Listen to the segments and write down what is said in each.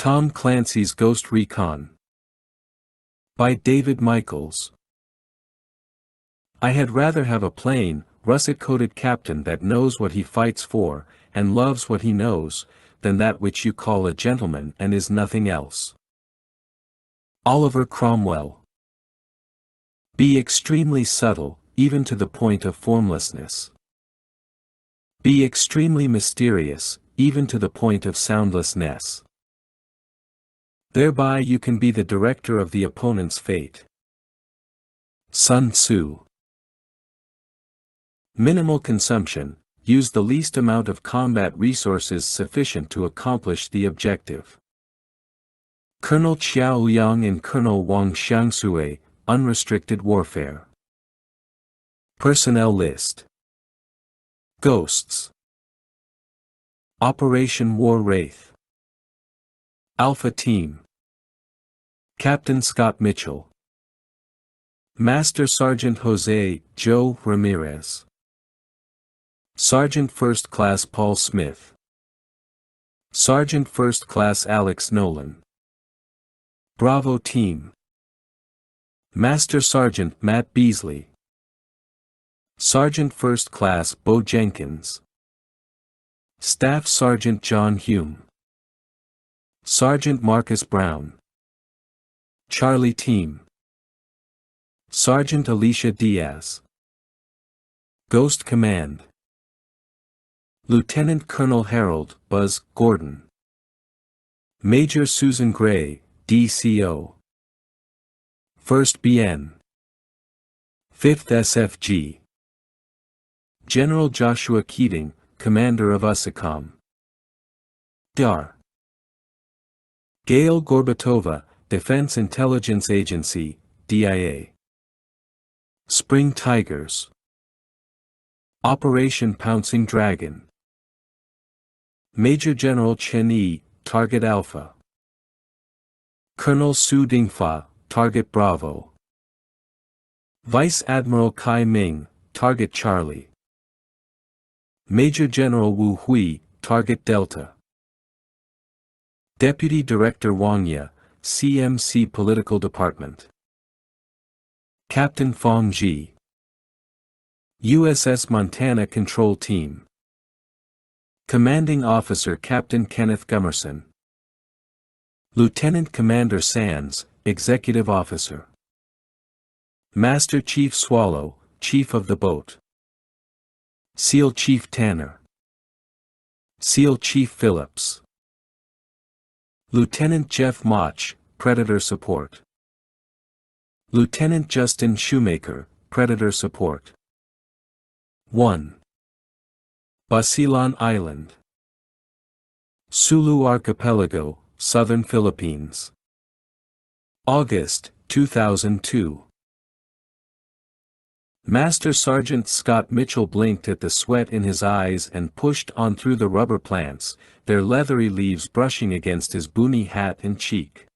Tom Clancy's Ghost Recon. By David Michaels. I had rather have a plain, russet-coated captain that knows what he fights for, and loves what he knows, than that which you call a gentleman and is nothing else. Oliver Cromwell. Be extremely subtle, even to the point of formlessness. Be extremely mysterious, even to the point of soundlessness. Thereby you can be the director of the opponent's fate. Sun Tzu. Minimal consumption, use the least amount of combat resources sufficient to accomplish the objective. Colonel Qiao Liang and Colonel Wang Xiangsui, Unrestricted Warfare. Personnel list. Ghosts. Operation War Wraith. Alpha Team. Captain Scott Mitchell. Master Sergeant Jose Joe Ramirez. Sergeant First Class Paul Smith. Sergeant First Class Alex Nolan. Bravo Team. Master Sergeant Matt Beasley. Sergeant First Class Bo Jenkins. Staff Sergeant John Hume. Sergeant Marcus Brown. Charlie Team. Sergeant Alicia Diaz. Ghost Command. Lieutenant Colonel Harold Buzz Gordon. Major Susan Gray, DCO. 1st BN. 5th SFG. General Joshua Keating, Commander of USACOM. DR. Gail Gorbatova, Defense Intelligence Agency, DIA. Spring Tigers. Operation Pouncing Dragon. Major General Chen Yi, Target Alpha. Colonel Su Dingfa, Target Bravo. Vice Admiral Kai Ming, Target Charlie. Major General Wu Hui, Target Delta. Deputy Director Wang Ye, CMC Political Department. Captain Fong Ji. USS Montana Control Team. Commanding Officer Captain Kenneth Gummerson. Lieutenant Commander Sands, Executive Officer. Master Chief Swallow, Chief of the Boat. SEAL Chief Tanner. SEAL Chief Phillips. Lieutenant Jeff Motch, Predator Support. Lieutenant Justin Shoemaker, Predator Support. 1. Basilan Island. Sulu Archipelago, Southern Philippines. August, 2002. Master Sergeant Scott Mitchell blinked at the sweat in his eyes and pushed on through the rubber plants, their leathery leaves brushing against his boonie hat and cheek.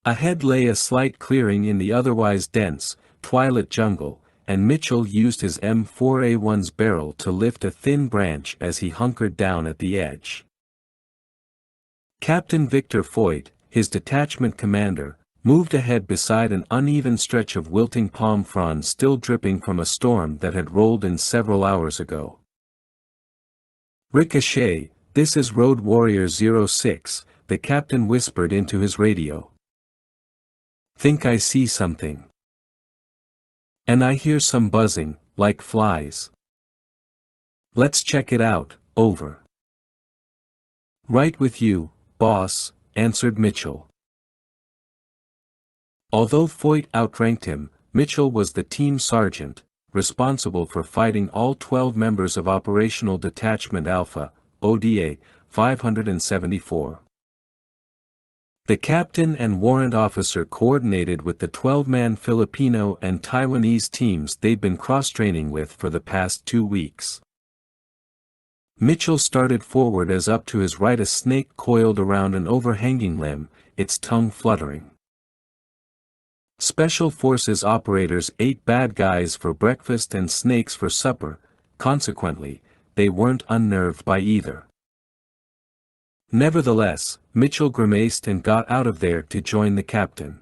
Ahead lay a slight clearing in the otherwise dense, twilit jungle, and Mitchell used his M4A1's barrel to lift a thin branch as he hunkered down at the edge. Captain Victor Foyt, his detachment commander, moved ahead beside an uneven stretch of wilting palm fronds still dripping from a storm that had rolled in several hours ago. "Ricochet, this is Road Warrior 06, the captain whispered into his radio. "Think I see something. And I hear some buzzing, like flies. Let's check it out, over." "Right with you, boss," answered Mitchell. Although Foyt outranked him, Mitchell was the team sergeant, responsible for fighting all 12 members of Operational Detachment Alpha, ODA, 574. The captain and warrant officer coordinated with the 12-man Filipino and Taiwanese teams they'd been cross-training with for the past 2 weeks. Mitchell started forward as up to his right a snake coiled around an overhanging limb, its tongue fluttering. Special Forces operators ate bad guys for breakfast and snakes for supper, consequently, they weren't unnerved by either. Nevertheless, Mitchell grimaced and got out of there to join the captain.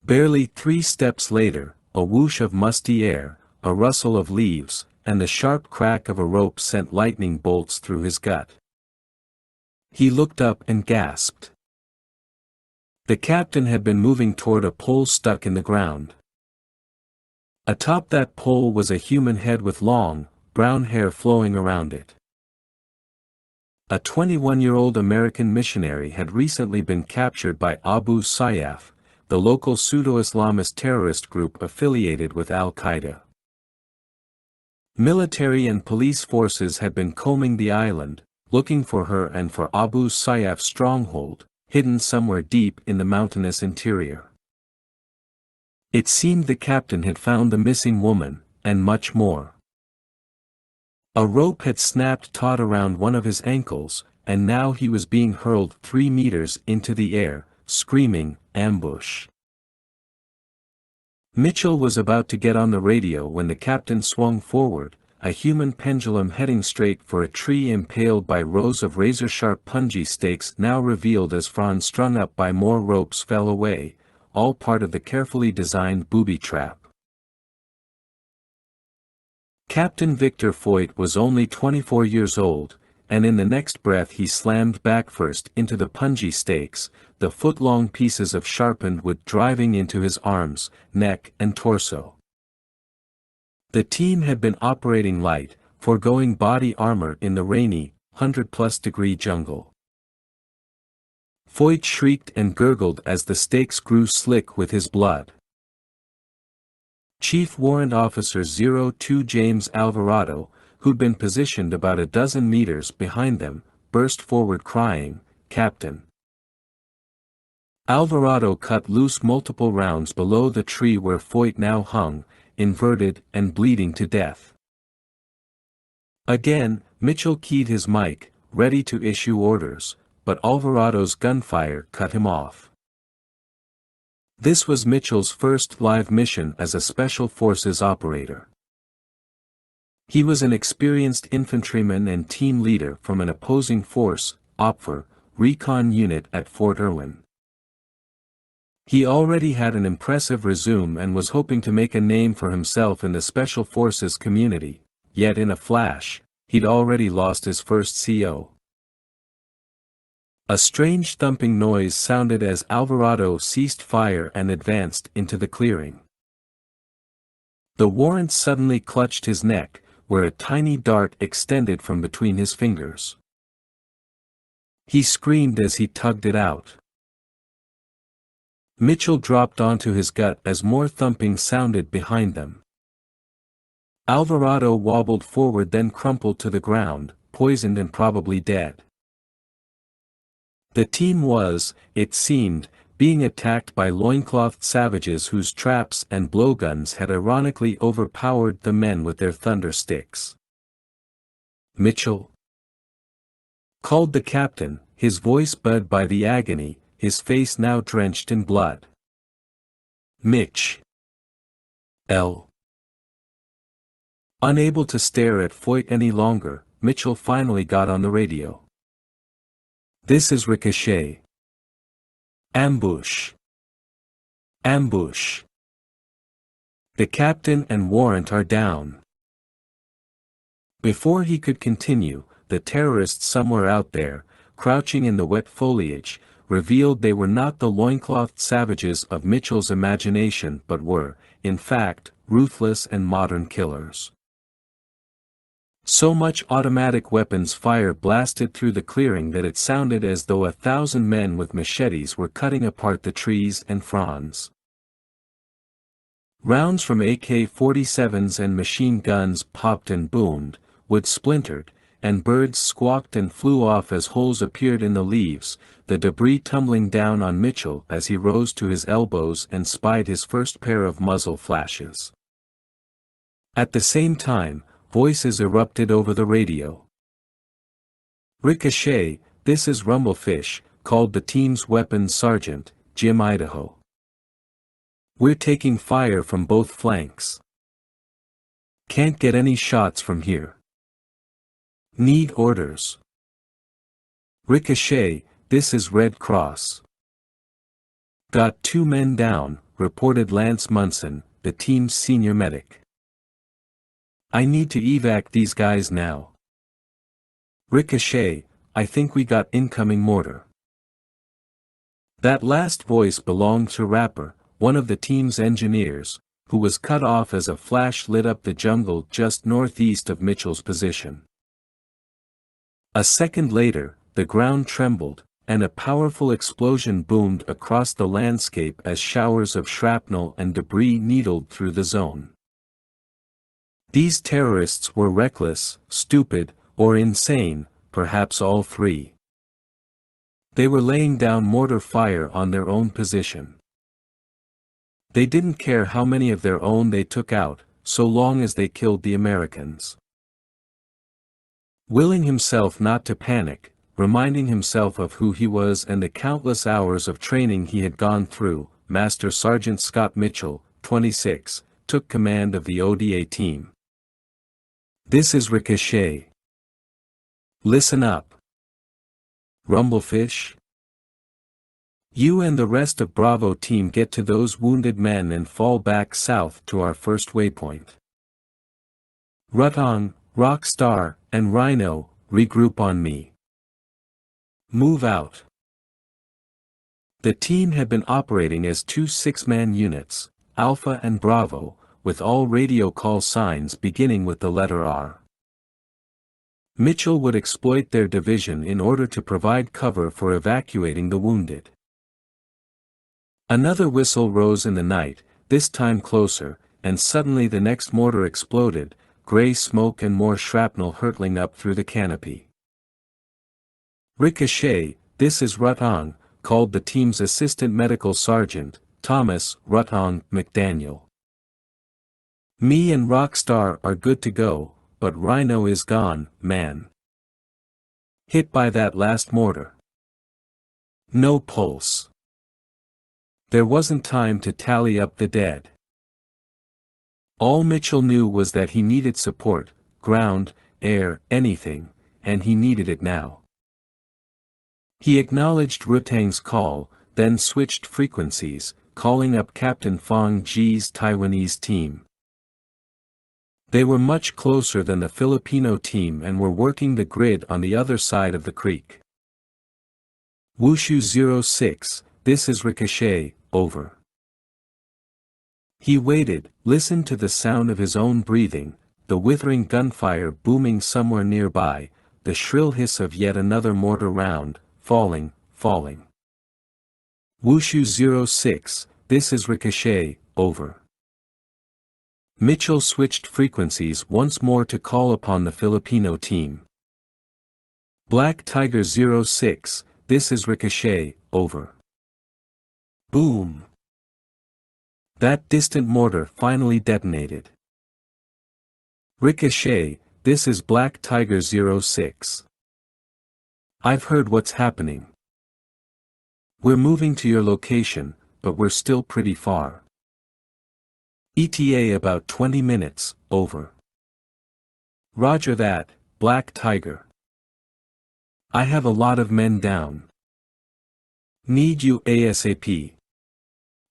Barely 3 steps later, a whoosh of musty air, a rustle of leaves, and the sharp crack of a rope sent lightning bolts through his gut. He looked up and gasped. The captain had been moving toward a pole stuck in the ground. Atop that pole was a human head with long, brown hair flowing around it. A 21-year-old American missionary had recently been captured by Abu Sayyaf, the local pseudo-Islamist terrorist group affiliated with Al-Qaeda. Military and police forces had been combing the island, looking for her and for Abu Sayyaf's stronghold, hidden somewhere deep in the mountainous interior. It seemed the captain had found the missing woman, and much more. A rope had snapped taut around one of his ankles, and now he was being hurled 3 meters into the air, screaming, "Ambush!" Mitchell was about to get on the radio when the captain swung forward, a human pendulum heading straight for a tree impaled by rows of razor-sharp punji stakes now revealed as fronds strung up by more ropes fell away, all part of the carefully designed booby trap. Captain Victor Foyt was only 24 years old, and in the next breath he slammed backfirst into the punji stakes, the foot-long pieces of sharpened wood driving into his arms, neck and torso. The team had been operating light, foregoing body armor in the rainy, 100-plus-degree jungle. Foyt shrieked and gurgled as the stakes grew slick with his blood. Chief Warrant Officer 02 James Alvarado, who'd been positioned about a dozen meters behind them, burst forward crying, "Captain!" Alvarado cut loose multiple rounds below the tree where Foyt now hung, inverted and bleeding to death. Again, Mitchell keyed his mic, ready to issue orders, but Alvarado's gunfire cut him off. This was Mitchell's first live mission as a Special Forces operator. He was an experienced infantryman and team leader from an opposing force, OPFOR, recon unit at Fort Irwin. He already had an impressive resume and was hoping to make a name for himself in the Special Forces community, yet in a flash, he'd already lost his first CO. A strange thumping noise sounded as Alvarado ceased fire and advanced into the clearing. The warrant suddenly clutched his neck, where a tiny dart extended from between his fingers. He screamed as he tugged it out. Mitchell dropped onto his gut as more thumping sounded behind them. Alvarado wobbled forward then crumpled to the ground, poisoned and probably dead. The team was, it seemed, being attacked by loinclothed savages whose traps and blowguns had ironically overpowered the men with their thunder sticks. "Mitchell?" called the captain, his voice bowed by the agony, his face now drenched in blood. "Mitch. L." Unable to stare at Foyt any longer, Mitchell finally got on the radio. "This is Ricochet. Ambush. Ambush. The captain and warrant are down." Before he could continue, the terrorists somewhere out there, crouching in the wet foliage, revealed they were not the loinclothed savages of Mitchell's imagination but were, in fact, ruthless and modern killers. So much automatic weapons fire blasted through the clearing that it sounded as though 1,000 men with machetes were cutting apart the trees and fronds. Rounds from AK-47s and machine guns popped and boomed, wood splintered, and birds squawked and flew off as holes appeared in the leaves, the debris tumbling down on Mitchell as he rose to his elbows and spied his first pair of muzzle flashes. At the same time, voices erupted over the radio. "Ricochet, this is Rumblefish," called the team's weapons sergeant, Jim Idaho. "We're taking fire from both flanks. Can't get any shots from here. Need orders." Ricochet, this is Red Cross. Got 2 men down, reported Lance Munson, the team's senior medic. I need to evac these guys now. Ricochet, I think we got incoming mortar. That last voice belonged to Rapper, one of the team's engineers, who was cut off as a flash lit up the jungle just northeast of Mitchell's position. A second later, the ground trembled, and a powerful explosion boomed across the landscape as showers of shrapnel and debris needled through the zone. These terrorists were reckless, stupid, or insane, perhaps all three. They were laying down mortar fire on their own position. They didn't care how many of their own they took out, so long as they killed the Americans. Willing himself not to panic, reminding himself of who he was and the countless hours of training he had gone through, Master Sergeant Scott Mitchell, 26, took command of the ODA team. This is Ricochet. Listen up. Rumblefish? You and the rest of Bravo team get to those wounded men and fall back south to our first waypoint. Rutong, Rockstar, and Rhino, regroup on me. Move out. The team had been operating as 2 6-man units, Alpha and Bravo, with all radio call signs beginning with the letter R. Mitchell would exploit their division in order to provide cover for evacuating the wounded. Another whistle rose in the night, this time closer, and suddenly the next mortar exploded, gray smoke and more shrapnel hurtling up through the canopy. Ricochet, this is Rutong, called the team's assistant medical sergeant, Thomas Rutong McDaniel. Me and Rockstar are good to go, but Rhino is gone, man. Hit by that last mortar. No pulse. There wasn't time to tally up the dead. All Mitchell knew was that he needed support, ground, air, anything, and he needed it now. He acknowledged Rutang's call, then switched frequencies, calling up Captain Fong Ji's Taiwanese team. They were much closer than the Filipino team and were working the grid on the other side of the creek. Wushu 06, this is Ricochet, over. He waited, listened to the sound of his own breathing, the withering gunfire booming somewhere nearby, the shrill hiss of yet another mortar round, falling. Wushu 06, this is Ricochet, over. Mitchell switched frequencies once more to call upon the Filipino team. Black Tiger 06, this is Ricochet, over. Boom! That distant mortar finally detonated. Ricochet, this is Black Tiger 06. I've heard what's happening. We're moving to your location, but we're still pretty far. ETA about 20 minutes, over. Roger that, Black Tiger. I have a lot of men down. Need you ASAP.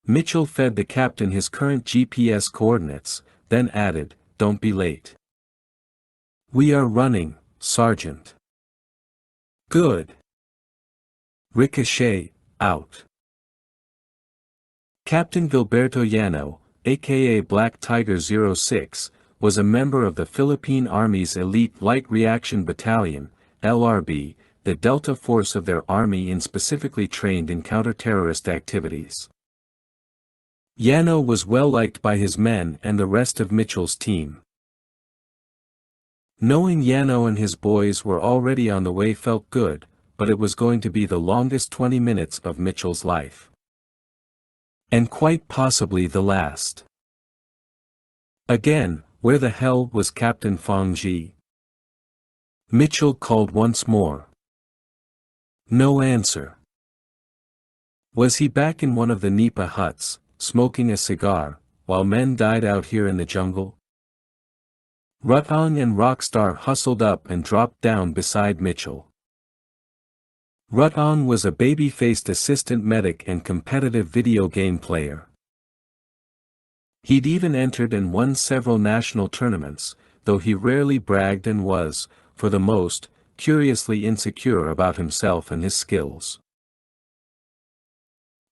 Mitchell fed the captain his current GPS coordinates, then added, don't be late. We are running, Sergeant. Good. Ricochet, out. Captain Gilberto Llano, aka Black Tiger 06, was a member of the Philippine Army's Elite Light Reaction Battalion, LRB, the Delta force of their army and specifically trained in counter-terrorist activities. Llano was well liked by his men and the rest of Mitchell's team. Knowing Llano and his boys were already on the way felt good, but it was going to be the longest 20 minutes of Mitchell's life. And quite possibly the last. Again, where the hell was Captain Fong Ji? Mitchell called once more. No answer. Was he back in one of the Nipa huts, smoking a cigar, while men died out here in the jungle? Rutong and Rockstar hustled up and dropped down beside Mitchell. Rutong was a baby-faced assistant medic and competitive video game player. He'd even entered and won several national tournaments, though he rarely bragged and was, for the most, curiously insecure about himself and his skills.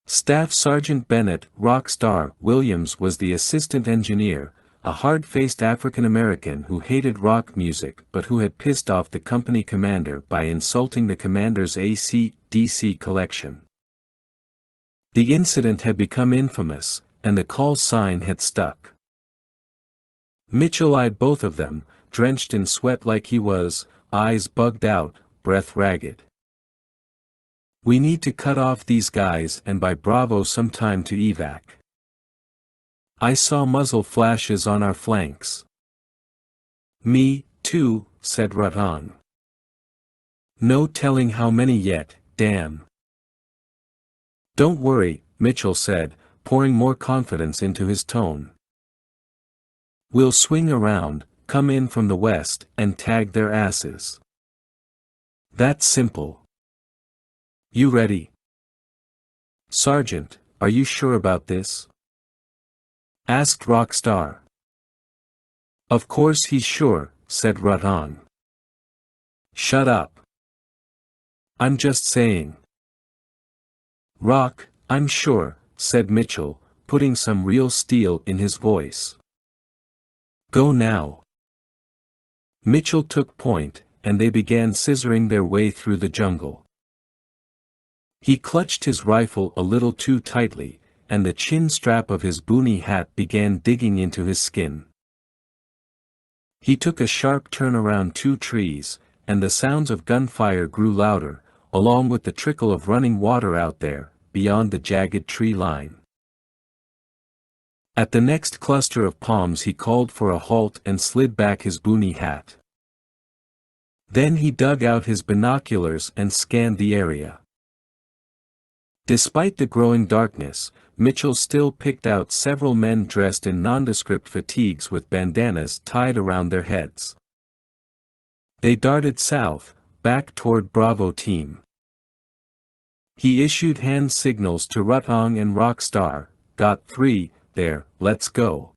Staff Sergeant Bennett "Rockstar" Williams was the assistant engineer, a hard-faced African-American who hated rock music but who had pissed off the company commander by insulting the commander's AC/DC collection. The incident had become infamous, and the call sign had stuck. Mitchell eyed both of them, drenched in sweat like he was, eyes bugged out, breath ragged. "We need to cut off these guys and buy Bravo some time to evac. I saw muzzle flashes on our flanks." "Me, too," said Rutong. "No telling how many yet, damn." "Don't worry," Mitchell said, pouring more confidence into his tone. "We'll swing around, come in from the west, and tag their asses. That's simple. You ready?" "Sergeant, are you sure about this?" asked Rockstar. "Of course he's sure," said Rutong. "Shut up. I'm just saying." "Rock, I'm sure," said Mitchell, putting some real steel in his voice. "Go now." Mitchell took point, and they began scissoring their way through the jungle. He clutched his rifle a little too tightly, and the chin strap of his boonie hat began digging into his skin. He took a sharp turn around two trees, and the sounds of gunfire grew louder, along with the trickle of running water out there, beyond the jagged tree line. At the next cluster of palms he called for a halt and slid back his boonie hat. Then he dug out his binoculars and scanned the area. Despite the growing darkness, Mitchell still picked out several men dressed in nondescript fatigues with bandanas tied around their heads. They darted south, back toward Bravo Team. He issued hand signals to Rutong and Rockstar, "Got 3, there, let's go."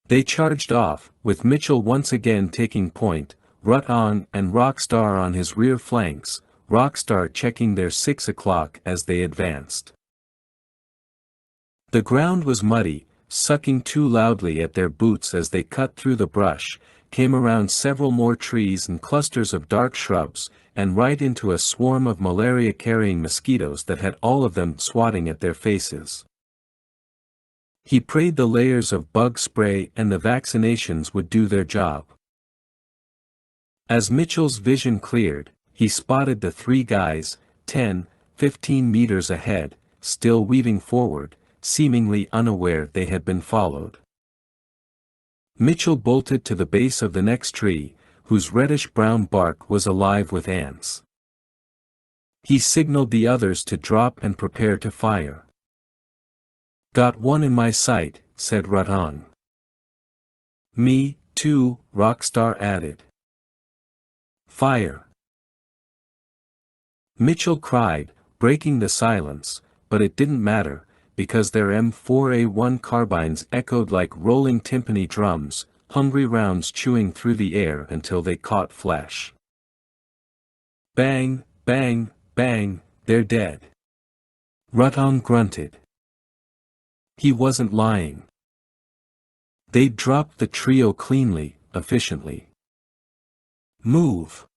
They charged off, with Mitchell once again taking point, Rutong and Rockstar on his rear flanks, Rockstar checking their 6 o'clock as they advanced. The ground was muddy, sucking too loudly at their boots as they cut through the brush, came around several more trees and clusters of dark shrubs, and right into a swarm of malaria-carrying mosquitoes that had all of them swatting at their faces. He prayed the layers of bug spray and the vaccinations would do their job. As Mitchell's vision cleared, he spotted the 3 guys, 10, 15 meters ahead, still weaving forward, seemingly unaware they had been followed. Mitchell bolted to the base of the next tree, whose reddish-brown bark was alive with ants. He signaled the others to drop and prepare to fire. "Got one in my sight," said Rutong. "Me, too," Rockstar added. "Fire!" Mitchell cried, breaking the silence, but it didn't matter, because their M4A1 carbines echoed like rolling timpani drums, hungry rounds chewing through the air until they caught flesh. Bang, bang, bang, they're dead. Rutong grunted. He wasn't lying. They'd dropped the trio cleanly, efficiently. "Move!"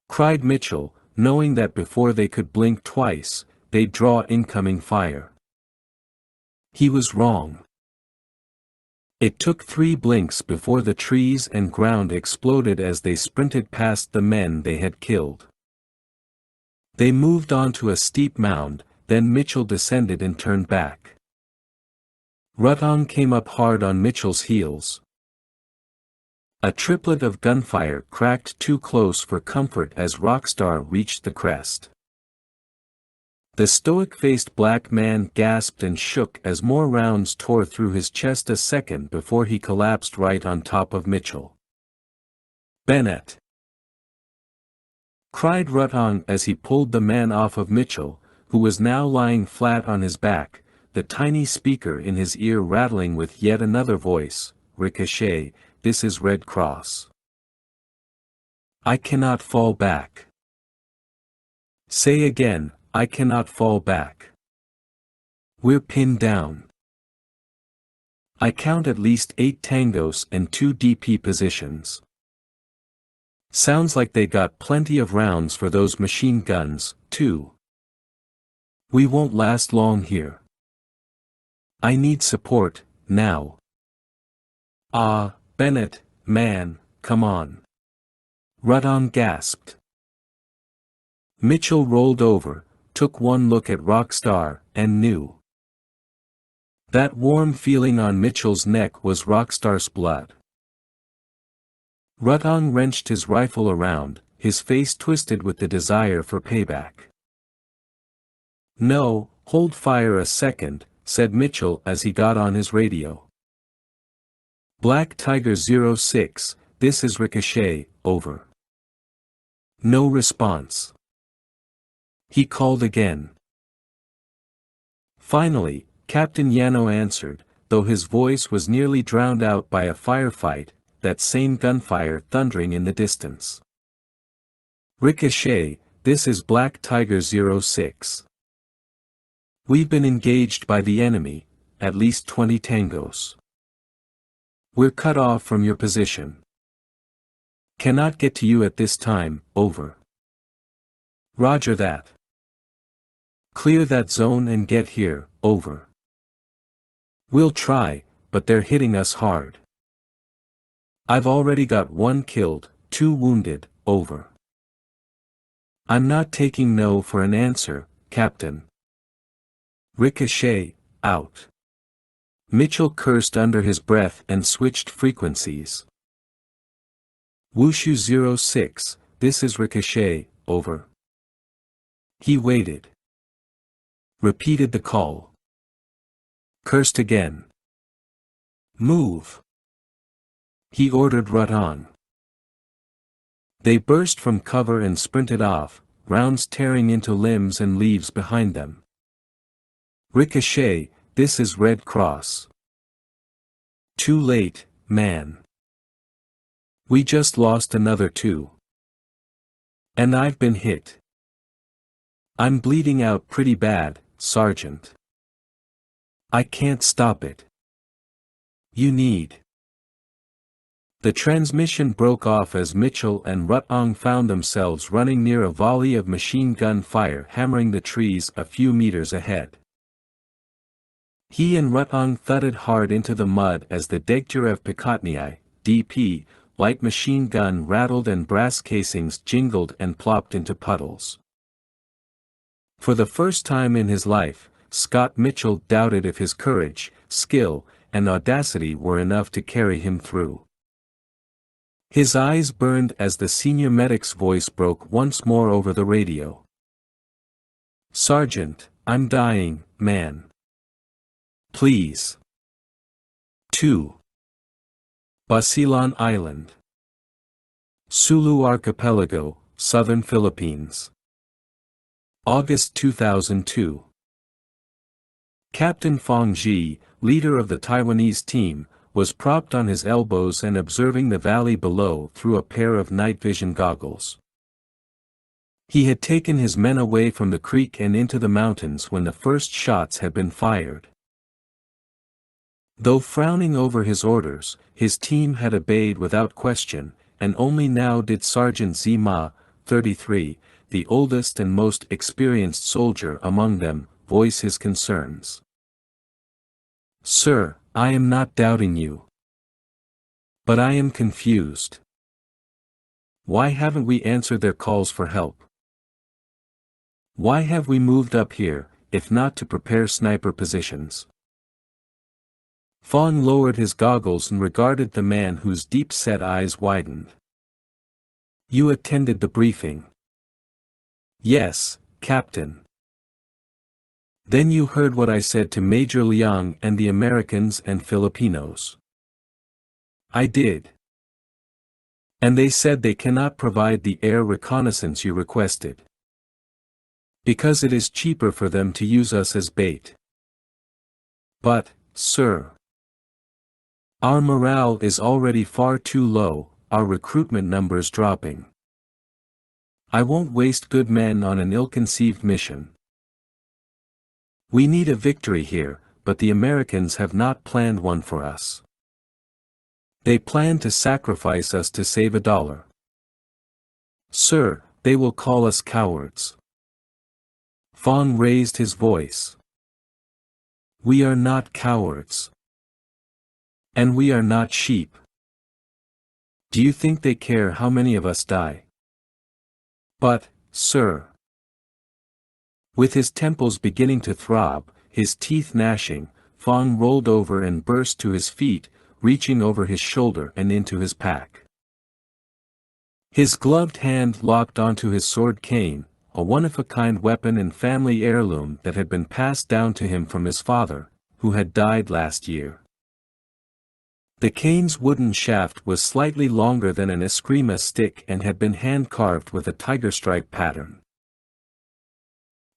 cried Mitchell, knowing that before they could blink twice, they'd draw incoming fire. He was wrong. It took 3 blinks before the trees and ground exploded as they sprinted past the men they had killed. They moved onto a steep mound, then Mitchell descended and turned back. Rutong came up hard on Mitchell's heels. A triplet of gunfire cracked too close for comfort as Rockstar reached the crest. The stoic-faced black man gasped and shook as more rounds tore through his chest a second before he collapsed right on top of Mitchell. "Bennett!" cried Rutong as he pulled the man off of Mitchell, who was now lying flat on his back, the tiny speaker in his ear rattling with yet another voice, "Ricochet, this is Red Cross. I cannot fall back. Say again, I cannot fall back. We're pinned down. I count at least 8 tangos and 2 DP positions. Sounds like they got plenty of rounds for those machine guns, too. We won't last long here. I need support, now. Ah, Bennett, man, come on. Rutong gasped. Mitchell rolled over, took one look at Rockstar, and knew. That warm feeling on Mitchell's neck was Rockstar's blood. Rutong wrenched his rifle around, his face twisted with the desire for payback. No, hold fire a second, said Mitchell as he got on his radio. Black Tiger 06, this is Ricochet, over. No response. He called again. Finally, Captain Yano answered, though his voice was nearly drowned out by a firefight, that same gunfire thundering in the distance. Ricochet, this is Black Tiger 06. We've been engaged by the enemy, at least 20 tangos. We're cut off from your position. Cannot get to you at this time, over. Roger that. Clear that zone and get here, over. We'll try, but they're hitting us hard. I've already got 1 killed, 2 wounded, over. I'm not taking no for an answer, Captain. Ricochet, out. Mitchell cursed under his breath and switched frequencies. Wushu 06, this is Ricochet, over. He waited. Repeated the call. Cursed again. Move. He ordered Rutong. They burst from cover and sprinted off, rounds tearing into limbs and leaves behind them. Ricochet, this is Red Cross. Too late, man. We just lost another 2. And I've been hit. I'm bleeding out pretty bad, Sergeant. I can't stop it. You need. The transmission broke off as Mitchell and Rutong found themselves running near a volley of machine gun fire hammering the trees a few meters ahead. He and Rutong thudded hard into the mud as the Degtyarev Pikotnyi, DP, light machine gun rattled and brass casings jingled and plopped into puddles. For the first time in his life, Scott Mitchell doubted if his courage, skill, and audacity were enough to carry him through. His eyes burned as the senior medic's voice broke once more over the radio. Sergeant, I'm dying, man. Please. 2. Basilan Island. Sulu Archipelago, Southern Philippines. August 2002. Captain Fong Ji, leader of the Taiwanese team, was propped on his elbows and observing the valley below through a pair of night vision goggles. He had taken his men away from the creek and into the mountains when the first shots had been fired. Though frowning over his orders, his team had obeyed without question, and only now did Sergeant Zima, 33, the oldest and most experienced soldier among them, voice his concerns. Sir, I am not doubting you. But I am confused. Why haven't we answered their calls for help? Why have we moved up here, if not to prepare sniper positions? Fong lowered his goggles and regarded the man whose deep-set eyes widened. You attended the briefing. Yes, Captain. Then you heard what I said to Major Liang and the Americans and Filipinos. I did. And they said they cannot provide the air reconnaissance you requested. Because it is cheaper for them to use us as bait. But, sir, our morale is already far too low, our recruitment numbers dropping. I won't waste good men on an ill-conceived mission. We need a victory here, but the Americans have not planned one for us. They plan to sacrifice us to save $1. Sir, they will call us cowards. Fong raised his voice. We are not cowards. And we are not sheep. Do you think they care how many of us die? But, sir. With his temples beginning to throb, his teeth gnashing, Fong rolled over and burst to his feet, reaching over his shoulder and into his pack. His gloved hand locked onto his sword cane, a one-of-a-kind weapon and family heirloom that had been passed down to him from his father, who had died last year. The cane's wooden shaft was slightly longer than an eskrima stick and had been hand-carved with a tiger stripe pattern.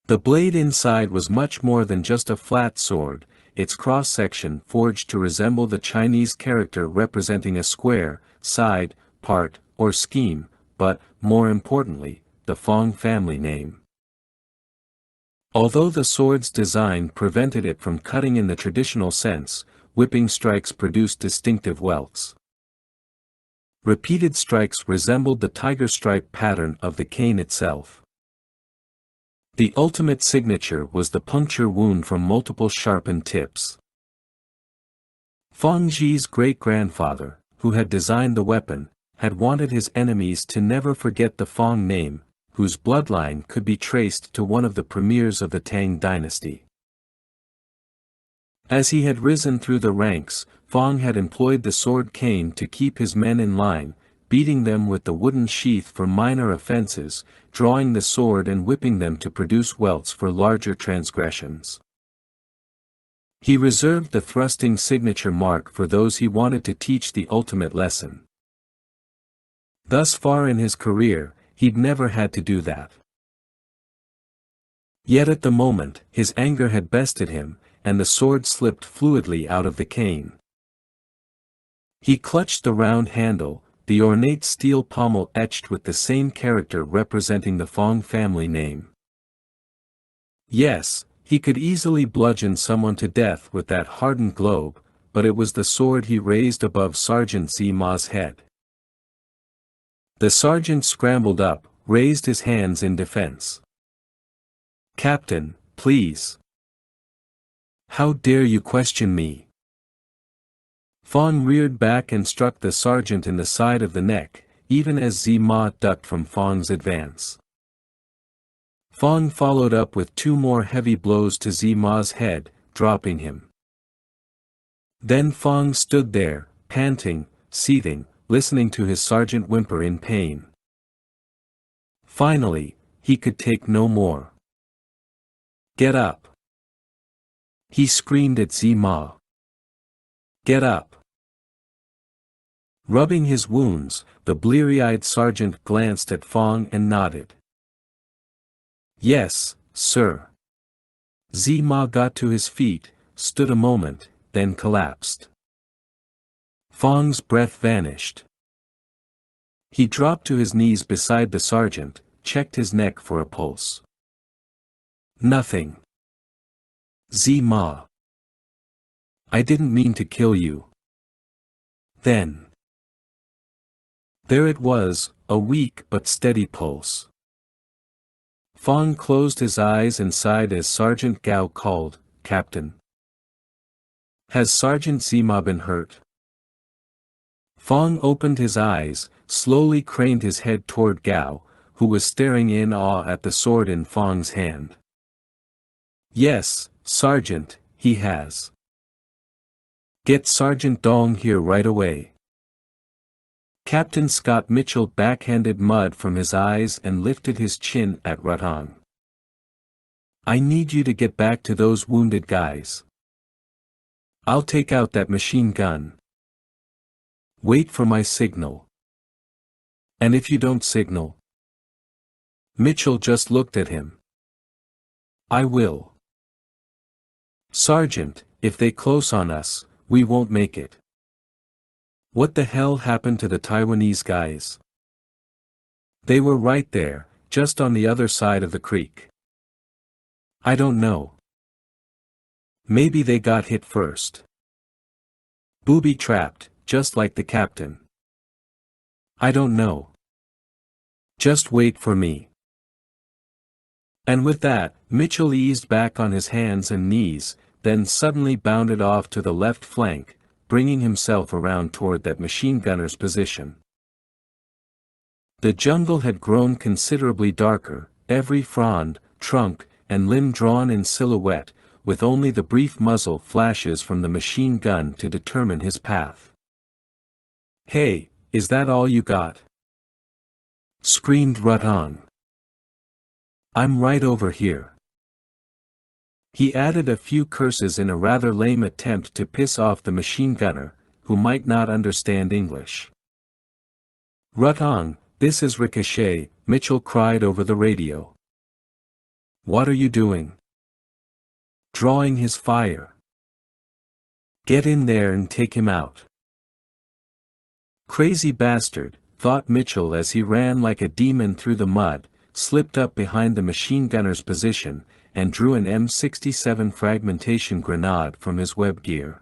The blade inside was much more than just a flat sword, its cross-section forged to resemble the Chinese character representing a square, side, part, or scheme, but, more importantly, the Fong family name. Although the sword's design prevented it from cutting in the traditional sense, whipping strikes produced distinctive welts. Repeated strikes resembled the tiger stripe pattern of the cane itself. The ultimate signature was the puncture wound from multiple sharpened tips. Fong Ji's great-grandfather, who had designed the weapon, had wanted his enemies to never forget the Fong name, whose bloodline could be traced to one of the premiers of the Tang dynasty. As he had risen through the ranks, Fong had employed the sword cane to keep his men in line, beating them with the wooden sheath for minor offenses, drawing the sword and whipping them to produce welts for larger transgressions. He reserved the thrusting signature mark for those he wanted to teach the ultimate lesson. Thus far in his career, he'd never had to do that. Yet at the moment, his anger had bested him, and the sword slipped fluidly out of the cane. He clutched the round handle, the ornate steel pommel etched with the same character representing the Fong family name. Yes, he could easily bludgeon someone to death with that hardened globe, but it was the sword he raised above Sergeant Zima's head. The sergeant scrambled up, raised his hands in defense. Captain, please. How dare you question me? Fong reared back and struck the sergeant in the side of the neck, even as Zima ducked from Fong's advance. Fong followed up with 2 more heavy blows to Zima's head, dropping him. Then Fong stood there, panting, seething, listening to his sergeant whimper in pain. Finally, he could take no more. Get up! He screamed at Zima. Get up! Rubbing his wounds, the bleary-eyed sergeant glanced at Fong and nodded. Yes, sir. Zima got to his feet, stood a moment, then collapsed. Fong's breath vanished. He dropped to his knees beside the sergeant, checked his neck for a pulse. Nothing. Zima. I didn't mean to kill you. Then. There it was, a weak but steady pulse. Fong closed his eyes and sighed as Sergeant Gao called, Captain. Has Sergeant Zima been hurt? Fong opened his eyes, slowly craned his head toward Gao, who was staring in awe at the sword in Fong's hand. Yes, Sergeant, he has. Get Sergeant Dong here right away. Captain Scott Mitchell backhanded mud from his eyes and lifted his chin at Rutong. I need you to get back to those wounded guys. I'll take out that machine gun. Wait for my signal. And if you don't signal? Mitchell just looked at him. I will. Sergeant, if they close on us, we won't make it. What the hell happened to the Taiwanese guys? They were right there, just on the other side of the creek. I don't know. Maybe they got hit first. Booby-trapped, just like the captain. I don't know. Just wait for me. And with that, Mitchell eased back on his hands and knees, then suddenly bounded off to the left flank, bringing himself around toward that machine gunner's position. The jungle had grown considerably darker, every frond, trunk, and limb drawn in silhouette, with only the brief muzzle flashes from the machine gun to determine his path. Hey, is that all you got? Screamed Rutan. I'm right over here. He added a few curses in a rather lame attempt to piss off the machine gunner, who might not understand English. Rutan, this is Ricochet, Mitchell cried over the radio. What are you doing? Drawing his fire. Get in there and take him out. Crazy bastard, thought Mitchell as he ran like a demon through the mud, slipped up behind the machine gunner's position, and drew an M67 fragmentation grenade from his web gear.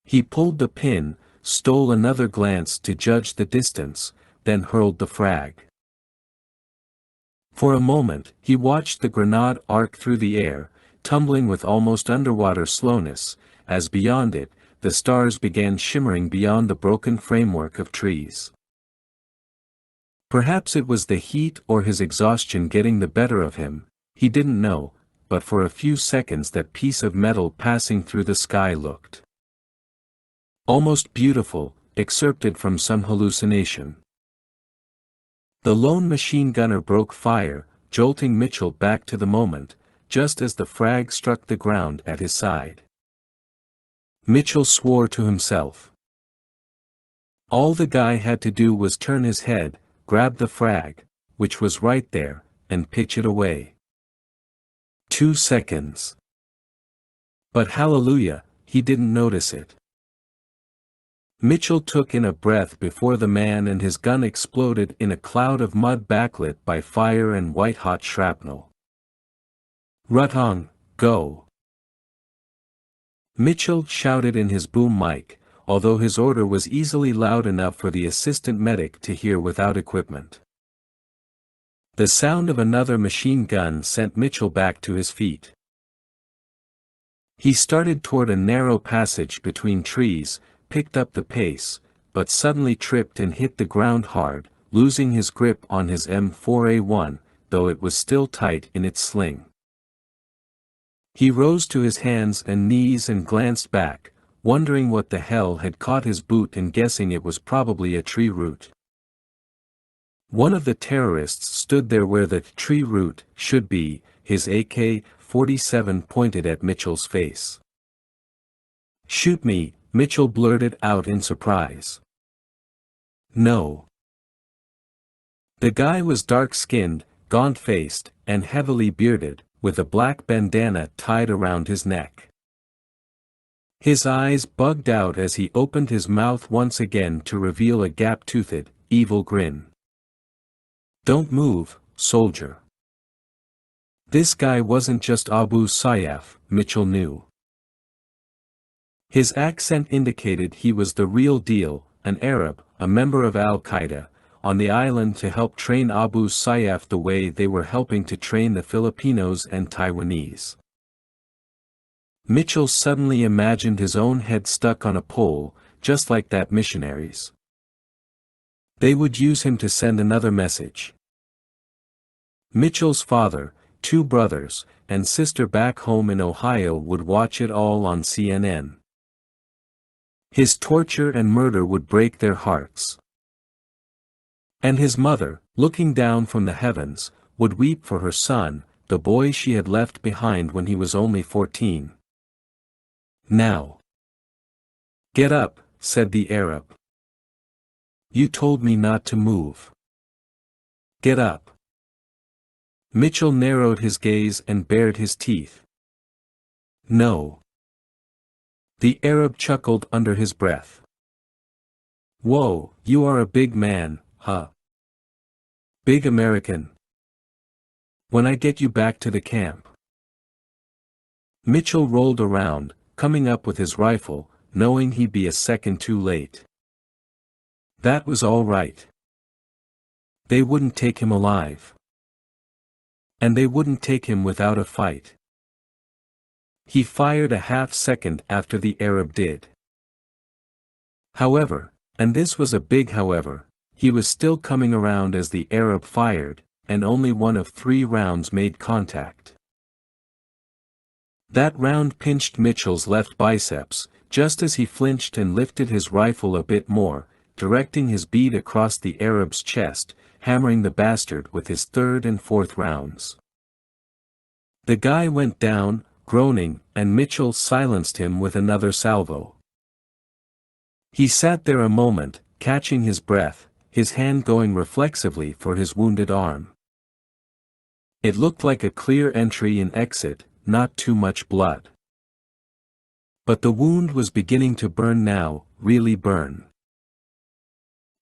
He pulled the pin, stole another glance to judge the distance, then hurled the frag. For a moment, he watched the grenade arc through the air, tumbling with almost underwater slowness, as beyond it, the stars began shimmering beyond the broken framework of trees. Perhaps it was the heat or his exhaustion getting the better of him, he didn't know, but for a few seconds that piece of metal passing through the sky looked almost beautiful, excerpted from some hallucination. The lone machine gunner broke fire, jolting Mitchell back to the moment, just as the frag struck the ground at his side. Mitchell swore to himself. All the guy had to do was turn his head, grab the frag, which was right there, and pitch it away. 2 seconds. But hallelujah, he didn't notice it. Mitchell took in a breath before the man and his gun exploded in a cloud of mud backlit by fire and white-hot shrapnel. Rutan, go! Mitchell shouted in his boom mic, although his order was easily loud enough for the assistant medic to hear without equipment. The sound of another machine gun sent Mitchell back to his feet. He started toward a narrow passage between trees, picked up the pace, but suddenly tripped and hit the ground hard, losing his grip on his M4A1, though it was still tight in its sling. He rose to his hands and knees and glanced back, wondering what the hell had caught his boot and guessing it was probably a tree root. One of the terrorists stood there where the tree root should be, his AK-47 pointed at Mitchell's face. Shoot me, Mitchell blurted out in surprise. No. The guy was dark-skinned, gaunt-faced, and heavily bearded, with a black bandana tied around his neck. His eyes bugged out as he opened his mouth once again to reveal a gap-toothed, evil grin. Don't move, soldier. This guy wasn't just Abu Sayyaf, Mitchell knew. His accent indicated he was the real deal, an Arab, a member of Al-Qaeda, on the island to help train Abu Sayyaf the way they were helping to train the Filipinos and Taiwanese. Mitchell suddenly imagined his own head stuck on a pole, just like that missionary's. They would use him to send another message. Mitchell's father, 2 brothers, and sister back home in Ohio would watch it all on CNN. His torture and murder would break their hearts. And his mother, looking down from the heavens, would weep for her son, the boy she had left behind when he was only 14. Now. Get up, said the Arab. You told me not to move. Get up. Mitchell narrowed his gaze and bared his teeth. No. The Arab chuckled under his breath. Whoa, you are a big man, huh? Big American. When I get you back to the camp. Mitchell rolled around, coming up with his rifle, knowing he'd be a second too late. That was all right. They wouldn't take him alive. And they wouldn't take him without a fight. He fired a half-second after the Arab did. However, and this was a big however, he was still coming around as the Arab fired, and only one of 3 rounds made contact. That round pinched Mitchell's left biceps, just as he flinched and lifted his rifle a bit more, directing his bead across the Arab's chest, hammering the bastard with his 3rd and 4th rounds. The guy went down, groaning, and Mitchell silenced him with another salvo. He sat there a moment, catching his breath, his hand going reflexively for his wounded arm. It looked like a clear entry and exit, not too much blood. But the wound was beginning to burn now, really burn.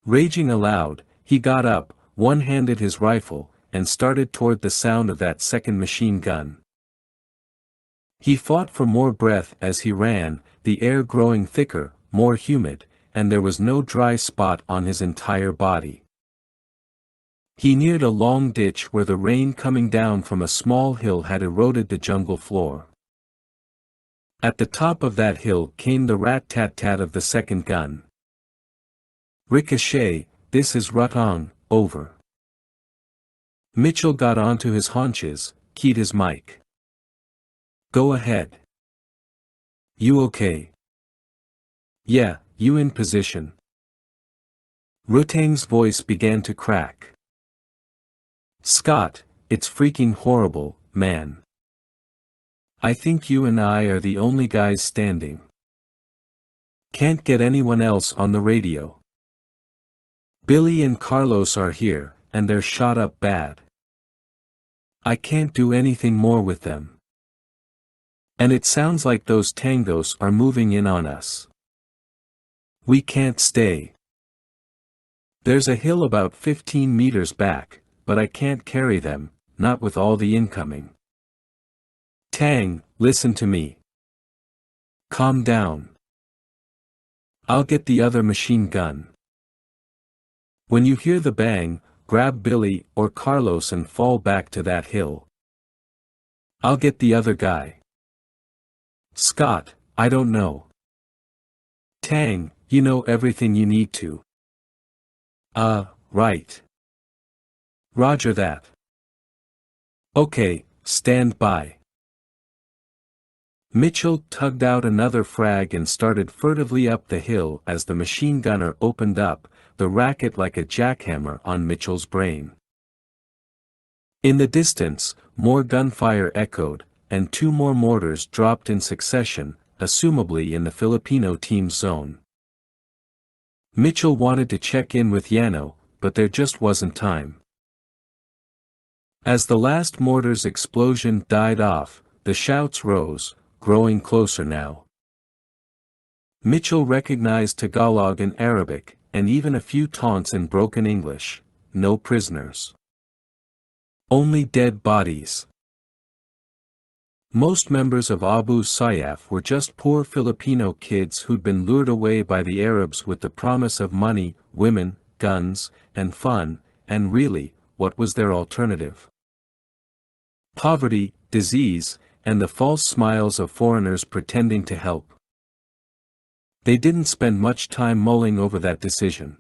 Raging aloud, he got up, one-handed his rifle, and started toward the sound of that second machine gun. He fought for more breath as he ran, the air growing thicker, more humid, and there was no dry spot on his entire body. He neared a long ditch where the rain coming down from a small hill had eroded the jungle floor. At the top of that hill came the rat-tat-tat of the second gun. Ricochet, this is Rutong, over. Mitchell got onto his haunches, keyed his mic. Go ahead. You okay? Yeah, you in position? Rutang's voice began to crack. Scott, it's freaking horrible, man. I think you and I are the only guys standing. Can't get anyone else on the radio. Billy and Carlos are here, and they're shot up bad. I can't do anything more with them. And it sounds like those tangos are moving in on us. We can't stay. There's a hill about 15 meters back, but I can't carry them, not with all the incoming. Tang, listen to me. Calm down. I'll get the other machine gun. When you hear the bang, grab Billy or Carlos and fall back to that hill. I'll get the other guy. Scott, I don't know. Tang, you know everything you need to. Right. Roger that. Okay, stand by. Mitchell tugged out another frag and started furtively up the hill as the machine gunner opened up, the racket like a jackhammer on Mitchell's brain. In the distance, more gunfire echoed, and 2 more mortars dropped in succession, assumably in the Filipino team's zone. Mitchell wanted to check in with Yano, but there just wasn't time. As the last mortar's explosion died off, the shouts rose, growing closer now. Mitchell recognized Tagalog and Arabic, and even a few taunts in broken English. No prisoners. Only dead bodies. Most members of Abu Sayyaf were just poor Filipino kids who'd been lured away by the Arabs with the promise of money, women, guns, and fun, and really, what was their alternative? Poverty, disease, and the false smiles of foreigners pretending to help. They didn't spend much time mulling over that decision.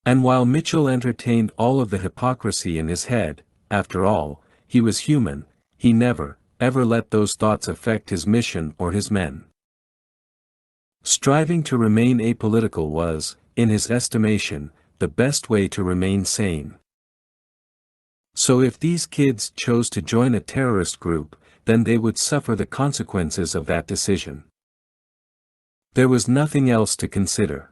And while Mitchell entertained all of the hypocrisy in his head, after all, he was human, he never, ever let those thoughts affect his mission or his men. Striving to remain apolitical was, in his estimation, the best way to remain sane. So if these kids chose to join a terrorist group, then they would suffer the consequences of that decision. There was nothing else to consider.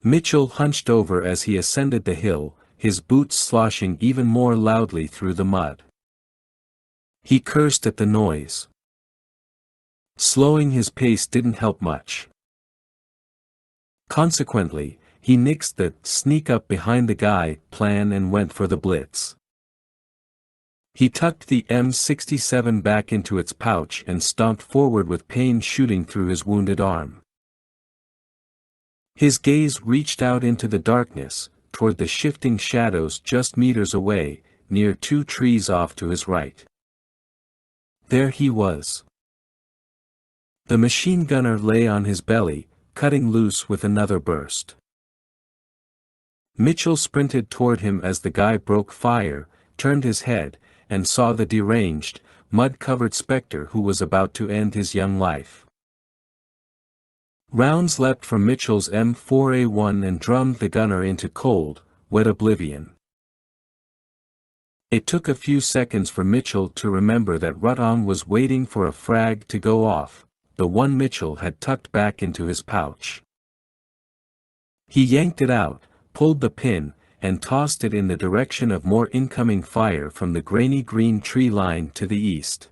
Mitchell hunched over as he ascended the hill, his boots sloshing even more loudly through the mud. He cursed at the noise. Slowing his pace didn't help much. Consequently, he nixed the sneak up behind the guy plan and went for the blitz. He tucked the M67 back into its pouch and stomped forward with pain shooting through his wounded arm. His gaze reached out into the darkness, toward the shifting shadows just meters away, near 2 trees off to his right. There he was. The machine gunner lay on his belly, cutting loose with another burst. Mitchell sprinted toward him as the guy broke fire, turned his head, and saw the deranged, mud-covered specter who was about to end his young life. Rounds leapt from Mitchell's M4A1 and drummed the gunner into cold, wet oblivion. It took a few seconds for Mitchell to remember that Ruttong was waiting for a frag to go off, the one Mitchell had tucked back into his pouch. He yanked it out, pulled the pin, and tossed it in the direction of more incoming fire from the grainy green tree line to the east.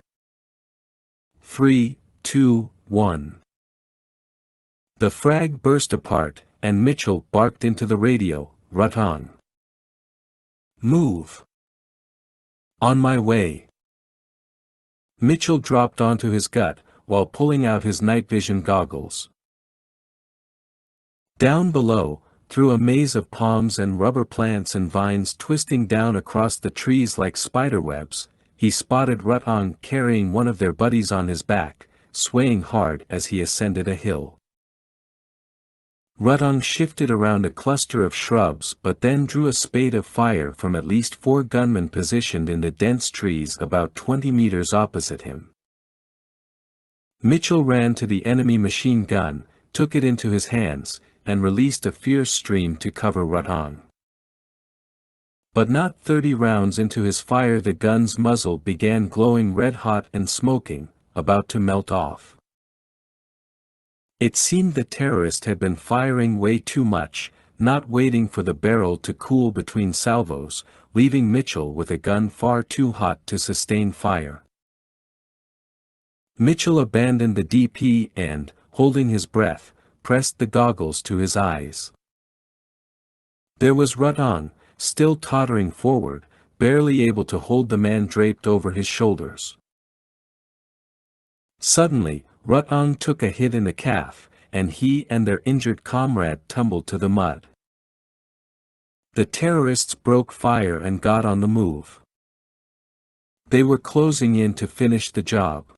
3, 2, 1. The frag burst apart, and Mitchell barked into the radio, "Ruttong. Move. On my way." Mitchell dropped onto his gut, while pulling out his night vision goggles. Down below, through a maze of palms and rubber plants and vines twisting down across the trees like spiderwebs, he spotted Ruttong carrying one of their buddies on his back, swaying hard as he ascended a hill. Ruttong shifted around a cluster of shrubs but then drew a spate of fire from at least 4 gunmen positioned in the dense trees about 20 meters opposite him. Mitchell ran to the enemy machine gun, took it into his hands, and released a fierce stream to cover Ruttong. But not 30 rounds into his fire the gun's muzzle began glowing red-hot and smoking, about to melt off. It seemed the terrorist had been firing way too much, not waiting for the barrel to cool between salvos, leaving Mitchell with a gun far too hot to sustain fire. Mitchell abandoned the DP and, holding his breath, pressed the goggles to his eyes. There was Ruttong, still tottering forward, barely able to hold the man draped over his shoulders. Suddenly, Ruttong took a hit in the calf, and he and their injured comrade tumbled to the mud. The terrorists broke fire and got on the move. They were closing in to finish the job.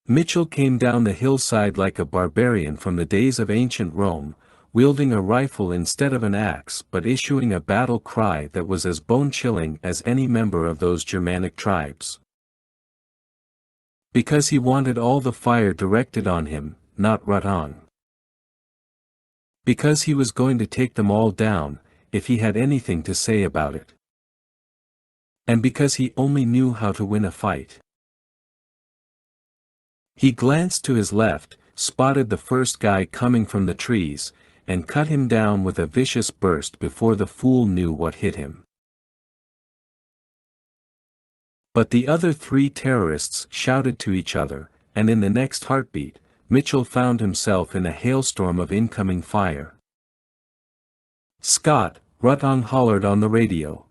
Mitchell came down the hillside like a barbarian from the days of ancient Rome, wielding a rifle instead of an axe but issuing a battle cry that was as bone-chilling as any member of those Germanic tribes. Because he wanted all the fire directed on him, not Ruttong. Because he was going to take them all down, if he had anything to say about it. And because he only knew how to win a fight. He glanced to his left, spotted the first guy coming from the trees, and cut him down with a vicious burst before the fool knew what hit him. But the other 3 terrorists shouted to each other, and in the next heartbeat, Mitchell found himself in a hailstorm of incoming fire. "Scott," Ruttong hollered on the radio.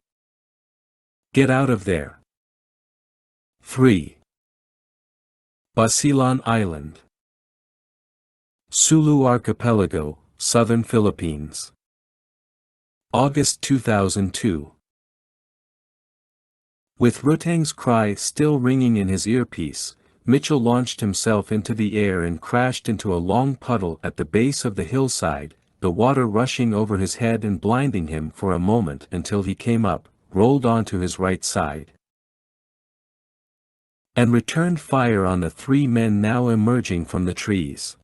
"Get out of there." 3. Basilan Island. Sulu Archipelago, Southern Philippines. August 2002. With Ruttong's cry still ringing in his earpiece, Mitchell launched himself into the air and crashed into a long puddle at the base of the hillside, the water rushing over his head and blinding him for a moment until he came up, rolled onto his right side, and returned fire on the 3 men now emerging from the trees.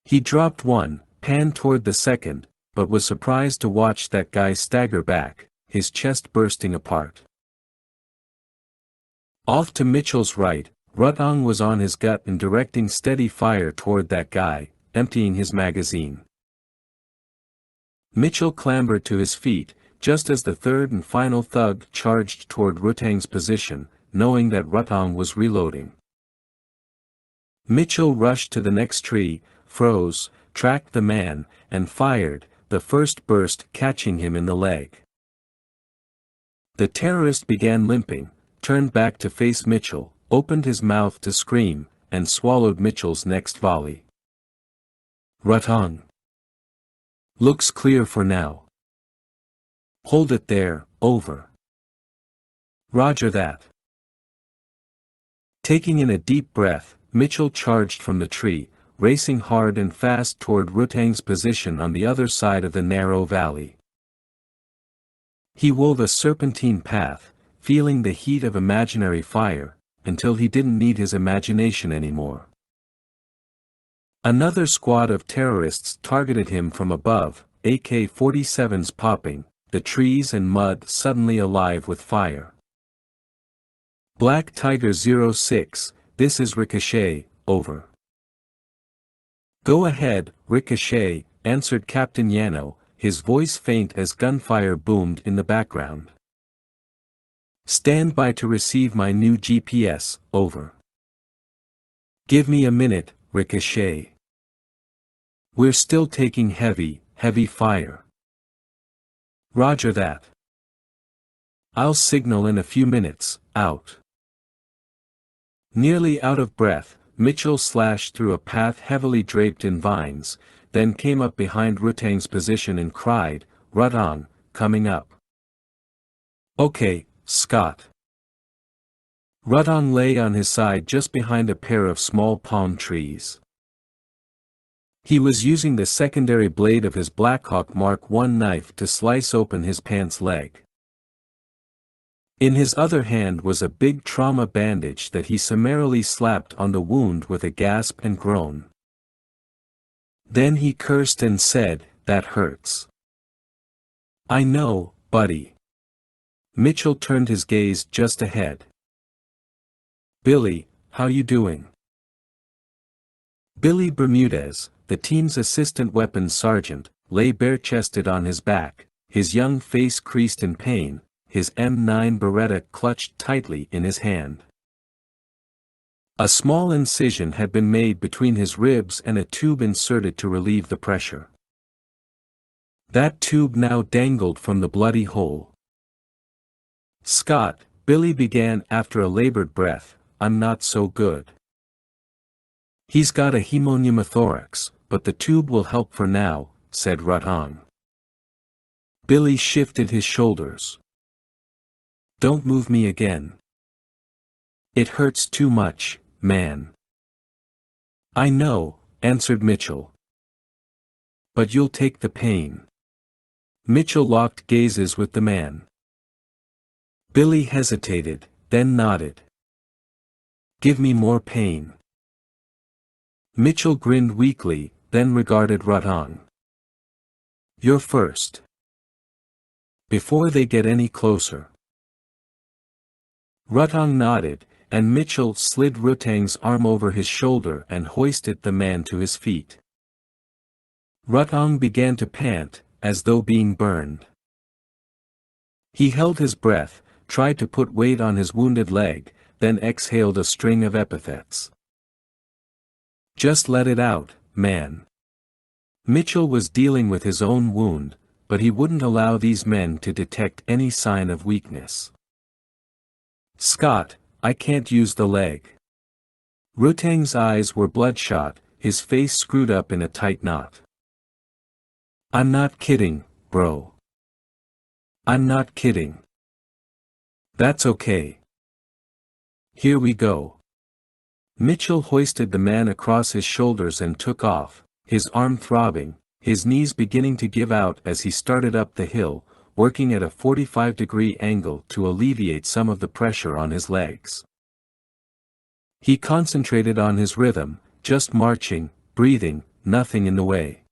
He dropped one, panned toward the second, but was surprised to watch that guy stagger back, his chest bursting apart. Off to Mitchell's right, Ruttong was on his gut and directing steady fire toward that guy, emptying his magazine. Mitchell clambered to his feet, just as the third and final thug charged toward Rutang's position, knowing that Rutang was reloading. Mitchell rushed to the next tree, froze, tracked the man, and fired, the first burst catching him in the leg. The terrorist began limping, turned back to face Mitchell, opened his mouth to scream, and swallowed Mitchell's next volley. Rutang. Looks clear for now. Hold it there, over. Roger that. Taking in a deep breath, Mitchell charged from the tree, racing hard and fast toward Rutang's position on the other side of the narrow valley. He wove a serpentine path, feeling the heat of imaginary fire, until he didn't need his imagination anymore. Another squad of terrorists targeted him from above, AK-47s popping, the trees and mud suddenly alive with fire. Black Tiger 06, this is Ricochet, over. Go ahead, Ricochet, answered Captain Yano, his voice faint as gunfire boomed in the background. Stand by to receive my new GPS, over. Give me a minute, Ricochet. We're still taking heavy fire. Roger that. I'll signal in a few minutes, out. Nearly out of breath, Mitchell slashed through a path heavily draped in vines, then came up behind Rutang's position and cried, Rutang, coming up. Okay, Scott. Rutang lay on his side just behind a pair of small palm trees. He was using the secondary blade of his Blackhawk Mark I knife to slice open his pants leg. In his other hand was a big trauma bandage that he summarily slapped on the wound with a gasp and groan. Then he cursed and said, that hurts. I know, buddy. Mitchell turned his gaze just ahead. Billy, how you doing? Billy Bermudez, the team's assistant weapons sergeant, lay bare-chested on his back, his young face creased in pain, his M9 Beretta clutched tightly in his hand. A small incision had been made between his ribs and a tube inserted to relieve the pressure. That tube now dangled from the bloody hole. Scott, Billy began after a labored breath, I'm not so good. He's got a hemopneumothorax, but the tube will help for now, said Rutang. Billy shifted his shoulders. Don't move me again. It hurts too much, man. I know, answered Mitchell. But you'll take the pain. Mitchell locked gazes with the man. Billy hesitated, then nodded. Give me more pain. Mitchell grinned weakly, then regarded Rutang. You're first. Before they get any closer. Rutang nodded, and Mitchell slid Rutang's arm over his shoulder and hoisted the man to his feet. Rutang began to pant, as though being burned. He held his breath, tried to put weight on his wounded leg, then exhaled a string of epithets. Just let it out, man. Mitchell was dealing with his own wound, but he wouldn't allow these men to detect any sign of weakness. Scott, I can't use the leg. Rutang's eyes were bloodshot, his face screwed up in a tight knot. I'm not kidding, bro. I'm not kidding. That's okay. Here we go. Mitchell hoisted the man across his shoulders and took off, his arm throbbing, his knees beginning to give out as he started up the hill, working at a 45-degree angle to alleviate some of the pressure on his legs. He concentrated on his rhythm, just marching, breathing, nothing in the way.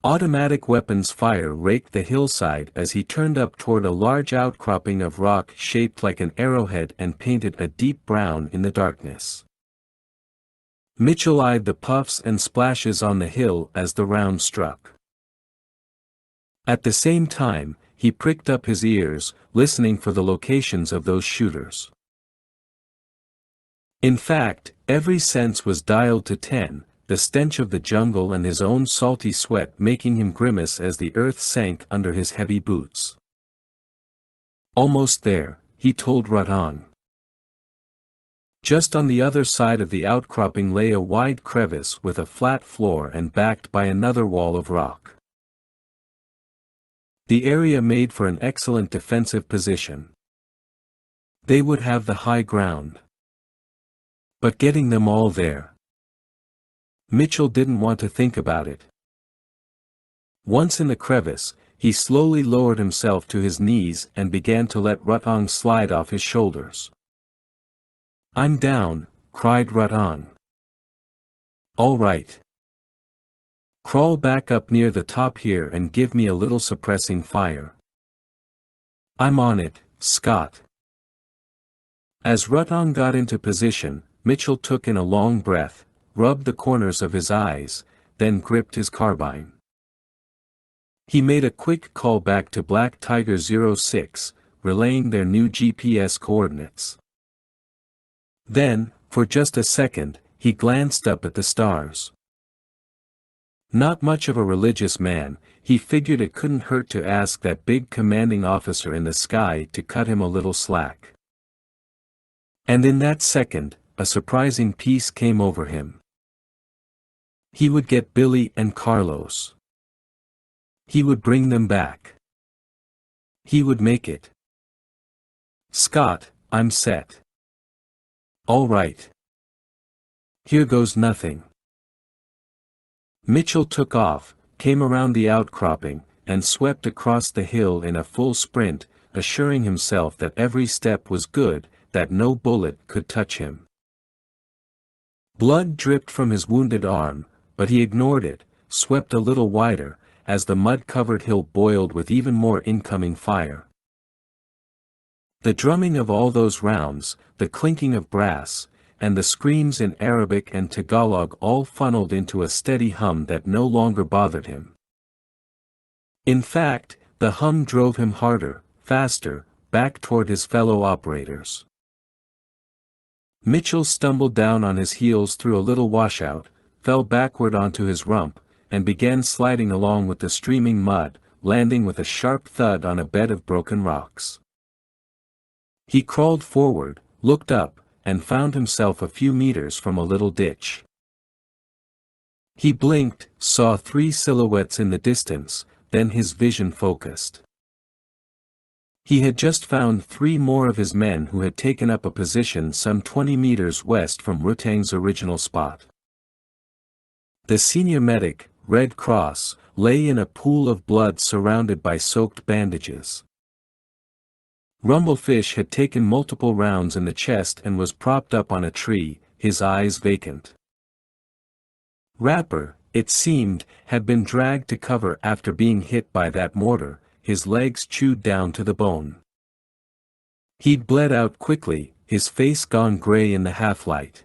Automatic weapons fire raked the hillside as he turned up toward a large outcropping of rock shaped like an arrowhead and painted a deep brown in the darkness. Mitchell eyed the puffs and splashes on the hill as the round struck. At the same time, he pricked up his ears, listening for the locations of those shooters. In fact, every sense was dialed to 10, the stench of the jungle and his own salty sweat making him grimace as the earth sank under his heavy boots. Almost there, he told Rutan. Just on the other side of the outcropping lay a wide crevice with a flat floor and backed by another wall of rock. The area made for an excellent defensive position. They would have the high ground. But getting them all there. Mitchell didn't want to think about it. Once in the crevice, he slowly lowered himself to his knees and began to let Rutan slide off his shoulders. "I'm down," cried Rutan. "All right. Crawl back up near the top here and give me a little suppressing fire." "I'm on it, Scott." As Rutan got into position, Mitchell took in a long breath, rubbed the corners of his eyes, then gripped his carbine. He made a quick call back to Black Tiger 06, relaying their new GPS coordinates. Then, for just a second, he glanced up at the stars. Not much of a religious man, he figured it couldn't hurt to ask that big commanding officer in the sky to cut him a little slack. And in that second, a surprising peace came over him. He would get Billy and Carlos. He would bring them back. He would make it. "Scott, I'm set." "All right. Here goes nothing." Mitchell took off, came around the outcropping, and swept across the hill in a full sprint, assuring himself that every step was good, that no bullet could touch him. Blood dripped from his wounded arm, but he ignored it, swept a little wider, as the mud-covered hill boiled with even more incoming fire. The drumming of all those rounds, the clinking of brass, and the screams in Arabic and Tagalog all funneled into a steady hum that no longer bothered him. In fact, the hum drove him harder, faster, back toward his fellow operators. Mitchell stumbled down on his heels through a little washout, fell backward onto his rump, and began sliding along with the streaming mud, landing with a sharp thud on a bed of broken rocks. He crawled forward, looked up, and found himself a few meters from a little ditch. He blinked, saw 3 silhouettes in the distance, then his vision focused. He had just found 3 more of his men who had taken up a position some 20 meters west from Rutang's original spot. The senior medic, Red Cross, lay in a pool of blood surrounded by soaked bandages. Rumblefish had taken multiple rounds in the chest and was propped up on a tree, his eyes vacant. Rapper, it seemed, had been dragged to cover after being hit by that mortar, his legs chewed down to the bone. He'd bled out quickly, his face gone gray in the half-light.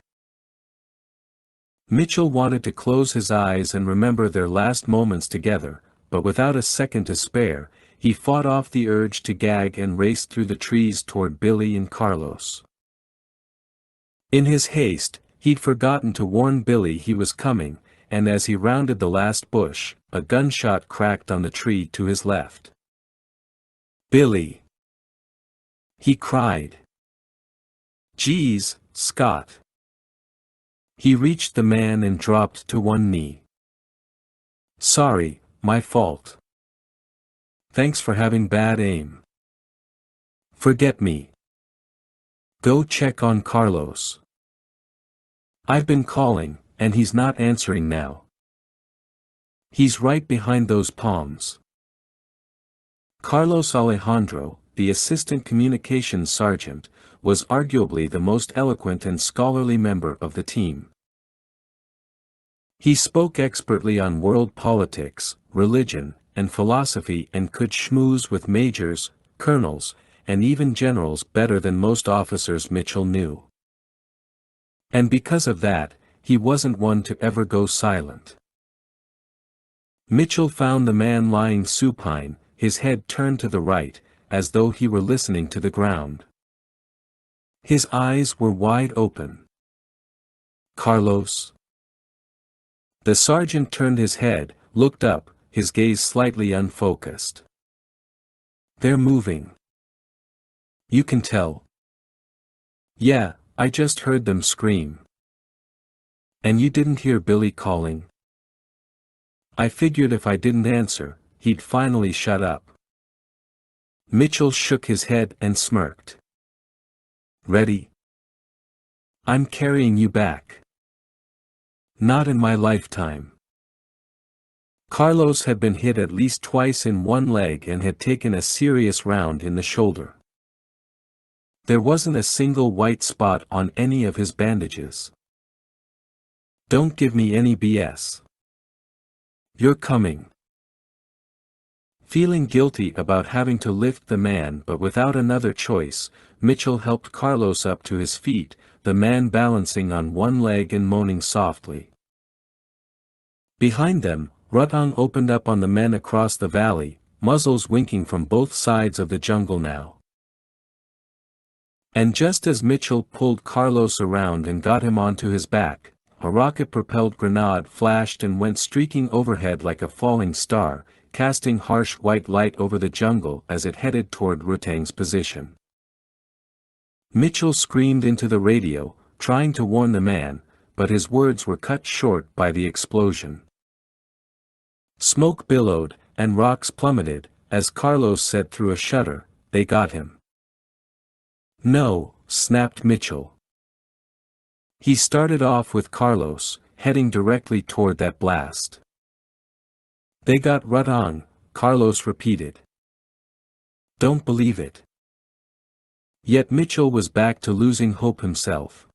Mitchell wanted to close his eyes and remember their last moments together, but without a second to spare, he fought off the urge to gag and raced through the trees toward Billy and Carlos. In his haste, he'd forgotten to warn Billy he was coming, and as he rounded the last bush, a gunshot cracked on the tree to his left. "Billy!" he cried. "Geez, Scott!" He reached the man and dropped to one knee. "Sorry, my fault. Thanks for having bad aim. Forget me. Go check on Carlos. I've been calling, and he's not answering now. He's right behind those palms." Carlos Alejandro, the assistant communications sergeant, was arguably the most eloquent and scholarly member of the team. He spoke expertly on world politics, religion, and philosophy and could schmooze with majors, colonels, and even generals better than most officers Mitchell knew. And because of that, he wasn't one to ever go silent. Mitchell found the man lying supine, his head turned to the right, as though he were listening to the ground. His eyes were wide open. "Carlos?" The sergeant turned his head, looked up, his gaze slightly unfocused. "They're moving. You can tell?" "Yeah, I just heard them scream." "And you didn't hear Billy calling?" "I figured if I didn't answer, he'd finally shut up." Mitchell shook his head and smirked. "Ready?" "I'm carrying you back." "Not in my lifetime." Carlos had been hit at least twice in one leg and had taken a serious round in the shoulder. There wasn't a single white spot on any of his bandages. "Don't give me any BS. You're coming." Feeling guilty about having to lift the man but without another choice, Mitchell helped Carlos up to his feet, the man balancing on one leg and moaning softly. Behind them, Rutong opened up on the men across the valley, muzzles winking from both sides of the jungle now. And just as Mitchell pulled Carlos around and got him onto his back, a rocket-propelled grenade flashed and went streaking overhead like a falling star, casting harsh white light over the jungle as it headed toward Rutang's position. Mitchell screamed into the radio, trying to warn the man, but his words were cut short by the explosion. Smoke billowed, and rocks plummeted, as Carlos said through a shudder, "They got him." "No," snapped Mitchell. He started off with Carlos, heading directly toward that blast. "They got Rutong," Carlos repeated. "Don't believe it." Yet Mitchell was back to losing hope himself.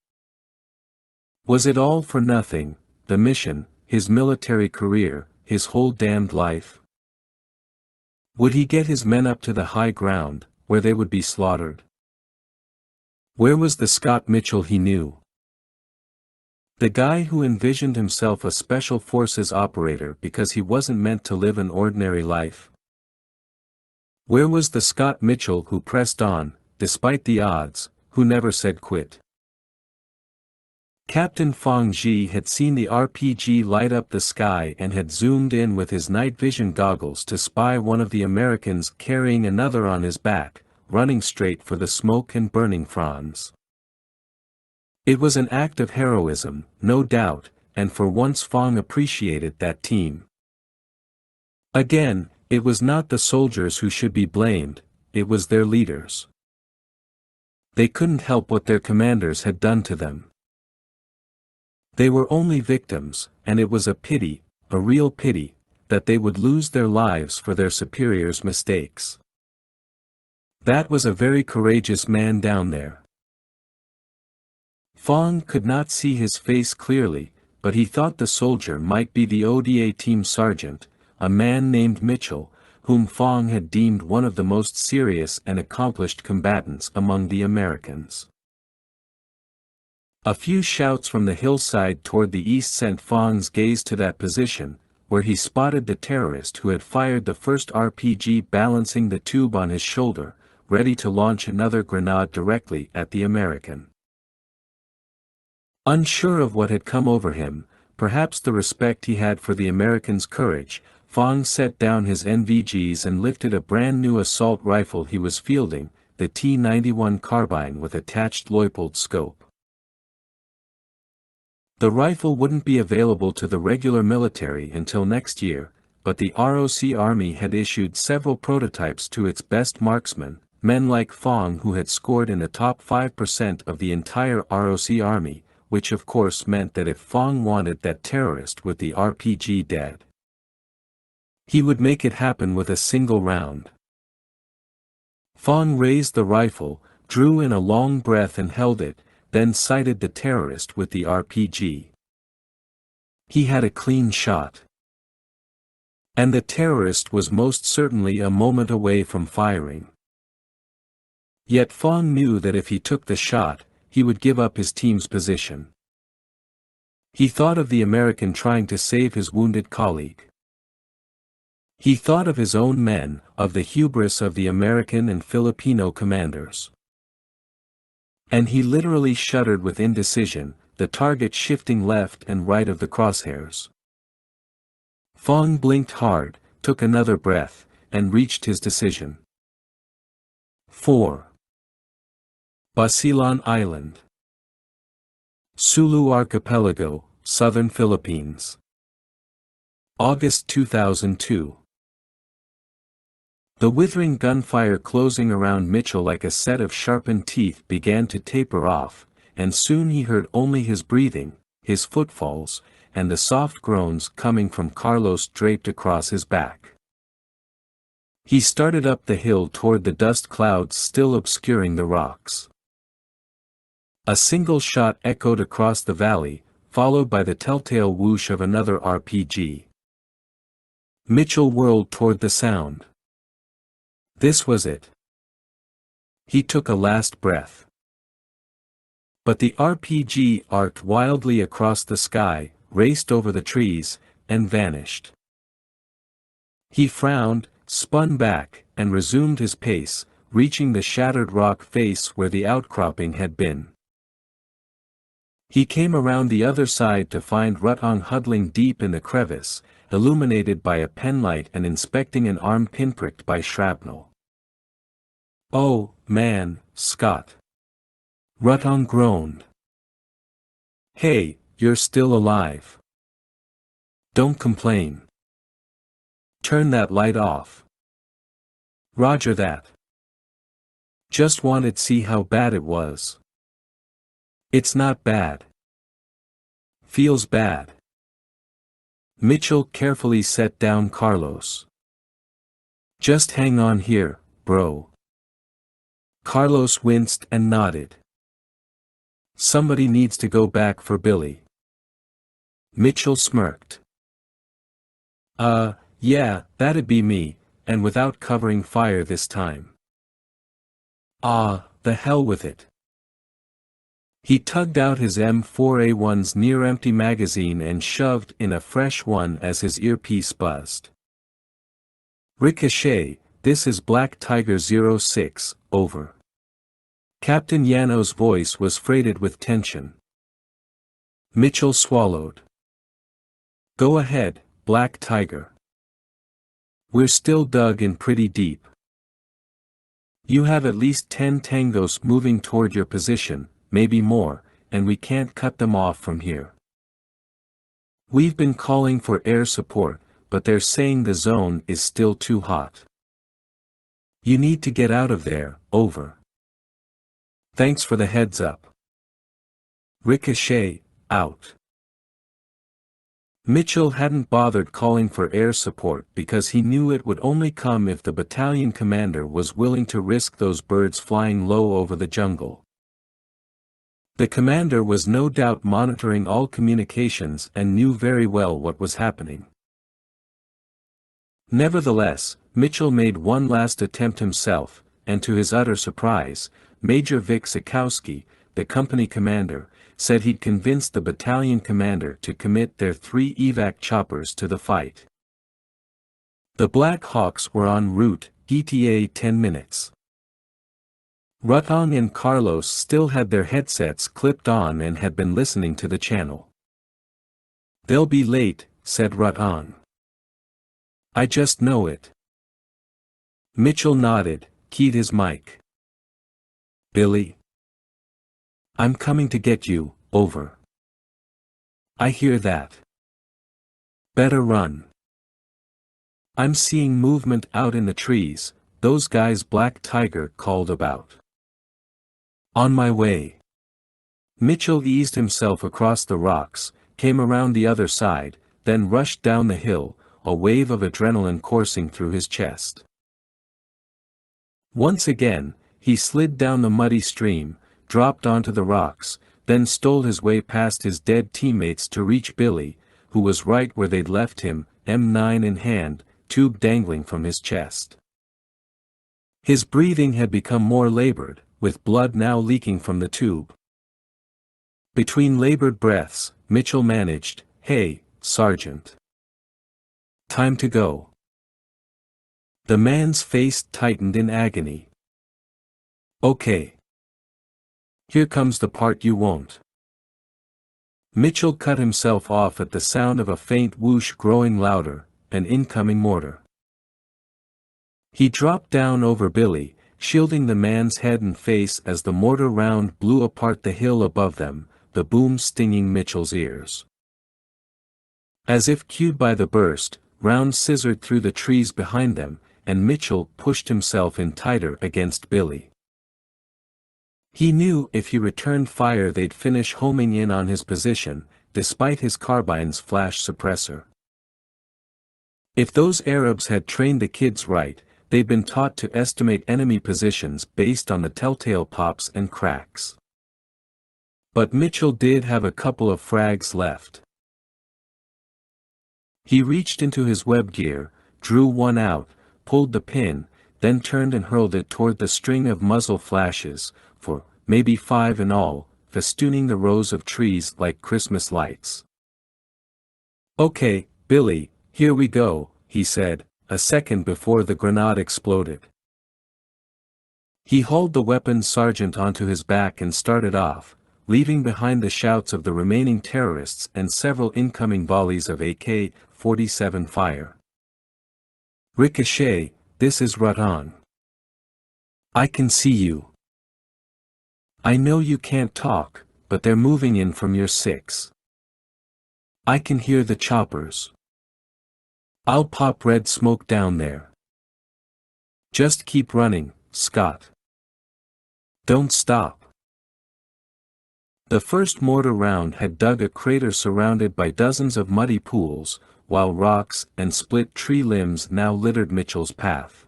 Was it all for nothing, the mission, his military career, his whole damned life? Would he get his men up to the high ground, where they would be slaughtered? Where was the Scott Mitchell he knew? The guy who envisioned himself a special forces operator because he wasn't meant to live an ordinary life? Where was the Scott Mitchell who pressed on, despite the odds, who never said quit? Captain Fong Ji had seen the RPG light up the sky and had zoomed in with his night vision goggles to spy one of the Americans carrying another on his back, running straight for the smoke and burning fronds. It was an act of heroism, no doubt, and for once Fong appreciated that team. Again, it was not the soldiers who should be blamed, it was their leaders. They couldn't help what their commanders had done to them. They were only victims, and it was a pity, a real pity, that they would lose their lives for their superiors' mistakes. That was a very courageous man down there. Fong could not see his face clearly, but he thought the soldier might be the ODA team sergeant, a man named Mitchell, whom Fong had deemed one of the most serious and accomplished combatants among the Americans. A few shouts from the hillside toward the east sent Fong's gaze to that position, where he spotted the terrorist who had fired the first RPG balancing the tube on his shoulder, ready to launch another grenade directly at the American. Unsure of what had come over him, perhaps the respect he had for the American's courage, Fong set down his NVGs and lifted a brand new assault rifle he was fielding, the T-91 carbine with attached Leupold scope. The rifle wouldn't be available to the regular military until next year, but the ROC Army had issued several prototypes to its best marksmen, men like Fong who had scored in the top 5% of the entire ROC Army, which of course meant that if Fong wanted that terrorist with the RPG dead, he would make it happen with a single round. Fong raised the rifle, drew in a long breath and held it, then sighted the terrorist with the RPG. He had a clean shot. And the terrorist was most certainly a moment away from firing. Yet Fong knew that if he took the shot, he would give up his team's position. He thought of the American trying to save his wounded colleague. He thought of his own men, of the hubris of the American and Filipino commanders. And he literally shuddered with indecision, the target shifting left and right of the crosshairs. Fong blinked hard, took another breath, and reached his decision. 4. Basilan Island, Sulu Archipelago, Southern Philippines. August 2002. The withering gunfire closing around Mitchell like a set of sharpened teeth began to taper off, and soon he heard only his breathing, his footfalls, and the soft groans coming from Carlos draped across his back. He started up the hill toward the dust clouds still obscuring the rocks. A single shot echoed across the valley, followed by the telltale whoosh of another RPG. Mitchell whirled toward the sound. This was it. He took a last breath. But the RPG arced wildly across the sky, raced over the trees, and vanished. He frowned, spun back, and resumed his pace, reaching the shattered rock face where the outcropping had been. He came around the other side to find Rutong huddling deep in the crevice, illuminated by a penlight and inspecting an arm pinpricked by shrapnel. "Oh, man, Scott." Rutong groaned. "Hey, you're still alive. Don't complain. Turn that light off." "Roger that. Just wanted to see how bad it was." "It's not bad. Feels bad." Mitchell carefully set down Carlos. "Just hang on here, bro." Carlos winced and nodded. "Somebody needs to go back for Billy." Mitchell smirked. Yeah, that'd be me, and without covering fire this time." The hell with it." He tugged out his M4A1's near-empty magazine and shoved in a fresh one as his earpiece buzzed. "Ricochet, this is Black Tiger 06, over." Captain Yano's voice was freighted with tension. Mitchell swallowed. "Go ahead, Black Tiger. We're still dug in pretty deep. You have at least 10 tangos moving toward your position, maybe more, and we can't cut them off from here. We've been calling for air support, but they're saying the zone is still too hot. You need to get out of there, over. Thanks for the heads up. Ricochet, out." Mitchell hadn't bothered calling for air support because he knew it would only come if the battalion commander was willing to risk those birds flying low over the jungle. The commander was no doubt monitoring all communications and knew very well what was happening. Nevertheless, Mitchell made one last attempt himself, and to his utter surprise, Major Vic Sikowski, the company commander, said he'd convinced the battalion commander to commit their 3 evac choppers to the fight. The Black Hawks were en route, ETA 10 minutes. Rutong and Carlos still had their headsets clipped on and had been listening to the channel. "They'll be late," said Rutong. "I just know it." Mitchell nodded, keyed his mic. "Billy? I'm coming to get you, over." "I hear that. Better run. I'm seeing movement out in the trees, those guys Black Tiger called about." "On my way." Mitchell eased himself across the rocks, came around the other side, then rushed down the hill, a wave of adrenaline coursing through his chest. Once again, he slid down the muddy stream, dropped onto the rocks, then stole his way past his dead teammates to reach Billy, who was right where they'd left him, M9 in hand, tube dangling from his chest. His breathing had become more labored, with blood now leaking from the tube. Between labored breaths, Mitchell managed, "Hey, Sergeant. Time to go." The man's face tightened in agony. "Okay. Here comes the part you won't." Mitchell cut himself off at the sound of a faint whoosh growing louder, an incoming mortar. He dropped down over Billy, shielding the man's head and face as the mortar round blew apart the hill above them, the boom stinging Mitchell's ears. As if cued by the burst, rounds scissored through the trees behind them, and Mitchell pushed himself in tighter against Billy. He knew if he returned fire they'd finish homing in on his position, despite his carbine's flash suppressor. If those Arabs had trained the kids right, they'd been taught to estimate enemy positions based on the telltale pops and cracks. But Mitchell did have a couple of frags left. He reached into his web gear, drew one out, pulled the pin, then turned and hurled it toward the string of muzzle flashes, for, maybe 5 in all, festooning the rows of trees like Christmas lights. "Okay, Billy, here we go," he said, a second before the grenade exploded. He hauled the weaponed sergeant onto his back and started off, leaving behind the shouts of the remaining terrorists and several incoming volleys of AK-47 fire. "Ricochet, this is Rutan. I can see you. I know you can't talk, but they're moving in from your 6. I can hear the choppers. I'll pop red smoke down there. Just keep running, Scott. Don't stop." The first mortar round had dug a crater surrounded by dozens of muddy pools, while rocks and split tree limbs now littered Mitchell's path.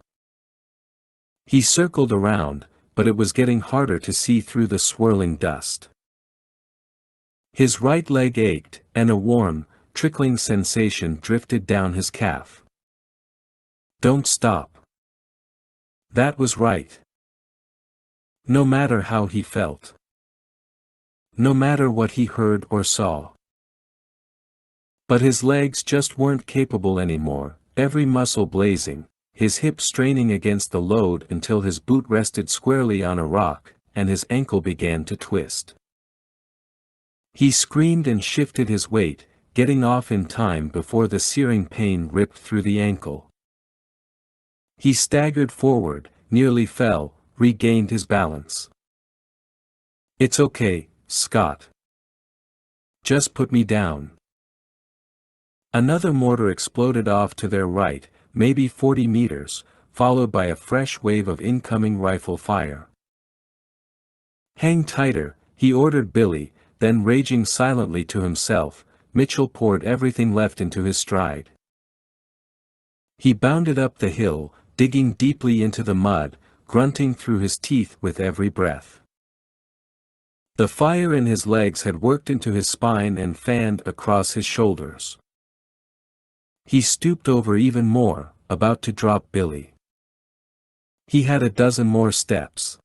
He circled around, but it was getting harder to see through the swirling dust. His right leg ached, and a warm, trickling sensation drifted down his calf. Don't stop. That was right. No matter how he felt. No matter what he heard or saw. But his legs just weren't capable anymore, every muscle blazing, his hip straining against the load until his boot rested squarely on a rock, and his ankle began to twist. He screamed and shifted his weight, getting off in time before the searing pain ripped through the ankle. He staggered forward, nearly fell, regained his balance. "It's okay, Scott. Just put me down." Another mortar exploded off to their right, maybe 40 meters, followed by a fresh wave of incoming rifle fire. "Hang tighter," he ordered Billy, then raging silently to himself, Mitchell poured everything left into his stride. He bounded up the hill, digging deeply into the mud, grunting through his teeth with every breath. The fire in his legs had worked into his spine and fanned across his shoulders. He stooped over even more, about to drop Billy. He had a dozen more steps.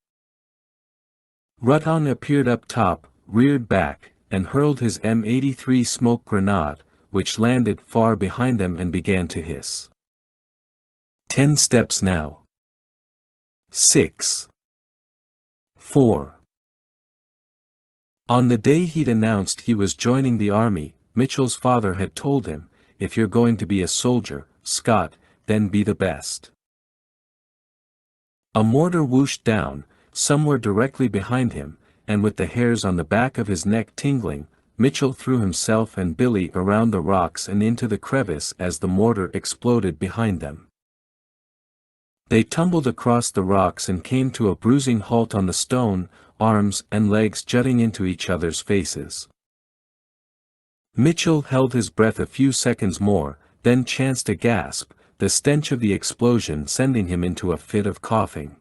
Rutan appeared up top, reared back, and hurled his M83 smoke grenade, which landed far behind them and began to hiss. 10 steps now. 6. 4. On the day he'd announced he was joining the army, Mitchell's father had told him, "If you're going to be a soldier, Scott, then be the best." A mortar whooshed down, somewhere directly behind him, and with the hairs on the back of his neck tingling, Mitchell threw himself and Billy around the rocks and into the crevice as the mortar exploded behind them. They tumbled across the rocks and came to a bruising halt on the stone, arms and legs jutting into each other's faces. Mitchell held his breath a few seconds more, then chanced a gasp, the stench of the explosion sending him into a fit of coughing.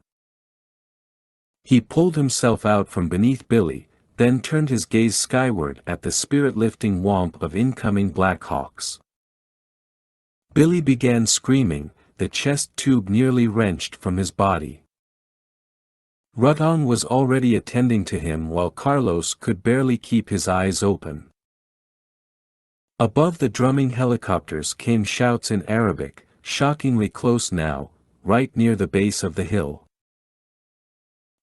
He pulled himself out from beneath Billy, then turned his gaze skyward at the spirit-lifting whomp of incoming Black Hawks. Billy began screaming, the chest tube nearly wrenched from his body. Rutan was already attending to him while Carlos could barely keep his eyes open. Above the drumming helicopters came shouts in Arabic, shockingly close now, right near the base of the hill.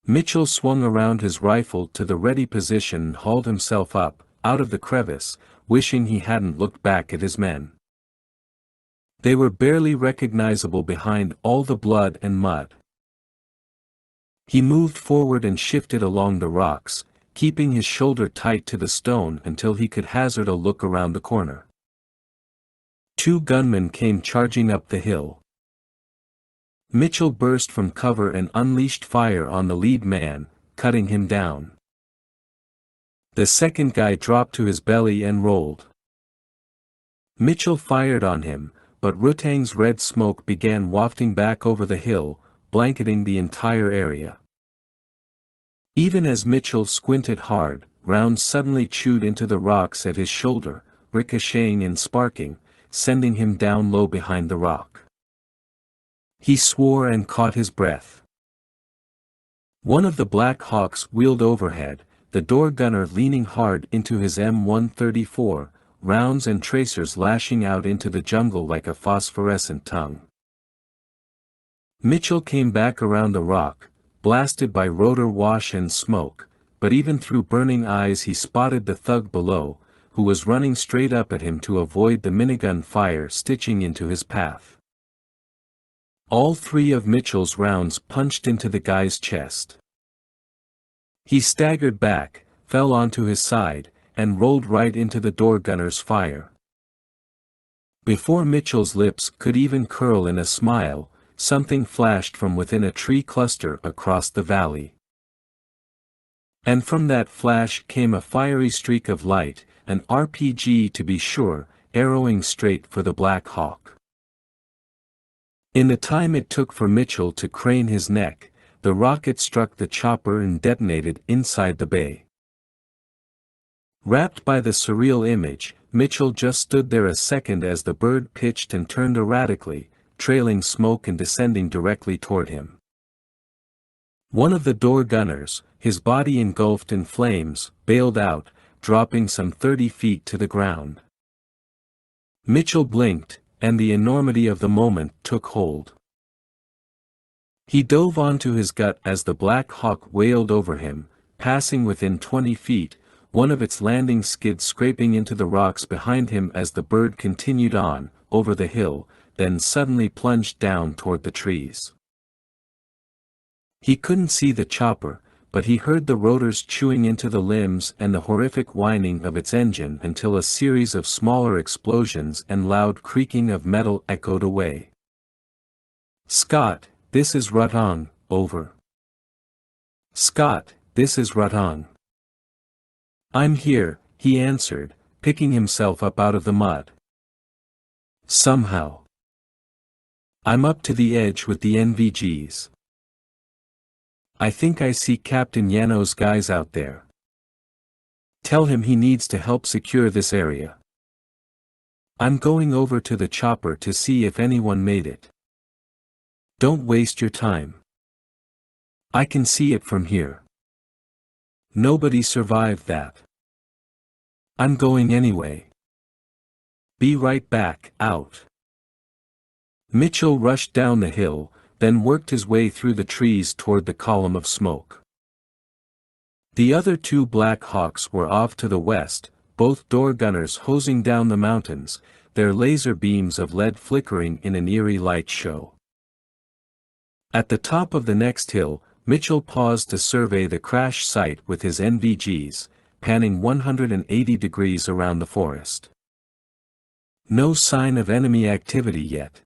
Mitchell swung around his rifle to the ready position and hauled himself up, out of the crevice, wishing he hadn't looked back at his men. They were barely recognizable behind all the blood and mud. He moved forward and shifted along the rocks, keeping his shoulder tight to the stone until he could hazard a look around the corner. 2 gunmen came charging up the hill. Mitchell burst from cover and unleashed fire on the lead man, cutting him down. The second guy dropped to his belly and rolled. Mitchell fired on him, but Rutang's red smoke began wafting back over the hill, blanketing the entire area. Even as Mitchell squinted hard, rounds suddenly chewed into the rocks at his shoulder, ricocheting and sparking, sending him down low behind the rock. He swore and caught his breath. One of the Black Hawks wheeled overhead, the door gunner leaning hard into his M134, rounds and tracers lashing out into the jungle like a phosphorescent tongue. Mitchell came back around the rock, blasted by rotor wash and smoke, but even through burning eyes he spotted the thug below, who was running straight up at him to avoid the minigun fire stitching into his path. All 3 of Mitchell's rounds punched into the guy's chest. He staggered back, fell onto his side, and rolled right into the door gunner's fire. Before Mitchell's lips could even curl in a smile, something flashed from within a tree cluster across the valley. And from that flash came a fiery streak of light, an RPG to be sure, arrowing straight for the Black Hawk. In the time it took for Mitchell to crane his neck, the rocket struck the chopper and detonated inside the bay. Wrapped by the surreal image, Mitchell just stood there a second as the bird pitched and turned erratically, trailing smoke and descending directly toward him. One of the door gunners, his body engulfed in flames, bailed out, dropping some 30 feet to the ground. Mitchell blinked, and the enormity of the moment took hold. He dove onto his gut as the Black Hawk wailed over him, passing within 20 feet, one of its landing skids scraping into the rocks behind him as the bird continued on, over the hill, then suddenly plunged down toward the trees. He couldn't see the chopper, but he heard the rotors chewing into the limbs and the horrific whining of its engine until a series of smaller explosions and loud creaking of metal echoed away. "Scott, this is Rutang, over." "Scott, this is Rutang." "I'm here," he answered, picking himself up out of the mud. "Somehow. I'm up to the edge with the NVGs. I think I see Captain Yano's guys out there. Tell him he needs to help secure this area. I'm going over to the chopper to see if anyone made it. Don't waste your time. I can see it from here. Nobody survived that. I'm going anyway. Be right back, out." Mitchell rushed down the hill, then worked his way through the trees toward the column of smoke. The other 2 Black Hawks were off to the west, both door gunners hosing down the mountains, their laser beams of lead flickering in an eerie light show. At the top of the next hill, Mitchell paused to survey the crash site with his NVGs, panning 180 degrees around the forest. No sign of enemy activity yet.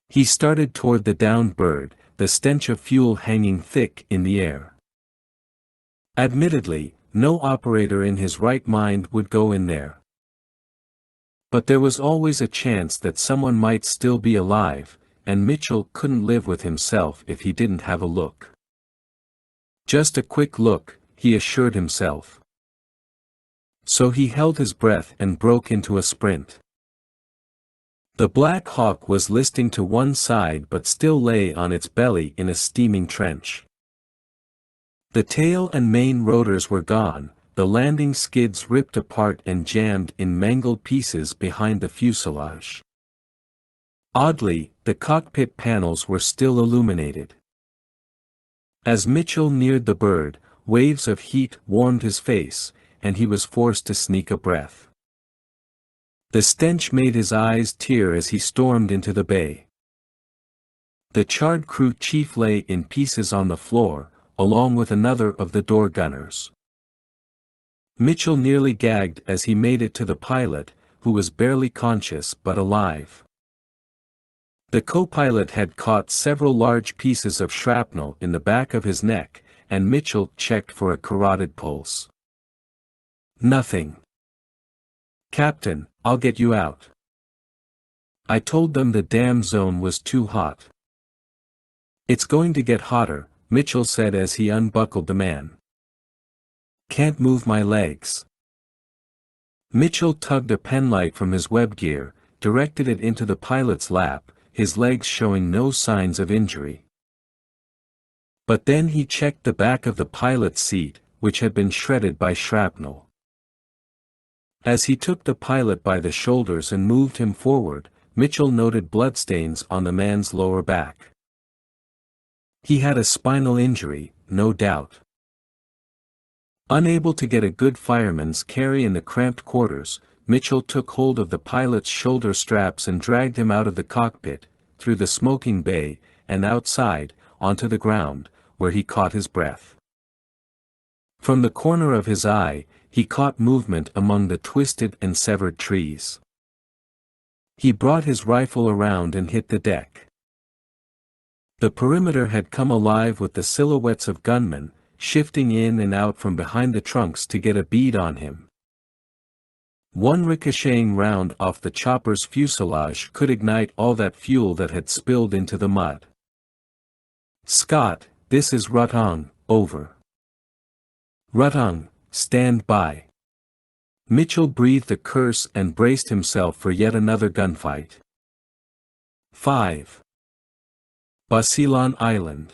He started toward the downed bird, the stench of fuel hanging thick in the air. Admittedly, no operator in his right mind would go in there. But there was always a chance that someone might still be alive, and Mitchell couldn't live with himself if he didn't have a look. Just a quick look, he assured himself. So he held his breath and broke into a sprint. The Black Hawk was listing to one side but still lay on its belly in a steaming trench. The tail and main rotors were gone, the landing skids ripped apart and jammed in mangled pieces behind the fuselage. Oddly, the cockpit panels were still illuminated. As Mitchell neared the bird, waves of heat warmed his face, and he was forced to sneak a breath. The stench made his eyes tear as he stormed into the bay. The charred crew chief lay in pieces on the floor, along with another of the door gunners. Mitchell nearly gagged as he made it to the pilot, who was barely conscious but alive. The co-pilot had caught several large pieces of shrapnel in the back of his neck, and Mitchell checked for a carotid pulse. Nothing. "Captain, I'll get you out. I told them the damn zone was too hot." "It's going to get hotter," Mitchell said as he unbuckled the man. "Can't move my legs." Mitchell tugged a penlight from his web gear, directed it into the pilot's lap, his legs showing no signs of injury. But then he checked the back of the pilot's seat, which had been shredded by shrapnel. As he took the pilot by the shoulders and moved him forward, Mitchell noted bloodstains on the man's lower back. He had a spinal injury, no doubt. Unable to get a good fireman's carry in the cramped quarters, Mitchell took hold of the pilot's shoulder straps and dragged him out of the cockpit, through the smoking bay, and outside, onto the ground, where he caught his breath. From the corner of his eye, he caught movement among the twisted and severed trees. He brought his rifle around and hit the deck. The perimeter had come alive with the silhouettes of gunmen, shifting in and out from behind the trunks to get a bead on him. One ricocheting round off the chopper's fuselage could ignite all that fuel that had spilled into the mud. "Scott, this is Rutong, over." "Rutong, stand by." Mitchell breathed a curse and braced himself for yet another gunfight. 5. Basilan Island,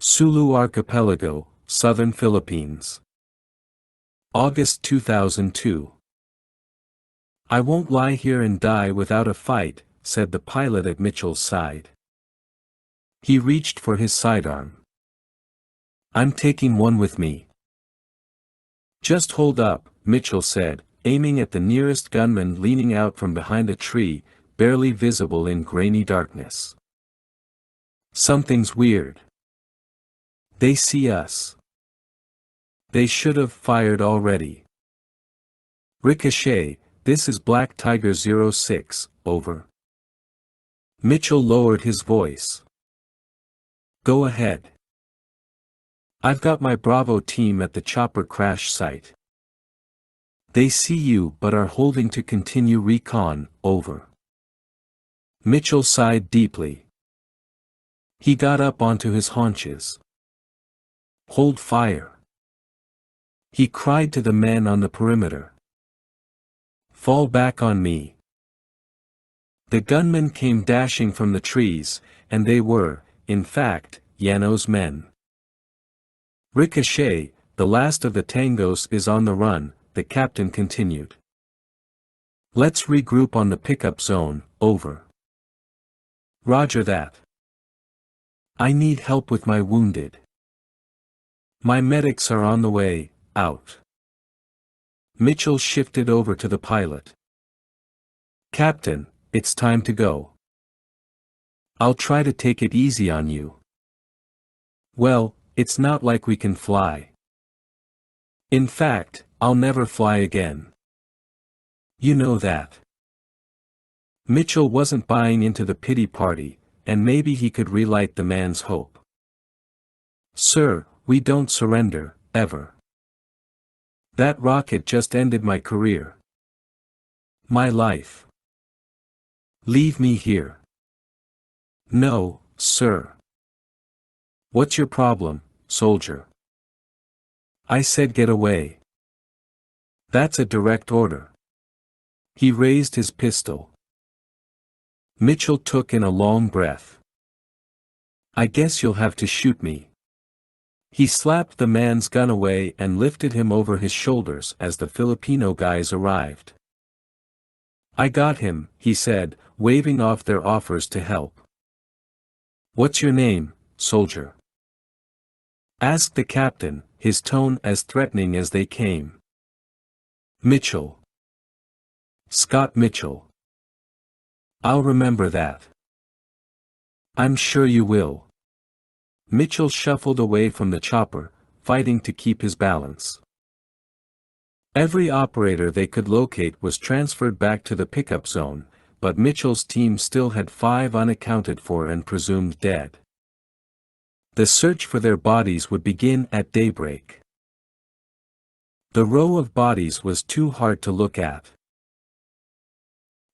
Sulu Archipelago, Southern Philippines. August 2002. "I won't lie here and die without a fight," said the pilot at Mitchell's side. He reached for his sidearm. "I'm taking one with me." "Just hold up," Mitchell said, aiming at the nearest gunman leaning out from behind a tree, barely visible in grainy darkness. "Something's weird. They see us. They should have fired already." "Ricochet, this is Black Tiger 06, over." Mitchell lowered his voice. "Go ahead. I've got my Bravo team at the chopper crash site. They see you but are holding to continue recon, over." Mitchell sighed deeply. He got up onto his haunches. "Hold fire," he cried to the men on the perimeter. "Fall back on me." The gunmen came dashing from the trees, and they were, in fact, Yano's men. "Ricochet, the last of the tangos is on the run," the captain continued. "Let's regroup on the pickup zone, over." "Roger that. I need help with my wounded. My medics are on the way, out." Mitchell shifted over to the pilot. "Captain, it's time to go. I'll try to take it easy on you." "Well, it's not like we can fly. In fact, I'll never fly again. You know that." Mitchell wasn't buying into the pity party, and maybe he could relight the man's hope. "Sir, we don't surrender, ever. That rocket just ended my career. My life. Leave me here." "No, sir." "What's your problem, soldier?" "I said get away." "That's a direct order." He raised his pistol. Mitchell took in a long breath. "I guess you'll have to shoot me." He slapped the man's gun away and lifted him over his shoulders as the Filipino guys arrived. "I got him," he said, waving off their offers to help. "What's your name, soldier?" asked the captain, his tone as threatening as they came. "Mitchell. Scott Mitchell." "I'll remember that." "I'm sure you will." Mitchell shuffled away from the chopper, fighting to keep his balance. Every operator they could locate was transferred back to the pickup zone, but Mitchell's team still had 5 unaccounted for and presumed dead. The search for their bodies would begin at daybreak. The row of bodies was too hard to look at.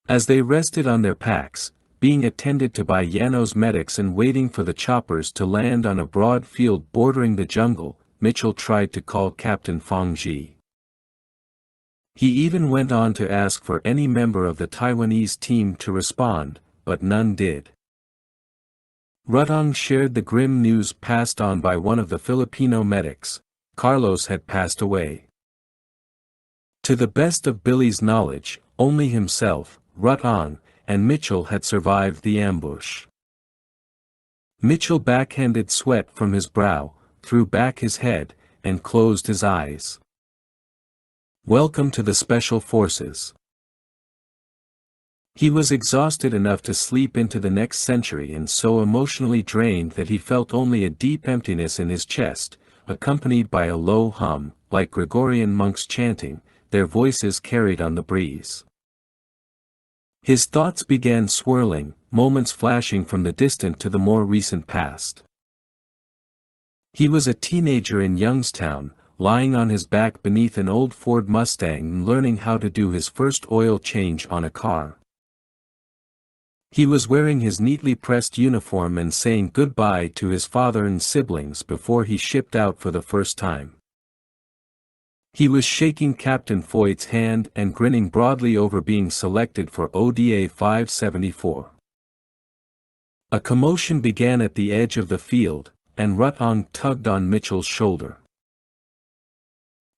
As they rested on their packs, being attended to by Yano's medics and waiting for the choppers to land on a broad field bordering the jungle, Mitchell tried to call Captain Fong Ji. He even went on to ask for any member of the Taiwanese team to respond, but none did. Rutong shared the grim news passed on by one of the Filipino medics. Carlos had passed away. To the best of Billy's knowledge, only himself, Rutong, and Mitchell had survived the ambush. Mitchell backhanded sweat from his brow, threw back his head, and closed his eyes. "Welcome to the Special Forces." He was exhausted enough to sleep into the next century and so emotionally drained that he felt only a deep emptiness in his chest, accompanied by a low hum, like Gregorian monks chanting, their voices carried on the breeze. His thoughts began swirling, moments flashing from the distant to the more recent past. He was a teenager in Youngstown, lying on his back beneath an old Ford Mustang and learning how to do his first oil change on a car. He was wearing his neatly pressed uniform and saying goodbye to his father and siblings before he shipped out for the first time. He was shaking Captain Foyt's hand and grinning broadly over being selected for ODA 574. A commotion began at the edge of the field, and Rutong tugged on Mitchell's shoulder.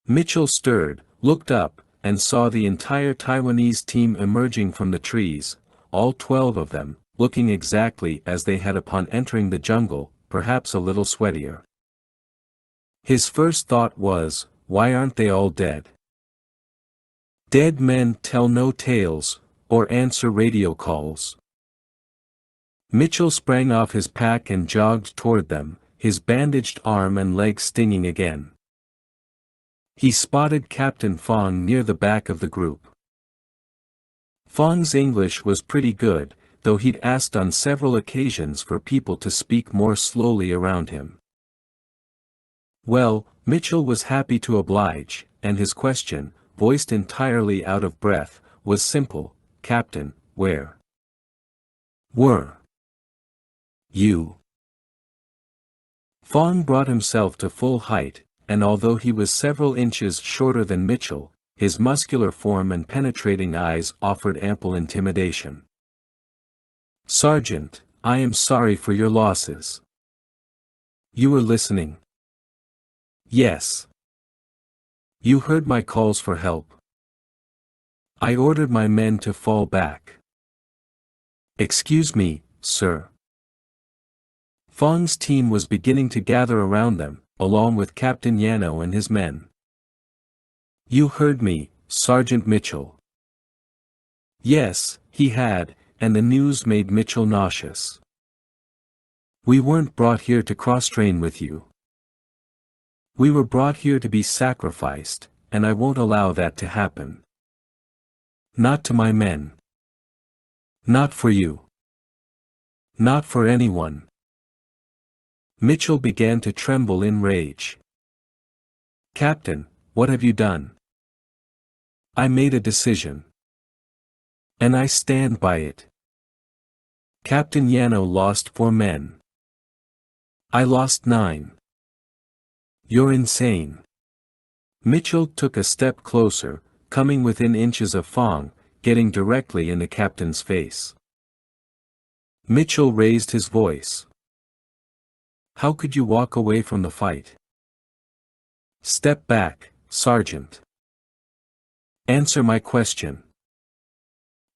Mitchell stirred, looked up, and saw the entire Taiwanese team emerging from the trees, all 12 of them, looking exactly as they had upon entering the jungle, perhaps a little sweatier. His first thought was, why aren't they all dead? Dead men tell no tales, or answer radio calls. Mitchell sprang off his pack and jogged toward them, his bandaged arm and leg stinging again. He spotted Captain Fong near the back of the group. Fong's English was pretty good, though he'd asked on several occasions for people to speak more slowly around him. Well, Mitchell was happy to oblige, and his question, voiced entirely out of breath, was simple, "Captain, where were you?" Fong brought himself to full height, and although he was several inches shorter than Mitchell, his muscular form and penetrating eyes offered ample intimidation. "Sergeant, I am sorry for your losses." "You were listening?" "Yes." "You heard my calls for help?" "I ordered my men to fall back." "Excuse me, sir." Fong's team was beginning to gather around them, along with Captain Yano and his men. "You heard me, Sergeant Mitchell." Yes, he had, and the news made Mitchell nauseous. "We weren't brought here to cross-train with you. We were brought here to be sacrificed, and I won't allow that to happen. Not to my men. Not for you. Not for anyone." Mitchell began to tremble in rage. "Captain, what have you done?" "I made a decision. And I stand by it. Captain Yano lost 4 men. I lost 9. You're insane." Mitchell took a step closer, coming within inches of Fong, getting directly in the captain's face. Mitchell raised his voice. "How could you walk away from the fight?" Step back, Sergeant. Answer my question.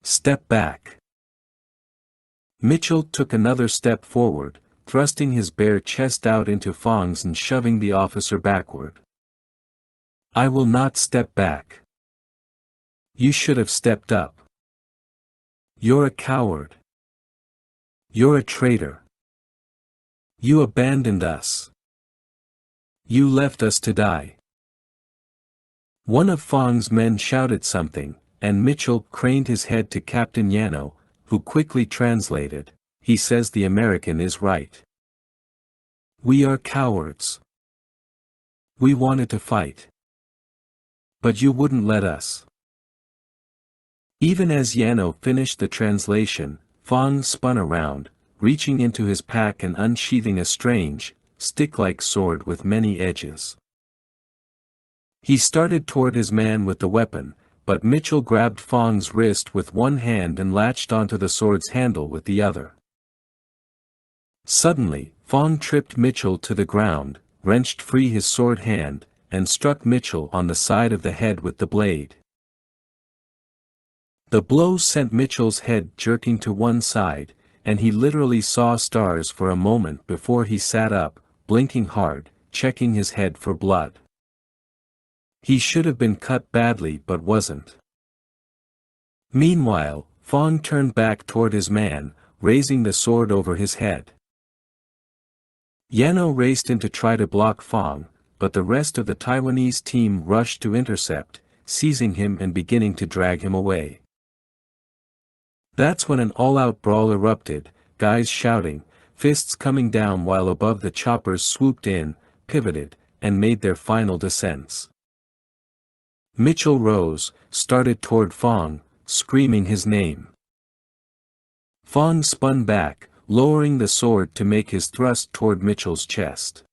Step back. Mitchell took another step forward, thrusting his bare chest out into Fong's and shoving the officer backward. I will not step back. You should have stepped up. You're a coward. You're a traitor. You abandoned us. You left us to die. One of Fong's men shouted something, and Mitchell craned his head to Captain Yano, who quickly translated, he says the American is right. We are cowards. We wanted to fight. But you wouldn't let us. Even as Yano finished the translation, Fong spun around, reaching into his pack and unsheathing a strange, stick-like sword with many edges. He started toward his man with the weapon, but Mitchell grabbed Fong's wrist with one hand and latched onto the sword's handle with the other. Suddenly, Fong tripped Mitchell to the ground, wrenched free his sword hand, and struck Mitchell on the side of the head with the blade. The blow sent Mitchell's head jerking to one side, and he literally saw stars for a moment before he sat up, blinking hard, checking his head for blood. He should have been cut badly but wasn't. Meanwhile, Fong turned back toward his man, raising the sword over his head. Yano raced in to try to block Fong, but the rest of the Taiwanese team rushed to intercept, seizing him and beginning to drag him away. That's when an all-out brawl erupted, guys shouting, fists coming down while above the choppers swooped in, pivoted, and made their final descents. Mitchell rose, started toward Fong, screaming his name. Fong spun back, lowering the sword to make his thrust toward Mitchell's chest.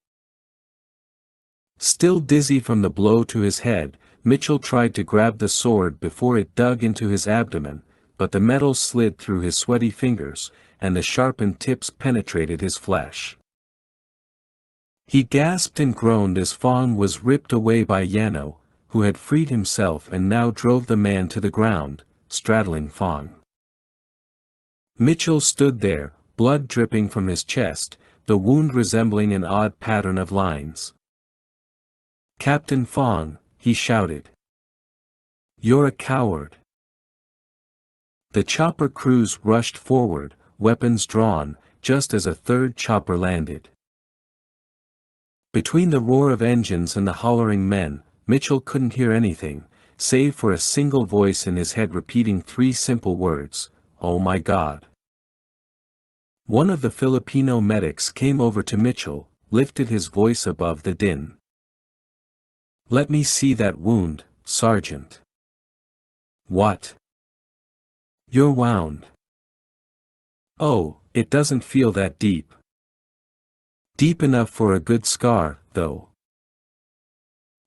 Still dizzy from the blow to his head, Mitchell tried to grab the sword before it dug into his abdomen, but the metal slid through his sweaty fingers, and the sharpened tips penetrated his flesh. He gasped and groaned as Fong was ripped away by Yano, who had freed himself and now drove the man to the ground, straddling Fong. Mitchell stood there, blood dripping from his chest, the wound resembling an odd pattern of lines. Captain Fong, he shouted. You're a coward. The chopper crews rushed forward, weapons drawn, just as a third chopper landed. Between the roar of engines and the hollering men, Mitchell couldn't hear anything, save for a single voice in his head repeating three simple words, "Oh my God." One of the Filipino medics came over to Mitchell, lifted his voice above the din. Let me see that wound, Sergeant. What? You're wound. Oh, it doesn't feel that deep. Deep enough for a good scar, though.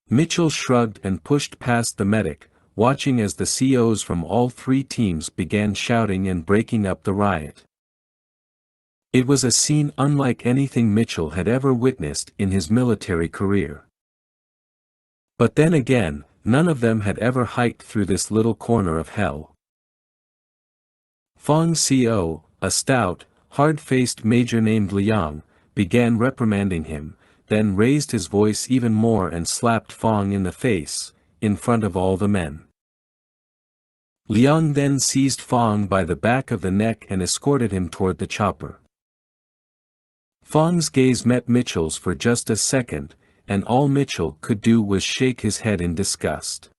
Mitchell shrugged and pushed past the medic, watching as the COs from all three teams began shouting and breaking up the riot. It was a scene unlike anything Mitchell had ever witnessed in his military career. But then again, none of them had ever hiked through this little corner of hell. Fong's CO, a stout, hard-faced major named Liang, began reprimanding him, then raised his voice even more and slapped Fong in the face, in front of all the men. Liang then seized Fong by the back of the neck and escorted him toward the chopper. Fong's gaze met Mitchell's for just a second, and all Mitchell could do was shake his head in disgust.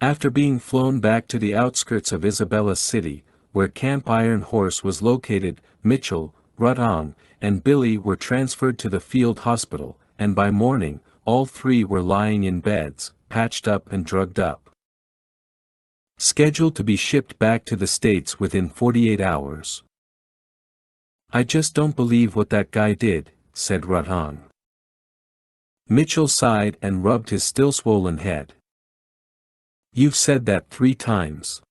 After being flown back to the outskirts of Isabella City, where Camp Iron Horse was located, Mitchell, Rutong, and Billy were transferred to the field hospital, and by morning, all three were lying in beds, patched up and drugged up. Scheduled to be shipped back to the States within 48 hours. I just don't believe what that guy did, said Rutong. Mitchell sighed and rubbed his still swollen head. You've said that 3 times.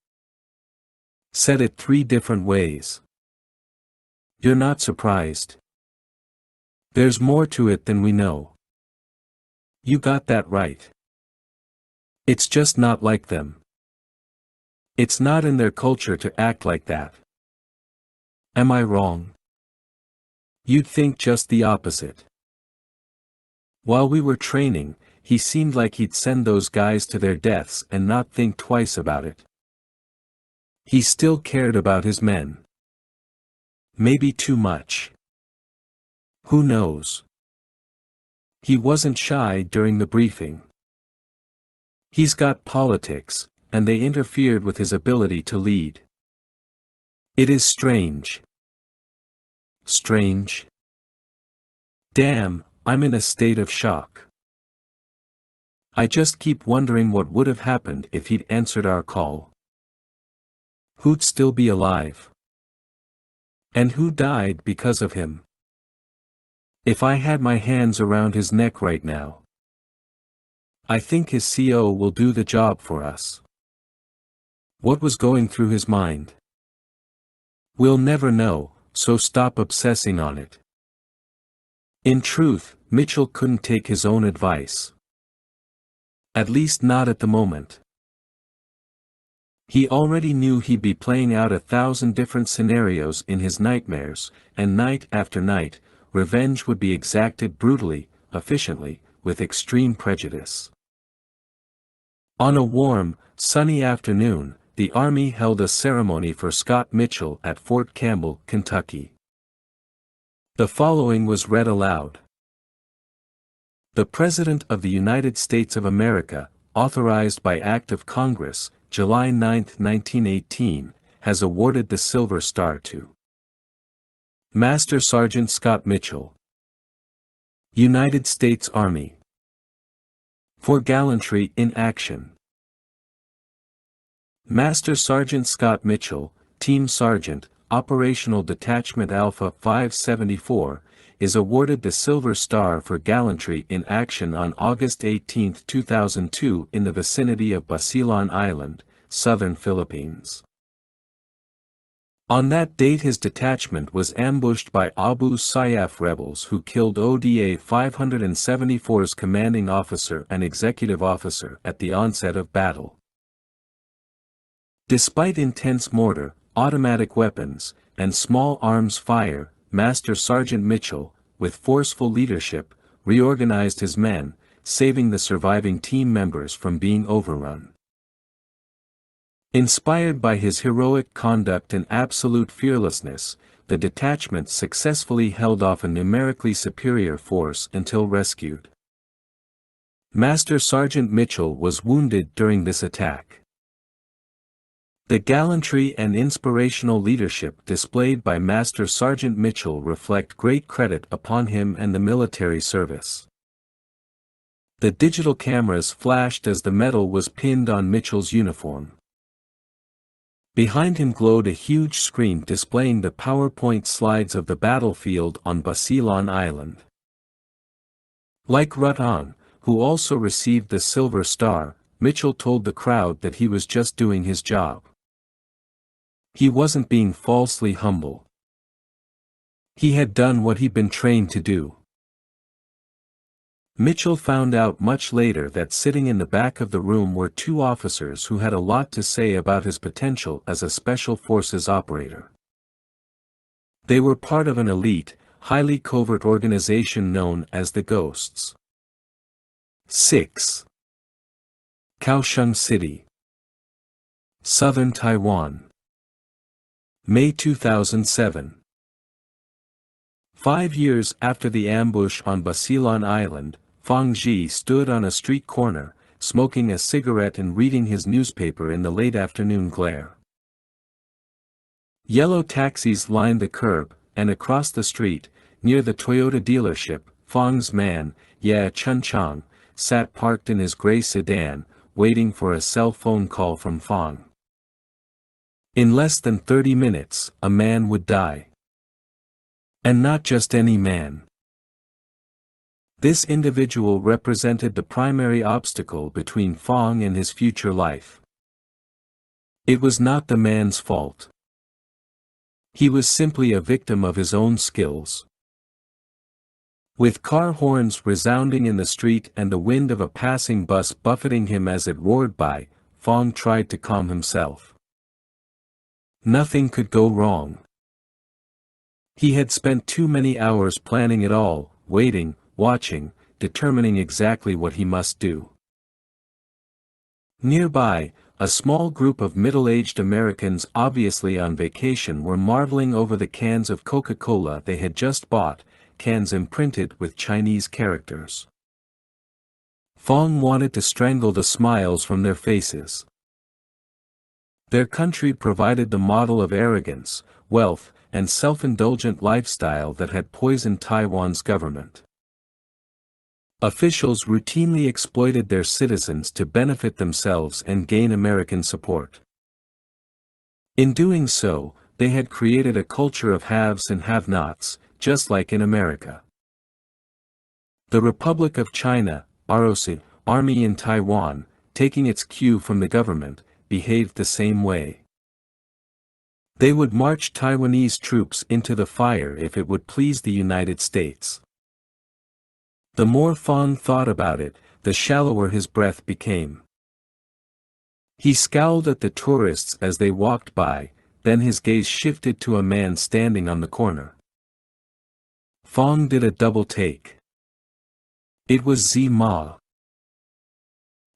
Said it 3 different ways. You're not surprised. There's more to it than we know. You got that right. It's just not like them. It's not in their culture to act like that. Am I wrong? You'd think just the opposite. While we were training, he seemed like he'd send those guys to their deaths and not think twice about it. He still cared about his men. Maybe too much. Who knows? He wasn't shy during the briefing. He's got politics, and they interfered with his ability to lead. It is strange. Strange? Damn, I'm in a state of shock. I just keep wondering what would have happened if he'd answered our call. Who'd still be alive? And who died because of him? If I had my hands around his neck right now. I think his CO will do the job for us. What was going through his mind? We'll never know, so stop obsessing on it. In truth, Mitchell couldn't take his own advice. At least not at the moment. He already knew he'd be playing out 1,000 different scenarios in his nightmares, and night after night, revenge would be exacted brutally, efficiently, with extreme prejudice. On a warm, sunny afternoon, the Army held a ceremony for Scott Mitchell at Fort Campbell, Kentucky. The following was read aloud. The President of the United States of America, authorized by Act of Congress, July 9, 1918, has awarded the Silver Star to Master Sergeant Scott Mitchell, United States Army, for gallantry in action. Master Sergeant Scott Mitchell, Team Sergeant, Operational Detachment Alpha 574, is awarded the Silver Star for gallantry in action on August 18, 2002 in the vicinity of Basilan Island, southern Philippines. On that date his detachment was ambushed by Abu Sayyaf rebels who killed ODA 574's commanding officer and executive officer at the onset of battle. Despite intense mortar, automatic weapons, and small arms fire, Master Sergeant Mitchell, with forceful leadership, reorganized his men, saving the surviving team members from being overrun. Inspired by his heroic conduct and absolute fearlessness, the detachment successfully held off a numerically superior force until rescued. Master Sergeant Mitchell was wounded during this attack. The gallantry and inspirational leadership displayed by Master Sergeant Mitchell reflect great credit upon him and the military service. The digital cameras flashed as the medal was pinned on Mitchell's uniform. Behind him glowed a huge screen displaying the PowerPoint slides of the battlefield on Basilan Island. Like Rutan, who also received the Silver Star, Mitchell told the crowd that he was just doing his job. He wasn't being falsely humble. He had done what he'd been trained to do. Mitchell found out much later that sitting in the back of the room were two officers who had a lot to say about his potential as a special forces operator. They were part of an elite, highly covert organization known as the Ghosts. 6. Kaohsiung City, Southern Taiwan, May 2007. 5 years after the ambush on Basilan Island, Fang Ji stood on a street corner, smoking a cigarette and reading his newspaper in the late afternoon glare. Yellow taxis lined the curb, and across the street, near the Toyota dealership, Fang's man, Ye Chun-chang, sat parked in his gray sedan, waiting for a cell phone call from Fang. In less than 30 minutes, a man would die. And not just any man. This individual represented the primary obstacle between Fang and his future life. It was not the man's fault. He was simply a victim of his own skills. With car horns resounding in the street and the wind of a passing bus buffeting him as it roared by, Fong tried to calm himself. Nothing could go wrong. He had spent too many hours planning it all, waiting, watching, determining exactly what he must do. Nearby, a small group of middle-aged Americans obviously on vacation were marveling over the cans of Coca-Cola they had just bought, cans imprinted with Chinese characters. Fong wanted to strangle the smiles from their faces. Their country provided the model of arrogance, wealth, and self-indulgent lifestyle that had poisoned Taiwan's government. Officials routinely exploited their citizens to benefit themselves and gain American support. In doing so, they had created a culture of haves and have-nots, just like in America. The Republic of China, ROC, Army in Taiwan, taking its cue from the government, behaved the same way. They would march Taiwanese troops into the fire if it would please the United States. The more Fong thought about it, the shallower his breath became. He scowled at the tourists as they walked by, then his gaze shifted to a man standing on the corner. Fong did a double take. It was Zima.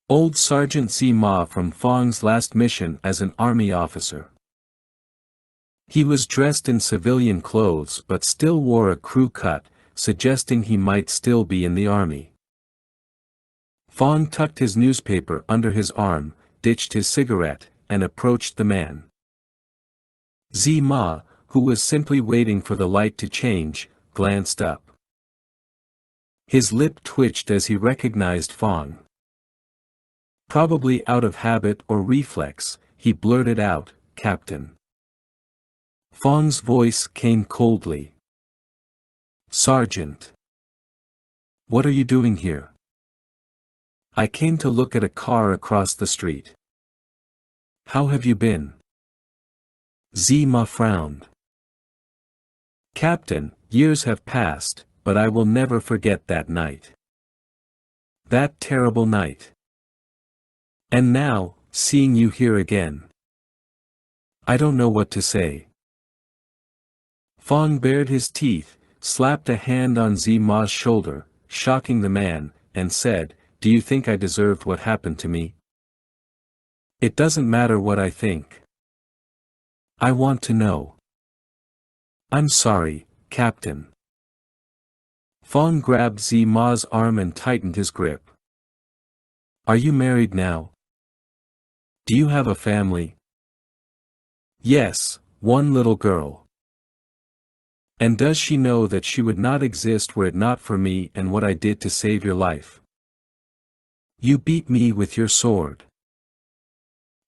Old Sergeant Zima from Fong's last mission as an army officer. He was dressed in civilian clothes but still wore a crew cut, suggesting he might still be in the army. Fong tucked his newspaper under his arm, ditched his cigarette, and approached the man. Zima, who was simply waiting for the light to change, glanced up. His lip twitched as he recognized Fong. Probably out of habit or reflex, he blurted out, "Captain." Fong's voice came coldly. "Sergeant. What are you doing here?" "I came to look at a car across the street." "How have you been?" Zima frowned. "Captain, years have passed, but I will never forget that night. That terrible night. And now, seeing you here again. I don't know what to say." Fong bared his teeth, slapped a hand on Zima's shoulder, shocking the man, and said, "Do you think I deserved what happened to me?" "It doesn't matter what I think. I want to know." "I'm sorry, Captain." Fong grabbed Zima's arm and tightened his grip. "Are you married now? Do you have a family?" "Yes, one little girl." "And does she know that she would not exist were it not for me and what I did to save your life? You beat me with your sword.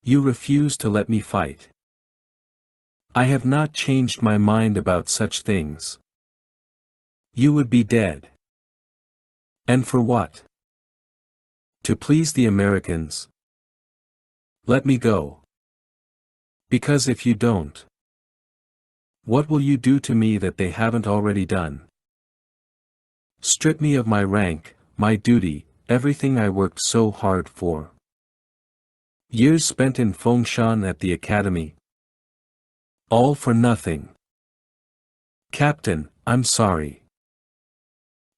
You refused to let me fight. I have not changed my mind about such things. You would be dead. And for what? To please the Americans? Let me go. Because if you don't, what will you do to me that they haven't already done? Strip me of my rank, my duty, everything I worked so hard for. Years spent in Fengshan at the academy. All for nothing. Captain, I'm sorry.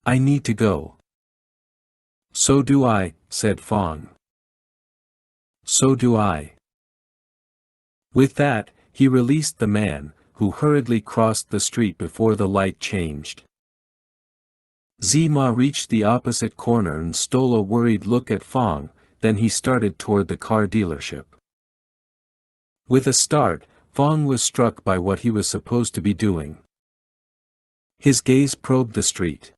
I need to go." "So do I," said Fong. "So do I." With that, he released the man, who hurriedly crossed the street before the light changed. Zima reached the opposite corner and stole a worried look at Fong, then he started toward the car dealership. With a start, Fong was struck by what he was supposed to be doing. His gaze probed the street.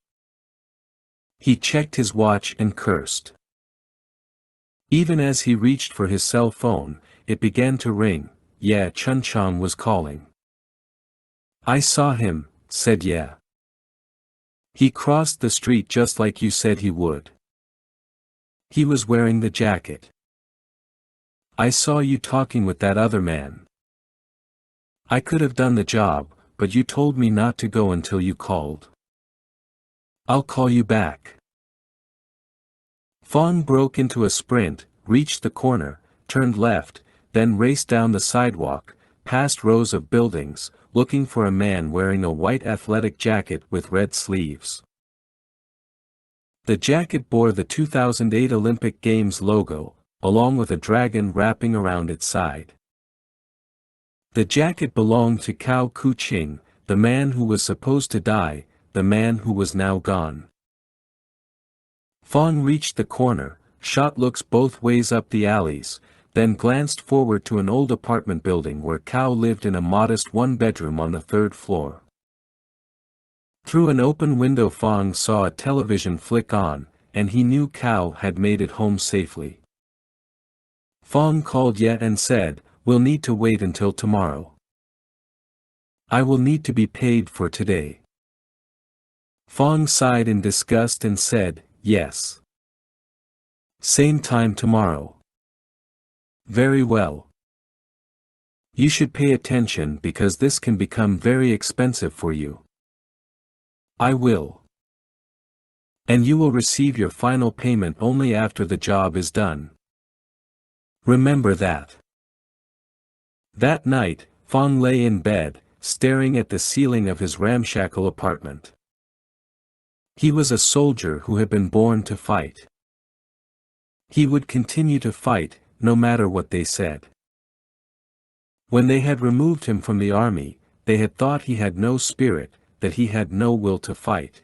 He checked his watch and cursed. Even as he reached for his cell phone, it began to ring. Yeah, Chun Chang was calling. "I saw him," said Yeah. "He crossed the street just like you said he would. He was wearing the jacket. I saw you talking with that other man. I could have done the job, but you told me not to go until you called." I'll call you back. Fong broke into a sprint, reached the corner, turned left, then raced down the sidewalk, past rows of buildings, looking for a man wearing a white athletic jacket with red sleeves. The jacket bore the 2008 Olympic Games logo, along with a dragon wrapping around its side. The jacket belonged to Cao Kuqing, the man who was supposed to die, the man who was now gone. Fong reached the corner, shot looks both ways up the alleys, then glanced forward to an old apartment building where Cao lived in a modest one-bedroom on the third floor. Through an open window Fong saw a television flick on, and he knew Cao had made it home safely. Fong called Ye and said, "We'll need to wait until tomorrow. I will need to be paid for today." Fong sighed in disgust and said, "Yes. Same time tomorrow." "Very well. You should pay attention because this can become very expensive for you." "I will. And you will receive your final payment only after the job is done. Remember that." That night, Fong lay in bed, staring at the ceiling of his ramshackle apartment. He was a soldier who had been born to fight. He would continue to fight, no matter what they said. When they had removed him from the army, they had thought he had no spirit, that he had no will to fight.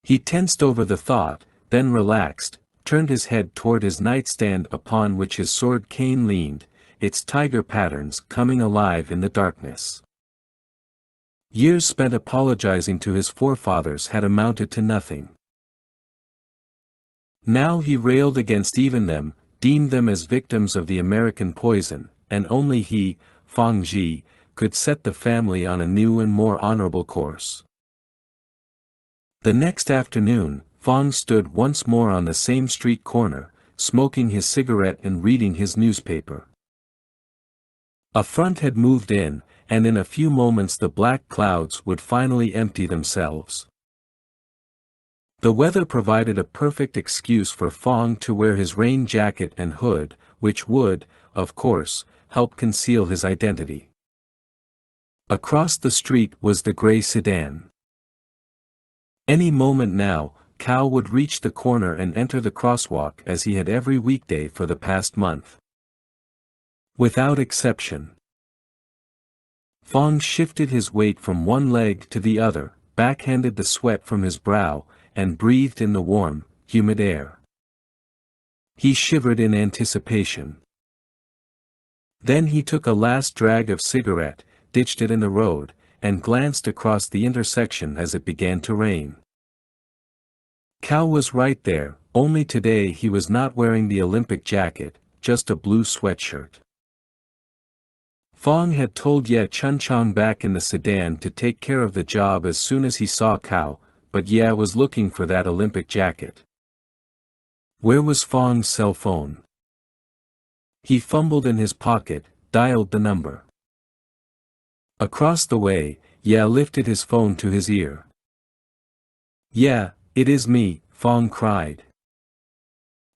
He tensed over the thought, then relaxed, turned his head toward his nightstand upon which his sword cane leaned, its tiger patterns coming alive in the darkness. Years spent apologizing to his forefathers had amounted to nothing. Now he railed against even them, deemed them as victims of the American poison, and only he, Fong Ji, could set the family on a new and more honorable course. The next afternoon, Fong stood once more on the same street corner, smoking his cigarette and reading his newspaper. A front had moved in, and in a few moments the black clouds would finally empty themselves. The weather provided a perfect excuse for Fong to wear his rain jacket and hood, which would, of course, help conceal his identity. Across the street was the gray sedan. Any moment now, Cao would reach the corner and enter the crosswalk as he had every weekday for the past month. Without exception. Fong shifted his weight from one leg to the other, backhanded the sweat from his brow, and breathed in the warm, humid air. He shivered in anticipation. Then he took a last drag of cigarette, ditched it in the road, and glanced across the intersection as it began to rain. Cao was right there, only today he was not wearing the Olympic jacket, just a blue sweatshirt. Fong had told Ye Chunchang back in the sedan to take care of the job as soon as he saw Cao, but Ye was looking for that Olympic jacket. Where was Fong's cell phone? He fumbled in his pocket, dialed the number. Across the way, Ye lifted his phone to his ear. "Yeah, it is me," Fong cried.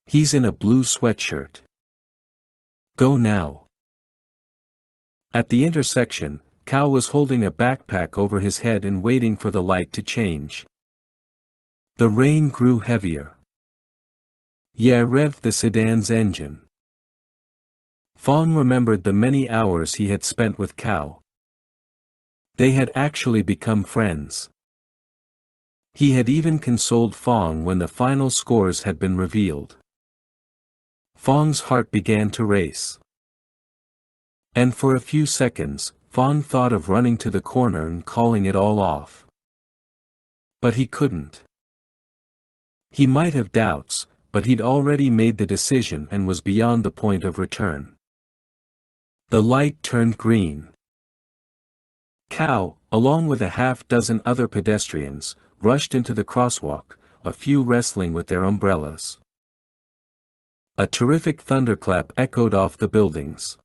"He's in a blue sweatshirt. Go now." At the intersection, Cao was holding a backpack over his head and waiting for the light to change. The rain grew heavier. Ye revved the sedan's engine. Fong remembered the many hours he had spent with Cao. They had actually become friends. He had even consoled Fong when the final scores had been revealed. Fong's heart began to race. And for a few seconds, Fong thought of running to the corner and calling it all off. But he couldn't. He might have doubts, but he'd already made the decision and was beyond the point of return. The light turned green. Cao, along with a half-dozen other pedestrians, rushed into the crosswalk, a few wrestling with their umbrellas. A terrific thunderclap echoed off the buildings.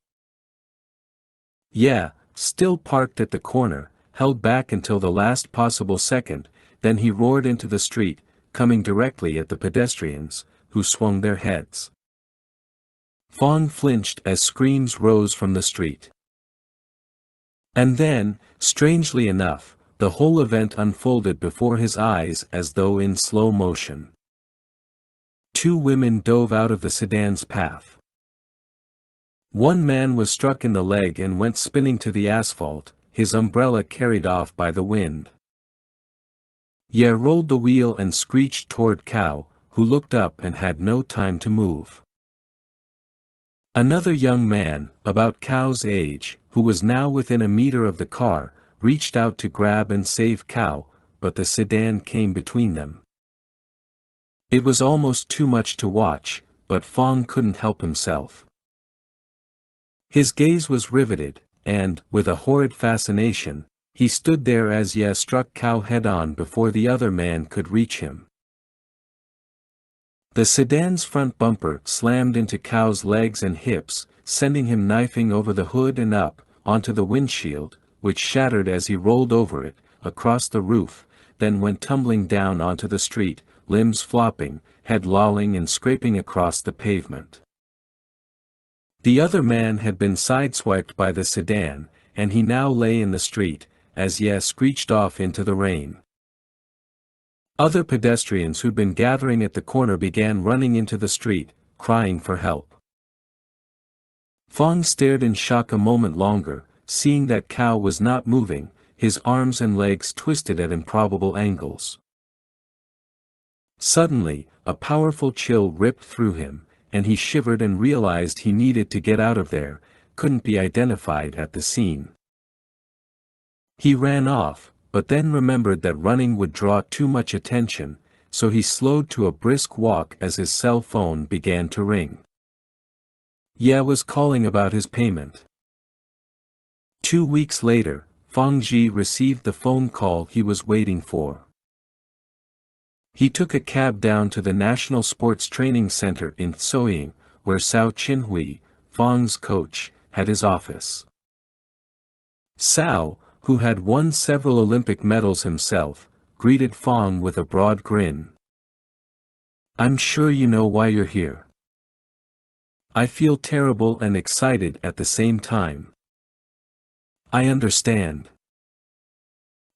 Ye, still parked at the corner, held back until the last possible second, then he roared into the street, coming directly at the pedestrians, who swung their heads. Fong flinched as screams rose from the street. And then, strangely enough, the whole event unfolded before his eyes as though in slow motion. Two women dove out of the sedan's path. One man was struck in the leg and went spinning to the asphalt, his umbrella carried off by the wind. Ye rolled the wheel and screeched toward Cao, who looked up and had no time to move. Another young man, about Cao's age, who was now within a meter of the car, reached out to grab and save Cao, but the sedan came between them. It was almost too much to watch, but Fong couldn't help himself. His gaze was riveted, and, with a horrid fascination, he stood there as Ye struck Cao head-on before the other man could reach him. The sedan's front bumper slammed into Cao's legs and hips, sending him knifing over the hood and up, onto the windshield, which shattered as he rolled over it, across the roof, then went tumbling down onto the street, limbs flopping, head lolling and scraping across the pavement. The other man had been sideswiped by the sedan, and he now lay in the street, as Ye screeched off into the rain. Other pedestrians who'd been gathering at the corner began running into the street, crying for help. Fong stared in shock a moment longer, seeing that Cao was not moving, his arms and legs twisted at improbable angles. Suddenly, a powerful chill ripped through him, and he shivered and realized he needed to get out of there, couldn't be identified at the scene. He ran off, but then remembered that running would draw too much attention, so he slowed to a brisk walk as his cell phone began to ring. Ye was calling about his payment. 2 weeks later, Fong Ji received the phone call he was waiting for. He took a cab down to the National Sports Training Center in Soying, where Cao Qinhui, Fong's coach, had his office. Cao, who had won several Olympic medals himself, greeted Fong with a broad grin. "I'm sure you know why you're here." "I feel terrible and excited at the same time." "I understand."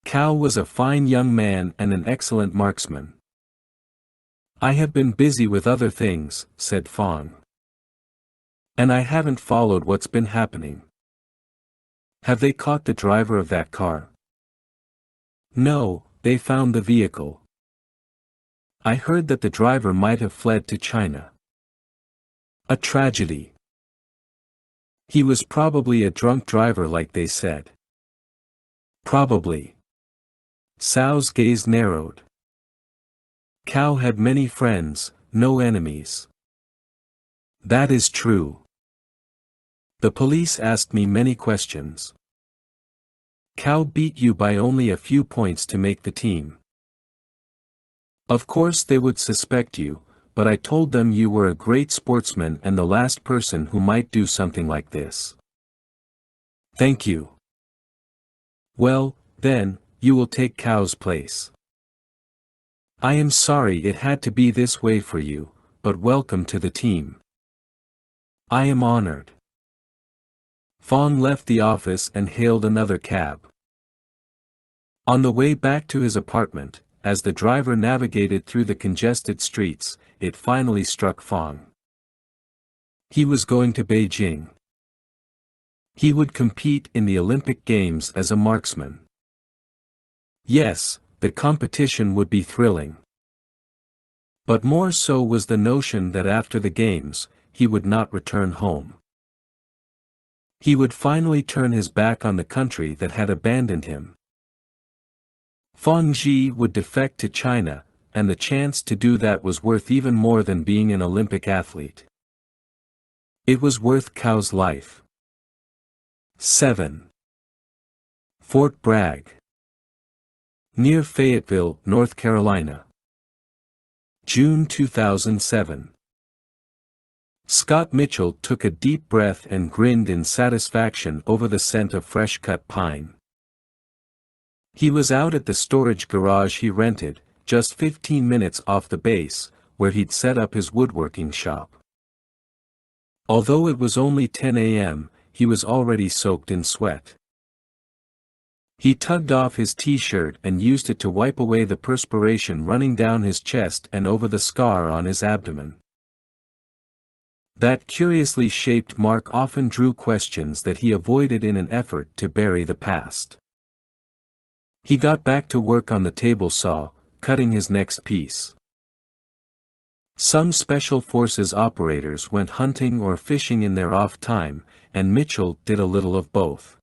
Cao was a fine young man and an excellent marksman. "I have been busy with other things," said Fong. "And I haven't followed what's been happening." "Have they caught the driver of that car?" "No, they found the vehicle." "I heard that the driver might have fled to China." "A tragedy." "He was probably a drunk driver like they said." "Probably." Cao's gaze narrowed. Cao had many friends, no enemies. "That is true. The police asked me many questions." "Cao beat you by only a few points to make the team." "Of course they would suspect you, but I told them you were a great sportsman and the last person who might do something like this." "Thank you." "Well, then, you will take Cao's place." "I am sorry it had to be this way for you, but welcome to the team." "I am honored." Fong left the office and hailed another cab. On the way back to his apartment, as the driver navigated through the congested streets, it finally struck Fong. He was going to Beijing. He would compete in the Olympic Games as a marksman. Yes, the competition would be thrilling. But more so was the notion that after the games, he would not return home. He would finally turn his back on the country that had abandoned him. Fong Ji would defect to China, and the chance to do that was worth even more than being an Olympic athlete. It was worth Cao's life. 7. Fort Bragg, near Fayetteville, North Carolina. June 2007. Scott Mitchell took a deep breath and grinned in satisfaction over the scent of fresh-cut pine. He was out at the storage garage he rented, just 15 minutes off the base, where he'd set up his woodworking shop. Although it was only 10 a.m., he was already soaked in sweat. He tugged off his t-shirt and used it to wipe away the perspiration running down his chest and over the scar on his abdomen. That curiously shaped mark often drew questions that he avoided in an effort to bury the past. He got back to work on the table saw, cutting his next piece. Some Special Forces operators went hunting or fishing in their off time, and Mitchell did a little of both.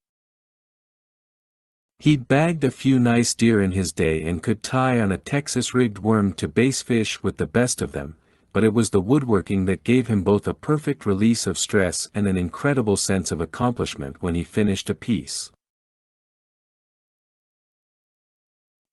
He'd bagged a few nice deer in his day and could tie on a Texas-rigged worm to base fish with the best of them, but it was the woodworking that gave him both a perfect release of stress and an incredible sense of accomplishment when he finished a piece.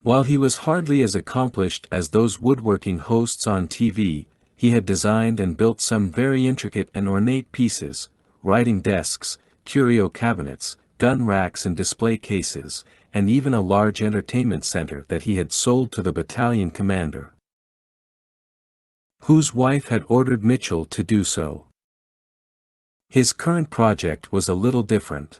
While he was hardly as accomplished as those woodworking hosts on TV, he had designed and built some very intricate and ornate pieces, writing desks, curio cabinets, gun racks and display cases, and even a large entertainment center that he had sold to the battalion commander, whose wife had ordered Mitchell to do so. His current project was a little different.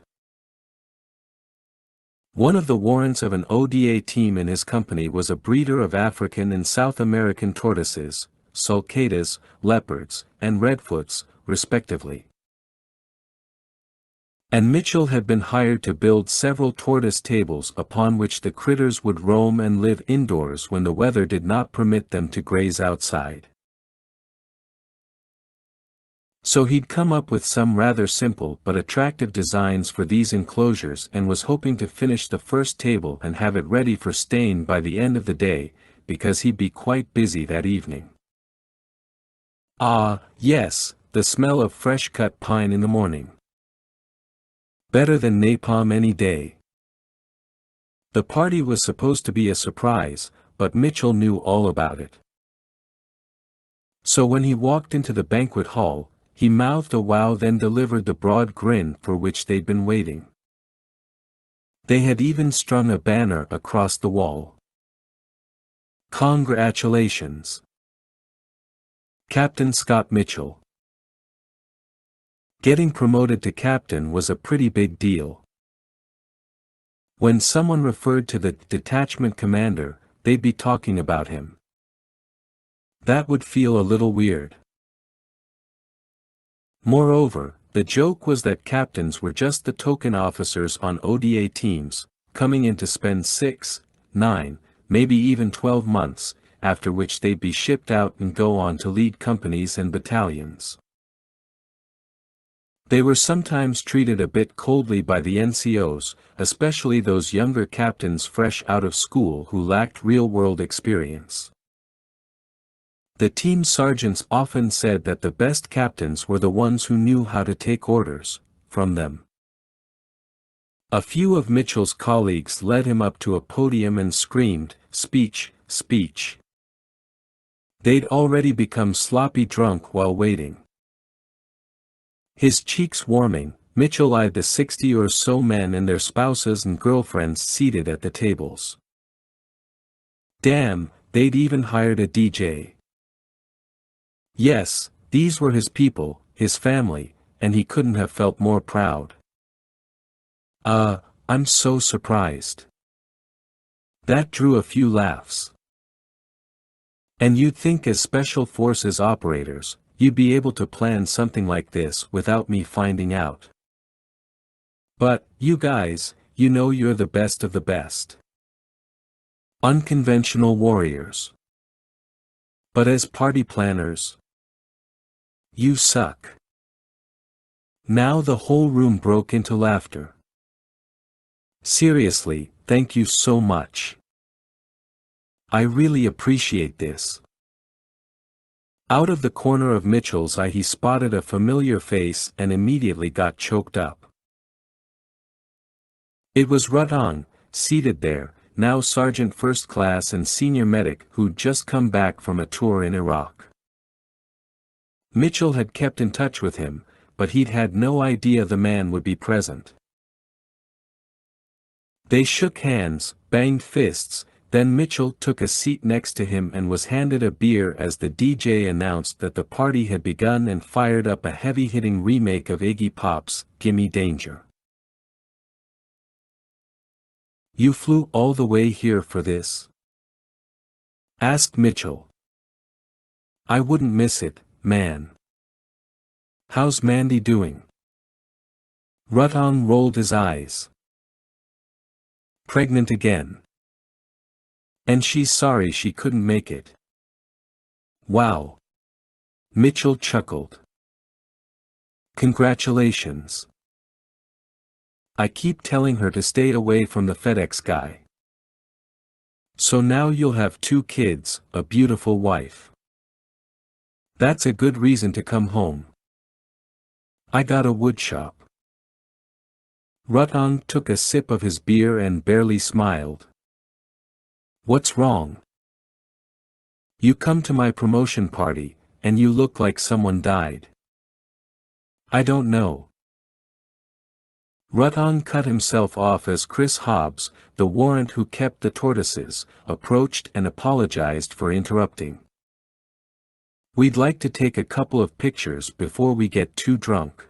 One of the warrants of an ODA team in his company was a breeder of African and South American tortoises, sulcatas, leopards, and redfoots, respectively. And Mitchell had been hired to build several tortoise tables upon which the critters would roam and live indoors when the weather did not permit them to graze outside. So he'd come up with some rather simple but attractive designs for these enclosures and was hoping to finish the first table and have it ready for staying by the end of the day, because he'd be quite busy that evening. Ah, yes, the smell of fresh-cut pine in the morning. Better than napalm any day. The party was supposed to be a surprise, but Mitchell knew all about it. So when he walked into the banquet hall, he mouthed a wow, then delivered the broad grin for which they'd been waiting. They had even strung a banner across the wall. Congratulations, Captain Scott Mitchell. Getting promoted to captain was a pretty big deal. When someone referred to the detachment commander, they'd be talking about him. That would feel a little weird. Moreover, the joke was that captains were just the token officers on ODA teams, coming in to spend 6, 9, maybe even 12 months, after which they'd be shipped out and go on to lead companies and battalions. They were sometimes treated a bit coldly by the NCOs, especially those younger captains fresh out of school who lacked real-world experience. The team sergeants often said that the best captains were the ones who knew how to take orders from them. A few of Mitchell's colleagues led him up to a podium and screamed, "Speech, speech." They'd already become sloppy drunk while waiting. His cheeks warming, Mitchell eyed the 60 or so men and their spouses and girlfriends seated at the tables. Damn, they'd even hired a DJ. Yes, these were his people, his family, and he couldn't have felt more proud. I'm so surprised. That drew a few laughs. And you'd think as Special Forces operators, you'd be able to plan something like this without me finding out. But, you guys, you know you're the best of the best. Unconventional warriors. But as party planners, you suck. Now the whole room broke into laughter. Seriously, thank you so much. I really appreciate this. Out of the corner of Mitchell's eye he spotted a familiar face and immediately got choked up. It was Rutong, seated there, now Sergeant First Class and Senior Medic who'd just come back from a tour in Iraq. Mitchell had kept in touch with him, but he'd had no idea the man would be present. They shook hands, banged fists, then Mitchell took a seat next to him and was handed a beer as the DJ announced that the party had begun and fired up a heavy-hitting remake of Iggy Pop's "Gimme Danger." "You flew all the way here for this?" asked Mitchell. "I wouldn't miss it, man." "How's Mandy doing?" Rutan rolled his eyes. "Pregnant again. And she's sorry she couldn't make it." "Wow." Mitchell chuckled. "Congratulations. I keep telling her to stay away from the FedEx guy. So now you'll have 2 kids, a beautiful wife. That's a good reason to come home. I got a wood shop." Rutan took a sip of his beer and barely smiled. "What's wrong? You come to my promotion party, and you look like someone died." "I don't know." Rutan cut himself off as Chris Hobbs, the warrant who kept the tortoises, approached and apologized for interrupting. "We'd like to take a couple of pictures before we get too drunk."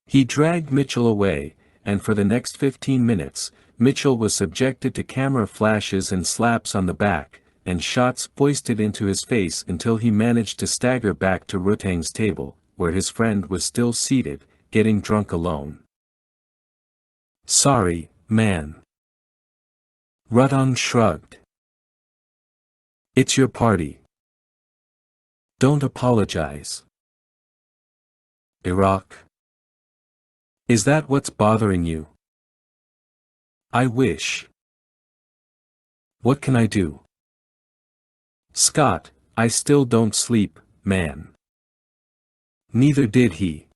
He dragged Mitchell away, and for the next 15 minutes, Mitchell was subjected to camera flashes and slaps on the back, and shots foisted into his face until he managed to stagger back to Rutang's table, where his friend was still seated, getting drunk alone. "Sorry, man." Rutan shrugged. "It's your party. Don't apologize." "Iraq? Is that what's bothering you?" "I wish." "What can I do?" "Scott, I still don't sleep, man." "Neither did he.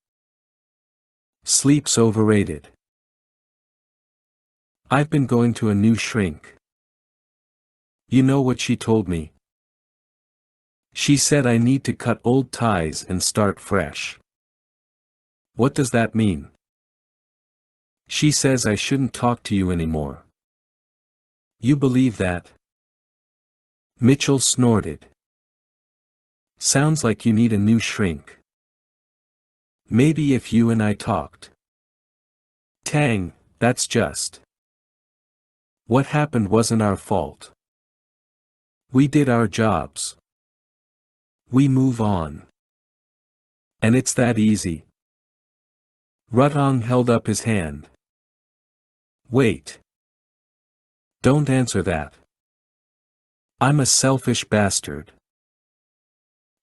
Sleep's overrated." "I've been going to a new shrink. You know what she told me? She said I need to cut old ties and start fresh." "What does that mean?" "She says I shouldn't talk to you anymore." "You believe that?" Mitchell snorted. "Sounds like you need a new shrink. Maybe if you and I talked." "Tang, that's just. What happened wasn't our fault. We did our jobs. We move on. And it's that easy." Rutan held up his hand. "Wait. Don't answer that. I'm a selfish bastard.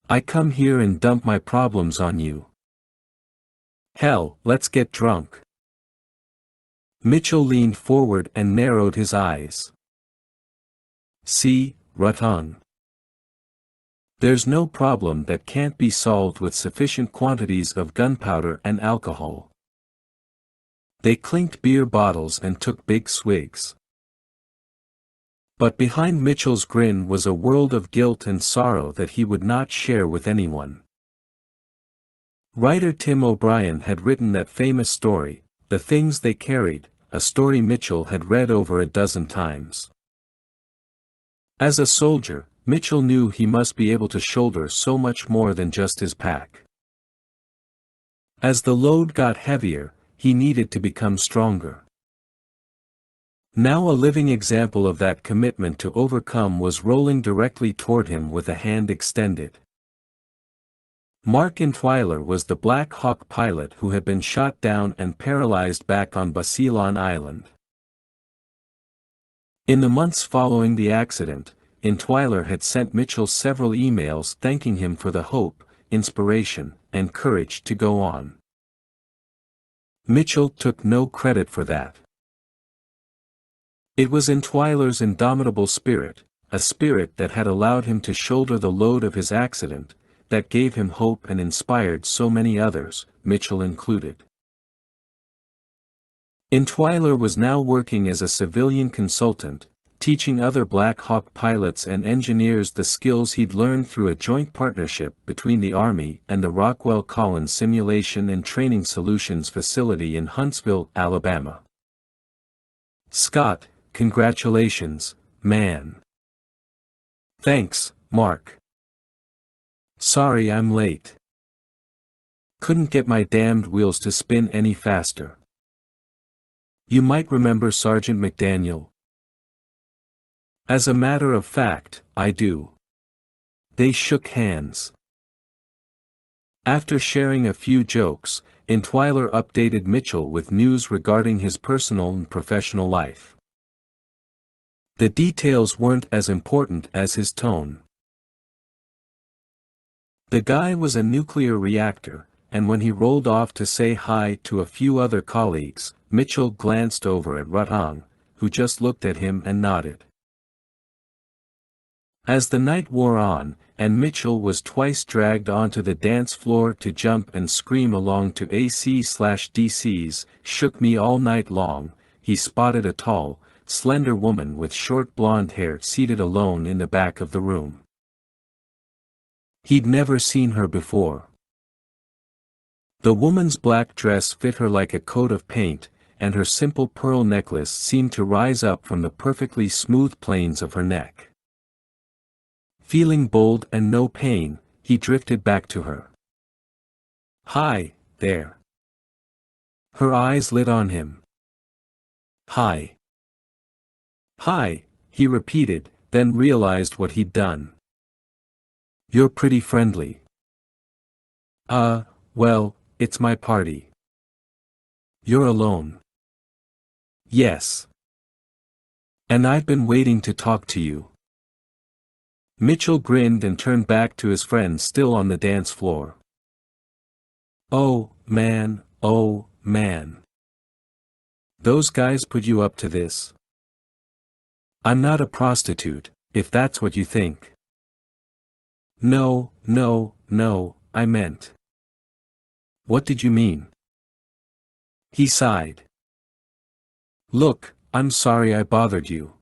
I come here and dump my problems on you. Hell, let's get drunk." Mitchell leaned forward and narrowed his eyes. "See, Rutan. There's no problem that can't be solved with sufficient quantities of gunpowder and alcohol." They clinked beer bottles and took big swigs. But behind Mitchell's grin was a world of guilt and sorrow that he would not share with anyone. Writer Tim O'Brien had written that famous story, The Things They Carried, a story Mitchell had read over a dozen times. As a soldier, Mitchell knew he must be able to shoulder so much more than just his pack. As the load got heavier, he needed to become stronger. Now a living example of that commitment to overcome was rolling directly toward him with a hand extended. Mark Entwiler was the Black Hawk pilot who had been shot down and paralyzed back on Basilan Island. In the months following the accident, Entwiler had sent Mitchell several emails thanking him for the hope, inspiration, and courage to go on. Mitchell took no credit for that. It was Entwiler's indomitable spirit, a spirit that had allowed him to shoulder the load of his accident, that gave him hope and inspired so many others, Mitchell included. Entwiler was now working as a civilian consultant, teaching other Black Hawk pilots and engineers the skills he'd learned through a joint partnership between the Army and the Rockwell Collins Simulation and Training Solutions facility in Huntsville, Alabama. Scott, congratulations, man. Thanks, Mark. Sorry I'm late. Couldn't get my damned wheels to spin any faster. You might remember Sergeant McDaniel. As a matter of fact, I do. They shook hands. After sharing a few jokes, Entwiler updated Mitchell with news regarding his personal and professional life. The details weren't as important as his tone. The guy was a nuclear reactor, and when he rolled off to say hi to a few other colleagues, Mitchell glanced over at Rutang, who just looked at him and nodded. As the night wore on, and Mitchell was twice dragged onto the dance floor to jump and scream along to AC/DC's "Shook Me All Night Long," he spotted a tall, slender woman with short blonde hair seated alone in the back of the room. He'd never seen her before. The woman's black dress fit her like a coat of paint, and her simple pearl necklace seemed to rise up from the perfectly smooth planes of her neck. Feeling bold and no pain, he drifted back to her. "Hi, there." Her eyes lit on him. "Hi." "Hi," he repeated, then realized what he'd done. "You're pretty friendly." Well, it's my party." "You're alone?" "Yes. And I've been waiting to talk to you." Mitchell grinned and turned back to his friends still on the dance floor. Oh, man. Those guys put you up to this?" "I'm not a prostitute, if that's what you think." No, I meant. What did you mean?" He sighed. "Look, I'm sorry I bothered you."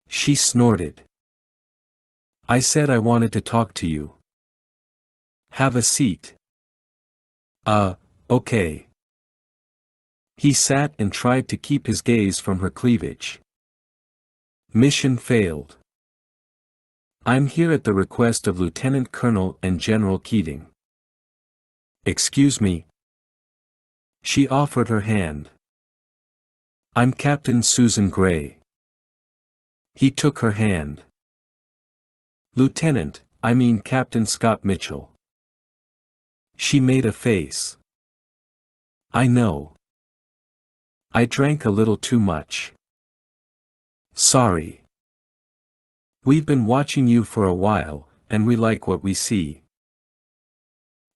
She snorted. "I said I wanted to talk to you." "Have a seat." Okay." He sat and tried to keep his gaze from her cleavage. Mission failed. "I'm here at the request of Lieutenant Colonel and General Keating." "Excuse me." She offered her hand. "I'm Captain Susan Gray." He took her hand. "Lieutenant, I mean Captain Scott Mitchell." She made a face. "I know. I drank a little too much. Sorry. We've been watching you for a while, and we like what we see."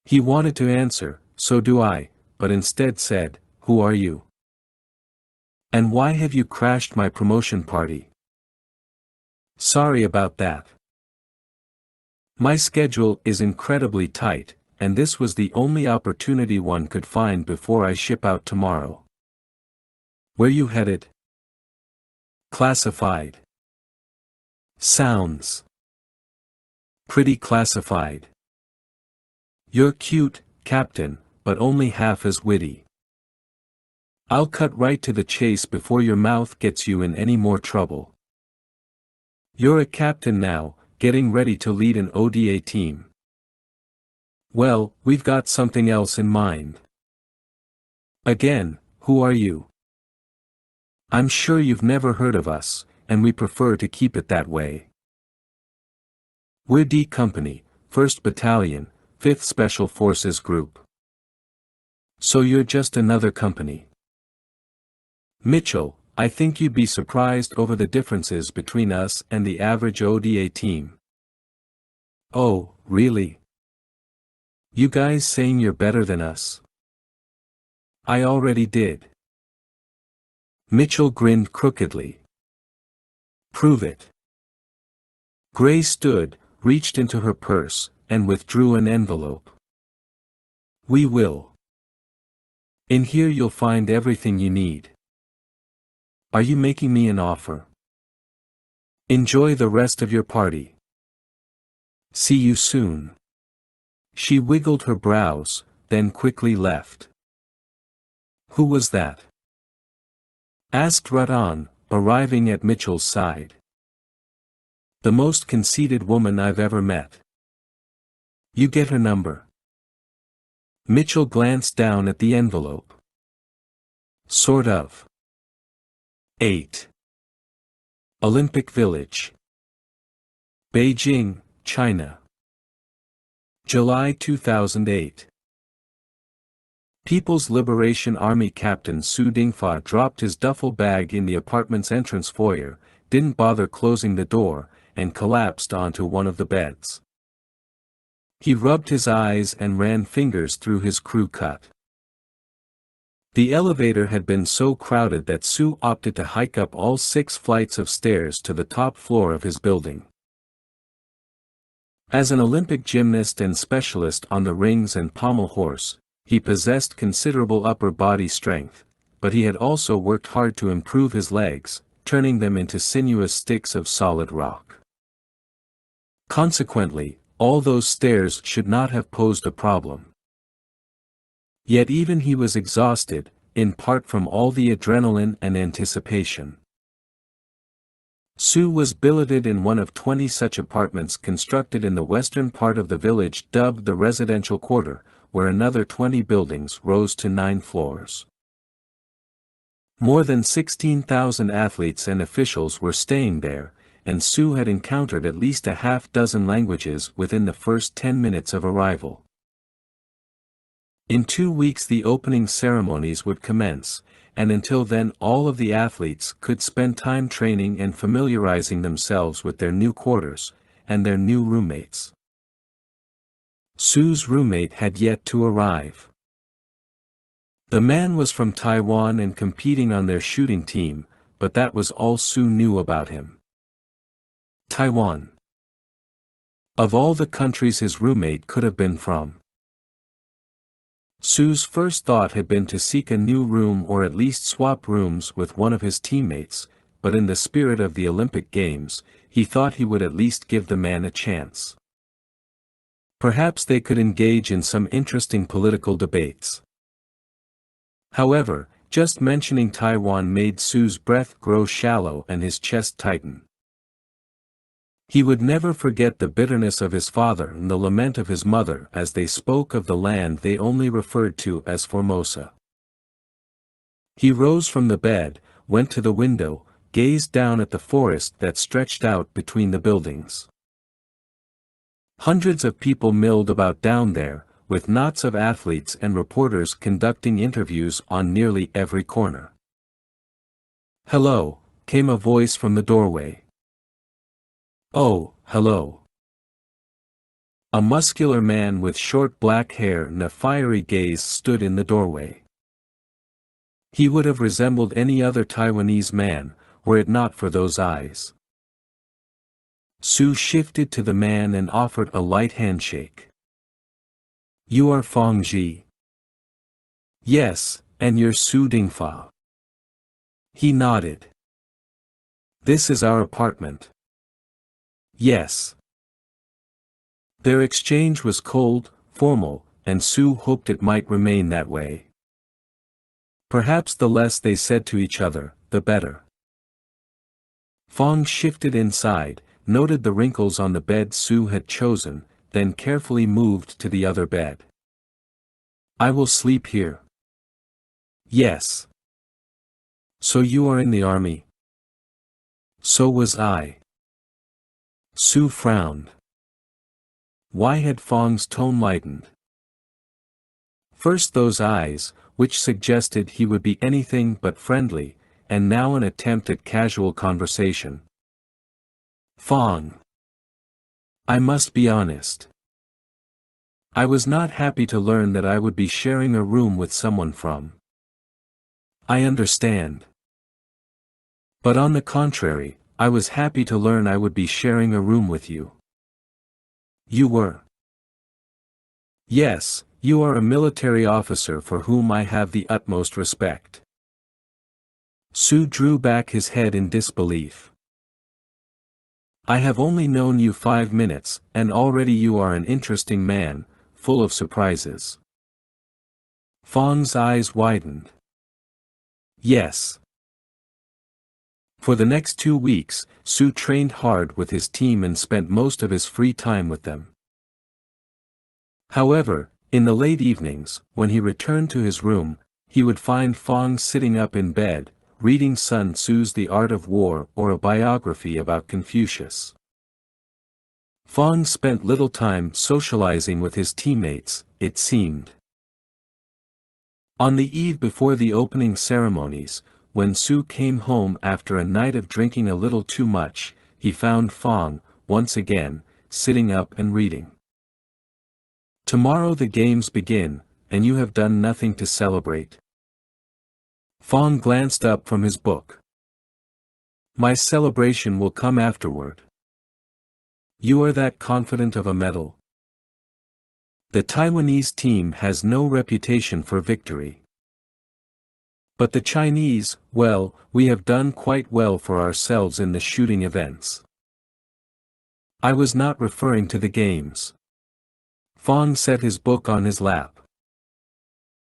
He wanted to answer, "So do I," but instead said, "Who are you? And why have you crashed my promotion party?" "Sorry about that. My schedule is incredibly tight, and this was the only opportunity one could find before I ship out tomorrow." "Where you headed?" "Classified." "Sounds pretty classified." "You're cute, Captain, but only half as witty. I'll cut right to the chase before your mouth gets you in any more trouble. You're a captain now, getting ready to lead an ODA team. Well, we've got something else in mind." "Again, who are you?" "I'm sure you've never heard of us, and we prefer to keep it that way. We're D Company, 1st Battalion, 5th Special Forces Group." "So you're just another company." "Mitchell, I think you'd be surprised over the differences between us and the average ODA team." "Oh, really? You guys saying you're better than us?" "I already did." Mitchell grinned crookedly. "Prove it." Gray stood, reached into her purse, and withdrew an envelope. "We will. In here you'll find everything you need. Are you making me an offer? Enjoy the rest of your party. See you soon." She wiggled her brows, then quickly left. "Who was that?" asked Rutan, arriving at Mitchell's side. The most conceited woman I've ever met. You get her number. Mitchell glanced down at the envelope. Sort of. 8. Olympic Village. Beijing, China. July 2008. People's Liberation Army Captain Su Dingfa dropped his duffel bag in the apartment's entrance foyer, didn't bother closing the door, and collapsed onto one of the beds. He rubbed his eyes and ran fingers through his crew cut. The elevator had been so crowded that Su opted to hike up all 6 flights of stairs to the top floor of his building. As an Olympic gymnast and specialist on the rings and pommel horse, he possessed considerable upper body strength, but he had also worked hard to improve his legs, turning them into sinuous sticks of solid rock. Consequently, all those stairs should not have posed a problem. Yet even he was exhausted, in part from all the adrenaline and anticipation. Su was billeted in one of 20 such apartments constructed in the western part of the village dubbed the residential quarter, where another 20 buildings rose to 9 floors. More than 16,000 athletes and officials were staying there, and Su had encountered at least a half-dozen languages within the first 10 minutes of arrival. In 2 weeks the opening ceremonies would commence, and until then all of the athletes could spend time training and familiarizing themselves with their new quarters, and their new roommates. Su's roommate had yet to arrive. The man was from Taiwan and competing on their shooting team, but that was all Su knew about him. Taiwan. Of all the countries his roommate could have been from. Su's first thought had been to seek a new room or at least swap rooms with one of his teammates, but in the spirit of the Olympic Games, he thought he would at least give the man a chance. Perhaps they could engage in some interesting political debates. However, just mentioning Taiwan made Su's breath grow shallow and his chest tighten. He would never forget the bitterness of his father and the lament of his mother as they spoke of the land they only referred to as Formosa. He rose from the bed, went to the window, gazed down at the forest that stretched out between the buildings. Hundreds of people milled about down there, with knots of athletes and reporters conducting interviews on nearly every corner. "Hello," came a voice from the doorway. "Oh, hello." A muscular man with short black hair and a fiery gaze stood in the doorway. He would have resembled any other Taiwanese man, were it not for those eyes. Su shifted to the man and offered a light handshake. "You are Fong Ji?" "Yes, and you're Su Dingfa." He nodded. "This is our apartment." "Yes." Their exchange was cold, formal, and Su hoped it might remain that way. Perhaps the less they said to each other, the better. Fong shifted inside, noted the wrinkles on the bed Su had chosen, then carefully moved to the other bed. "I will sleep here." "Yes." "So you are in the army?" "So was I." Su frowned. Why had Fong's tone lightened? First those eyes, which suggested he would be anything but friendly, and now an attempt at casual conversation. "Fong. I must be honest. I was not happy to learn that I would be sharing a room with someone from." "I understand. But on the contrary, I was happy to learn I would be sharing a room with you." "You were?" "Yes, you are a military officer for whom I have the utmost respect." Su drew back his head in disbelief. "I have only known you 5 minutes, and already you are an interesting man, full of surprises." Fong's eyes widened. "Yes. For the next 2 weeks, Su trained hard with his team and spent most of his free time with them. However, in the late evenings, when he returned to his room, he would find Fong sitting up in bed, reading Sun Tzu's The Art of War or a biography about Confucius. Fong spent little time socializing with his teammates, it seemed. On the eve before the opening ceremonies, when Su came home after a night of drinking a little too much, he found Fong, once again, sitting up and reading. "Tomorrow the games begin, and you have done nothing to celebrate." Fong glanced up from his book. "My celebration will come afterward." "You are that confident of a medal?" "The Taiwanese team has no reputation for victory. But the Chinese, well, we have done quite well for ourselves in the shooting events." "I was not referring to the games." Fong set his book on his lap.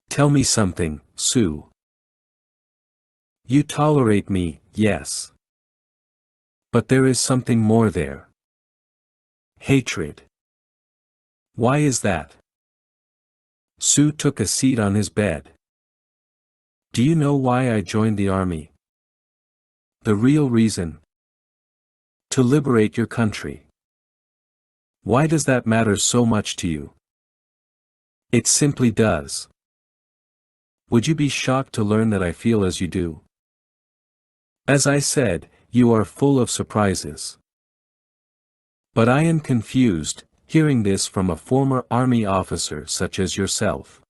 "Tell me something, Su." "You tolerate me, yes. But there is something more there. Hatred." "Why is that?" Su took a seat on his bed. "Do you know why I joined the army? The real reason? To liberate your country. Why does that matter so much to you?" "It simply does." "Would you be shocked to learn that I feel as you do?" "As I said, you are full of surprises." "But I am confused, hearing this from a former army officer such as yourself."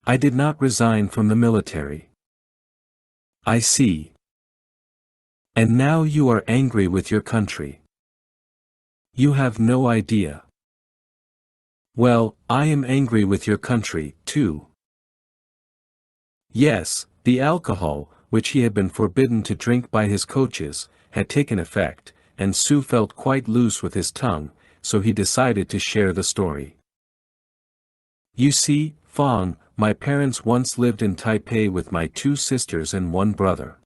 "I did not resign from the military." "I see. And now you are angry with your country." "You have no idea." "Well, I am angry with your country, too." Yes, the alcohol, which he had been forbidden to drink by his coaches, had taken effect, and Su felt quite loose with his tongue, so he decided to share the story. "You see, Fong, my parents once lived in Taipei with my 2 sisters and 1 brother.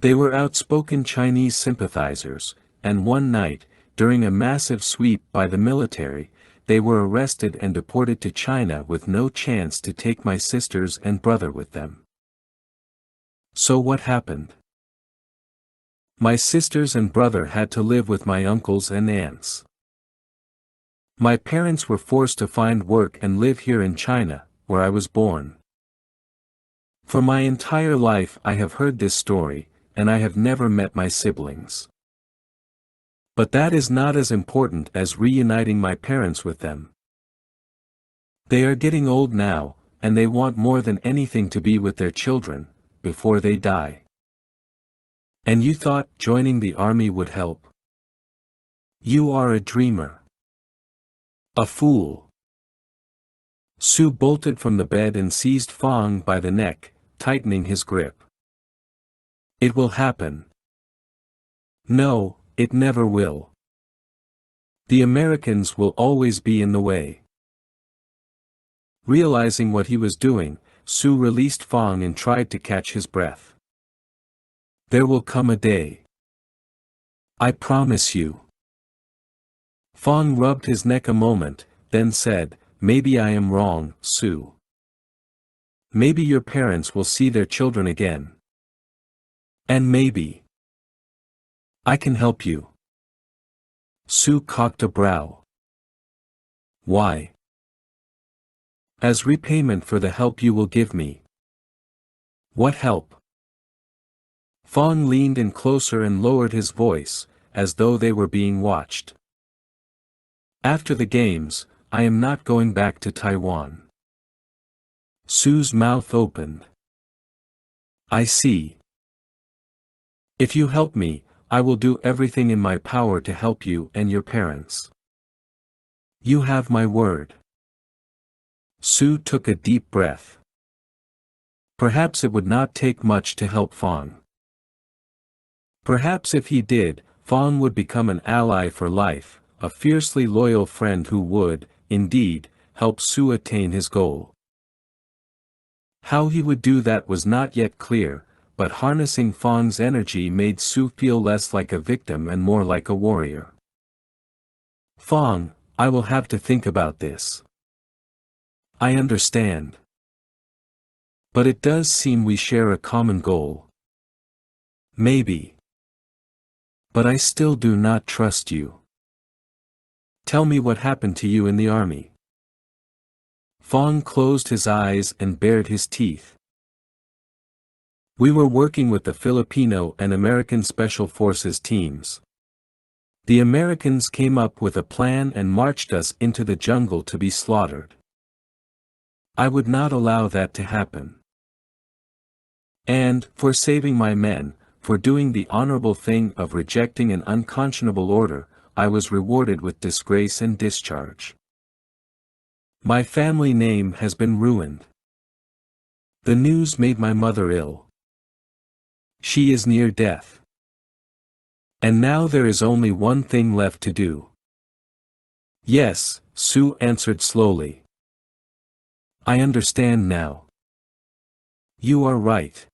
They were outspoken Chinese sympathizers, and one night, during a massive sweep by the military, they were arrested and deported to China with no chance to take my sisters and brother with them. So what happened? My sisters and brother had to live with my uncles and aunts. My parents were forced to find work and live here in China, where I was born. For my entire life I have heard this story, and I have never met my siblings. But that is not as important as reuniting my parents with them. They are getting old now, and they want more than anything to be with their children, before they die. And you thought joining the army would help? You are a dreamer. A fool." Su bolted from the bed and seized Fong by the neck, tightening his grip. "It will happen." "No, it never will. The Americans will always be in the way." Realizing what he was doing, Su released Fong and tried to catch his breath. "There will come a day. I promise you." Fong rubbed his neck a moment, then said, "Maybe I am wrong, Su. Maybe your parents will see their children again. And maybe I can help you." Su cocked a brow. "Why?" "As repayment for the help you will give me." "What help?" Fong leaned in closer and lowered his voice, as though they were being watched. "After the games, I am not going back to Taiwan." Su's mouth opened. "I see. If you help me, I will do everything in my power to help you and your parents." "You have my word." Su took a deep breath. Perhaps it would not take much to help Fong. Perhaps if he did, Fong would become an ally for life, a fiercely loyal friend who would, indeed, help Su attain his goal. How he would do that was not yet clear, but harnessing Fong's energy made Sue feel less like a victim and more like a warrior. "Fong, I will have to think about this. I understand. But it does seem we share a common goal." "Maybe. But I still do not trust you. Tell me what happened to you in the army." Fong closed his eyes and bared his teeth. "We were working with the Filipino and American Special Forces teams. The Americans came up with a plan and marched us into the jungle to be slaughtered. I would not allow that to happen. And, for saving my men, for doing the honorable thing of rejecting an unconscionable order, I was rewarded with disgrace and discharge. My family name has been ruined. The news made my mother ill. She is near death. And now there is only one thing left to do." "Yes," Sue answered slowly. "I understand now. You are right.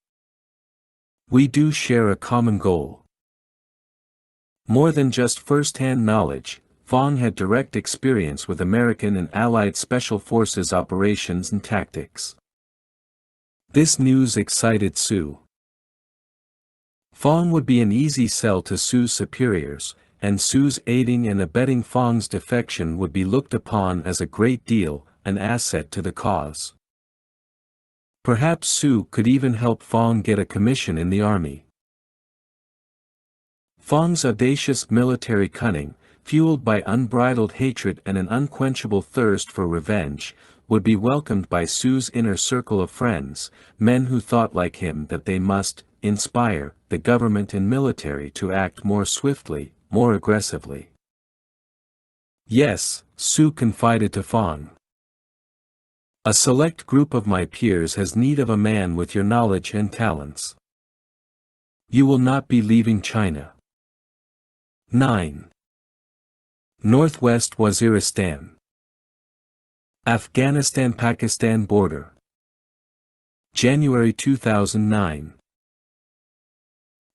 We do share a common goal." More than just first-hand knowledge, Fong had direct experience with American and Allied Special Forces operations and tactics. This news excited Sue. Fong would be an easy sell to Sue's superiors, and Sue's aiding and abetting Fong's defection would be looked upon as a great deal, an asset to the cause. Perhaps Sue could even help Fong get a commission in the army. Fong's audacious military cunning, fueled by unbridled hatred and an unquenchable thirst for revenge, would be welcomed by Sue's inner circle of friends, men who thought like him that they must inspire the government and military to act more swiftly, more aggressively. "Yes," Sue confided to Fong. "A select group of my peers has need of a man with your knowledge and talents. You will not be leaving China." 9. Northwest Waziristan. Afghanistan-Pakistan border. January 2009.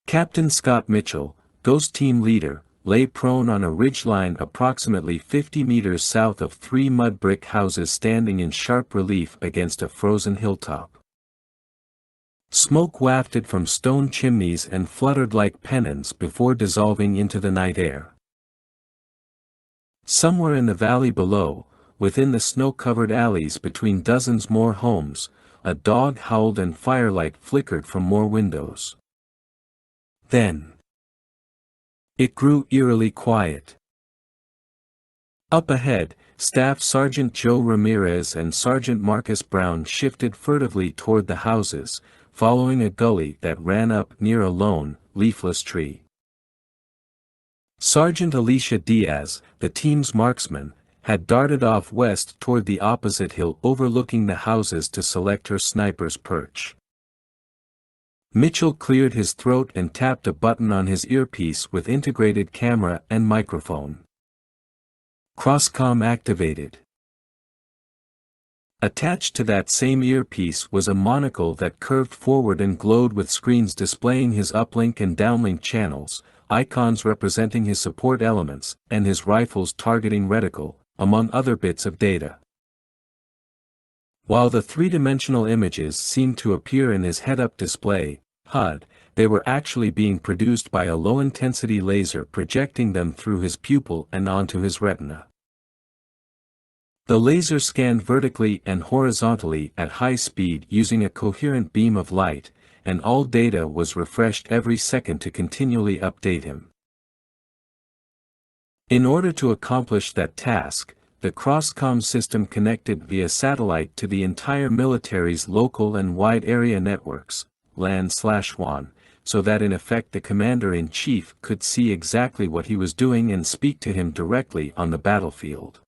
Captain Scott Mitchell, Ghost Team leader, lay prone on a ridgeline approximately 50 meters south of three mud brick houses standing in sharp relief against a frozen hilltop. Smoke wafted from stone chimneys and fluttered like pennons before dissolving into the night air. Somewhere in the valley below, within the snow-covered alleys between dozens more homes, a dog howled and firelight flickered from more windows. Then it grew eerily quiet. Up ahead, Staff Sergeant Joe Ramirez and Sergeant Marcus Brown shifted furtively toward the houses, following a gully that ran up near a lone, leafless tree. Sergeant Alicia Diaz, the team's marksman, had darted off west toward the opposite hill overlooking the houses to select her sniper's perch. Mitchell cleared his throat and tapped a button on his earpiece with integrated camera and microphone. Crosscom activated. Attached to that same earpiece was a monocle that curved forward and glowed with screens displaying his uplink and downlink channels, icons representing his support elements, and his rifle's targeting reticle, among other bits of data. While the three-dimensional images seemed to appear in his head-up display, HUD, they were actually being produced by a low-intensity laser projecting them through his pupil and onto his retina. The laser scanned vertically and horizontally at high speed using a coherent beam of light, and all data was refreshed every second to continually update him. In order to accomplish that task, the Crosscom system connected via satellite to the entire military's local and wide area networks, LAN/WAN, so that in effect the commander-in-chief could see exactly what he was doing and speak to him directly on the battlefield.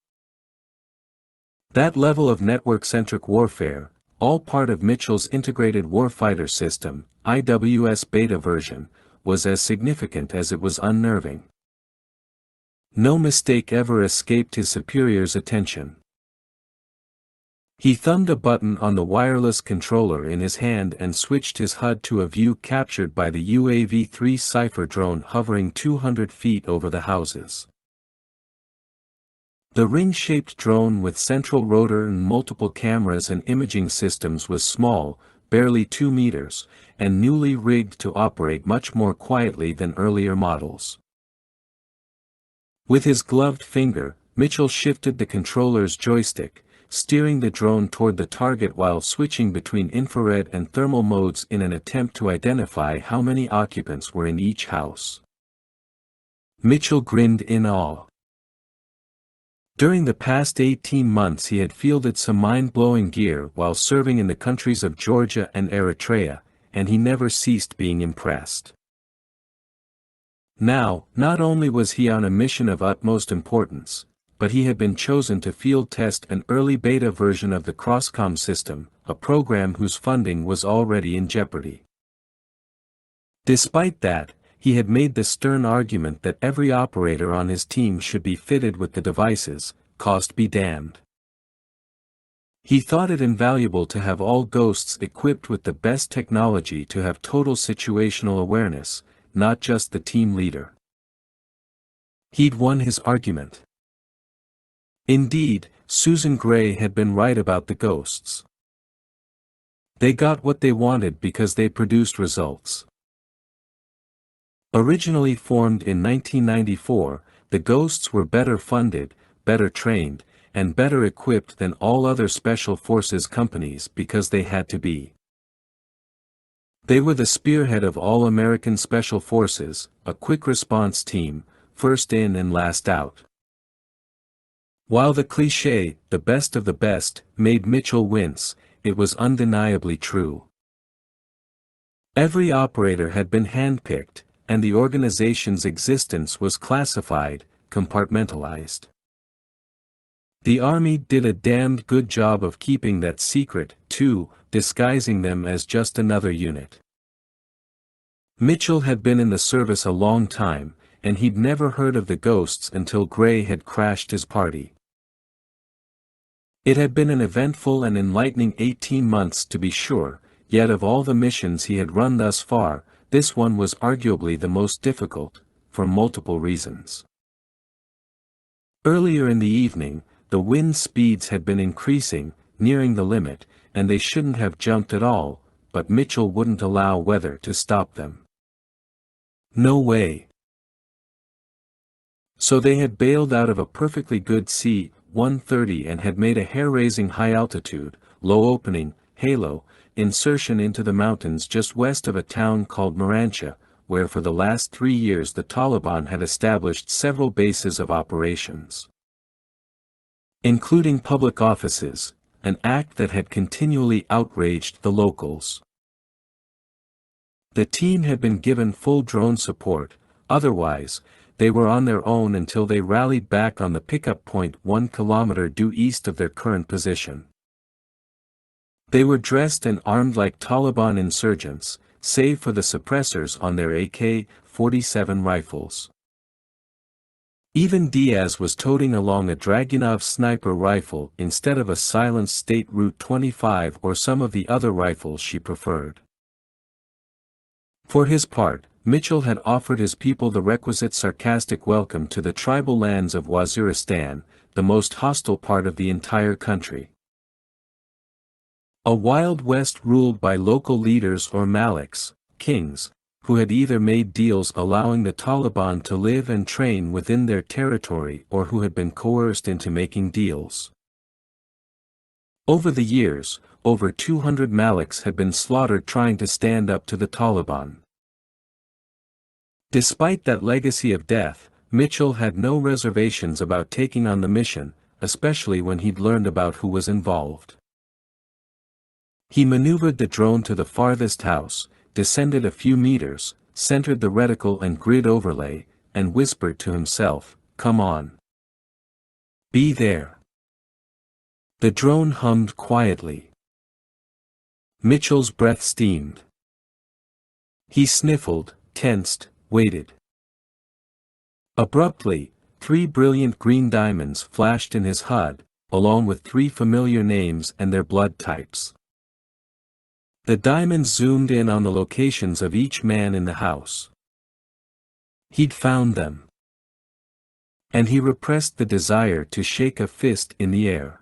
That level of network-centric warfare, all part of Mitchell's Integrated Warfighter System, IWS beta version, was as significant as it was unnerving. No mistake ever escaped his superior's attention. He thumbed a button on the wireless controller in his hand and switched his HUD to a view captured by the UAV-3 Cypher drone hovering 200 feet over the houses. The ring-shaped drone with central rotor and multiple cameras and imaging systems was small, barely 2 meters, and newly rigged to operate much more quietly than earlier models. With his gloved finger, Mitchell shifted the controller's joystick, steering the drone toward the target while switching between infrared and thermal modes in an attempt to identify how many occupants were in each house. Mitchell grinned in awe. During the past 18 months he had fielded some mind-blowing gear while serving in the countries of Georgia and Eritrea, and he never ceased being impressed. Now, not only was he on a mission of utmost importance, but he had been chosen to field test an early beta version of the Crosscom system, a program whose funding was already in jeopardy. Despite that, he had made the stern argument that every operator on his team should be fitted with the devices, cost be damned. He thought it invaluable to have all ghosts equipped with the best technology to have total situational awareness, not just the team leader. He'd won his argument. Indeed, Susan Gray had been right about the ghosts. They got what they wanted because they produced results. Originally formed in 1994, the Ghosts were better funded, better trained, and better equipped than all other special forces companies because they had to be. They were the spearhead of all American special forces, a quick response team, first in and last out. While the cliché, the best of the best, made Mitchell wince, it was undeniably true. Every operator had been handpicked, and the organization's existence was classified, compartmentalized. The Army did a damned good job of keeping that secret, too, disguising them as just another unit. Mitchell had been in the service a long time, and he'd never heard of the Ghosts until Gray had crashed his party. It had been an eventful and enlightening 18 months to be sure, yet of all the missions he had run thus far, this one was arguably the most difficult, for multiple reasons. Earlier in the evening, the wind speeds had been increasing, nearing the limit, and they shouldn't have jumped at all, but Mitchell wouldn't allow weather to stop them. No way. So they had bailed out of a perfectly good C-130 and had made a hair-raising high-altitude, low-opening, halo, insertion into the mountains just west of a town called Marancha, where for the last 3 years the Taliban had established several bases of operations, including public offices, an act that had continually outraged the locals. The team had been given full drone support, otherwise, they were on their own until they rallied back on the pickup point 1 kilometer due east of their current position. They were dressed and armed like Taliban insurgents, save for the suppressors on their AK-47 rifles. Even Diaz was toting along a Dragunov sniper rifle instead of a silenced State Route 25 or some of the other rifles she preferred. For his part, Mitchell had offered his people the requisite sarcastic welcome to the tribal lands of Waziristan, the most hostile part of the entire country. A Wild West ruled by local leaders or maliks, kings, who had either made deals allowing the Taliban to live and train within their territory or who had been coerced into making deals. Over the years, over 200 maliks had been slaughtered trying to stand up to the Taliban. Despite that legacy of death, Mitchell had no reservations about taking on the mission, especially when he'd learned about who was involved. He maneuvered the drone to the farthest house, descended a few meters, centered the reticle and grid overlay, and whispered to himself, "Come on. Be there." The drone hummed quietly. Mitchell's breath steamed. He sniffled, tensed, waited. Abruptly, 3 brilliant green diamonds flashed in his HUD, along with 3 familiar names and their blood types. The diamond zoomed in on the locations of each man in the house. He'd found them. And he repressed the desire to shake a fist in the air.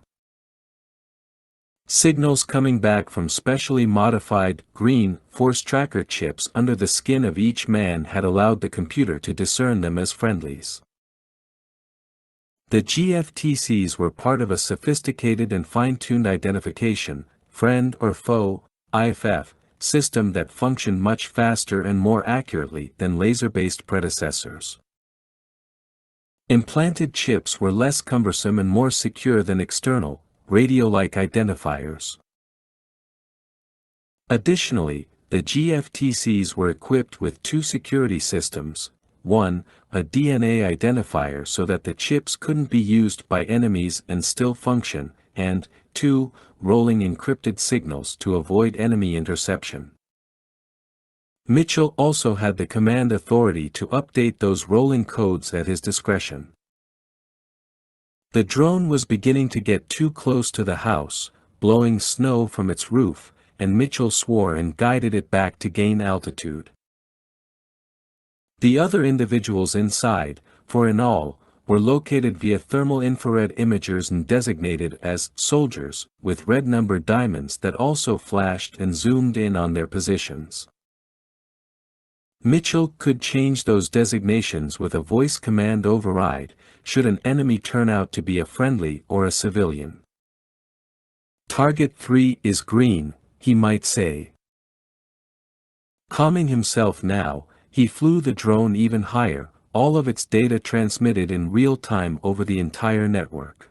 Signals coming back from specially modified, green, force tracker chips under the skin of each man had allowed the computer to discern them as friendlies. The GFTCs were part of a sophisticated and fine-tuned identification, friend or foe, IFF, system that functioned much faster and more accurately than laser-based predecessors. Implanted chips were less cumbersome and more secure than external, radio-like identifiers. Additionally, the GFTCs were equipped with 2 security systems, 1, a DNA identifier so that the chips couldn't be used by enemies and still function, and 2, rolling encrypted signals to avoid enemy interception. Mitchell also had the command authority to update those rolling codes at his discretion. The drone was beginning to get too close to the house, blowing snow from its roof, and Mitchell swore and guided it back to gain altitude. The other individuals inside, 4 in all, were located via thermal infrared imagers and designated as soldiers, with red-numbered diamonds that also flashed and zoomed in on their positions. Mitchell could change those designations with a voice command override, should an enemy turn out to be a friendly or a civilian. Target 3 is green, he might say. Calming himself now, he flew the drone even higher, all of its data transmitted in real time over the entire network.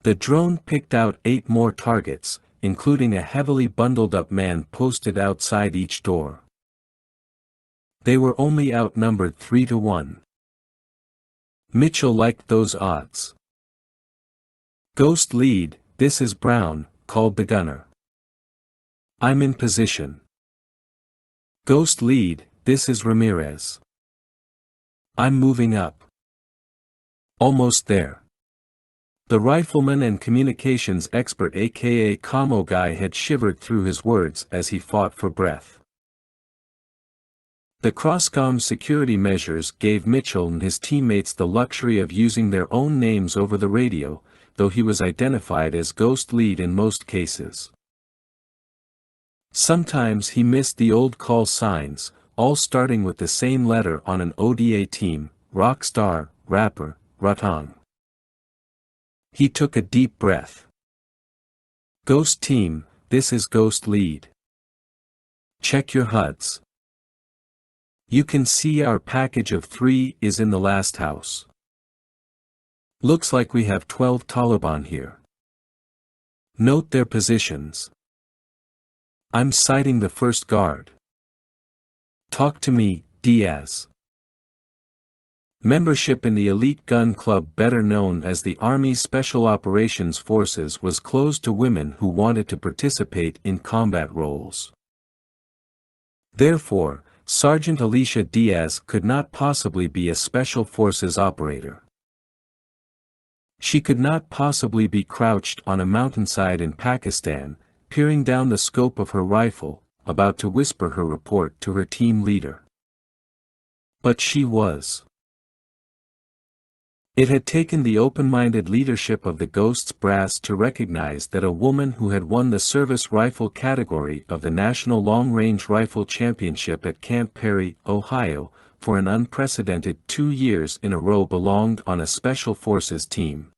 The drone picked out 8 more targets, including a heavily bundled up man posted outside each door. They were only outnumbered 3 to 1. Mitchell liked those odds. Ghost lead, this is Brown, called the gunner. I'm in position. Ghost lead, this is Ramirez. I'm moving up. Almost there. The rifleman and communications expert aka Commo guy had shivered through his words as he fought for breath. The Crosscom security measures gave Mitchell and his teammates the luxury of using their own names over the radio, though he was identified as Ghost Lead in most cases. Sometimes he missed the old call signs, all starting with the same letter on an ODA team, Rockstar, Rapper, Rutong. He took a deep breath. Ghost Team, this is Ghost Lead. Check your HUDs. You can see our package of 3 is in the last house. Looks like we have 12 Taliban here. Note their positions. I'm sighting the first guard. Talk to me, Diaz. Membership in the elite gun club, better known as the Army's Special Operations Forces, was closed to women who wanted to participate in combat roles. Therefore, Sergeant Alicia Diaz could not possibly be a Special Forces operator. She could not possibly be crouched on a mountainside in Pakistan, peering down the scope of her rifle, about to whisper her report to her team leader. But she was. It had taken the open-minded leadership of the Ghosts brass to recognize that a woman who had won the service rifle category of the National Long Range Rifle Championship at Camp Perry, Ohio, for an unprecedented 2 years in a row belonged on a Special Forces team.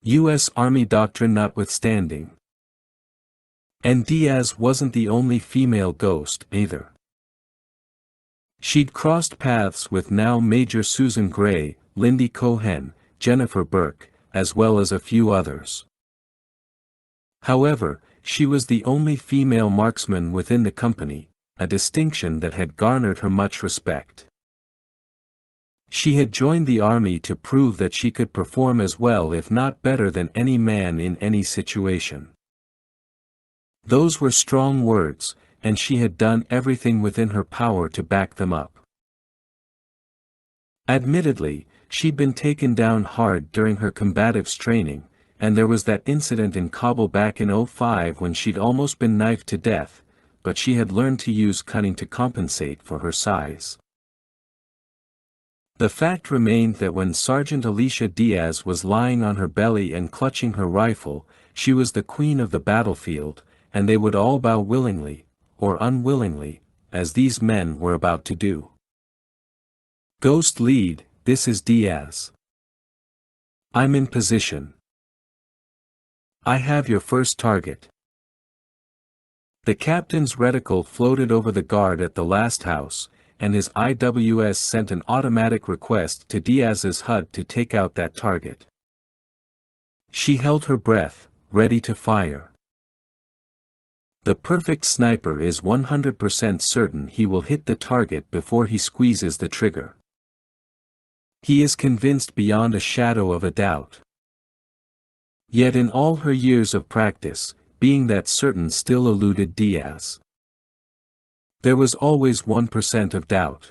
U.S. Army doctrine notwithstanding. And Diaz wasn't the only female ghost, either. She'd crossed paths with now Major Susan Gray, Lindy Cohen, Jennifer Burke, as well as a few others. However, she was the only female marksman within the company, a distinction that had garnered her much respect. She had joined the Army to prove that she could perform as well if not better than any man in any situation. Those were strong words, and she had done everything within her power to back them up. Admittedly, she'd been taken down hard during her combatives training, and there was that incident in Kabul back in '05 when she'd almost been knifed to death, but she had learned to use cunning to compensate for her size. The fact remained that when Sergeant Alicia Diaz was lying on her belly and clutching her rifle, she was the queen of the battlefield, and they would all bow willingly, or unwillingly, as these men were about to do. Ghost lead, this is Diaz. I'm in position. I have your first target. The captain's reticle floated over the guard at the last house, and his IWS sent an automatic request to Diaz's HUD to take out that target. She held her breath, ready to fire. The perfect sniper is 100% certain he will hit the target before he squeezes the trigger. He is convinced beyond a shadow of a doubt. Yet in all her years of practice, being that certain still eluded Diaz. There was always 1% of doubt.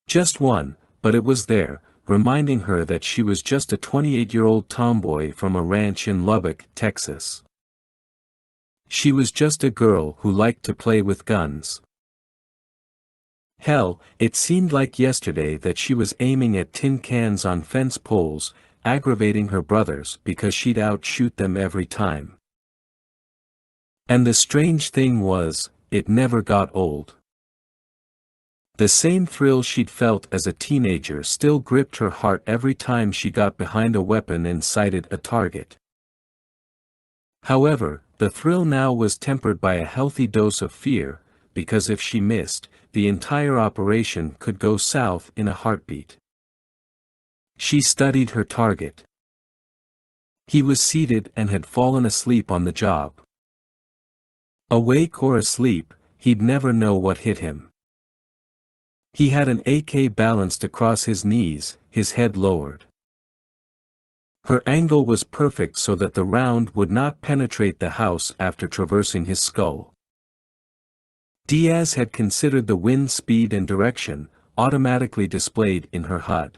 Just one, but it was there, reminding her that she was just a 28-year-old tomboy from a ranch in Lubbock, Texas. She was just a girl who liked to play with guns. Hell, it seemed like yesterday that she was aiming at tin cans on fence poles, aggravating her brothers because she'd outshoot them every time. And the strange thing was, it never got old. The same thrill she'd felt as a teenager still gripped her heart every time she got behind a weapon and sighted a target. However, the thrill now was tempered by a healthy dose of fear, because if she missed, the entire operation could go south in a heartbeat. She studied her target. He was seated and had fallen asleep on the job. Awake or asleep, he'd never know what hit him. He had an AK balanced across his knees, his head lowered. Her angle was perfect so that the round would not penetrate the house after traversing his skull. Diaz had considered the wind speed and direction, automatically displayed in her HUD.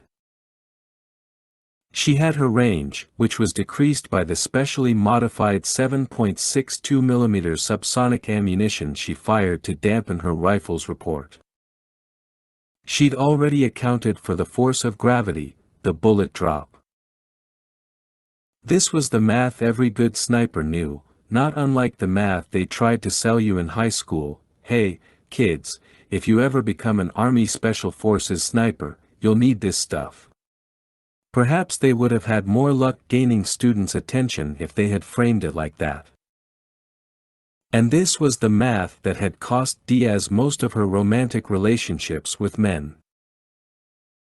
She had her range, which was decreased by the specially modified 7.62mm subsonic ammunition she fired to dampen her rifle's report. She'd already accounted for the force of gravity, the bullet drop. This was the math every good sniper knew, not unlike the math they tried to sell you in high school. Hey, kids, if you ever become an Army Special Forces sniper, you'll need this stuff. Perhaps they would have had more luck gaining students' attention if they had framed it like that. And this was the math that had cost Diaz most of her romantic relationships with men.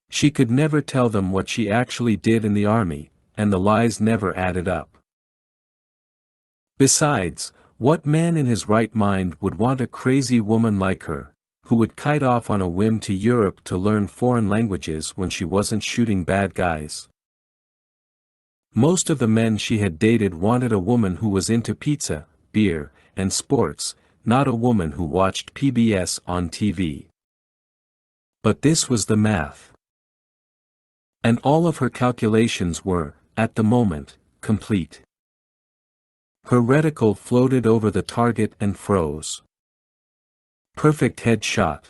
She could never tell them what she actually did in the army, and the lies never added up. Besides, what man in his right mind would want a crazy woman like her, who would kite off on a whim to Europe to learn foreign languages when she wasn't shooting bad guys? Most of the men she had dated wanted a woman who was into pizza, beer, and sports, not a woman who watched PBS on TV. But this was the math. And all of her calculations were, at the moment, complete. Her reticle floated over the target and froze. Perfect headshot.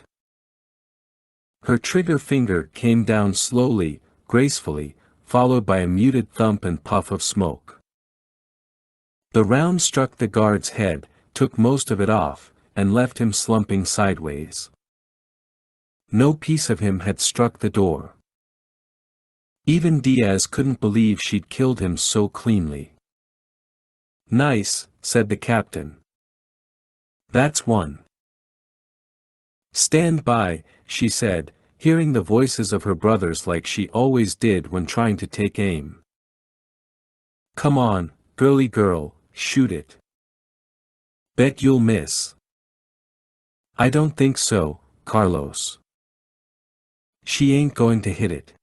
Her trigger finger came down slowly, gracefully, followed by a muted thump and puff of smoke. The round struck the guard's head, took most of it off, and left him slumping sideways. No piece of him had struck the door. Even Diaz couldn't believe she'd killed him so cleanly. "Nice," said the captain. "That's one." "Stand by," she said, hearing the voices of her brothers like she always did when trying to take aim. "Come on, girly girl, shoot it. Bet you'll miss." "I don't think so, Carlos. She ain't going to hit it."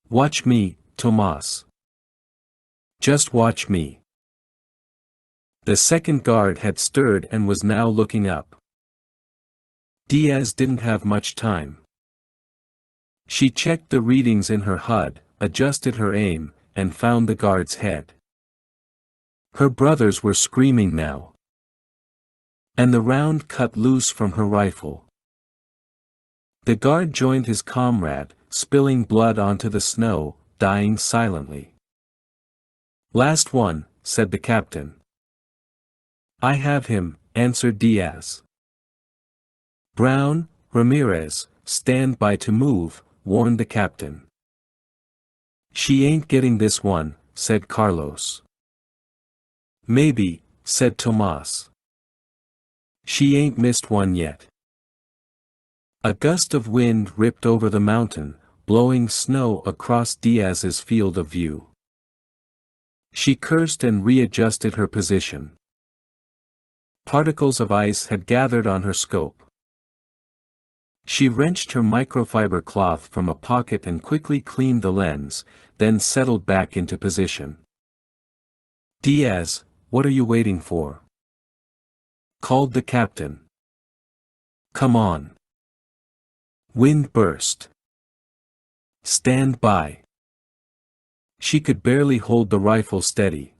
"Watch me, Tomas. Just watch me." The second guard had stirred and was now looking up. Diaz didn't have much time. She checked the readings in her HUD, adjusted her aim, and found the guard's head. Her brothers were screaming now. And the round cut loose from her rifle. The guard joined his comrade, spilling blood onto the snow, dying silently. "Last one," said the captain. "I have him," answered Diaz. "Brown, Ramirez, stand by to move," warned the captain. "She ain't getting this one," said Carlos. "Maybe," said Tomas. "She ain't missed one yet." A gust of wind ripped over the mountain, blowing snow across Diaz's field of view. She cursed and readjusted her position. Particles of ice had gathered on her scope. She wrenched her microfiber cloth from a pocket and quickly cleaned the lens, then settled back into position. "Diaz, what are you waiting for?" called the captain. "Come on." Wind burst. "Stand by." She could barely hold the rifle steady.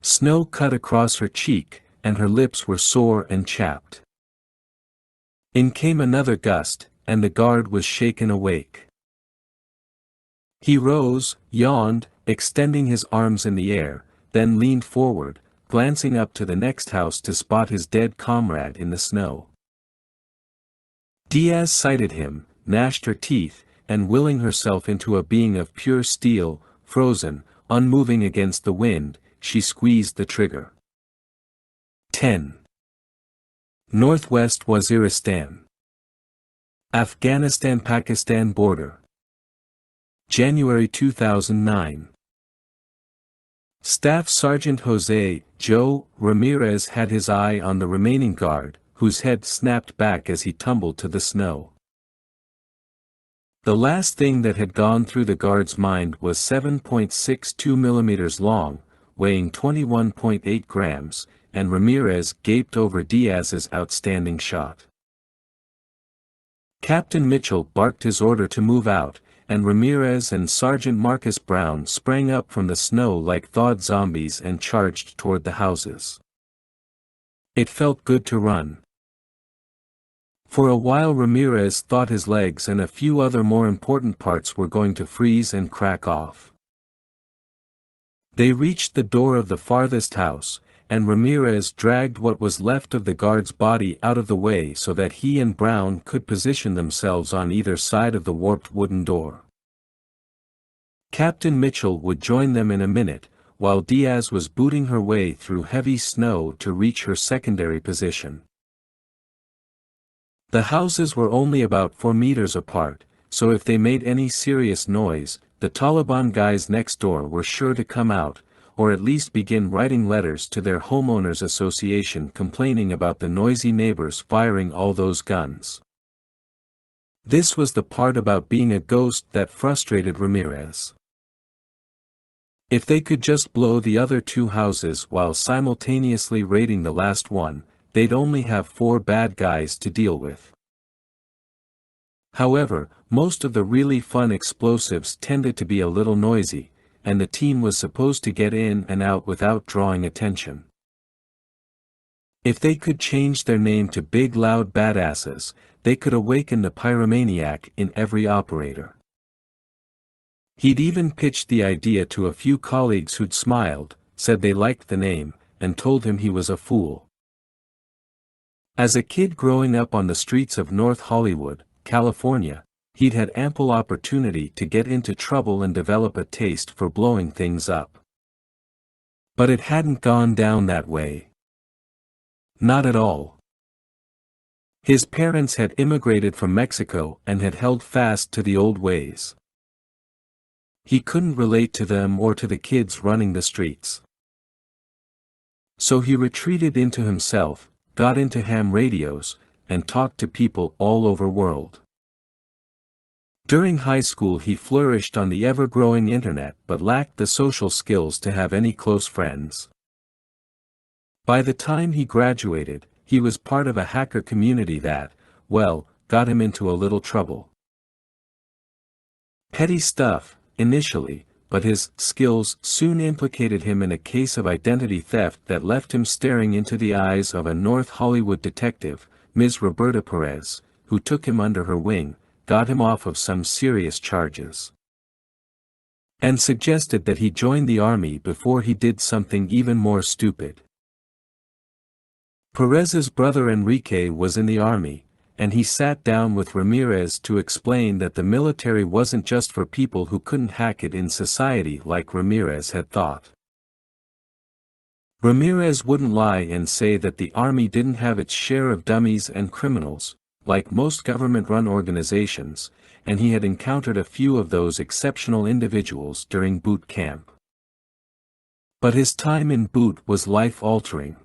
Snow cut across her cheek, and her lips were sore and chapped. In came another gust, and the guard was shaken awake. He rose, yawned, extending his arms in the air, then leaned forward, glancing up to the next house to spot his dead comrade in the snow. Diaz sighted him, gnashed her teeth, and willing herself into a being of pure steel, frozen, unmoving against the wind, she squeezed the trigger. 10. Northwest Waziristan. Afghanistan-Pakistan border. January 2009. Staff Sergeant Jose Joe Ramirez had his eye on the remaining guard, whose head snapped back as he tumbled to the snow. The last thing that had gone through the guard's mind was 7.62 millimeters long, weighing 21.8 grams, and Ramirez gaped over Diaz's outstanding shot. Captain Mitchell barked his order to move out, and Ramirez and Sergeant Marcus Brown sprang up from the snow like thawed zombies and charged toward the houses. It felt good to run. For a while Ramirez thought his legs and a few other more important parts were going to freeze and crack off. They reached the door of the farthest house, and Ramirez dragged what was left of the guard's body out of the way so that he and Brown could position themselves on either side of the warped wooden door. Captain Mitchell would join them in a minute, while Diaz was booting her way through heavy snow to reach her secondary position. The houses were only about 4 meters apart, so if they made any serious noise, the Taliban guys next door were sure to come out, or at least begin writing letters to their homeowners association complaining about the noisy neighbors firing all those guns. This was the part about being a ghost that frustrated Ramirez. If they could just blow the other 2 houses while simultaneously raiding the last one, they'd only have 4 bad guys to deal with. However, most of the really fun explosives tended to be a little noisy, and the team was supposed to get in and out without drawing attention. If they could change their name to Big Loud Badasses, they could awaken the pyromaniac in every operator. He'd even pitched the idea to a few colleagues who'd smiled, said they liked the name, and told him he was a fool. As a kid growing up on the streets of North Hollywood, California, he'd had ample opportunity to get into trouble and develop a taste for blowing things up. But it hadn't gone down that way. Not at all. His parents had immigrated from Mexico and had held fast to the old ways. He couldn't relate to them or to the kids running the streets. So he retreated into himself, got into ham radios, and talked to people all over world. During high school he flourished on the ever-growing internet but lacked the social skills to have any close friends. By the time he graduated, he was part of a hacker community that, well, got him into a little trouble. Petty stuff, initially, but his skills soon implicated him in a case of identity theft that left him staring into the eyes of a North Hollywood detective, Ms. Roberta Perez, who took him under her wing, got him off of some serious charges, and suggested that he join the army before he did something even more stupid. Perez's brother Enrique was in the army, and he sat down with Ramirez to explain that the military wasn't just for people who couldn't hack it in society like Ramirez had thought. Ramirez wouldn't lie and say that the army didn't have its share of dummies and criminals, like most government-run organizations, and he had encountered a few of those exceptional individuals during boot camp. But his time in boot was life-altering.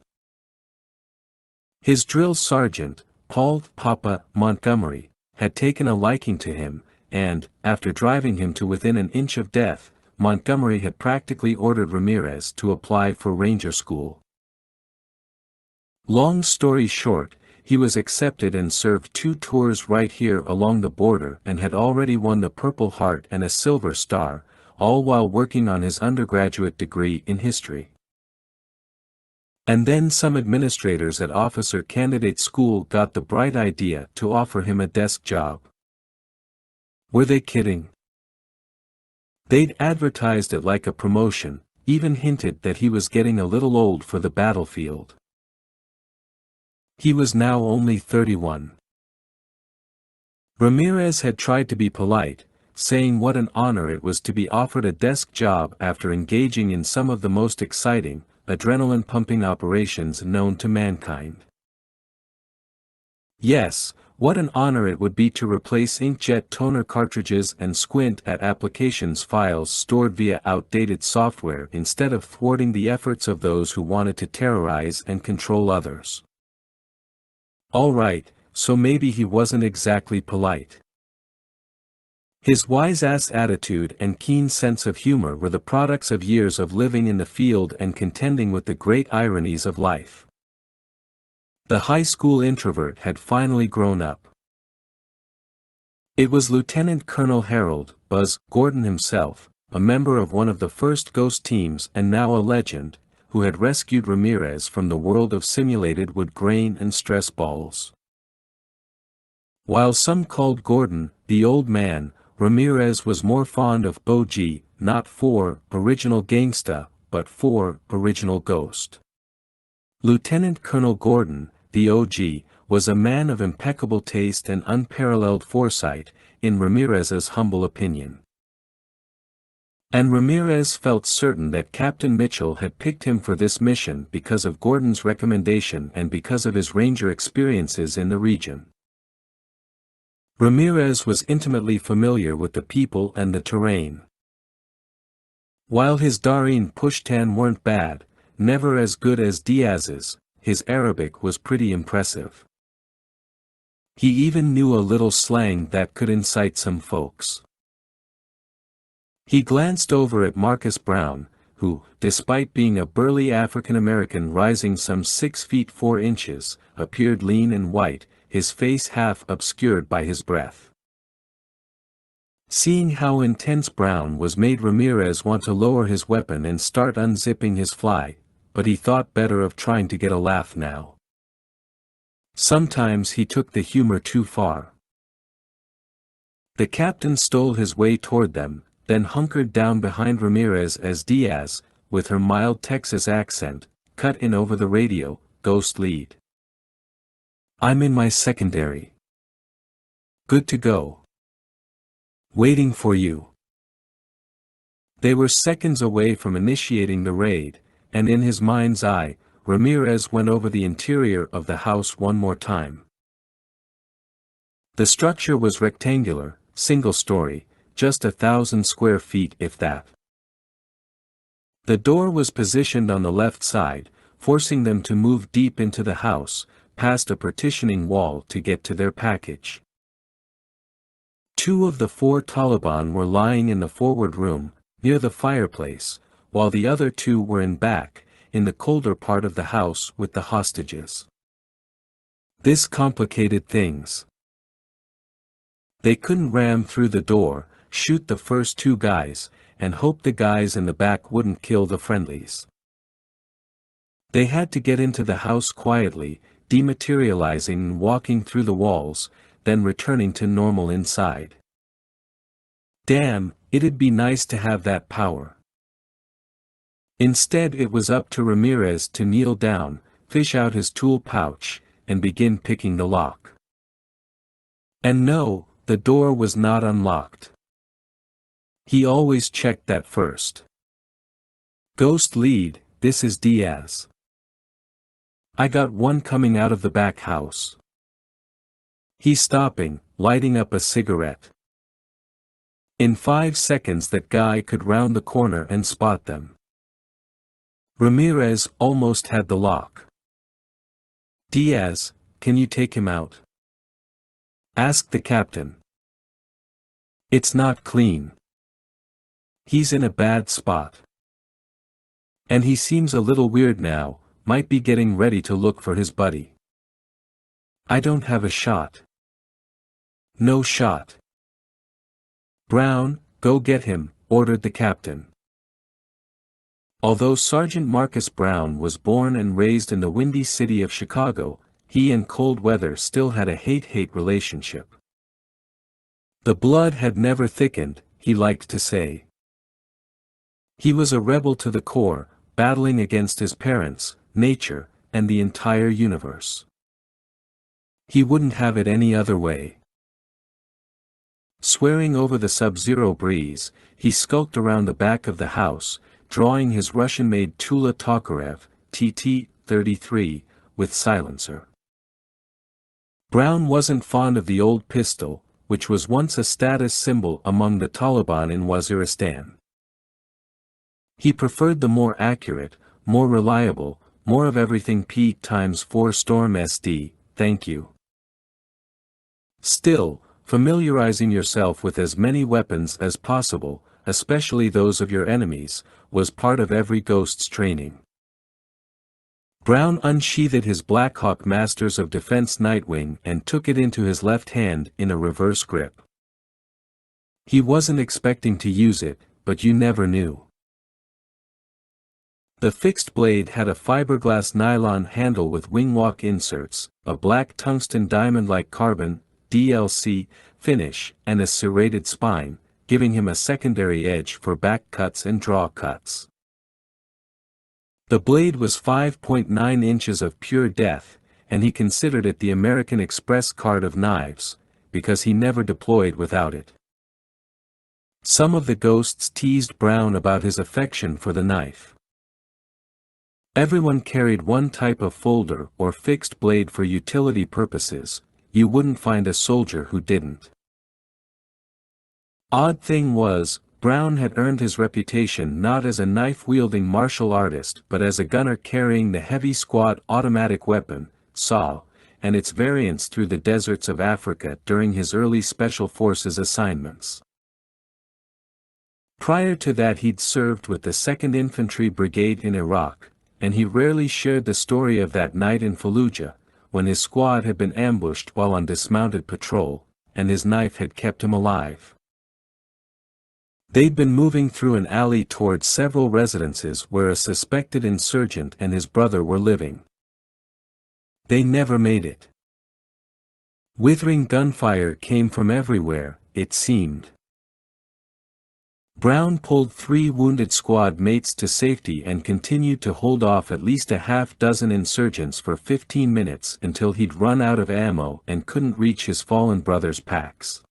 His drill sergeant, Paul "Papa" Montgomery, had taken a liking to him, and, after driving him to within an inch of death, Montgomery had practically ordered Ramirez to apply for Ranger School. Long story short, he was accepted and served 2 tours right here along the border and had already won the Purple Heart and a Silver Star, all while working on his undergraduate degree in history. And then some administrators at Officer Candidate School got the bright idea to offer him a desk job. Were they kidding? They'd advertised it like a promotion, even hinted that he was getting a little old for the battlefield. He was now only 31. Ramirez had tried to be polite, saying what an honor it was to be offered a desk job after engaging in some of the most exciting, adrenaline-pumping operations known to mankind. Yes, what an honor it would be to replace inkjet toner cartridges and squint at applications files stored via outdated software instead of thwarting the efforts of those who wanted to terrorize and control others. All right, so maybe he wasn't exactly polite. His wise-ass attitude and keen sense of humor were the products of years of living in the field and contending with the great ironies of life. The high school introvert had finally grown up. It was Lieutenant Colonel Harold Buzz Gordon himself, a member of one of the first Ghost teams and now a legend, who had rescued Ramirez from the world of simulated wood grain and stress balls. While some called Gordon the old man, Ramirez was more fond of OG, not for original gangsta, but for original Ghost. Lieutenant Colonel Gordon, the OG, was a man of impeccable taste and unparalleled foresight, in Ramirez's humble opinion. And Ramirez felt certain that Captain Mitchell had picked him for this mission because of Gordon's recommendation and because of his Ranger experiences in the region. Ramirez was intimately familiar with the people and the terrain. While his Darine Pushtan weren't bad, never as good as Diaz's, his Arabic was pretty impressive. He even knew a little slang that could incite some folks. He glanced over at Marcus Brown, who, despite being a burly African-American rising some 6 feet 4 inches, appeared lean and white, his face half obscured by his breath. Seeing how intense Brown was made Ramirez want to lower his weapon and start unzipping his fly, but he thought better of trying to get a laugh now. Sometimes he took the humor too far. The captain stole his way toward them, then hunkered down behind Ramirez as Diaz, with her mild Texas accent, cut in over the radio, Ghost lead. I'm in my secondary. Good to go. Waiting for you. They were seconds away from initiating the raid, and in his mind's eye, Ramirez went over the interior of the house one more time. The structure was rectangular, single-story, just 1,000 square feet if that. The door was positioned on the left side, forcing them to move deep into the house, past a partitioning wall to get to their package. 2 of the 4 Taliban were lying in the forward room, near the fireplace, while the other 2 were in back, in the colder part of the house with the hostages. This complicated things. They couldn't ram through the door, shoot the first two guys, and hope the guys in the back wouldn't kill the friendlies. They had to get into the house quietly, dematerializing and walking through the walls, then returning to normal inside. Damn, it'd be nice to have that power. Instead it was up to Ramirez to kneel down, fish out his tool pouch, and begin picking the lock. And no, the door was not unlocked. He always checked that first. Ghost lead, this is Diaz. I got one coming out of the back house. He's stopping, lighting up a cigarette. In 5 seconds that guy could round the corner and spot them. Ramirez almost had the lock. Diaz, can you take him out? Asked the captain. It's not clean. He's in a bad spot. And he seems a little weird now, might be getting ready to look for his buddy. I don't have a shot. No shot. Brown, go get him, ordered the captain. Although Sergeant Marcus Brown was born and raised in the windy city of Chicago, he and cold weather still had a hate-hate relationship. The blood had never thickened, he liked to say. He was a rebel to the core, battling against his parents, nature, and the entire universe. He wouldn't have it any other way. Swearing over the sub-zero breeze, he skulked around the back of the house, drawing his Russian-made Tula Tokarev, TT-33, with silencer. Brown wasn't fond of the old pistol, which was once a status symbol among the Taliban in Waziristan. He preferred the more accurate, more reliable, more of everything P×4 Storm SD, thank you. Still, familiarizing yourself with as many weapons as possible, especially those of your enemies, was part of every Ghost's training. Brown unsheathed his Blackhawk Masters of Defense Nightwing and took it into his left hand in a reverse grip. He wasn't expecting to use it, but you never knew. The fixed blade had a fiberglass nylon handle with wingwalk inserts, a black tungsten diamond-like carbon, DLC, finish, and a serrated spine, giving him a secondary edge for back cuts and draw cuts. The blade was 5.9 inches of pure death, and he considered it the American Express card of knives, because he never deployed without it. Some of the Ghosts teased Brown about his affection for the knife. Everyone carried one type of folder or fixed blade for utility purposes, you wouldn't find a soldier who didn't. Odd thing was, Brown had earned his reputation not as a knife-wielding martial artist but as a gunner carrying the heavy squad automatic weapon, SAW, and its variants through the deserts of Africa during his early Special Forces assignments. Prior to that he'd served with the 2nd Infantry Brigade in Iraq, and he rarely shared the story of that night in Fallujah, when his squad had been ambushed while on dismounted patrol, and his knife had kept him alive. They'd been moving through an alley towards several residences where a suspected insurgent and his brother were living. They never made it. Withering gunfire came from everywhere, it seemed. Brown pulled 3 wounded squad mates to safety and continued to hold off at least a half-dozen insurgents for 15 minutes until he'd run out of ammo and couldn't reach his fallen brother's packs.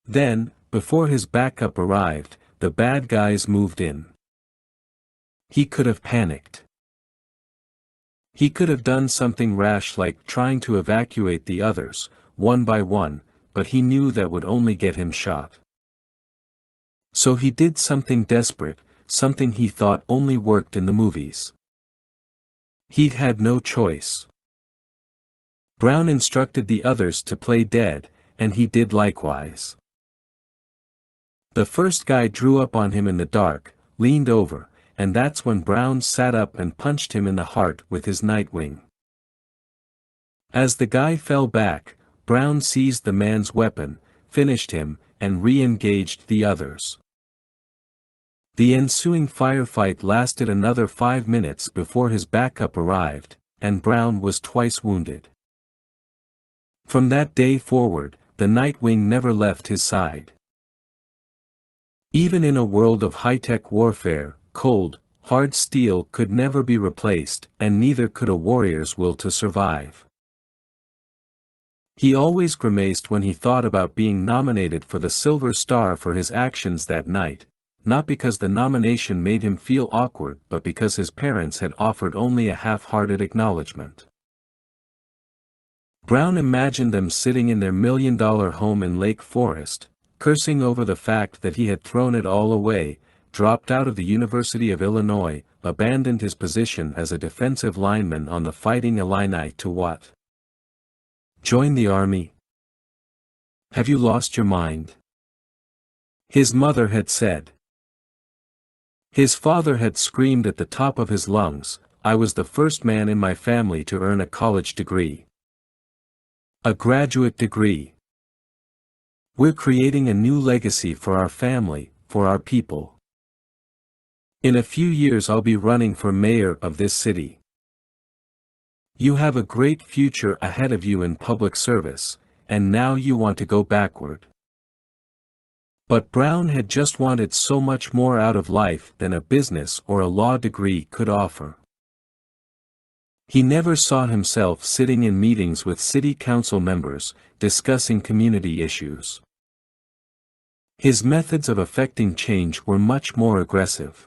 Then, before his backup arrived, the bad guys moved in. He could have panicked. He could have done something rash like trying to evacuate the others, one by one, but he knew that would only get him shot. So he did something desperate, something he thought only worked in the movies. He'd had no choice. Brown instructed the others to play dead, and he did likewise. The first guy drew up on him in the dark, leaned over, and that's when Brown sat up and punched him in the heart with his Nightwing. As the guy fell back, Brown seized the man's weapon, finished him, and re-engaged the others. The ensuing firefight lasted another 5 minutes before his backup arrived, and Brown was twice wounded. From that day forward, the Nightwing never left his side. Even in a world of high-tech warfare, cold, hard steel could never be replaced, and neither could a warrior's will to survive. He always grimaced when he thought about being nominated for the Silver Star for his actions that night, not because the nomination made him feel awkward but because his parents had offered only a half-hearted acknowledgement. Brown imagined them sitting in their $1 million home in Lake Forest, cursing over the fact that he had thrown it all away, dropped out of the University of Illinois, abandoned his position as a defensive lineman on the Fighting Illini to what? Join the army? Have you lost your mind? His mother had said. His father had screamed at the top of his lungs, I was the first man in my family to earn a college degree. A graduate degree. We're creating a new legacy for our family, for our people. In a few years I'll be running for mayor of this city. You have a great future ahead of you in public service, and now you want to go backward. But Brown had just wanted so much more out of life than a business or a law degree could offer. He never saw himself sitting in meetings with city council members, discussing community issues. His methods of effecting change were much more aggressive.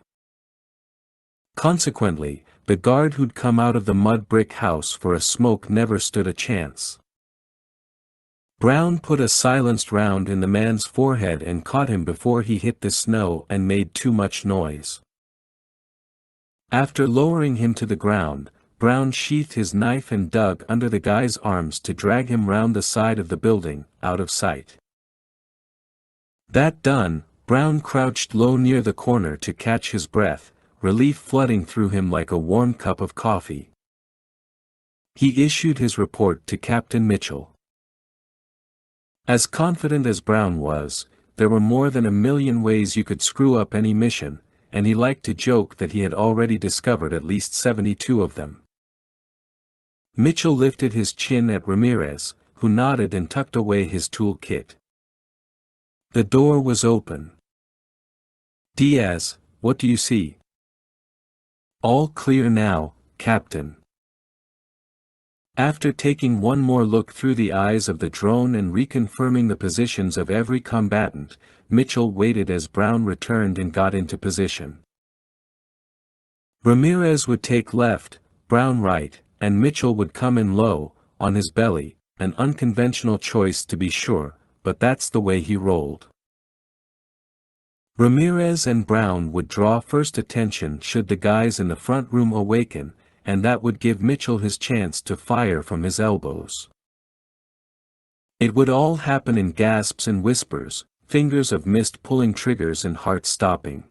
Consequently, the guard who'd come out of the mud brick house for a smoke never stood a chance. Brown put a silenced round in the man's forehead and caught him before he hit the snow and made too much noise. After lowering him to the ground, Brown sheathed his knife and dug under the guy's arms to drag him round the side of the building, out of sight. That done, Brown crouched low near the corner to catch his breath, relief flooding through him like a warm cup of coffee. He issued his report to Captain Mitchell. As confident as Brown was, there were more than 1,000,000 ways you could screw up any mission, and he liked to joke that he had already discovered at least 72 of them. Mitchell lifted his chin at Ramirez, who nodded and tucked away his tool kit. The door was open. Diaz, what do you see? All clear now, Captain. After taking one more look through the eyes of the drone and reconfirming the positions of every combatant, Mitchell waited as Brown returned and got into position. Ramirez would take left, Brown right, and Mitchell would come in low, on his belly, an unconventional choice to be sure, but that's the way he rolled. Ramirez and Brown would draw first attention should the guys in the front room awaken, and that would give Mitchell his chance to fire from his elbows. It would all happen in gasps and whispers, fingers of mist pulling triggers and heart stopping.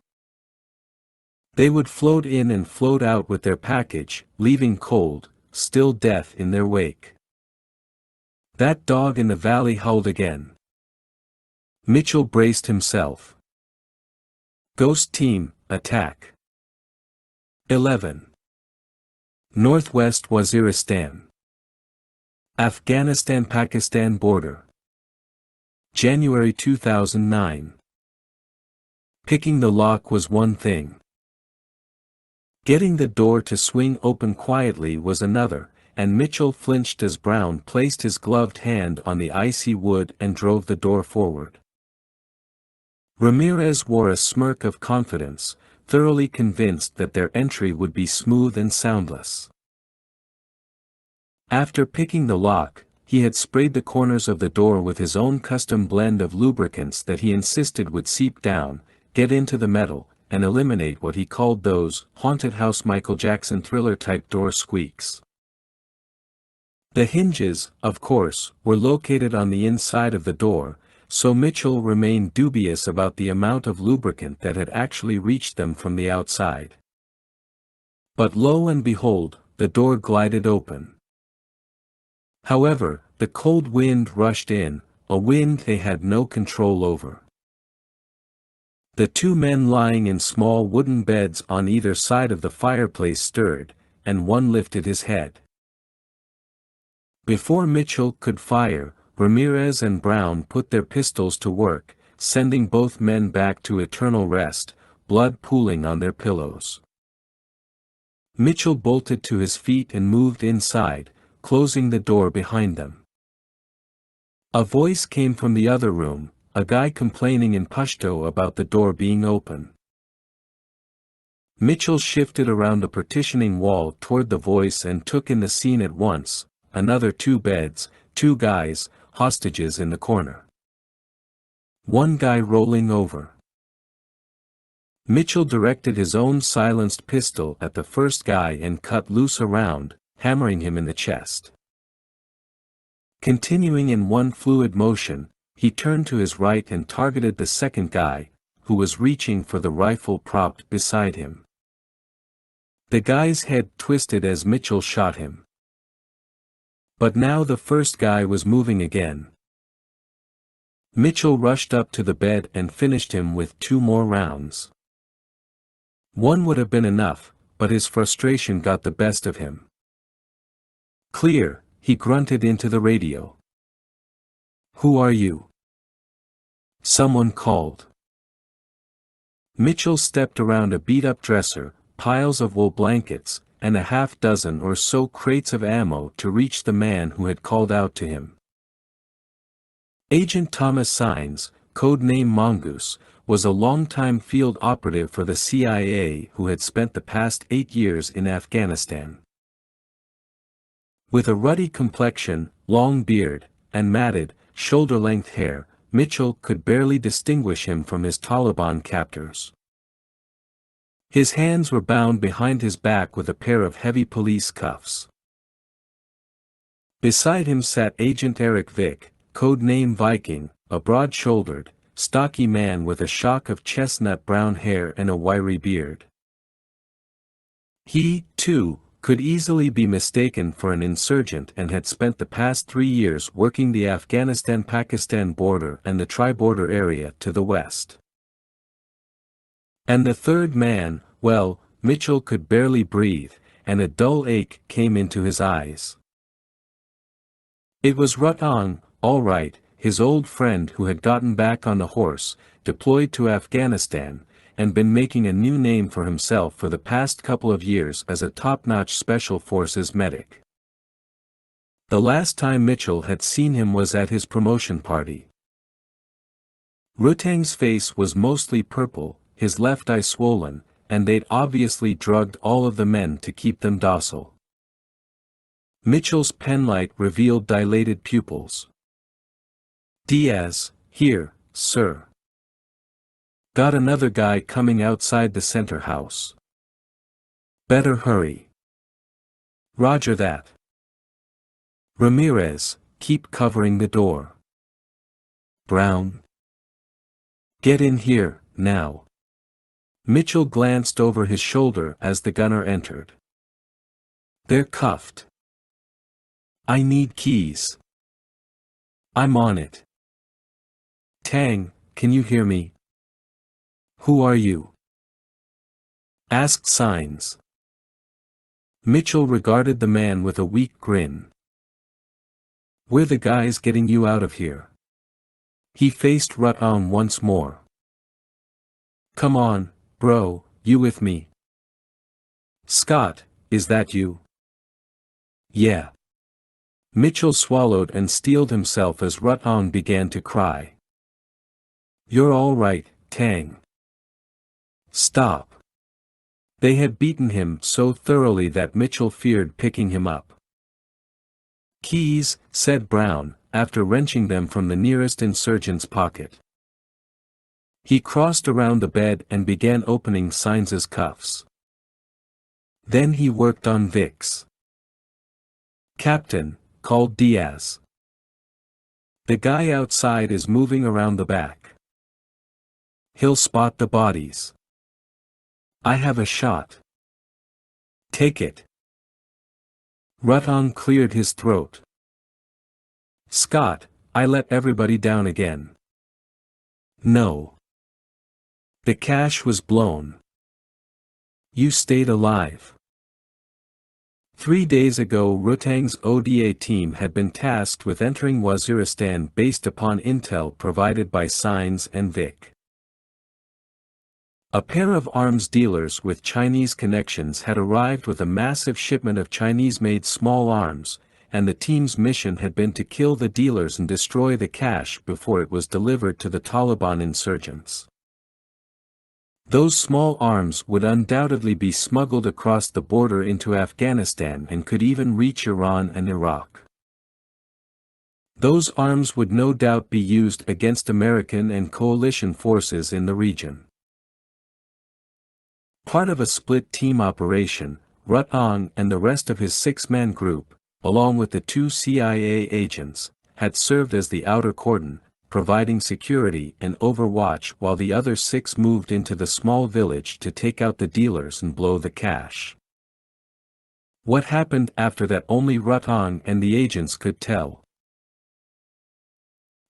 They would float in and float out with their package, leaving cold, still death in their wake. That dog in the valley howled again. Mitchell braced himself. Ghost Team, attack. 11. Northwest Waziristan. Afghanistan-Pakistan border. January 2009. Picking the lock was one thing. Getting the door to swing open quietly was another, and Mitchell flinched as Brown placed his gloved hand on the icy wood and drove the door forward. Ramirez wore a smirk of confidence, thoroughly convinced that their entry would be smooth and soundless. After picking the lock, he had sprayed the corners of the door with his own custom blend of lubricants that he insisted would seep down, get into the metal, and eliminate what he called those haunted house Michael Jackson thriller-type door squeaks. The hinges, of course, were located on the inside of the door, so Mitchell remained dubious about the amount of lubricant that had actually reached them from the outside. But lo and behold, the door glided open. However, the cold wind rushed in, a wind they had no control over. The two men lying in small wooden beds on either side of the fireplace stirred, and one lifted his head. Before Mitchell could fire, Ramirez and Brown put their pistols to work, sending both men back to eternal rest, blood pooling on their pillows. Mitchell bolted to his feet and moved inside, closing the door behind them. A voice came from the other room, a guy complaining in Pashto about the door being open. Mitchell shifted around the partitioning wall toward the voice and took in the scene at once: another two beds, two guys, hostages in the corner. One guy rolling over. Mitchell directed his own silenced pistol at the first guy and cut loose a round, hammering him in the chest. Continuing in one fluid motion, he turned to his right and targeted the second guy, who was reaching for the rifle propped beside him. The guy's head twisted as Mitchell shot him. But now the first guy was moving again. Mitchell rushed up to the bed and finished him with two more rounds. One would have been enough, but his frustration got the best of him. "Clear," he grunted into the radio. "Who are you?" someone called. Mitchell stepped around a beat-up dresser, piles of wool blankets, and a half-dozen or so crates of ammo to reach the man who had called out to him. Agent Thomas Sines, code-name Mongoose, was a longtime field operative for the CIA who had spent the past 8 years in Afghanistan. With a ruddy complexion, long beard, and matted, shoulder-length hair, Mitchell could barely distinguish him from his Taliban captors. His hands were bound behind his back with a pair of heavy police cuffs. Beside him sat Agent Eric Vick, code-name Viking, a broad-shouldered, stocky man with a shock of chestnut brown hair and a wiry beard. He, too, could easily be mistaken for an insurgent and had spent the past 3 years working the Afghanistan-Pakistan border and the tri-border area to the west. And the third man, well, Mitchell could barely breathe, and a dull ache came into his eyes. It was Rutong, all right, his old friend who had gotten back on the horse, deployed to Afghanistan, and been making a new name for himself for the past couple of years as a top-notch Special Forces medic. The last time Mitchell had seen him was at his promotion party. Rutang's face was mostly purple, his left eye swollen, and they'd obviously drugged all of the men to keep them docile. Mitchell's penlight revealed dilated pupils. "Diaz, here, sir. Got another guy coming outside the center house. Better hurry." "Roger that." "Ramirez, keep covering the door." "Brown. Get in here, now." Mitchell glanced over his shoulder as the gunner entered. "They're cuffed. I need keys." "I'm on it." "Tang, can you hear me?" "Who are you?" asked Sines. Mitchell regarded the man with a weak grin. "We're the guys getting you out of here." He faced Rutong once more. "Come on, bro, you with me?" "Scott, is that you?" "Yeah." Mitchell swallowed and steeled himself as Rutong began to cry. "You're all right, Tang. Stop." They had beaten him so thoroughly that Mitchell feared picking him up. "Keys," said Brown, after wrenching them from the nearest insurgent's pocket. He crossed around the bed and began opening Sines's cuffs. Then he worked on Vic's. "Captain," called Diaz. "The guy outside is moving around the back. He'll spot the bodies. I have a shot. Take it." Rutong cleared his throat. "Scott, I let everybody down again. No. The cache was blown. You stayed alive. 3 days ago Rutang's ODA team had been tasked with entering Waziristan based upon intel provided by Signs and Vic. A pair of arms dealers with Chinese connections had arrived with a massive shipment of Chinese-made small arms, and the team's mission had been to kill the dealers and destroy the cache before it was delivered to the Taliban insurgents. Those small arms would undoubtedly be smuggled across the border into Afghanistan and could even reach Iran and Iraq. Those arms would no doubt be used against American and coalition forces in the region. Part of a split-team operation, Rutang and the rest of his 6-man group, along with the 2 CIA agents, had served as the outer cordon, providing security and overwatch while the other 6 moved into the small village to take out the dealers and blow the cache. What happened after that only Rutang and the agents could tell.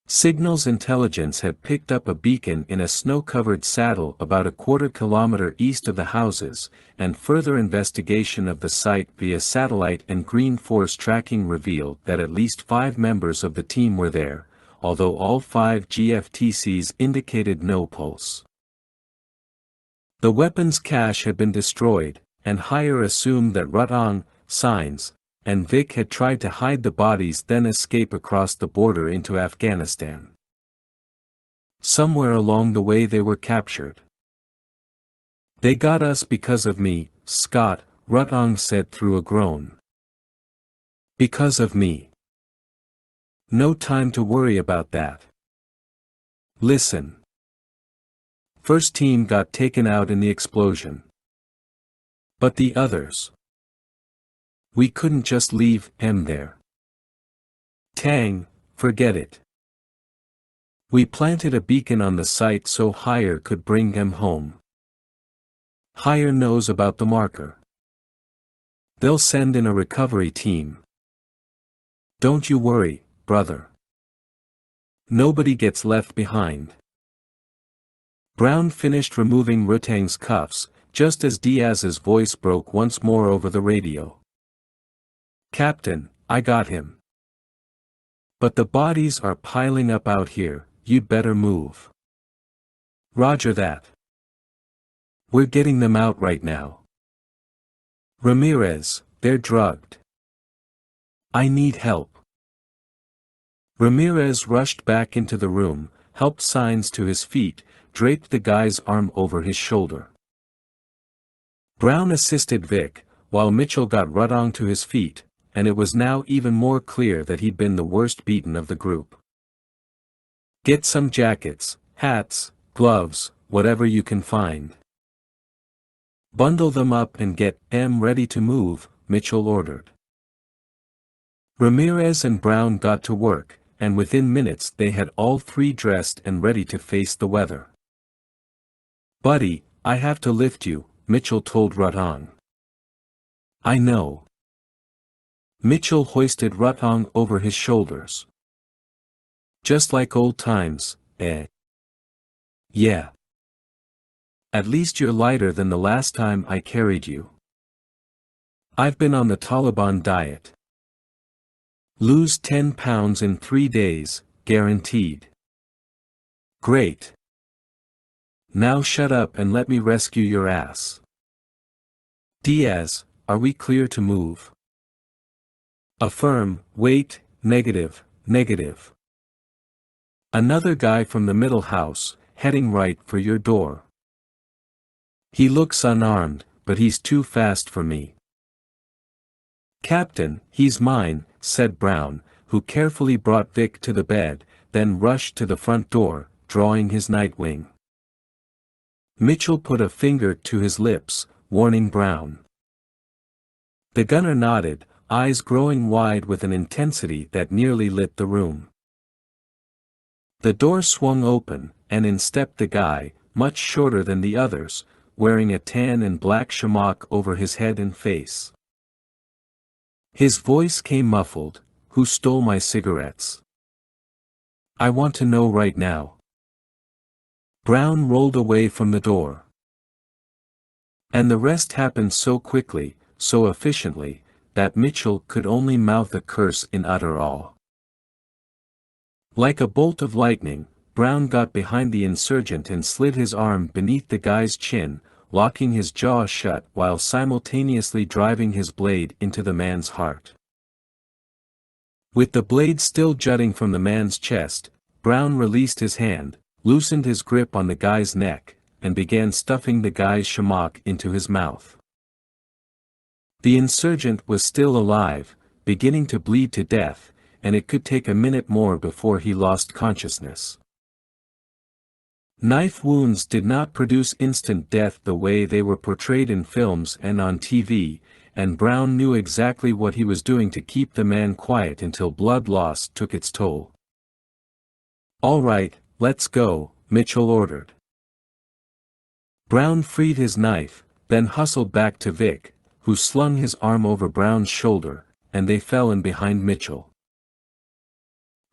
Signals Intelligence had picked up a beacon in a snow-covered saddle about a quarter-kilometer east of the houses, and further investigation of the site via satellite and Green Force tracking revealed that at least 5 members of the team were there, although all 5 GFTCs indicated no pulse. The weapons cache had been destroyed, and Hire assumed that Rutang, Signs, and Vic had tried to hide the bodies then escape across the border into Afghanistan. Somewhere along the way they were captured. They got us because of me, Scott, Rutang said through a groan. Because of me. No time to worry about that. Listen. First team got taken out in the explosion. But the others. We couldn't just leave him there. Tang, forget it. We planted a beacon on the site so Hire could bring him home. Hire knows about the marker. They'll send in a recovery team. Don't you worry, brother. Nobody gets left behind. Brown finished removing Rutang's cuffs, just as Diaz's voice broke once more over the radio. Captain, I got him. But the bodies are piling up out here, you'd better move. Roger that. We're getting them out right now. Ramirez, they're drugged. I need help. Ramirez rushed back into the room, helped Signs to his feet, draped the guy's arm over his shoulder. Brown assisted Vic, while Mitchell got Rutang to his feet, and it was now even more clear that he'd been the worst beaten of the group. Get some jackets, hats, gloves, whatever you can find. Bundle them up and get them ready to move, Mitchell ordered. Ramirez and Brown got to work, and within minutes they had all 3 dressed and ready to face the weather. Buddy, I have to lift you, Mitchell told Rutang. I know. Mitchell hoisted Rutang over his shoulders. Just like old times, eh? Yeah. At least you're lighter than the last time I carried you. I've been on the Taliban diet. Lose 10 pounds in 3 days, guaranteed. Great. Now shut up and let me rescue your ass. Diaz, are we clear to move? Affirm, wait, negative, negative. Another guy from the middle house, heading right for your door. He looks unarmed, but he's too fast for me. Captain, he's mine, said Brown, who carefully brought Vic to the bed, then rushed to the front door, drawing his Nightwing. Mitchell put a finger to his lips, warning Brown. The gunner nodded, eyes growing wide with an intensity that nearly lit the room. The door swung open, and in stepped the guy, much shorter than the others, wearing a tan and black shamak over his head and face. His voice came muffled, "Who stole my cigarettes?" I want to know right now. Brown rolled away from the door. And the rest happened so quickly, so efficiently, that Mitchell could only mouth a curse in utter awe. Like a bolt of lightning, Brown got behind the insurgent and slid his arm beneath the guy's chin, locking his jaw shut while simultaneously driving his blade into the man's heart. With the blade still jutting from the man's chest, Brown released his hand, loosened his grip on the guy's neck, and began stuffing the guy's shamrock into his mouth. The insurgent was still alive, beginning to bleed to death, and it could take a minute more before he lost consciousness. Knife wounds did not produce instant death the way they were portrayed in films and on TV, and Brown knew exactly what he was doing to keep the man quiet until blood loss took its toll. "All right, let's go," Mitchell ordered. Brown freed his knife, then hustled back to Vic, who slung his arm over Brown's shoulder, and they fell in behind Mitchell.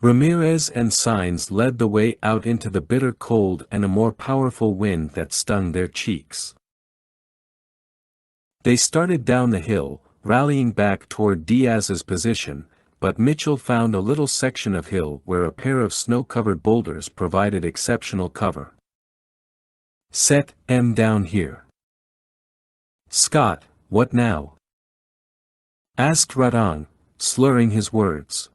Ramirez and Saenz led the way out into the bitter cold and a more powerful wind that stung their cheeks. They started down the hill, rallying back toward Diaz's position, but Mitchell found a little section of hill where a pair of snow-covered boulders provided exceptional cover. "Set M down here." "Scott, what now?" asked Radon, slurring his words.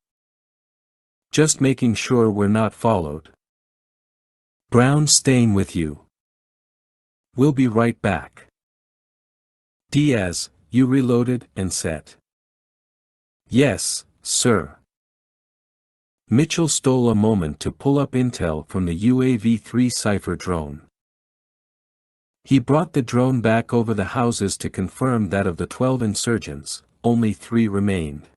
"Just making sure we're not followed." "Brown staying with you." "We'll be right back." "Diaz, you reloaded and set?" "Yes, sir." Mitchell stole a moment to pull up intel from the UAV-3 Cypher drone. He brought the drone back over the houses to confirm that of the 12 insurgents, only 3 remained.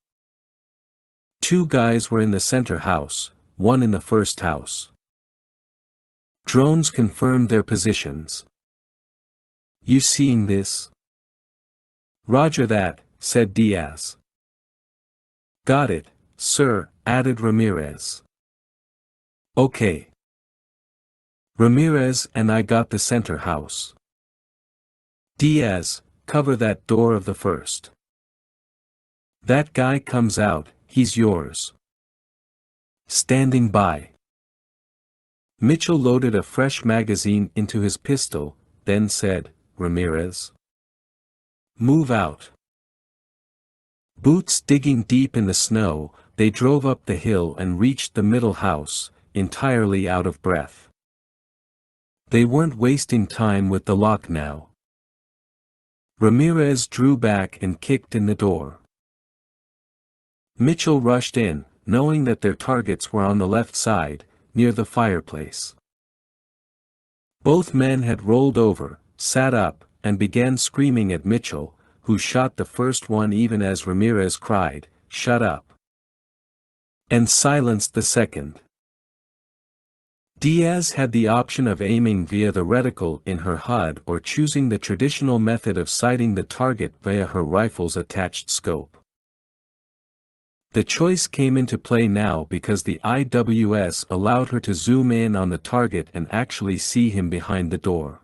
2 guys were in the center house, 1 in the first house. Drones confirmed their positions. "You seeing this?" "Roger that," said Diaz. "Got it, sir," added Ramirez. "Okay. Ramirez and I got the center house. Diaz, cover that door of the first. That guy comes out, he's yours." "Standing by." Mitchell loaded a fresh magazine into his pistol, then said, "Ramirez, move out." Boots digging deep in the snow, they drove up the hill and reached the middle house, entirely out of breath. They weren't wasting time with the lock now. Ramirez drew back and kicked in the door. Mitchell rushed in, knowing that their targets were on the left side, near the fireplace. Both men had rolled over, sat up, and began screaming at Mitchell, who shot the first one even as Ramirez cried, "Shut up!" and silenced the second. Diaz had the option of aiming via the reticle in her HUD or choosing the traditional method of sighting the target via her rifle's attached scope. The choice came into play now because the IWS allowed her to zoom in on the target and actually see him behind the door.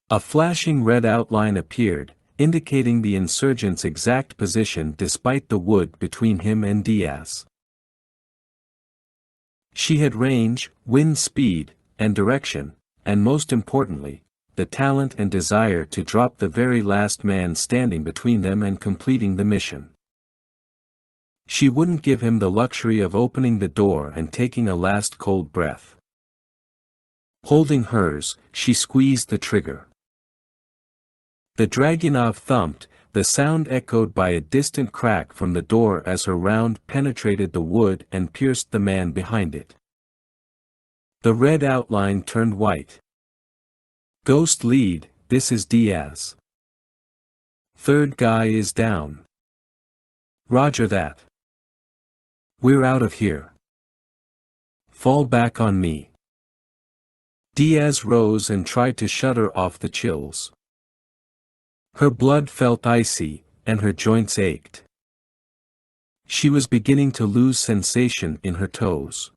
A flashing red outline appeared, indicating the insurgent's exact position despite the wood between him and Diaz. She had range, wind speed, and direction, and most importantly, the talent and desire to drop the very last man standing between them and completing the mission. She wouldn't give him the luxury of opening the door and taking a last cold breath. Holding hers, she squeezed the trigger. The Dragunov thumped, the sound echoed by a distant crack from the door as her round penetrated the wood and pierced the man behind it. The red outline turned white. "Ghost lead, this is Diaz. Third guy is down." "Roger that. We're out of here. Fall back on me." Diaz rose and tried to shudder off the chills. Her blood felt icy, and her joints ached. She was beginning to lose sensation in her toes.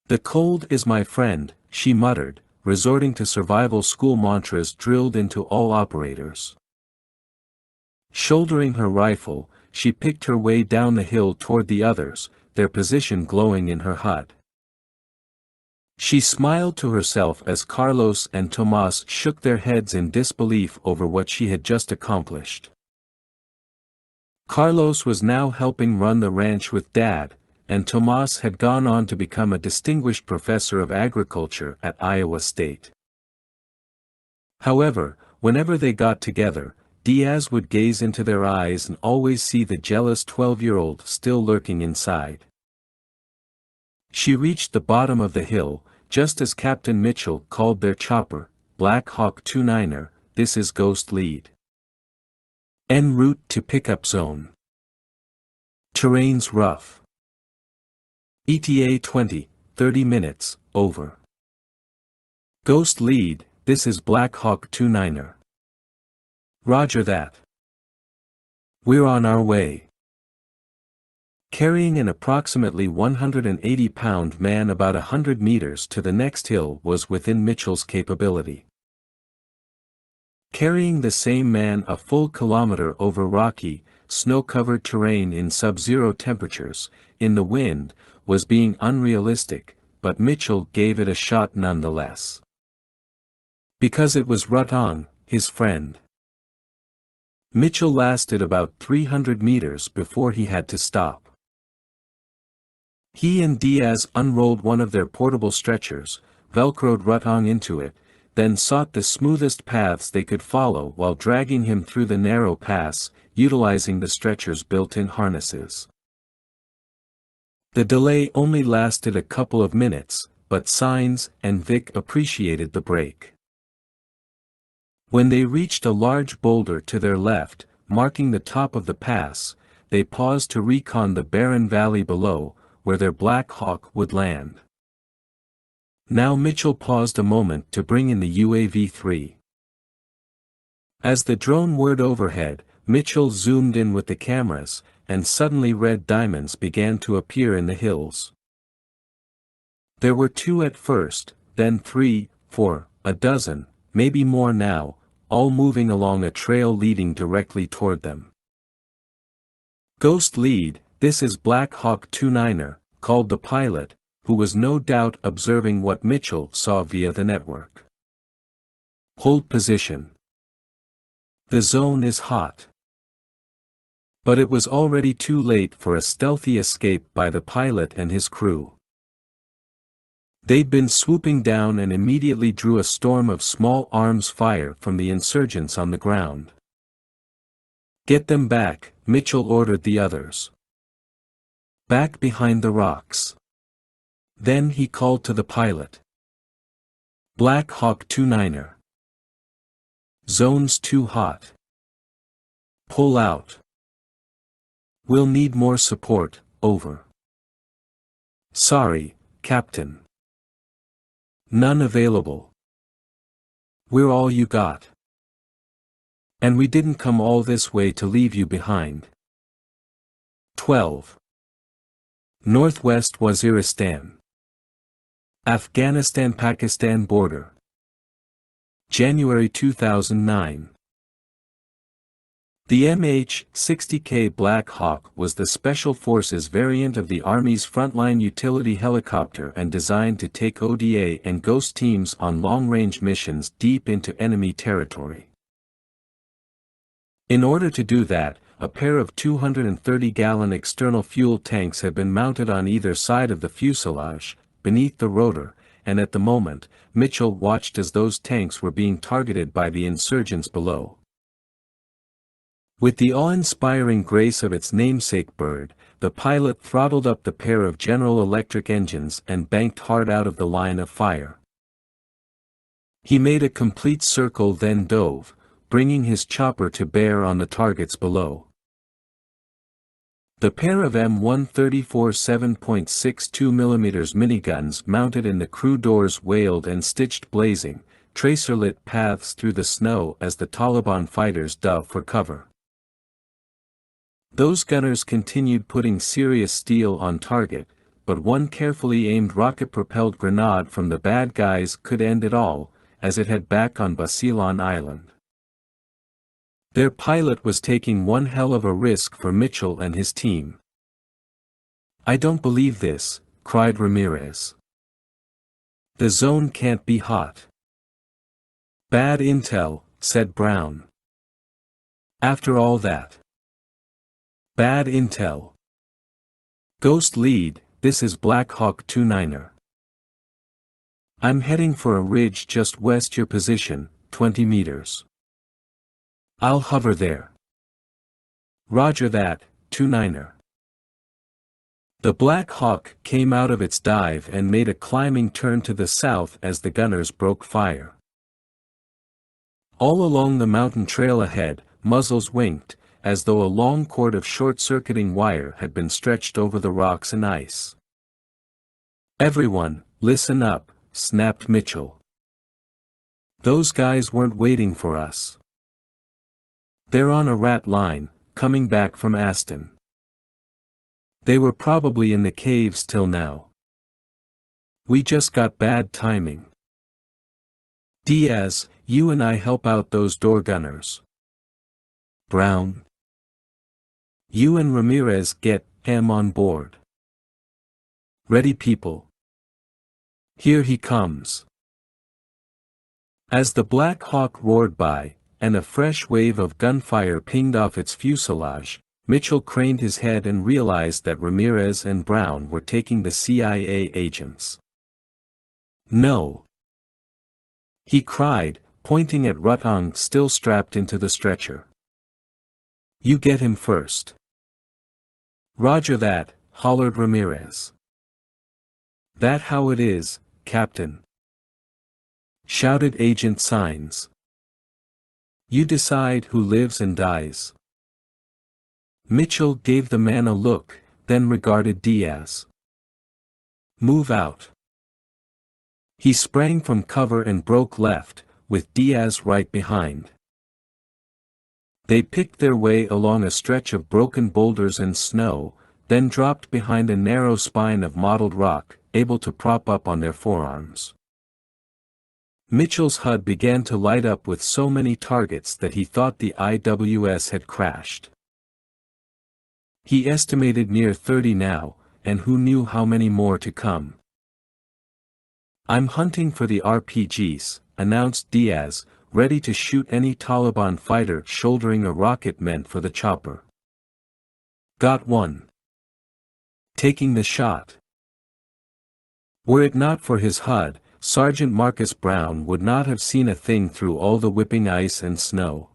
"The cold is my friend," she muttered, resorting to survival school mantras drilled into all operators. Shouldering her rifle, she picked her way down the hill toward the others, their position glowing in her HUD. She smiled to herself as Carlos and Tomas shook their heads in disbelief over what she had just accomplished. Carlos was now helping run the ranch with Dad, and Tomas had gone on to become a distinguished professor of agriculture at Iowa State. However, whenever they got together, Diaz would gaze into their eyes and always see the jealous 12-year-old still lurking inside. She reached the bottom of the hill, just as Captain Mitchell called their chopper, Black Hawk 29er, "This is Ghost Lead. En route to pickup zone. Terrain's rough. ETA 20-30 minutes, over. Ghost Lead, this is Black Hawk 29er. Roger that. We're on our way." Carrying an approximately 180-pound man about 100 meters to the next hill was within Mitchell's capability. Carrying the same man a full kilometer over rocky, snow-covered terrain in sub-zero temperatures, in the wind, was being unrealistic, but Mitchell gave it a shot nonetheless. Because it was Rutong, his friend. Mitchell lasted about 300 meters before he had to stop. He and Diaz unrolled one of their portable stretchers, velcroed Rutong into it, then sought the smoothest paths they could follow while dragging him through the narrow pass, utilizing the stretcher's built-in harnesses. The delay only lasted a couple of minutes, but Signs and Vic appreciated the break. When they reached a large boulder to their left, marking the top of the pass, they paused to recon the barren valley below, where their Black Hawk would land. Now Mitchell paused a moment to bring in the UAV-3. As the drone whirred overhead, Mitchell zoomed in with the cameras, and suddenly red diamonds began to appear in the hills. There were 2 at first, then 3, 4, a dozen, maybe more now, all moving along a trail leading directly toward them. "Ghost Lead, this is Black Hawk 29er, called the pilot, who was no doubt observing what Mitchell saw via the network. "Hold position. The zone is hot." But it was already too late for a stealthy escape by the pilot and his crew. They'd been swooping down and immediately drew a storm of small arms fire from the insurgents on the ground. "Get them back," Mitchell ordered the others. "Back behind the rocks." Then he called to the pilot. "Black Hawk 29er. Zone's too hot. Pull out. We'll need more support, over." "Sorry, Captain. None available. We're all you got. And we didn't come all this way to leave you behind." 12. Northwest Waziristan. Afghanistan-Pakistan border. January 2009. The MH-60K Black Hawk was the Special Forces variant of the Army's frontline utility helicopter and designed to take ODA and Ghost teams on long-range missions deep into enemy territory. In order to do that, a pair of 230-gallon external fuel tanks had been mounted on either side of the fuselage, beneath the rotor, and at the moment, Mitchell watched as those tanks were being targeted by the insurgents below. With the awe-inspiring grace of its namesake bird, the pilot throttled up the pair of General Electric engines and banked hard out of the line of fire. He made a complete circle then dove, bringing his chopper to bear on the targets below. The pair of M134 7.62mm miniguns mounted in the crew doors wailed and stitched blazing, tracer-lit paths through the snow as the Taliban fighters dove for cover. Those gunners continued putting serious steel on target, but one carefully aimed rocket-propelled grenade from the bad guys could end it all, as it had back on Battalion Island. Their pilot was taking one hell of a risk for Mitchell and his team. "I don't believe this," cried Ramirez. "The zone can't be hot." "Bad intel," said Brown. "After all that. Bad intel. Ghost lead, this is Black Hawk 29er. I'm heading for a ridge just west your position, 20 meters. I'll hover there." "Roger that, 29er." The Black Hawk came out of its dive and made a climbing turn to the south as the gunners broke fire. All along the mountain trail ahead, muzzles winked, as though a long cord of short-circuiting wire had been stretched over the rocks and ice. "Everyone, listen up," snapped Mitchell. "Those guys weren't waiting for us. They're on a rat line, coming back from Aston. They were probably in the caves till now. We just got bad timing. Diaz, you and I help out those door gunners. Brown, you and Ramirez get him on board. Ready, people? Here he comes." As the Black Hawk roared by, and a fresh wave of gunfire pinged off its fuselage, Mitchell craned his head and realized that Ramirez and Brown were taking the CIA agents. "No!" he cried, pointing at Rutong still strapped into the stretcher. "You get him first." "Roger that," hollered Ramirez. "That how it is, Captain?" shouted Agent Sines. "You decide who lives and dies." Mitchell gave the man a look, then regarded Diaz. "Move out." He sprang from cover and broke left, with Diaz right behind. They picked their way along a stretch of broken boulders and snow, then dropped behind a narrow spine of mottled rock, able to prop up on their forearms. Mitchell's HUD began to light up with so many targets that he thought the IWS had crashed. He estimated near 30 now, and who knew how many more to come. "I'm hunting for the RPGs," announced Diaz, ready to shoot any Taliban fighter shouldering a rocket meant for the chopper. "Got one. Taking the shot." Were it not for his HUD, Sergeant Marcus Brown would not have seen a thing through all the whipping ice and snow.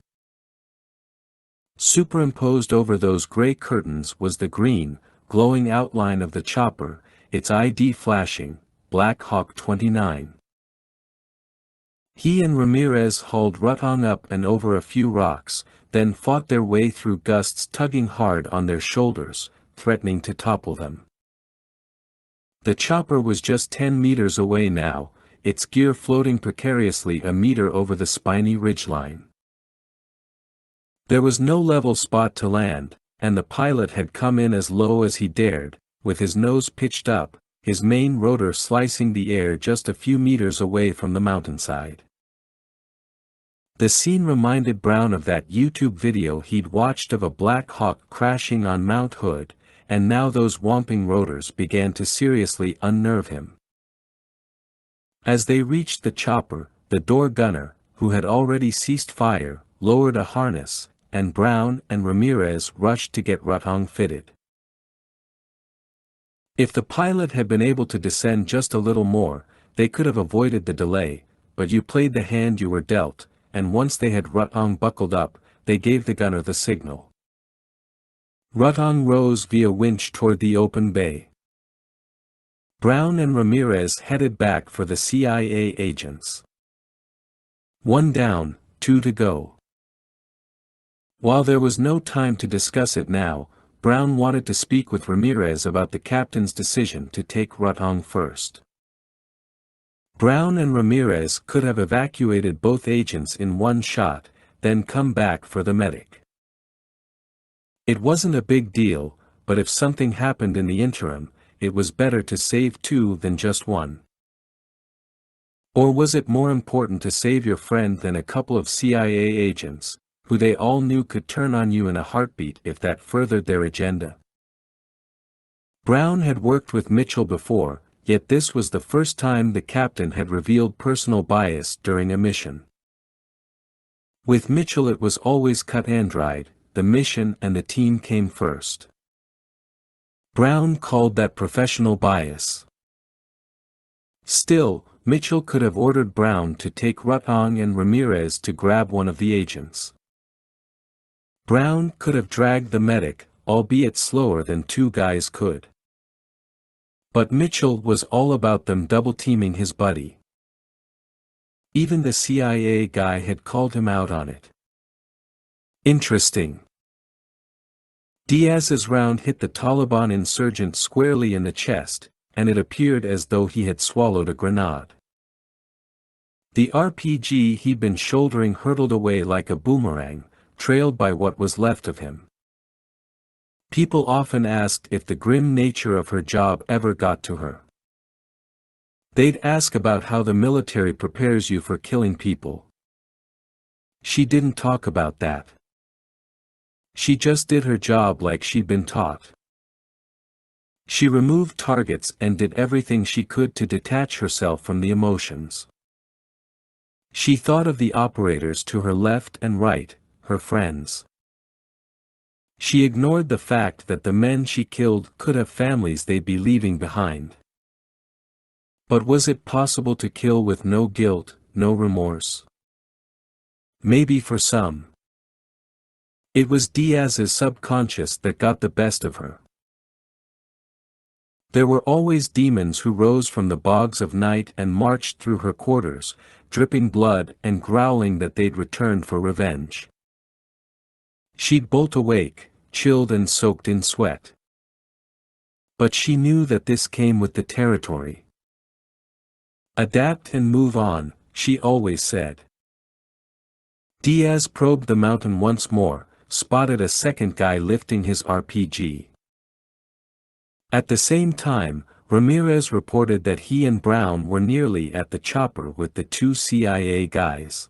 Superimposed over those gray curtains was the green, glowing outline of the chopper, its ID flashing, Black Hawk 29. He and Ramirez hauled Rutong up and over a few rocks, then fought their way through gusts tugging hard on their shoulders, threatening to topple them. The chopper was just 10 meters away now, its gear floating precariously a meter over the spiny ridgeline. There was no level spot to land, and the pilot had come in as low as he dared, with his nose pitched up, his main rotor slicing the air just a few meters away from the mountainside. The scene reminded Brown of that YouTube video he'd watched of a Black Hawk crashing on Mount Hood, and now those whomping rotors began to seriously unnerve him. As they reached the chopper, the door gunner, who had already ceased fire, lowered a harness, and Brown and Ramirez rushed to get Rutong fitted. If the pilot had been able to descend just a little more, they could have avoided the delay, but you played the hand you were dealt, and once they had Rutong buckled up, they gave the gunner the signal. Rutong rose via winch toward the open bay. Brown and Ramirez headed back for the CIA agents. One down, two to go. While there was no time to discuss it now, Brown wanted to speak with Ramirez about the captain's decision to take Rutong first. Brown and Ramirez could have evacuated both agents in one shot, then come back for the medic. It wasn't a big deal, but if something happened in the interim, it was better to save two than just one. Or was it more important to save your friend than a couple of CIA agents, who they all knew could turn on you in a heartbeat if that furthered their agenda? Brown had worked with Mitchell before, yet this was the first time the captain had revealed personal bias during a mission. With Mitchell it was always cut and dried, the mission and the team came first. Brown called that professional bias. Still, Mitchell could have ordered Brown to take Rutong and Ramirez to grab one of the agents. Brown could have dragged the medic, albeit slower than two guys could. But Mitchell was all about them double-teaming his buddy. Even the CIA guy had called him out on it. Interesting. Diaz's round hit the Taliban insurgent squarely in the chest, and it appeared as though he had swallowed a grenade. The RPG he'd been shouldering hurtled away like a boomerang, trailed by what was left of him. People often asked if the grim nature of her job ever got to her. They'd ask about how the military prepares you for killing people. She didn't talk about that. She just did her job like she'd been taught. She removed targets and did everything she could to detach herself from the emotions. She thought of the operators to her left and right, her friends. She ignored the fact that the men she killed could have families they'd be leaving behind. But was it possible to kill with no guilt, no remorse? Maybe for some. It was Diaz's subconscious that got the best of her. There were always demons who rose from the bogs of night and marched through her quarters, dripping blood and growling that they'd returned for revenge. She'd bolt awake, chilled and soaked in sweat. But she knew that this came with the territory. Adapt and move on, she always said. Diaz probed the mountain once more, spotted a second guy lifting his RPG. At the same time, Ramirez reported that he and Brown were nearly at the chopper with the two CIA guys.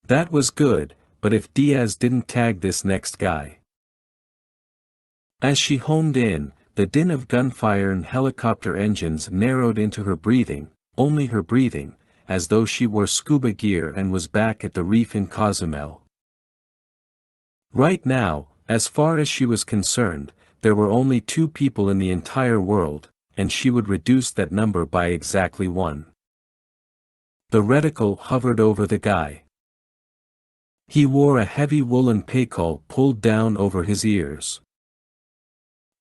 That was good, but if Diaz didn't tag this next guy. As she homed in, the din of gunfire and helicopter engines narrowed into her breathing, only her breathing, as though she wore scuba gear and was back at the reef in Cozumel. Right now, as far as she was concerned, there were only 2 people in the entire world, and she would reduce that number by exactly 1. The reticle hovered over the guy. He wore a heavy woolen paycol pulled down over his ears.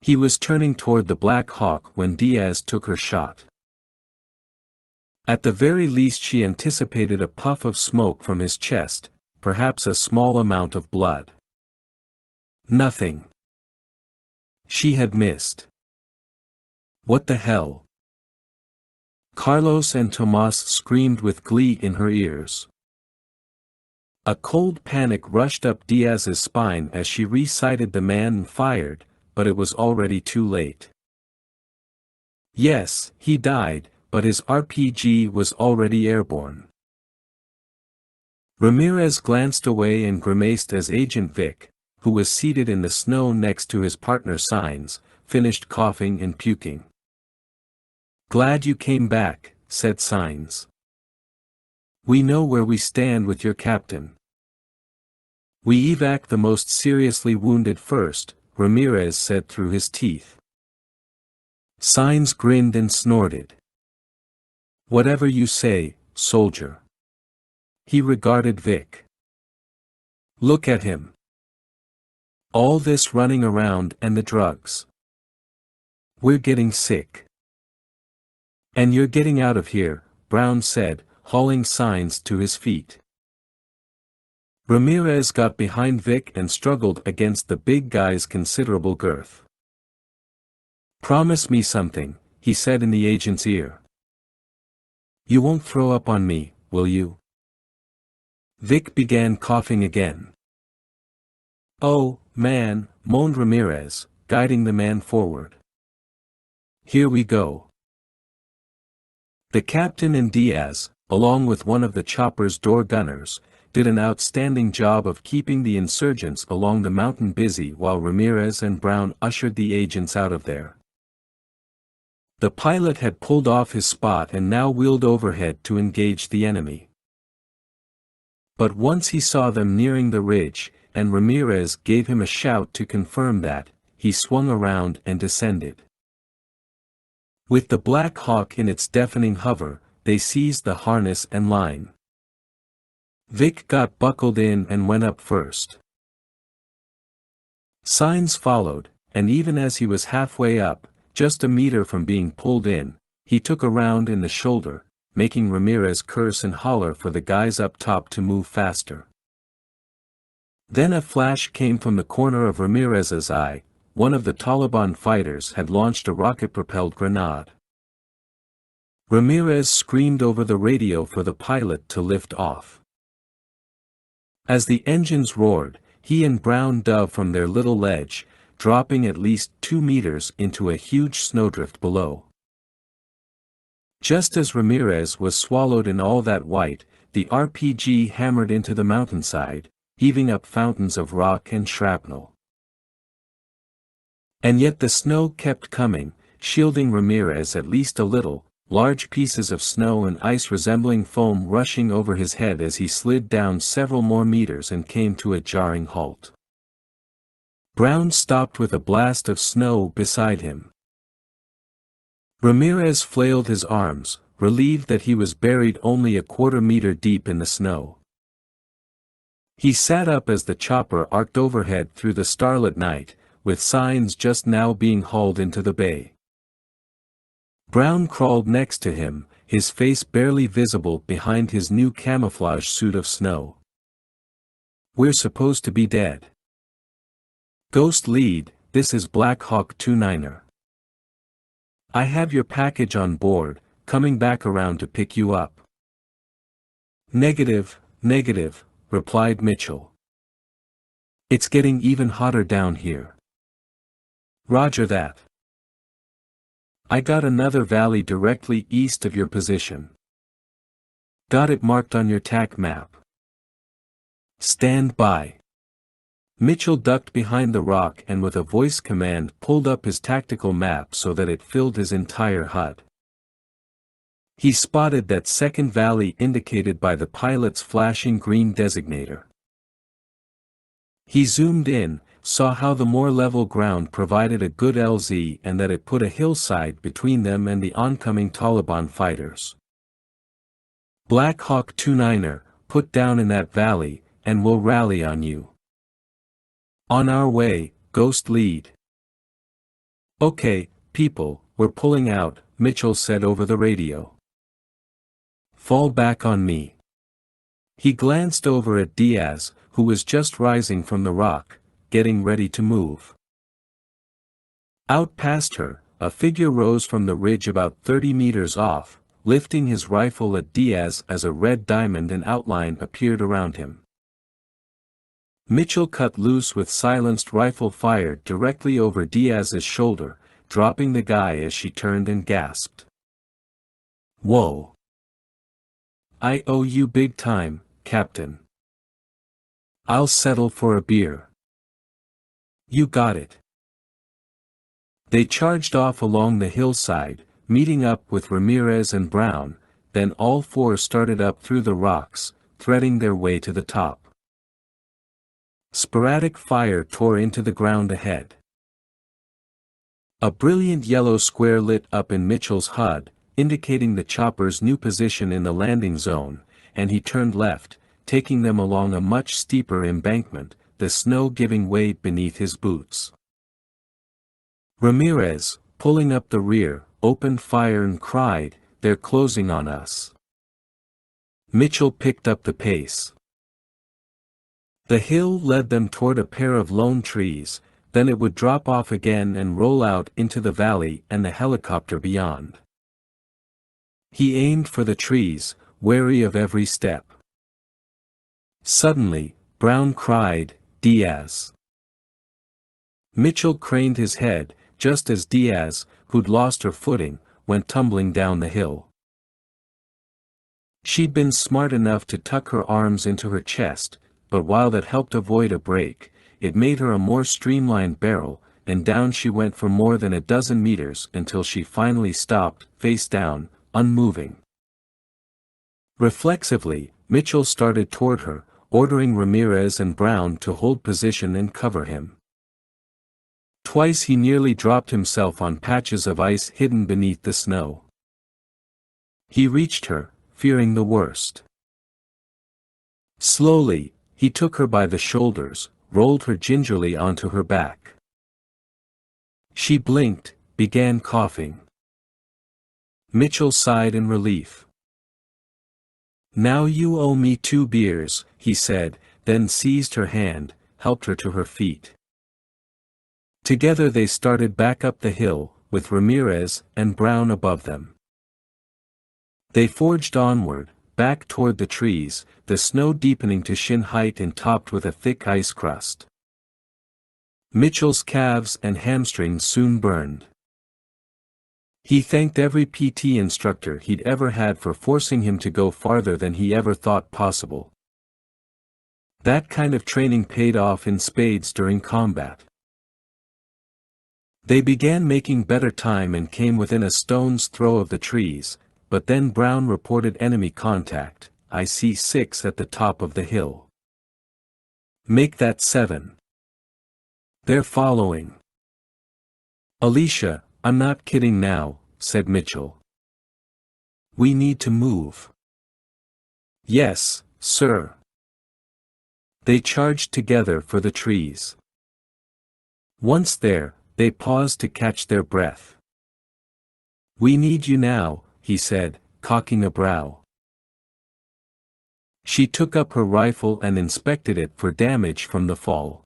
He was turning toward the Black Hawk when Diaz took her shot. At the very least she anticipated a puff of smoke from his chest, perhaps a small amount of blood. Nothing. She had missed. What the hell? Carlos and Tomas screamed with glee in her ears. A cold panic rushed up Diaz's spine as she re-sighted the man and fired, but it was already too late. Yes, he died, but his RPG was already airborne. Ramirez glanced away and grimaced as Agent Vic, who was seated in the snow next to his partner Signs, finished coughing and puking. "Glad you came back," said Signs. "We know where we stand with your captain. We evac the most seriously wounded first," Ramirez said through his teeth. Signs grinned and snorted. "Whatever you say, soldier." He regarded Vic. "Look at him. All this running around and the drugs. We're getting sick." "And you're getting out of here," Brown said, hauling Signs to his feet. Ramirez got behind Vic and struggled against the big guy's considerable girth. "Promise me something," he said in the agent's ear. "You won't throw up on me, will you?" Vic began coughing again. "Oh, man," moaned Ramirez, guiding the man forward. Here we go. The captain and Diaz, along with one of the chopper's door gunners, did an outstanding job of keeping the insurgents along the mountain busy while Ramirez and Brown ushered the agents out of there. The pilot had pulled off his spot and now wheeled overhead to engage the enemy. But once he saw them nearing the ridge, and Ramirez gave him a shout to confirm that, he swung around and descended. With the Black Hawk in its deafening hover, they seized the harness and line. Vic got buckled in and went up first. Signs followed, and even as he was halfway up, just a meter from being pulled in, he took a round in the shoulder, making Ramirez curse and holler for the guys up top to move faster. Then a flash came from the corner of Ramirez's eye. One of the Taliban fighters had launched a rocket-propelled grenade. Ramirez screamed over the radio for the pilot to lift off. As the engines roared, he and Brown dove from their little ledge, dropping at least 2 meters into a huge snowdrift below. Just as Ramirez was swallowed in all that white, the RPG hammered into the mountainside, heaving up fountains of rock and shrapnel. And yet the snow kept coming, shielding Ramirez at least a little, large pieces of snow and ice resembling foam rushing over his head as he slid down several more meters and came to a jarring halt. Brown stopped with a blast of snow beside him. Ramirez flailed his arms, relieved that he was buried only a quarter-meter deep in the snow. He sat up as the chopper arced overhead through the starlit night, with signs just now being hauled into the bay. Brown crawled next to him, his face barely visible behind his new camouflage suit of snow. "We're supposed to be dead. Ghost lead, this is Black Hawk 29er. I have your package on board, coming back around to pick you up." "Negative, negative," replied Mitchell. "It's getting even hotter down here." "Roger that. I got another valley directly east of your position. Got it marked on your TAC map. Stand by." Mitchell ducked behind the rock and with a voice command pulled up his tactical map so that it filled his entire HUD. He spotted that second valley indicated by the pilot's flashing green designator. He zoomed in, saw how the more level ground provided a good LZ and that it put a hillside between them and the oncoming Taliban fighters. "Black Hawk 29er, put down in that valley, and we'll rally on you." "On our way, Ghost lead." "Okay, people, we're pulling out," Mitchell said over the radio. "Fall back on me." He glanced over at Diaz, who was just rising from the rock, getting ready to move. Out past her, a figure rose from the ridge about 30 meters off, lifting his rifle at Diaz as a red diamond and outline appeared around him. Mitchell cut loose with silenced rifle fire directly over Diaz's shoulder, dropping the guy as she turned and gasped. "Whoa. I owe you big time, Captain. I'll settle for a beer." "You got it." They charged off along the hillside, meeting up with Ramirez and Brown, then all four started up through the rocks, threading their way to the top. Sporadic fire tore into the ground ahead. A brilliant yellow square lit up in Mitchell's HUD, indicating the chopper's new position in the landing zone, and he turned left, taking them along a much steeper embankment, the snow giving way beneath his boots. Ramirez, pulling up the rear, opened fire and cried, "They're closing on us." Mitchell picked up the pace. The hill led them toward a pair of lone trees, then it would drop off again and roll out into the valley and the helicopter beyond. He aimed for the trees, wary of every step. Suddenly, Brown cried, "Diaz!" Mitchell craned his head, just as Diaz, who'd lost her footing, went tumbling down the hill. She'd been smart enough to tuck her arms into her chest, but while that helped avoid a break, it made her a more streamlined barrel, and down she went for more than a dozen meters until she finally stopped, face down, unmoving. Reflexively, Mitchell started toward her, ordering Ramirez and Brown to hold position and cover him. Twice he nearly dropped himself on patches of ice hidden beneath the snow. He reached her, fearing the worst. Slowly, he took her by the shoulders, rolled her gingerly onto her back. She blinked, began coughing. Mitchell sighed in relief. "Now you owe me 2 beers, he said, then seized her hand, helped her to her feet. Together they started back up the hill, with Ramirez and Brown above them. They forged onward, back toward the trees, the snow deepening to shin height and topped with a thick ice crust. Mitchell's calves and hamstrings soon burned. He thanked every PT instructor he'd ever had for forcing him to go farther than he ever thought possible. That kind of training paid off in spades during combat. They began making better time and came within a stone's throw of the trees, but then Brown reported enemy contact. "I see 6 at the top of the hill." "Make that 7. They're following." "Alicia, I'm not kidding now," said Mitchell. "We need to move." "Yes, sir." They charged together for the trees. Once there, they paused to catch their breath. "We need you now," he said, cocking a brow. She took up her rifle and inspected it for damage from the fall.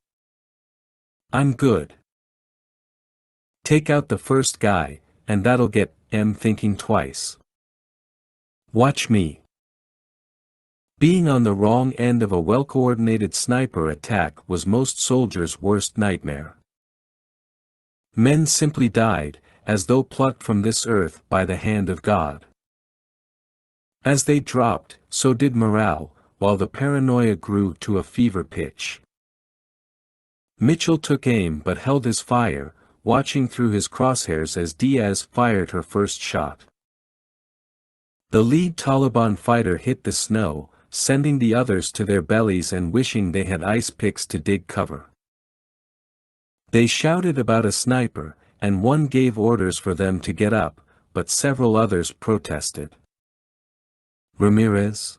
"I'm good. Take out the first guy, and that'll get M thinking twice. Watch me." Being on the wrong end of a well-coordinated sniper attack was most soldiers' worst nightmare. Men simply died, as though plucked from this earth by the hand of God. As they dropped, so did morale, while the paranoia grew to a fever pitch. Mitchell took aim but held his fire, watching through his crosshairs as Diaz fired her first shot. The lead Taliban fighter hit the snow, sending the others to their bellies and wishing they had ice picks to dig cover. They shouted about a sniper, and one gave orders for them to get up, but several others protested. "Ramirez?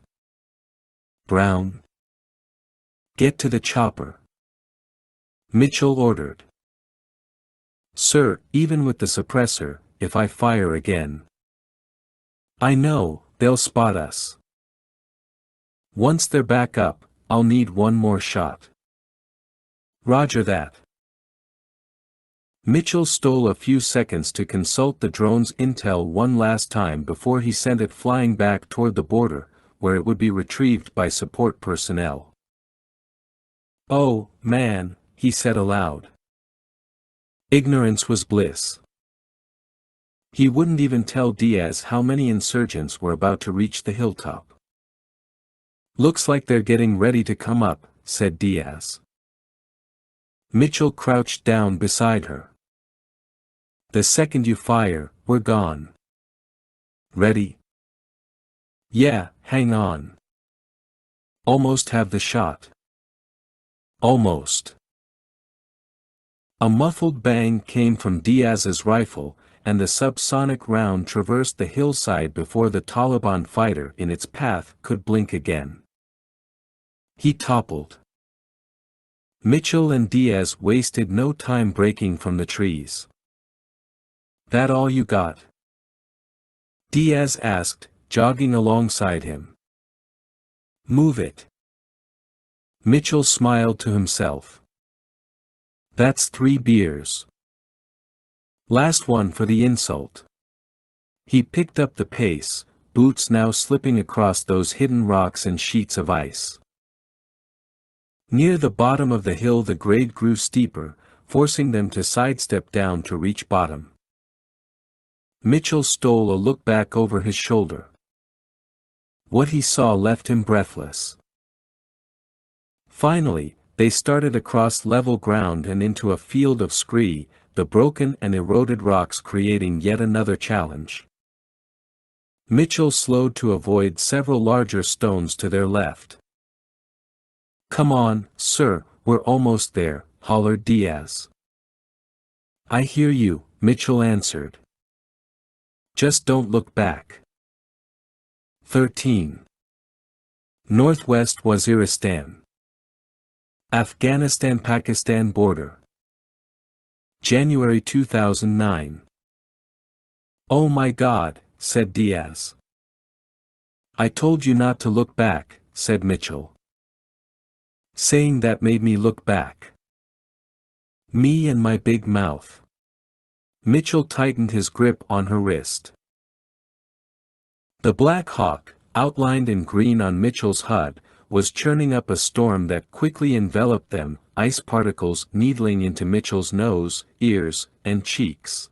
Brown? Get to the chopper," Mitchell ordered. "Sir, even with the suppressor, if I fire again." "I know, they'll spot us. Once they're back up, I'll need one more shot." "Roger that." Mitchell stole a few seconds to consult the drone's intel one last time before he sent it flying back toward the border, where it would be retrieved by support personnel. "Oh, man," he said aloud. Ignorance was bliss. He wouldn't even tell Diaz how many insurgents were about to reach the hilltop. "Looks like they're getting ready to come up," said Diaz. Mitchell crouched down beside her. "The second you fire, we're gone. Ready?" "Yeah, hang on. Almost have the shot." "Almost." A muffled bang came from Diaz's rifle, and the subsonic round traversed the hillside before the Taliban fighter in its path could blink again. He toppled. Mitchell and Diaz wasted no time breaking from the trees. "That all you got?" Diaz asked, jogging alongside him. "Move it." Mitchell smiled to himself. "That's 3 beers. Last one for the insult." He picked up the pace, boots now slipping across those hidden rocks and sheets of ice. Near the bottom of the hill the grade grew steeper, forcing them to sidestep down to reach bottom. Mitchell stole a look back over his shoulder. What he saw left him breathless. Finally, they started across level ground and into a field of scree, the broken and eroded rocks creating yet another challenge. Mitchell slowed to avoid several larger stones to their left. "Come on, sir, we're almost there," hollered Diaz. "I hear you," Mitchell answered. "Just don't look back." 13. Northwest Waziristan. Afghanistan-Pakistan border. January 2009. "Oh my God," said Diaz. "I told you not to look back," said Mitchell. Saying that made me look back. Me and my big mouth. Mitchell tightened his grip on her wrist. The Black Hawk, outlined in green on Mitchell's HUD, was churning up a storm that quickly enveloped them, ice particles needling into Mitchell's nose, ears, and cheeks.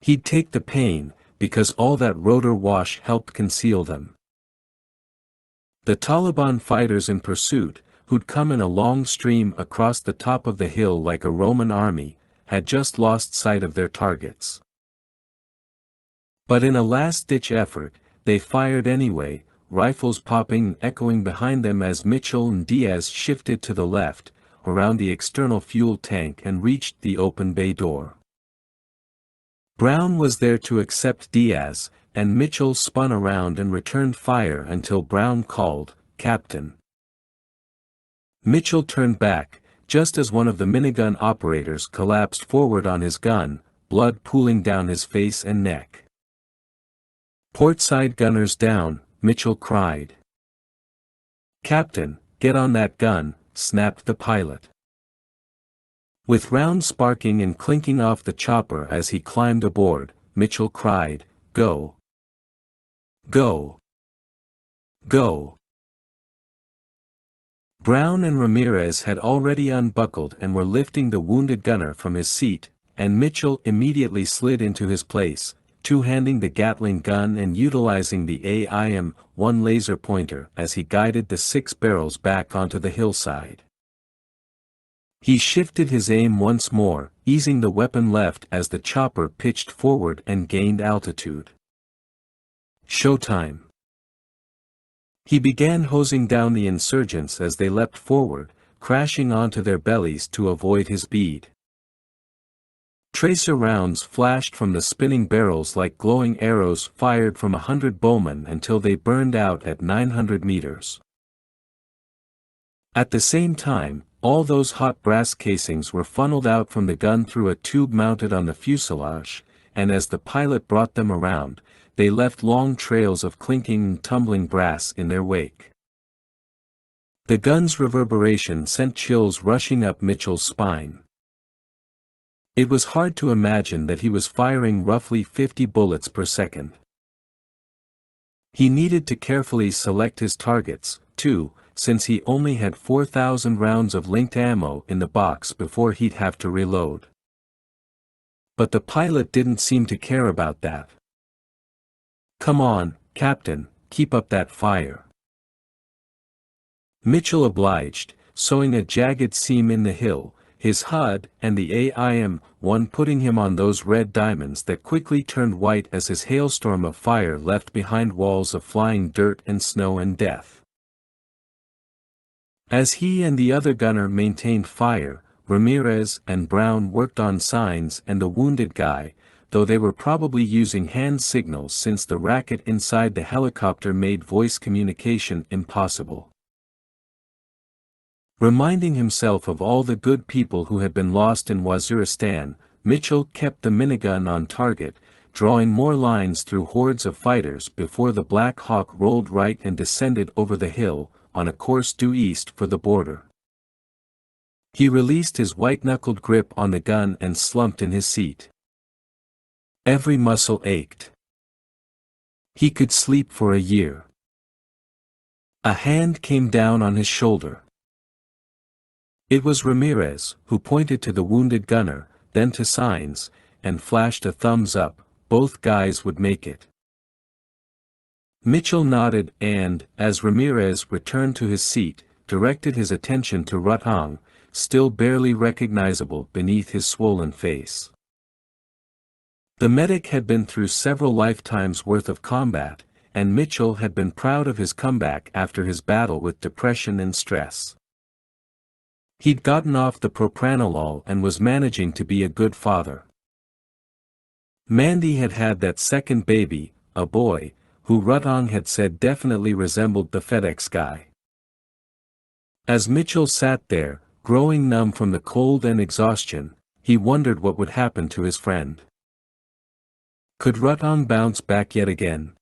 He'd take the pain, because all that rotor wash helped conceal them. The Taliban fighters in pursuit, who'd come in a long stream across the top of the hill like a Roman army, had just lost sight of their targets. But in a last-ditch effort, they fired anyway, rifles popping and echoing behind them as Mitchell and Diaz shifted to the left, around the external fuel tank and reached the open bay door. Brown was there to accept Diaz, and Mitchell spun around and returned fire until Brown called, "Captain." Mitchell turned back, just as one of the minigun operators collapsed forward on his gun, blood pooling down his face and neck. "Portside gunners down," Mitchell cried. "Captain, get on that gun," snapped the pilot. With rounds sparking and clinking off the chopper as he climbed aboard, Mitchell cried, "Go! Go! Go!" Brown and Ramirez had already unbuckled and were lifting the wounded gunner from his seat, and Mitchell immediately slid into his place, two-handing the Gatling gun and utilizing the AIM-1 laser pointer as he guided the 6 barrels back onto the hillside. He shifted his aim once more, easing the weapon left as the chopper pitched forward and gained altitude. Showtime. He began hosing down the insurgents as they leapt forward, crashing onto their bellies to avoid his bead. Tracer rounds flashed from the spinning barrels like glowing arrows fired from 100 bowmen until they burned out at 900 meters. At the same time, all those hot brass casings were funneled out from the gun through a tube mounted on the fuselage, and as the pilot brought them around, they left long trails of clinking and tumbling brass in their wake. The gun's reverberation sent chills rushing up Mitchell's spine. It was hard to imagine that he was firing roughly 50 bullets per second. He needed to carefully select his targets, too, since he only had 4,000 rounds of linked ammo in the box before he'd have to reload. But the pilot didn't seem to care about that. "Come on, Captain, keep up that fire." Mitchell obliged, sewing a jagged seam in the hill, his HUD and the AIM-1 putting him on those red diamonds that quickly turned white as his hailstorm of fire left behind walls of flying dirt and snow and death. As he and the other gunner maintained fire, Ramirez and Brown worked on signs and the wounded guy, though they were probably using hand signals since the racket inside the helicopter made voice communication impossible. Reminding himself of all the good people who had been lost in Waziristan, Mitchell kept the minigun on target, drawing more lines through hordes of fighters before the Black Hawk rolled right and descended over the hill, on a course due east for the border. He released his white-knuckled grip on the gun and slumped in his seat. Every muscle ached. He could sleep for a year. A hand came down on his shoulder. It was Ramirez, who pointed to the wounded gunner, then to signs, and flashed a thumbs up, both guys would make it. Mitchell nodded and, as Ramirez returned to his seat, directed his attention to Rutong, still barely recognizable beneath his swollen face. The medic had been through several lifetimes' worth of combat, and Mitchell had been proud of his comeback after his battle with depression and stress. He'd gotten off the propranolol and was managing to be a good father. Mandy had had that second baby, a boy, who Rutong had said definitely resembled the FedEx guy. As Mitchell sat there, growing numb from the cold and exhaustion, he wondered what would happen to his friend. Could Rutong bounce back yet again?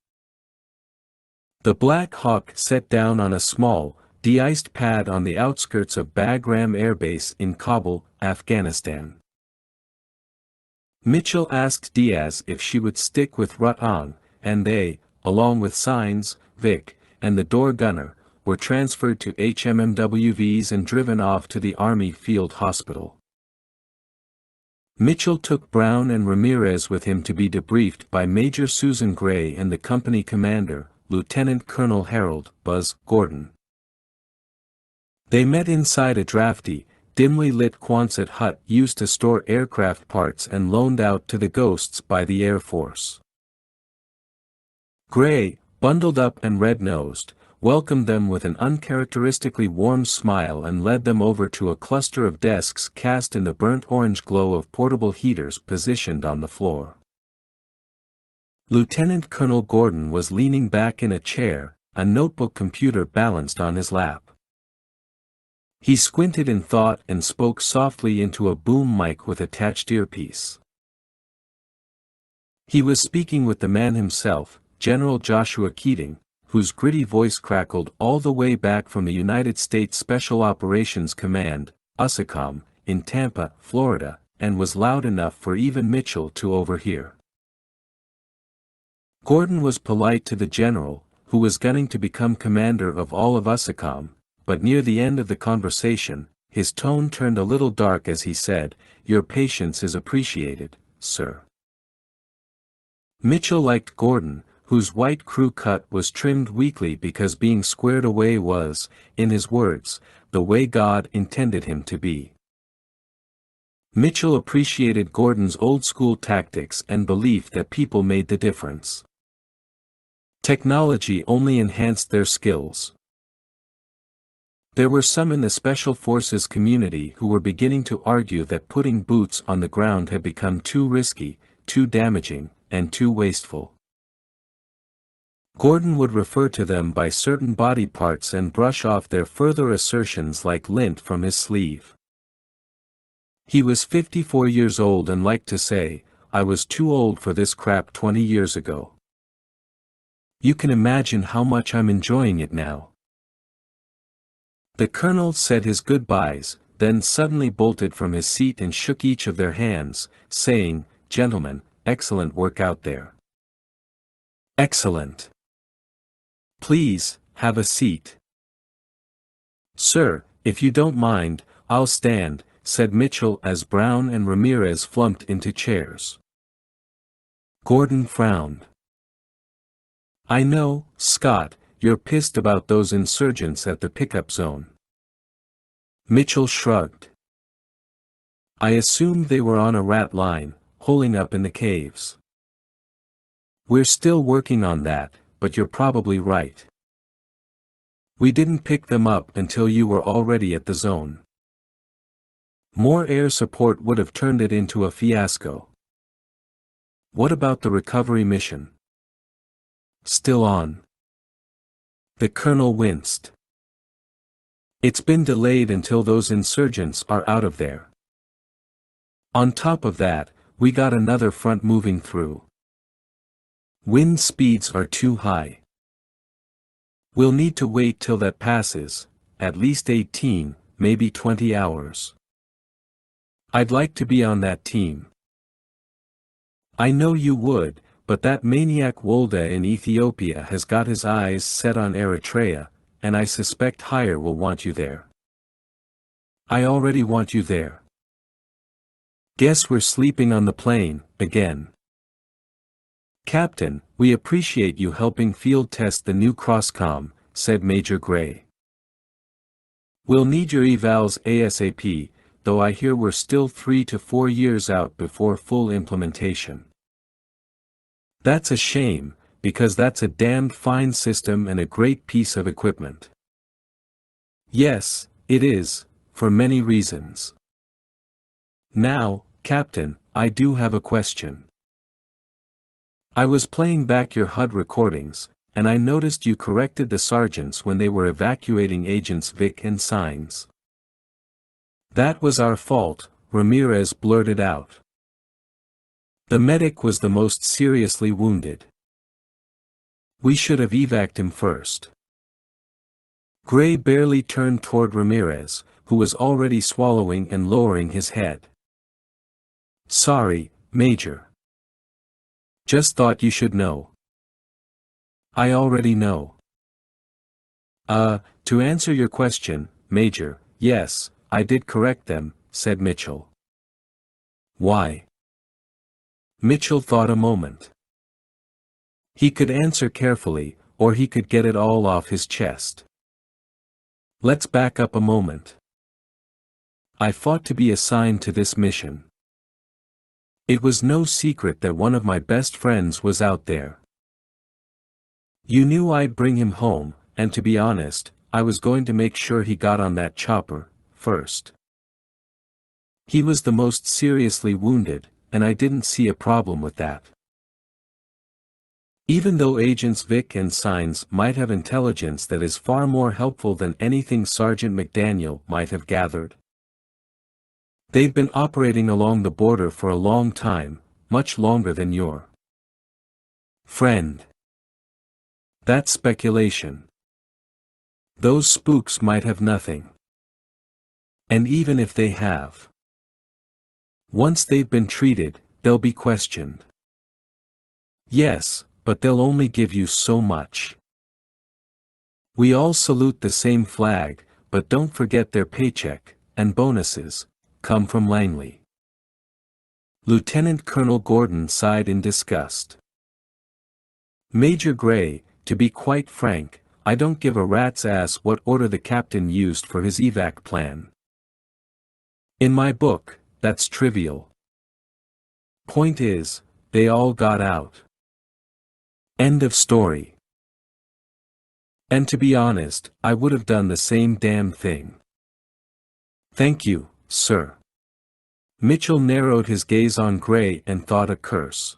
The Black Hawk set down on a small, de-iced pad on the outskirts of Bagram Air Base in Kabul, Afghanistan. Mitchell asked Diaz if she would stick with Rutong, and they, along with Signs, Vic, and the door gunner, were transferred to HMMWVs and driven off to the Army Field Hospital. Mitchell took Brown and Ramirez with him to be debriefed by Major Susan Gray and the company commander, Lieutenant Colonel Harold Buzz Gordon. They met inside a drafty, dimly lit Quonset hut used to store aircraft parts and loaned out to the ghosts by the Air Force. Gray, bundled up and red-nosed, welcomed them with an uncharacteristically warm smile and led them over to a cluster of desks cast in the burnt orange glow of portable heaters positioned on the floor. Lieutenant Colonel Gordon was leaning back in a chair, a notebook computer balanced on his lap. He squinted in thought and spoke softly into a boom mic with attached earpiece. He was speaking with the man himself, General Joshua Keating, whose gritty voice crackled all the way back from the United States Special Operations Command, USACOM, in Tampa, Florida, and was loud enough for even Mitchell to overhear. Gordon was polite to the general, who was gunning to become commander of all of USACOM, but near the end of the conversation, his tone turned a little dark as he said, "Your patience is appreciated, sir." Mitchell liked Gordon, whose white crew cut was trimmed weakly because being squared away was, in his words, the way God intended him to be. Mitchell appreciated Gordon's old-school tactics and belief that people made the difference. Technology only enhanced their skills. There were some in the Special Forces community who were beginning to argue that putting boots on the ground had become too risky, too damaging, and too wasteful. Gordon would refer to them by certain body parts and brush off their further assertions like lint from his sleeve. He was 54 years old and liked to say, "I was too old for this crap 20 years ago. You can imagine how much I'm enjoying it now." The colonel said his goodbyes, then suddenly bolted from his seat and shook each of their hands, saying, "Gentlemen, excellent work out there." "Excellent. Please, have a seat." "Sir, if you don't mind, I'll stand," said Mitchell as Brown and Ramirez flumped into chairs. Gordon frowned. "I know, Scott, you're pissed about those insurgents at the pickup zone." Mitchell shrugged. "I assumed they were on a rat line, holing up in the caves." "We're still working on that, but you're probably right. We didn't pick them up until you were already at the zone. More air support would have turned it into a fiasco." "What about the recovery mission?" "Still on." The colonel winced. "It's been delayed until those insurgents are out of there. On top of that, we got another front moving through. Wind speeds are too high. We'll need to wait till that passes, at least 18, maybe 20 hours. I'd like to be on that team." "I know you would, but that maniac Wolda in Ethiopia has got his eyes set on Eritrea, and I suspect Hire will want you there." "I already want you there." "Guess we're sleeping on the plane, again." "Captain, we appreciate you helping field test the new crosscom," said Major Gray. "We'll need your evals ASAP, though I hear we're still 3 to 4 years out before full implementation." "That's a shame, because that's a damned fine system and a great piece of equipment." "Yes, it is, for many reasons. Now, Captain, I do have a question. I was playing back your HUD recordings, and I noticed you corrected the sergeants when they were evacuating Agents Vic and Signs." "That was our fault," Ramirez blurted out. "The medic was the most seriously wounded. We should have evac'd him first." Gray barely turned toward Ramirez, who was already swallowing and lowering his head. "Sorry, Major. Just thought you should know." "I already know." To answer your question, Major, yes, I did correct them," said Mitchell. "Why?" Mitchell thought a moment. He could answer carefully, or he could get it all off his chest. "Let's back up a moment. I fought to be assigned to this mission. It was no secret that one of my best friends was out there. You knew I'd bring him home, and to be honest, I was going to make sure he got on that chopper, first. He was the most seriously wounded, and I didn't see a problem with that. Even though Agents Vic and Signs might have intelligence that is far more helpful than anything Sergeant McDaniel might have gathered. They've been operating along the border for a long time, much longer than your friend. That's speculation. Those spooks might have nothing. And even if they have, once they've been treated, they'll be questioned. Yes, but they'll only give you so much. We all salute the same flag, but don't forget their paycheck, and bonuses, come from Langley." Lieutenant Colonel Gordon sighed in disgust. "Major Gray, to be quite frank, I don't give a rat's ass what order the captain used for his evac plan. In my book, that's trivial. Point is, they all got out. End of story. And to be honest, I would have done the same damn thing." "Thank you, sir." Mitchell narrowed his gaze on Gray and thought a curse.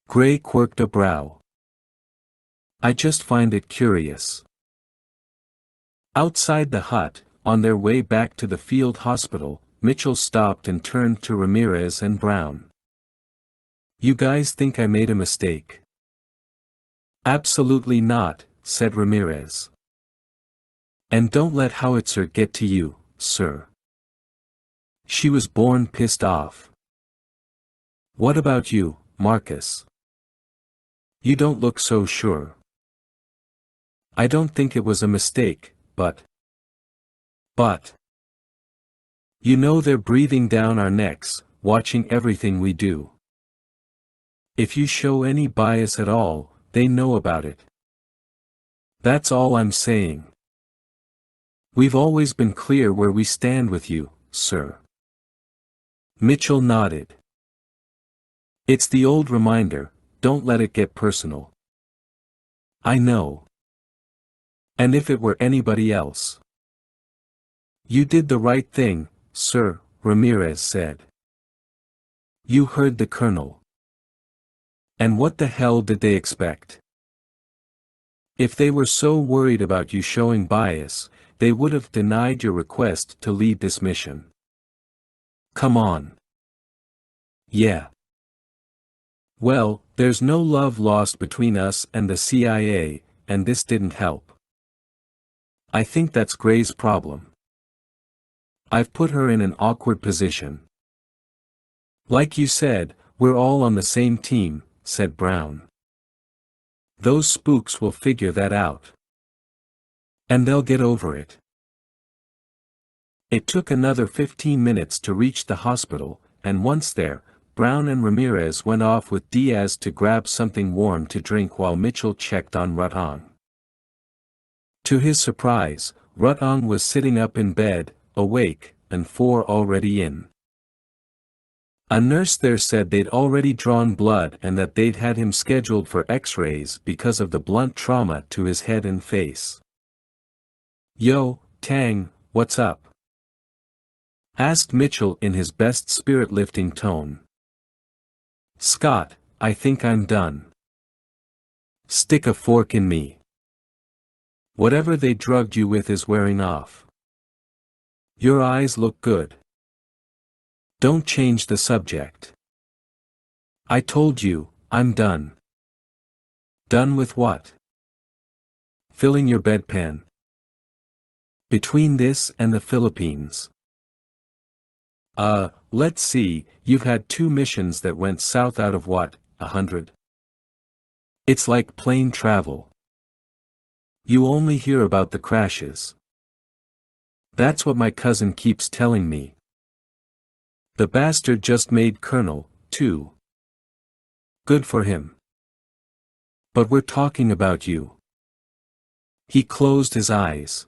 Gray quirked a brow. "I just find it curious." Outside the hut, on their way back to the field hospital, Mitchell stopped and turned to Ramirez and Brown. "You guys think I made a mistake?" "Absolutely not," said Ramirez. "And don't let Howitzer get to you, sir. She was born pissed off." "What about you, Marcus? You don't look so sure." "I don't think it was a mistake, but... You know they're breathing down our necks, watching everything we do. If you show any bias at all, they know about it. That's all I'm saying. We've always been clear where we stand with you, sir." Mitchell nodded. "It's the old reminder, don't let it get personal." "I know. And if it were anybody else." "You did the right thing, sir," Ramirez said. "You heard the colonel. And what the hell did they expect? If they were so worried about you showing bias, they would have denied your request to lead this mission. Come on." "Yeah. Well, there's no love lost between us and the CIA, and this didn't help. I think that's Gray's problem. I've put her in an awkward position." "Like you said, we're all on the same team," said Brown. "Those spooks will figure that out. And they'll get over it." It took another 15 minutes to reach the hospital, and once there, Brown and Ramirez went off with Diaz to grab something warm to drink while Mitchell checked on Rutong. To his surprise, Rutong was sitting up in bed, awake, and 4 already in. A nurse there said they'd already drawn blood and that they'd had him scheduled for x-rays because of the blunt trauma to his head and face. "Yo, Tang, what's up?" asked Mitchell in his best spirit-lifting tone. "Scott, I think I'm done. Stick a fork in me. Whatever they drugged you with is wearing off. Your eyes look good. Don't change the subject. I told you, I'm done." "Done with what?" "Filling your bedpan. Between this and the Philippines. Let's see, you've had 2 missions that went south out of what, 100? It's like plane travel. You only hear about the crashes. That's what my cousin keeps telling me. The bastard just made colonel, too. Good for him. But we're talking about you." He closed his eyes.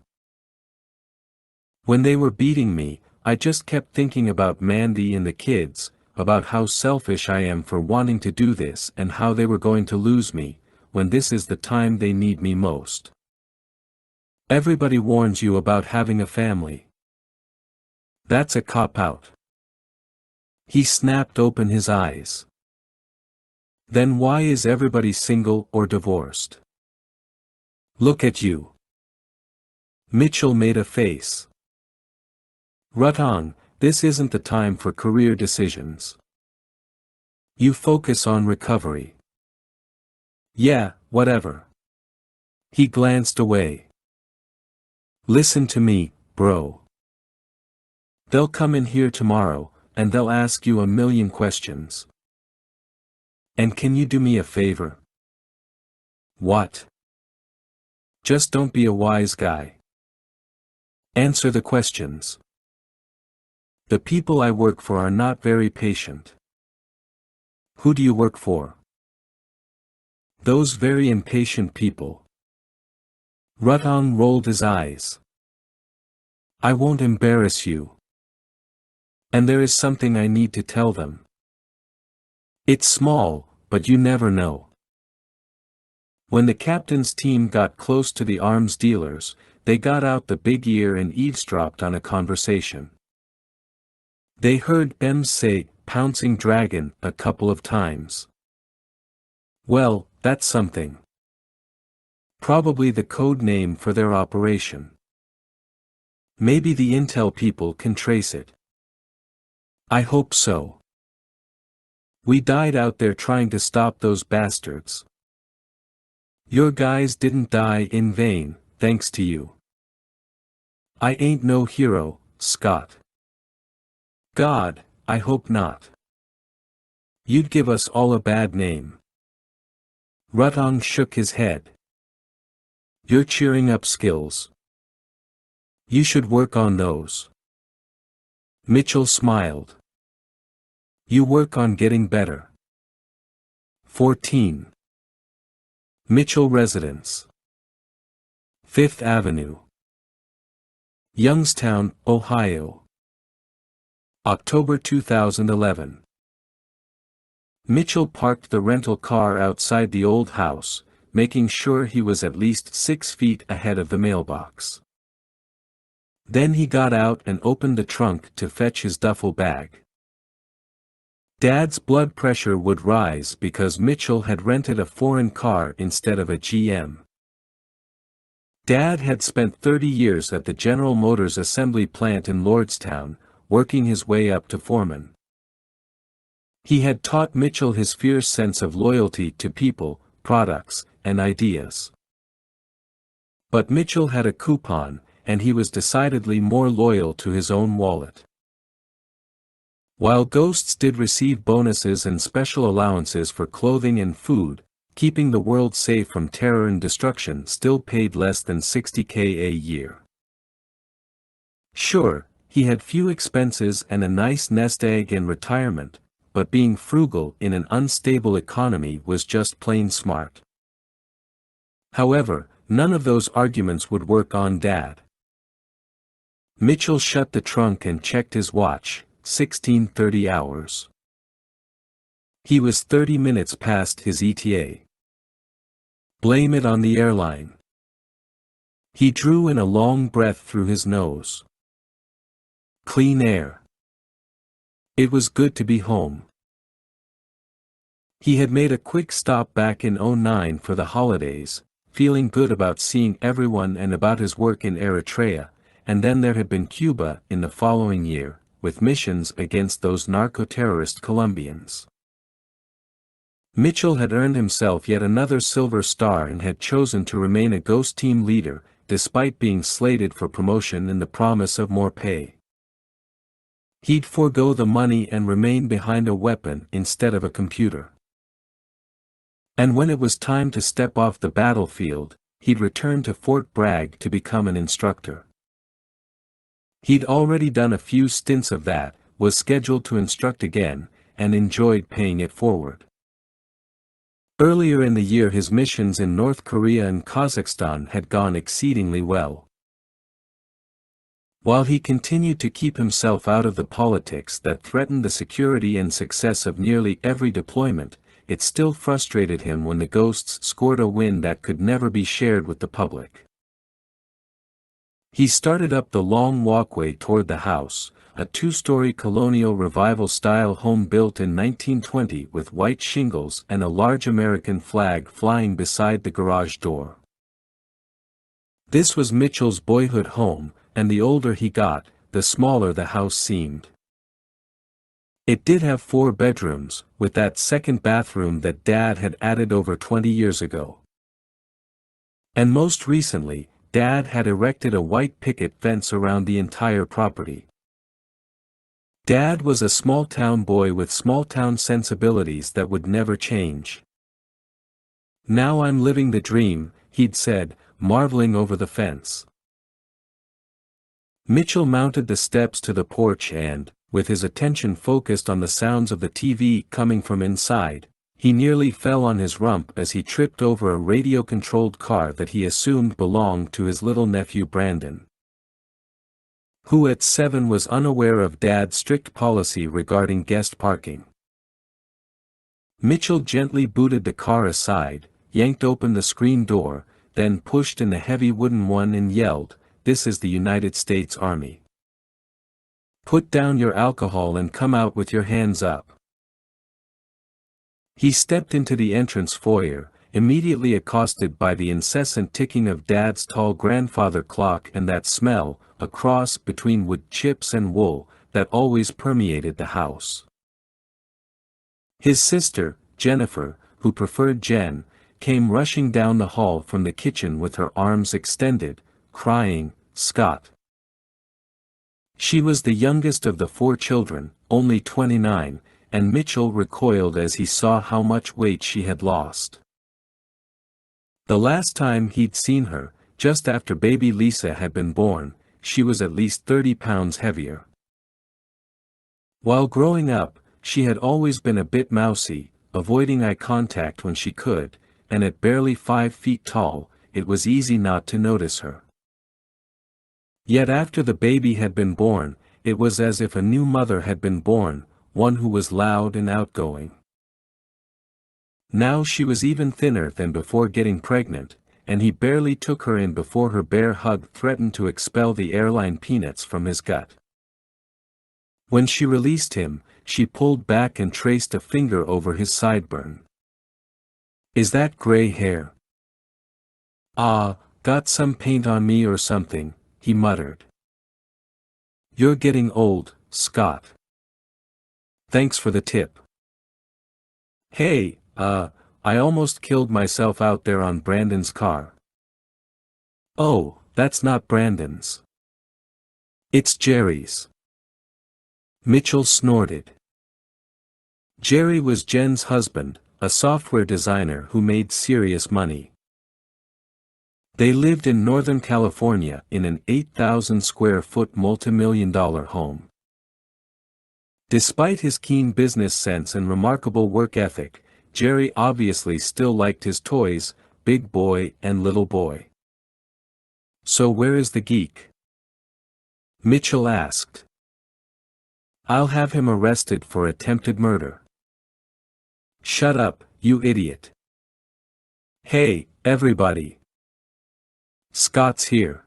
"When they were beating me, I just kept thinking about Mandy and the kids, about how selfish I am for wanting to do this and how they were going to lose me, when this is the time they need me most. Everybody warns you about having a family. That's a cop-out." He snapped open his eyes. "Then why is everybody single or divorced? Look at you." Mitchell made a face. "Rutong, this isn't the time for career decisions. You focus on recovery." "Yeah, whatever." He glanced away. "Listen to me, bro. They'll come in here tomorrow, and they'll ask you a million questions. And can you do me a favor?" "What?" "Just don't be a wise guy. Answer the questions. The people I work for are not very patient." "Who do you work for?" "Those very impatient people." Rutong rolled his eyes. "I won't embarrass you. And there is something I need to tell them. It's small, but you never know." When the captain's team got close to the arms dealers, they got out the big ear and eavesdropped on a conversation. They heard Bems say, "Pouncing Dragon," a couple of times. Well, that's something. Probably the code name for their operation. Maybe the intel people can trace it. I hope so. We died out there trying to stop those bastards. Your guys didn't die in vain, thanks to you. I ain't no hero, Scott. God, I hope not. You'd give us all a bad name. Rutong shook his head. Your cheering up skills. You should work on those. Mitchell smiled. You work on getting better. 14. Mitchell Residence. 5th Avenue. Youngstown, Ohio. October 2011. Mitchell parked the rental car outside the old house, making sure he was at least 6 feet ahead of the mailbox. Then he got out and opened the trunk to fetch his duffel bag. Dad's blood pressure would rise because Mitchell had rented a foreign car instead of a GM. Dad had spent 30 years at the General Motors assembly plant in Lordstown, working his way up to foreman. He had taught Mitchell his fierce sense of loyalty to people, products, and ideas. But Mitchell had a coupon, and he was decidedly more loyal to his own wallet. While ghosts did receive bonuses and special allowances for clothing and food, keeping the world safe from terror and destruction still paid less than $60K a year. Sure, he had few expenses and a nice nest egg in retirement, but being frugal in an unstable economy was just plain smart. However, none of those arguments would work on Dad. Mitchell shut the trunk and checked his watch, 16:30 hours. He was 30 minutes past his ETA. Blame it on the airline. He drew in a long breath through his nose. Clean air. It was good to be home. He had made a quick stop back in '09 for the holidays, feeling good about seeing everyone and about his work in Eritrea, and then there had been Cuba in the following year, with missions against those narco-terrorist Colombians. Mitchell had earned himself yet another Silver Star and had chosen to remain a Ghost team leader, despite being slated for promotion and the promise of more pay. He'd forego the money and remain behind a weapon instead of a computer. And when it was time to step off the battlefield, he'd return to Fort Bragg to become an instructor. He'd already done a few stints of that, was scheduled to instruct again, and enjoyed paying it forward. Earlier in the year his missions in North Korea and Kazakhstan had gone exceedingly well. While he continued to keep himself out of the politics that threatened the security and success of nearly every deployment, it still frustrated him when the Ghosts scored a win that could never be shared with the public. He started up the long walkway toward the house, a two-story colonial revival-style home built in 1920 with white shingles and a large American flag flying beside the garage door. This was Mitchell's boyhood home, and the older he got, the smaller the house seemed. It did have 4 bedrooms, with that second bathroom that Dad had added over 20 years ago. And most recently, Dad had erected a white picket fence around the entire property. Dad was a small-town boy with small-town sensibilities that would never change. "Now I'm living the dream," he'd said, marveling over the fence. Mitchell mounted the steps to the porch and, with his attention focused on the sounds of the TV coming from inside, he nearly fell on his rump as he tripped over a radio-controlled car that he assumed belonged to his little nephew Brandon, who at 7 was unaware of Dad's strict policy regarding guest parking. Mitchell gently booted the car aside, yanked open the screen door, then pushed in the heavy wooden one and yelled, "This is the United States Army. Put down your alcohol and come out with your hands up." He stepped into the entrance foyer, immediately accosted by the incessant ticking of Dad's tall grandfather clock and that smell, a cross between wood chips and wool, that always permeated the house. His sister, Jennifer, who preferred Jen, came rushing down the hall from the kitchen with her arms extended, crying, "Scott." She was the youngest of the 4 children, only 29, and Mitchell recoiled as he saw how much weight she had lost. The last time he'd seen her, just after baby Lisa had been born, she was at least 30 pounds heavier. While growing up, she had always been a bit mousy, avoiding eye contact when she could, and at barely 5 feet tall, it was easy not to notice her. Yet after the baby had been born, it was as if a new mother had been born, one who was loud and outgoing. Now she was even thinner than before getting pregnant, and he barely took her in before her bare hug threatened to expel the airline peanuts from his gut. When she released him, she pulled back and traced a finger over his sideburn. "Is that gray hair?" "Ah, got some paint on me or something," he muttered. "You're getting old, Scott. Thanks for the tip." "Hey, I almost killed myself out there on Brandon's car." "Oh, that's not Brandon's. It's Jerry's." Mitchell snorted. Jerry was Jen's husband, a software designer who made serious money. They lived in Northern California in an 8,000 square foot multi-million-dollar home. Despite his keen business sense and remarkable work ethic, Jerry obviously still liked his toys, Big Boy and Little Boy. "So where is the geek?" Mitchell asked. "I'll have him arrested for attempted murder." "Shut up, you idiot." "Hey, everybody. Scott's here."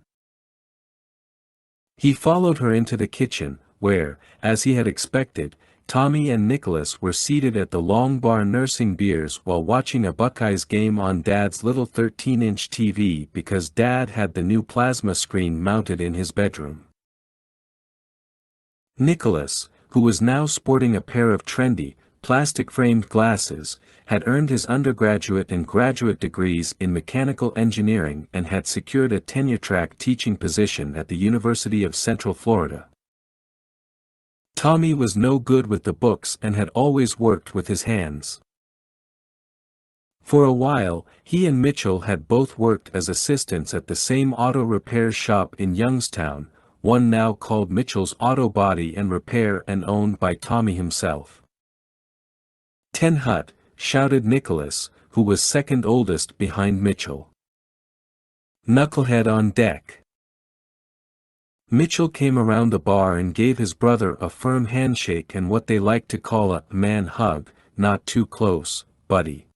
He followed her into the kitchen, where, as he had expected, Tommy and Nicholas were seated at the long bar nursing beers while watching a Buckeyes game on Dad's little 13-inch TV because Dad had the new plasma screen mounted in his bedroom. Nicholas, who was now sporting a pair of trendy, plastic-framed glasses, had earned his undergraduate and graduate degrees in mechanical engineering and had secured a tenure-track teaching position at the University of Central Florida. Tommy was no good with the books and had always worked with his hands. For a while, he and Mitchell had both worked as assistants at the same auto repair shop in Youngstown, one now called Mitchell's Auto Body and Repair and owned by Tommy himself. "Ten Hut," shouted Nicholas, who was second oldest behind Mitchell. "Knucklehead on deck." Mitchell came around the bar and gave his brother a firm handshake and what they liked to call a man hug, "Not too close, buddy."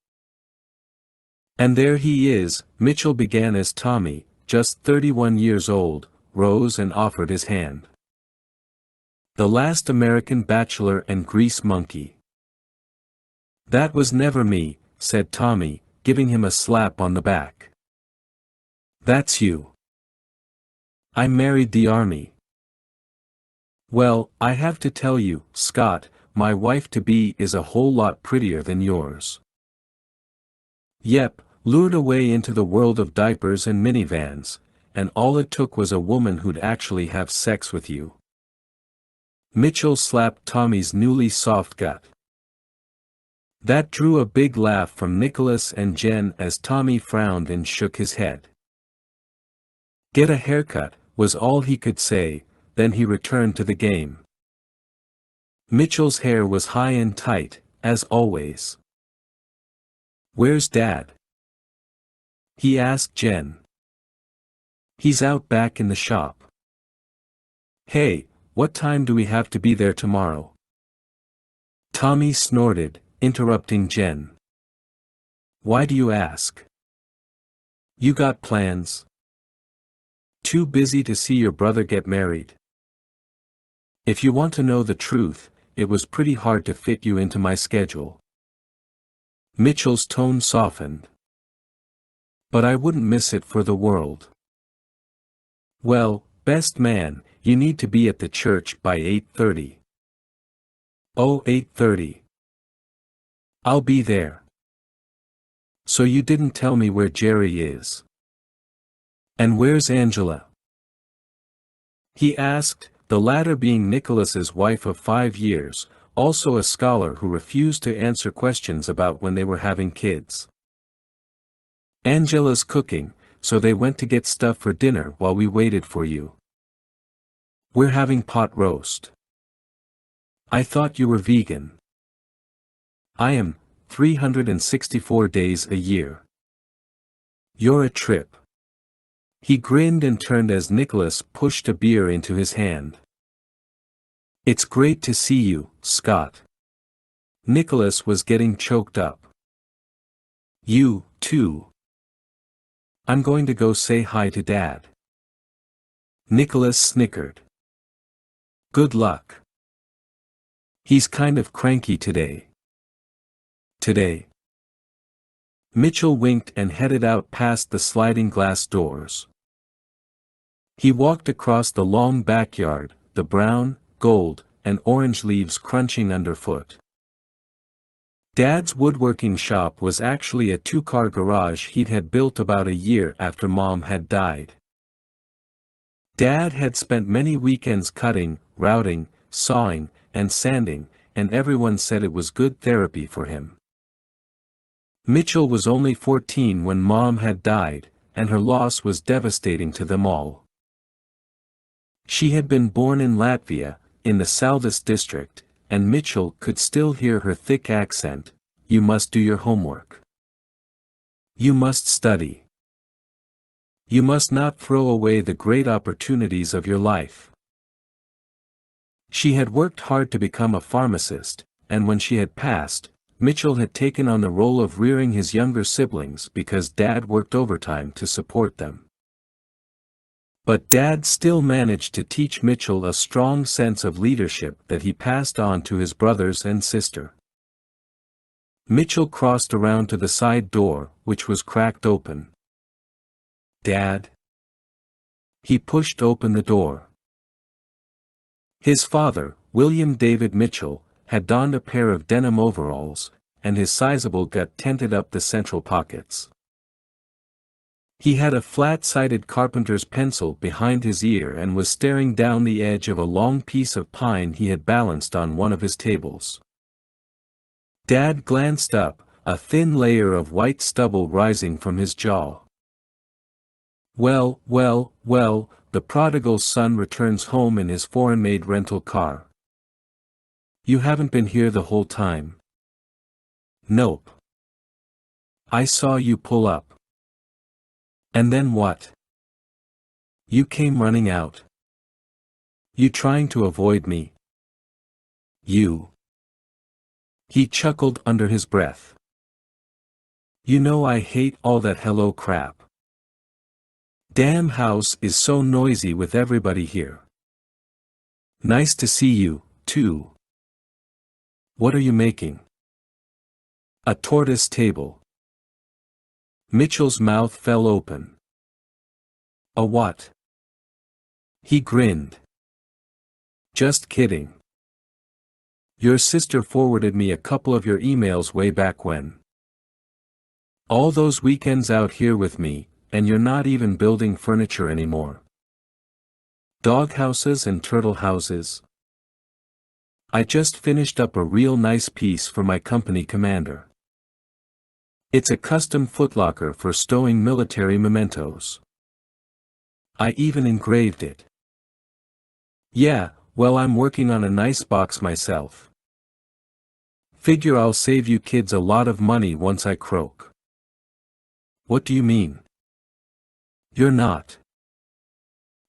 "And there he is," Mitchell began as Tommy, just 31 years old, rose and offered his hand. "The last American bachelor and grease monkey." "That was never me," said Tommy, giving him a slap on the back. "That's you. I married the army." "Well, I have to tell you, Scott, my wife-to-be is a whole lot prettier than yours." "Yep, lured away into the world of diapers and minivans, and all it took was a woman who'd actually have sex with you." Mitchell slapped Tommy's newly soft gut. That drew a big laugh from Nicholas and Jen as Tommy frowned and shook his head. "Get a haircut," was all he could say, then he returned to the game. Mitchell's hair was high and tight, as always. "Where's Dad?" he asked Jen. "He's out back in the shop." "Hey, what time do we have to be there tomorrow?" Tommy snorted, interrupting Jen. "Why do you ask? You got plans? Too busy to see your brother get married?" "If you want to know the truth, it was pretty hard to fit you into my schedule." Mitchell's tone softened. "But I wouldn't miss it for the world." "Well, best man, you need to be at the church by 8:30. "Oh, 8:30. I'll be there." "So you didn't tell me where Jerry is. And where's Angela?" he asked, the latter being Nicholas's wife of 5 years, also a scholar who refused to answer questions about when they were having kids. "Angela's cooking, so they went to get stuff for dinner while we waited for you. We're having pot roast." "I thought you were vegan." "I am, 364 days a year." "You're a trip." He grinned and turned as Nicholas pushed a beer into his hand. "It's great to see you, Scott." Nicholas was getting choked up. "You, too." "I'm going to go say hi to Dad." Nicholas snickered. "Good luck. He's kind of cranky today." "Today?" Mitchell winked and headed out past the sliding glass doors. He walked across the long backyard, the brown, gold, and orange leaves crunching underfoot. Dad's woodworking shop was actually a 2-car garage he'd had built about a year after Mom had died. Dad had spent many weekends cutting, routing, sawing, and sanding, and everyone said it was good therapy for him. Mitchell was only 14 when Mom had died, and her loss was devastating to them all. She had been born in Latvia, in the Saldus district, and Mitchell could still hear her thick accent. You must do your homework. You must study. You must not throw away the great opportunities of your life. She had worked hard to become a pharmacist, and when she had passed, Mitchell had taken on the role of rearing his younger siblings because Dad worked overtime to support them. But Dad still managed to teach Mitchell a strong sense of leadership that he passed on to his brothers and sister. Mitchell crossed around to the side door, which was cracked open. Dad? He pushed open the door. His father, William David Mitchell, had donned a pair of denim overalls, and his sizable gut tented up the central pockets. He had a flat-sided carpenter's pencil behind his ear and was staring down the edge of a long piece of pine he had balanced on one of his tables. Dad glanced up, a thin layer of white stubble rising from his jaw. Well, well, well, the prodigal son returns home in his foreign-made rental car. You haven't been here the whole time? Nope. I saw you pull up. And then what? You came running out. You trying to avoid me? You. He chuckled under his breath. You know I hate all that hello crap. Damn house is so noisy with everybody here. Nice to see you, too. What are you making? A tortoise table. Mitchell's mouth fell open. A what? He grinned. Just kidding. Your sister forwarded me a couple of your emails way back when. All those weekends out here with me, and you're not even building furniture anymore. Dog houses and turtle houses. I just finished up a real nice piece for my company commander. It's a custom footlocker for stowing military mementos. I even engraved it. Yeah, well, I'm working on a nice box myself. Figure I'll save you kids a lot of money once I croak. What do you mean? You're not.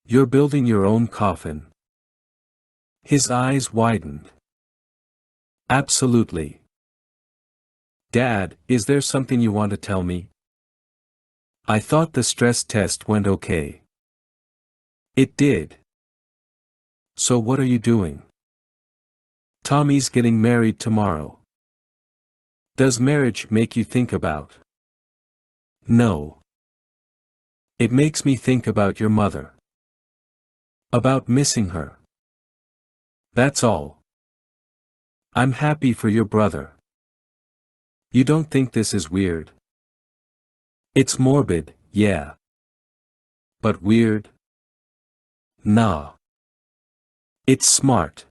You're building your own coffin. His eyes widened. Absolutely. Dad, is there something you want to tell me? I thought the stress test went okay. It did. So what are you doing? Tommy's getting married tomorrow. Does marriage make you think about? No. It makes me think about your mother. About missing her. That's all. I'm happy for your brother. You don't think this is weird? It's morbid, yeah. But weird? Nah. It's smart.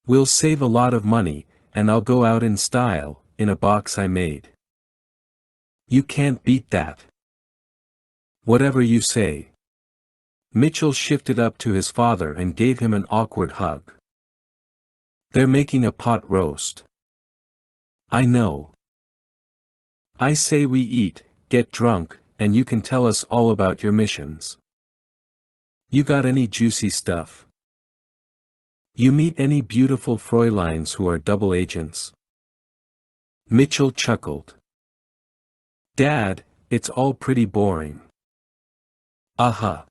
We'll save a lot of money, and I'll go out in style, in a box I made. You can't beat that. Whatever you say. Mitchell shifted up to his father and gave him an awkward hug. They're making a pot roast. I know. I say we eat, get drunk, and you can tell us all about your missions. You got any juicy stuff? You meet any beautiful Fräuleins who are double agents? Mitchell chuckled. Dad, it's all pretty boring. Uh-huh.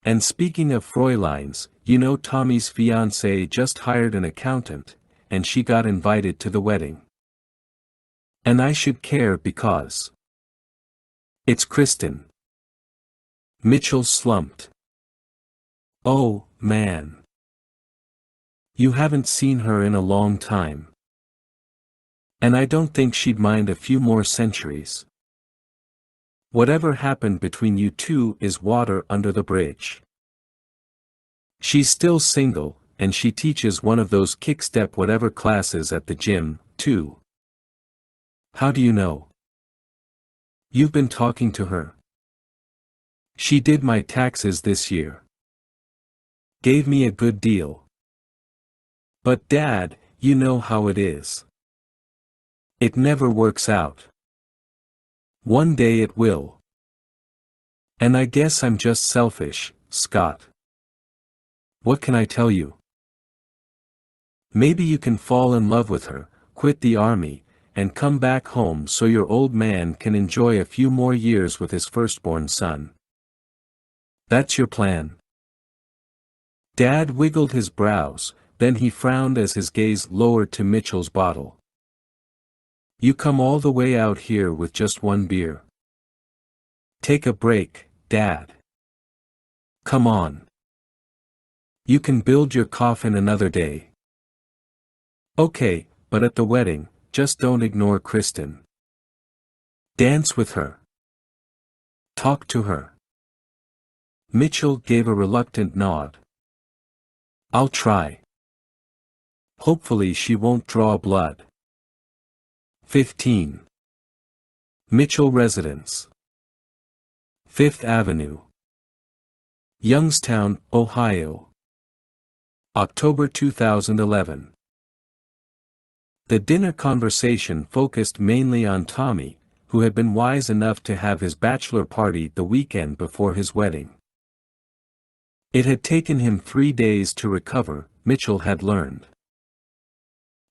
And speaking of Fräuleins, you know Tommy's fiancée just hired an accountant, and she got invited to the wedding. And I should care because it's Kristen. Mitchell slumped. Oh, man. You haven't seen her in a long time. And I don't think she'd mind a few more centuries. Whatever happened between you two is water under the bridge. She's still single, and she teaches one of those kick-step whatever classes at the gym, too. How do you know? You've been talking to her. She did my taxes this year. Gave me a good deal. But Dad, you know how it is. It never works out. One day it will. And I guess I'm just selfish, Scott. What can I tell you? Maybe you can fall in love with her, quit the army, and come back home so your old man can enjoy a few more years with his firstborn son. That's your plan. Dad wiggled his brows, then he frowned as his gaze lowered to Mitchell's bottle. You come all the way out here with just one beer. Take a break, Dad. Come on. You can build your coffin another day. Okay, but at the wedding, just don't ignore Kristen. Dance with her. Talk to her. Mitchell gave a reluctant nod. I'll try. Hopefully she won't draw blood. 15. Mitchell Residence. 5th Avenue. Youngstown, Ohio. October 2011. The dinner conversation focused mainly on Tommy, who had been wise enough to have his bachelor party the weekend before his wedding. It had taken him 3 days to recover, Mitchell had learned.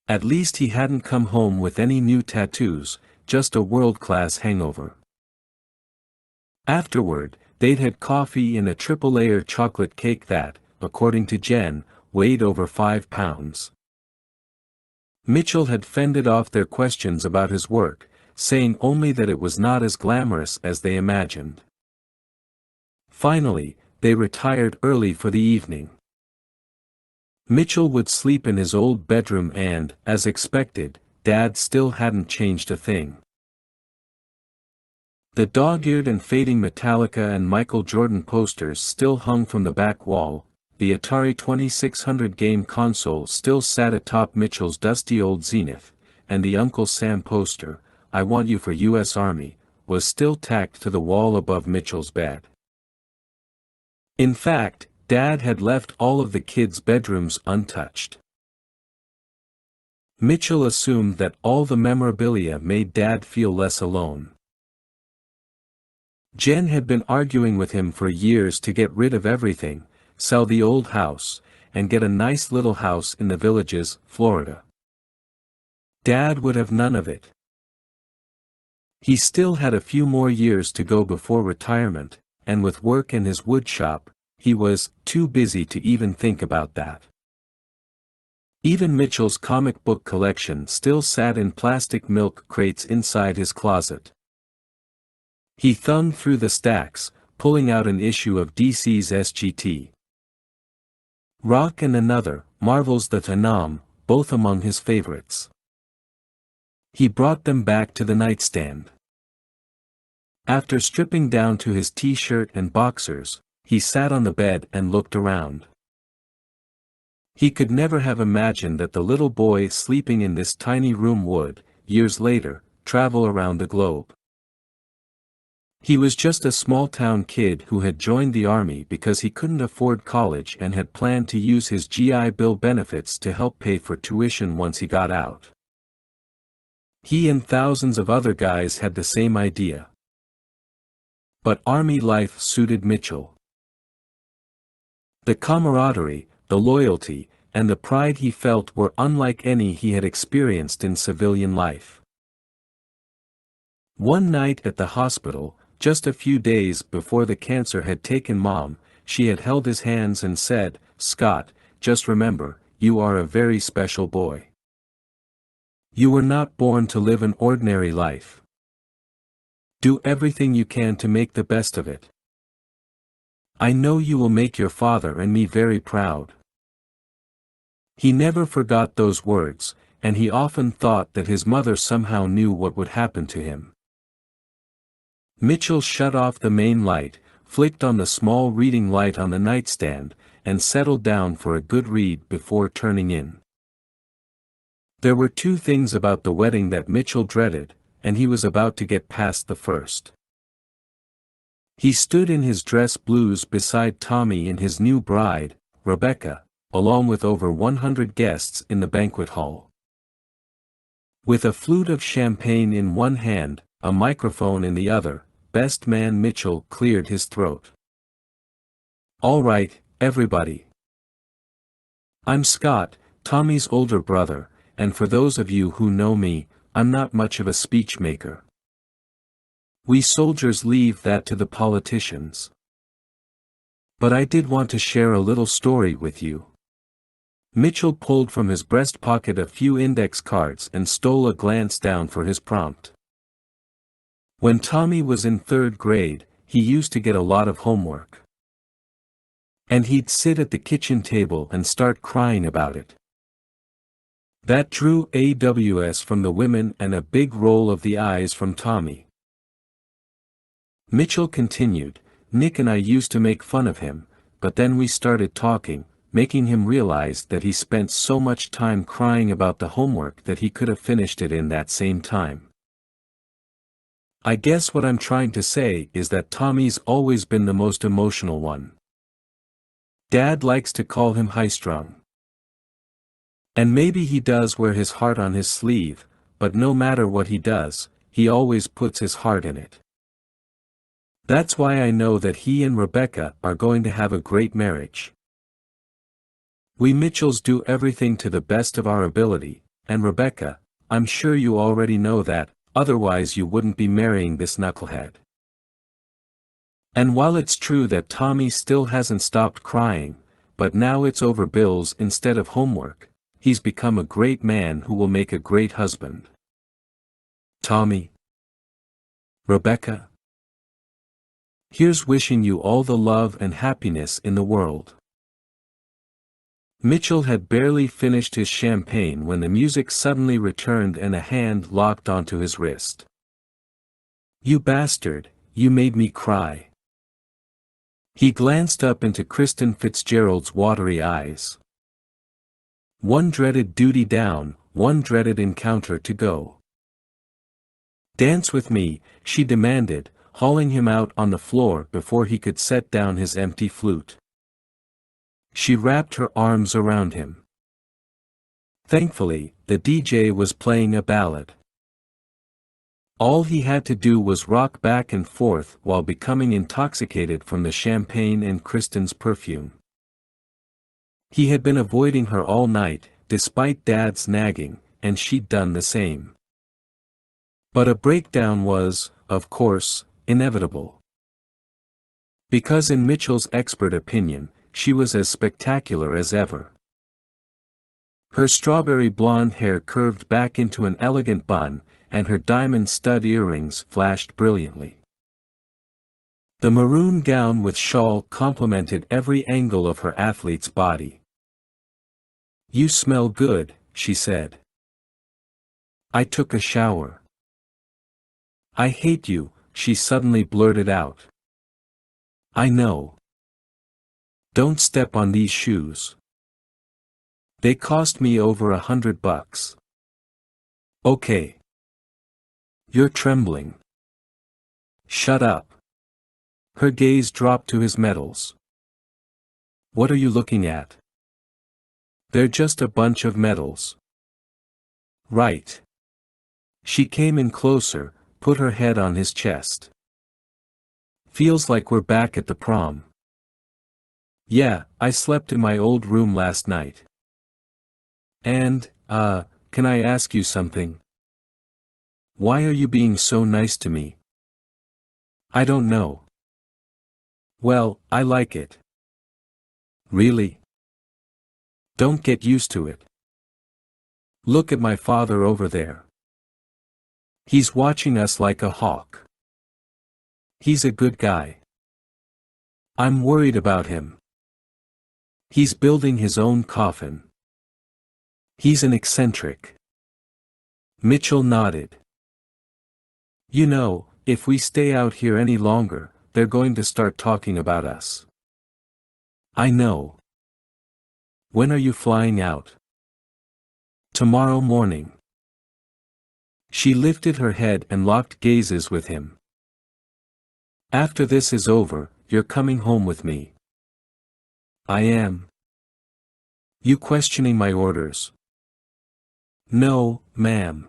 At least he hadn't come home with any new tattoos, just a world-class hangover. Afterward, they'd had coffee and a triple-layer chocolate cake that, according to Jen, weighed over 5 pounds. Mitchell had fended off their questions about his work, saying only that it was not as glamorous as they imagined. Finally, they retired early for the evening. Mitchell would sleep in his old bedroom and, as expected, Dad still hadn't changed a thing. The dog-eared and fading Metallica and Michael Jordan posters still hung from the back wall, the Atari 2600 game console still sat atop Mitchell's dusty old Zenith, and the Uncle Sam poster, I Want You for U.S. Army, was still tacked to the wall above Mitchell's bed. In fact, Dad had left all of the kids' bedrooms untouched. Mitchell assumed that all the memorabilia made Dad feel less alone. Jen had been arguing with him for years to get rid of everything, sell the old house, and get a nice little house in the Villages, Florida. Dad would have none of it. He still had a few more years to go before retirement, and with work and his wood shop, he was too busy to even think about that. Even Mitchell's comic book collection still sat in plastic milk crates inside his closet. He thumbed through the stacks, pulling out an issue of DC's SGT. Rock and another, Marvel's The Phenom, both among his favorites. He brought them back to the nightstand. After stripping down to his t-shirt and boxers, he sat on the bed and looked around. He could never have imagined that the little boy sleeping in this tiny room would, years later, travel around the globe. He was just a small-town kid who had joined the army because he couldn't afford college and had planned to use his GI Bill benefits to help pay for tuition once he got out. He and thousands of other guys had the same idea. But army life suited Mitchell. The camaraderie, the loyalty, and the pride he felt were unlike any he had experienced in civilian life. One night at the hospital, just a few days before the cancer had taken Mom, she had held his hands and said, "Scott, just remember, you are a very special boy. You were not born to live an ordinary life. Do everything you can to make the best of it. I know you will make your father and me very proud." He never forgot those words, and he often thought that his mother somehow knew what would happen to him. Mitchell shut off the main light, flicked on the small reading light on the nightstand, and settled down for a good read before turning in. There were 2 things about the wedding that Mitchell dreaded, and he was about to get past the first. He stood in his dress blues beside Tommy and his new bride, Rebecca, along with over 100 guests in the banquet hall. With a flute of champagne in one hand, a microphone in the other, best man Mitchell cleared his throat. "All right, everybody. I'm Scott, Tommy's older brother, and for those of you who know me, I'm not much of a speech maker. We soldiers leave that to the politicians. But I did want to share a little story with you." Mitchell pulled from his breast pocket a few index cards and stole a glance down for his prompt. When Tommy was in 3rd grade, he used to get a lot of homework. And he'd sit at the kitchen table and start crying about it. That drew AWS from the women and a big roll of the eyes from Tommy. Mitchell continued, "Nick and I used to make fun of him, but then we started talking, making him realize that he spent so much time crying about the homework that he could have finished it in that same time. I guess what I'm trying to say is that Tommy's always been the most emotional one. Dad likes to call him high-strung. And maybe he does wear his heart on his sleeve, but no matter what he does, he always puts his heart in it. That's why I know that he and Rebecca are going to have a great marriage. We Mitchells do everything to the best of our ability, and Rebecca, I'm sure you already know that, otherwise you wouldn't be marrying this knucklehead. And while it's true that Tommy still hasn't stopped crying, but now it's over bills instead of homework, he's become a great man who will make a great husband. Tommy. Rebecca. Here's wishing you all the love and happiness in the world." Mitchell had barely finished his champagne when the music suddenly returned and a hand locked onto his wrist. "You bastard, you made me cry." He glanced up into Kristen Fitzgerald's watery eyes. One dreaded duty down, one dreaded encounter to go. "Dance with me," she demanded, hauling him out on the floor before he could set down his empty flute. She wrapped her arms around him. Thankfully, the DJ was playing a ballad. All he had to do was rock back and forth while becoming intoxicated from the champagne and Kristen's perfume. He had been avoiding her all night, despite Dad's nagging, and she'd done the same. But a breakdown was, of course, inevitable. Because in Mitchell's expert opinion, she was as spectacular as ever. Her strawberry blonde hair curved back into an elegant bun, and her diamond stud earrings flashed brilliantly. The maroon gown with shawl complemented every angle of her athlete's body. "You smell good," she said. "I took a shower." "I hate you," she suddenly blurted out. "I know. Don't step on these shoes. They cost me over $100. Okay. You're trembling. Shut up." Her gaze dropped to his medals. "What are you looking at?" "They're just a bunch of medals." "Right." She came in closer, put her head on his chest. "Feels like we're back at the prom." "Yeah, I slept in my old room last night." "And, can I ask you something? Why are you being so nice to me?" "I don't know." "Well, I like it." "Really?" "Don't get used to it. Look at my father over there. He's watching us like a hawk. He's a good guy. I'm worried about him. He's building his own coffin. He's an eccentric." Mitchell nodded. "You know, if we stay out here any longer, they're going to start talking about us." "I know. When are you flying out?" "Tomorrow morning." She lifted her head and locked gazes with him. "After this is over, you're coming home with me." "I am." You questioning my orders? No, ma'am.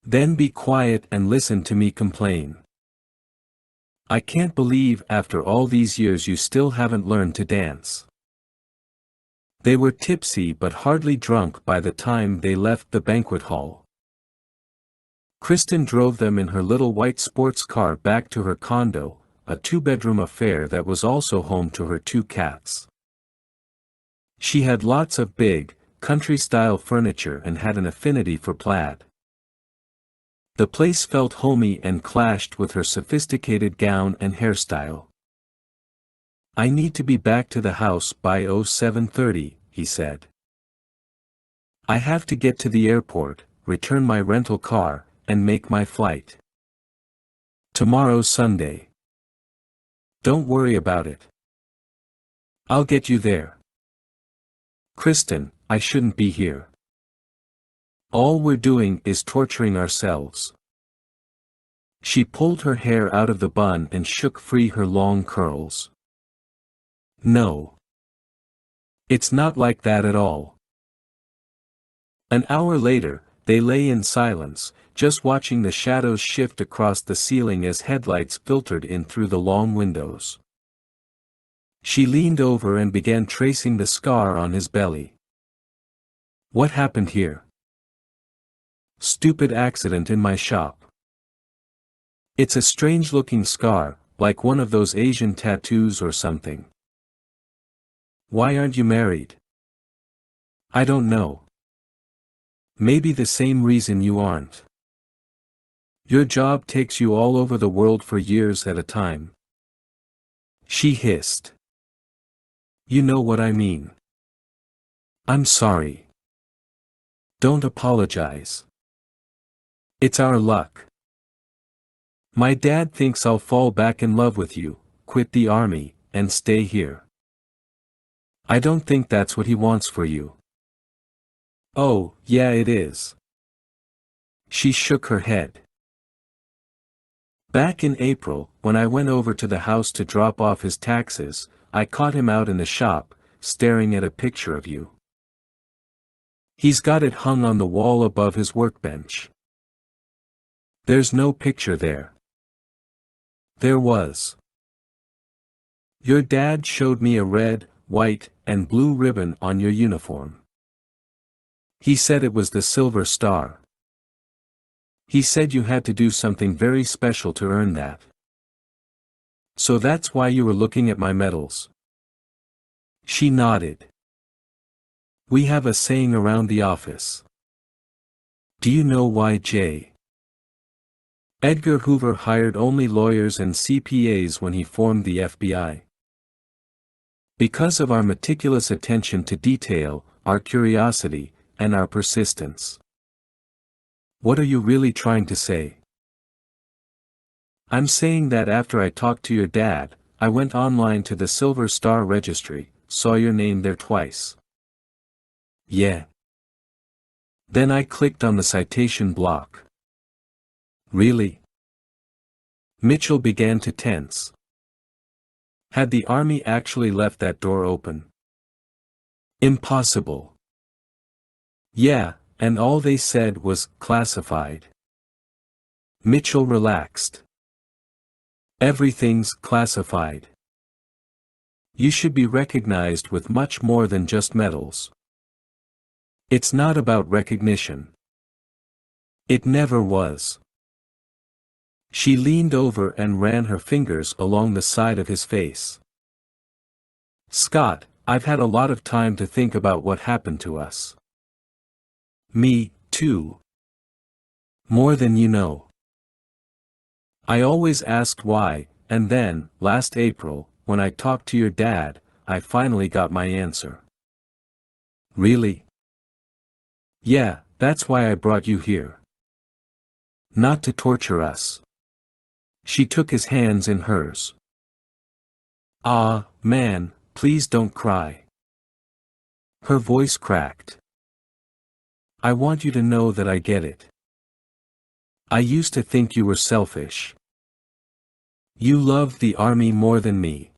Then be quiet and listen to me complain. I can't believe after all these years you still haven't learned to dance. They were tipsy but hardly drunk by the time they left the banquet hall. Kristen drove them in her little white sports car back to her condo, a two-bedroom affair that was also home to her two cats. She had lots of big, country-style furniture and had an affinity for plaid. The place felt homey and clashed with her sophisticated gown and hairstyle. I need to be back to the house by 07:30, he said. I have to get to the airport, return my rental car, and make my flight. Tomorrow's Sunday. Don't worry about it. I'll get you there. Kristen, I shouldn't be here. All we're doing is torturing ourselves. She pulled her hair out of the bun and shook free her long curls. No. It's not like that at all. An hour later, they lay in silence, just watching the shadows shift across the ceiling as headlights filtered in through the long windows. She leaned over and began tracing the scar on his belly. What happened here? Stupid accident in my shop. It's a strange-looking scar, like one of those Asian tattoos or something. Why aren't you married? I don't know. Maybe the same reason you aren't. Your job takes you all over the world for years at a time. She hissed. You know what I mean. I'm sorry. Don't apologize. It's our luck. My dad thinks I'll fall back in love with you, quit the army, and stay here. I don't think that's what he wants for you. Oh, yeah it is. She shook her head. Back in April, when I went over to the house to drop off his taxes, I caught him out in the shop, staring at a picture of you. He's got it hung on the wall above his workbench. There's no picture there. There was. Your dad showed me a red, white, and blue ribbon on your uniform. He said it was the Silver Star. He said you had to do something very special to earn that. So that's why you were looking at my medals. She nodded. We have a saying around the office. Do you know why, Jay? Edgar Hoover hired only lawyers and CPAs when he formed the FBI. Because of our meticulous attention to detail, our curiosity, and our persistence. What are you really trying to say? I'm saying that after I talked to your dad, I went online to the Silver Star registry, saw your name there twice. Yeah. Then I clicked on the citation block. Really? Mitchell began to tense. Had the army actually left that door open? Impossible. Yeah, and all they said was, classified. Mitchell relaxed. Everything's classified. You should be recognized with much more than just medals. It's not about recognition. It never was. She leaned over and ran her fingers along the side of his face. Scott, I've had a lot of time to think about what happened to us. Me, too. More than you know. I always asked why, and then, last April, when I talked to your dad, I finally got my answer. Really? Yeah, that's why I brought you here. Not to torture us. She took his hands in hers. Ah, man, please don't cry. Her voice cracked. I want you to know that I get it. I used to think you were selfish. You loved the army more than me.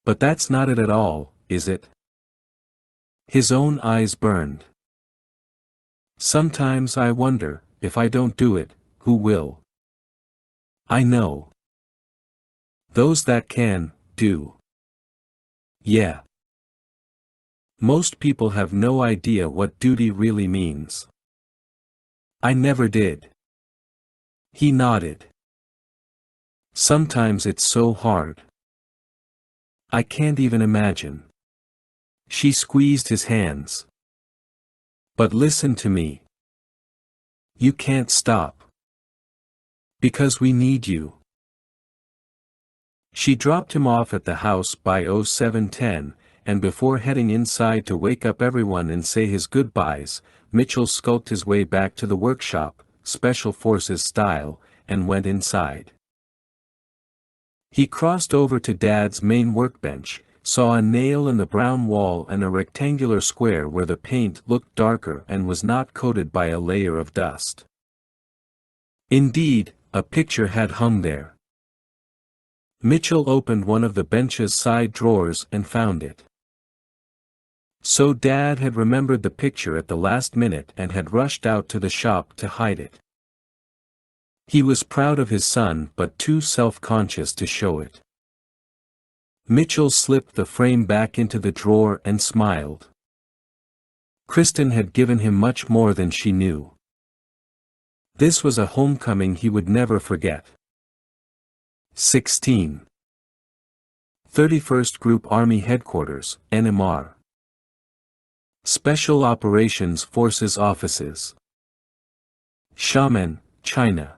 But that's not it at all, is it? His own eyes burned. Sometimes I wonder, if I don't do it, who will? I know. Those that can, do. Yeah. Most people have no idea what duty really means. I never did. He nodded. Sometimes it's so hard. I can't even imagine. She squeezed his hands. But listen to me. You can't stop. Because we need you. She dropped him off at the house by 07:10, and before heading inside to wake up everyone and say his goodbyes, Mitchell skulked his way back to the workshop, Special Forces style, and went inside. He crossed over to Dad's main workbench, saw a nail in the brown wall and a rectangular square where the paint looked darker and was not coated by a layer of dust. Indeed, a picture had hung there. Mitchell opened one of the bench's side drawers and found it. So Dad had remembered the picture at the last minute and had rushed out to the shop to hide it. He was proud of his son but too self-conscious to show it. Mitchell slipped the frame back into the drawer and smiled. Kristen had given him much more than she knew. This was a homecoming he would never forget. 16. 31st Group Army Headquarters, NMR. Special Operations Forces Offices. Xiamen, China.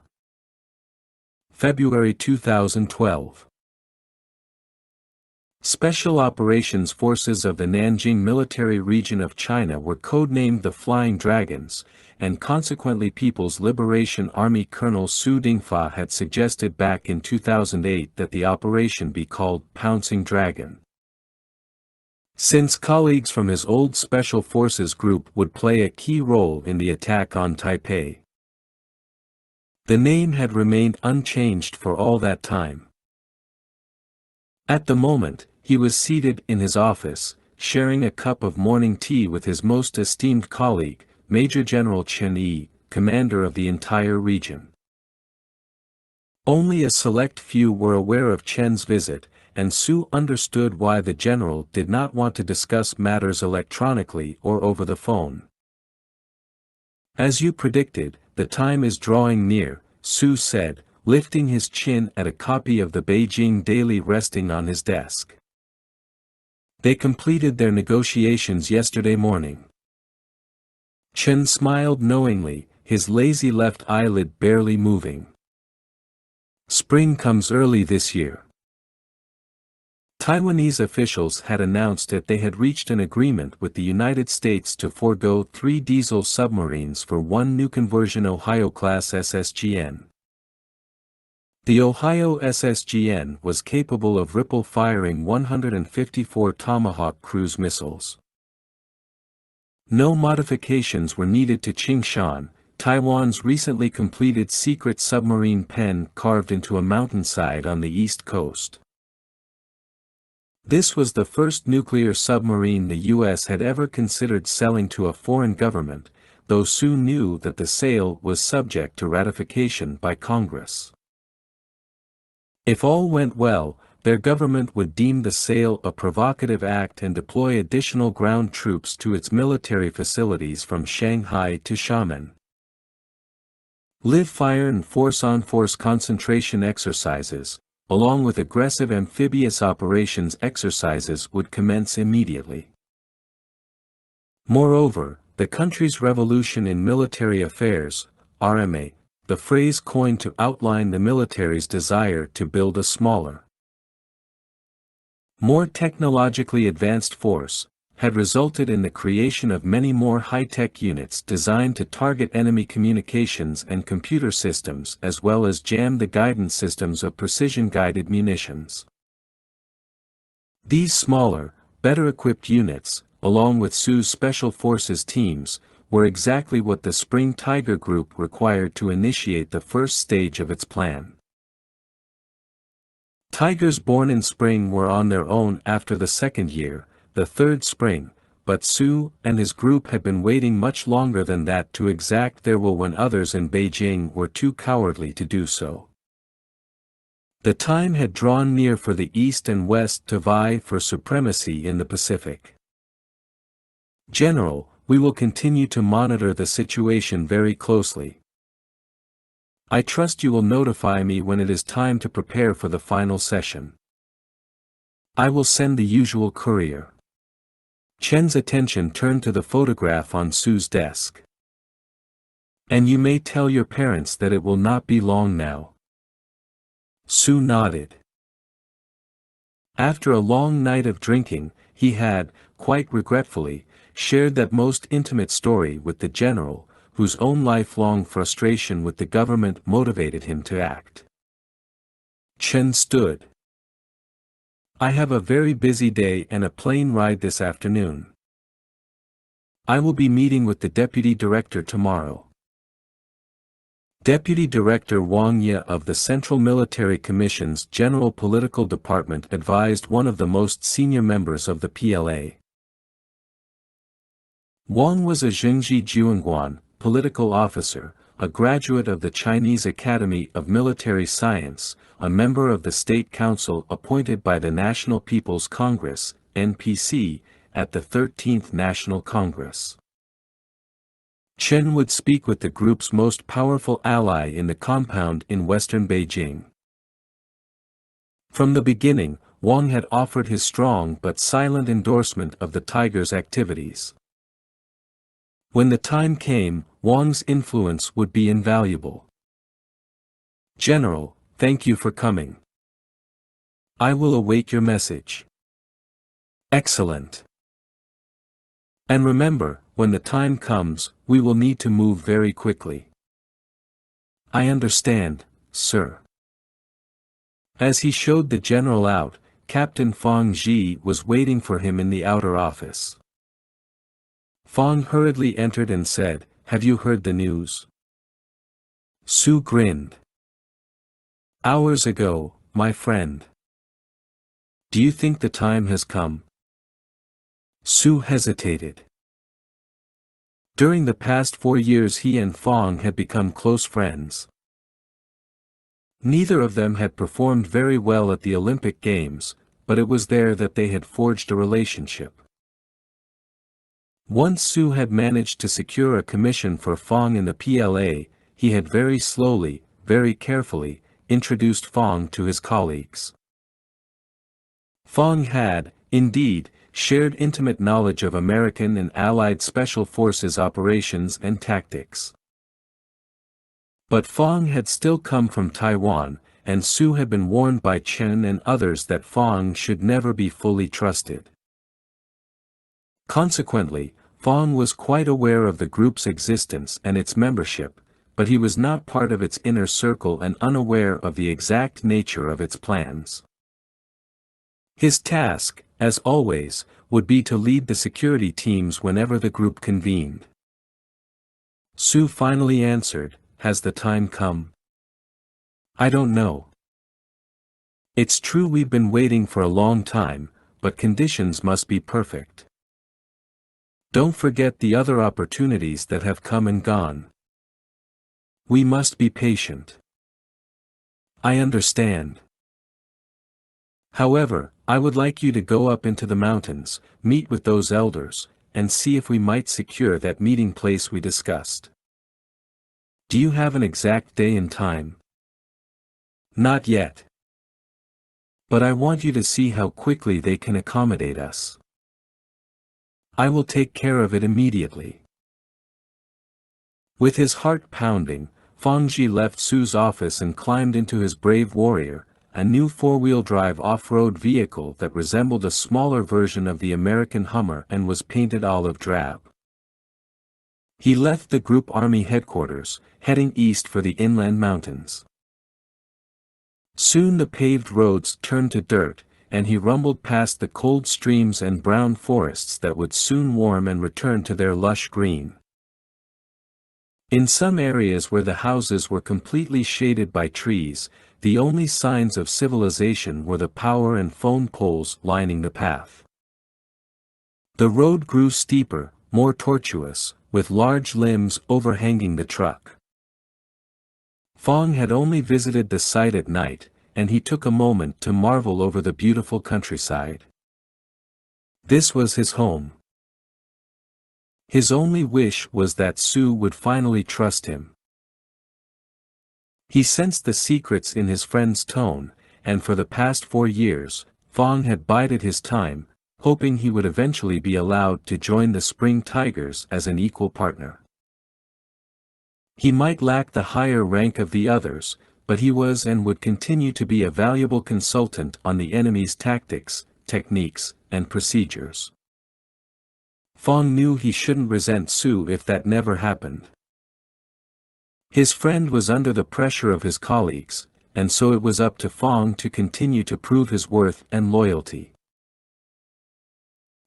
February 2012. Special Operations Forces of the Nanjing Military Region of China were codenamed the Flying Dragons, and consequently People's Liberation Army Colonel Su Dingfa had suggested back in 2008 that the operation be called Pouncing Dragon. Since colleagues from his old Special Forces group would play a key role in the attack on Taipei. The name had remained unchanged for all that time. At the moment, he was seated in his office, sharing a cup of morning tea with his most esteemed colleague, Major General Chen Yi, commander of the entire region. Only a select few were aware of Chen's visit, and Su understood why the general did not want to discuss matters electronically or over the phone. As you predicted, the time is drawing near, Su said, lifting his chin at a copy of the Beijing Daily resting on his desk. They completed their negotiations yesterday morning. Chen smiled knowingly, his lazy left eyelid barely moving. Spring comes early this year. Taiwanese officials had announced that they had reached an agreement with the United States to forego 3 diesel submarines for 1 new conversion Ohio-class SSGN. The Ohio SSGN was capable of ripple-firing 154 Tomahawk cruise missiles. No modifications were needed to Qingshan, Taiwan's recently completed secret submarine pen carved into a mountainside on the east coast. This was the first nuclear submarine the U.S. had ever considered selling to a foreign government, though Su knew that the sale was subject to ratification by Congress. If all went well, their government would deem the sale a provocative act and deploy additional ground troops to its military facilities from Shanghai to Xiamen. Live-fire and force-on-force concentration exercises, along with aggressive amphibious operations exercises would commence immediately. Moreover, the country's revolution in military affairs, RMA, the phrase coined to outline the military's desire to build a smaller, more technologically advanced force, had resulted in the creation of many more high-tech units designed to target enemy communications and computer systems as well as jam the guidance systems of precision-guided munitions. These smaller, better-equipped units, along with Su's Special Forces teams, were exactly what the Spring Tiger Group required to initiate the first stage of its plan. Tigers born in spring were on their own after the second year, the third spring, but Su and his group had been waiting much longer than that to exact their will when others in Beijing were too cowardly to do so. The time had drawn near for the East and West to vie for supremacy in the Pacific. General, we will continue to monitor the situation very closely. I trust you will notify me when it is time to prepare for the final session. I will send the usual courier. Chen's attention turned to the photograph on Su's desk. And you may tell your parents that it will not be long now. Su nodded. After a long night of drinking, he had, quite regretfully, shared that most intimate story with the general, whose own lifelong frustration with the government motivated him to act. Chen stood. I have a very busy day and a plane ride this afternoon. I will be meeting with the Deputy Director tomorrow. Deputy Director Wang Ye of the Central Military Commission's General Political Department advised one of the most senior members of the PLA. Wang was a Zhengzhi Juanguan, political officer, a graduate of the Chinese Academy of Military Science, a member of the State Council appointed by the National People's Congress, NPC, at the 13th National Congress. Chen would speak with the group's most powerful ally in the compound in western Beijing. From the beginning, Wang had offered his strong but silent endorsement of the Tiger's activities. When the time came, Wang's influence would be invaluable. General, thank you for coming. I will await your message. Excellent. And remember, when the time comes, we will need to move very quickly. I understand, sir. As he showed the general out, Captain Fang Ji was waiting for him in the outer office. Fang hurriedly entered and said, "Have you heard the news?" Su grinned. "Hours ago, my friend. Do you think the time has come?" Su hesitated. During the past 4 years he and Fang had become close friends. Neither of them had performed very well at the Olympic Games, but it was there that they had forged a relationship. Once Su had managed to secure a commission for Fang in the PLA, he had very slowly, very carefully, introduced Fang to his colleagues. Fang had, indeed, shared intimate knowledge of American and Allied Special Forces operations and tactics. But Fang had still come from Taiwan, and Su had been warned by Chen and others that Fang should never be fully trusted. Consequently, Fang was quite aware of the group's existence and its membership, but he was not part of its inner circle and unaware of the exact nature of its plans. His task, as always, would be to lead the security teams whenever the group convened. Su finally answered, "Has the time come?" "I don't know. It's true we've been waiting for a long time, but conditions must be perfect. Don't forget the other opportunities that have come and gone. We must be patient." "I understand. However, I would like you to go up into the mountains, meet with those elders, and see if we might secure that meeting place we discussed." "Do you have an exact day and time?" "Not yet. But I want you to see how quickly they can accommodate us." "I will take care of it immediately." With his heart pounding, Fang Ji left Su's office and climbed into his Brave Warrior, a new four-wheel drive off-road vehicle that resembled a smaller version of the American Hummer and was painted olive drab. He left the group army headquarters, heading east for the inland mountains. Soon the paved roads turned to dirt, and he rumbled past the cold streams and brown forests that would soon warm and return to their lush green. In some areas where the houses were completely shaded by trees, the only signs of civilization were the power and phone poles lining the path. The road grew steeper, more tortuous, with large limbs overhanging the truck. Fong had only visited the site at night, and he took a moment to marvel over the beautiful countryside. This was his home. His only wish was that Sue would finally trust him. He sensed the secrets in his friend's tone, and for the past 4 years, Fong had bided his time, hoping he would eventually be allowed to join the Spring Tigers as an equal partner. He might lack the higher rank of the others, but he was and would continue to be a valuable consultant on the enemy's tactics, techniques, and procedures. Fong knew he shouldn't resent Sue if that never happened. His friend was under the pressure of his colleagues, and so it was up to Fong to continue to prove his worth and loyalty.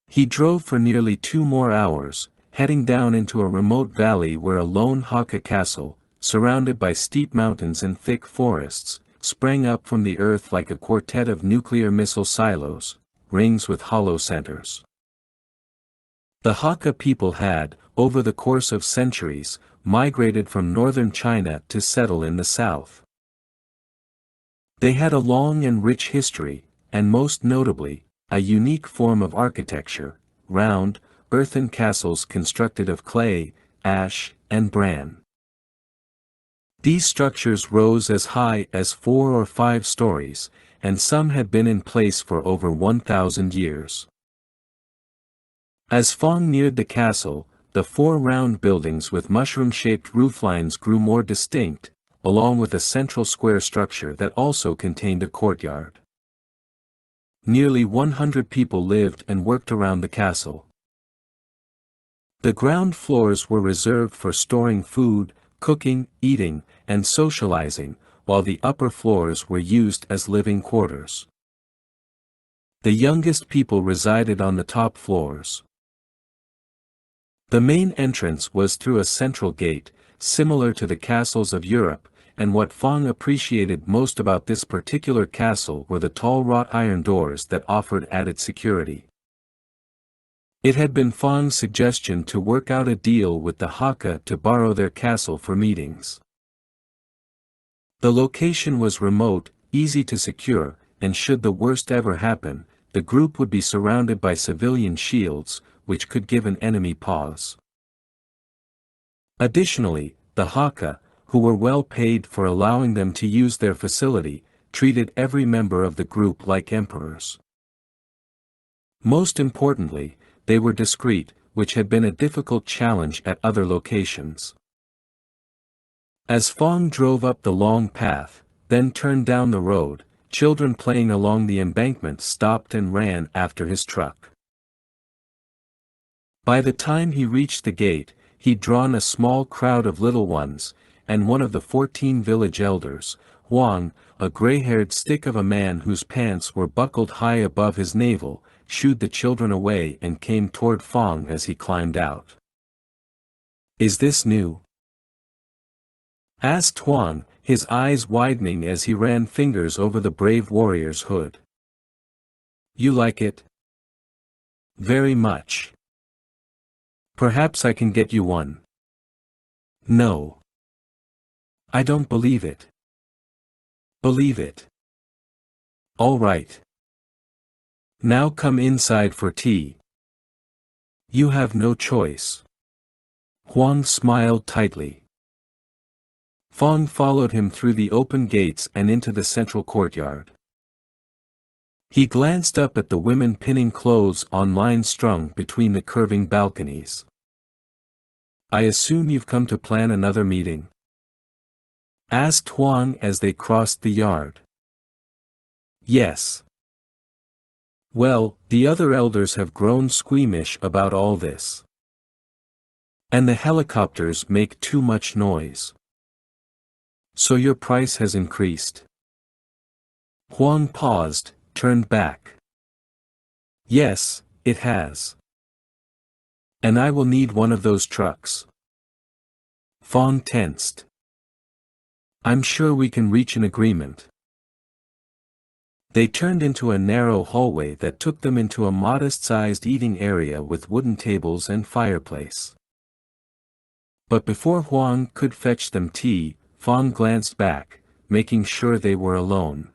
He drove for nearly 2 more hours, heading down into a remote valley where a lone Hakka castle, surrounded by steep mountains and thick forests, sprang up from the earth like a quartet of nuclear missile silos, rings with hollow centers. The Hakka people had, over the course of centuries, migrated from northern China to settle in the south. They had a long and rich history, and most notably, a unique form of architecture, round, earthen castles constructed of clay, ash, and bran. These structures rose as high as 4 or 5 stories, and some had been in place for over 1,000 years. As Fong neared the castle, the 4 round buildings with mushroom-shaped rooflines grew more distinct, along with a central square structure that also contained a courtyard. Nearly 100 people lived and worked around the castle. The ground floors were reserved for storing food, cooking, eating, and socializing, while the upper floors were used as living quarters. The youngest people resided on the top floors. The main entrance was through a central gate, similar to the castles of Europe, and what Fong appreciated most about this particular castle were the tall wrought iron doors that offered added security. It had been Fong's suggestion to work out a deal with the Hakka to borrow their castle for meetings. The location was remote, easy to secure, and should the worst ever happen, the group would be surrounded by civilian shields, which could give an enemy pause. Additionally, the Hakka, who were well paid for allowing them to use their facility, treated every member of the group like emperors. Most importantly, they were discreet, which had been a difficult challenge at other locations. As Fong drove up the long path, then turned down the road, children playing along the embankment stopped and ran after his truck. By the time he reached the gate, he'd drawn a small crowd of little ones, and one of the 14 village elders, Huang, a gray-haired stick of a man whose pants were buckled high above his navel, shooed the children away and came toward Fong as he climbed out. "Is this new?" asked Huang, his eyes widening as he ran fingers over the brave warrior's hood. "You like it?" "Very much. Perhaps I can get you one." "No. I don't believe it." "Believe it." "All right. Now come inside for tea." "You have no choice." Huang smiled tightly. Fong followed him through the open gates and into the central courtyard. He glanced up at the women pinning clothes on lines strung between the curving balconies. "I assume you've come to plan another meeting?" asked Huang as they crossed the yard. "Yes." "Well, the other elders have grown squeamish about all this. And the helicopters make too much noise. So your price has increased?" Huang paused, turned back. "Yes, it has. And I will need one of those trucks." Fong tensed. "I'm sure we can reach an agreement." They turned into a narrow hallway that took them into a modest-sized eating area with wooden tables and fireplace. But before Huang could fetch them tea, Fang glanced back, making sure they were alone.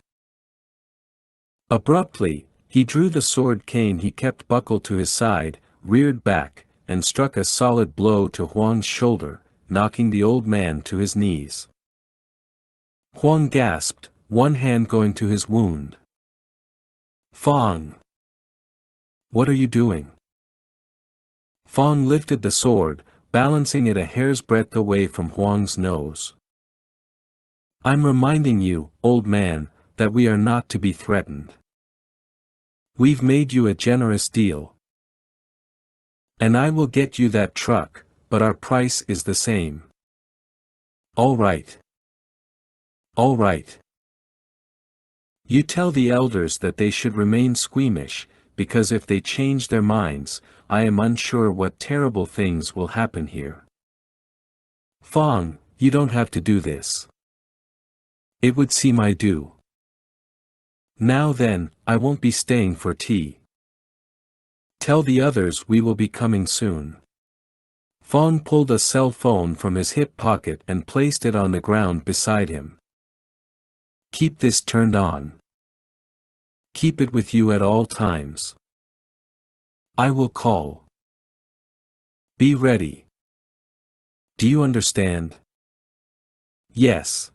Abruptly, he drew the sword cane he kept buckled to his side, reared back, and struck a solid blow to Huang's shoulder, knocking the old man to his knees. Huang gasped, one hand going to his wound. "Fang! What are you doing?" Fang lifted the sword, balancing it a hair's breadth away from Huang's nose. "I'm reminding you, old man, that we are not to be threatened. We've made you a generous deal. And I will get you that truck, but our price is the same." "All right. All right. You tell the elders that they should remain squeamish, because if they change their minds, I am unsure what terrible things will happen here." "Fang, you don't have to do this. It would seem I do. Now then, I won't be staying for tea. Tell the others we will be coming soon." Fang pulled a cell phone from his hip pocket and placed it on the ground beside him. "Keep this turned on. Keep it with you at all times. I will call. Be ready. Do you understand?" "Yes."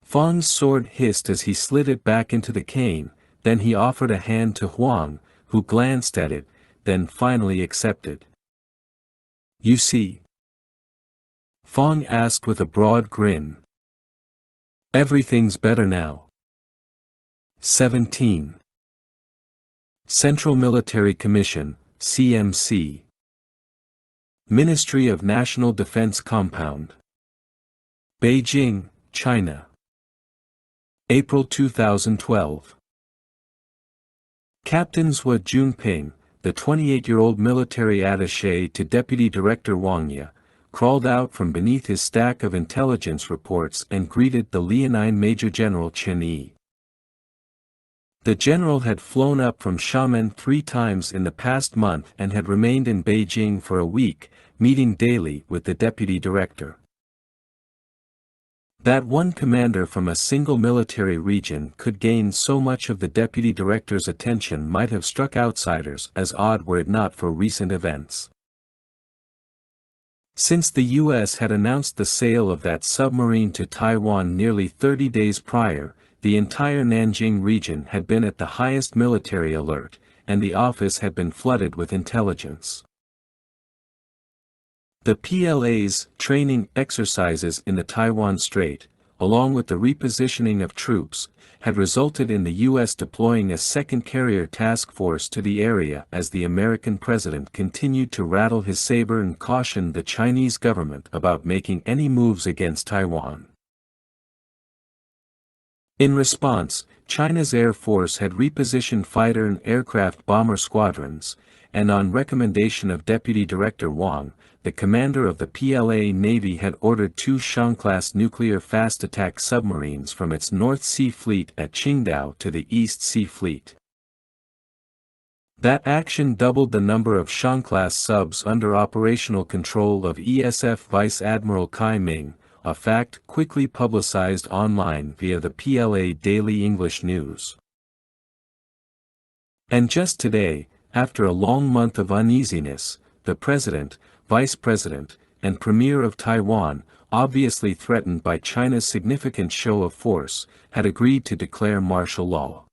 Fang's sword hissed as he slid it back into the cane, then he offered a hand to Huang, who glanced at it, then finally accepted. "You see?" Fang asked with a broad grin. "Everything's better now." 17. Central Military Commission, CMC. Ministry of National Defense Compound. Beijing, China. April 2012. Captain Zhou Junping, the 28-year-old military attaché to Deputy Director Wang Yi, crawled out from beneath his stack of intelligence reports and greeted the leonine Major General Chen Yi. The general had flown up from Xiamen 3 times in the past month and had remained in Beijing for a week, meeting daily with the deputy director. That one commander from a single military region could gain so much of the deputy director's attention might have struck outsiders as odd were it not for recent events. Since the U.S. had announced the sale of that submarine to Taiwan nearly 30 days prior, the entire Nanjing region had been at the highest military alert, and the office had been flooded with intelligence. The PLA's training exercises in the Taiwan Strait, along with the repositioning of troops, had resulted in the U.S. deploying a second carrier task force to the area as the American president continued to rattle his saber and caution the Chinese government about making any moves against Taiwan. In response, China's Air Force had repositioned fighter and aircraft bomber squadrons, and on recommendation of Deputy Director Wang, the commander of the PLA Navy had ordered 2 Shan-class nuclear fast-attack submarines from its North Sea Fleet at Qingdao to the East Sea Fleet. That action doubled the number of Shan-class subs under operational control of ESF Vice Admiral Kai Ming, a fact quickly publicized online via the PLA Daily English News. And just today, after a long month of uneasiness, the President, Vice President, and Premier of Taiwan, obviously threatened by China's significant show of force, had agreed to declare martial law.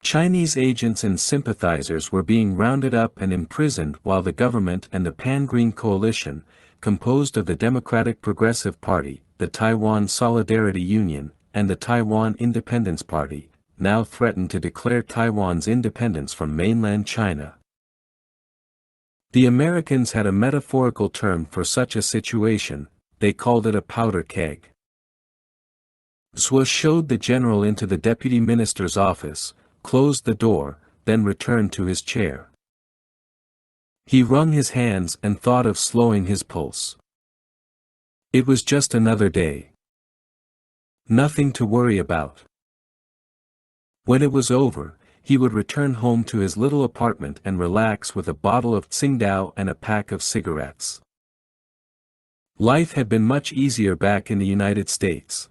Chinese agents and sympathizers were being rounded up and imprisoned while the government and the Pan-Green Coalition, composed of the Democratic Progressive Party, the Taiwan Solidarity Union, and the Taiwan Independence Party, now threatened to declare Taiwan's independence from mainland China. The Americans had a metaphorical term for such a situation, they called it a powder keg. Zhou showed the general into the deputy minister's office, closed the door, then returned to his chair. He wrung his hands and thought of slowing his pulse. It was just another day. Nothing to worry about. When it was over, he would return home to his little apartment and relax with a bottle of Tsingtao and a pack of cigarettes. Life had been much easier back in the United States.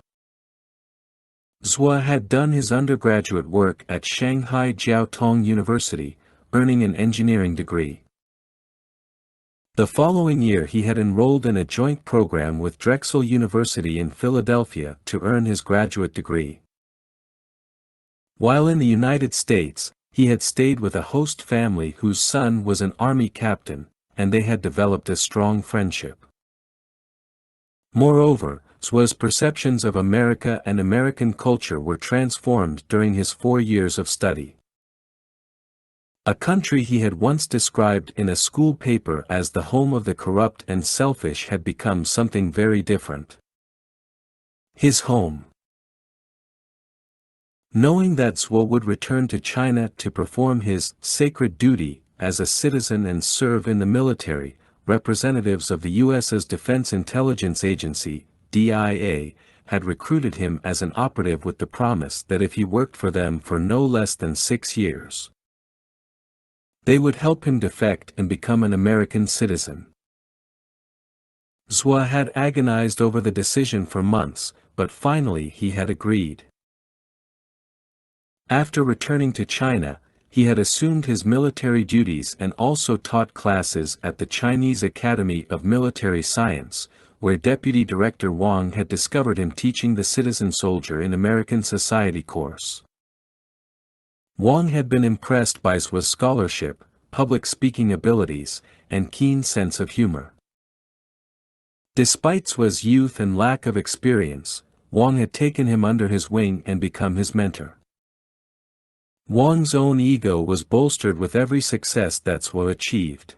Zhua had done his undergraduate work at Shanghai Jiaotong University, earning an engineering degree. The following year he had enrolled in a joint program with Drexel University in Philadelphia to earn his graduate degree. While in the United States, he had stayed with a host family whose son was an army captain, and they had developed a strong friendship. Moreover, Zhua's perceptions of America and American culture were transformed during his 4 years of study. A country he had once described in a school paper as the home of the corrupt and selfish had become something very different. His home. Knowing that Zhua would return to China to perform his sacred duty as a citizen and serve in the military, representatives of the U.S.'s Defense Intelligence Agency, DIA, had recruited him as an operative with the promise that if he worked for them for no less than 6 years, they would help him defect and become an American citizen. Zhua had agonized over the decision for months, but finally he had agreed. After returning to China, he had assumed his military duties and also taught classes at the Chinese Academy of Military Science, where Deputy Director Wang had discovered him teaching the citizen soldier in American Society course. Wang had been impressed by Zhua's scholarship, public speaking abilities, and keen sense of humor. Despite Zhua's youth and lack of experience, Wang had taken him under his wing and become his mentor. Wang's own ego was bolstered with every success that Zhua achieved.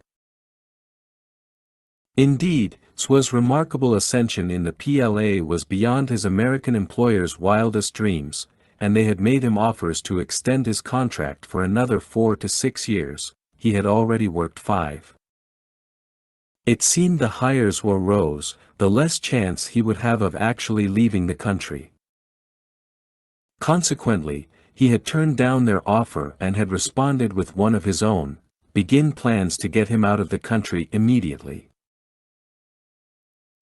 Indeed, Zhua's remarkable ascension in the PLA was beyond his American employers' wildest dreams, and they had made him offers to extend his contract for another 4 to 6 years. He had already worked 5. It seemed the higher Zhua rose, the less chance he would have of actually leaving the country. Consequently, he had turned down their offer and had responded with one of his own, begin plans to get him out of the country immediately.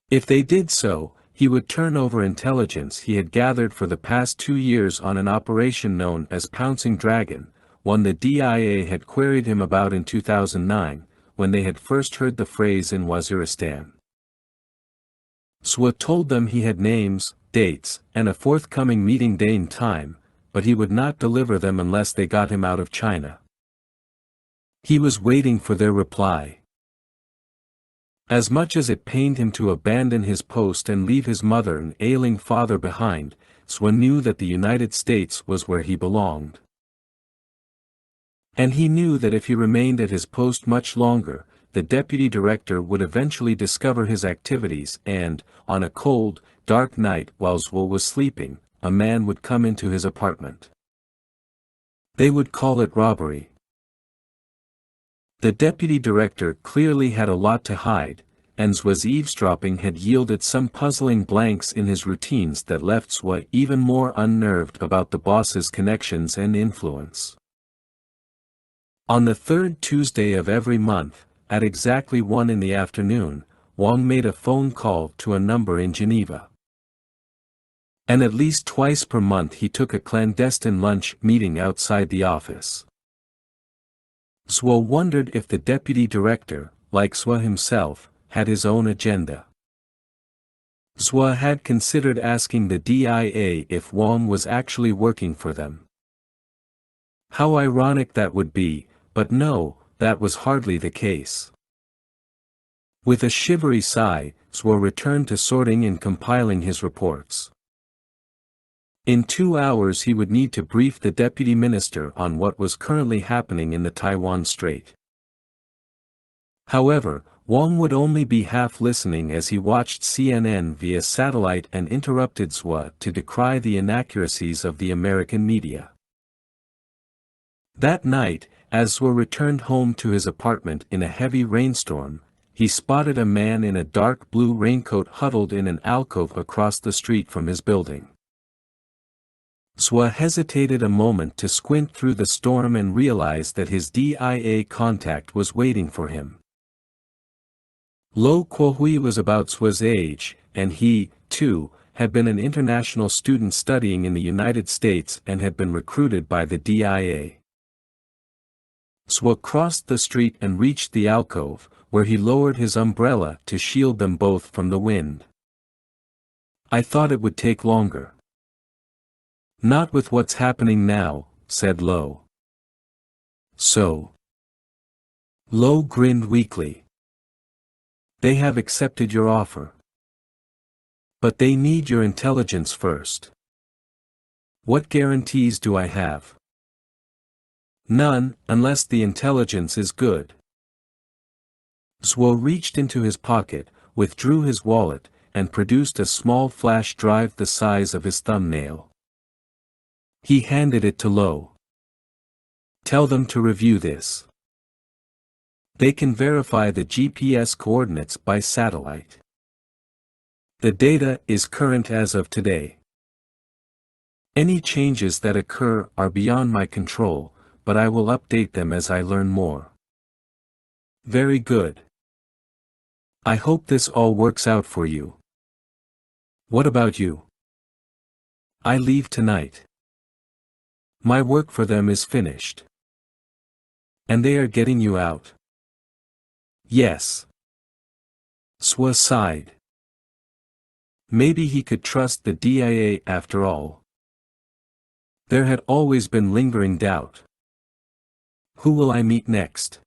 If they did so, he would turn over intelligence he had gathered for the past 2 years on an operation known as Pouncing Dragon, one the DIA had queried him about in 2009, when they had first heard the phrase in Waziristan. Zhua told them he had names, dates, and a forthcoming meeting day and time, but he would not deliver them unless they got him out of China. He was waiting for their reply. As much as it pained him to abandon his post and leave his mother and ailing father behind, Zhua knew that the United States was where he belonged. And he knew that if he remained at his post much longer, the deputy director would eventually discover his activities and, on a cold, dark night while Zhua was sleeping, a man would come into his apartment. They would call it robbery. The deputy director clearly had a lot to hide, and Zhua's eavesdropping had yielded some puzzling blanks in his routines that left Zhua even more unnerved about the boss's connections and influence. On the 3rd Tuesday of every month, at exactly 1 in the afternoon, Wang made a phone call to a number in Geneva. And at least twice per month he took a clandestine lunch meeting outside the office. Zhua wondered if the deputy director, like Zhua himself, had his own agenda. Zhua had considered asking the DIA if Wang was actually working for them. How ironic that would be, but no, that was hardly the case. With a shivery sigh, Zhua returned to sorting and compiling his reports. In 2 hours he would need to brief the deputy minister on what was currently happening in the Taiwan Strait. However, Wang would only be half listening as he watched CNN via satellite and interrupted Zhua to decry the inaccuracies of the American media. That night, as Zhua returned home to his apartment in a heavy rainstorm, he spotted a man in a dark blue raincoat huddled in an alcove across the street from his building. Swa hesitated a moment to squint through the storm and realized that his DIA contact was waiting for him. Lo Kuo-hui was about Swa's age, and he, too, had been an international student studying in the United States and had been recruited by the DIA. Swa crossed the street and reached the alcove, where he lowered his umbrella to shield them both from the wind. "I thought it would take longer." "Not with what's happening now," said Lo. "So?" Lo grinned weakly. "They have accepted your offer. But they need your intelligence first." "What guarantees do I have?" "None, unless the intelligence is good." Swo reached into his pocket, withdrew his wallet, and produced a small flash drive the size of his thumbnail. He handed it to Lo. "Tell them to review this. They can verify the GPS coordinates by satellite. The data is current as of today. Any changes that occur are beyond my control, but I will update them as I learn more." "Very good. I hope this all works out for you. What about you?" "I leave tonight. My work for them is finished." "And they are getting you out?" "Yes." Swa sighed. Maybe he could trust the DIA after all. There had always been lingering doubt. "Who will I meet next?"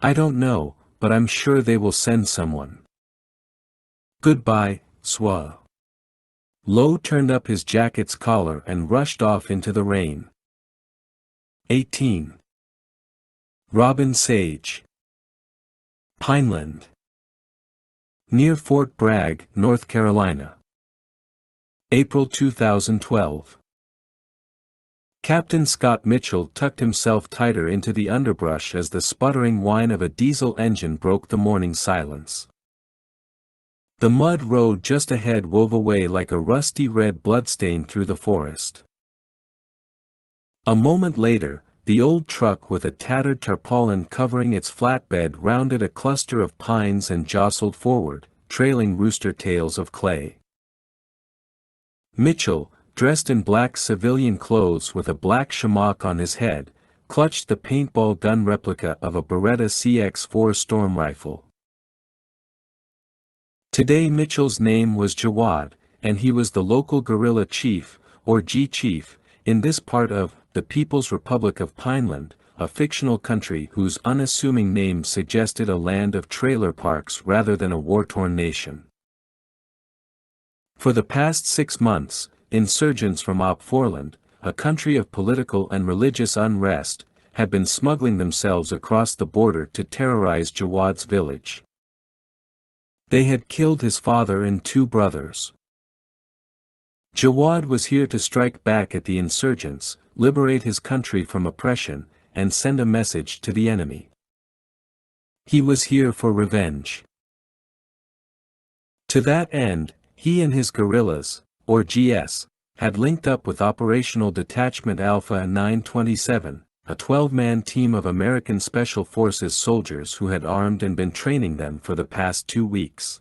"I don't know, but I'm sure they will send someone." "Goodbye, Swa." Lo turned up his jacket's collar and rushed off into the rain. 18. Robin Sage. Pineland. Near Fort Bragg, North Carolina. April 2012. Captain Scott Mitchell tucked himself tighter into the underbrush as the sputtering whine of a diesel engine broke the morning silence. The mud road just ahead wove away like a rusty red bloodstain through the forest. A moment later, the old truck with a tattered tarpaulin covering its flatbed rounded a cluster of pines and jostled forward, trailing rooster tails of clay. Mitchell, dressed in black civilian clothes with a black shamrock on his head, clutched the paintball gun replica of a Beretta CX-4 storm rifle. Today Mitchell's name was Jawad, and he was the local guerrilla chief, or G-Chief, in this part of the People's Republic of Pineland, a fictional country whose unassuming name suggested a land of trailer parks rather than a war-torn nation. For the past 6 months, insurgents from Op Forland, a country of political and religious unrest, had been smuggling themselves across the border to terrorize Jawad's village. They had killed his father and 2 brothers. Jawad was here to strike back at the insurgents, liberate his country from oppression, and send a message to the enemy. He was here for revenge. To that end, he and his guerrillas, or GS, had linked up with Operational Detachment Alpha 927, a 12-man team of American Special Forces soldiers who had armed and been training them for the past 2 weeks.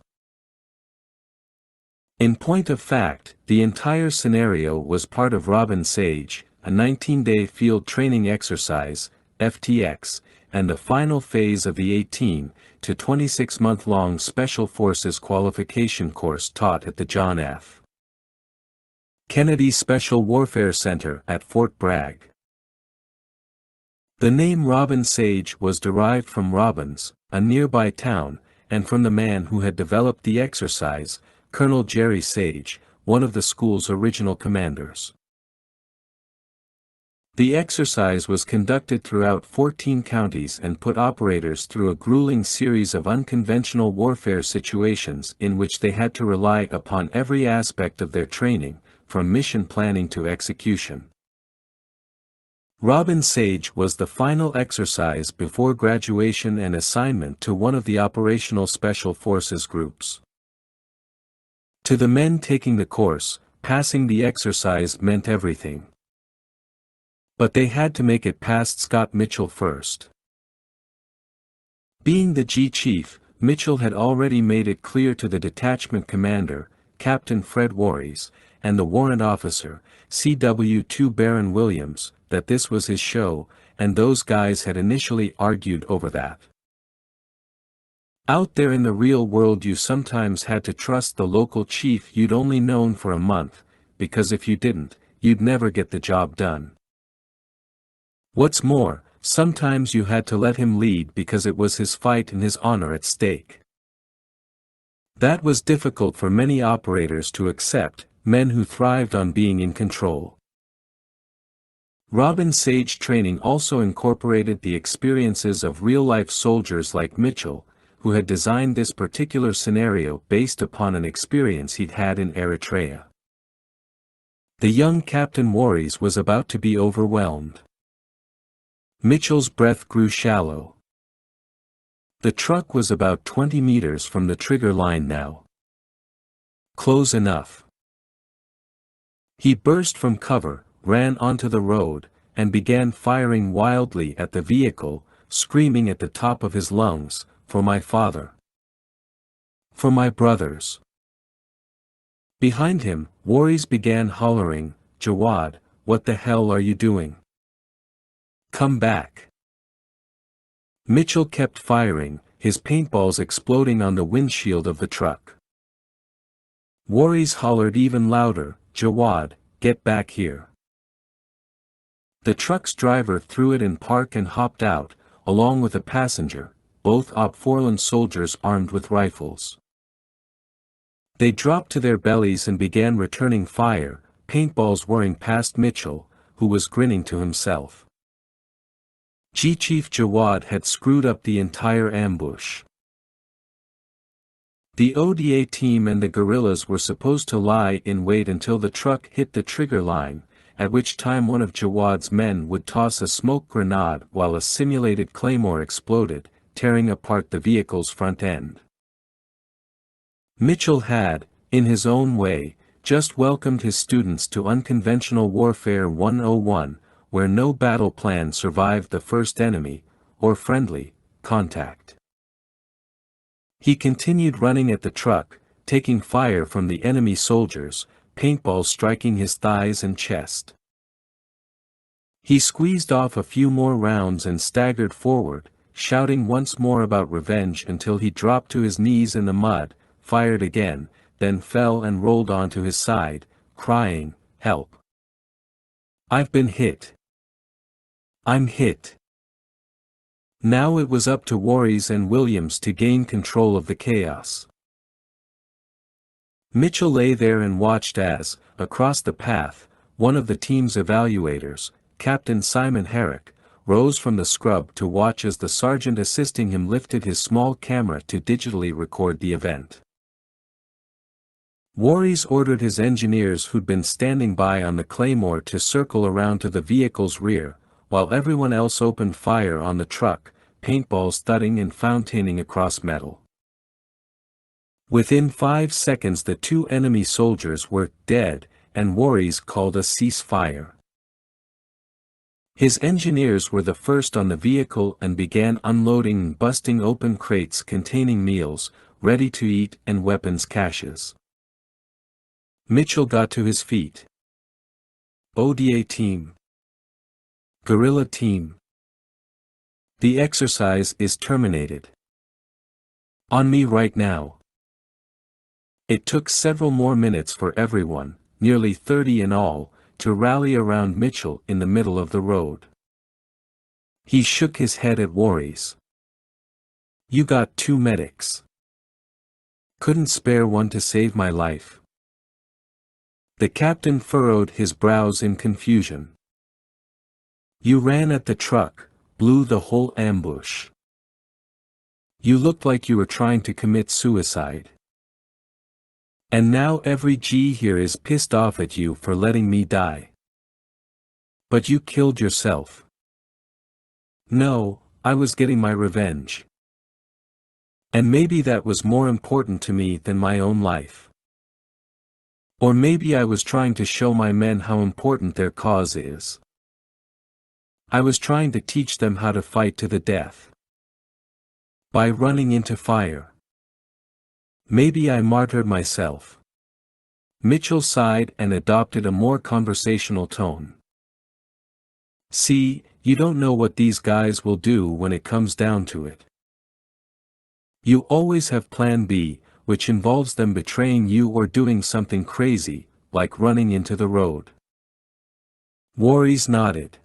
In point of fact, the entire scenario was part of Robin Sage, a 19-day field training exercise, FTX, and the final phase of the 18 to 26-month-long Special Forces qualification course taught at the John F. Kennedy Special Warfare Center at Fort Bragg. The name Robin Sage was derived from Robbins, a nearby town, and from the man who had developed the exercise, Colonel Jerry Sage, one of the school's original commanders. The exercise was conducted throughout 14 counties and put operators through a grueling series of unconventional warfare situations in which they had to rely upon every aspect of their training, from mission planning to execution. Robin Sage was the final exercise before graduation and assignment to one of the operational special forces groups. To the men taking the course, passing the exercise meant everything. But they had to make it past Scott Mitchell first. Being the G Chief, Mitchell had already made it clear to the detachment commander, Captain Fred Warries, and the warrant officer, CW2 Baron Williams, that this was his show, and those guys had initially argued over that. Out there in the real world you sometimes had to trust the local chief you'd only known for a month, because if you didn't, you'd never get the job done. What's more, sometimes you had to let him lead because it was his fight and his honor at stake. That was difficult for many operators to accept, men who thrived on being in control. Robin Sage training also incorporated the experiences of real-life soldiers like Mitchell, who had designed this particular scenario based upon an experience he'd had in Eritrea. The young Captain Warries was about to be overwhelmed. Mitchell's breath grew shallow. The truck was about 20 meters from the trigger line now. Close enough. He burst from cover, ran onto the road, and began firing wildly at the vehicle, screaming at the top of his lungs, "For my father! For my brothers!" Behind him, Warries began hollering, "Jawad, what the hell are you doing? Come back!" Mitchell kept firing, his paintballs exploding on the windshield of the truck. Warries hollered even louder, "Jawad, get back here!" The truck's driver threw it in park and hopped out, along with a passenger, both Op-Forlan soldiers armed with rifles. They dropped to their bellies and began returning fire, paintballs whirring past Mitchell, who was grinning to himself. G-Chief Jawad had screwed up the entire ambush. The ODA team and the guerrillas were supposed to lie in wait until the truck hit the trigger line, at which time one of Jawad's men would toss a smoke grenade while a simulated claymore exploded, tearing apart the vehicle's front end. Mitchell had, in his own way, just welcomed his students to Unconventional Warfare 101, where no battle plan survived the first enemy, or friendly, contact. He continued running at the truck, taking fire from the enemy soldiers, paintballs striking his thighs and chest. He squeezed off a few more rounds and staggered forward, shouting once more about revenge until he dropped to his knees in the mud, fired again, then fell and rolled onto his side, crying, "Help! I've been hit! I'm hit!" Now it was up to Warries and Williams to gain control of the chaos. Mitchell lay there and watched as, across the path, one of the team's evaluators, Captain Simon Herrick, rose from the scrub to watch as the sergeant assisting him lifted his small camera to digitally record the event. Warries ordered his engineers who'd been standing by on the claymore to circle around to the vehicle's rear, while everyone else opened fire on the truck, paintballs thudding and fountaining across metal. Within 5 seconds the 2 enemy soldiers were dead, and Warries called a ceasefire. His engineers were the first on the vehicle and began unloading and busting open crates containing meals, ready to eat and weapons caches. Mitchell got to his feet. ODA team. Guerrilla team. The exercise is terminated. On me right now. It took several more minutes for everyone, nearly 30 in all, to rally around Mitchell in the middle of the road. He shook his head at Warries. "You got 2 medics. Couldn't spare one to save my life." The captain furrowed his brows in confusion. "You ran at the truck, blew the whole ambush. You looked like you were trying to commit suicide. And now every G here is pissed off at you for letting me die. But you killed yourself." "No, I was getting my revenge. And maybe that was more important to me than my own life." Or maybe I was trying to show my men how important their cause is. I was trying to teach them how to fight to the death. By running into fire. Maybe I martyred myself. Mitchell sighed and adopted a more conversational tone. See, you don't know what these guys will do when it comes down to it. You always have plan B, which involves them betraying you or doing something crazy, like running into the road. Warries nodded.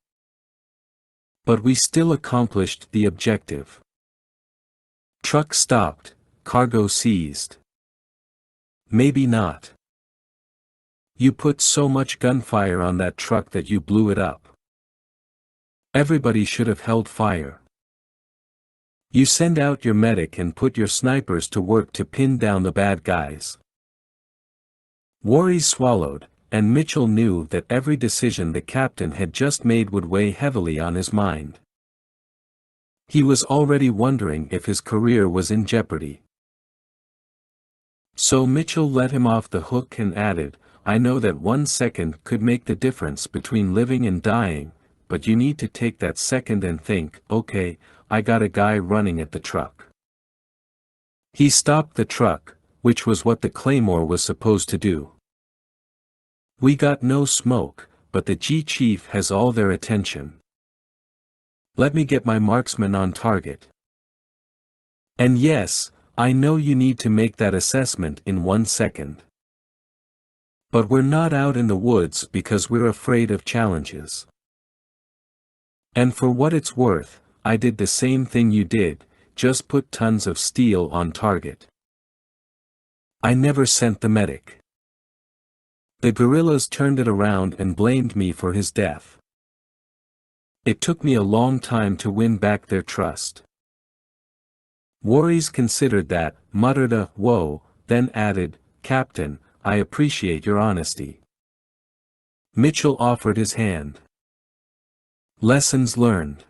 But we still accomplished the objective. Truck stopped, cargo seized. Maybe not. You put so much gunfire on that truck that you blew it up. Everybody should have held fire. You send out your medic and put your snipers to work to pin down the bad guys. Warries swallowed, and Mitchell knew that every decision the captain had just made would weigh heavily on his mind. He was already wondering if his career was in jeopardy. So Mitchell let him off the hook and added, I know that 1 second could make the difference between living and dying, but you need to take that second and think, okay, I got a guy running at the truck. He stopped the truck, which was what the Claymore was supposed to do. We got no smoke, but the G-Chief has all their attention. Let me get my marksman on target. And yes, I know you need to make that assessment in 1 second. But we're not out in the woods because we're afraid of challenges. And for what it's worth, I did the same thing you did, just put tons of steel on target. I never sent the medic. The guerrillas turned it around and blamed me for his death. It took me a long time to win back their trust. Warries considered that, muttered a whoa, then added, Captain, I appreciate your honesty. Mitchell offered his hand. Lessons learned.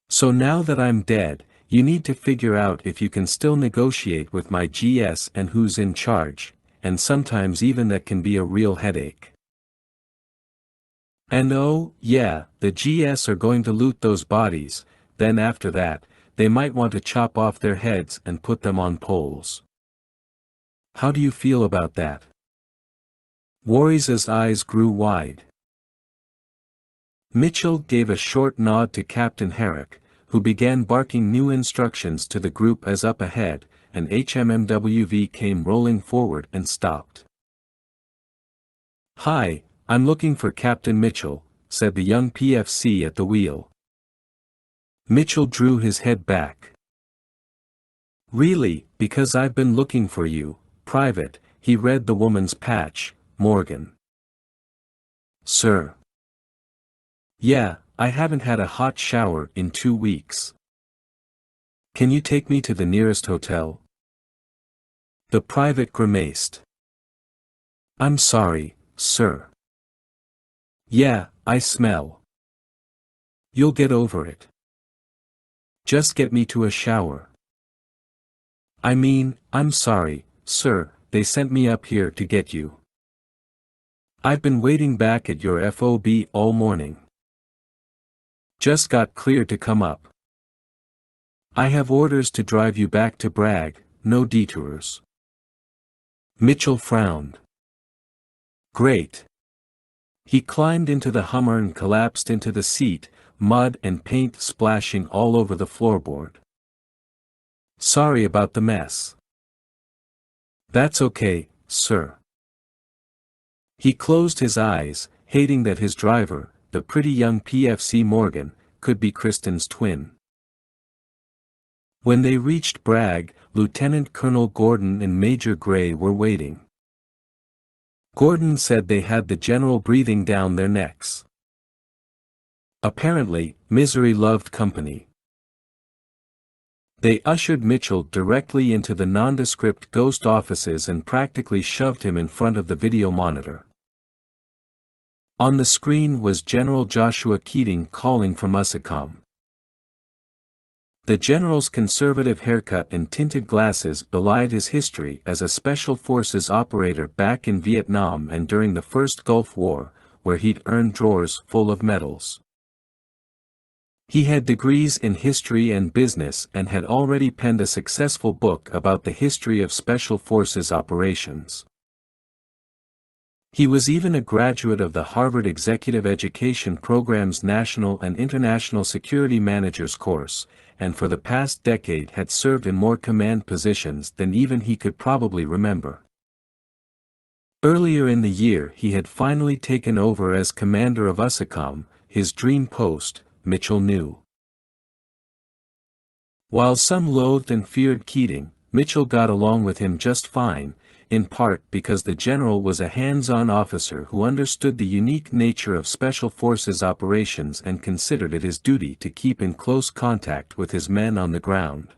So now that I'm dead, you need to figure out if you can still negotiate with my GS and who's in charge, and sometimes even that can be a real headache. And oh, yeah, the GS are going to loot those bodies, then after that, they might want to chop off their heads and put them on poles. How do you feel about that? Warries' eyes grew wide. Mitchell gave a short nod to Captain Herrick, who began barking new instructions to the group as up ahead, an HMMWV came rolling forward and stopped. Hi, I'm looking for Captain Mitchell, said the young PFC at the wheel. Mitchell drew his head back. Really, because I've been looking for you, Private, he read the woman's patch, Morgan. Sir. Yeah, I haven't had a hot shower in 2 weeks. Can you take me to the nearest hotel? The private grimaced. I'm sorry, sir. Yeah, I smell. You'll get over it. Just get me to a shower. I mean, I'm sorry, sir, they sent me up here to get you. I've been waiting back at your FOB all morning. Just got cleared to come up. I have orders to drive you back to Bragg, no detours. Mitchell frowned. Great. He climbed into the Hummer and collapsed into the seat, mud and paint splashing all over the floorboard. Sorry about the mess. That's okay, sir. He closed his eyes, hating that his driver, the pretty young PFC Morgan, could be Kristen's twin. When they reached Bragg, Lieutenant Colonel Gordon and Major Gray were waiting. Gordon said they had the general breathing down their necks. Apparently, misery loved company. They ushered Mitchell directly into the nondescript ghost offices and practically shoved him in front of the video monitor. On the screen was General Joshua Keating calling from USACOM. The general's conservative haircut and tinted glasses belied his history as a special forces operator back in Vietnam and during the First Gulf War, where he'd earned drawers full of medals. He had degrees in history and business and had already penned a successful book about the history of special forces operations. He was even a graduate of the Harvard Executive Education Program's National and International Security Managers course, and for the past decade had served in more command positions than even he could probably remember. Earlier in the year he had finally taken over as commander of USACOM, his dream post, Mitchell knew. While some loathed and feared Keating, Mitchell got along with him just fine, in part because the general was a hands-on officer who understood the unique nature of special forces operations and considered it his duty to keep in close contact with his men on the ground.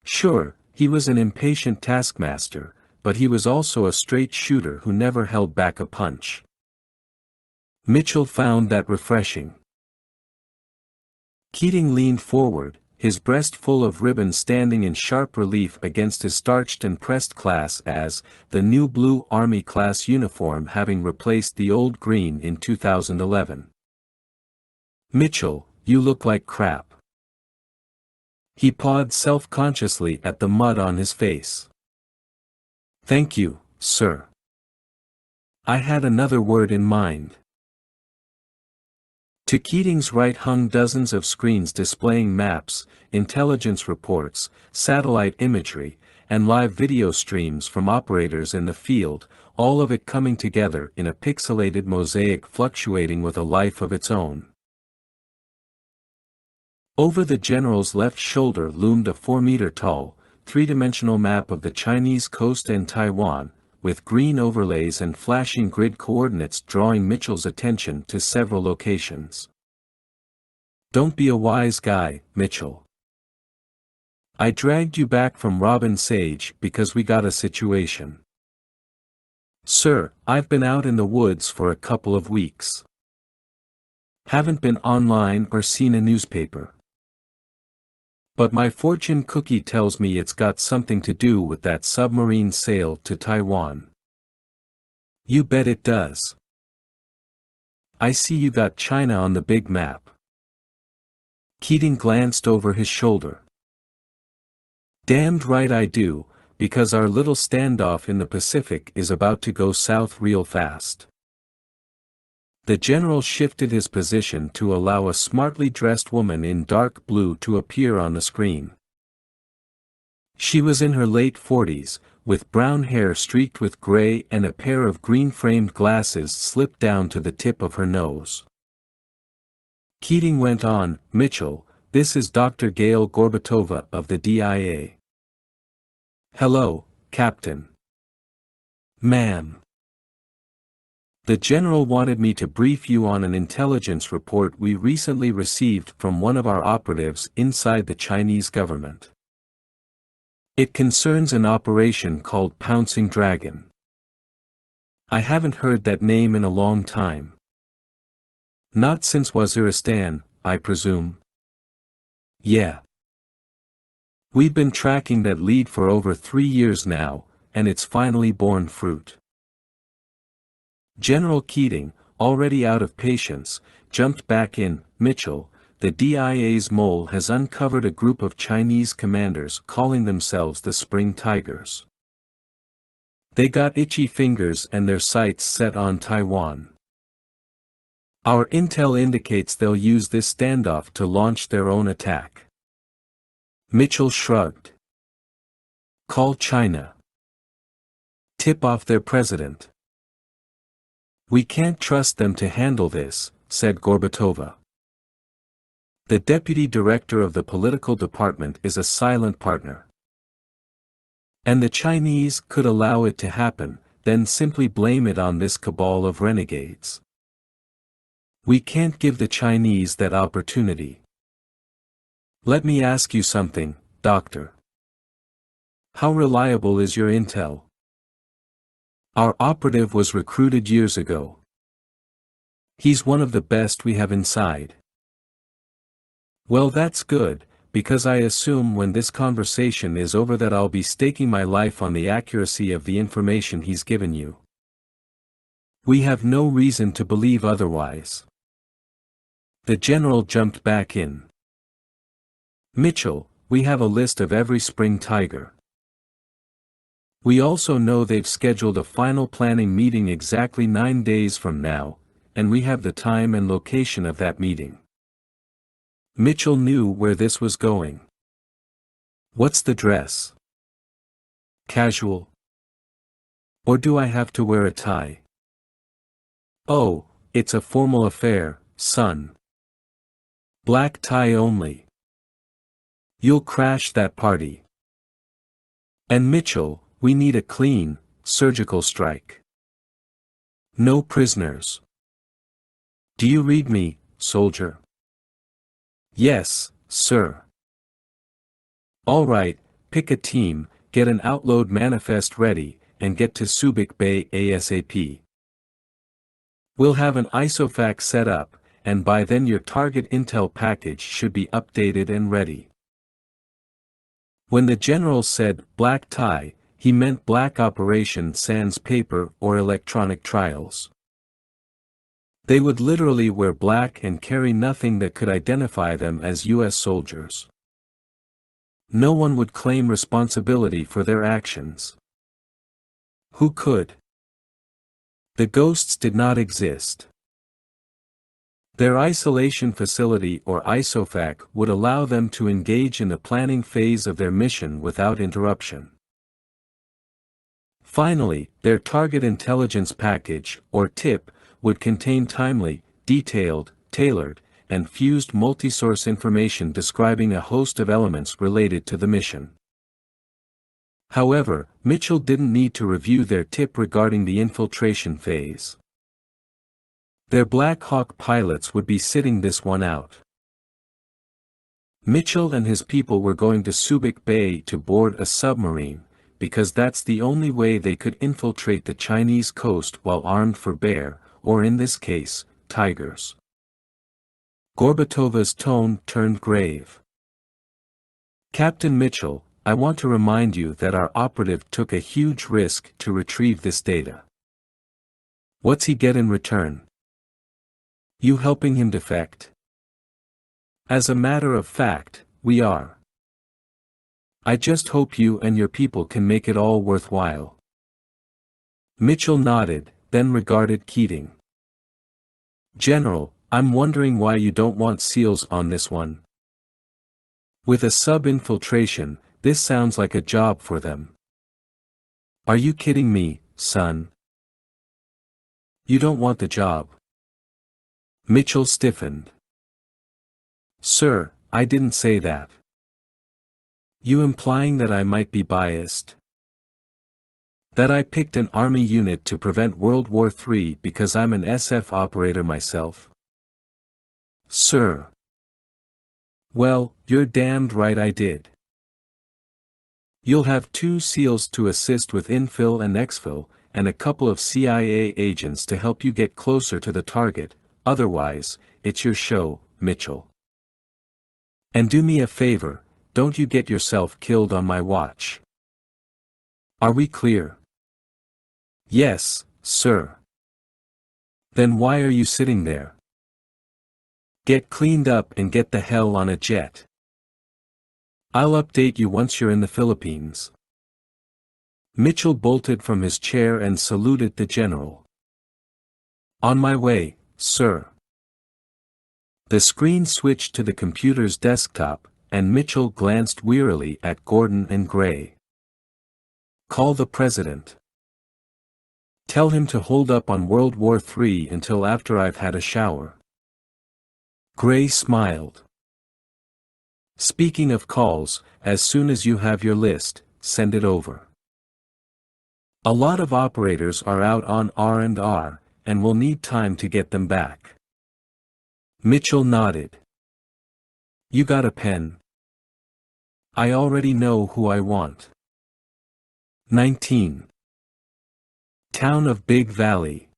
Sure, he was an impatient taskmaster, but he was also a straight shooter who never held back a punch. Mitchell found that refreshing. Keating leaned forward, his breast full of ribbon standing in sharp relief against his starched and pressed class as, the new blue Army class uniform having replaced the old green in 2011. "Mitchell, you look like crap." He pawed self-consciously at the mud on his face. "Thank you, sir. I had another word in mind." To Keating's right hung dozens of screens displaying maps, intelligence reports, satellite imagery, and live video streams from operators in the field, all of it coming together in a pixelated mosaic fluctuating with a life of its own. Over the general's left shoulder loomed a 4-meter-tall, three-dimensional map of the Chinese coast and Taiwan, with green overlays and flashing grid coordinates drawing Mitchell's attention to several locations. "Don't be a wise guy, Mitchell. I dragged you back from Robin Sage because we got a situation." "Sir, I've been out in the woods for a couple of weeks. Haven't been online or seen a newspaper. But my fortune cookie tells me it's got something to do with that submarine sail to Taiwan." "You bet it does. I see you got China on the big map." Keating glanced over his shoulder. "Damned right I do, because our little standoff in the Pacific is about to go south real fast." The general shifted his position to allow a smartly dressed woman in dark blue to appear on the screen. She was in her late 40s, with brown hair streaked with gray and a pair of green-framed glasses slipped down to the tip of her nose. Keating went on, "Mitchell, this is Dr. Gail Gorbatova of the DIA." "Hello, Captain." "Ma'am. The general wanted me to brief you on an intelligence report we recently received from one of our operatives inside the Chinese government. It concerns an operation called Pouncing Dragon. I haven't heard that name in a long time. Not since Waziristan, I presume." "Yeah. We've been tracking that lead for over 3 years now, and it's finally borne fruit." General Keating, already out of patience, jumped back in. "Mitchell, the DIA's mole has uncovered a group of Chinese commanders calling themselves the Spring Tigers. They got itchy fingers and their sights set on Taiwan. Our intel indicates they'll use this standoff to launch their own attack." Mitchell shrugged. "Call China. Tip off their president." "We can't trust them to handle this," said Gorbatova. "The deputy director of the political department is a silent partner. And the Chinese could allow it to happen, then simply blame it on this cabal of renegades. We can't give the Chinese that opportunity. Let me ask you something, Doctor. How reliable is your intel? Our operative was recruited years ago. He's one of the best we have inside. Well, that's good, because I assume when this conversation is over that I'll be staking my life on the accuracy of the information he's given you. We have no reason to believe otherwise. The general jumped back in. Mitchell, we have a list of every spring tiger. We also know they've scheduled a final planning meeting exactly 9 days from now, and we have the time and location of that meeting. Mitchell knew where this was going. What's the dress? Casual? Or do I have to wear a tie? Oh, it's a formal affair, son. Black tie only. You'll crash that party. And Mitchell, we need a clean, surgical strike. No prisoners. Do you read me, soldier? Yes, sir. All right, pick a team, get an outload manifest ready, and get to Subic Bay ASAP. We'll have an ISOFAC set up, and by then your target intel package should be updated and ready. When the general said black tie, he meant black operation sans paper or electronic trials. They would literally wear black and carry nothing that could identify them as U.S. soldiers. No one would claim responsibility for their actions. Who could? The ghosts did not exist. Their isolation facility or ISOFAC would allow them to engage in the planning phase of their mission without interruption. Finally, their target intelligence package, or TIP, would contain timely, detailed, tailored, and fused multi-source information describing a host of elements related to the mission. However, Mitchell didn't need to review their TIP regarding the infiltration phase. Their Black Hawk pilots would be sitting this one out. Mitchell and his people were going to Subic Bay to board a submarine, because that's the only way they could infiltrate the Chinese coast while armed for bear, or in this case, tigers. Gorbatova's tone turned grave. Captain Mitchell, I want to remind you that our operative took a huge risk to retrieve this data. What's he get in return? You helping him defect? As a matter of fact, we are. I just hope you and your people can make it all worthwhile. Mitchell nodded, then regarded Keating. General, I'm wondering why you don't want SEALs on this one. With a sub-infiltration, this sounds like a job for them. Are you kidding me, son? You don't want the job. Mitchell stiffened. Sir, I didn't say that. You implying that I might be biased? That I picked an army unit to prevent World War III because I'm an SF operator myself? Sir. Well, you're damned right I did. You'll have 2 SEALs to assist with infill and exfil, and a couple of CIA agents to help you get closer to the target, otherwise, it's your show, Mitchell. And do me a favor, don't you get yourself killed on my watch. Are we clear? Yes, sir. Then why are you sitting there? Get cleaned up and get the hell on a jet. I'll update you once you're in the Philippines. Mitchell bolted from his chair and saluted the general. On my way, sir. The screen switched to the computer's desktop, and Mitchell glanced wearily at Gordon and Gray. Call the president. Tell him to hold up on World War III until after I've had a shower. Gray smiled. Speaking of calls, as soon as you have your list, send it over. A lot of operators are out on R&R, and we'll need time to get them back. Mitchell nodded. You got a pen? I already know who I want. 19. Town of Big Valley,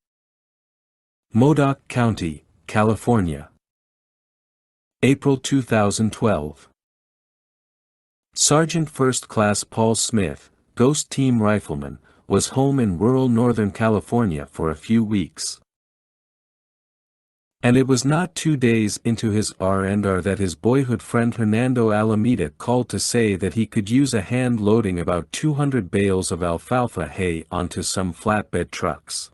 Modoc County, California. April 2012. Sergeant First Class Paul Smith, Ghost Team Rifleman, was home in rural Northern California for a few weeks. And it was not 2 days into his R&R that his boyhood friend Hernando Alameda called to say that he could use a hand loading about 200 bales of alfalfa hay onto some flatbed trucks.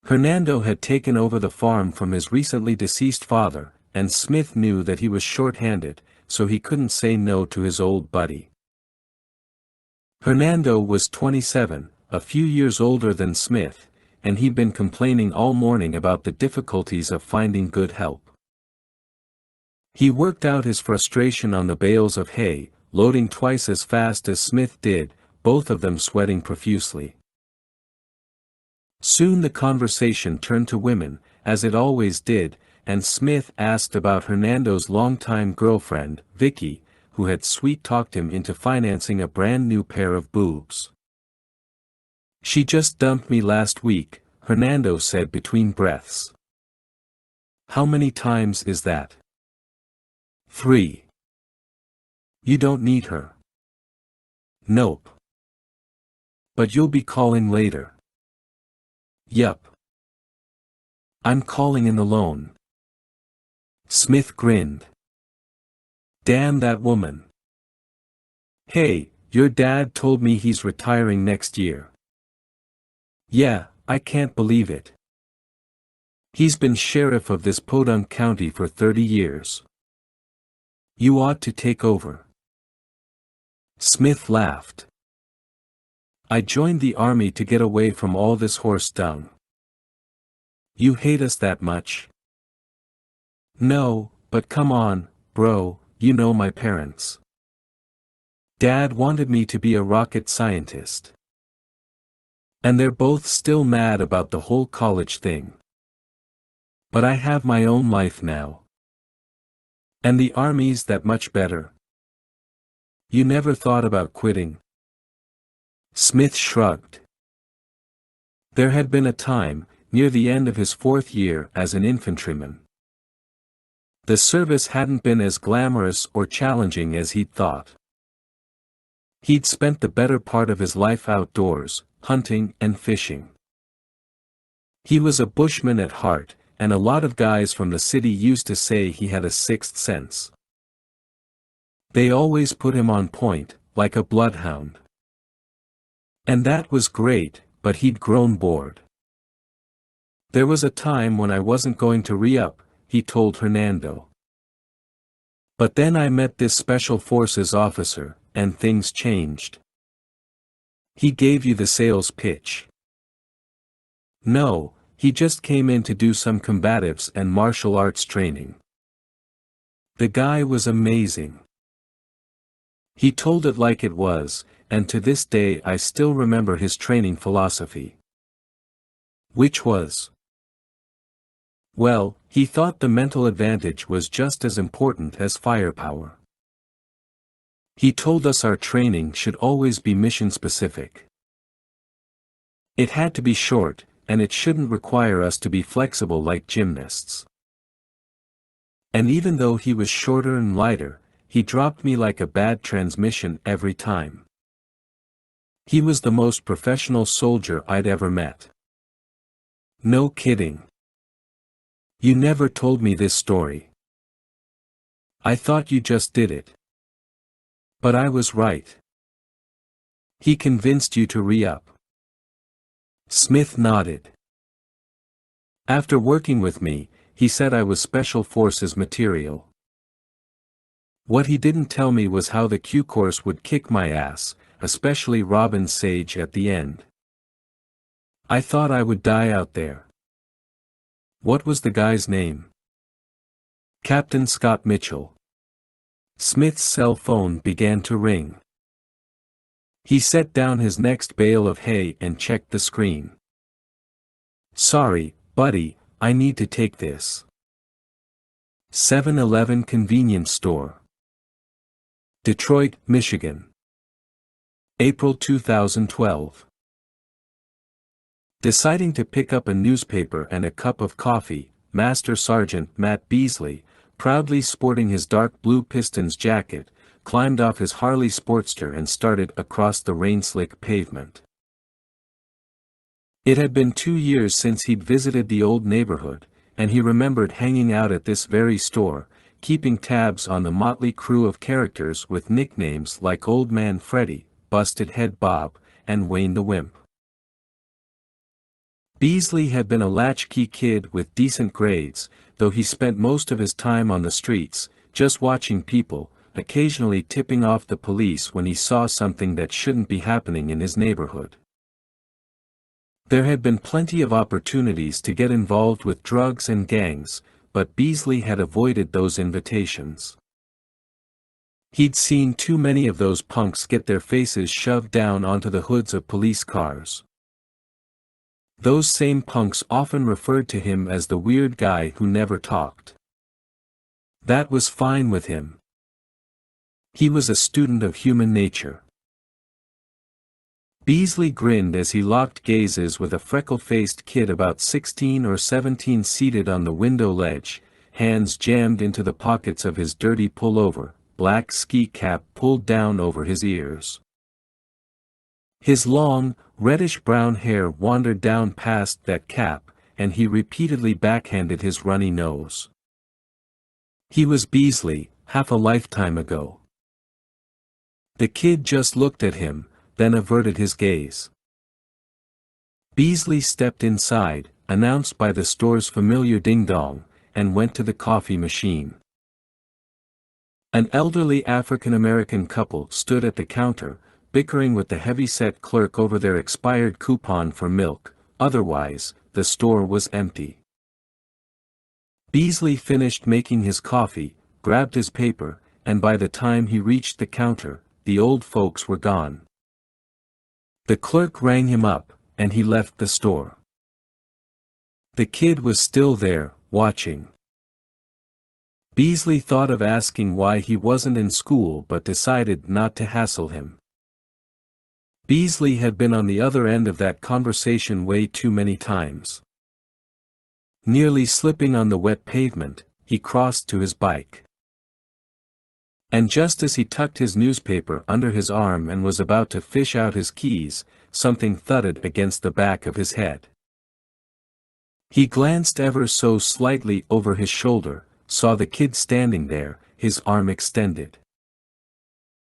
Hernando had taken over the farm from his recently deceased father, and Smith knew that he was short-handed, so he couldn't say no to his old buddy. Hernando was 27, a few years older than Smith, and he'd been complaining all morning about the difficulties of finding good help. He worked out his frustration on the bales of hay, loading twice as fast as Smith did, both of them sweating profusely. Soon the conversation turned to women, as it always did, and Smith asked about Hernando's longtime girlfriend, Vicky, who had sweet-talked him into financing a brand new pair of boobs. "She just dumped me last week," Hernando said between breaths. "How many times is that?" "3. You don't need her." "Nope. But you'll be calling later." "Yup. I'm calling in alone." Smith grinned. "Damn that woman. Hey, your dad told me he's retiring next year." "Yeah, I can't believe it. He's been sheriff of this podunk county for 30 years. You ought to take over." Smith laughed. "I joined the army to get away from all this horse dung." "You hate us that much?" "No, but come on, bro, you know my parents. Dad wanted me to be a rocket scientist. And they're both still mad about the whole college thing. But I have my own life now. And the army's that much better." "You never thought about quitting?" Smith shrugged. There had been a time, near the end of his 4th year as an infantryman. The service hadn't been as glamorous or challenging as he'd thought. He'd spent the better part of his life outdoors, hunting and fishing. He was a bushman at heart, and a lot of guys from the city used to say he had a sixth sense. They always put him on point, like a bloodhound. And that was great, but he'd grown bored. "There was a time when I wasn't going to re-up," he told Hernando. "But then I met this special forces officer, and things changed." "He gave you the sales pitch?" "No, he just came in to do some combatives and martial arts training. The guy was amazing. He told it like it was, and to this day I still remember his training philosophy." "Which was?" "Well, he thought the mental advantage was just as important as firepower. He told us our training should always be mission-specific. It had to be short, and it shouldn't require us to be flexible like gymnasts. And even though he was shorter and lighter, he dropped me like a bad transmission every time. He was the most professional soldier I'd ever met." "No kidding. You never told me this story." "I thought you just did it. But I was right. He convinced you to re-up." Smith nodded. "After working with me, he said I was Special Forces material. What he didn't tell me was how the Q course would kick my ass, especially Robin Sage at the end. I thought I would die out there." "What was the guy's name?" "Captain Scott Mitchell." Smith's cell phone began to ring. He set down his next bale of hay and checked the screen. "Sorry, buddy, I need to take this." 7-Eleven convenience store. Detroit, Michigan. April 2012. Deciding to pick up a newspaper and a cup of coffee, Master Sergeant Matt Beasley, proudly sporting his dark blue Pistons jacket, climbed off his Harley Sportster and started across the rain-slick pavement. It had been 2 years since he'd visited the old neighborhood, and he remembered hanging out at this very store, keeping tabs on the motley crew of characters with nicknames like Old Man Freddy, Busted Head Bob, and Wayne the Wimp. Beasley had been a latchkey kid with decent grades, though he spent most of his time on the streets, just watching people, occasionally tipping off the police when he saw something that shouldn't be happening in his neighborhood. There had been plenty of opportunities to get involved with drugs and gangs, but Beasley had avoided those invitations. He'd seen too many of those punks get their faces shoved down onto the hoods of police cars. Those same punks often referred to him as the weird guy who never talked. That was fine with him. He was a student of human nature. Beasley grinned as he locked gazes with a freckle-faced kid about 16 or 17 seated on the window ledge, hands jammed into the pockets of his dirty pullover, black ski cap pulled down over his ears. His long, reddish-brown hair wandered down past that cap, and he repeatedly backhanded his runny nose. He was Beasley, half a lifetime ago. The kid just looked at him, then averted his gaze. Beasley stepped inside, announced by the store's familiar ding-dong, and went to the coffee machine. An elderly African-American couple stood at the counter, bickering with the heavy-set clerk over their expired coupon for milk. Otherwise, the store was empty. Beasley finished making his coffee, grabbed his paper, and by the time he reached the counter, the old folks were gone. The clerk rang him up, and he left the store. The kid was still there, watching. Beasley thought of asking why he wasn't in school but decided not to hassle him. Beasley had been on the other end of that conversation way too many times. Nearly slipping on the wet pavement, he crossed to his bike. And just as he tucked his newspaper under his arm and was about to fish out his keys, something thudded against the back of his head. He glanced ever so slightly over his shoulder, saw the kid standing there, his arm extended.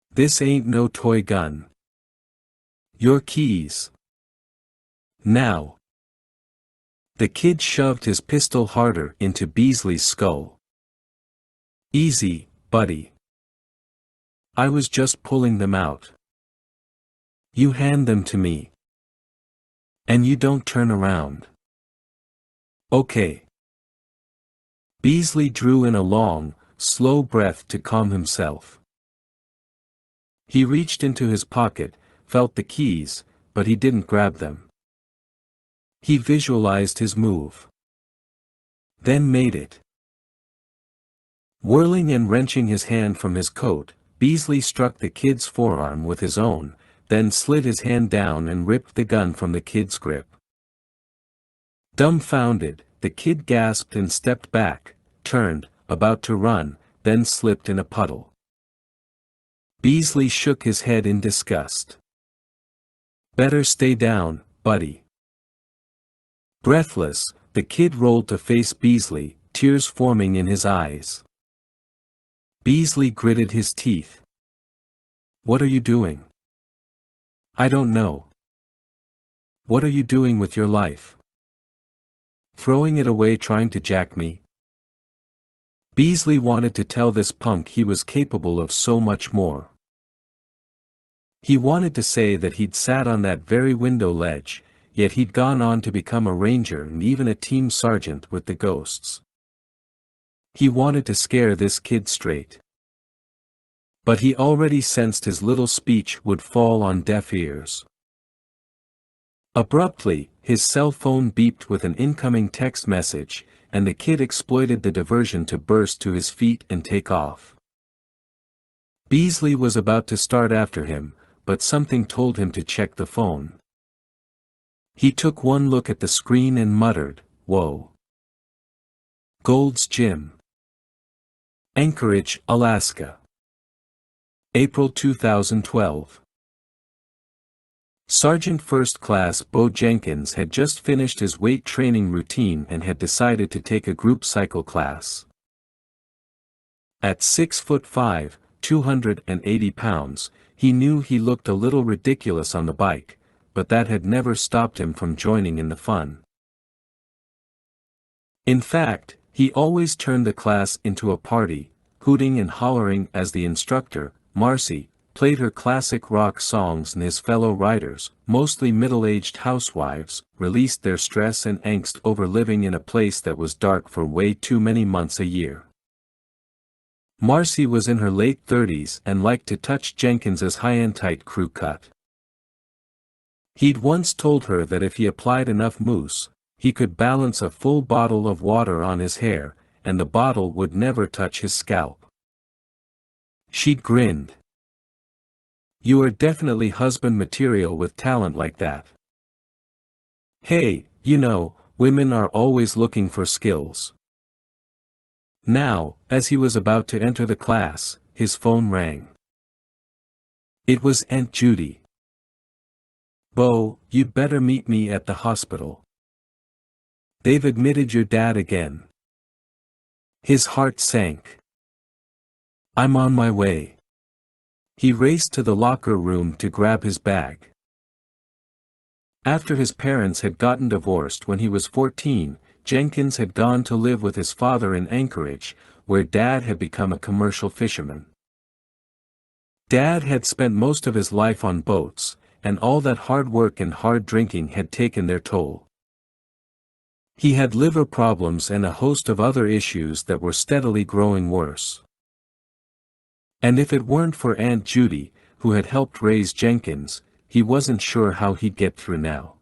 "This ain't no toy gun. Your keys. Now." The kid shoved his pistol harder into Beasley's skull. "Easy, buddy. I was just pulling them out. You hand them to me. And you don't turn around. Okay." Beasley drew in a long, slow breath to calm himself. He reached into his pocket, felt the keys, but he didn't grab them. He visualized his move. Then made it. Whirling and wrenching his hand from his coat, Beasley struck the kid's forearm with his own, then slid his hand down and ripped the gun from the kid's grip. Dumbfounded, the kid gasped and stepped back, turned, about to run, then slipped in a puddle. Beasley shook his head in disgust. "Better stay down, buddy." Breathless, the kid rolled to face Beasley, tears forming in his eyes. Beasley gritted his teeth. "What are you doing?" "I don't know." "What are you doing with your life? Throwing it away trying to jack me?" Beasley wanted to tell this punk he was capable of so much more. He wanted to say that he'd sat on that very window ledge, yet he'd gone on to become a ranger and even a team sergeant with the Ghosts. He wanted to scare this kid straight. But he already sensed his little speech would fall on deaf ears. Abruptly, his cell phone beeped with an incoming text message, and the kid exploited the diversion to burst to his feet and take off. Beasley was about to start after him, but something told him to check the phone. He took one look at the screen and muttered, "Whoa. Gold's Gym." Anchorage, Alaska. April 2012. Sergeant First Class Bo Jenkins had just finished his weight training routine and had decided to take a group cycle class. At 6'5", 280 pounds, he knew he looked a little ridiculous on the bike, but that had never stopped him from joining in the fun. In fact, he always turned the class into a party, hooting and hollering as the instructor, Marcy, played her classic rock songs and his fellow riders, mostly middle-aged housewives, released their stress and angst over living in a place that was dark for way too many months a year. Marcy was in her late 30s and liked to touch Jenkins's high-end tight crew cut. He'd once told her that if he applied enough mousse, he could balance a full bottle of water on his hair, and the bottle would never touch his scalp. She grinned. "You are definitely husband material with talent like that. Hey, you know, women are always looking for skills." Now, as he was about to enter the class, his phone rang. It was Aunt Judy. "Bo, you'd better meet me at the hospital. They've admitted your dad again." His heart sank. "I'm on my way." He raced to the locker room to grab his bag. After his parents had gotten divorced when he was 14, Jenkins had gone to live with his father in Anchorage, where Dad had become a commercial fisherman. Dad had spent most of his life on boats, and all that hard work and hard drinking had taken their toll. He had liver problems and a host of other issues that were steadily growing worse. And if it weren't for Aunt Judy, who had helped raise Jenkins, he wasn't sure how he'd get through now.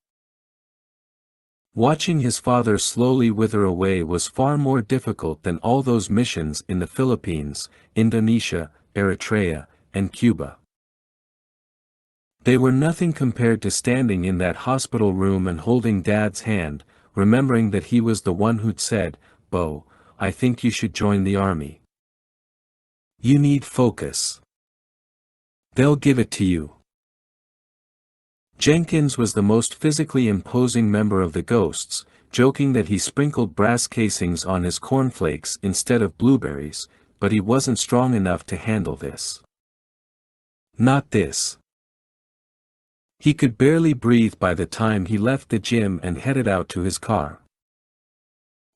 Watching his father slowly wither away was far more difficult than all those missions in the Philippines, Indonesia, Eritrea, and Cuba. They were nothing compared to standing in that hospital room and holding Dad's hand, remembering that he was the one who'd said, "Bo, I think you should join the army. You need focus. They'll give it to you." Jenkins was the most physically imposing member of the Ghosts, joking that he sprinkled brass casings on his cornflakes instead of blueberries, but he wasn't strong enough to handle this. Not this. He could barely breathe by the time he left the gym and headed out to his car.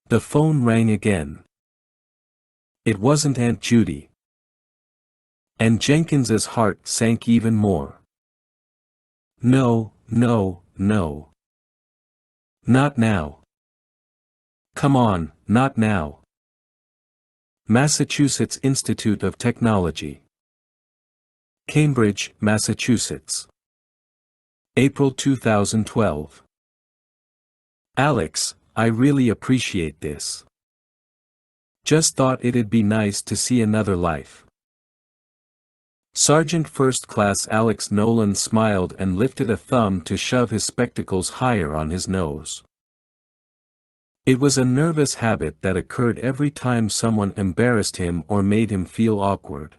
The phone rang again. It wasn't Aunt Judy. And Jenkins's heart sank even more. No, no, no. Not now. Come on, not now. Massachusetts Institute of Technology. Cambridge, Massachusetts. April 2012. Alex, I really appreciate this. Just thought it'd be nice to see another life. Sergeant First Class Alex Nolan smiled and lifted a thumb to shove his spectacles higher on his nose. It was a nervous habit that occurred every time someone embarrassed him or made him feel awkward.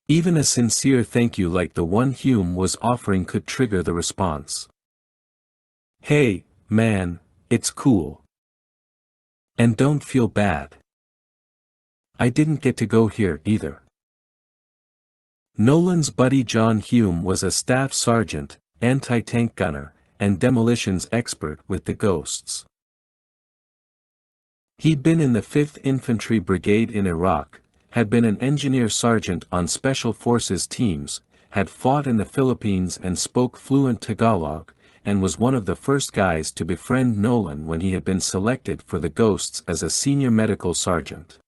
Even a sincere thank you like the one Hume was offering could trigger the response. "Hey, man, it's cool. And don't feel bad. I didn't get to go here either." Nolan's buddy John Hume was a staff sergeant, anti-tank gunner, and demolitions expert with the Ghosts. He'd been in the 5th Infantry Brigade in Iraq, had been an engineer sergeant on Special Forces teams, had fought in the Philippines and spoke fluent Tagalog, and was one of the first guys to befriend Nolan when he had been selected for the Ghosts as a senior medical sergeant.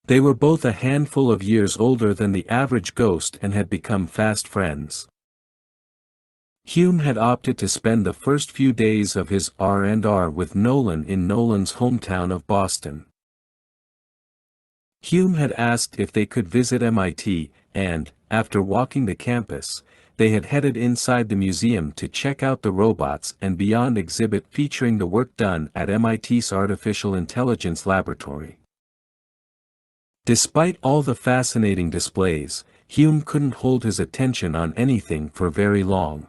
They were both a handful of years older than the average Ghost and had become fast friends. Hume had opted to spend the first few days of his R&R with Nolan in Nolan's hometown of Boston. Hume had asked if they could visit MIT, and, after walking the campus, they had headed inside the museum to check out the Robots and Beyond exhibit featuring the work done at MIT's Artificial Intelligence Laboratory. Despite all the fascinating displays, Hume couldn't hold his attention on anything for very long.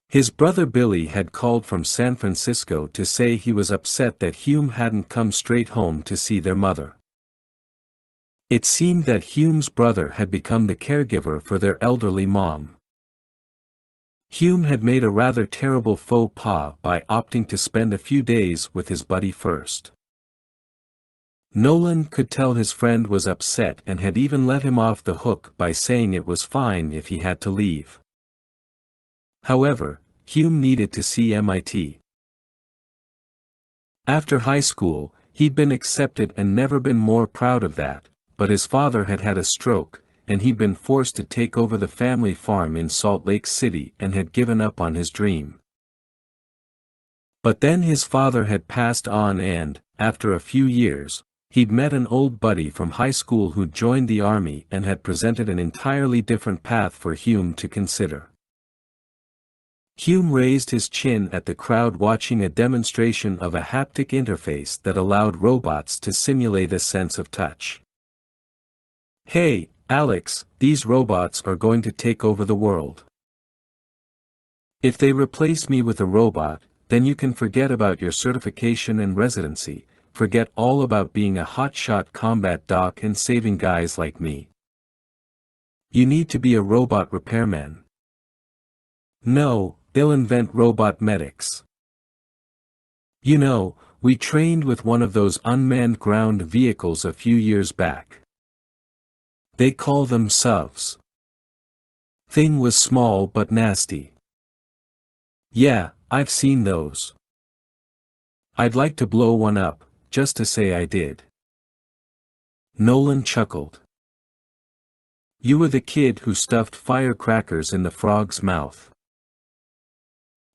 His brother Billy had called from San Francisco to say he was upset that Hume hadn't come straight home to see their mother. It seemed that Hume's brother had become the caregiver for their elderly mom. Hume had made a rather terrible faux pas by opting to spend a few days with his buddy first. Nolan could tell his friend was upset and had even let him off the hook by saying it was fine if he had to leave. However, Hume needed to see MIT. After high school, he'd been accepted and never been more proud of that, but his father had had a stroke, and he'd been forced to take over the family farm in Salt Lake City and had given up on his dream. But then his father had passed on and, after a few years, he'd met an old buddy from high school who'd joined the army and had presented an entirely different path for Hume to consider. Hume raised his chin at the crowd watching a demonstration of a haptic interface that allowed robots to simulate a sense of touch. "Hey, Alex, these robots are going to take over the world. If they replace me with a robot, then you can forget about your certification and residency, forget all about being a hotshot combat doc and saving guys like me. You need to be a robot repairman. No, they'll invent robot medics. You know, we trained with one of those unmanned ground vehicles a few years back. They call them SUVs. Thing was small but nasty. Yeah, I've seen those. I'd like to blow one up, just to say I did." Nolan chuckled. "You were the kid who stuffed firecrackers in the frog's mouth."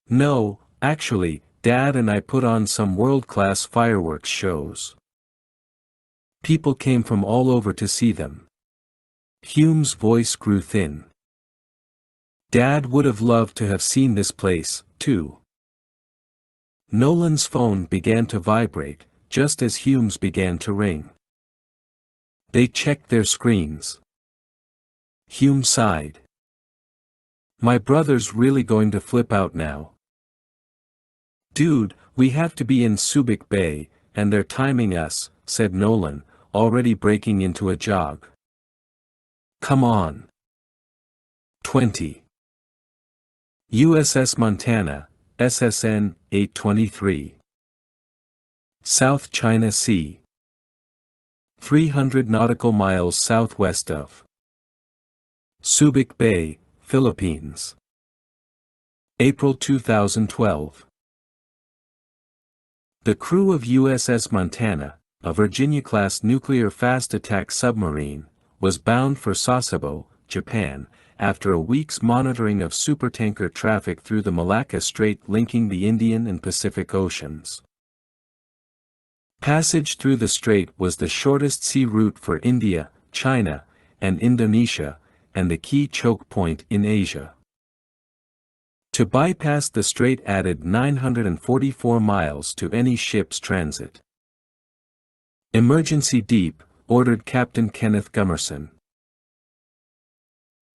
"No, actually, Dad and I put on some world-class fireworks shows. People came from all over to see them." Hume's voice grew thin. "Dad would have loved to have seen this place, too." Nolan's phone began to vibrate, just as Hume's began to ring. They checked their screens. Hume sighed. "My brother's really going to flip out now. Dude, we have to be in Subic Bay, and they're timing us," said Nolan, already breaking into a jog. "Come on." 20. USS Montana, SSN 823. South China Sea. 300 nautical miles southwest of Subic Bay, Philippines. April 2012. The crew of USS Montana, a Virginia-class nuclear fast-attack submarine, was bound for Sasebo, Japan, after a week's monitoring of supertanker traffic through the Malacca Strait linking the Indian and Pacific Oceans. Passage through the strait was the shortest sea route for India, China, and Indonesia, and the key choke point in Asia. To bypass the strait added 944 miles to any ship's transit. "Emergency deep," ordered Captain Kenneth Gummerson.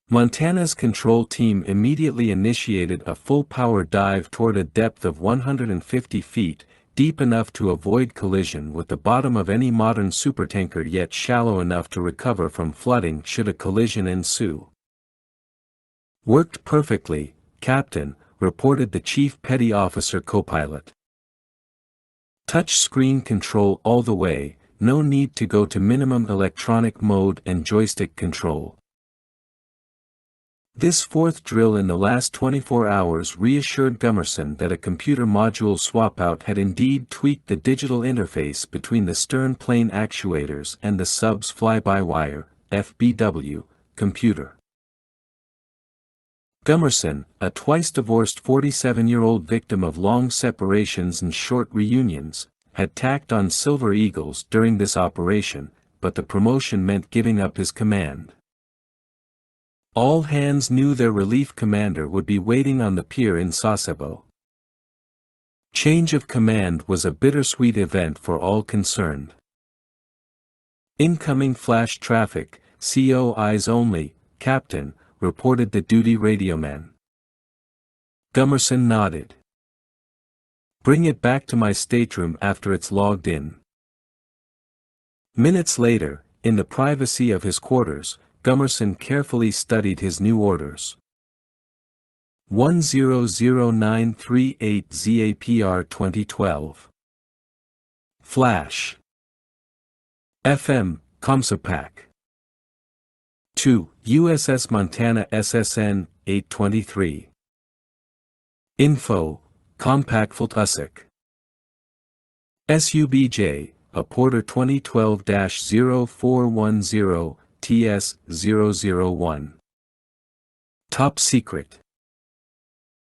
Montana's control team immediately initiated a full-power dive toward a depth of 150 feet, deep enough to avoid collision with the bottom of any modern supertanker yet shallow enough to recover from flooding should a collision ensue. "Worked perfectly, Captain," reported the chief petty officer co-pilot. "Touch screen control all the way, no need to go to minimum electronic mode and joystick control." This fourth drill in the last 24 hours reassured Gummerson that a computer module swap-out had indeed tweaked the digital interface between the stern plane actuators and the sub's fly-by-wire, FBW, computer. Gummerson, a twice-divorced 47-year-old victim of long separations and short reunions, had tacked on Silver Eagles during this operation, but the promotion meant giving up his command. All hands knew their relief commander would be waiting on the pier in Sasebo. Change of command was a bittersweet event for all concerned. Incoming flash traffic, CO eyes only, Captain, reported the duty radioman. Gummerson nodded. Bring it back to my stateroom after it's logged in. Minutes later, in the privacy of his quarters, Gummerson carefully studied his new orders. 100938 ZAPR 2012. Flash. FM, Comsopac. 2. USS Montana SSN, 823. Info, Compactfult USIC. SUBJ, a Porter 2012-0410, TS-001. Top Secret.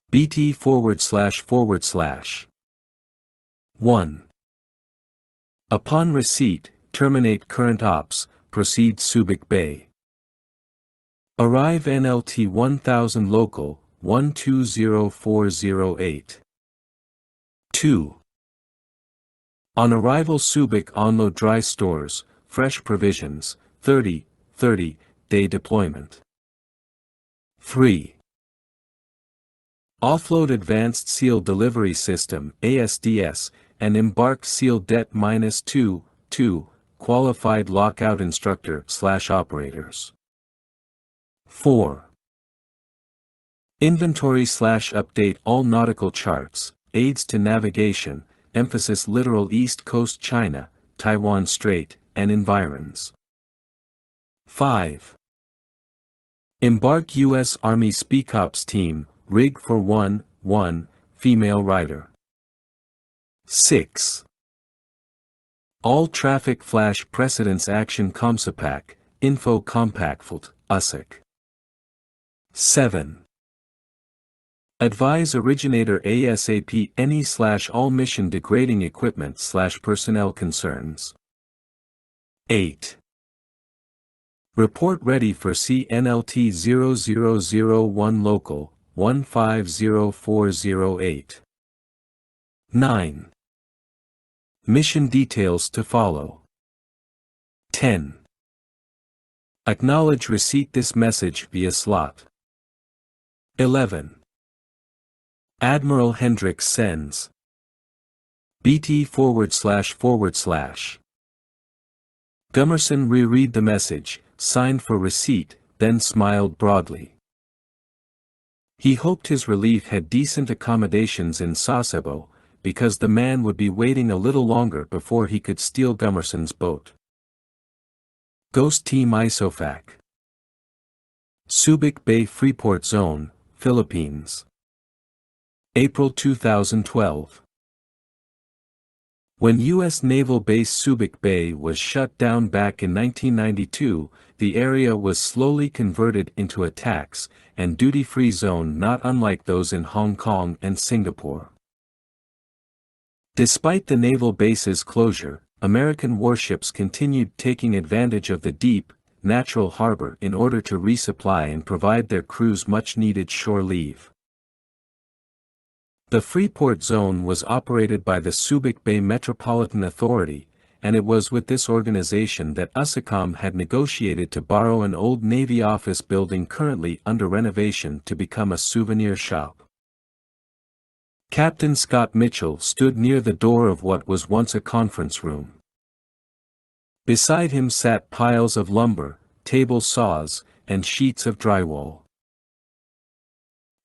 BT //. 1. Upon receipt, terminate current ops, proceed Subic Bay. Arrive NLT 1000 local, 120408. 2. On arrival Subic unload dry stores, fresh provisions, 30-day deployment. 3. Offload Advanced Seal Delivery System, ASDS, and embark Seal Det -2, qualified lockout instructor/operators. 4. Inventory/update all nautical charts, aids to navigation, emphasis littoral East Coast China, Taiwan Strait, and environs. 5. Embark U.S. Army SpeakOps team, rig for 1 female rider. 6. All traffic flash precedence action Comsopac, info Compactfult, USIC. 7. Advise originator ASAP any/all mission degrading equipment/personnel concerns. 8. Report ready for CNLT 0001 local, 150408. 9. Mission details to follow. 10. Acknowledge receipt this message via slot. 11. Admiral Hendricks sends. BT //. Gummerson reread the message, signed for receipt, then smiled broadly. He hoped his relief had decent accommodations in Sasebo, because the man would be waiting a little longer before he could steal Gummerson's boat. Ghost Team ISOFAC. Subic Bay Freeport Zone, Philippines. April 2012. When U.S. Naval Base Subic Bay was shut down back in 1992, the area was slowly converted into a tax and duty-free zone not unlike those in Hong Kong and Singapore. Despite the naval base's closure, American warships continued taking advantage of the deep, natural harbor in order to resupply and provide their crews much-needed shore leave. The Freeport Zone was operated by the Subic Bay Metropolitan Authority, and it was with this organization that USACOM had negotiated to borrow an old Navy office building currently under renovation to become a souvenir shop. Captain Scott Mitchell stood near the door of what was once a conference room. Beside him sat piles of lumber, table saws, and sheets of drywall.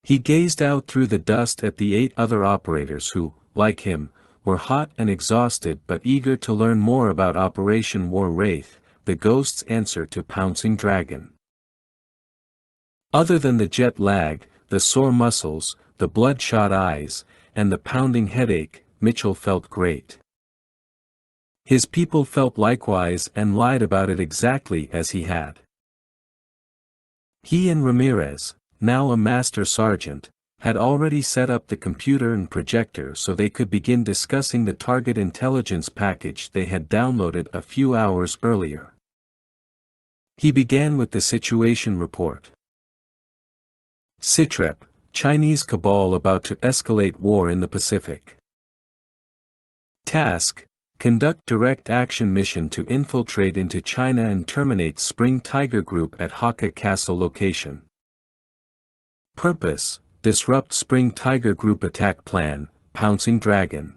He gazed out through the dust at the 8 other operators who, like him, were hot and exhausted but eager to learn more about Operation War Wraith, the Ghost's answer to Pouncing Dragon. Other than the jet lag, the sore muscles, the bloodshot eyes, and the pounding headache, Mitchell felt great. His people felt likewise and lied about it exactly as he had. He and Ramirez, now a master sergeant, had already set up the computer and projector so they could begin discussing the target intelligence package they had downloaded a few hours earlier. He began with the situation report. SITREP, Chinese cabal about to escalate war in the Pacific. Task, Conduct direct action mission to infiltrate into China and terminate Spring Tiger Group at Hakka Castle location. Purpose: disrupt Spring Tiger Group attack plan, Pouncing Dragon.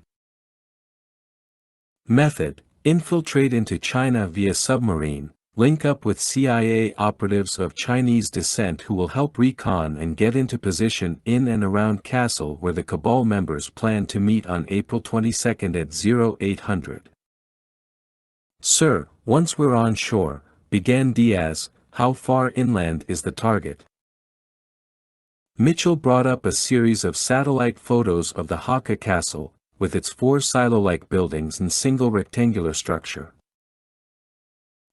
Method: infiltrate into China via submarine, link up with CIA operatives of Chinese descent who will help recon and get into position in and around Castle where the Cabal members plan to meet on April 22 at 0800. Sir, once we're on shore, began Diaz, how far inland is the target? Mitchell brought up a series of satellite photos of the Hakka Castle, with its 4 silo-like buildings and single rectangular structure.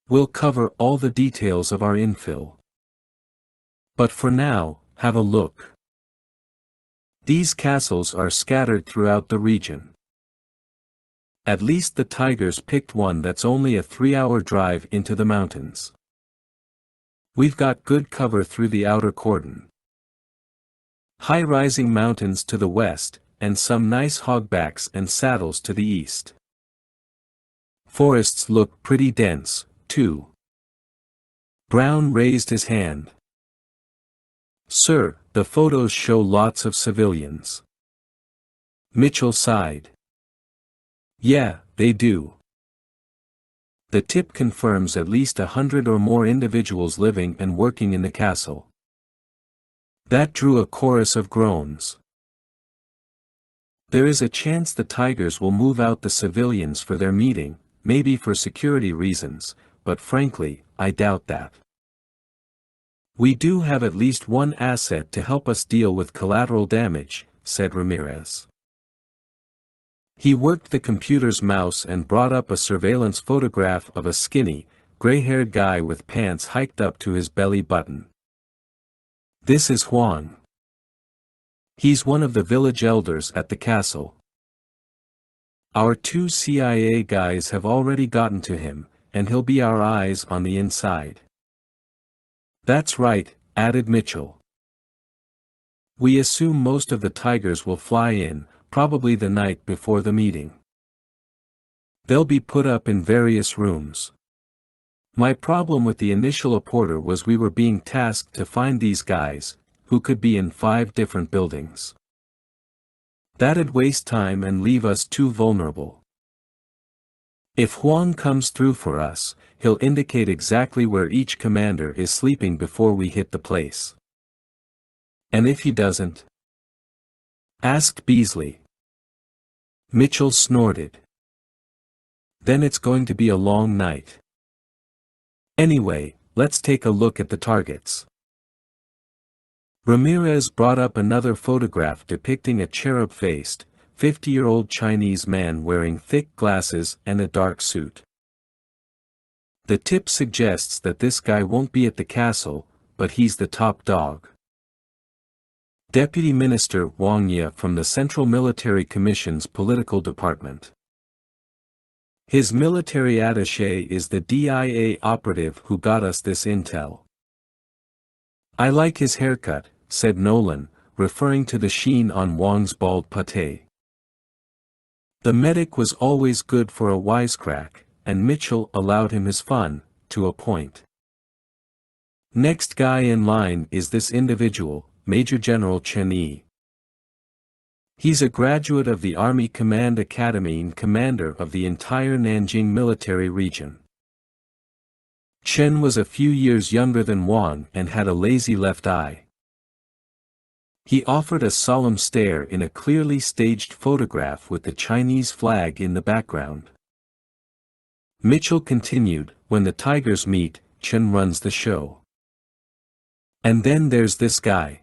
We'll cover all the details of our infill. But for now, have a look. These castles are scattered throughout the region. At least the Tigers picked one that's only a 3-hour drive into the mountains. We've got good cover through the outer cordon. High-rising mountains to the west, and some nice hogbacks and saddles to the east. Forests look pretty dense, too. Brown raised his hand. Sir, the photos show lots of civilians. Mitchell sighed. Yeah, they do. The tip confirms at least 100 or more individuals living and working in the castle. That drew a chorus of groans. There is a chance the Tigers will move out the civilians for their meeting, maybe for security reasons, but frankly, I doubt that. We do have at least one asset to help us deal with collateral damage, said Ramirez. He worked the computer's mouse and brought up a surveillance photograph of a skinny, gray-haired guy with pants hiked up to his belly button. This is Juan. He's one of the village elders at the castle. Our 2 CIA guys have already gotten to him, and he'll be our eyes on the inside. That's right, added Mitchell. We assume most of the Tigers will fly in, probably the night before the meeting. They'll be put up in various rooms. My problem with the initial reporter was we were being tasked to find these guys, who could be in 5 different buildings. That'd waste time and leave us too vulnerable. If Juan comes through for us, he'll indicate exactly where each commander is sleeping before we hit the place. And if he doesn't? Asked Beasley. Mitchell snorted. Then it's going to be a long night. Anyway, let's take a look at the targets. Ramirez brought up another photograph depicting a cherub-faced, 50-year-old Chinese man wearing thick glasses and a dark suit. The tip suggests that this guy won't be at the castle, but he's the top dog. Deputy Minister Wang Ye from the Central Military Commission's Political Department. His military attaché is the DIA operative who got us this intel. I like his haircut, said Nolan, referring to the sheen on Wang's bald pate. The medic was always good for a wisecrack, and Mitchell allowed him his fun, to a point. Next guy in line is this individual, Major General Chen Yi. He's a graduate of the Army Command Academy and commander of the entire Nanjing military region. Chen was a few years younger than Wang and had a lazy left eye. He offered a solemn stare in a clearly staged photograph with the Chinese flag in the background. Mitchell continued, when the Tigers meet, Chen runs the show. And then there's this guy.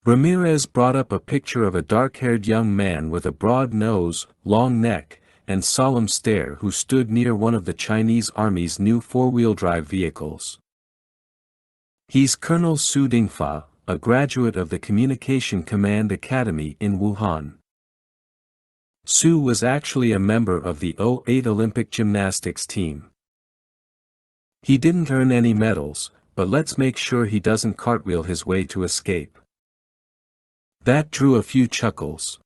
Ramirez brought up a picture of a dark-haired young man with a broad nose, long neck, and solemn stare who stood near one of the Chinese Army's new 4-wheel-drive vehicles. He's Colonel Su Dingfa, a graduate of the Communication Command Academy in Wuhan. Su was actually a member of the '08 Olympic gymnastics team. He didn't earn any medals, but let's make sure he doesn't cartwheel his way to escape. That drew a few chuckles.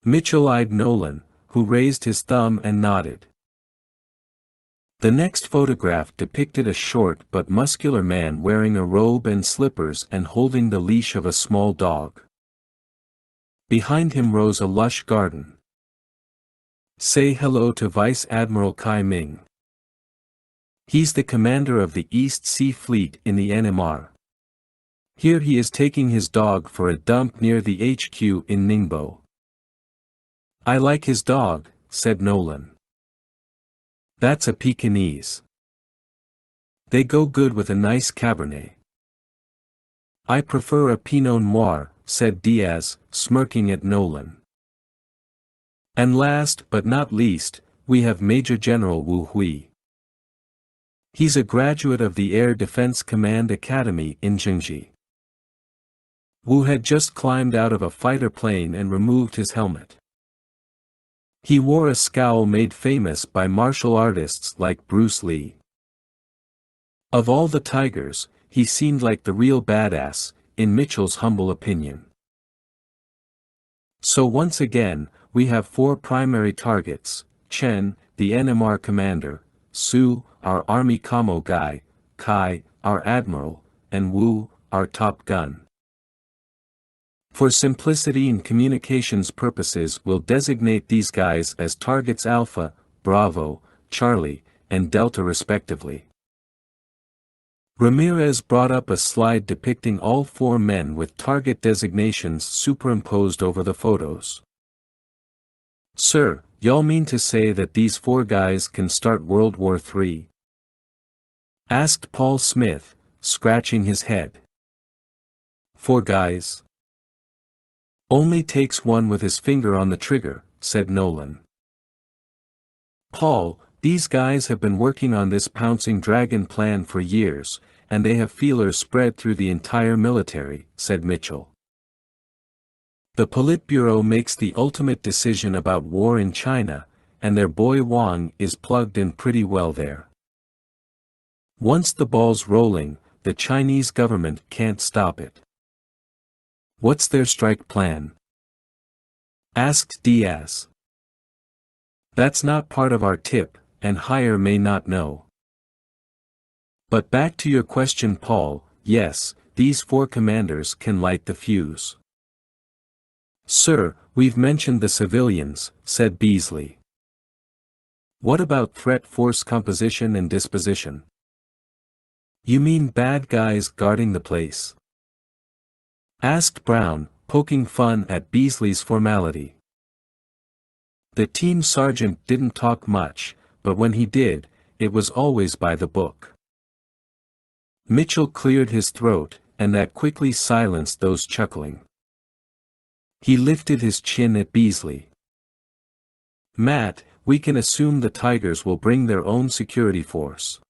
Mitchell eyed Nolan, who raised his thumb and nodded. The next photograph depicted a short but muscular man wearing a robe and slippers and holding the leash of a small dog. Behind him rose a lush garden. Say hello to Vice Admiral Kai Ming. He's the commander of the East Sea Fleet in the NMR. Here he is taking his dog for a dump near the HQ in Ningbo. I like his dog, said Nolan. That's a Pekingese. They go good with a nice Cabernet. I prefer a Pinot Noir, said Diaz, smirking at Nolan. And last but not least, we have Major General Wu Hui. He's a graduate of the Air Defense Command Academy in Jingji. Wu had just climbed out of a fighter plane and removed his helmet. He wore a scowl made famous by martial artists like Bruce Lee. Of all the tigers, he seemed like the real badass, in Mitchell's humble opinion. So once again, we have 4 primary targets: Chen, the NMR commander, Su, our army commo guy, Kai, our admiral, and Wu, our top gun. For simplicity and communications purposes, we'll designate these guys as targets Alpha, Bravo, Charlie, and Delta respectively. Ramirez brought up a slide depicting all 4 men with target designations superimposed over the photos. Sir, y'all mean to say that these 4 guys can start World War III? Asked Paul Smith, scratching his head. 4 guys? Only takes one with his finger on the trigger, said Nolan. Paul, these guys have been working on this Pouncing Dragon plan for years, and they have feelers spread through the entire military, said Mitchell. The Politburo makes the ultimate decision about war in China, and their boy Wang is plugged in pretty well there. Once the ball's rolling, the Chinese government can't stop it. What's their strike plan? Asked Diaz. That's not part of our tip, and Hire may not know. But back to your question, Paul, yes, these 4 commanders can light the fuse. Sir, we've mentioned the civilians, said Beasley. What about threat force composition and disposition? You mean bad guys guarding the place? Asked Brown, poking fun at Beasley's formality. The team sergeant didn't talk much, but when he did, it was always by the book. Mitchell cleared his throat, and that quickly silenced those chuckling. He lifted his chin at Beasley. Matt, we can assume the Tigers will bring their own security force.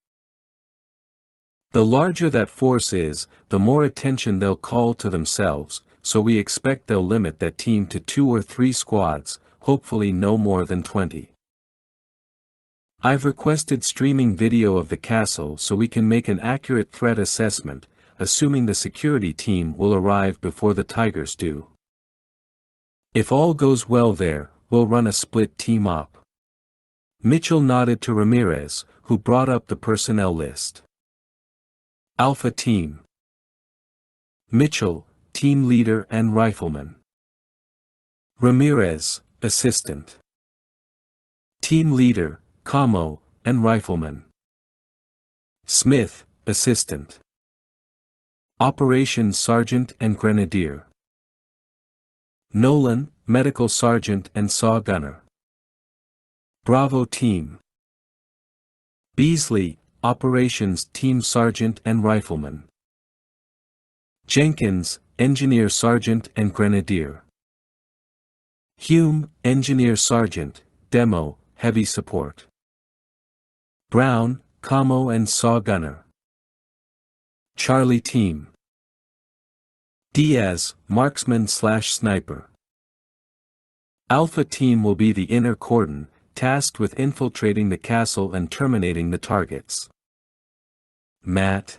The larger that force is, the more attention they'll call to themselves, so we expect they'll limit that team to 2 or 3 squads, hopefully no more than 20. I've requested streaming video of the castle so we can make an accurate threat assessment, assuming the security team will arrive before the Tigers do. If all goes well there, we'll run a split team up. Mitchell nodded to Ramirez, who brought up the personnel list. Alpha Team. Mitchell, Team Leader and Rifleman. Ramirez, Assistant. Team Leader, Commo, and Rifleman. Smith, Assistant. Operations Sergeant and Grenadier. Nolan, Medical Sergeant and Saw Gunner. Bravo Team. Beasley, Operations Team Sergeant and Rifleman. Jenkins, Engineer Sergeant and Grenadier. Hume, Engineer Sergeant, Demo, Heavy Support. Brown, Commo and Saw Gunner. Charlie Team. Diaz, Marksman/Sniper. Alpha Team will be the inner cordon, tasked with infiltrating the castle and terminating the targets. Matt.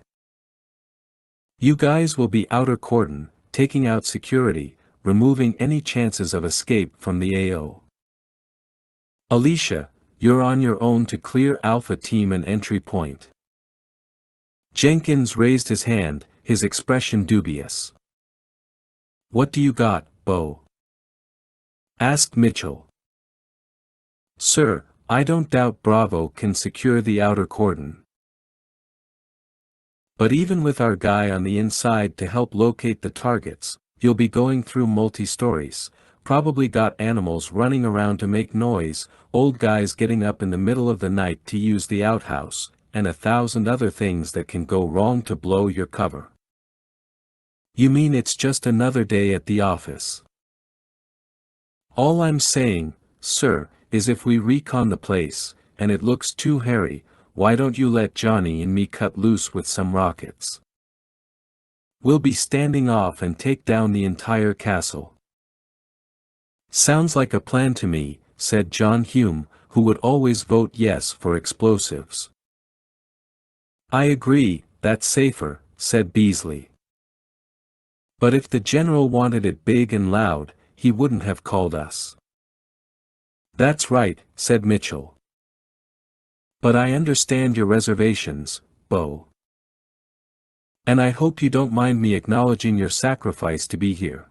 You guys will be outer cordon, taking out security, removing any chances of escape from the AO. Alicia, you're on your own to clear Alpha Team an entry point. Jenkins raised his hand, his expression dubious. What do you got, Bo? Asked Mitchell. Sir, I don't doubt Bravo can secure the outer cordon. But even with our guy on the inside to help locate the targets, you'll be going through multi-stories, probably got animals running around to make noise, old guys getting up in the middle of the night to use the outhouse, and 1,000 other things that can go wrong to blow your cover. You mean it's just another day at the office? All I'm saying, sir, is if we recon the place, and it looks too hairy, why don't you let Johnny and me cut loose with some rockets? We'll be standing off and take down the entire castle. Sounds like a plan to me, said John Hume, who would always vote yes for explosives. I agree, that's safer, said Beasley. But if the general wanted it big and loud, he wouldn't have called us. That's right, said Mitchell. But I understand your reservations, Bo. And I hope you don't mind me acknowledging your sacrifice to be here.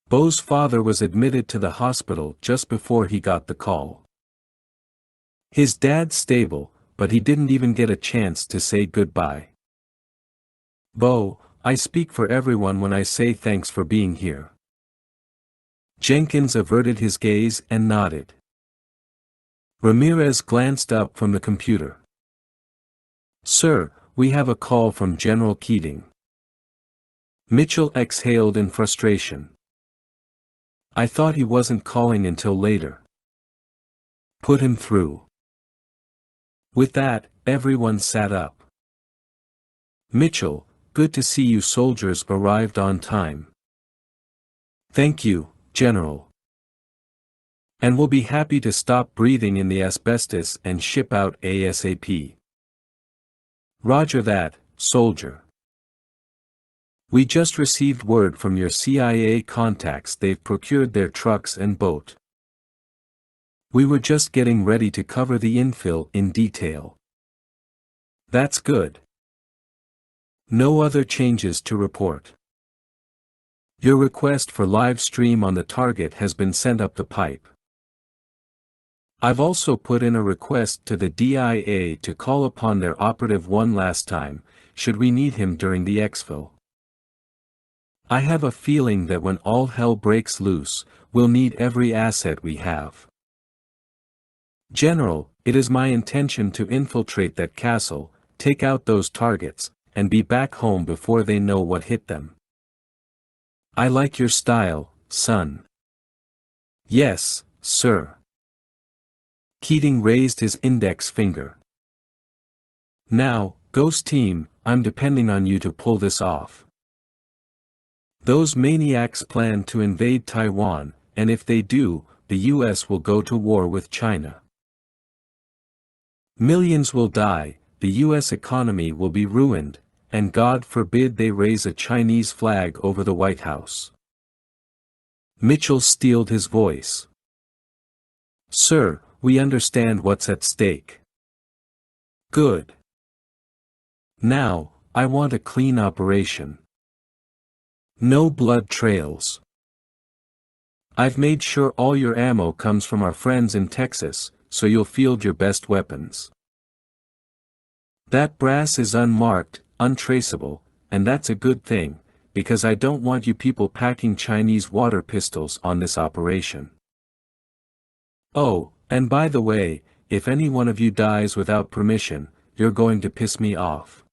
Bo's father was admitted to the hospital just before he got the call. His dad's stable, but he didn't even get a chance to say goodbye. Bo, I speak for everyone when I say thanks for being here. Jenkins averted his gaze and nodded. Ramirez glanced up from the computer. Sir, we have a call from General Keating. Mitchell exhaled in frustration. I thought he wasn't calling until later. Put him through. With that, everyone sat up. Mitchell, good to see you soldiers arrived on time. Thank you, General. And we'll be happy to stop breathing in the asbestos and ship out ASAP. Roger that, soldier. We just received word from your CIA contacts they've procured their trucks and boat. We were just getting ready to cover the infill in detail. That's good. No other changes to report. Your request for live stream on the target has been sent up the pipe. I've also put in a request to the DIA to call upon their operative one last time, should we need him during the exfil. I have a feeling that when all hell breaks loose, we'll need every asset we have. General, it is my intention to infiltrate that castle, take out those targets, and be back home before they know what hit them. I like your style, son. Yes, sir. Keating raised his index finger. Now, Ghost Team, I'm depending on you to pull this off. Those maniacs plan to invade Taiwan, and if they do, the US will go to war with China. Millions will die, the US economy will be ruined, and God forbid they raise a Chinese flag over the White House. Mitchell steeled his voice. Sir, we understand what's at stake. Good. Now, I want a clean operation. No blood trails. I've made sure all your ammo comes from our friends in Texas, so you'll field your best weapons. That brass is unmarked, untraceable, and that's a good thing, because I don't want you people packing Chinese water pistols on this operation. Oh, and by the way, if any one of you dies without permission, you're going to piss me off.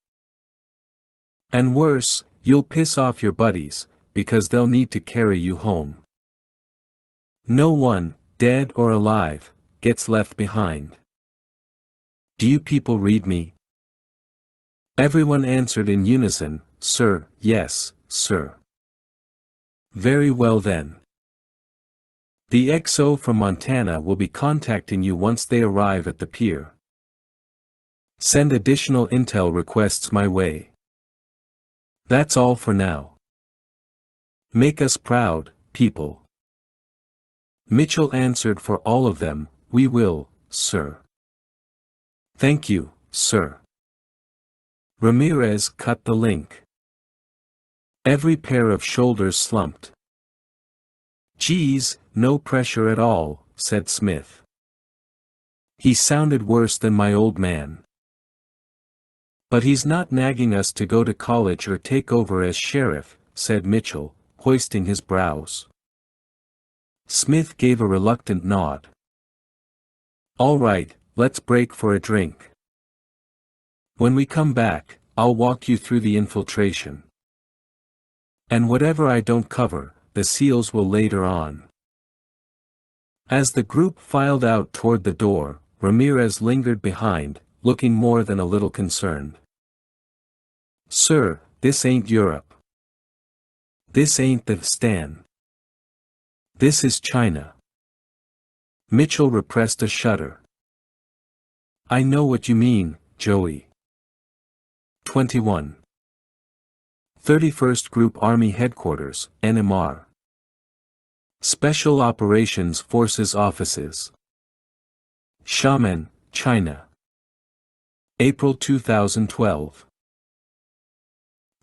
And worse, you'll piss off your buddies, because they'll need to carry you home. No one, dead or alive, gets left behind. Do you people read me? Everyone answered in unison, Sir, yes, sir. Very well then. The XO from Montana will be contacting you once they arrive at the pier. Send additional intel requests my way. That's all for now. Make us proud, people. Mitchell answered for all of them, "We will, sir." "Thank you, sir." Ramirez cut the link. Every pair of shoulders slumped. "Geez, no pressure at all," said Smith. "He sounded worse than my old man. But he's not nagging us to go to college or take over as sheriff," said Mitchell, hoisting his brows. Smith gave a reluctant nod. "All right, let's break for a drink. When we come back, I'll walk you through the infiltration. And whatever I don't cover, the SEALs will later on." As the group filed out toward the door, Ramirez lingered behind, looking more than a little concerned. "Sir, this ain't Europe. This ain't the Stan. This is China." Mitchell repressed a shudder. "I know what you mean, Joey." 21. 31st Group Army Headquarters, NMR. Special Operations Forces Offices. Xiamen, China. April 2012.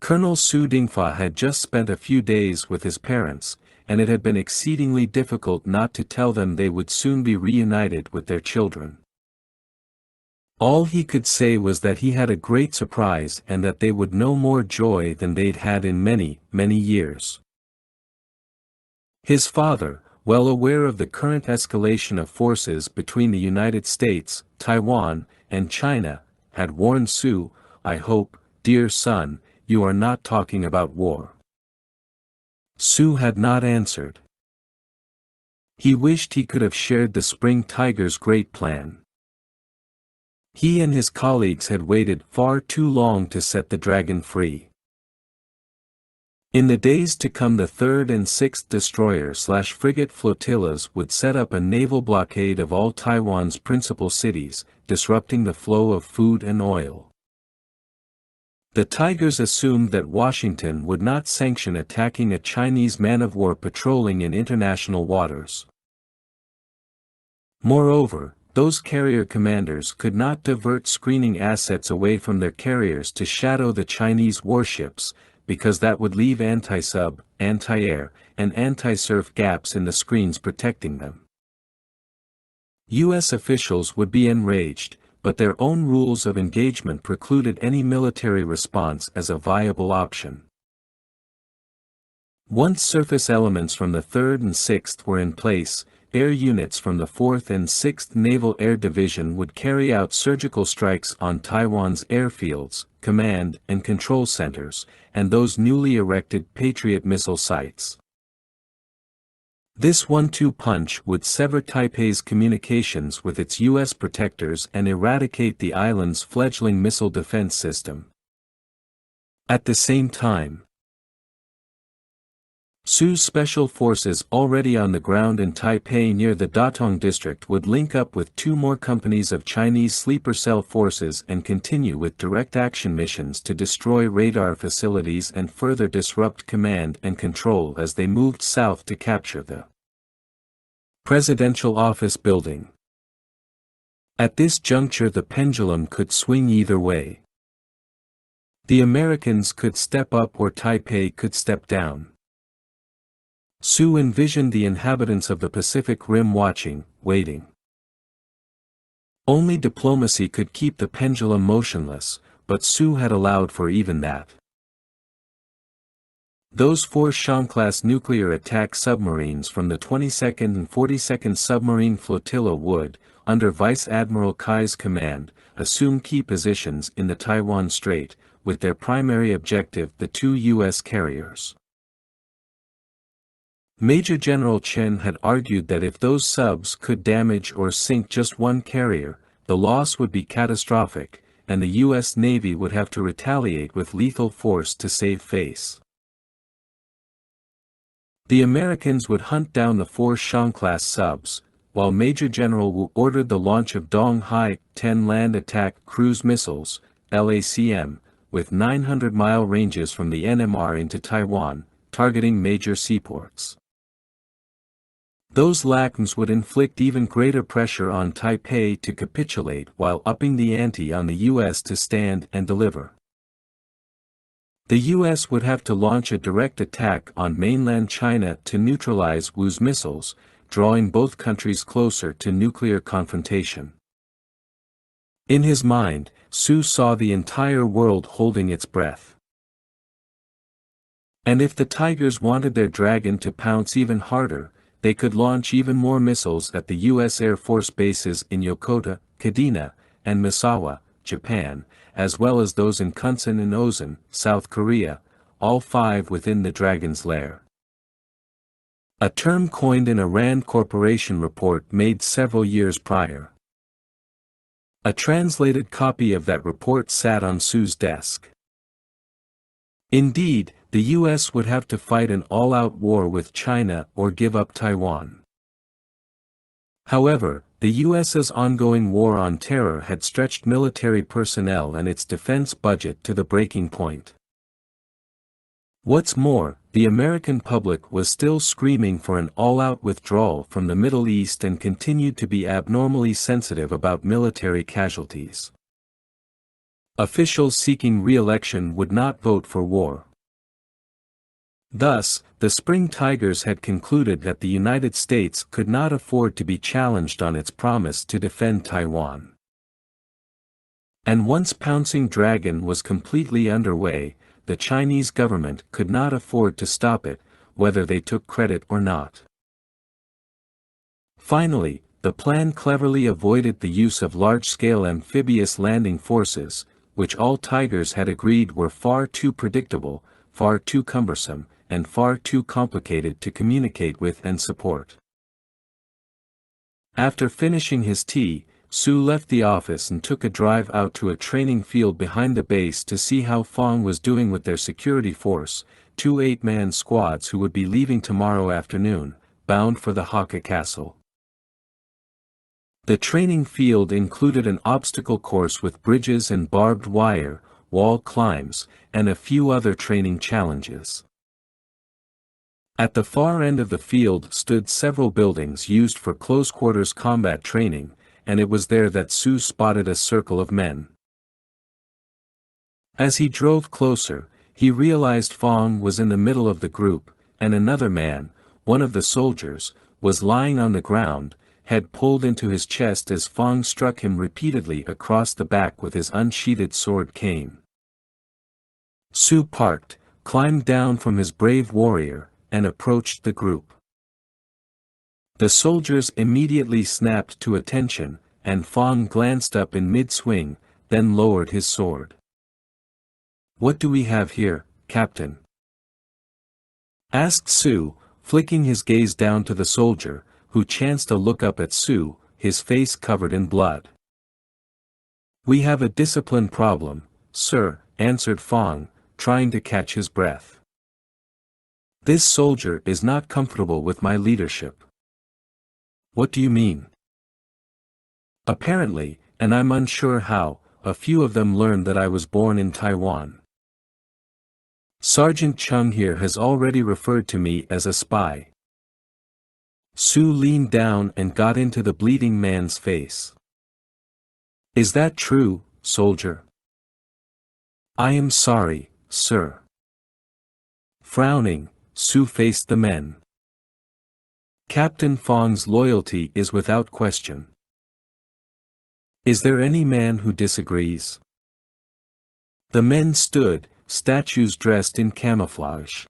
Colonel Su Dingfa had just spent a few days with his parents, and it had been exceedingly difficult not to tell them they would soon be reunited with their children. All he could say was that he had a great surprise and that they would know more joy than they'd had in many, many years. His father, well aware of the current escalation of forces between the United States, Taiwan, and China, had warned Su, "I hope, dear son, you are not talking about war." Su had not answered. He wished he could have shared the Spring Tiger's great plan. He and his colleagues had waited far too long to set the dragon free. In the days to come, the 3rd and 6th destroyer/frigate flotillas would set up a naval blockade of all Taiwan's principal cities, disrupting the flow of food and oil. The Tigers assumed that Washington would not sanction attacking a Chinese man-of-war patrolling in international waters. Moreover, those carrier commanders could not divert screening assets away from their carriers to shadow the Chinese warships, because that would leave anti-sub, anti-air, and anti-surf gaps in the screens protecting them. U.S. officials would be enraged, but their own rules of engagement precluded any military response as a viable option. Once surface elements from the 3rd and 6th were in place, air units from the 4th and 6th Naval Air Division would carry out surgical strikes on Taiwan's airfields, command and control centers, and those newly erected Patriot missile sites. This 1-2 punch would sever Taipei's communications with its U.S. protectors and eradicate the island's fledgling missile defense system. At the same time, Su's special forces already on the ground in Taipei near the Datong district would link up with 2 more companies of Chinese sleeper cell forces and continue with direct action missions to destroy radar facilities and further disrupt command and control as they moved south to capture the Presidential Office Building. At this juncture the pendulum could swing either way. The Americans could step up or Taipei could step down. Su envisioned the inhabitants of the Pacific Rim watching, waiting. Only diplomacy could keep the pendulum motionless, but Su had allowed for even that. Those 4 Shan-class nuclear attack submarines from the 22nd and 42nd Submarine Flotilla would, under Vice Admiral Kai's command, assume key positions in the Taiwan Strait, with their primary objective the 2 U.S. carriers. Major General Chen had argued that if those subs could damage or sink just one carrier, the loss would be catastrophic, and the U.S. Navy would have to retaliate with lethal force to save face. The Americans would hunt down the 4 Shan-class subs, while Major General Wu ordered the launch of Dong-Hai-10 land attack cruise missiles, LACM, with 900-mile ranges from the NMR into Taiwan, targeting major seaports. Those LACMs would inflict even greater pressure on Taipei to capitulate while upping the ante on the US to stand and deliver. The US would have to launch a direct attack on mainland China to neutralize Wu's missiles, drawing both countries closer to nuclear confrontation. In his mind, Su saw the entire world holding its breath. And if the Tigers wanted their Dragon to pounce even harder, they could launch even more missiles at the U.S. Air Force bases in Yokota, Kadena, and Misawa, Japan, as well as those in Kunsan and Osan, South Korea, all 5 within the Dragon's lair. A term coined in a Rand Corporation report made several years prior. A translated copy of that report sat on Su's desk. Indeed, the US would have to fight an all-out war with China or give up Taiwan. However, the US's ongoing war on terror had stretched military personnel and its defense budget to the breaking point. What's more, the American public was still screaming for an all-out withdrawal from the Middle East and continued to be abnormally sensitive about military casualties. Officials seeking re-election would not vote for war. Thus, the Spring Tigers had concluded that the United States could not afford to be challenged on its promise to defend Taiwan. And once Pouncing Dragon was completely underway, the Chinese government could not afford to stop it, whether they took credit or not. Finally, the plan cleverly avoided the use of large-scale amphibious landing forces, which all Tigers had agreed were far too predictable, far too cumbersome, and far too complicated to communicate with and support. After finishing his tea, Su left the office and took a drive out to a training field behind the base to see how Fong was doing with their security force, 2 8-man squads who would be leaving tomorrow afternoon, bound for the Hakka Castle. The training field included an obstacle course with bridges and barbed wire, wall climbs, and a few other training challenges. At the far end of the field stood several buildings used for close-quarters combat training, and it was there that Su spotted a circle of men. As he drove closer, he realized Fong was in the middle of the group, and another man, one of the soldiers, was lying on the ground, head pulled into his chest as Fong struck him repeatedly across the back with his unsheathed sword cane. Su parked, climbed down from his brave warrior, and approached the group. The soldiers immediately snapped to attention, and Fong glanced up in mid-swing, then lowered his sword. "What do we have here, Captain?" asked Su, flicking his gaze down to the soldier, who chanced to look up at Su, his face covered in blood. "We have a discipline problem, sir," answered Fong, trying to catch his breath. "This soldier is not comfortable with my leadership." "What do you mean?" "Apparently, and I'm unsure how, a few of them learned that I was born in Taiwan. Sergeant Chung here has already referred to me as a spy." Su leaned down and got into the bleeding man's face. "Is that true, soldier?" "I am sorry, sir." Frowning, Su faced the men. "Captain Fong's loyalty is without question. Is there any man who disagrees?" The men stood, statues dressed in camouflage.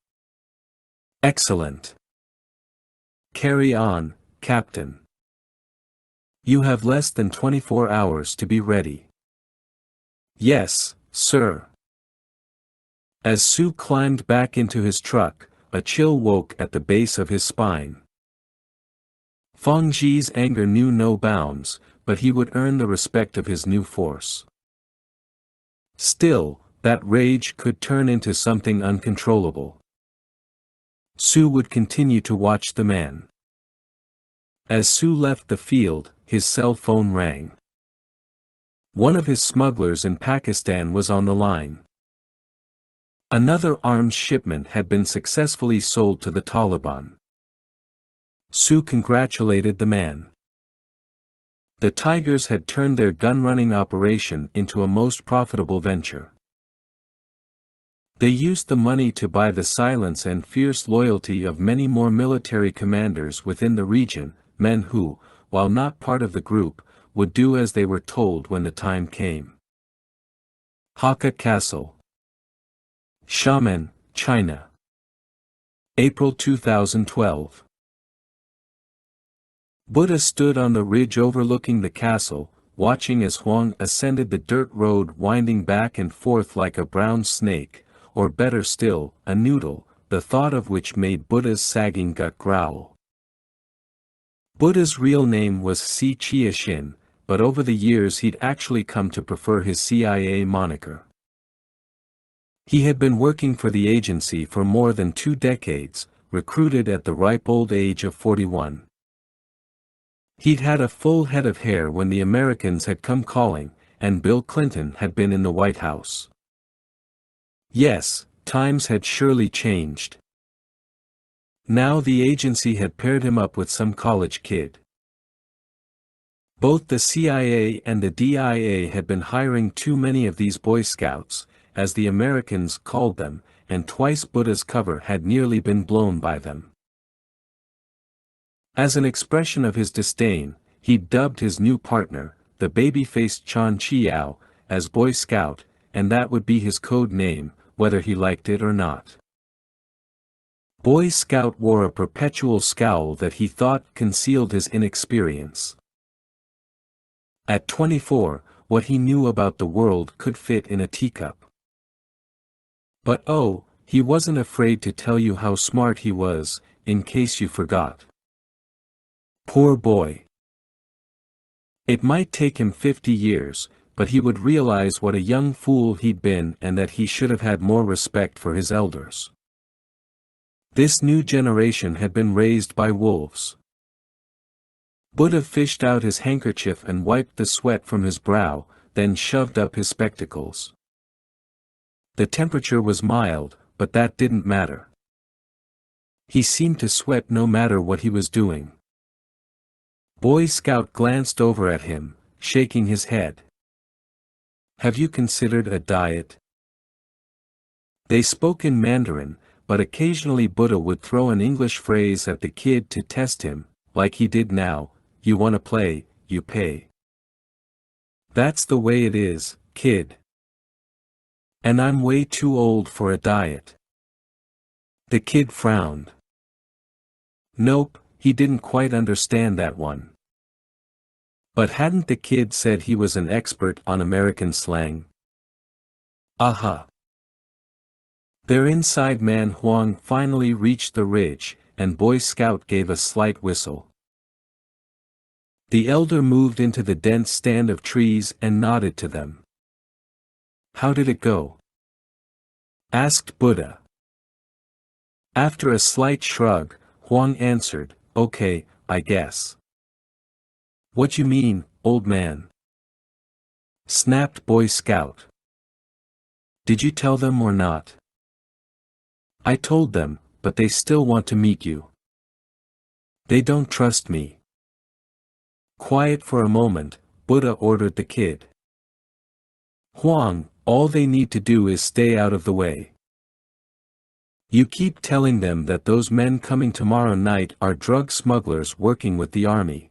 "Excellent. Carry on, Captain. You have less than 24 hours to be ready." "Yes, sir." As Su climbed back into his truck, a chill woke at the base of his spine. Fong Ji's anger knew no bounds, but he would earn the respect of his new force. Still, that rage could turn into something uncontrollable. Su would continue to watch the man. As Su left the field, his cell phone rang. One of his smugglers in Pakistan was on the line. Another arms shipment had been successfully sold to the Taliban. Sue congratulated the man. The Tigers had turned their gun-running operation into a most profitable venture. They used the money to buy the silence and fierce loyalty of many more military commanders within the region, men who, while not part of the group, would do as they were told when the time came. Hakka Castle, Xiamen, China. April 2012. Buddha stood on the ridge overlooking the castle, watching as Huang ascended the dirt road winding back and forth like a brown snake, or better still, a noodle, the thought of which made Buddha's sagging gut growl. Buddha's real name was Si Chia-shin, but over the years he'd actually come to prefer his CIA moniker. He had been working for the agency for more than 2 decades, recruited at the ripe old age of 41. He'd had a full head of hair when the Americans had come calling, and Bill Clinton had been in the White House. Yes, times had surely changed. Now the agency had paired him up with some college kid. Both the CIA and the DIA had been hiring too many of these Boy Scouts, as the Americans called them, and twice Buddha's cover had nearly been blown by them. As an expression of his disdain, he'd dubbed his new partner, the baby-faced Chan Chiao, as Boy Scout, and that would be his code name, whether he liked it or not. Boy Scout wore a perpetual scowl that he thought concealed his inexperience. At 24, what he knew about the world could fit in a teacup. But oh, he wasn't afraid to tell you how smart he was, in case you forgot. Poor boy. It might take him 50 years, but he would realize what a young fool he'd been and that he should have had more respect for his elders. This new generation had been raised by wolves. Buddha fished out his handkerchief and wiped the sweat from his brow, then shoved up his spectacles. The temperature was mild, but that didn't matter. He seemed to sweat no matter what he was doing. Boy Scout glanced over at him, shaking his head. Have you considered a diet? They spoke in Mandarin, but occasionally Buddha would throw an English phrase at the kid to test him, like he did now, you wanna play, you pay. That's the way it is, kid. And I'm way too old for a diet. The kid frowned. Nope, he didn't quite understand that one. But hadn't the kid said he was an expert on American slang? Aha. Their inside man Huang finally reached the ridge, and Boy Scout gave a slight whistle. The elder moved into the dense stand of trees and nodded to them. How did it go? Asked Buddha. After a slight shrug, Huang answered, okay, I guess. What you mean, old man? Snapped Boy Scout. Did you tell them or not? I told them, but they still want to meet you. They don't trust me. Quiet for a moment, Buddha ordered the kid. Huang, all they need to do is stay out of the way. You keep telling them that those men coming tomorrow night are drug smugglers working with the army.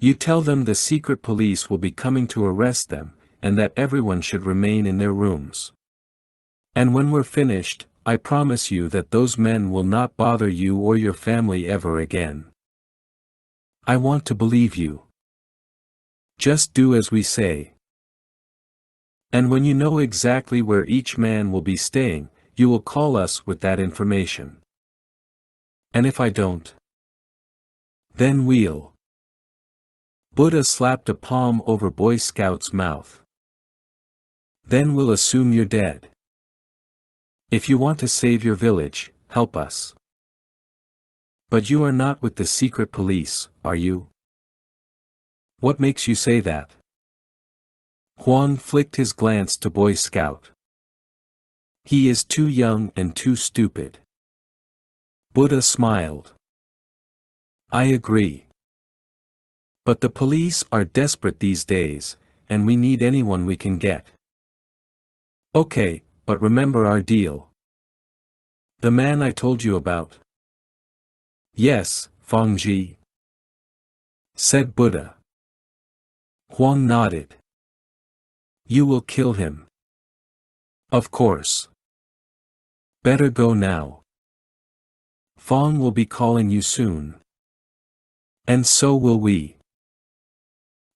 You tell them the secret police will be coming to arrest them, and that everyone should remain in their rooms. And when we're finished, I promise you that those men will not bother you or your family ever again. I want to believe you. Just do as we say. And when you know exactly where each man will be staying, you will call us with that information. And if I don't? Then we'll. Buddha slapped a palm over Boy Scout's mouth. Then we'll assume you're dead. If you want to save your village, help us. But you are not with the secret police, are you? What makes you say that? Huang flicked his glance to Boy Scout. He is too young and too stupid. Buddha smiled. I agree. But the police are desperate these days, and we need anyone we can get. Okay, but remember our deal. The man I told you about? Yes, Fangji, said Buddha. Huang nodded. You will kill him. Of course. Better go now. Fang will be calling you soon. And so will we.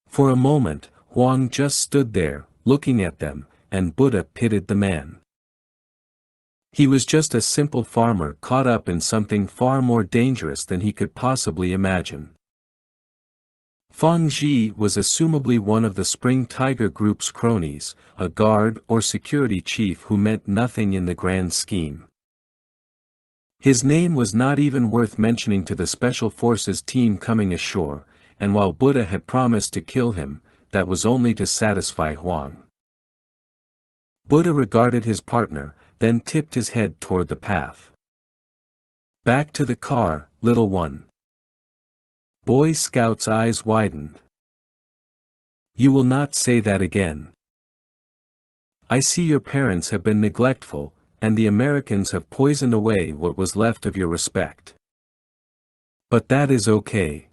For a moment, Huang just stood there, looking at them, and Buddha pitied the man. He was just a simple farmer caught up in something far more dangerous than he could possibly imagine. Fang Ji was assumably one of the Spring Tiger Group's cronies, a guard or security chief who meant nothing in the grand scheme. His name was not even worth mentioning to the Special Forces team coming ashore, and while Buddha had promised to kill him, that was only to satisfy Huang. Buddha regarded his partner, then tipped his head toward the path. Back to the car, little one. Boy Scout's eyes widened. You will not say that again. I see your parents have been neglectful, and the Americans have poisoned away what was left of your respect. But that is okay.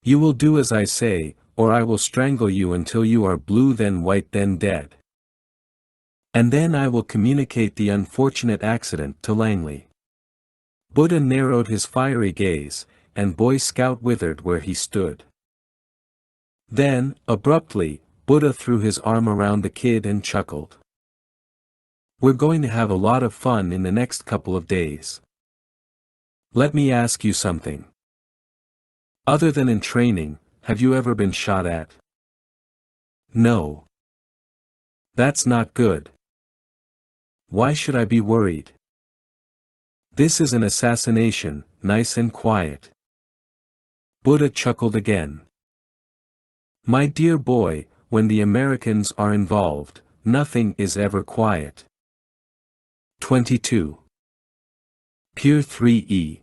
You will do as I say, or I will strangle you until you are blue then white then dead. And then I will communicate the unfortunate accident to Langley. Buddha narrowed his fiery gaze, and Boy Scout withered where he stood. Then, abruptly, Buddha threw his arm around the kid and chuckled. We're going to have a lot of fun in the next couple of days. Let me ask you something. Other than in training, have you ever been shot at? No. That's not good. Why should I be worried? This is an assassination, nice and quiet. Buddha chuckled again. My dear boy, when the Americans are involved, nothing is ever quiet. 22. Pier 3E.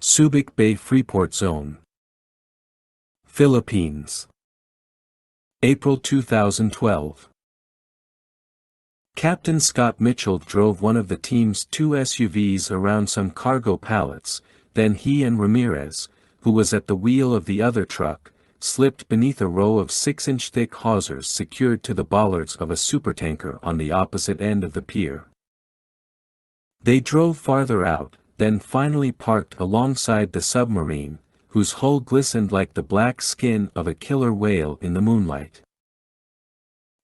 Subic Bay Freeport Zone. Philippines. April 2012. Captain Scott Mitchell drove one of the team's two SUVs around some cargo pallets, then he and Ramirez, who was at the wheel of the other truck, slipped beneath a row of 6-inch thick hawsers secured to the bollards of a supertanker on the opposite end of the pier. They drove farther out, then finally parked alongside the submarine, whose hull glistened like the black skin of a killer whale in the moonlight.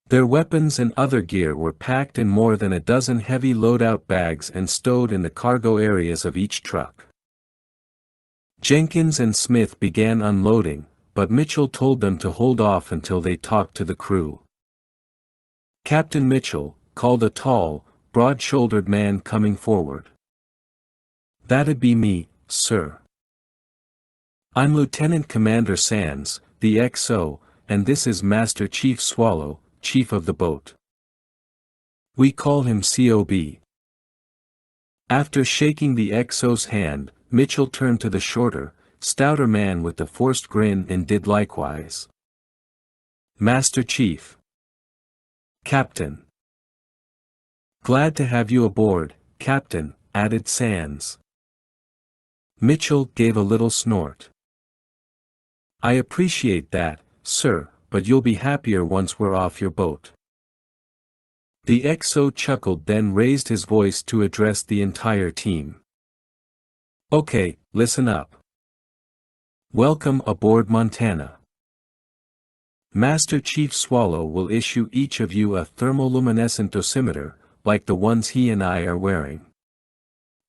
Their weapons and other gear were packed in more than a dozen heavy loadout bags and stowed in the cargo areas of each truck. Jenkins and Smith began unloading, but Mitchell told them to hold off until they talked to the crew. Captain Mitchell called a tall, broad-shouldered man coming forward. That'd be me, sir. I'm Lieutenant Commander Sands, the XO, and this is Master Chief Swallow, chief of the boat. We call him COB. After shaking the XO's hand, Mitchell turned to the shorter, stouter man with the forced grin and did likewise. Master Chief. Captain. Glad to have you aboard, Captain, added Sands. Mitchell gave a little snort. I appreciate that, sir, but you'll be happier once we're off your boat. The XO chuckled then raised his voice to address the entire team. Okay, listen up. Welcome aboard Montana. Master Chief Swallow will issue each of you a thermoluminescent dosimeter, like the ones he and I are wearing.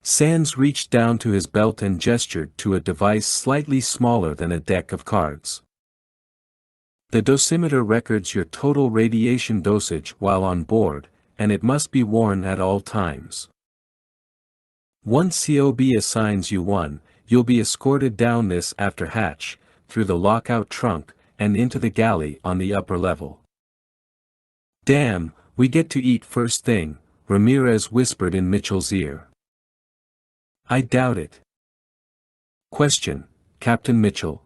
Sands reached down to his belt and gestured to a device slightly smaller than a deck of cards. The dosimeter records your total radiation dosage while on board, and it must be worn at all times. Once COB assigns you one, you'll be escorted down this after hatch, through the lockout trunk, and into the galley on the upper level. Damn, we get to eat first thing, Ramirez whispered in Mitchell's ear. I doubt it. Question, Captain Mitchell.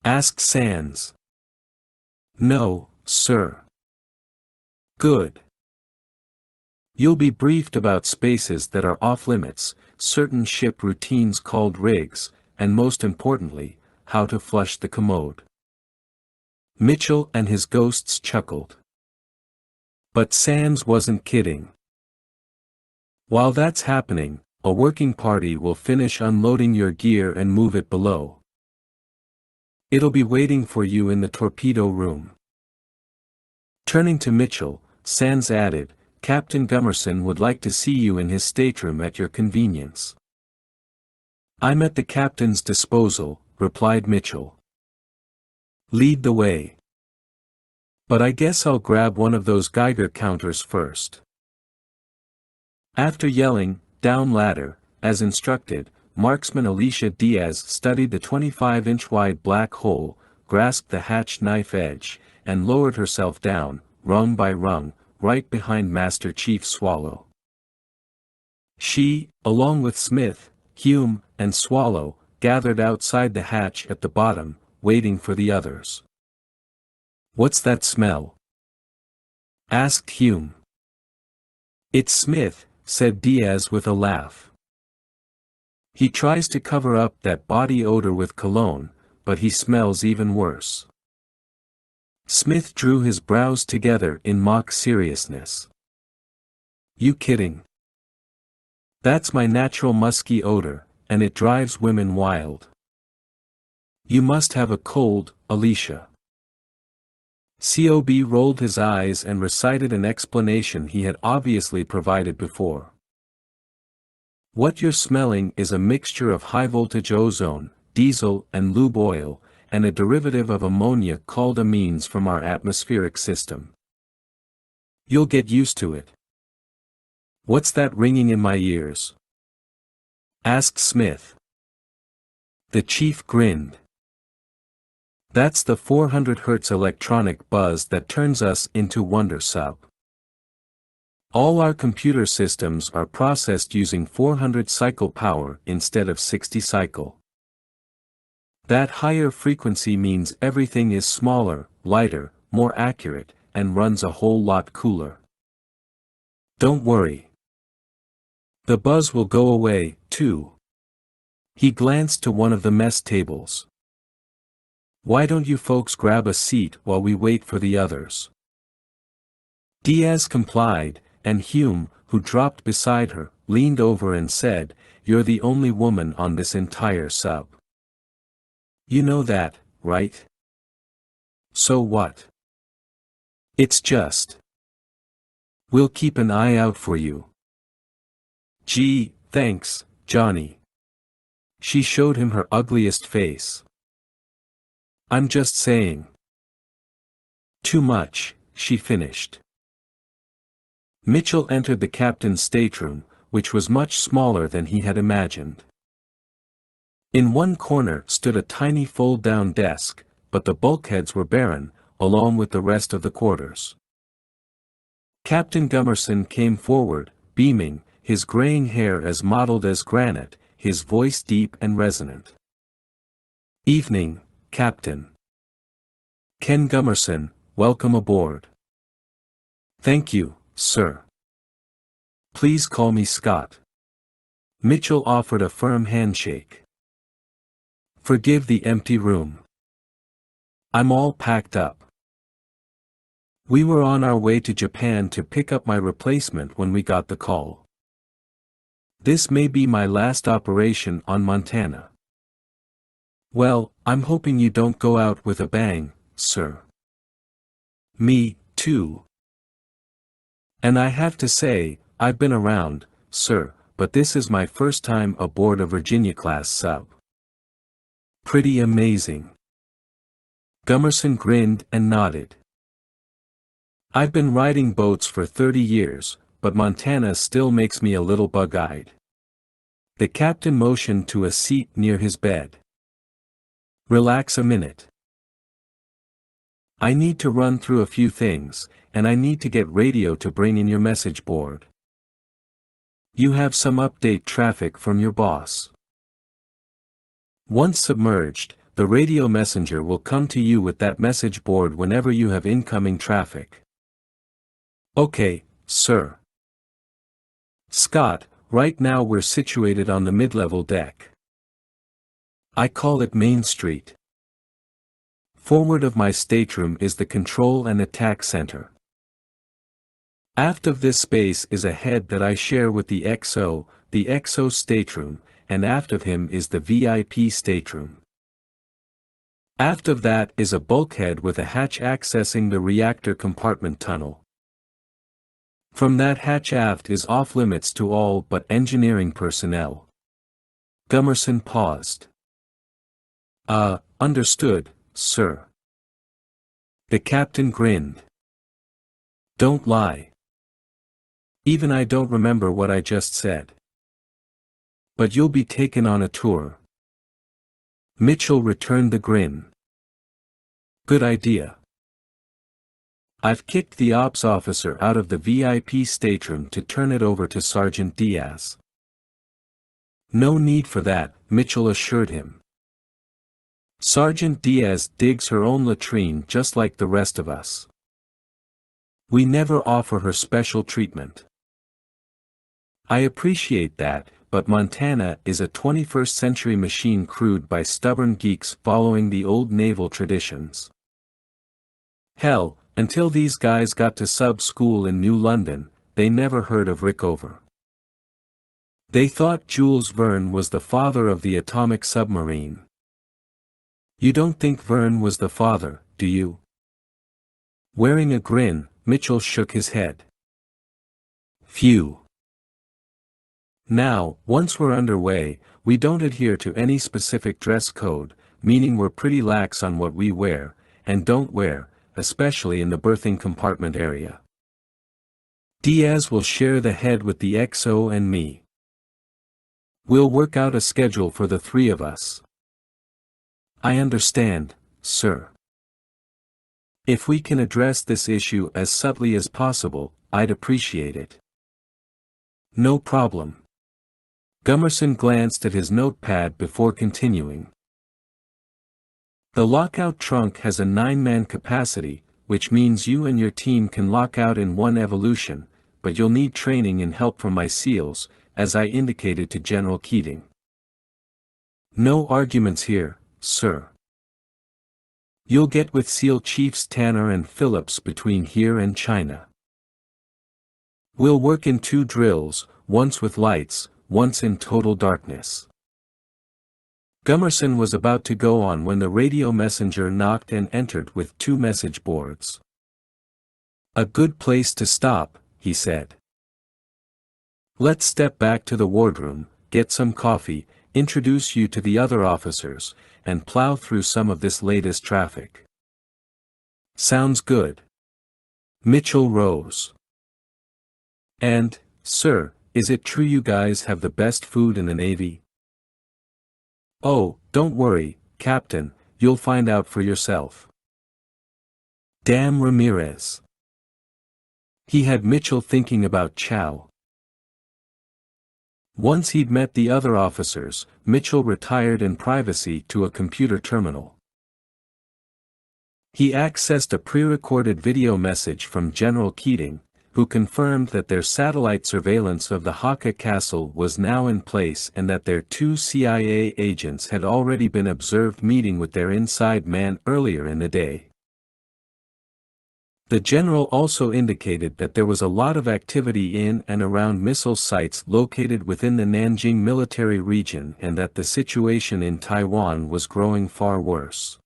Asked Sands. No, sir. Good. You'll be briefed about spaces that are off-limits, certain ship routines called rigs, and most importantly, how to flush the commode. Mitchell and his ghosts chuckled. But Sands wasn't kidding. While that's happening, a working party will finish unloading your gear and move it below. It'll be waiting for you in the torpedo room. Turning to Mitchell, Sands added, Captain Gummerson would like to see you in his stateroom at your convenience. I'm at the captain's disposal, replied Mitchell. Lead the way. But I guess I'll grab one of those Geiger counters first. After yelling, down ladder, as instructed, Marksman Alicia Diaz studied the 25-inch wide black hole, grasped the hatch knife edge, and lowered herself down, rung by rung, right behind Master Chief Swallow. She, along with Smith, Hume, and Swallow, gathered outside the hatch at the bottom, waiting for the others. What's that smell? Asked Hume. It's Smith, said Diaz with a laugh. He tries to cover up that body odor with cologne, but he smells even worse. Smith drew his brows together in mock seriousness. You kidding? That's my natural musky odor, and it drives women wild. You must have a cold, Alicia. Cob rolled his eyes and recited an explanation he had obviously provided before. What you're smelling is a mixture of high-voltage ozone, diesel and lube oil, and a derivative of ammonia called amines from our atmospheric system. You'll get used to it. What's that ringing in my ears? Asked Smith. The chief grinned. That's the 400 Hz electronic buzz that turns us into Wonder Sub. All our computer systems are processed using 400 cycle power instead of 60 cycle. That higher frequency means everything is smaller, lighter, more accurate, and runs a whole lot cooler. Don't worry. The buzz will go away, too. He glanced to one of the mess tables. Why don't you folks grab a seat while we wait for the others? Diaz complied, and Hume, who dropped beside her, leaned over and said, You're the only woman on this entire sub. You know that, right? So what? It's just. We'll keep an eye out for you. Gee, thanks, Johnny. She showed him her ugliest face. I'm just saying. Too much, she finished. Mitchell entered the captain's stateroom, which was much smaller than he had imagined. In one corner stood a tiny fold-down desk, but the bulkheads were barren, along with the rest of the quarters. Captain Gummerson came forward, beaming, his graying hair as mottled as granite, his voice deep and resonant. Evening, Captain. Ken Gummerson, welcome aboard. Thank you, sir. Please call me Scott. Mitchell offered a firm handshake. Forgive the empty room. I'm all packed up. We were on our way to Japan to pick up my replacement when we got the call. This may be my last operation on Montana. Well, I'm hoping you don't go out with a bang, sir. Me, too. And I have to say, I've been around, sir, but this is my first time aboard a Virginia-class sub. Pretty amazing. Gummerson grinned and nodded. I've been riding boats for 30 years, but Montana still makes me a little bug-eyed. The captain motioned to a seat near his bed. Relax a minute. I need to run through a few things, and I need to get radio to bring in your message board. You have some update traffic from your boss. Once submerged, the radio messenger will come to you with that message board whenever you have incoming traffic. Okay, sir. Scott, right now we're situated on the mid-level deck. I call it Main Street. Forward of my stateroom is the control and attack center. Aft of this space is a head that I share with the XO stateroom, and aft of him is the VIP stateroom. Aft of that is a bulkhead with a hatch accessing the reactor compartment tunnel. From that hatch aft is off-limits to all but engineering personnel. Gummerson paused. Understood, sir. The captain grinned. Don't lie. Even I don't remember what I just said. But you'll be taken on a tour. Mitchell returned the grin. Good idea. I've kicked the ops officer out of the VIP stateroom to turn it over to Sergeant Diaz. No need for that, Mitchell assured him. Sergeant Diaz digs her own latrine just like the rest of us. We never offer her special treatment. I appreciate that, but Montana is a 21st century machine crewed by stubborn geeks following the old naval traditions. Hell, until these guys got to sub-school in New London, they never heard of Rickover. They thought Jules Verne was the father of the atomic submarine. You don't think Verne was the father, do you? Wearing a grin, Mitchell shook his head. Phew. Now, once we're underway, we don't adhere to any specific dress code, meaning we're pretty lax on what we wear, and don't wear, especially in the berthing compartment area. Diaz will share the head with the XO and me. We'll work out a schedule for the three of us. I understand, sir. If we can address this issue as subtly as possible, I'd appreciate it. No problem. Gummerson glanced at his notepad before continuing. The lockout trunk has a 9-man capacity, which means you and your team can lock out in one evolution, but you'll need training and help from my SEALs, as I indicated to General Keating. No arguments here, sir. You'll get with SEAL Chiefs Tanner and Phillips between here and China. We'll work in 2 drills, once with lights, once in total darkness. Gummerson was about to go on when the radio messenger knocked and entered with 2 message boards. A good place to stop, he said. Let's step back to the wardroom, get some coffee, introduce you to the other officers, and plow through some of this latest traffic. Sounds good. Mitchell rose. And, sir, is it true you guys have the best food in the Navy? Oh, don't worry, Captain, you'll find out for yourself. Damn Ramirez. He had Mitchell thinking about chow. Once he'd met the other officers, Mitchell retired in privacy to a computer terminal. He accessed a pre-recorded video message from General Keating, who confirmed that their satellite surveillance of the Haka Castle was now in place and that their 2 CIA agents had already been observed meeting with their inside man earlier in the day. The general also indicated that there was a lot of activity in and around missile sites located within the Nanjing military region and that the situation in Taiwan was growing far worse.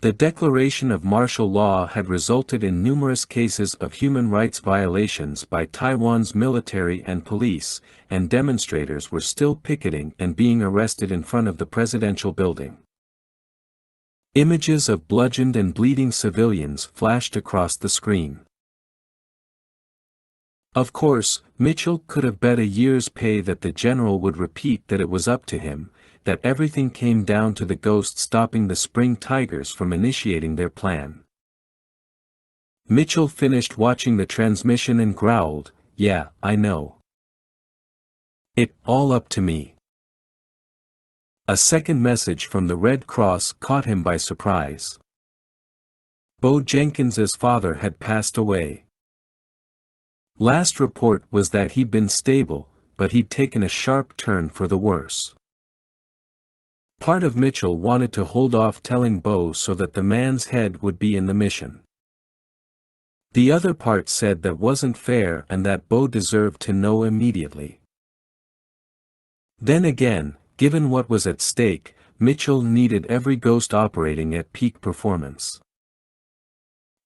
The declaration of martial law had resulted in numerous cases of human rights violations by Taiwan's military and police, and demonstrators were still picketing and being arrested in front of the presidential building. Images of bludgeoned and bleeding civilians flashed across the screen. Of course, Mitchell could have bet a year's pay that the general would repeat that it was up to him, that everything came down to the Ghost stopping the Spring Tigers from initiating their plan. Mitchell finished watching the transmission and growled, "Yeah, I know. It all up to me." A second message from the Red Cross caught him by surprise. Bo Jenkins's father had passed away. Last report was that he'd been stable, but he'd taken a sharp turn for the worse. Part of Mitchell wanted to hold off telling Bo so that the man's head would be in the mission. The other part said that wasn't fair and that Bo deserved to know immediately. Then again, given what was at stake, Mitchell needed every ghost operating at peak performance.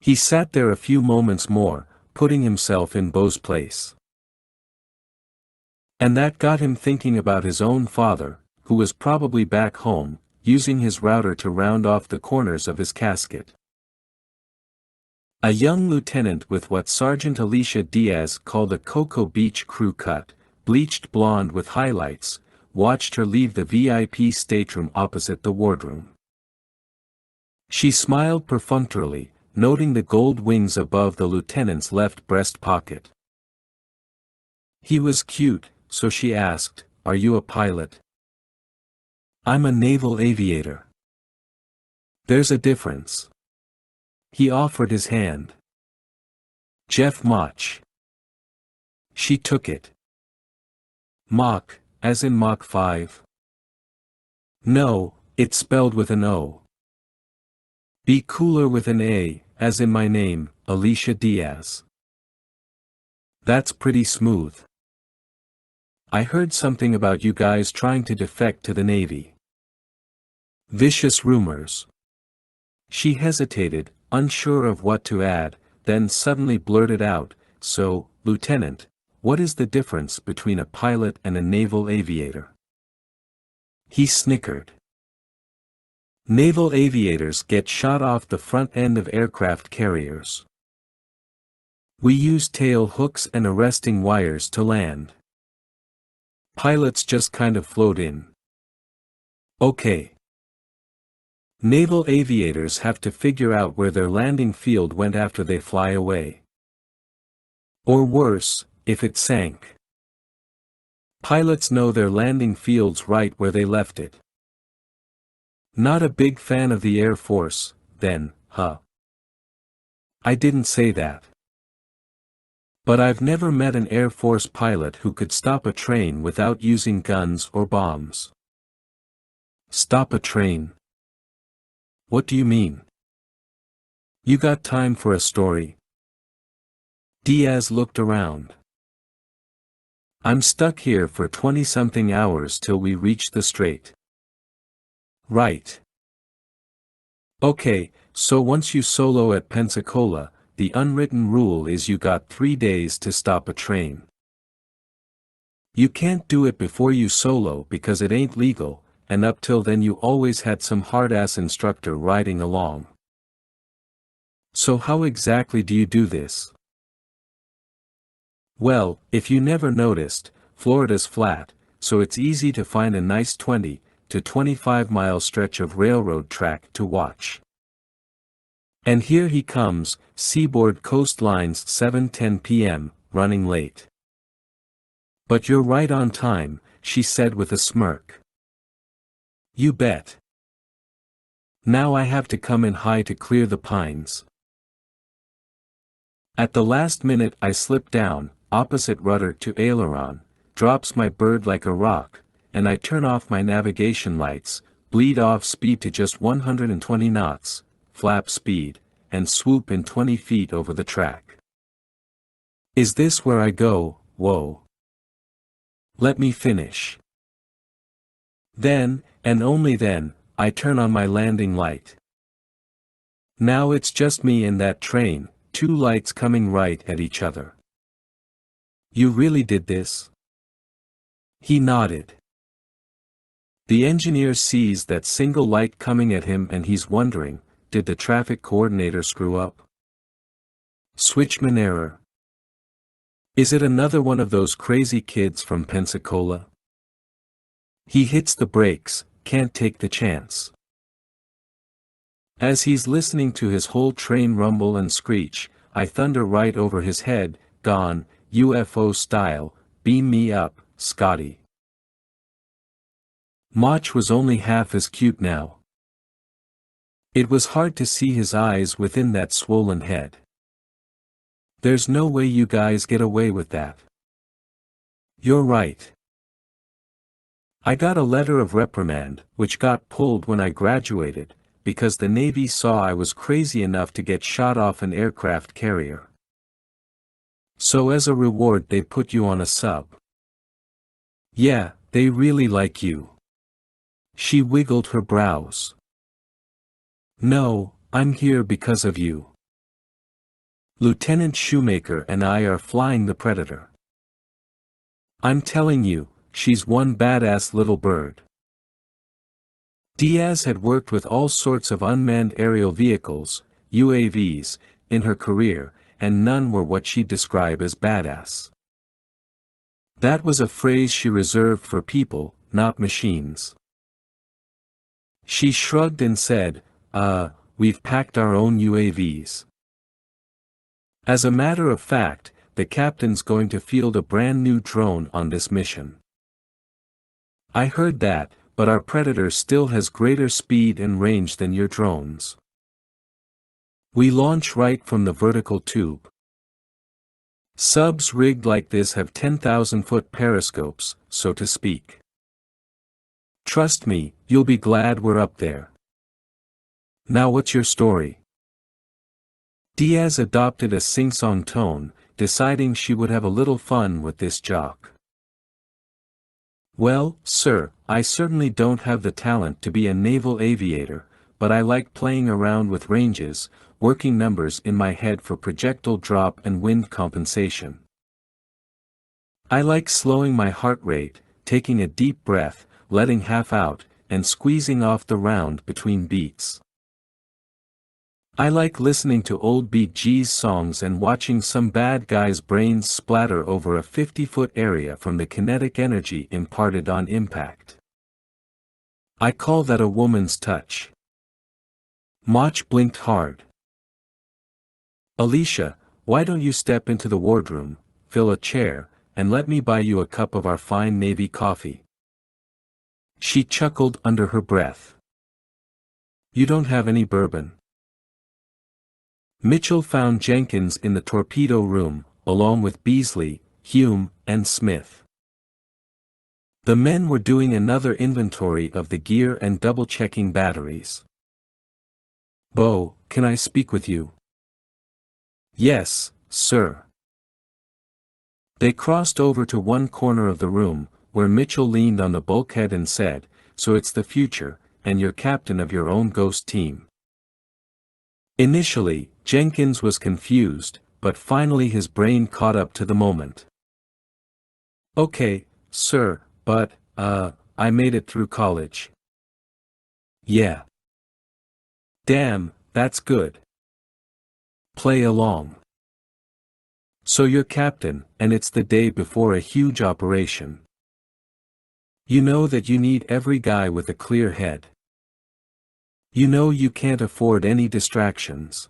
He sat there a few moments more, putting himself in Bo's place. And that got him thinking about his own father, who was probably back home, using his router to round off the corners of his casket. A young lieutenant with what Sergeant Alicia Diaz called a Cocoa Beach crew cut, bleached blonde with highlights, watched her leave the VIP stateroom opposite the wardroom. She smiled perfunctorily, noting the gold wings above the lieutenant's left breast pocket. He was cute, so she asked, "Are you a pilot?" "I'm a naval aviator." "There's a difference." He offered his hand. "Jeff Mach." She took it. "Mach, as in Mach 5? "No, it's spelled with an O." "Be cooler with an A, as in my name, Alicia Diaz." "That's pretty smooth." "I heard something about you guys trying to defect to the Navy." "Vicious rumors." She hesitated, unsure of what to add, then suddenly blurted out, "So, Lieutenant, what is the difference between a pilot and a naval aviator?" He snickered. "Naval aviators get shot off the front end of aircraft carriers. We use tail hooks and arresting wires to land. Pilots just kind of float in." "Okay." "Naval aviators have to figure out where their landing field went after they fly away. Or worse, if it sank. Pilots know their landing field's right where they left it." "Not a big fan of the Air Force, then, huh?" "I didn't say that. But I've never met an Air Force pilot who could stop a train without using guns or bombs." "Stop a train? What do you mean? You got time for a story?" Diaz looked around. "I'm stuck here for 20-something hours till we reach the strait." "Right. Okay, so once you solo at Pensacola, the unwritten rule is you got 3 days to stop a train. You can't do it before you solo because it ain't legal, and up till then you always had some hard-ass instructor riding along. So how exactly do you do this?" "Well, if you never noticed, Florida's flat, so it's easy to find a nice 20 to 25-mile stretch of railroad track to watch. And here he comes, Seaboard Coastlines 7:10 p.m., running late." "But you're right on time," she said with a smirk. "You bet. Now I have to come in high to clear the pines. At the last minute I slip down, opposite rudder to aileron, drops my bird like a rock, and I turn off my navigation lights, bleed off speed to just 120 knots, flap speed, and swoop in 20 feet over the track. Is this where I go? Whoa. Let me finish. Then, and only then, I turn on my landing light. Now it's just me and that train, 2 lights coming right at each other." "You really did this?" He nodded. The engineer sees that single light coming at him and he's wondering, did the traffic coordinator screw up? Switchman error. Is it another one of those crazy kids from Pensacola? He hits the brakes, can't take the chance. As he's listening to his whole train rumble and screech, I thunder right over his head, "Gone, UFO style, beam me up, Scotty." Mach was only half as cute now. It was hard to see his eyes within that swollen head. There's no way you guys get away with that. You're right. I got a letter of reprimand, which got pulled when I graduated, because the Navy saw I was crazy enough to get shot off an aircraft carrier. So as a reward they put you on a sub. Yeah, they really like you. She wiggled her brows. No, I'm here because of you. Lieutenant Shoemaker and I are flying the Predator. I'm telling you, she's one badass little bird. Diaz had worked with all sorts of unmanned aerial vehicles, UAVs, in her career, and none were what she'd describe as badass. That was a phrase she reserved for people, not machines. She shrugged and said, we've packed our own UAVs. As a matter of fact, the captain's going to field a brand new drone on this mission. I heard that, but our Predator still has greater speed and range than your drones. We launch right from the vertical tube. Subs rigged like this have 10,000-foot periscopes, so to speak. Trust me, you'll be glad we're up there. Now what's your story? Diaz adopted a sing-song tone, deciding she would have a little fun with this jock. Well, sir, I certainly don't have the talent to be a naval aviator, but I like playing around with ranges, working numbers in my head for projectile drop and wind compensation. I like slowing my heart rate, taking a deep breath, letting half out, and squeezing off the round between beats. I like listening to old Bee Gees songs and watching some bad guy's brains splatter over a 50-foot area from the kinetic energy imparted on impact. I call that a woman's touch. Mach blinked hard. Alicia, why don't you step into the wardroom, fill a chair, and let me buy you a cup of our fine Navy coffee? She chuckled under her breath. You don't have any bourbon. Mitchell found Jenkins in the torpedo room, along with Beasley, Hume, and Smith. The men were doing another inventory of the gear and double-checking batteries. Bo, can I speak with you? Yes, sir. They crossed over to one corner of the room, where Mitchell leaned on the bulkhead and said, So it's the future, and you're captain of your own ghost team. Initially, Jenkins was confused, but finally his brain caught up to the moment. Okay, sir, but, I made it through college. Yeah. Damn, that's good. Play along. So you're captain, and it's the day before a huge operation. You know that you need every guy with a clear head. You know you can't afford any distractions.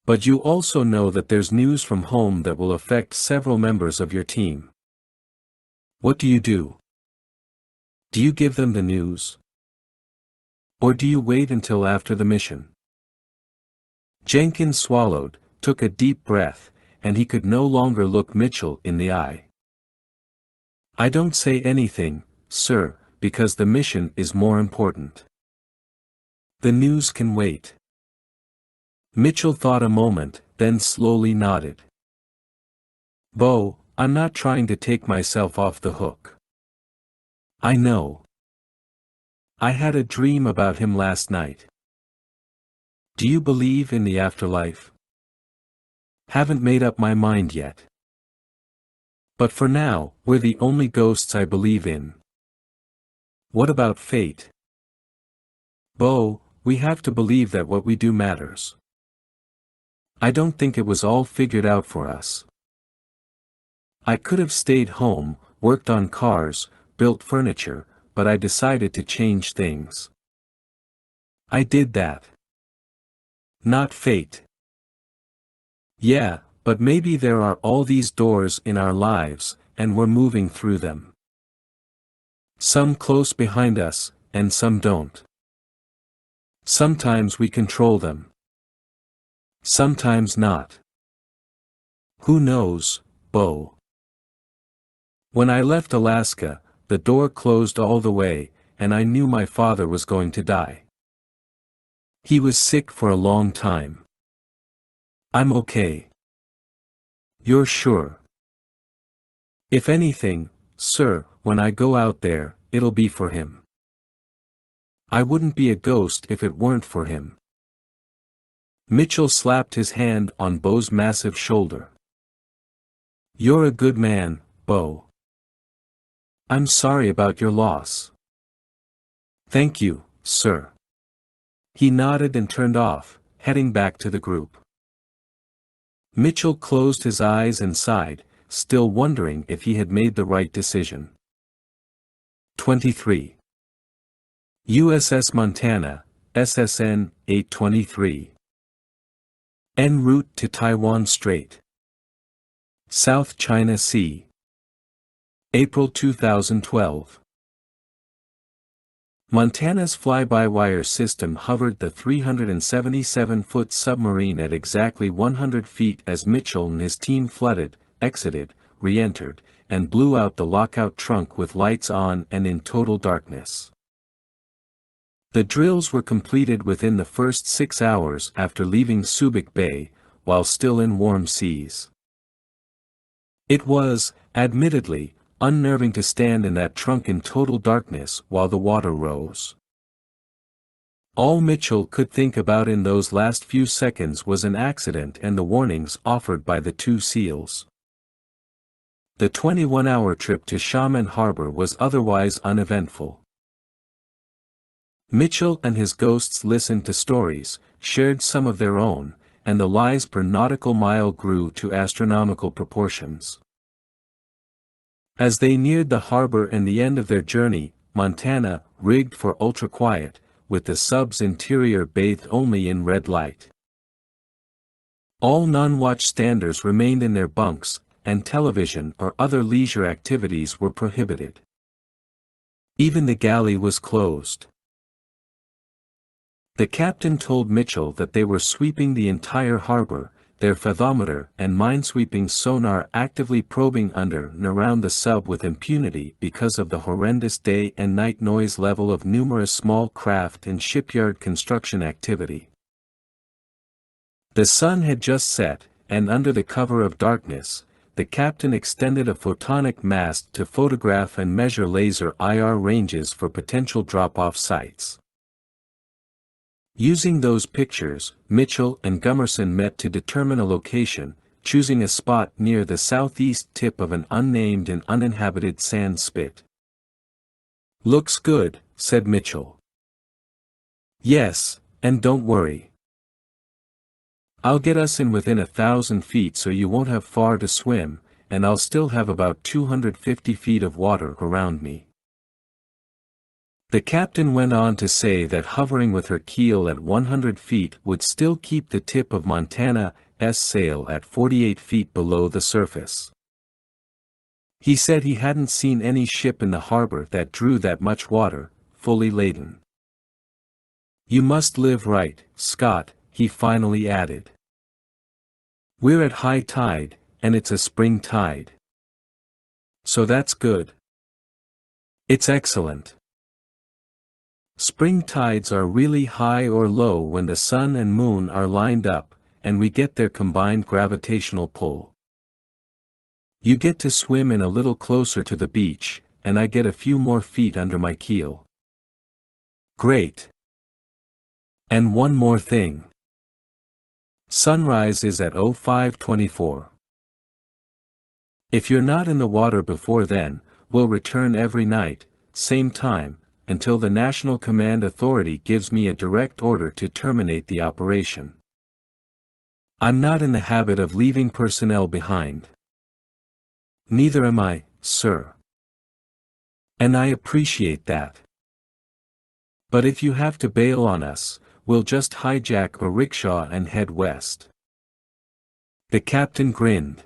But you also know that there's news from home that will affect several members of your team. What do you do? Do you give them the news? Or do you wait until after the mission? Jenkins swallowed, took a deep breath, and he could no longer look Mitchell in the eye. I don't say anything, sir, because the mission is more important. The news can wait. Mitchell thought a moment, then slowly nodded. Bo, I'm not trying to take myself off the hook. I know. I had a dream about him last night. Do you believe in the afterlife? Haven't made up my mind yet. But for now, we're the only ghosts I believe in. What about fate? Bo, we have to believe that what we do matters. I don't think it was all figured out for us. I could have stayed home, worked on cars, built furniture, but I decided to change things. I did that. Not fate. Yeah, but maybe there are all these doors in our lives, and we're moving through them. Some close behind us, and some don't. Sometimes we control them. Sometimes not. Who knows, Bo? When I left Alaska, the door closed all the way, and I knew my father was going to die. He was sick for a long time. I'm okay. You're sure? If anything, sir, when I go out there, it'll be for him. I wouldn't be a ghost if it weren't for him. Mitchell slapped his hand on Bo's massive shoulder. You're a good man, Bo. I'm sorry about your loss. Thank you, sir. He nodded and turned off, heading back to the group. Mitchell closed his eyes and sighed, still wondering if he had made the right decision. 23. USS Montana, SSN 823. En route to Taiwan Strait. South China Sea. April 2012. Montana's fly-by-wire system hovered the 377-foot submarine at exactly 100 feet as Mitchell and his team flooded, exited, re-entered, and blew out the lockout trunk with lights on and in total darkness. The drills were completed within the first 6 hours after leaving Subic Bay, while still in warm seas. It was, admittedly, unnerving to stand in that trunk in total darkness while the water rose. All Mitchell could think about in those last few seconds was an accident and the warnings offered by the 2 SEALs. The 21-hour trip to Xiamen Harbor was otherwise uneventful. Mitchell and his ghosts listened to stories, shared some of their own, and the lies per nautical mile grew to astronomical proportions. As they neared the harbor and the end of their journey, Montana, rigged for ultra-quiet, with the sub's interior bathed only in red light. All non-watchstanders remained in their bunks, and television or other leisure activities were prohibited. Even the galley was closed. The captain told Mitchell that they were sweeping the entire harbor, their fathometer and minesweeping sonar actively probing under and around the sub with impunity because of the horrendous day and night noise level of numerous small craft and shipyard construction activity. The sun had just set, and under the cover of darkness, the captain extended a photonic mast to photograph and measure laser IR ranges for potential drop-off sites. Using those pictures, Mitchell and Gummerson met to determine a location, choosing a spot near the southeast tip of an unnamed and uninhabited sand spit. "Looks good," said Mitchell. "Yes, and don't worry. I'll get us in within 1,000 feet so you won't have far to swim, and I'll still have about 250 feet of water around me." The captain went on to say that hovering with her keel at 100 feet would still keep the tip of Montana's sail at 48 feet below the surface. He said he hadn't seen any ship in the harbor that drew that much water, fully laden. "You must live right, Scott," he finally added. "We're at high tide, and it's a spring tide. So that's good. It's excellent. Spring tides are really high or low when the sun and moon are lined up, and we get their combined gravitational pull. You get to swim in a little closer to the beach, and I get a few more feet under my keel. Great. And one more thing. Sunrise is at 05:24. If you're not in the water before then, we'll return every night, same time, until the National Command Authority gives me a direct order to terminate the operation. I'm not in the habit of leaving personnel behind. Neither am I, sir. And I appreciate that. But if you have to bail on us, we'll just hijack a rickshaw and head west." The captain grinned.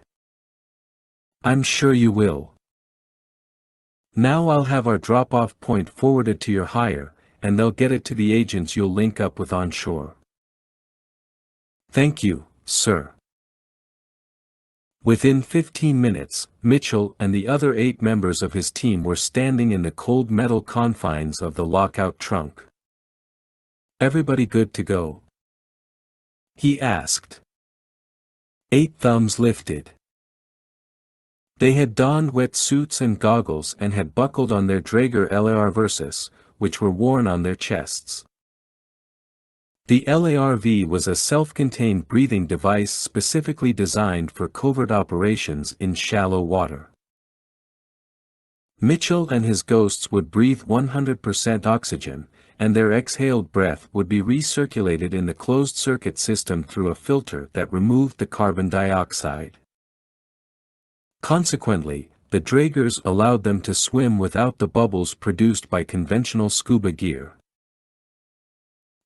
"I'm sure you will. Now I'll have our drop-off point forwarded to your hire, and they'll get it to the agents you'll link up with on shore. Thank you, sir. Within 15 minutes, Mitchell and the other 8 members of his team were standing in the cold metal confines of the lockout trunk. Everybody good to go? He asked. 8 thumbs lifted. They had donned wet suits and goggles and had buckled on their Draeger LAR Versus, which were worn on their chests. The LARV was a self-contained breathing device specifically designed for covert operations in shallow water. Mitchell and his ghosts would breathe 100% oxygen, and their exhaled breath would be recirculated in the closed-circuit system through a filter that removed the carbon dioxide. Consequently, the Draegers allowed them to swim without the bubbles produced by conventional scuba gear.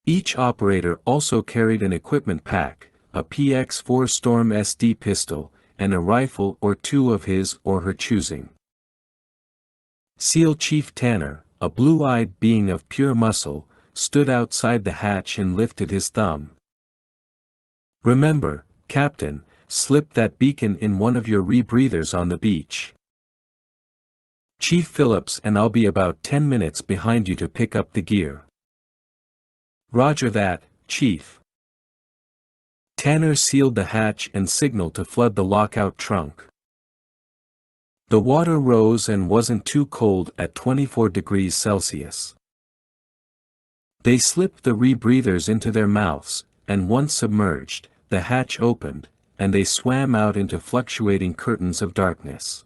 Each operator also carried an equipment pack, a PX-4 Storm SD pistol, and a rifle or 2 of his or her choosing. SEAL Chief Tanner, a blue-eyed being of pure muscle, stood outside the hatch and lifted his thumb. "Remember, Captain, slip that beacon in one of your rebreathers on the beach. Chief Phillips and I'll be about 10 minutes behind you to pick up the gear." "Roger that, Chief." Tanner sealed the hatch and signaled to flood the lockout trunk. The water rose and wasn't too cold at 24 degrees Celsius. They slipped the rebreathers into their mouths, and once submerged, the hatch opened, and they swam out into fluctuating curtains of darkness.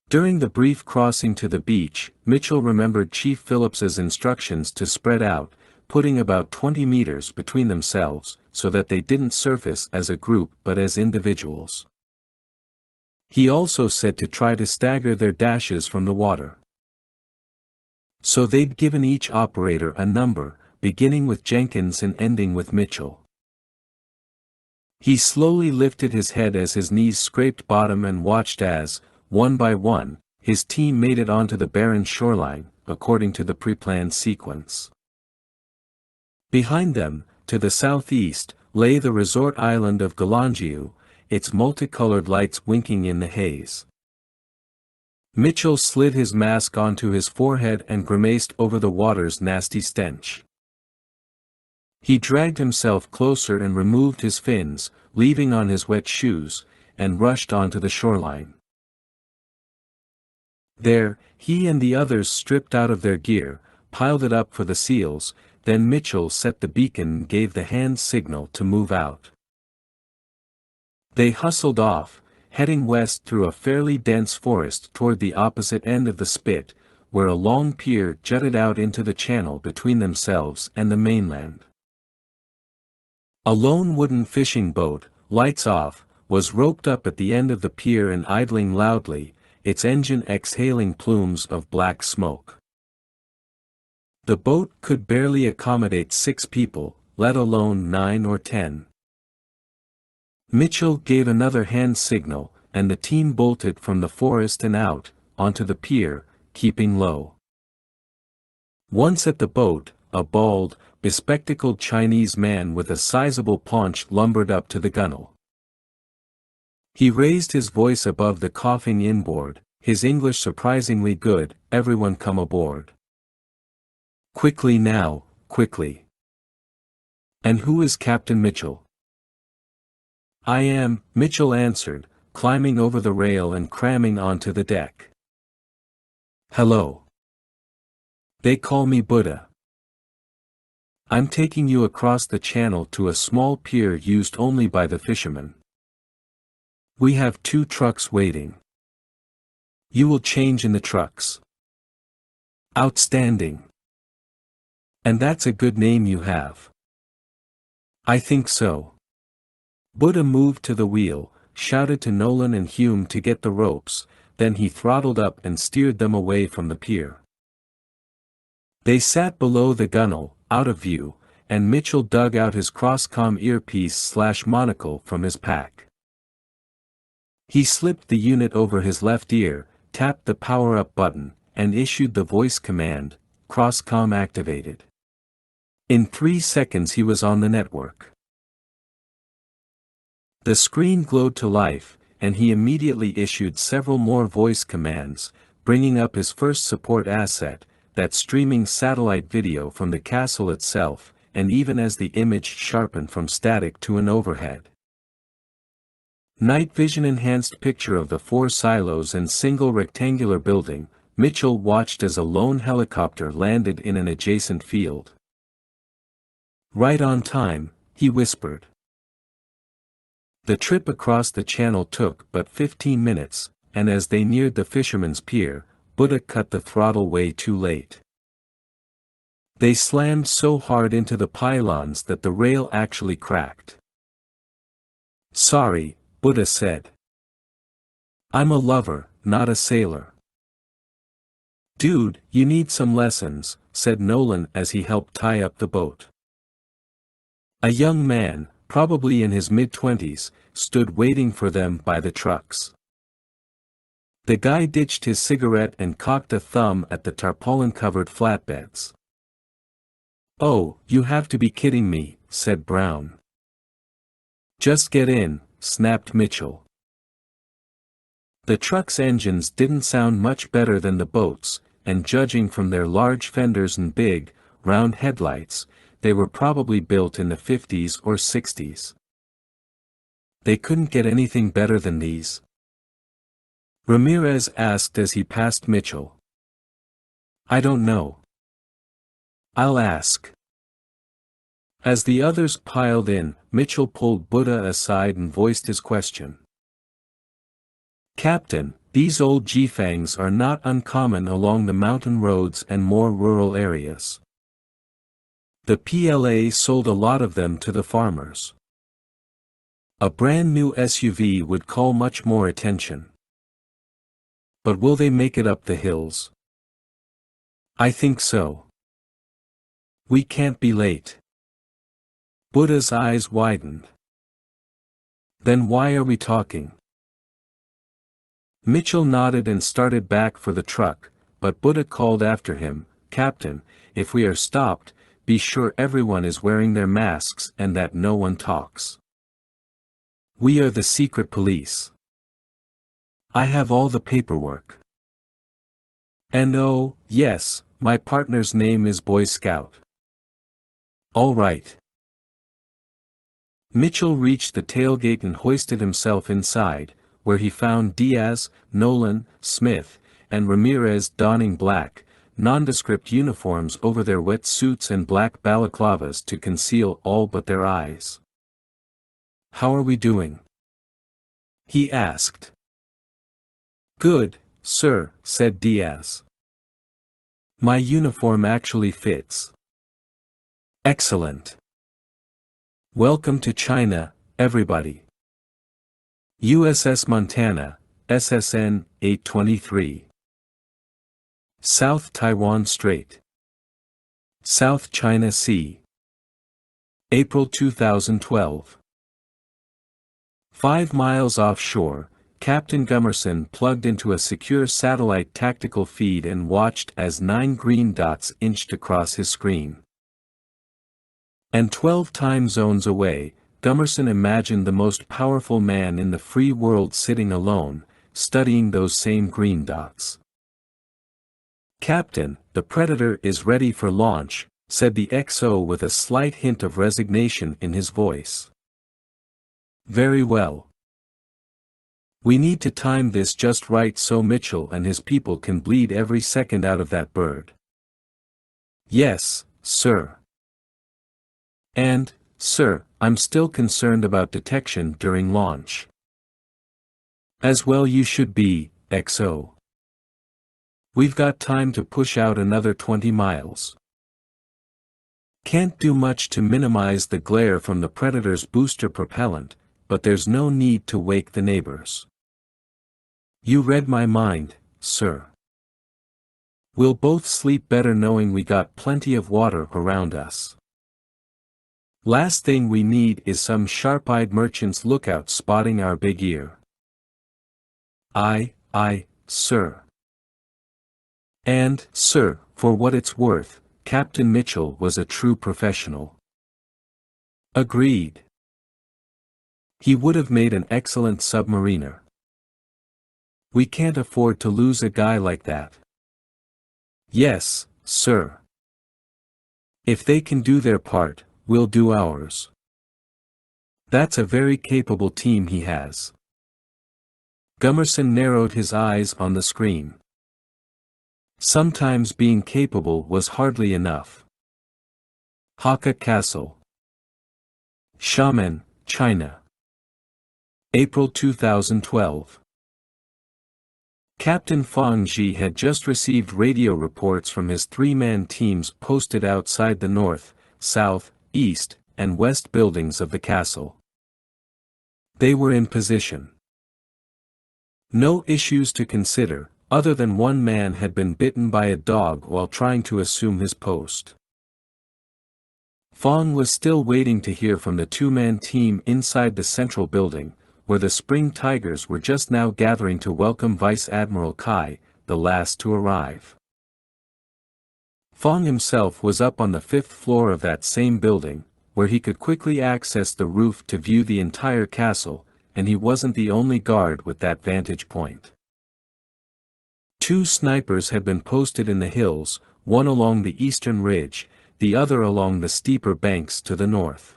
During the brief crossing to the beach, Mitchell remembered Chief Phillips's instructions to spread out, putting about 20 meters between themselves, so that they didn't surface as a group but as individuals. He also said to try to stagger their dashes from the water. So they'd given each operator a number, beginning with Jenkins and ending with Mitchell. He slowly lifted his head as his knees scraped bottom and watched as, one by one, his team made it onto the barren shoreline, according to the pre-planned sequence. Behind them, to the southeast, lay the resort island of Galangiu, its multicolored lights winking in the haze. Mitchell slid his mask onto his forehead and grimaced over the water's nasty stench. He dragged himself closer and removed his fins, leaving on his wet shoes, and rushed onto the shoreline. There, he and the others stripped out of their gear, piled it up for the SEALs, then Mitchell set the beacon and gave the hand signal to move out. They hustled off, heading west through a fairly dense forest toward the opposite end of the spit, where a long pier jutted out into the channel between themselves and the mainland. A lone wooden fishing boat, lights off, was roped up at the end of the pier and idling loudly, its engine exhaling plumes of black smoke. The boat could barely accommodate 6 people, let alone 9 or 10. Mitchell gave another hand signal, and the team bolted from the forest and out, onto the pier, keeping low. Once at the boat, a bald, bespectacled Chinese man with a sizable paunch lumbered up to the gunwale. He raised his voice above the coughing inboard, his English surprisingly good. "Everyone come aboard. Quickly now, quickly." "And who is Captain Mitchell?" "I am," Mitchell answered, climbing over the rail and cramming onto the deck. "Hello. They call me Buddha. I'm taking you across the channel to a small pier used only by the fishermen. We have 2 trucks waiting. You will change in the trucks." "Outstanding. And that's a good name you have." "I think so." Buddha moved to the wheel, shouted to Nolan and Hume to get the ropes, then he throttled up and steered them away from the pier. They sat below the gunwale, out of view, and Mitchell dug out his cross-comm earpiece/monocle from his pack. He slipped the unit over his left ear, tapped the power-up button, and issued the voice command, "Crosscom activated." In 3 seconds he was on the network. The screen glowed to life, and he immediately issued several more voice commands, bringing up his first support asset, that streaming satellite video from the castle itself, and even as the image sharpened from static to an overhead night vision enhanced picture of the 4 silos and single rectangular building, Mitchell watched as a lone helicopter landed in an adjacent field. "Right on time," he whispered. The trip across the channel took but 15 minutes, and as they neared the fisherman's pier, Buddha cut the throttle way too late. They slammed so hard into the pylons that the rail actually cracked. "Sorry," Buddha said. "I'm a lover, not a sailor." "Dude, you need some lessons," said Nolan as he helped tie up the boat. A young man, probably in his mid-20s, stood waiting for them by the trucks. The guy ditched his cigarette and cocked a thumb at the tarpaulin-covered flatbeds. "Oh, you have to be kidding me," said Brown. "Just get in," snapped Mitchell. The truck's engines didn't sound much better than the boat's, and judging from their large fenders and big, round headlights, they were probably built in the 50s or 60s. "They couldn't get anything better than these?" Ramirez asked as he passed Mitchell. "I don't know. I'll ask." As the others piled in, Mitchell pulled Buddha aside and voiced his question. "Captain, these old Jifangs are not uncommon along the mountain roads and more rural areas. The PLA sold a lot of them to the farmers. A brand new SUV would call much more attention. But will they make it up the hills?" "I think so. We can't be late." Buddha's eyes widened. "Then why are we talking?" Mitchell nodded and started back for the truck, but Buddha called after him, "Captain, if we are stopped, be sure everyone is wearing their masks and that no one talks. We are the secret police. I have all the paperwork. And oh, yes, my partner's name is Boy Scout." "All right." Mitchell reached the tailgate and hoisted himself inside, where he found Diaz, Nolan, Smith, and Ramirez donning black, nondescript uniforms over their wet suits and black balaclavas to conceal all but their eyes. "How are we doing?" he asked. "Good, sir," said Diaz. "My uniform actually fits." "Excellent. Welcome to China, everybody. USS Montana, SSN 823. South Taiwan Strait. South China Sea. April 2012. 5 miles offshore, Captain Gummerson plugged into a secure satellite tactical feed and watched as 9 green dots inched across his screen. And 12 time zones away, Gummerson imagined the most powerful man in the free world sitting alone, studying those same green dots. "Captain, the Predator is ready for launch," said the XO with a slight hint of resignation in his voice. "Very well. We need to time this just right so Mitchell and his people can bleed every second out of that bird." "Yes, sir. And, sir, I'm still concerned about detection during launch." "As well you should be, XO. We've got time to push out another 20 miles. Can't do much to minimize the glare from the Predator's booster propellant, but there's no need to wake the neighbors." "You read my mind, sir. We'll both sleep better knowing we got plenty of water around us. Last thing we need is some sharp-eyed merchant's lookout spotting our big ear." Aye, sir. And, sir, for what it's worth, Captain Mitchell was a true professional. Agreed. He would have made an excellent submariner. We can't afford to lose a guy like that. Yes, sir. If they can do their part, we'll do ours. That's a very capable team he has. Gummerson narrowed his eyes on the screen. Sometimes being capable was hardly enough. Hakka Castle. Xiamen, China. April 2012. Captain Fang Ji had just received radio reports from his three-man teams posted outside the north, south, east, and west buildings of the castle. They were in position. No issues to consider, other than one man had been bitten by a dog while trying to assume his post. Fang was still waiting to hear from the two-man team inside the central building, where the Spring Tigers were just now gathering to welcome Vice Admiral Kai, the last to arrive. Fang himself was up on the 5th floor of that same building, where he could quickly access the roof to view the entire castle, and he wasn't the only guard with that vantage point. 2 snipers had been posted in the hills, one along the eastern ridge, the other along the steeper banks to the north.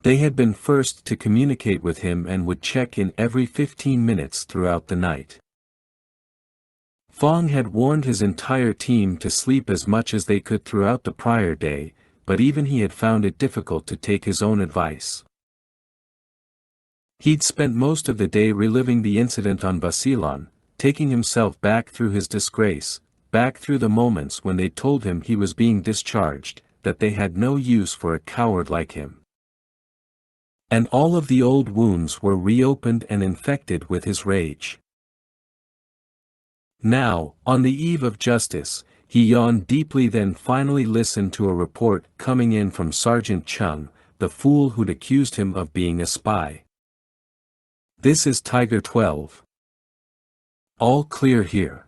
They had been first to communicate with him and would check in every 15 minutes throughout the night. Fang had warned his entire team to sleep as much as they could throughout the prior day, but even he had found it difficult to take his own advice. He'd spent most of the day reliving the incident on Battalion, taking himself back through his disgrace, back through the moments when they told him he was being discharged, that they had no use for a coward like him. And all of the old wounds were reopened and infected with his rage. Now, on the eve of justice, he yawned deeply, then finally listened to a report coming in from Sergeant Chung, the fool who'd accused him of being a spy. This is Tiger 12. All clear here.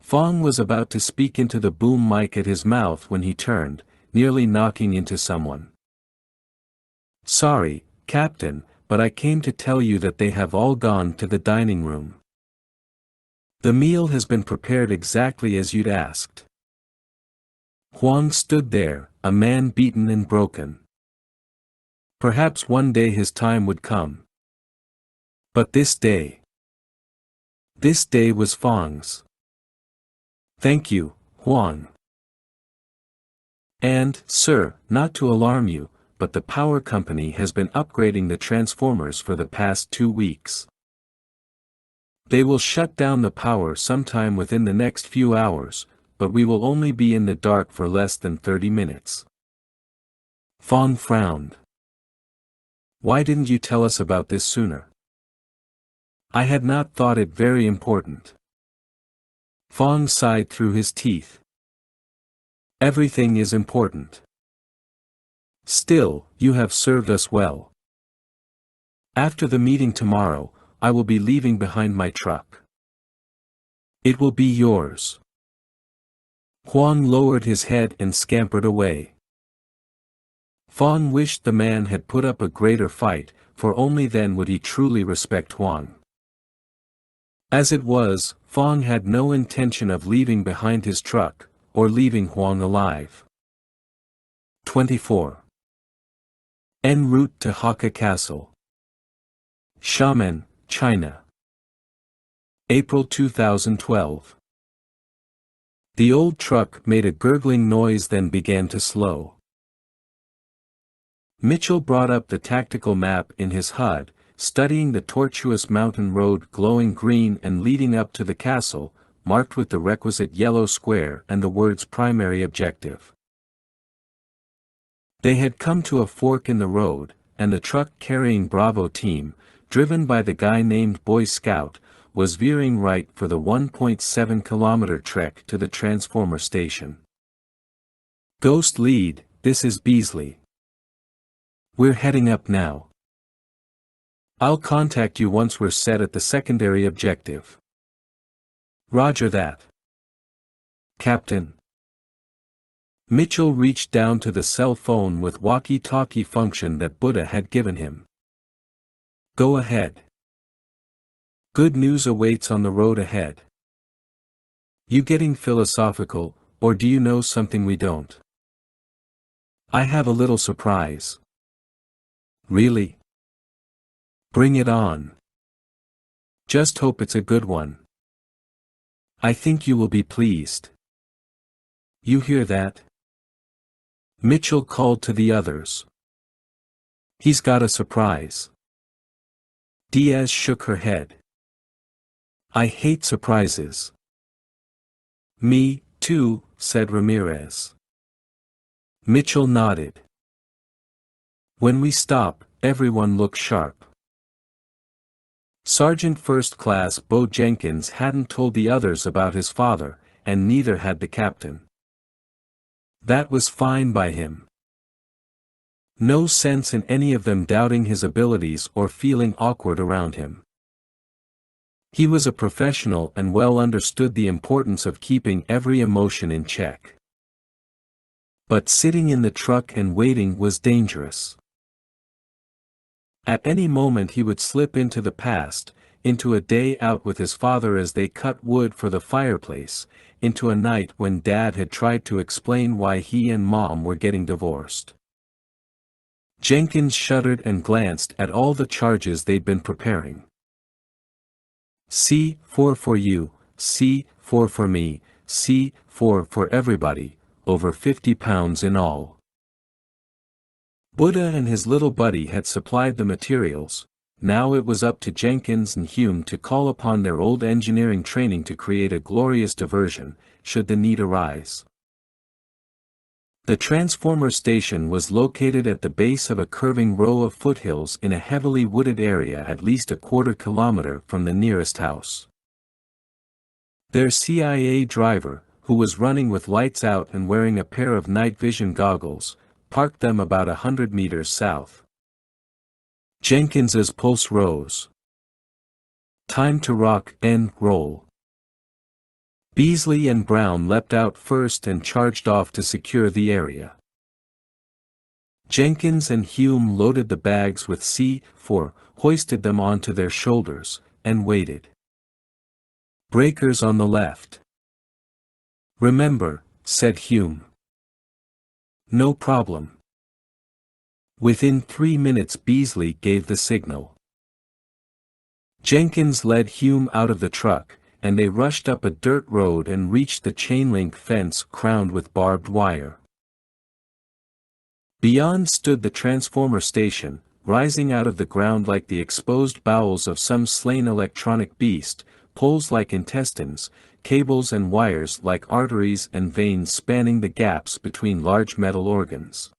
Fang was about to speak into the boom mic at his mouth when he turned, nearly knocking into someone. Sorry, Captain, but I came to tell you that they have all gone to the dining room. The meal has been prepared exactly as you'd asked. Huang stood there, a man beaten and broken. Perhaps one day his time would come. But this day was Fang's. Thank you, Huang. And, sir, not to alarm you, but the power company has been upgrading the transformers for the past 2 weeks. They will shut down the power sometime within the next few hours, but we will only be in the dark for less than 30 minutes. Fang frowned. Why didn't you tell us about this sooner? I had not thought it very important. Fang sighed through his teeth. Everything is important. Still, you have served us well. After the meeting tomorrow, I will be leaving behind my truck. It will be yours. Huang lowered his head and scampered away. Fang wished the man had put up a greater fight, for only then would he truly respect Huang. As it was, Fang had no intention of leaving behind his truck, or leaving Huang alive. 24. En route to Hakka Castle. Xiamen, China. April 2012. The old truck made a gurgling noise, then began to slow. Mitchell brought up the tactical map in his HUD, studying the tortuous mountain road glowing green and leading up to the castle, marked with the requisite yellow square and the words primary objective. They had come to a fork in the road, and the truck carrying Bravo team, driven by the guy named Boy Scout, was veering right for the 1.7-kilometer trek to the transformer station. Ghost lead, this is Beasley. We're heading up now. I'll contact you once we're set at the secondary objective. Roger that, Captain. Mitchell reached down to the cell phone with walkie-talkie function that Buddha had given him. Go ahead. Good news awaits on the road ahead. You getting philosophical, or do you know something we don't? I have a little surprise. Really? Bring it on. Just hope it's a good one. I think you will be pleased. You hear that? Mitchell called to the others. He's got a surprise. Diaz shook her head. I hate surprises. Me, too, said Ramirez. Mitchell nodded. When we stop, everyone look sharp. Sergeant First Class Bo Jenkins hadn't told the others about his father, and neither had the captain. That was fine by him. No sense in any of them doubting his abilities or feeling awkward around him. He was a professional and well understood the importance of keeping every emotion in check. But sitting in the truck and waiting was dangerous. At any moment he would slip into the past, into a day out with his father as they cut wood for the fireplace, into a night when Dad had tried to explain why he and Mom were getting divorced. Jenkins shuddered and glanced at all the charges they'd been preparing. C4 for you, C4 for me, C4 for everybody, over 50 pounds in all. Buddha and his little buddy had supplied the materials. Now it was up to Jenkins and Hume to call upon their old engineering training to create a glorious diversion, should the need arise. The transformer station was located at the base of a curving row of foothills in a heavily wooded area at least a quarter kilometer from the nearest house. Their CIA driver, who was running with lights out and wearing a pair of night vision goggles, parked them about 100 meters south. Jenkins's pulse rose. Time to rock and roll. Beasley and Brown leapt out first and charged off to secure the area. Jenkins and Hume loaded the bags with C4, hoisted them onto their shoulders, and waited. Breakers on the left. Remember, said Hume. No problem. Within 3 minutes Beasley gave the signal. Jenkins led Hume out of the truck, and they rushed up a dirt road and reached the chain-link fence crowned with barbed wire. Beyond stood the transformer station, rising out of the ground like the exposed bowels of some slain electronic beast, poles like intestines, cables and wires like arteries and veins spanning the gaps between large metal organs.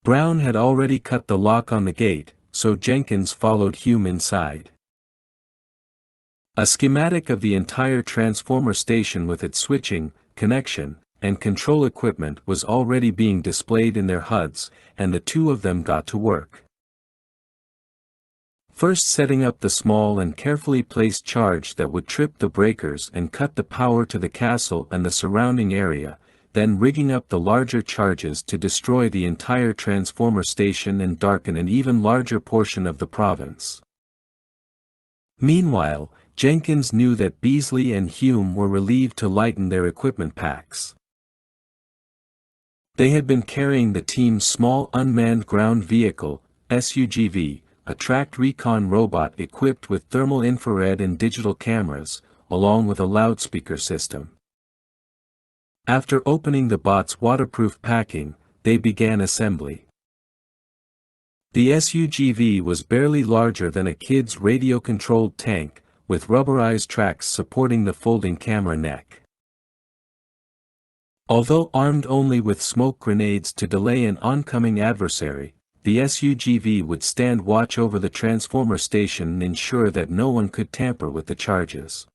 Brown had already cut the lock on the gate, so Jenkins followed Hume inside. A schematic of the entire transformer station with its switching, connection, and control equipment was already being displayed in their HUDs, and the two of them got to work. First setting up the small and carefully placed charge that would trip the breakers and cut the power to the castle and the surrounding area, then rigging up the larger charges to destroy the entire transformer station and darken an even larger portion of the province. Meanwhile, Jenkins knew that Beasley and Hume were relieved to lighten their equipment packs. They had been carrying the team's small unmanned ground vehicle, SUGV, a tracked recon robot equipped with thermal infrared and digital cameras, along with a loudspeaker system. After opening the bot's waterproof packing, they began assembly. The SUGV was barely larger than a kid's radio-controlled tank, with rubberized tracks supporting the folding camera neck. Although armed only with smoke grenades to delay an oncoming adversary, the SUGV would stand watch over the transformer station and ensure that no one could tamper with the charges.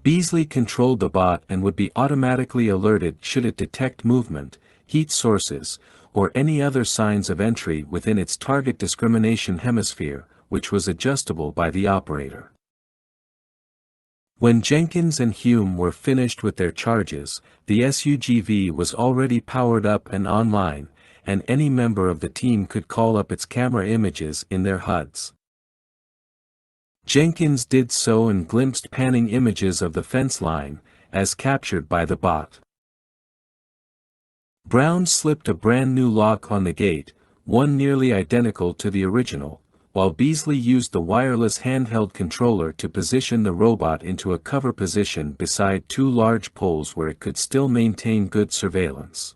Beasley controlled the bot and would be automatically alerted should it detect movement, heat sources, or any other signs of entry within its target discrimination hemisphere, which was adjustable by the operator. When Jenkins and Hume were finished with their charges, the SUGV was already powered up and online, and any member of the team could call up its camera images in their HUDs. Jenkins did so and glimpsed panning images of the fence line, as captured by the bot. Brown slipped a brand new lock on the gate, one nearly identical to the original, while Beasley used the wireless handheld controller to position the robot into a cover position beside two large poles where it could still maintain good surveillance.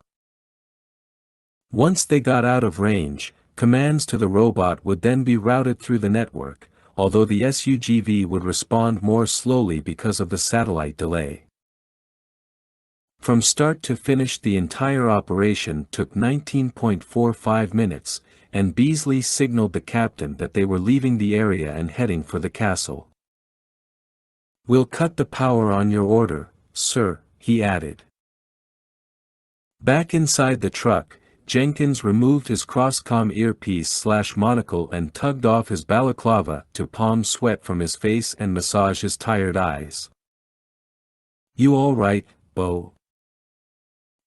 Once they got out of range, commands to the robot would then be routed through the network, although the SUGV would respond more slowly because of the satellite delay. From start to finish, the entire operation took 19.45 minutes, and Beasley signaled the captain that they were leaving the area and heading for the castle. "We'll cut the power on your order, sir," he added. Back inside the truck, Jenkins removed his cross-comm earpiece/monocle and tugged off his balaclava to palm sweat from his face and massage his tired eyes. "You all right, Bo?"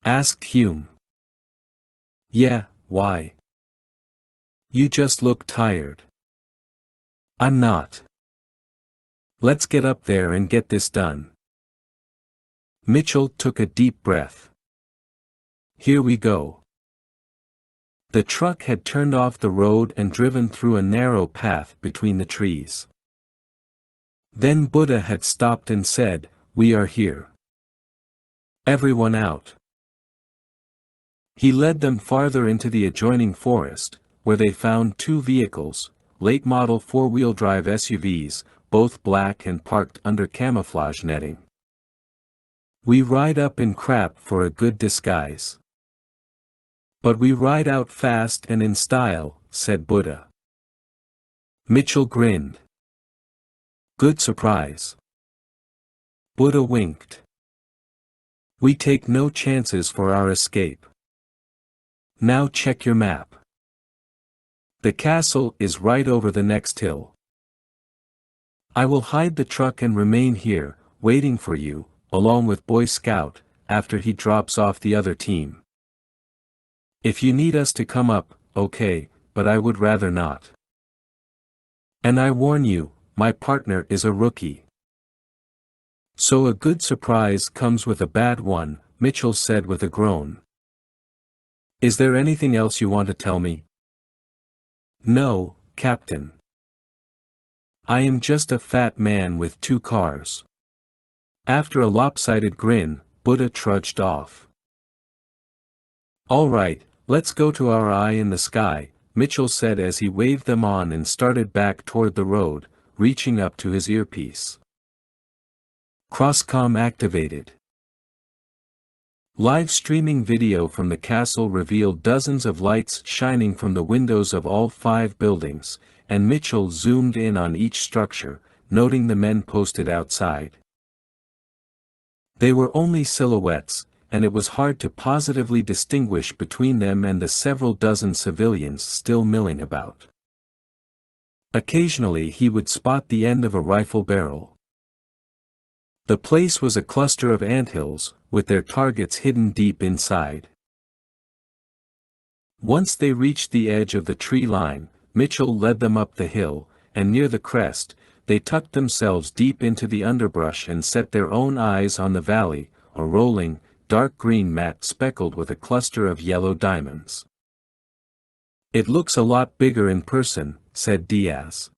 asked Hume. "Yeah, why? You just look tired." "I'm not. Let's get up there and get this done." Mitchell took a deep breath. "Here we go." The truck had turned off the road and driven through a narrow path between the trees. Then Buddha had stopped and said, "We are here. Everyone out." He led them farther into the adjoining forest, where they found two vehicles, late-model four-wheel drive SUVs, both black and parked under camouflage netting. "We ride up in crap for a good disguise. But we ride out fast and in style," said Buddha. Mitchell grinned. "Good surprise." Buddha winked. "We take no chances for our escape. Now check your map. The castle is right over the next hill. I will hide the truck and remain here, waiting for you, along with Boy Scout, after he drops off the other team. If you need us to come up, okay, but I would rather not. And I warn you, my partner is a rookie." "So a good surprise comes with a bad one," Mitchell said with a groan. "Is there anything else you want to tell me?" "No, Captain. I am just a fat man with two cars." After a lopsided grin, Buddha trudged off. "All right, let's go to our eye in the sky," Mitchell said as he waved them on and started back toward the road, reaching up to his earpiece. Crosscom activated. Live streaming video from the castle revealed dozens of lights shining from the windows of all 5 buildings, and Mitchell zoomed in on each structure, noting the men posted outside. They were only silhouettes, and it was hard to positively distinguish between them and the several dozen civilians still milling about. Occasionally he would spot the end of a rifle barrel. The place was a cluster of anthills, with their targets hidden deep inside. Once they reached the edge of the tree line, Mitchell led them up the hill, and near the crest, they tucked themselves deep into the underbrush and set their own eyes on the valley, a rolling, dark green mat speckled with a cluster of yellow diamonds. "It looks a lot bigger in person," said Diaz.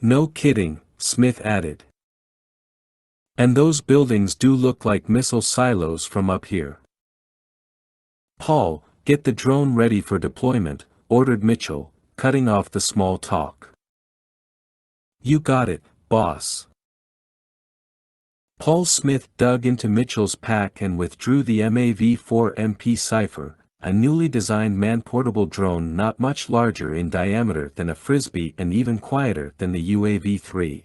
"No kidding," Smith added. "And those buildings do look like missile silos from up here." "Paul, get the drone ready for deployment," ordered Mitchell, cutting off the small talk. "You got it, boss." Paul Smith dug into Mitchell's pack and withdrew the MAV-4MP Cypher, a newly designed man-portable drone not much larger in diameter than a frisbee and even quieter than the UAV-3.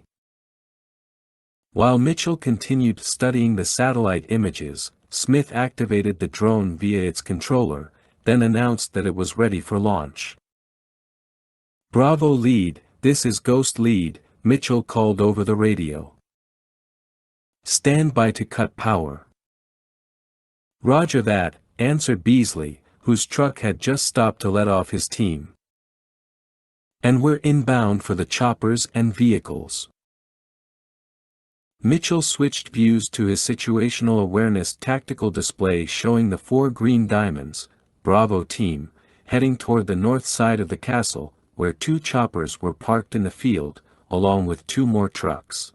While Mitchell continued studying the satellite images, Smith activated the drone via its controller, then announced that it was ready for launch. "Bravo lead, this is Ghost lead," Mitchell called over the radio. "Stand by to cut power." "Roger that," answered Beasley, whose truck had just stopped to let off his team. "And we're inbound for the choppers and vehicles." Mitchell switched views to his situational awareness tactical display showing the 4 green diamonds, Bravo team, heading toward the north side of the castle, where 2 choppers were parked in the field, along with 2 more trucks.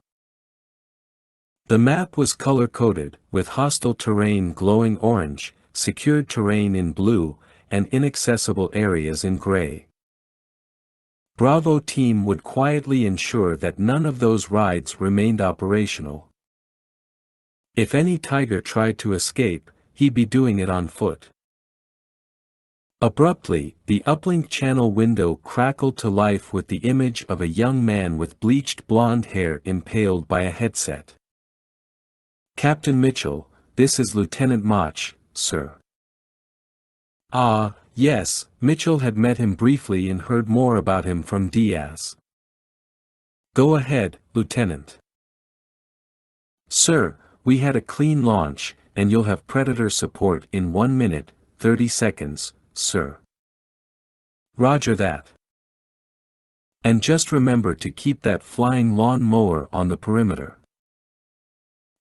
The map was color-coded, with hostile terrain glowing orange, secured terrain in blue, and inaccessible areas in gray. Bravo team would quietly ensure that none of those rides remained operational. If any Tiger tried to escape, he'd be doing it on foot. Abruptly, the uplink channel window crackled to life with the image of a young man with bleached blonde hair impaled by a headset. "Captain Mitchell, this is Lieutenant Mach, sir." Ah, yes, Mitchell had met him briefly and heard more about him from Diaz. "Go ahead, Lieutenant." "Sir, we had a clean launch, and you'll have Predator support in 1 minute, 30 seconds, sir." "Roger that. And just remember to keep that flying lawn mower on the perimeter.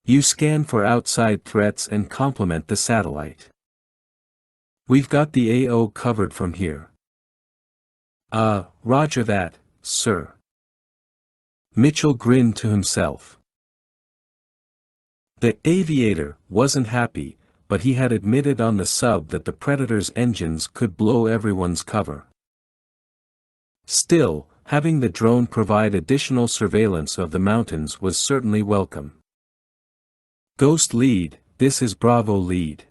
You scan for outside threats and complement the satellite. We've got the AO covered from here." Roger that, sir." Mitchell grinned to himself. The aviator wasn't happy, but he had admitted on the sub that the Predator's engines could blow everyone's cover. Still, having the drone provide additional surveillance of the mountains was certainly welcome. "Ghost lead, this is Bravo lead.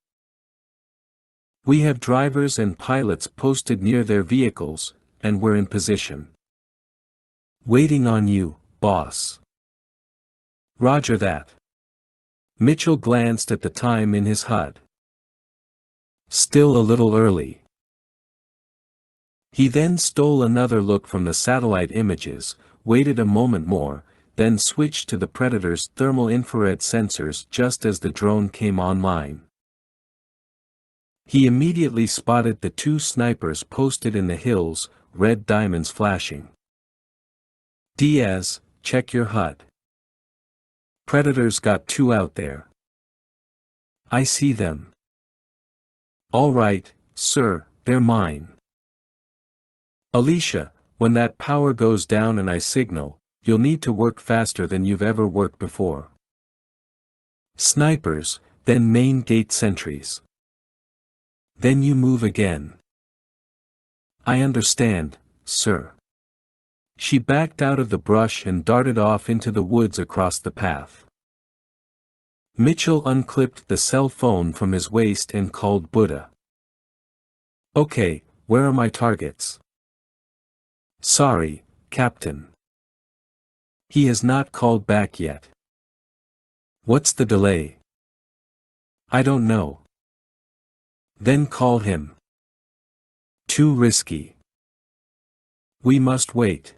We have drivers and pilots posted near their vehicles, and we're in position. Waiting on you, boss." "Roger that." Mitchell glanced at the time in his HUD. Still a little early. He then stole another look from the satellite images, waited a moment more, then switched to the Predator's thermal infrared sensors just as the drone came online. He immediately spotted the 2 snipers posted in the hills, red diamonds flashing. "Diaz, check your HUD. Predator's got 2 out there." "I see them." "All right, sir, they're mine." "Alicia, when that power goes down and I signal, you'll need to work faster than you've ever worked before. Snipers, then main gate sentries. Then you move again." "I understand, sir." She backed out of the brush and darted off into the woods across the path. Mitchell unclipped the cell phone from his waist and called Buddha. "Okay, where are my targets?" "Sorry, Captain. He has not called back yet." "What's the delay?" "I don't know." "Then call him." "Too risky. We must wait."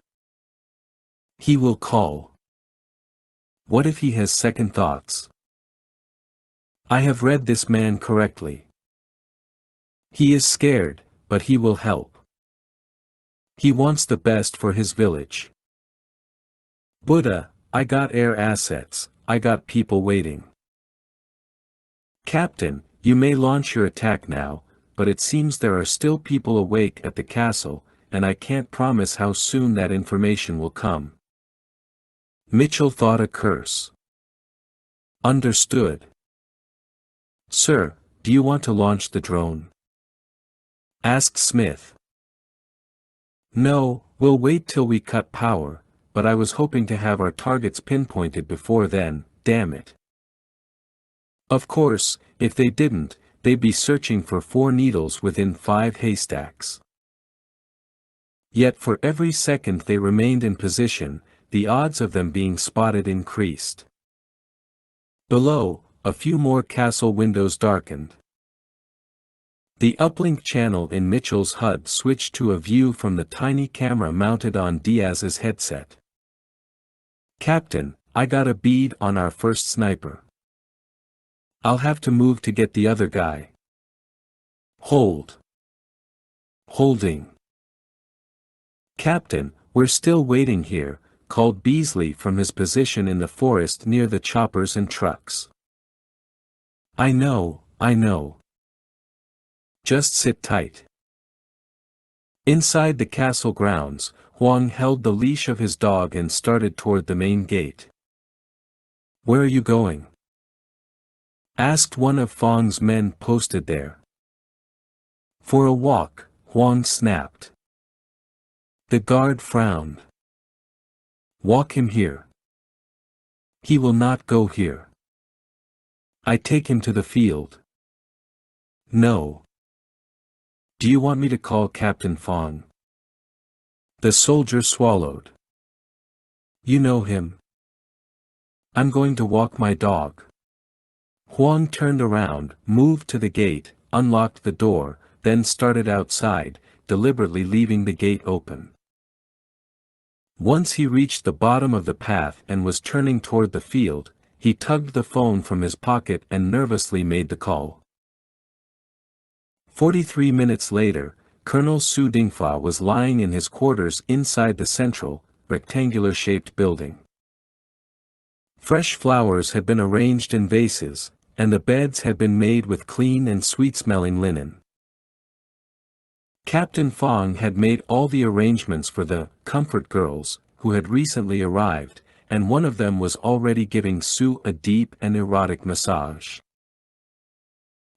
"He will call." "What if he has second thoughts?" "I have read this man correctly. He is scared, but he will help. He wants the best for his village." "Buddha, I got air assets, I got people waiting." "Captain, you may launch your attack now, but it seems there are still people awake at the castle, and I can't promise how soon that information will come." Mitchell thought a curse. "Understood." "Sir, do you want to launch the drone?" asked Smith. "No, we'll wait till we cut power, but I was hoping to have our targets pinpointed before then, damn it." Of course, if they didn't, they'd be searching for 4 needles within 5 haystacks. Yet for every second they remained in position, the odds of them being spotted increased. Below, a few more castle windows darkened. The uplink channel in Mitchell's HUD switched to a view from the tiny camera mounted on Diaz's headset. "Captain, I got a bead on our first sniper. I'll have to move to get the other guy." "Hold." "Holding." "Captain, we're still waiting here," called Beasley from his position in the forest near the choppers and trucks. I know. Just sit tight." Inside the castle grounds, Huang held the leash of his dog and started toward the main gate. "Where are you going?" asked one of Fang's men posted there. "For a walk," Huang snapped. The guard frowned. "Walk him here." "He will not go here. I take him to the field." "No. Do you want me to call Captain Fang?" The soldier swallowed. "You know him." "I'm going to walk my dog." Huang turned around, moved to the gate, unlocked the door, then started outside, deliberately leaving the gate open. Once he reached the bottom of the path and was turning toward the field, he tugged the phone from his pocket and nervously made the call. 43 minutes later, Colonel Su Dingfa was lying in his quarters inside the central, rectangular-shaped building. Fresh flowers had been arranged in vases, and the beds had been made with clean and sweet-smelling linen. Captain Fang had made all the arrangements for the comfort girls, who had recently arrived, and one of them was already giving Su a deep and erotic massage.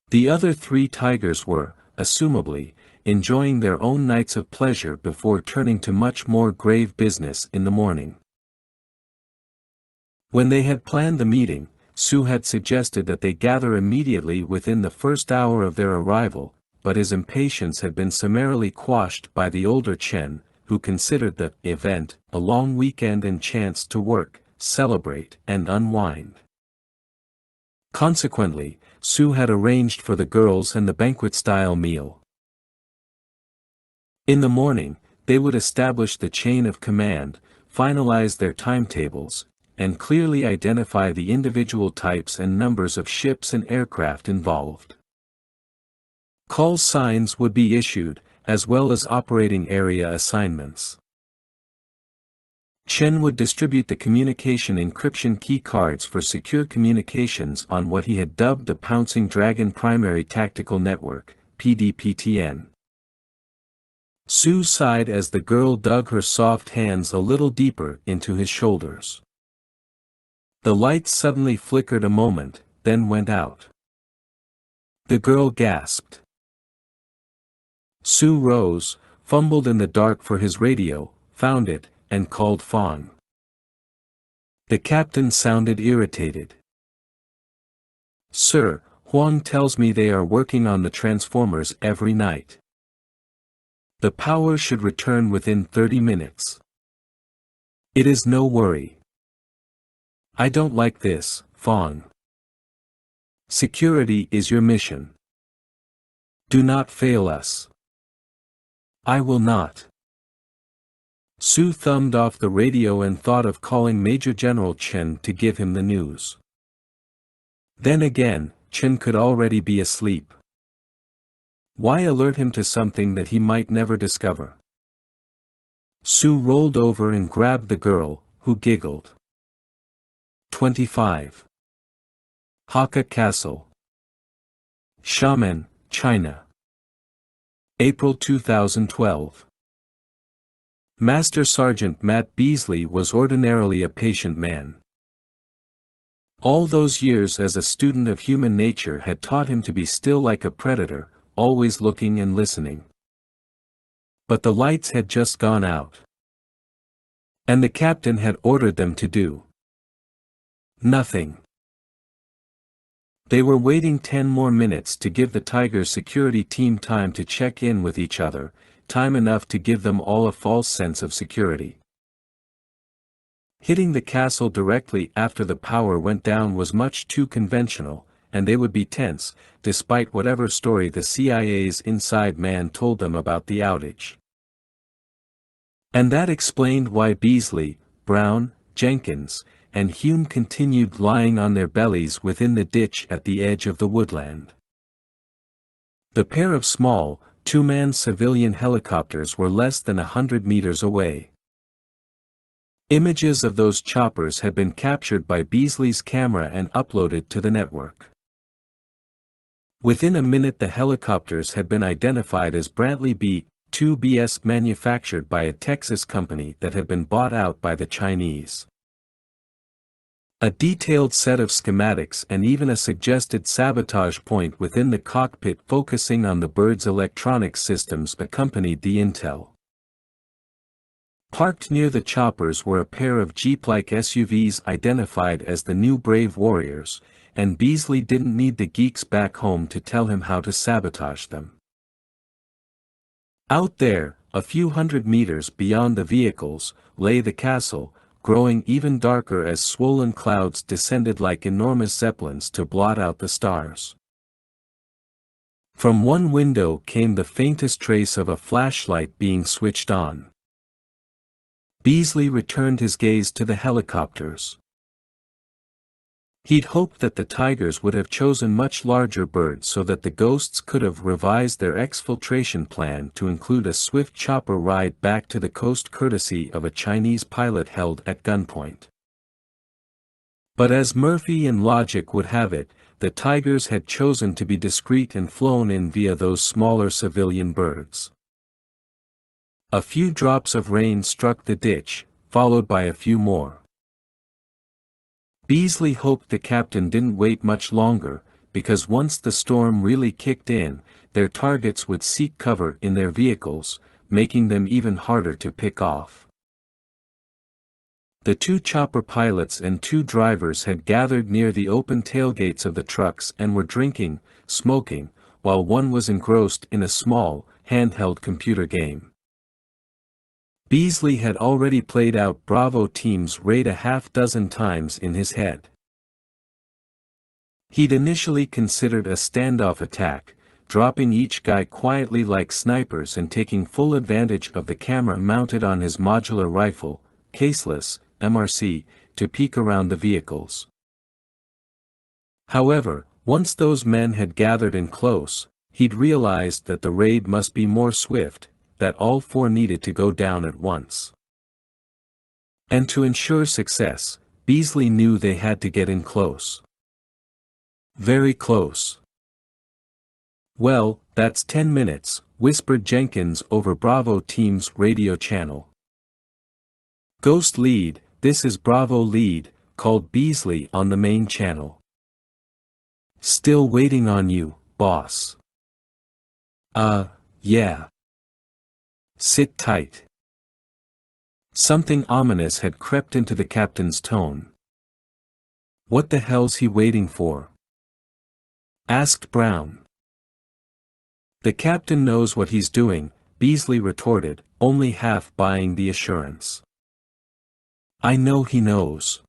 The other 3 tigers were, assumably, enjoying their own nights of pleasure before turning to much more grave business in the morning. When they had planned the meeting, Su had suggested that they gather immediately within the first hour of their arrival, but his impatience had been summarily quashed by the older Chen, who considered the event a long weekend and chance to work, celebrate, and unwind. Consequently, Su had arranged for the girls and the banquet-style meal. In the morning, they would establish the chain of command, finalize their timetables, and clearly identify the individual types and numbers of ships and aircraft involved. Call signs would be issued, as well as operating area assignments. Chen would distribute the communication encryption key cards for secure communications on what he had dubbed the Pouncing Dragon Primary Tactical Network, PDPTN. Su sighed as the girl dug her soft hands a little deeper into his shoulders. The lights suddenly flickered a moment, then went out. The girl gasped. Su rose, fumbled in the dark for his radio, found it, and called Fang. The captain sounded irritated. "Sir, Huang tells me they are working on the transformers every night. The power should return within 30 minutes. It is no worry." "I don't like this, Fang. Security is your mission. Do not fail us." "I will not." Su thumbed off the radio and thought of calling Major General Chen to give him the news. Then again, Chen could already be asleep. Why alert him to something that he might never discover? Su rolled over and grabbed the girl, who giggled. 25. Hakka Castle, Xiamen, China. April 2012. Master Sergeant Matt Beasley was ordinarily a patient man. All those years as a student of human nature had taught him to be still like a predator, always looking and listening. But the lights had just gone out. And the captain had ordered them to do nothing. They were waiting 10 more minutes to give the Tiger's security team time to check in with each other, time enough to give them all a false sense of security. Hitting the castle directly after the power went down was much too conventional, and they would be tense, despite whatever story the CIA's inside man told them about the outage. And that explained why Beasley, Brown, Jenkins, and Hume continued lying on their bellies within the ditch at the edge of the woodland. The pair of small, two-man civilian helicopters were less than 100 meters away. Images of those choppers had been captured by Beasley's camera and uploaded to the network. Within a minute the helicopters had been identified as Brantley B-2BS manufactured by a Texas company that had been bought out by the Chinese. A detailed set of schematics and even a suggested sabotage point within the cockpit focusing on the bird's electronic systems accompanied the intel. Parked near the choppers were a pair of Jeep-like SUVs identified as the new Brave Warriors, and Beasley didn't need the geeks back home to tell him how to sabotage them. Out there, a few hundred meters beyond the vehicles, lay the castle, growing even darker as swollen clouds descended like enormous zeppelins to blot out the stars. From one window came the faintest trace of a flashlight being switched on. Beasley returned his gaze to the helicopters. He'd hoped that the Tigers would have chosen much larger birds so that the Ghosts could have revised their exfiltration plan to include a swift chopper ride back to the coast courtesy of a Chinese pilot held at gunpoint. But as Murphy and logic would have it, the Tigers had chosen to be discreet and flown in via those smaller civilian birds. A few drops of rain struck the ditch, followed by a few more. Beasley hoped the captain didn't wait much longer, because once the storm really kicked in, their targets would seek cover in their vehicles, making them even harder to pick off. The two chopper pilots and two drivers had gathered near the open tailgates of the trucks and were drinking, smoking, while one was engrossed in a small, handheld computer game. Beasley had already played out Bravo Team's raid a half-dozen times in his head. He'd initially considered a standoff attack, dropping each guy quietly like snipers and taking full advantage of the camera mounted on his modular rifle, caseless, MRC, to peek around the vehicles. However, once those men had gathered in close, he'd realized that the raid must be more swift, that all four needed to go down at once. And to ensure success, Beasley knew they had to get in close. Very close. "Well, that's 10 minutes, whispered Jenkins over Bravo Team's radio channel. "Ghost lead, this is Bravo lead," called Beasley on the main channel. "Still waiting on you, boss." Yeah. "Sit tight." Something ominous had crept into the captain's tone. "What the hell's he waiting for?" asked Brown. "The captain knows what he's doing," Beasley retorted, only half buying the assurance. "I know he knows.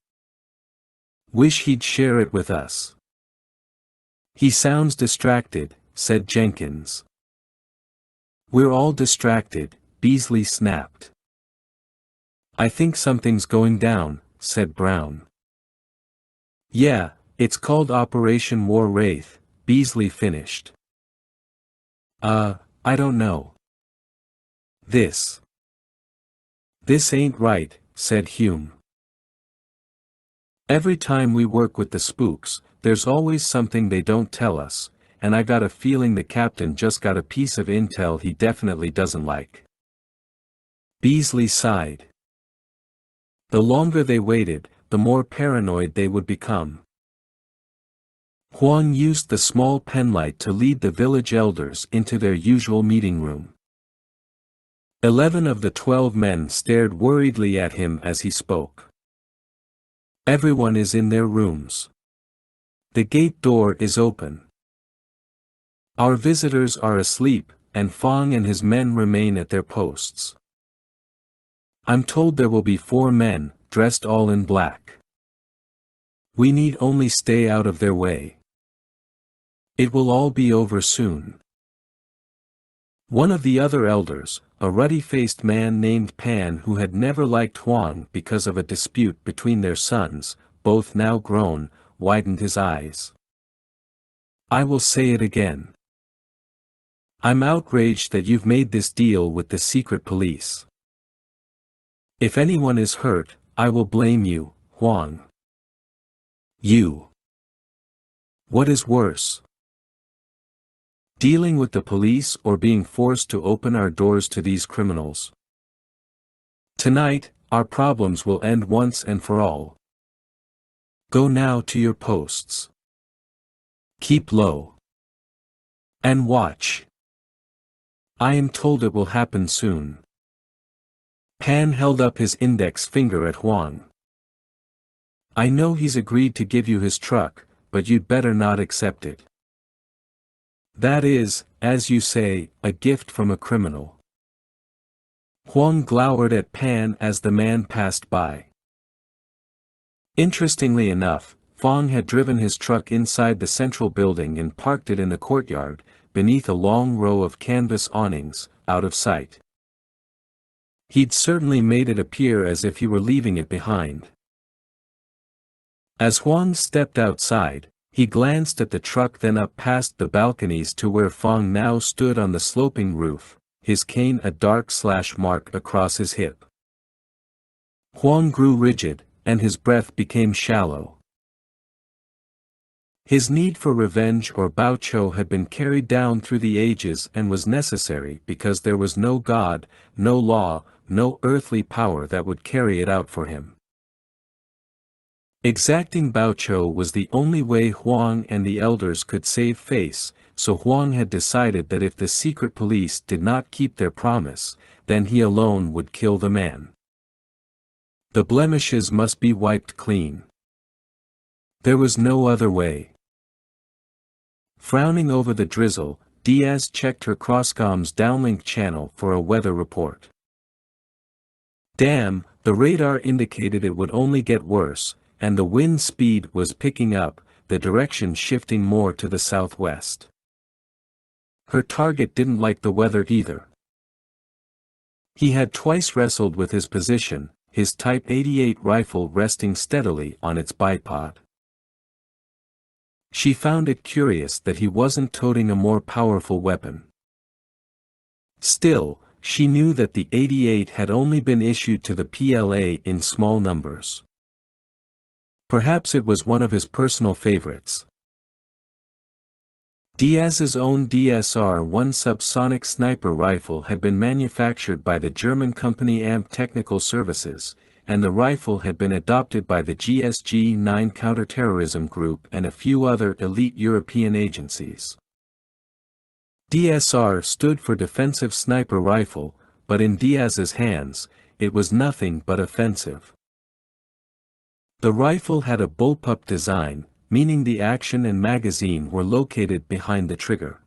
Wish he'd share it with us." "He sounds distracted," said Jenkins. "We're all distracted," Beasley snapped. "I think something's going down," said Brown. "Yeah, it's called Operation War Wraith," Beasley finished. I don't know. This ain't right," said Hume. "Every time we work with the spooks, there's always something they don't tell us, and I got a feeling the captain just got a piece of intel he definitely doesn't like." Beasley sighed. The longer they waited, the more paranoid they would become. Huang used the small penlight to lead the village elders into their usual meeting room. 11 of the 12 men stared worriedly at him as he spoke. "Everyone is in their rooms. The gate door is open. Our visitors are asleep, and Fong and his men remain at their posts. I'm told there will be 4 men, dressed all in black. We need only stay out of their way. It will all be over soon. One of the other elders, a ruddy-faced man named Pan who had never liked Huang because of a dispute between their sons, both now grown, widened his eyes. I will say it again. I'm outraged that you've made this deal with the secret police. If anyone is hurt, I will blame you, Huang. You. What is worse? Dealing with the police or being forced to open our doors to these criminals? Tonight, our problems will end once and for all. Go now to your posts. Keep low. And watch. I am told it will happen soon. Pan held up his index finger at Huang. I know he's agreed to give you his truck, but you'd better not accept it. That is, as you say, a gift from a criminal. Huang glowered at Pan as the man passed by. Interestingly enough, Fong had driven his truck inside the central building and parked it in the courtyard, beneath a long row of canvas awnings, out of sight. He'd certainly made it appear as if he were leaving it behind. As Huang stepped outside, he glanced at the truck, then up past the balconies to where Fong now stood on the sloping roof, his cane a dark slash mark across his hip. Huang grew rigid, and his breath became shallow. His need for revenge or Baoqiu had been carried down through the ages and was necessary because there was no god, no law, no earthly power that would carry it out for him. Exacting Baoqiu was the only way Huang and the elders could save face, so Huang had decided that if the secret police did not keep their promise, then he alone would kill the man. The blemishes must be wiped clean. There was no other way. Frowning over the drizzle, Diaz checked her crosscom's downlink channel for a weather report. Damn, the radar indicated it would only get worse, and the wind speed was picking up, the direction shifting more to the southwest. Her target didn't like the weather either. He had twice wrestled with his position, his Type 88 rifle resting steadily on its bipod. She found it curious that he wasn't toting a more powerful weapon. Still, she knew that the 88 had only been issued to the PLA in small numbers. Perhaps it was one of his personal favorites. Diaz's own DSR-1 subsonic sniper rifle had been manufactured by the German company AMP Technical Services, and the rifle had been adopted by the GSG-9 counterterrorism group and a few other elite European agencies. DSR stood for Defensive Sniper Rifle, but in Diaz's hands, it was nothing but offensive. The rifle had a bullpup design, meaning the action and magazine were located behind the trigger.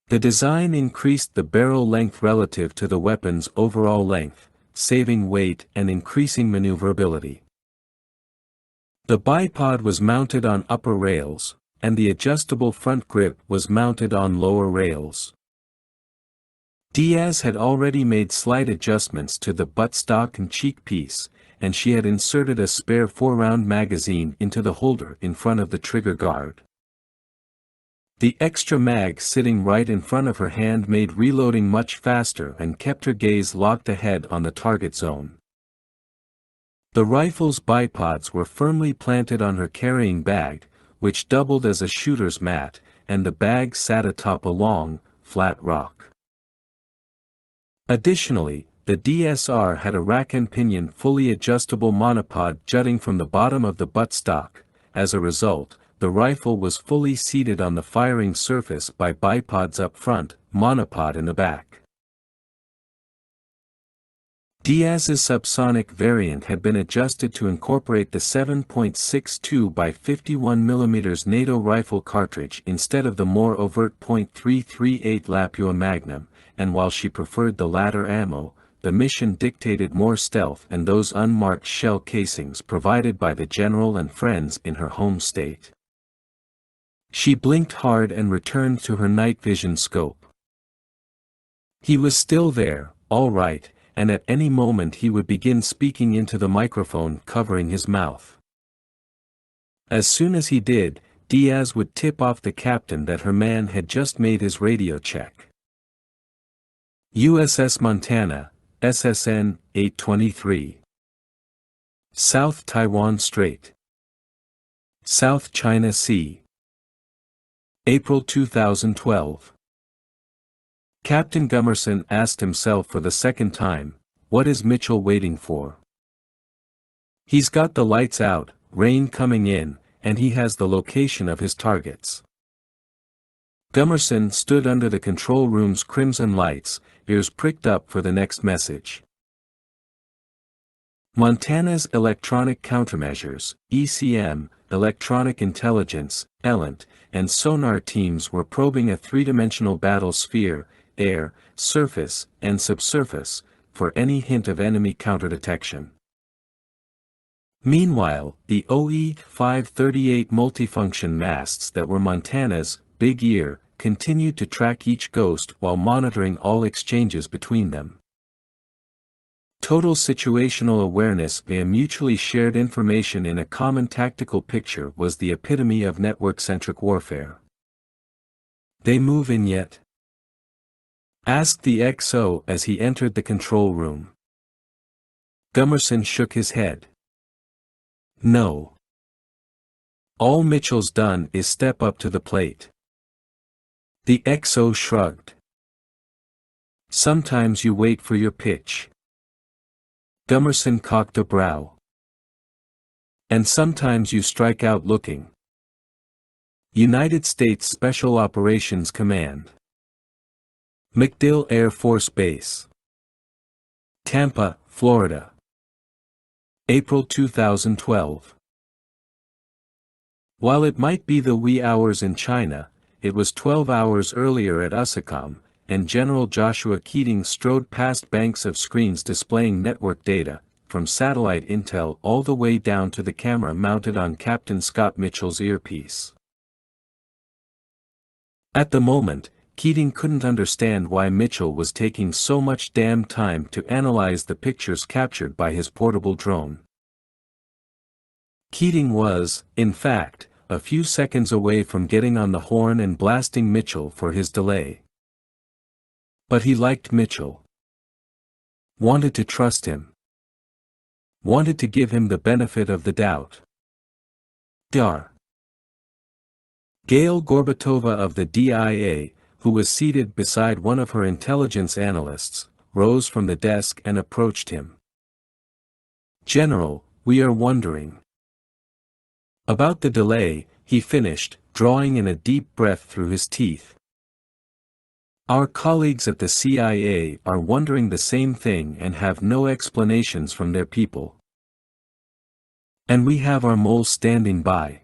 The design increased the barrel length relative to the weapon's overall length, saving weight and increasing maneuverability. The bipod was mounted on upper rails, and the adjustable front grip was mounted on lower rails. Diaz had already made slight adjustments to the buttstock and cheek piece, and she had inserted a spare 4-round magazine into the holder in front of the trigger guard. The extra mag sitting right in front of her hand made reloading much faster and kept her gaze locked ahead on the target zone. The rifle's bipods were firmly planted on her carrying bag, which doubled as a shooter's mat, and the bag sat atop a long, flat rock. Additionally, the DSR had a rack and pinion fully adjustable monopod jutting from the bottom of the buttstock. As a result, the rifle was fully seated on the firing surface by bipods up front, monopod in the back. Diaz's subsonic variant had been adjusted to incorporate the 7.62 by 51 mm NATO rifle cartridge instead of the more overt .338 Lapua Magnum, and while she preferred the latter ammo, the mission dictated more stealth and those unmarked shell casings provided by the general and friends in her home state. She blinked hard and returned to her night vision scope. He was still there, all right, and at any moment he would begin speaking into the microphone covering his mouth. As soon as he did, Diaz would tip off the captain that her man had just made his radio check. USS Montana, SSN 823. South Taiwan Strait. South China Sea. April 2012. Captain Gummerson asked himself for the second time, what is Mitchell waiting for? He's got the lights out, rain coming in, and he has the location of his targets. Gummerson stood under the control room's crimson lights, ears pricked up for the next message. Montana's Electronic Countermeasures, ECM, Electronic Intelligence, ELINT, and sonar teams were probing a three-dimensional battle sphere, air, surface, and subsurface, for any hint of enemy counterdetection. Meanwhile, the OE-538 multifunction masts that were Montana's Big Ear continued to track each ghost while monitoring all exchanges between them. Total situational awareness via mutually shared information in a common tactical picture was the epitome of network-centric warfare. "They move in yet?" asked the XO as he entered the control room. Gummerson shook his head. "No. All Mitchell's done is step up to the plate." The XO shrugged. "Sometimes you wait for your pitch." Gummerson cocked a brow. "And sometimes you strike out looking." United States Special Operations Command. MacDill Air Force Base. Tampa, Florida. April 2012. While it might be the wee hours in China, it was 12 hours earlier at USACOM, and General Joshua Keating strode past banks of screens displaying network data, from satellite intel all the way down to the camera mounted on Captain Scott Mitchell's earpiece. At the moment, Keating couldn't understand why Mitchell was taking so much damn time to analyze the pictures captured by his portable drone. Keating was, in fact, a few seconds away from getting on the horn and blasting Mitchell for his delay. But he liked Mitchell. Wanted to trust him. Wanted to give him the benefit of the doubt. Dar. Gail Gorbatova of the DIA, who was seated beside one of her intelligence analysts, rose from the desk and approached him. "General, we are wondering about the delay," he finished, drawing in a deep breath through his teeth. "Our colleagues at the CIA are wondering the same thing and have no explanations from their people. And we have our moles standing by."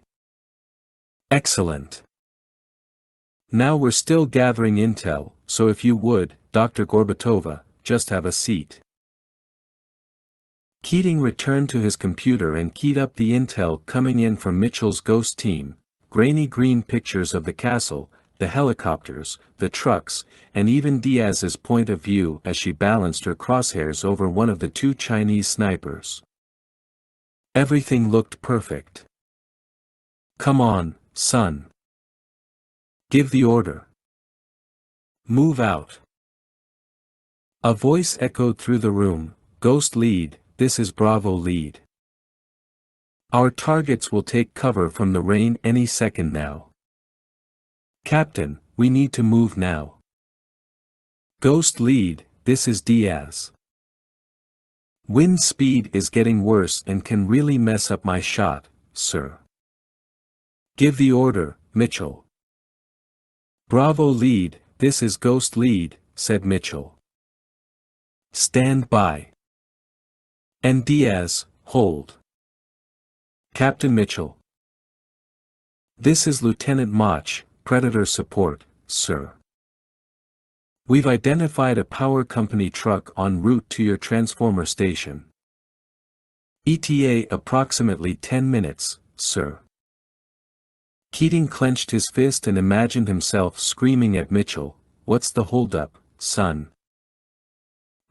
"Excellent. Now we're still gathering intel, so if you would, Dr. Gorbatova, just have a seat." Keating returned to his computer and keyed up the intel coming in from Mitchell's ghost team, grainy green pictures of the castle, the helicopters, the trucks, and even Diaz's point of view as she balanced her crosshairs over one of the two Chinese snipers. Everything looked perfect. "Come on, son. Give the order. Move out." A voice echoed through the room, "Ghost lead, this is Bravo lead. Our targets will take cover from the rain any second now. Captain, we need to move now." "Ghost lead, this is Diaz. Wind speed is getting worse and can really mess up my shot, sir." "Give the order, Mitchell." "Bravo lead, this is Ghost lead," said Mitchell. "Stand by." "And Diaz, hold." "Captain Mitchell." "This is Lieutenant Mach, Predator support, sir." We've identified a power company truck en route to your transformer station. ETA approximately 10 minutes, sir. Keating clenched his fist and imagined himself screaming at Mitchell, "What's the holdup, son?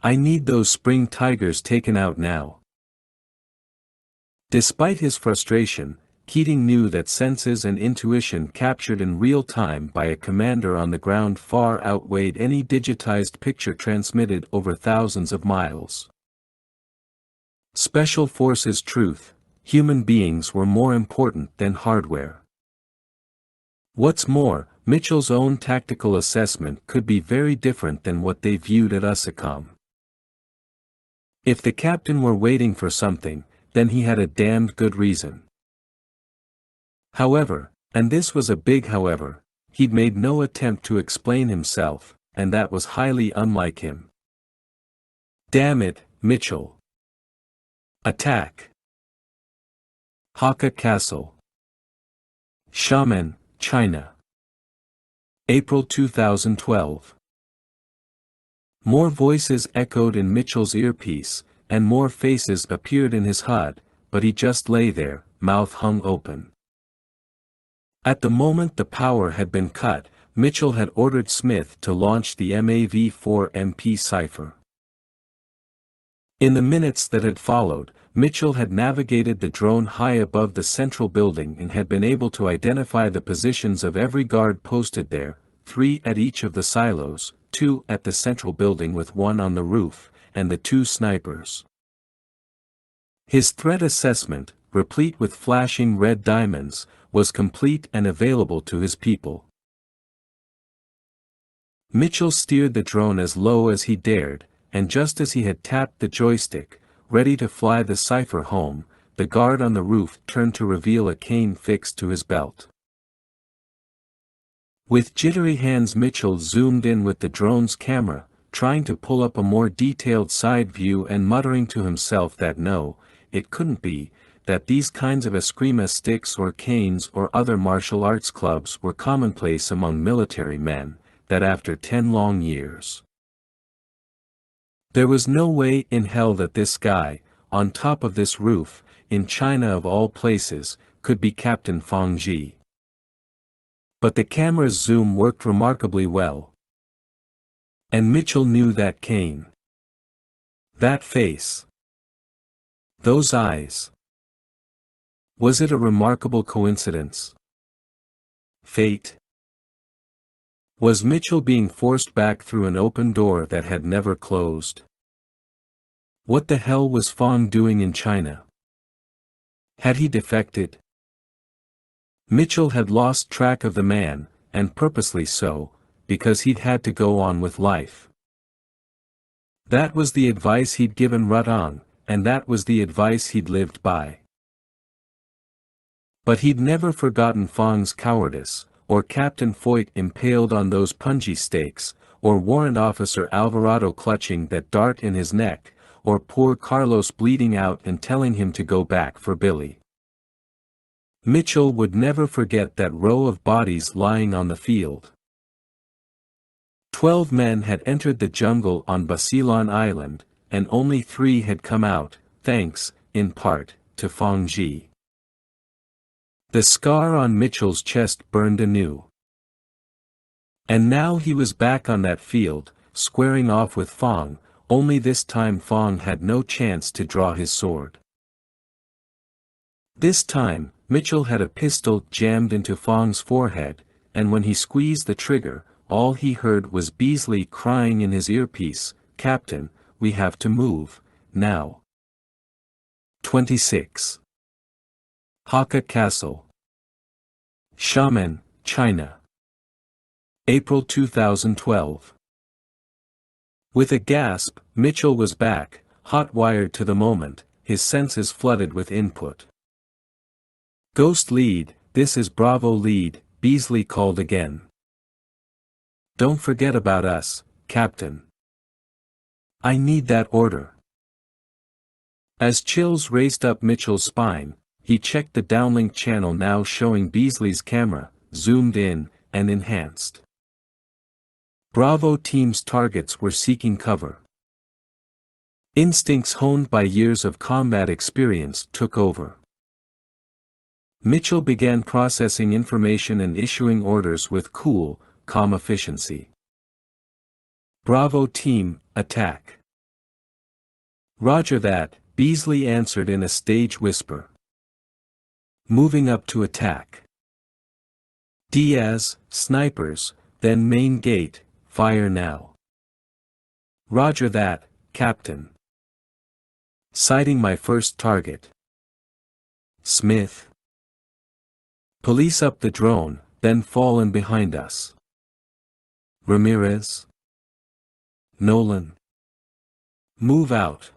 I need those spring tigers taken out now." Despite his frustration, Keating knew that senses and intuition captured in real time by a commander on the ground far outweighed any digitized picture transmitted over thousands of miles. Special Forces truth: human beings were more important than hardware. What's more, Mitchell's own tactical assessment could be very different than what they viewed at USACOM. If the captain were waiting for something, then he had a damned good reason. However, and this was a big however, he'd made no attempt to explain himself, and that was highly unlike him. "Damn it, Mitchell. Attack." Hakka Castle, Xiamen, China. April 2012. More voices echoed in Mitchell's earpiece, and more faces appeared in his HUD, but he just lay there, mouth hung open. At the moment the power had been cut, Mitchell had ordered Smith to launch the MAV-4MP cipher. In the minutes that had followed, Mitchell had navigated the drone high above the central building and had been able to identify the positions of every guard posted there, 3 at each of the silos, 2 at the central building with 1 on the roof, and the 2 snipers. His threat assessment, replete with flashing red diamonds, was complete and available to his people. Mitchell steered the drone as low as he dared, and just as he had tapped the joystick, ready to fly the cipher home, the guard on the roof turned to reveal a cane fixed to his belt. With jittery hands Mitchell zoomed in with the drone's camera, trying to pull up a more detailed side view and muttering to himself that no, it couldn't be, that these kinds of eskrima sticks or canes or other martial arts clubs were commonplace among military men, that after 10 long years. There was no way in hell that this guy, on top of this roof, in China of all places, could be Captain Fong Ji. But the camera's zoom worked remarkably well. And Mitchell knew that cane. That face. Those eyes. Was it a remarkable coincidence? Fate? Was Mitchell being forced back through an open door that had never closed? What the hell was Fong doing in China? Had he defected? Mitchell had lost track of the man, and purposely so, because he'd had to go on with life. That was the advice he'd given Rutong, and that was the advice he'd lived by. But he'd never forgotten Fong's cowardice, or Captain Foyt impaled on those punji stakes, or Warrant Officer Alvarado clutching that dart in his neck, or poor Carlos bleeding out and telling him to go back for Billy. Mitchell would never forget that row of bodies lying on the field. 12 men had entered the jungle on Basilan Island, and only 3 had come out, thanks, in part, to Fong Ji. The scar on Mitchell's chest burned anew. And now he was back on that field, squaring off with Fong, only this time Fong had no chance to draw his sword. This time, Mitchell had a pistol jammed into Fong's forehead, and when he squeezed the trigger, all he heard was Beasley crying in his earpiece, "Captain, we have to move, now." 26. Hakka Castle, Xiamen, China. April 2012. With a gasp, Mitchell was back, hot-wired to the moment, his senses flooded with input. "Ghost lead, this is Bravo lead," Beasley called again. "Don't forget about us, Captain. I need that order." As chills raced up Mitchell's spine, he checked the downlink channel now showing Beasley's camera, zoomed in, and enhanced. Bravo team's targets were seeking cover. Instincts honed by years of combat experience took over. Mitchell began processing information and issuing orders with cool, calm efficiency. Bravo team, attack. Roger that, Beasley answered in a stage whisper. Moving up to attack. Diaz, snipers, then main gate, fire now. Roger that, Captain. Sighting my first target. Smith. Police up the drone, then fall in behind us. Ramirez. Nolan. Move out.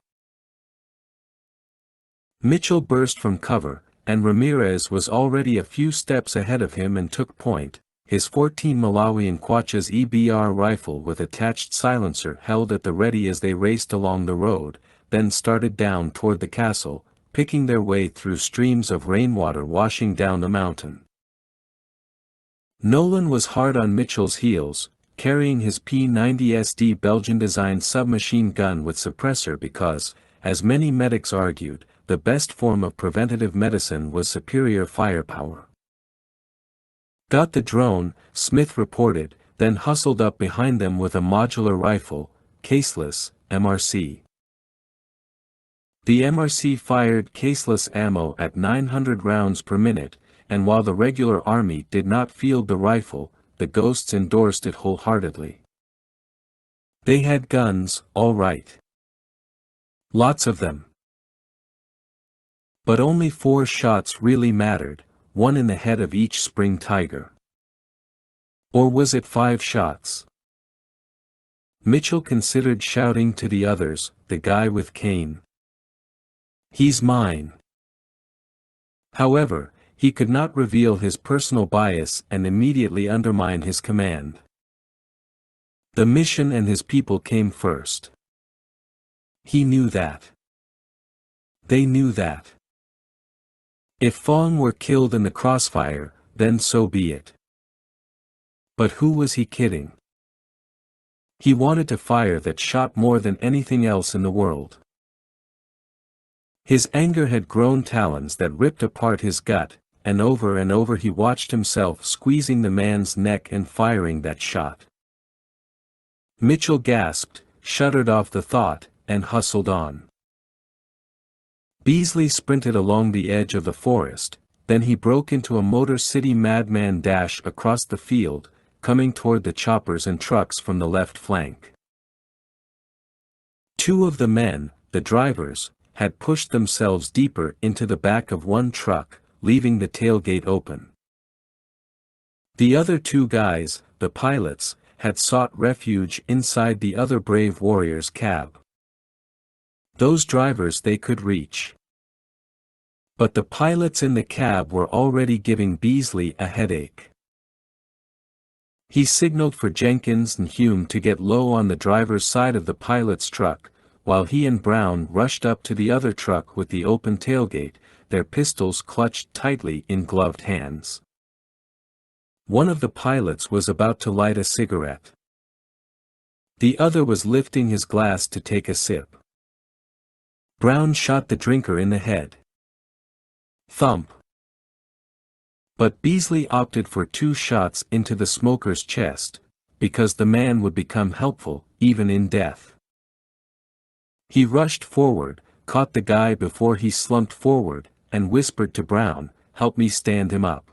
Mitchell burst from cover, and Ramirez was already a few steps ahead of him and took point, his 14 Malawian Quachas EBR rifle with attached silencer held at the ready as they raced along the road, then started down toward the castle, picking their way through streams of rainwater washing down the mountain. Nolan was hard on Mitchell's heels, carrying his P90SD Belgian-designed submachine gun with suppressor because, as many medics argued, the best form of preventative medicine was superior firepower. Got the drone, Smith reported, then hustled up behind them with a modular rifle, caseless, MRC. The MRC fired caseless ammo at 900 rounds per minute, and while the regular army did not field the rifle, the Ghosts endorsed it wholeheartedly. They had guns, all right. Lots of them. But only 4 shots really mattered, one in the head of each spring tiger. Or was it 5 shots? Mitchell considered shouting to the others, the guy with cane. He's mine. However, he could not reveal his personal bias and immediately undermine his command. The mission and his people came first. He knew that. They knew that. If Fong were killed in the crossfire, then so be it. But who was he kidding? He wanted to fire that shot more than anything else in the world. His anger had grown talons that ripped apart his gut, and over he watched himself squeezing the man's neck and firing that shot. Mitchell gasped, shuddered off the thought, and hustled on. Beasley sprinted along the edge of the forest, then he broke into a Motor City madman dash across the field, coming toward the choppers and trucks from the left flank. 2 of the men, the drivers, had pushed themselves deeper into the back of one truck, leaving the tailgate open. The other 2 guys, the pilots, had sought refuge inside the other brave warrior's cab. Those drivers they could reach. But the pilots in the cab were already giving Beasley a headache. He signaled for Jenkins and Hume to get low on the driver's side of the pilot's truck, while he and Brown rushed up to the other truck with the open tailgate, their pistols clutched tightly in gloved hands. One of the pilots was about to light a cigarette. The other was lifting his glass to take a sip. Brown shot the drinker in the head. Thump. But Beasley opted for 2 shots into the smoker's chest, because the man would become helpful, even in death. He rushed forward, caught the guy before he slumped forward, and whispered to Brown, "Help me stand him up."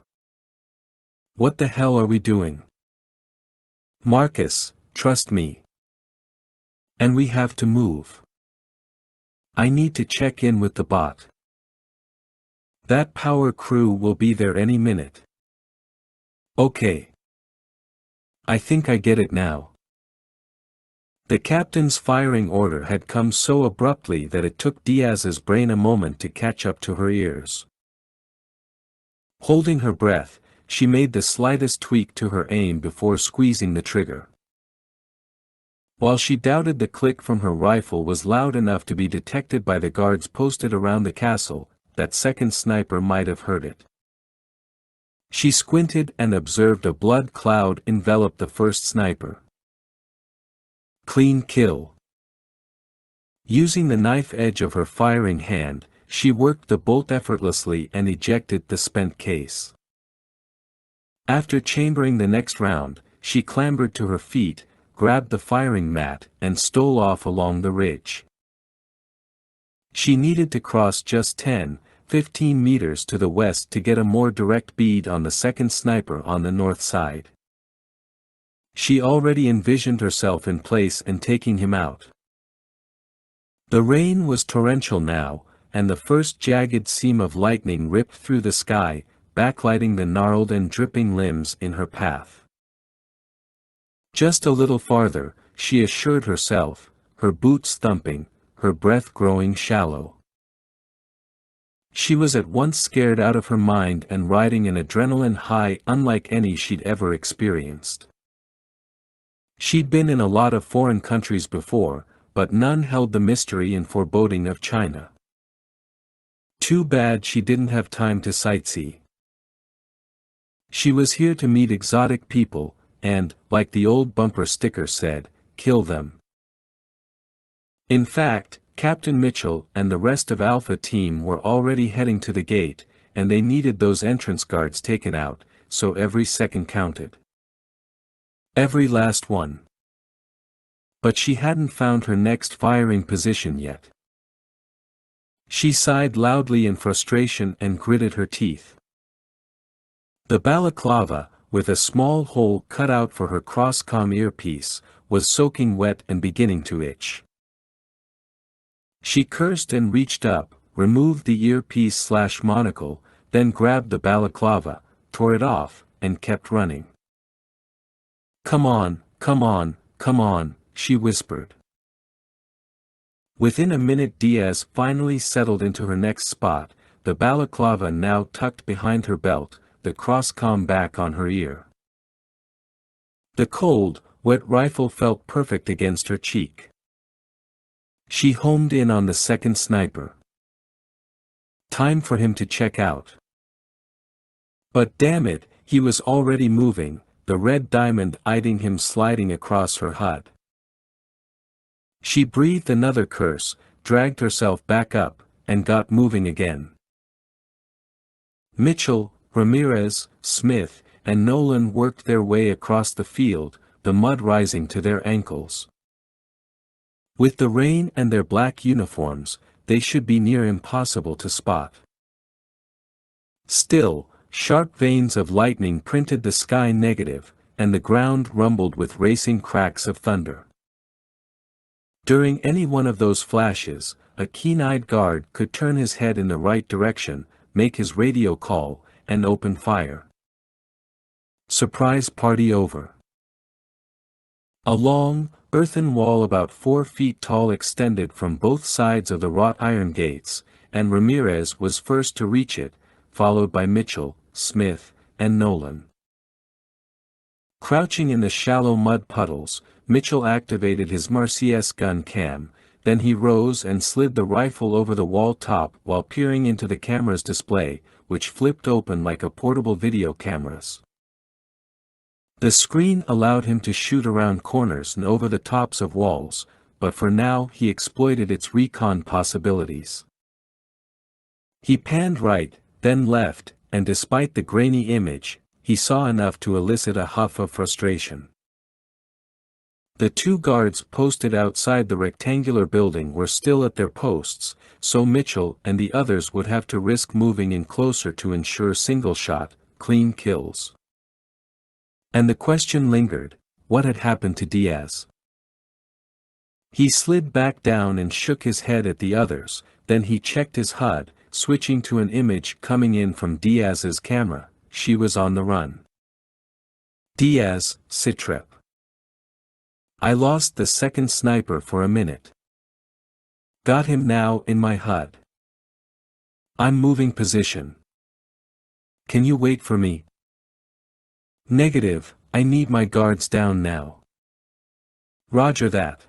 "What the hell are we doing?" "Marcus, trust me. And we have to move. I need to check in with the bot. That power crew will be there any minute." "Okay. I think I get it now." The captain's firing order had come so abruptly that it took Diaz's brain a moment to catch up to her ears. Holding her breath, she made the slightest tweak to her aim before squeezing the trigger. While she doubted the click from her rifle was loud enough to be detected by the guards posted around the castle, that second sniper might have heard it. She squinted and observed a blood cloud envelop the first sniper. Clean kill. Using the knife edge of her firing hand, she worked the bolt effortlessly and ejected the spent case. After chambering the next round, she clambered to her feet, grabbed the firing mat, and stole off along the ridge. She needed to cross just 10-15 meters to the west to get a more direct bead on the second sniper on the north side. She already envisioned herself in place and taking him out. The rain was torrential now, and the first jagged seam of lightning ripped through the sky, backlighting the gnarled and dripping limbs in her path. Just a little farther, she assured herself, her boots thumping, her breath growing shallow. She was at once scared out of her mind and riding an adrenaline high unlike any she'd ever experienced. She'd been in a lot of foreign countries before, but none held the mystery and foreboding of China. Too bad she didn't have time to sightsee. She was here to meet exotic people, and, like the old bumper sticker said, kill them. In fact, Captain Mitchell and the rest of Alpha Team were already heading to the gate, and they needed those entrance guards taken out, so every second counted. Every last one. But she hadn't found her next firing position yet. She sighed loudly in frustration and gritted her teeth. The balaclava, with a small hole cut out for her cross-comm earpiece, was soaking wet and beginning to itch. She cursed and reached up, removed the earpiece/monocle, then grabbed the balaclava, tore it off, and kept running. "Come on, come on, come on," she whispered. Within a minute Diaz finally settled into her next spot, the balaclava now tucked behind her belt, the cross-comm back on her ear. The cold, wet rifle felt perfect against her cheek. She homed in on the second sniper. Time for him to check out. But damn it, he was already moving, the red diamond eyeing him sliding across her HUD. She breathed another curse, dragged herself back up, and got moving again. Mitchell, Ramirez, Smith, and Nolan worked their way across the field, the mud rising to their ankles. With the rain and their black uniforms, they should be near impossible to spot. Still, sharp veins of lightning printed the sky negative, and the ground rumbled with racing cracks of thunder. During any one of those flashes, a keen-eyed guard could turn his head in the right direction, make his radio call, and open fire. Surprise party over. A long, earthen wall about 4 feet tall extended from both sides of the wrought iron gates, and Ramirez was first to reach it, followed by Mitchell, Smith, and Nolan. Crouching in the shallow mud puddles, Mitchell activated his Marcius gun cam, then he rose and slid the rifle over the wall top while peering into the camera's display, which flipped open like a portable video cameras. The screen allowed him to shoot around corners and over the tops of walls, but for now he exploited its recon possibilities. He panned right, then left, and despite the grainy image, he saw enough to elicit a huff of frustration. The 2 guards posted outside the rectangular building were still at their posts, so Mitchell and the others would have to risk moving in closer to ensure single-shot, clean kills. And the question lingered, what had happened to Diaz? He slid back down and shook his head at the others, then he checked his HUD, switching to an image coming in from Diaz's camera. She was on the run. Diaz, Sitrep. I lost the second sniper for a minute. Got him now in my HUD. I'm moving position. Can you wait for me? Negative, I need my guards down now. Roger that.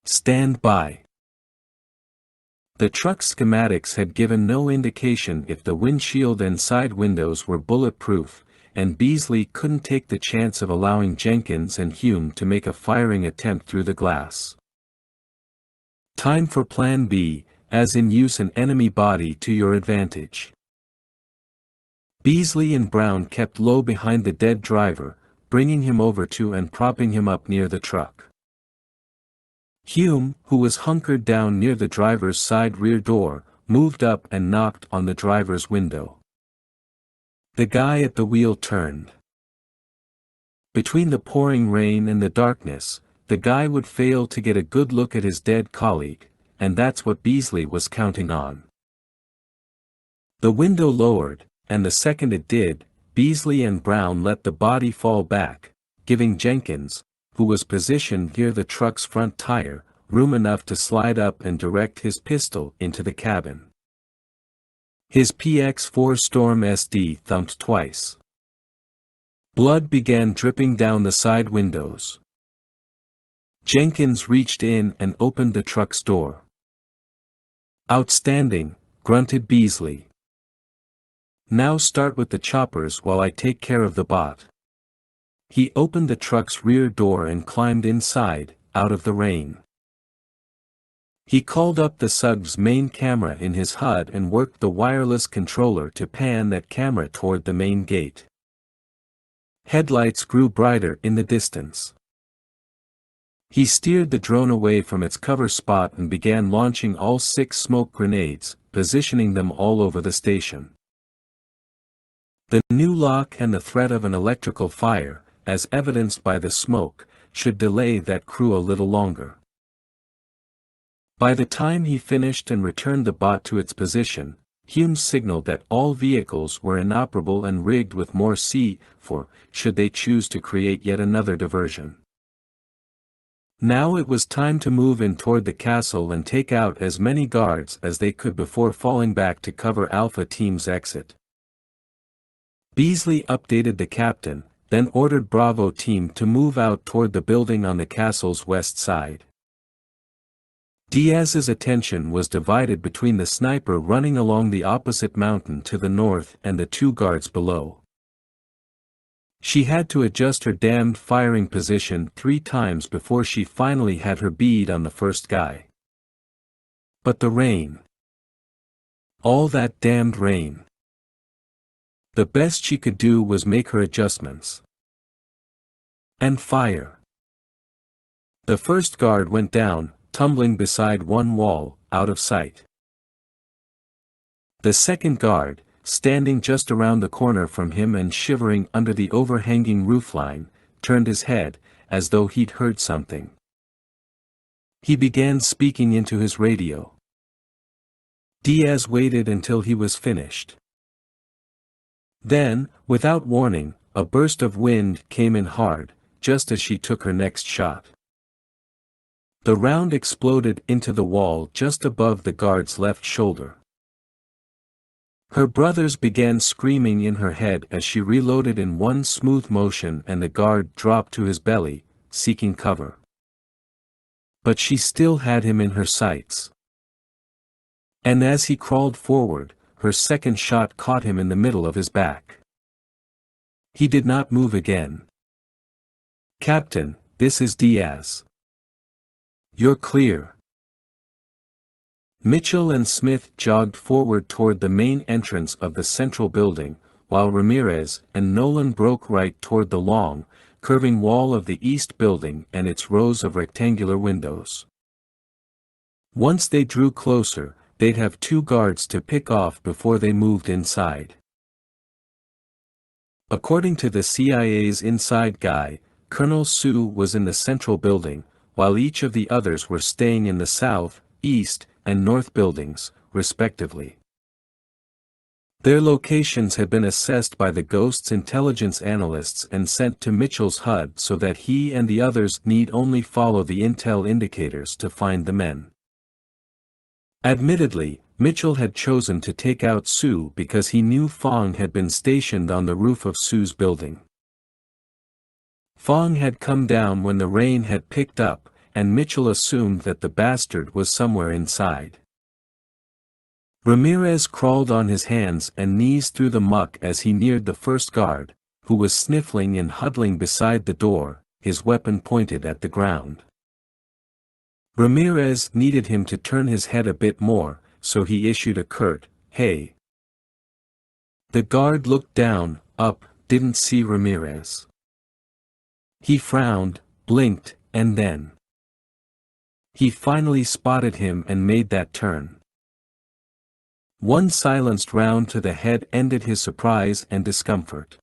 Stand by. The truck's schematics had given no indication if the windshield and side windows were bulletproof, and Beasley couldn't take the chance of allowing Jenkins and Hume to make a firing attempt through the glass. Time for Plan B, as in use an enemy body to your advantage. Beasley and Brown kept low behind the dead driver, bringing him over to and propping him up near the truck. Hume, who was hunkered down near the driver's side rear door, moved up and knocked on the driver's window. The guy at the wheel turned. Between the pouring rain and the darkness, the guy would fail to get a good look at his dead colleague, and that's what Beasley was counting on. The window lowered, and the second it did, Beasley and Brown let the body fall back, giving Jenkins, who was positioned near the truck's front tire, room enough to slide up and direct his pistol into the cabin. His PX-4 Storm SD thumped twice. Blood began dripping down the side windows. Jenkins reached in and opened the truck's door. "Outstanding," grunted Beasley. "Now start with the choppers while I take care of the bot." He opened the truck's rear door and climbed inside, out of the rain. He called up the SUG's main camera in his HUD and worked the wireless controller to pan that camera toward the main gate. Headlights grew brighter in the distance. He steered the drone away from its cover spot and began launching all 6 smoke grenades, positioning them all over the station. The new lock and the threat of an electrical fire, as evidenced by the smoke, should delay that crew a little longer. By the time he finished and returned the bot to its position, Hume signaled that all vehicles were inoperable and rigged with more C4, should they choose to create yet another diversion. Now it was time to move in toward the castle and take out as many guards as they could before falling back to cover Alpha Team's exit. Beasley updated the captain, then ordered Bravo Team to move out toward the building on the castle's west side. Diaz's attention was divided between the sniper running along the opposite mountain to the north and the 2 guards below. She had to adjust her damned firing position 3 times before she finally had her bead on the first guy. But the rain. All that damned rain. The best she could do was make her adjustments. And fire. The first guard went down, tumbling beside one wall, out of sight. The second guard, standing just around the corner from him and shivering under the overhanging roofline, turned his head, as though he'd heard something. He began speaking into his radio. Diaz waited until he was finished. Then, without warning, a burst of wind came in hard, just as she took her next shot. The round exploded into the wall just above the guard's left shoulder. Her brothers began screaming in her head as she reloaded in one smooth motion and the guard dropped to his belly, seeking cover. But she still had him in her sights. And as he crawled forward, her second shot caught him in the middle of his back. He did not move again. "Captain, this is Diaz. You're clear." Mitchell and Smith jogged forward toward the main entrance of the central building, while Ramirez and Nolan broke right toward the long, curving wall of the east building and its rows of rectangular windows. Once they drew closer, they'd have 2 guards to pick off before they moved inside. According to the CIA's inside guy, Colonel Sue was in the central building, while each of the others were staying in the south, east, and north buildings, respectively. Their locations had been assessed by the Ghost's intelligence analysts and sent to Mitchell's HUD so that he and the others need only follow the intel indicators to find the men. Admittedly, Mitchell had chosen to take out Sue because he knew Fong had been stationed on the roof of Sue's building. Fong had come down when the rain had picked up, and Mitchell assumed that the bastard was somewhere inside. Ramirez crawled on his hands and knees through the muck as he neared the first guard, who was sniffling and huddling beside the door, his weapon pointed at the ground. Ramirez needed him to turn his head a bit more, so he issued a curt, "Hey." The guard looked down, up, didn't see Ramirez. He frowned, blinked, and then he finally spotted him and made that turn. One silenced round to the head ended his surprise and discomfort.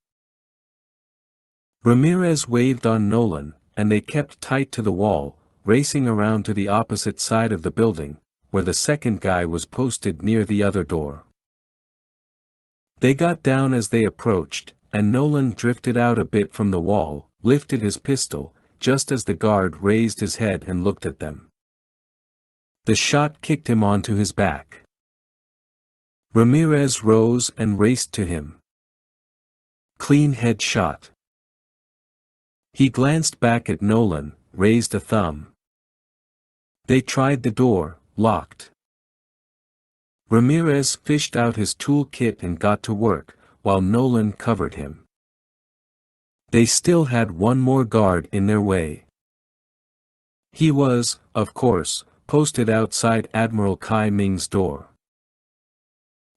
Ramirez waved on Nolan, and they kept tight to the wall, racing around to the opposite side of the building, where the second guy was posted near the other door. They got down as they approached, and Nolan drifted out a bit from the wall, lifted his pistol, just as the guard raised his head and looked at them. The shot kicked him onto his back. Ramirez rose and raced to him. Clean head shot. He glanced back at Nolan, raised a thumb. They tried the door, locked. Ramirez fished out his toolkit and got to work, while Nolan covered him. They still had one more guard in their way. He was, of course, posted outside Admiral Kai Ming's door.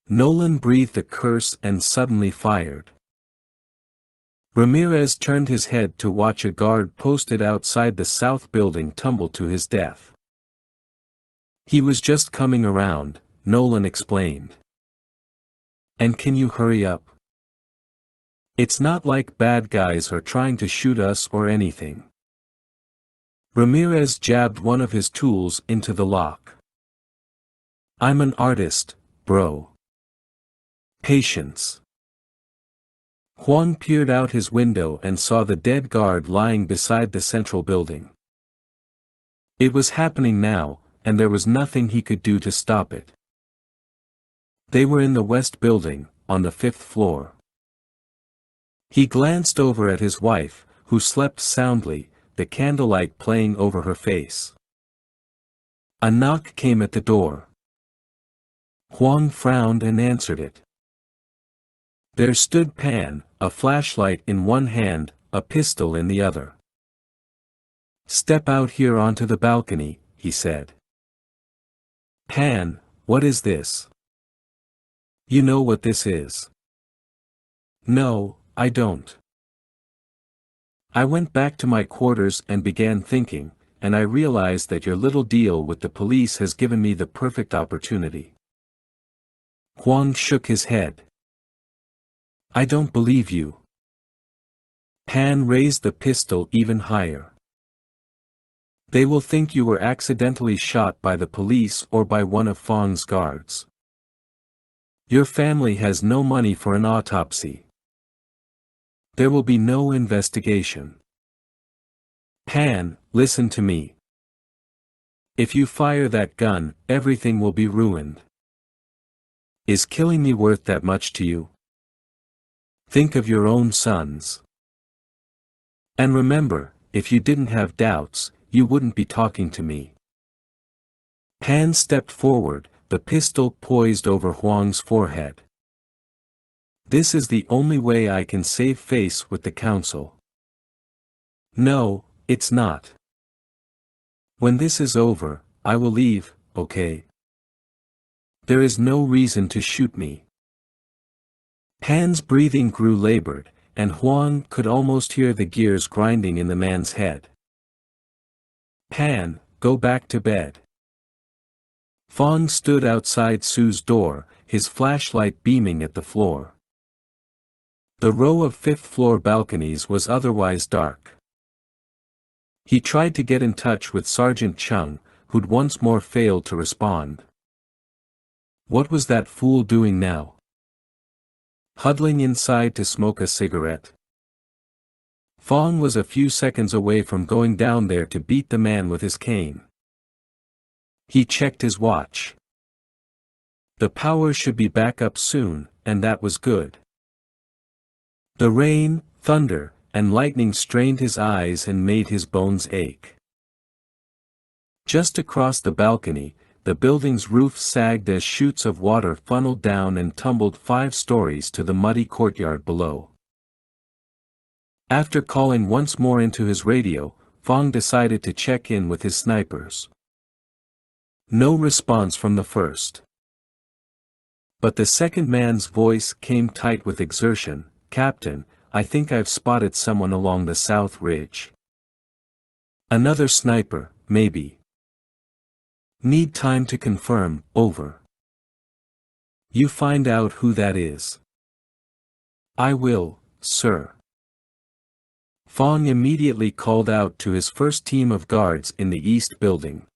Nolan breathed a curse and suddenly fired. Ramirez turned his head to watch a guard posted outside the south building tumble to his death. "He was just coming around," Nolan explained. "And can you hurry up? It's not like bad guys are trying to shoot us or anything." Ramirez jabbed one of his tools into the lock. "I'm an artist, bro. Patience." Huang peered out his window and saw the dead guard lying beside the central building. It was happening now, and there was nothing he could do to stop it. They were in the west building, on the 5th floor. He glanced over at his wife, who slept soundly, the candlelight playing over her face. A knock came at the door. Huang frowned and answered it. There stood Pan, a flashlight in one hand, a pistol in the other. "Step out here onto the balcony," he said. "Pan, what is this?" "You know what this is." "No, I don't." "I went back to my quarters and began thinking, and I realized that your little deal with the police has given me the perfect opportunity." Huang shook his head. "I don't believe you." Pan raised the pistol even higher. "They will think you were accidentally shot by the police or by one of Fong's guards. Your family has no money for an autopsy. There will be no investigation. Pan, listen to me. If you fire that gun, everything will be ruined. Is killing me worth that much to you? Think of your own sons. And remember, if you didn't have doubts, you wouldn't be talking to me." Pan stepped forward, the pistol poised over Huang's forehead. "This is the only way I can save face with the council." "No, it's not. When this is over, I will leave, okay? There is no reason to shoot me." Pan's breathing grew labored, and Huang could almost hear the gears grinding in the man's head. "Pan, go back to bed." Fong stood outside Sue's door, his flashlight beaming at the floor. The row of 5th-floor balconies was otherwise dark. He tried to get in touch with Sergeant Chung, who'd once more failed to respond. What was that fool doing now? Huddling inside to smoke a cigarette? Fong was a few seconds away from going down there to beat the man with his cane. He checked his watch. The power should be back up soon, and that was good. The rain, thunder, and lightning strained his eyes and made his bones ache. Just across the balcony, the building's roof sagged as chutes of water funneled down and tumbled 5 stories to the muddy courtyard below. After calling once more into his radio, Fong decided to check in with his snipers. No response from the first. But the second man's voice came tight with exertion. "Captain, I think I've spotted someone along the south ridge." "Another sniper, maybe." "Need time to confirm, over." "You find out who that is." "I will, sir." Fong immediately called out to his first team of guards in the east building.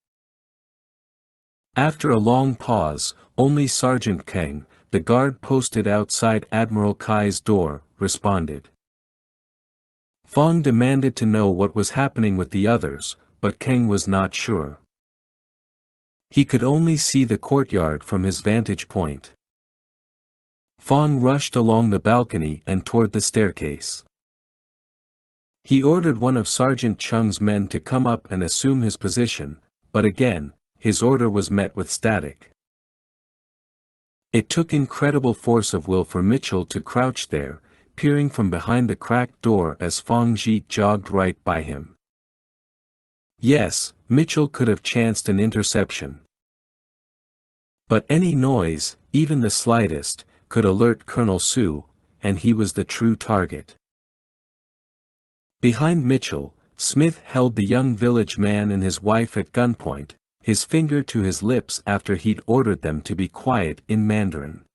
After a long pause, only Sergeant Kang, the guard posted outside Admiral Kai's door, responded. Fong demanded to know what was happening with the others, but Kang was not sure. He could only see the courtyard from his vantage point. Fong rushed along the balcony and toward the staircase. He ordered one of Sergeant Chung's men to come up and assume his position, but again, his order was met with static. It took incredible force of will for Mitchell to crouch there, peering from behind the cracked door as Fong Ji jogged right by him. Yes, Mitchell could have chanced an interception. But any noise, even the slightest, could alert Colonel Su, and he was the true target. Behind Mitchell, Smith held the young village man and his wife at gunpoint, his finger to his lips after he'd ordered them to be quiet in Mandarin.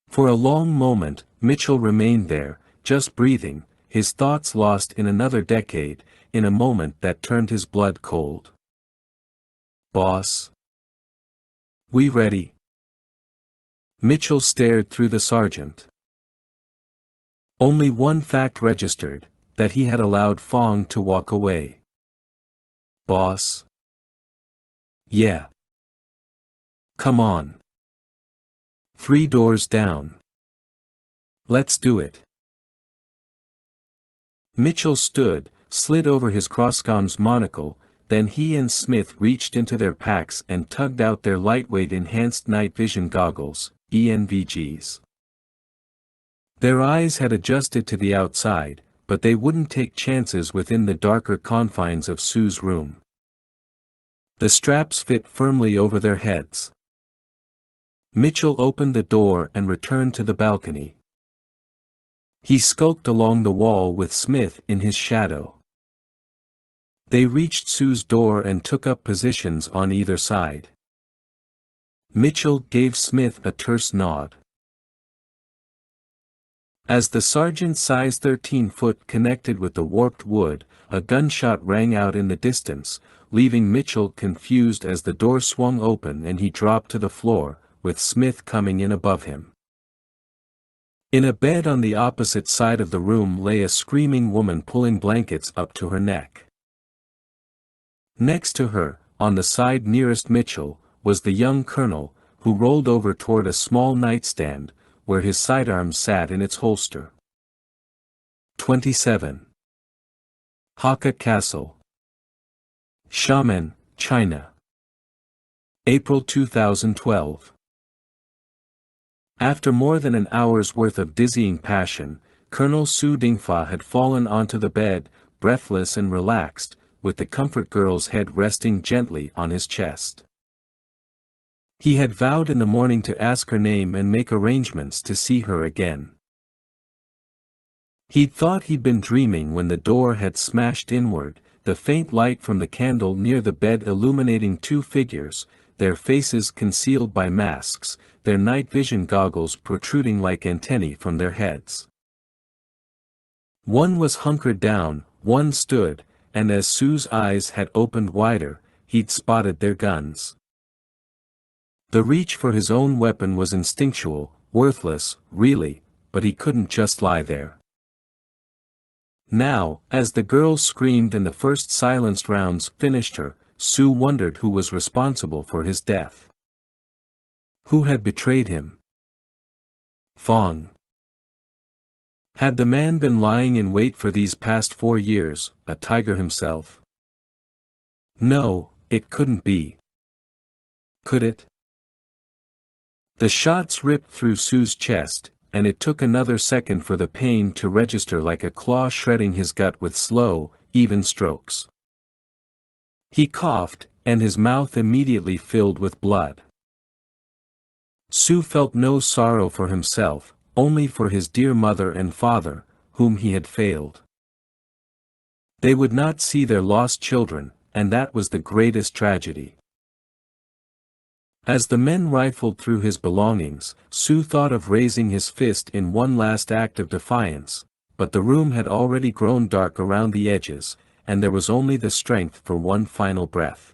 For a long moment, Mitchell remained there, just breathing, his thoughts lost in another decade, in a moment that turned his blood cold. "Boss? We ready?" Mitchell stared through the sergeant. Only one fact registered, that he had allowed Fong to walk away. "Boss? Yeah. Come on. 3 doors down. Let's do it." Mitchell stood, slid over his crosscomm's monocle, then he and Smith reached into their packs and tugged out their lightweight enhanced night vision goggles, ENVGs. Their eyes had adjusted to the outside, but they wouldn't take chances within the darker confines of Sue's room. The straps fit firmly over their heads. Mitchell opened the door and returned to the balcony. He skulked along the wall with Smith in his shadow. They reached Sue's door and took up positions on either side. Mitchell gave Smith a terse nod. As the sergeant's size 13-foot connected with the warped wood, a gunshot rang out in the distance, leaving Mitchell confused as the door swung open and he dropped to the floor, with Smith coming in above him. In a bed on the opposite side of the room lay a screaming woman pulling blankets up to her neck. Next to her, on the side nearest Mitchell, was the young colonel, who rolled over toward a small nightstand, where his sidearm sat in its holster. 27. Hakka Castle, Xiamen, China. April 2012. After more than an hour's worth of dizzying passion, Colonel Su Dingfa had fallen onto the bed, breathless and relaxed, with the comfort girl's head resting gently on his chest. He had vowed in the morning to ask her name and make arrangements to see her again. He'd thought he'd been dreaming when the door had smashed inward, the faint light from the candle near the bed illuminating 2 figures, their faces concealed by masks, their night vision goggles protruding like antennae from their heads. One was hunkered down, one stood, and as Sue's eyes had opened wider, he'd spotted their guns. The reach for his own weapon was instinctual, worthless, really, but he couldn't just lie there. Now, as the girl screamed and the first silenced rounds finished her, Sue wondered who was responsible for his death. Who had betrayed him? Fong. Had the man been lying in wait for these past 4 years, a tiger himself? No, it couldn't be. Could it? The shots ripped through Sue's chest, and it took another second for the pain to register like a claw shredding his gut with slow, even strokes. He coughed, and his mouth immediately filled with blood. Sue felt no sorrow for himself, only for his dear mother and father, whom he had failed. They would not see their lost children, and that was the greatest tragedy. As the men rifled through his belongings, Sue thought of raising his fist in one last act of defiance, but the room had already grown dark around the edges, and there was only the strength for one final breath.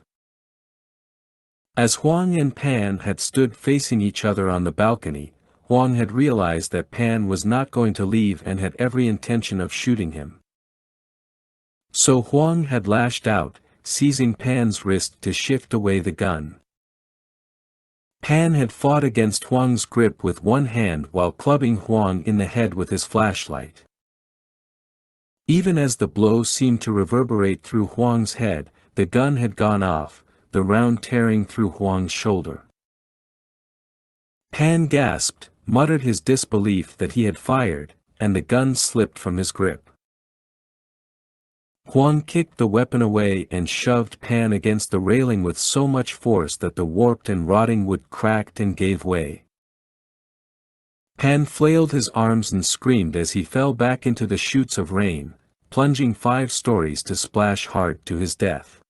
As Huang and Pan had stood facing each other on the balcony, Huang had realized that Pan was not going to leave and had every intention of shooting him. So Huang had lashed out, seizing Pan's wrist to shift away the gun. Pan had fought against Huang's grip with one hand while clubbing Huang in the head with his flashlight. Even as the blow seemed to reverberate through Huang's head, the gun had gone off, the round tearing through Huang's shoulder. Pan gasped, muttered his disbelief that he had fired, and the gun slipped from his grip. Huang kicked the weapon away and shoved Pan against the railing with so much force that the warped and rotting wood cracked and gave way. Pan flailed his arms and screamed as he fell back into the chutes of rain, plunging 5 stories to splash hard to his death.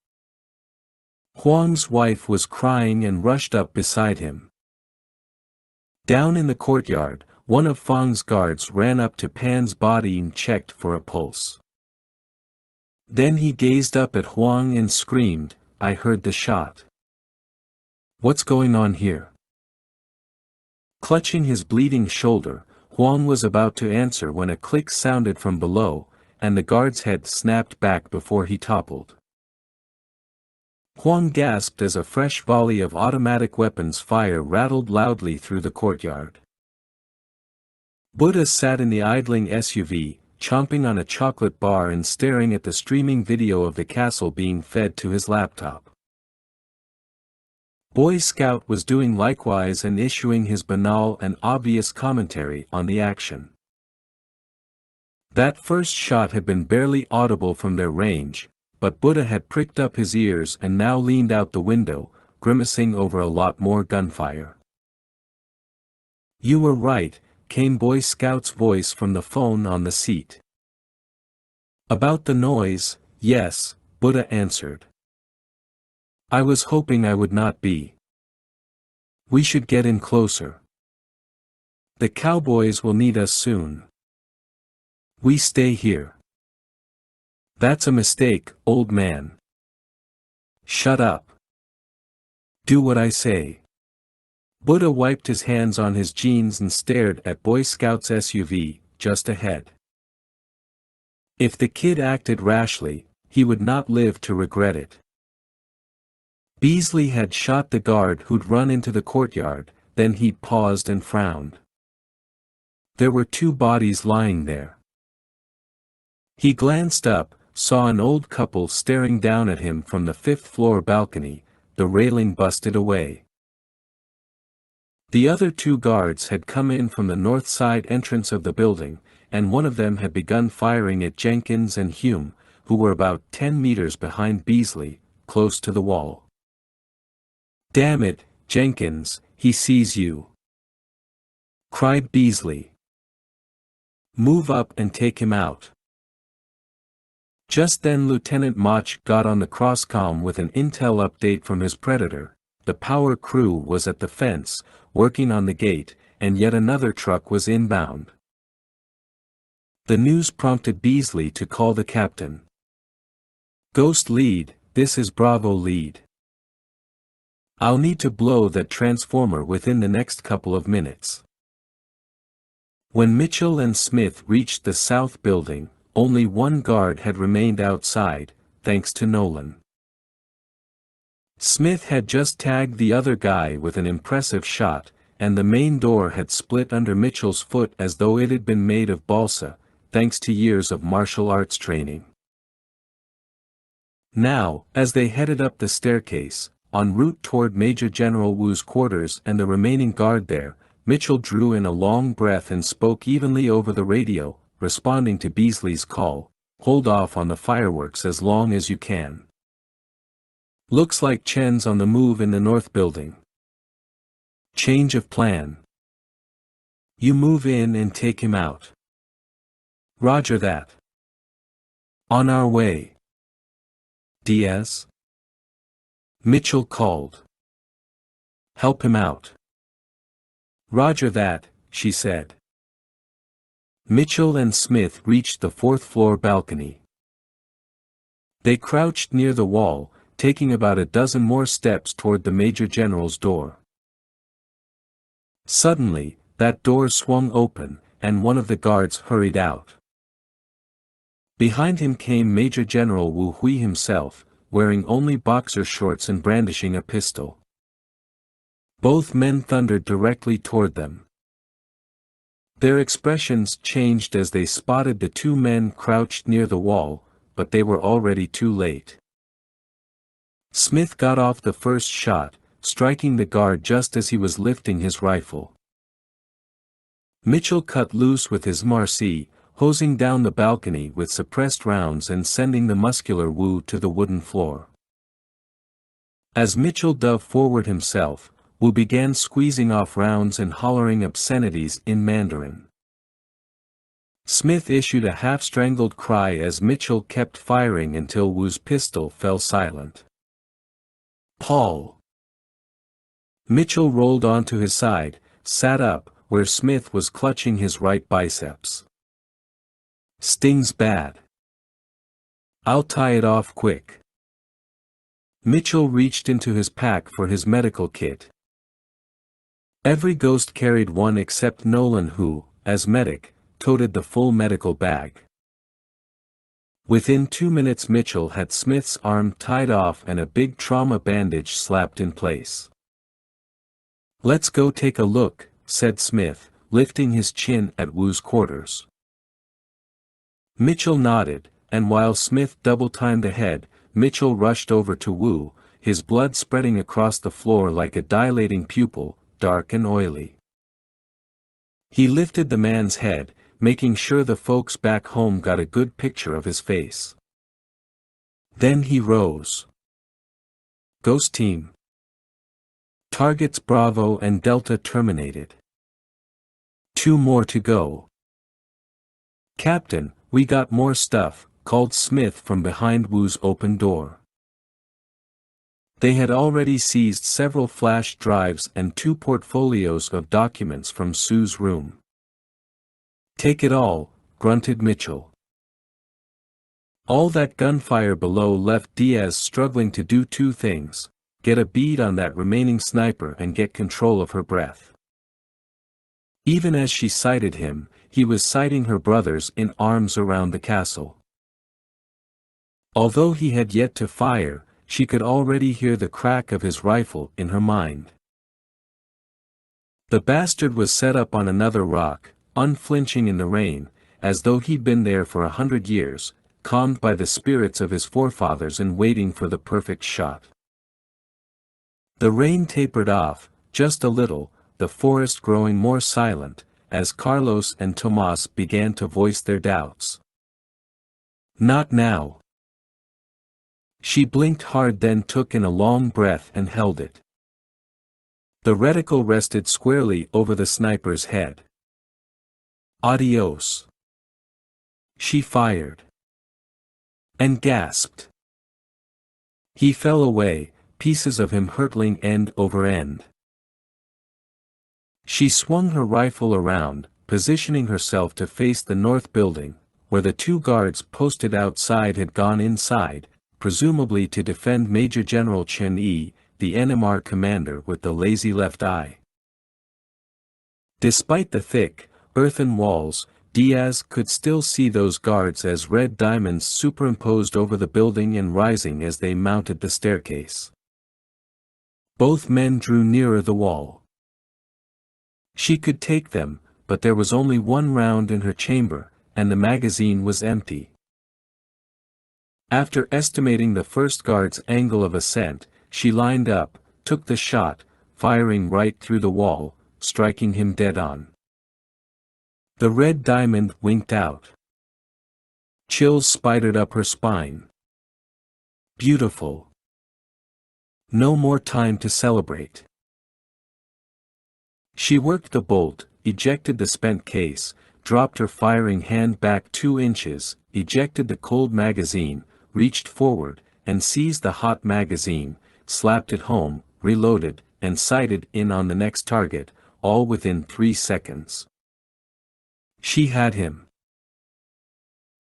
Huang's wife was crying and rushed up beside him. Down in the courtyard, one of Fang's guards ran up to Pan's body and checked for a pulse. Then he gazed up at Huang and screamed, "I heard the shot. What's going on here?" Clutching his bleeding shoulder, Huang was about to answer when a click sounded from below, and the guard's head snapped back before he toppled. Huang gasped as a fresh volley of automatic weapons fire rattled loudly through the courtyard. Buddha sat in the idling SUV, chomping on a chocolate bar and staring at the streaming video of the castle being fed to his laptop. Boy Scout was doing likewise and issuing his banal and obvious commentary on the action. That first shot had been barely audible from their range, but Buddha had pricked up his ears and now leaned out the window, grimacing over a lot more gunfire. "You were right," came Boy Scout's voice from the phone on the seat. "About the noise, yes," Buddha answered. "I was hoping I would not be. We should get in closer. The cowboys will need us soon. We stay here." "That's a mistake, old man." "Shut up. Do what I say." Buddha wiped his hands on his jeans and stared at Boy Scout's SUV, just ahead. If the kid acted rashly, he would not live to regret it. Beasley had shot the guard who'd run into the courtyard, then he paused and frowned. There were 2 bodies lying there. He glanced up, saw an old couple staring down at him from the 5th-floor balcony, the railing busted away. The other 2 guards had come in from the north side entrance of the building, and one of them had begun firing at Jenkins and Hume, who were about 10 meters behind Beasley, close to the wall. "Damn it, Jenkins, he sees you!" cried Beasley. "Move up and take him out." Just then Lieutenant Mach got on the crosscom with an intel update from his predator. The power crew was at the fence, working on the gate, and yet another truck was inbound. The news prompted Beasley to call the captain. "Ghost lead, this is Bravo lead. I'll need to blow that transformer within the next couple of minutes." When Mitchell and Smith reached the south building, only one guard had remained outside, thanks to Nolan. Smith had just tagged the other guy with an impressive shot, and the main door had split under Mitchell's foot as though it had been made of balsa, thanks to years of martial arts training. Now, as they headed up the staircase, en route toward Major General Wu's quarters and the remaining guard there, Mitchell drew in a long breath and spoke evenly over the radio, responding to Beasley's call, "Hold off on the fireworks as long as you can. Looks like Chen's on the move in the north building. Change of plan. You move in and take him out." "Roger that. On our way." "Diaz?" Mitchell called. "Help him out." "Roger that," she said. Mitchell and Smith reached the fourth-floor balcony. They crouched near the wall, taking about a dozen more steps toward the Major General's door. Suddenly, that door swung open, and one of the guards hurried out. Behind him came Major General Wu Hui himself, wearing only boxer shorts and brandishing a pistol. Both men thundered directly toward them. Their expressions changed as they spotted the two men crouched near the wall, but they were already too late. Smith got off the first shot, striking the guard just as he was lifting his rifle. Mitchell cut loose with his Marcy, hosing down the balcony with suppressed rounds and sending the muscular Wu to the wooden floor. As Mitchell dove forward himself, Wu began squeezing off rounds and hollering obscenities in Mandarin. Smith issued a half-strangled cry as Mitchell kept firing until Wu's pistol fell silent. "Paul!" Mitchell rolled onto his side, sat up, where Smith was clutching his right biceps. "Stings bad. I'll tie it off quick." Mitchell reached into his pack for his medical kit. Every ghost carried one except Nolan who, as medic, toted the full medical bag. Within 2 minutes Mitchell had Smith's arm tied off and a big trauma bandage slapped in place. "Let's go take a look," said Smith, lifting his chin at Wu's quarters. Mitchell nodded, and while Smith double-timed ahead, Mitchell rushed over to Wu, his blood spreading across the floor like a dilating pupil, dark and oily. He lifted the man's head, making sure the folks back home got a good picture of his face. Then he rose. "Ghost team. Targets Bravo and Delta terminated. 2 more to go." "Captain, we got more stuff," called Smith from behind Wu's open door. They had already seized several flash drives and 2 portfolios of documents from Sue's room. "Take it all," grunted Mitchell. All that gunfire below left Diaz struggling to do 2 things: get a bead on that remaining sniper and get control of her breath. Even as she sighted him, he was sighting her brothers in arms around the castle. Although he had yet to fire, she could already hear the crack of his rifle in her mind. The bastard was set up on another rock, unflinching in the rain, as though he'd been there for 100 years, calmed by the spirits of his forefathers and waiting for the perfect shot. The rain tapered off, just a little, the forest growing more silent, as Carlos and Tomas began to voice their doubts. "Not now." She blinked hard, then took in a long breath and held it. The reticle rested squarely over the sniper's head. "Adios." She fired. And gasped. He fell away, pieces of him hurtling end over end. She swung her rifle around, positioning herself to face the north building, where the 2 guards posted outside had gone inside, presumably to defend Major General Chen Yi, the NMR commander with the lazy left eye. Despite the thick, earthen walls, Diaz could still see those guards as red diamonds superimposed over the building and rising as they mounted the staircase. Both men drew nearer the wall. She could take them, but there was only 1 round in her chamber, and the magazine was empty. After estimating the first guard's angle of ascent, she lined up, took the shot, firing right through the wall, striking him dead on. The red diamond winked out. Chills spidered up her spine. Beautiful. No more time to celebrate. She worked the bolt, ejected the spent case, dropped her firing hand back 2 inches, ejected the cold magazine, reached forward, and seized the hot magazine, slapped it home, reloaded, and sighted in on the next target, all within 3 seconds. She had him.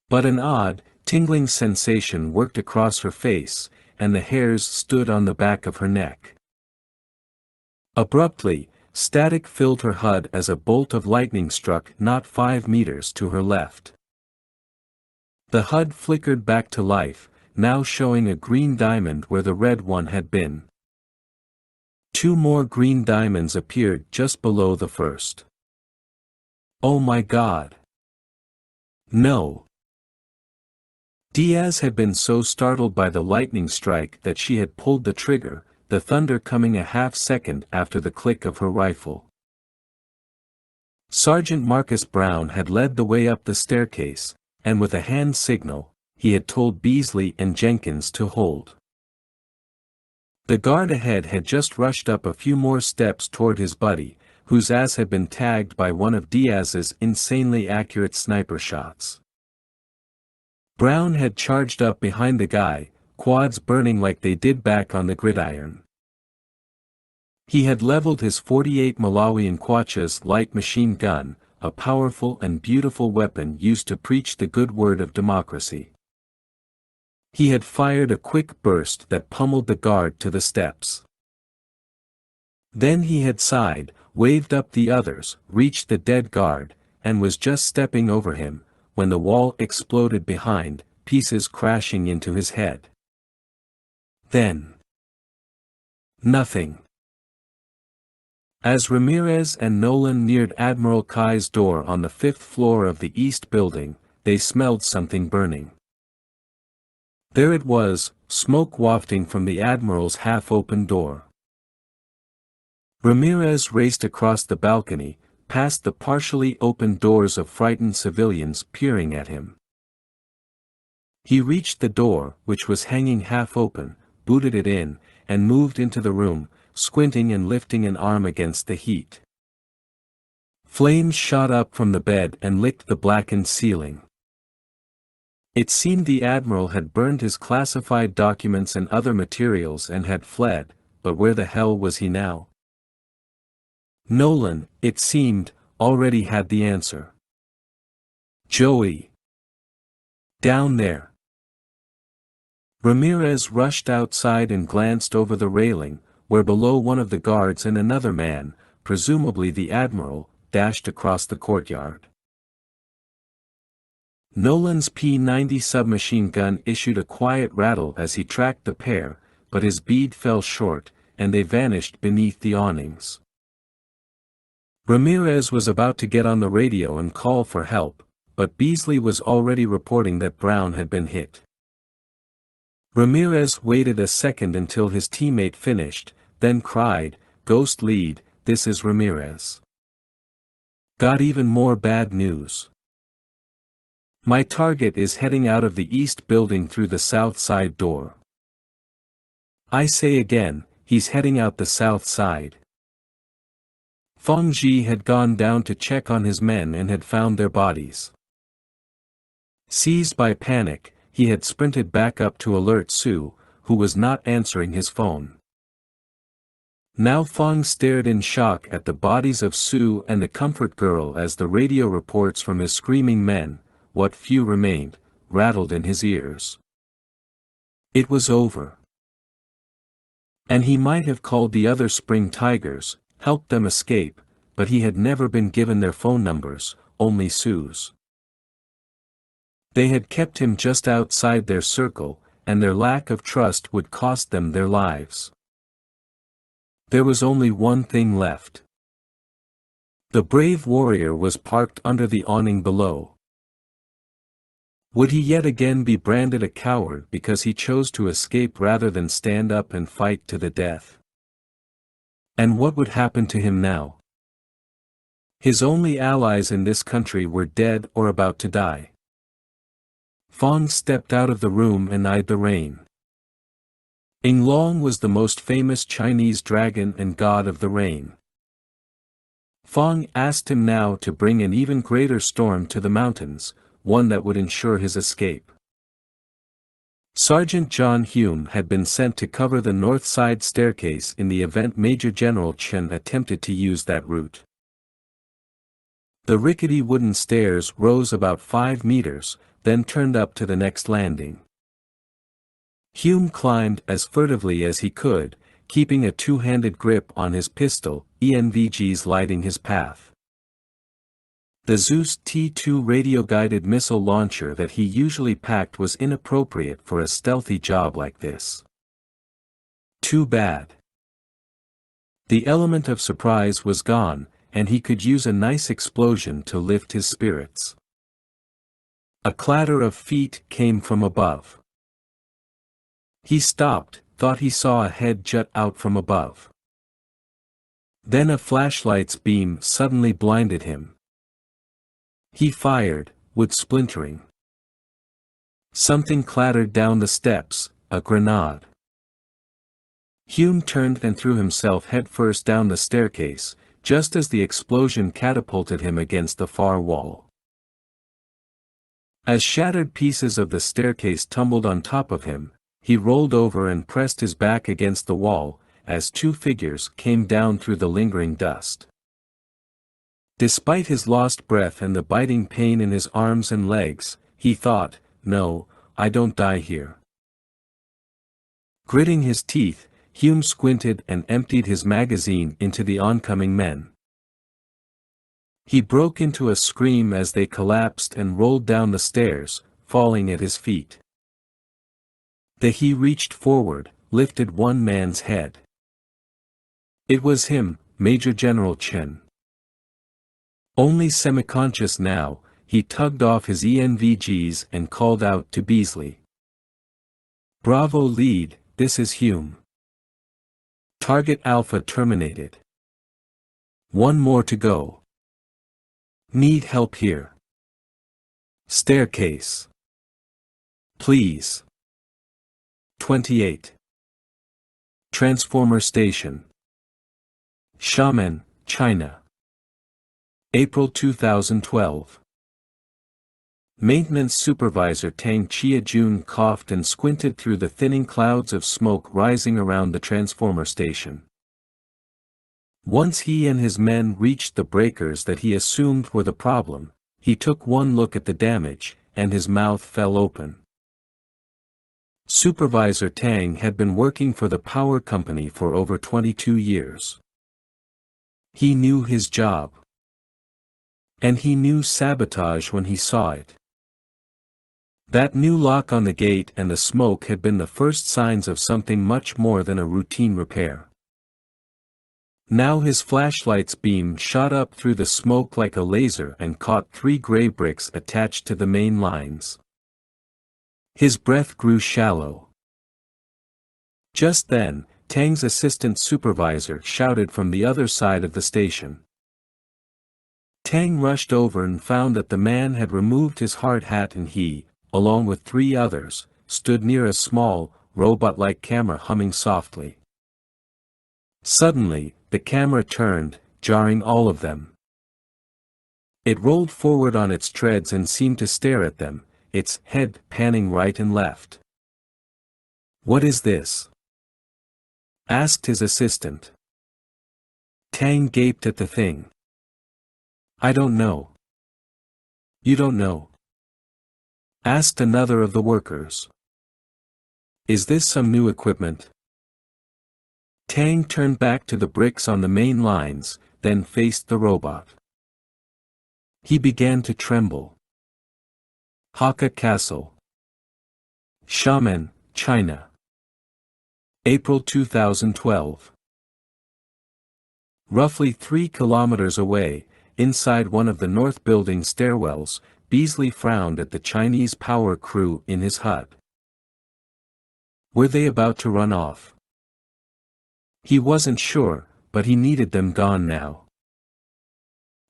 But an odd, tingling sensation worked across her face, and the hairs stood on the back of her neck. Abruptly, static filled her HUD as a bolt of lightning struck not 5 meters to her left. The HUD flickered back to life, now showing a green diamond where the red one had been. 2 more green diamonds appeared just below the first. Oh my God! No! Diaz had been so startled by the lightning strike that she had pulled the trigger, the thunder coming a half-second after the click of her rifle. Sergeant Marcus Brown had led the way up the staircase, and with a hand signal, he had told Beasley and Jenkins to hold. The guard ahead had just rushed up a few more steps toward his buddy, whose ass had been tagged by one of Diaz's insanely accurate sniper shots. Brown had charged up behind the guy, quads burning like they did back on the gridiron. He had leveled his .48 Malawian Quachas light machine gun, a powerful and beautiful weapon used to preach the good word of democracy. He had fired a quick burst that pummeled the guard to the steps. Then he had sighed, waved up the others, reached the dead guard, and was just stepping over him, when the wall exploded behind, pieces crashing into his head. Then nothing. As Ramirez and Nolan neared Admiral Kai's door on the 5th floor of the East Building, they smelled something burning. There it was, smoke wafting from the Admiral's half-open door. Ramirez raced across the balcony, past the partially opened doors of frightened civilians peering at him. He reached the door, which was hanging half-open, booted it in, and moved into the room, squinting and lifting an arm against the heat. Flames shot up from the bed and licked the blackened ceiling. It seemed the Admiral had burned his classified documents and other materials and had fled, but where the hell was he now? Nolan, it seemed, already had the answer. Joey. Down there. Ramirez rushed outside and glanced over the railing, where below one of the guards and another man, presumably the Admiral, dashed across the courtyard. Nolan's P-90 submachine gun issued a quiet rattle as he tracked the pair, but his bead fell short, and they vanished beneath the awnings. Ramirez was about to get on the radio and call for help, but Beasley was already reporting that Brown had been hit. Ramirez waited a second until his teammate finished, then cried, "Ghost lead, this is Ramirez. Got even more bad news. My target is heading out of the East Building through the south side door. I say again, he's heading out the south side." Feng Ji had gone down to check on his men and had found their bodies. Seized by panic, he had sprinted back up to alert Sue, who was not answering his phone. Now Feng stared in shock at the bodies of Sue and the comfort girl as the radio reports from his screaming men, what few remained, rattled in his ears. It was over. And he might have called the other Spring Tigers, helped them escape, but he had never been given their phone numbers, only Sue's. They had kept him just outside their circle, and their lack of trust would cost them their lives. There was only one thing left. The brave warrior was parked under the awning below. Would he yet again be branded a coward because he chose to escape rather than stand up and fight to the death? And what would happen to him now? His only allies in this country were dead or about to die. Fong stepped out of the room and eyed the rain. Ing Long was the most famous Chinese dragon and god of the rain. Fong asked him now to bring an even greater storm to the mountains, one that would ensure his escape. Sergeant John Hume had been sent to cover the north side staircase in the event Major General Chen attempted to use that route. The rickety wooden stairs rose about 5 meters, then turned up to the next landing. Hume climbed as furtively as he could, keeping a two-handed grip on his pistol, ENVGs lighting his path. The Zeus T-2 radio-guided missile launcher that he usually packed was inappropriate for a stealthy job like this. Too bad. The element of surprise was gone, and he could use a nice explosion to lift his spirits. A clatter of feet came from above. He stopped, thought he saw a head jut out from above. Then a flashlight's beam suddenly blinded him. He fired, wood splintering. Something clattered down the steps, a grenade. Hume turned and threw himself headfirst down the staircase, just as the explosion catapulted him against the far wall. As shattered pieces of the staircase tumbled on top of him, he rolled over and pressed his back against the wall, as two figures came down through the lingering dust. Despite his lost breath and the biting pain in his arms and legs, he thought, "No, I don't die here." Gritting his teeth, Hume squinted and emptied his magazine into the oncoming men. He broke into a scream as they collapsed and rolled down the stairs, falling at his feet. He reached forward, lifted one man's head. It was him, Major General Chen. Only semi-conscious now, he tugged off his ENVGs and called out to Beasley. "Bravo lead, this is Hume. Target Alpha terminated. One more to go. Need help here. Staircase. Please. 28. Transformer Station. Xiamen, China. April 2012. Maintenance Supervisor Tang Chia-jun coughed and squinted through the thinning clouds of smoke rising around the transformer station. Once he and his men reached the breakers that he assumed were the problem, he took one look at the damage, and his mouth fell open. Supervisor Tang had been working for the power company for over 22 years. He knew his job. And he knew sabotage when he saw it. That new lock on the gate and the smoke had been the first signs of something much more than a routine repair. Now his flashlight's beam shot up through the smoke like a laser and caught 3 gray bricks attached to the main lines. His breath grew shallow. Just then, Tang's assistant supervisor shouted from the other side of the station. Tang rushed over and found that the man had removed his hard hat and he, along with 3 others, stood near a small, robot-like camera humming softly. Suddenly, the camera turned, jarring all of them. It rolled forward on its treads and seemed to stare at them, its head panning right and left. "What is this?" asked his assistant. Tang gaped at the thing. "I don't know." "You don't know?" asked another of the workers. "Is this some new equipment?" Tang turned back to the bricks on the main lines, then faced the robot. He began to tremble. Hakka Castle. Xiamen, China. April 2012. Roughly 3 kilometers away, inside one of the north building stairwells, Beasley frowned at the Chinese power crew in his hut. Were they about to run off? He wasn't sure, but he needed them gone now.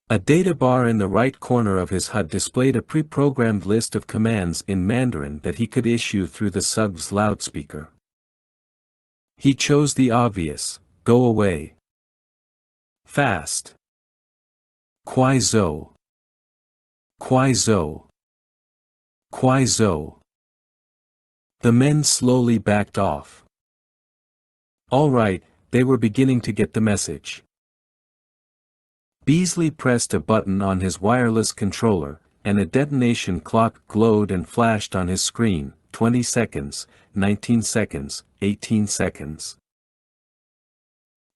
A data bar in the right corner of his HUD displayed a pre-programmed list of commands in Mandarin that he could issue through the sub's loudspeaker. He chose the obvious: go away. Fast. Kwai Zo. Kwai Zo. Kwai Zo. The men slowly backed off. All right, they were beginning to get the message. Beasley pressed a button on his wireless controller, and a detonation clock glowed and flashed on his screen: 20 seconds, 19 seconds, 18 seconds.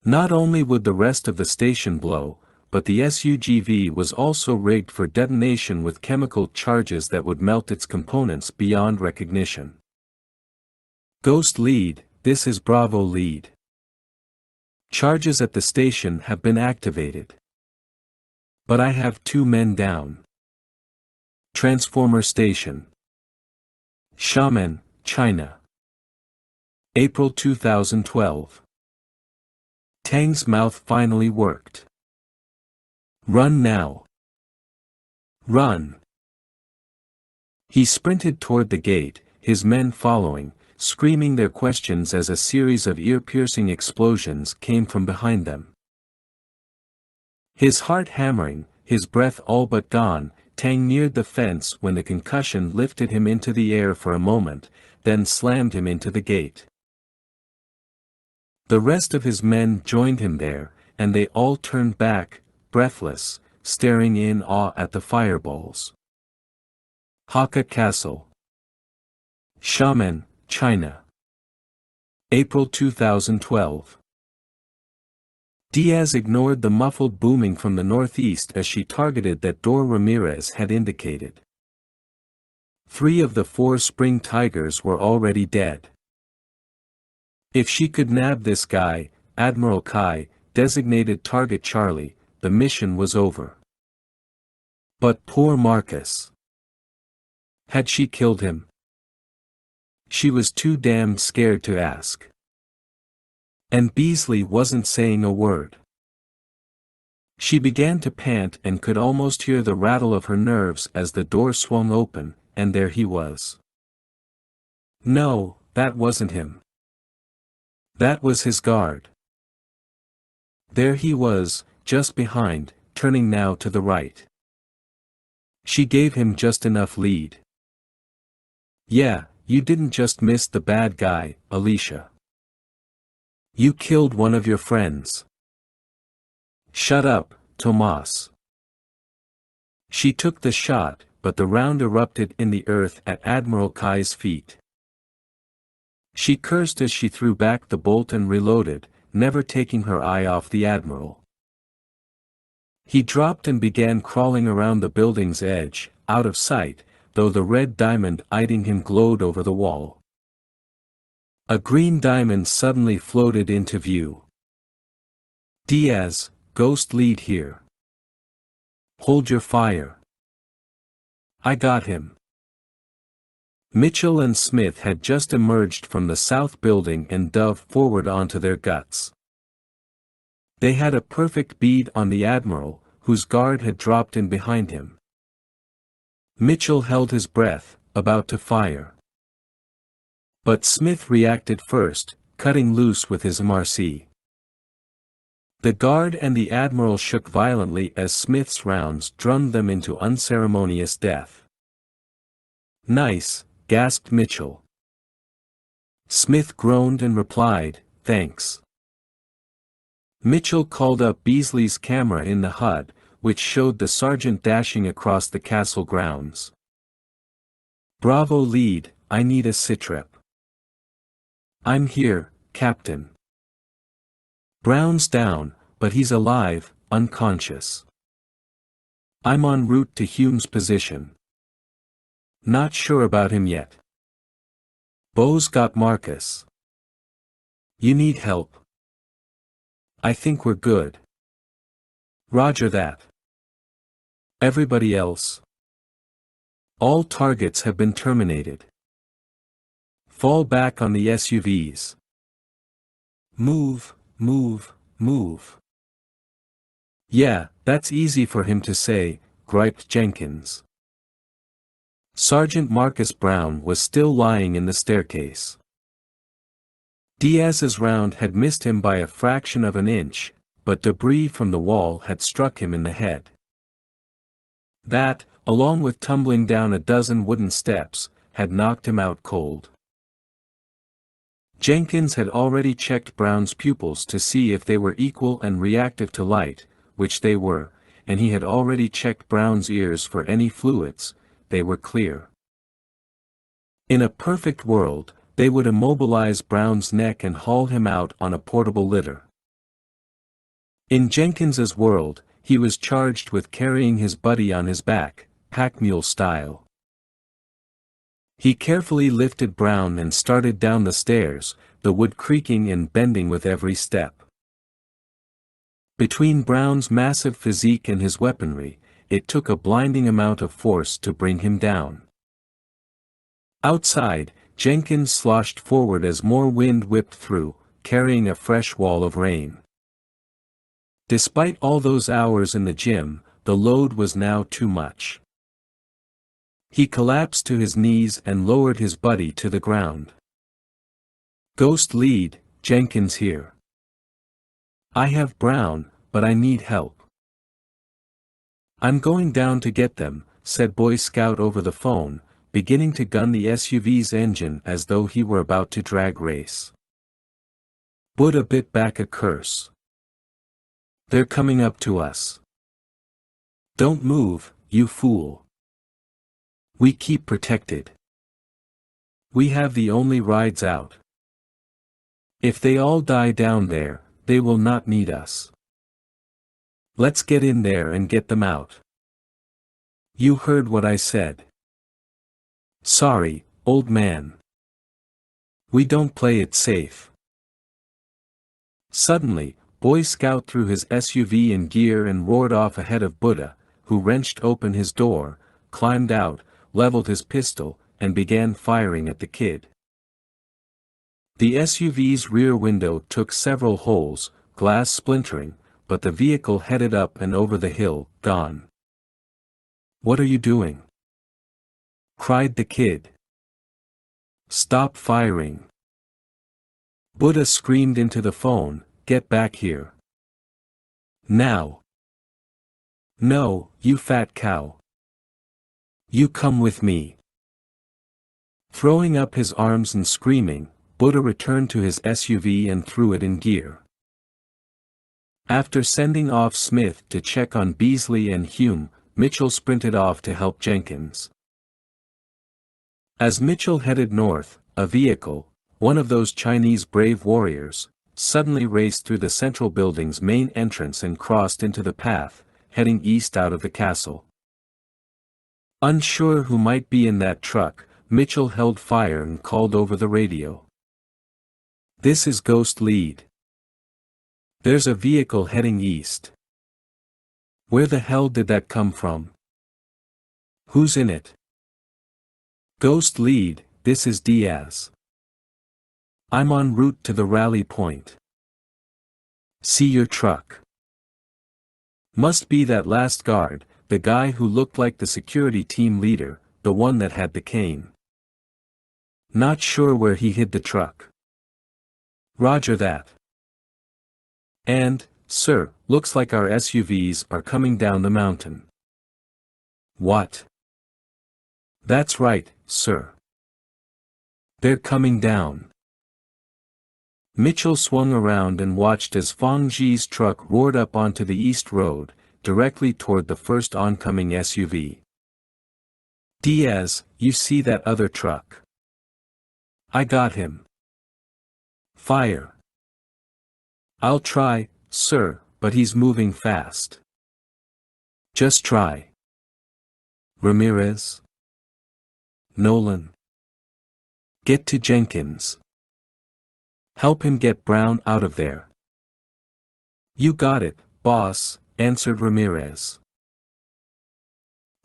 Not only would the rest of the station blow, but the SUGV was also rigged for detonation with chemical charges that would melt its components beyond recognition. Ghost Lead, this is Bravo Lead. Charges at the station have been activated. But I have 2 men down. Transformer Station. Xiamen, China. April 2012. Tang's mouth finally worked. Run now. Run. He sprinted toward the gate, his men following, screaming their questions as a series of ear-piercing explosions came from behind them. His heart hammering, his breath all but gone, Tang neared the fence when the concussion lifted him into the air for a moment, then slammed him into the gate. The rest of his men joined him there, and they all turned back, breathless, staring in awe at the fireballs. Hakka Castle. Xiamen, China. April 2012. Diaz ignored the muffled booming from the northeast as she targeted that door Ramirez had indicated. 3 of the 4 Spring Tigers were already dead. If she could nab this guy, Admiral Kai, designated Target Charlie, the mission was over. But poor Marcus. Had she killed him? She was too damn scared to ask. And Beasley wasn't saying a word. She began to pant and could almost hear the rattle of her nerves as the door swung open, and there he was. No, that wasn't him. That was his guard. There he was, just behind, turning now to the right. She gave him just enough lead. Yeah, you didn't just miss the bad guy, Alicia. You killed one of your friends. Shut up, Tomas. She took the shot, but the round erupted in the earth at Admiral Kai's feet. She cursed as she threw back the bolt and reloaded, never taking her eye off the Admiral. He dropped and began crawling around the building's edge, out of sight, though the red diamond eyeing him glowed over the wall. A green diamond suddenly floated into view. Diaz, Ghost Lead here. Hold your fire. I got him. Mitchell and Smith had just emerged from the south building and dove forward onto their guts. They had a perfect bead on the Admiral, whose guard had dropped in behind him. Mitchell held his breath, about to fire. But Smith reacted first, cutting loose with his MRC. The guard and the Admiral shook violently as Smith's rounds drummed them into unceremonious death. Nice, gasped Mitchell. Smith groaned and replied, thanks. Mitchell called up Beasley's camera in the HUD, which showed the sergeant dashing across the castle grounds. Bravo Lead, I need a sitrep. I'm here, Captain. Brown's down, but he's alive, unconscious. I'm en route to Hume's position. Not sure about him yet. Bo's got Marcus. You need help. I think we're good. Roger that. Everybody else? All targets have been terminated. Fall back on the SUVs. Move, move, move. Yeah, "That's easy for him to say," griped Jenkins. Sergeant Marcus Brown was still lying in the staircase. Diaz's round had missed him by a fraction of an inch, but debris from the wall had struck him in the head. That, along with tumbling down a dozen wooden steps, had knocked him out cold. Jenkins had already checked Brown's pupils to see if they were equal and reactive to light, which they were, and he had already checked Brown's ears for any fluids. They were clear. In a perfect world, they would immobilize Brown's neck and haul him out on a portable litter. In Jenkins's world, he was charged with carrying his buddy on his back, pack mule style. He carefully lifted Brown and started down the stairs, the wood creaking and bending with every step. Between Brown's massive physique and his weaponry, it took a blinding amount of force to bring him down. Outside, Jenkins sloshed forward as more wind whipped through, carrying a fresh wall of rain. Despite all those hours in the gym, the load was now too much. He collapsed to his knees and lowered his buddy to the ground. "Ghost lead, Jenkins here. I have Brown, but I need help." "I'm going down to get them," said Boy Scout over the phone, beginning to gun the SUV's engine as though he were about to drag race. Buddha bit back a curse. "They're coming up to us. Don't move, you fool. We keep protected. We have the only rides out. If they all die down there, they will not need us. Let's get in there and get them out." "You heard what I said." "Sorry, old man. We don't play it safe." Suddenly, Boy Scout threw his SUV in gear and roared off ahead of Buddha, who wrenched open his door, climbed out, leveled his pistol, and began firing at the kid. The SUV's rear window took several holes, glass splintering, but the vehicle headed up and over the hill, gone. "What are you doing?" cried the kid. "Stop firing." Buddha screamed into the phone, "Get back here. Now." "No, you fat cow. You come with me." Throwing up his arms and screaming, Buddha returned to his SUV and threw it in gear. After sending off Smith to check on Beasley and Hume, Mitchell sprinted off to help Jenkins. As Mitchell headed north, a vehicle, one of those Chinese brave warriors, suddenly raced through the central building's main entrance and crossed into the path, heading east out of the castle. Unsure who might be in that truck, Mitchell held fire and called over the radio. "This is Ghost Lead. There's a vehicle heading east. Where the hell did that come from? Who's in it?" "Ghost Lead, this is Diaz. I'm en route to the rally point. See your truck. Must be that last guard, the guy who looked like the security team leader, the one that had the cane. Not sure where he hid the truck." "Roger that. And, sir, looks like our SUVs are coming down the mountain." "What?" "That's right, sir. They're coming down." Mitchell swung around and watched as Fang Ji's truck roared up onto the east road, directly toward the first oncoming SUV. "Diaz, you see that other truck?" "I got him." "Fire." "I'll try, sir, but he's moving fast." "Just try." "Ramirez? Nolan? Get to Jenkins. Help him get Brown out of there." "You got it, boss," answered Ramirez.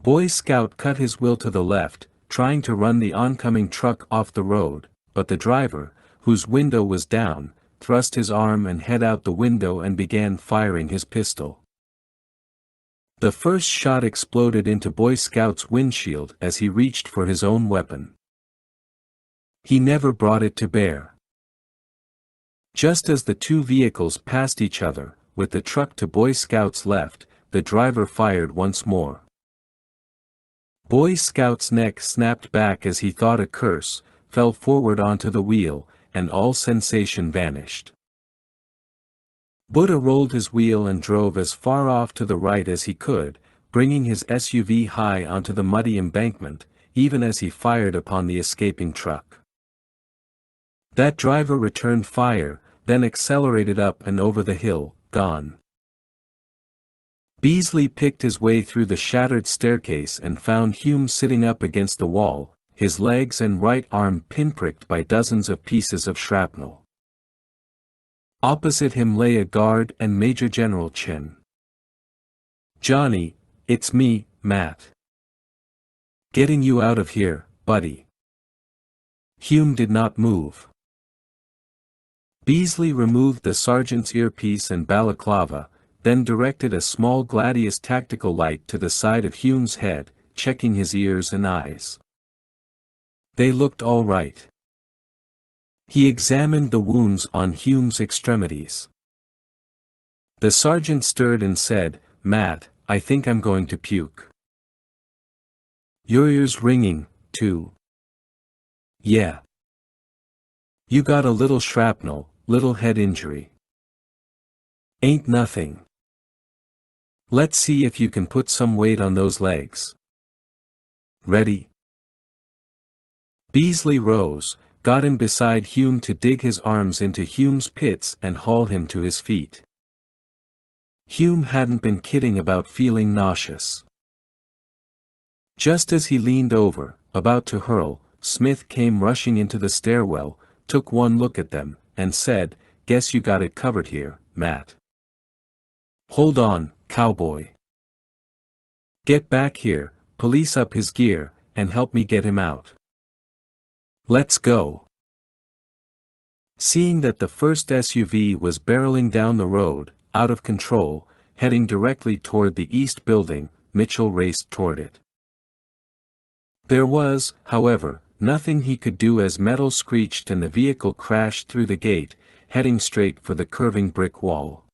Boy Scout cut his wheel to the left, trying to run the oncoming truck off the road, but the driver, whose window was down, thrust his arm and head out the window and began firing his pistol. The first shot exploded into Boy Scout's windshield as he reached for his own weapon. He never brought it to bear. Just as the two vehicles passed each other, with the truck to Boy Scout's left, the driver fired once more. Boy Scout's neck snapped back as he thought a curse, fell forward onto the wheel, and all sensation vanished. Buddha rolled his wheel and drove as far off to the right as he could, bringing his SUV high onto the muddy embankment, even as he fired upon the escaping truck. That driver returned fire, then accelerated up and over the hill, gone. Beasley picked his way through the shattered staircase and found Hume sitting up against the wall, his legs and right arm pinpricked by dozens of pieces of shrapnel. Opposite him lay a guard and Major General Chin. "Johnny, it's me, Matt. Getting you out of here, buddy." Hume did not move. Beasley removed the sergeant's earpiece and balaclava, then directed a small Gladius tactical light to the side of Hume's head, checking his ears and eyes. They looked all right. He examined the wounds on Hume's extremities. The sergeant stirred and said, "Matt, I think I'm going to puke." "Your ear's ringing, too." "Yeah. You got a little shrapnel, little head injury." "Ain't nothing. Let's see if you can put some weight on those legs. Ready?" Beasley rose, got him beside Hume to dig his arms into Hume's pits and haul him to his feet. Hume hadn't been kidding about feeling nauseous. Just as he leaned over, about to hurl, Smith came rushing into the stairwell, took one look at them, and said, "Guess you got it covered here, Matt. Hold on, cowboy. Get back here, police up his gear, and help me get him out. Let's go." Seeing that the first SUV was barreling down the road, out of control, heading directly toward the east building, Mitchell raced toward it. There was, however, nothing he could do as metal screeched and the vehicle crashed through the gate, heading straight for the curving brick wall.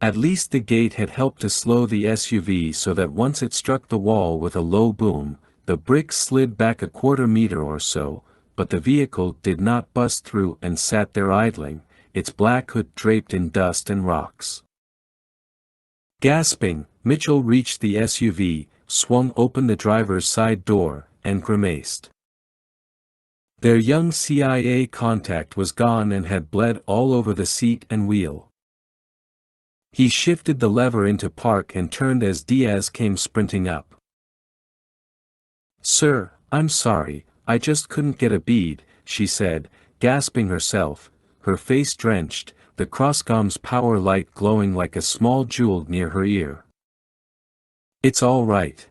At least the gate had helped to slow the SUV so that once it struck the wall with a low boom, the bricks slid back a quarter-meter or so, but the vehicle did not bust through and sat there idling, its black hood draped in dust and rocks. Gasping, Mitchell reached the SUV, swung open the driver's side door, and grimaced. Their young CIA contact was gone and had bled all over the seat and wheel. He shifted the lever into park and turned as Diaz came sprinting up. "Sir, I'm sorry, I just couldn't get a bead," she said, gasping herself, her face drenched, the crosscom's power light glowing like a small jewel near her ear. "It's all right.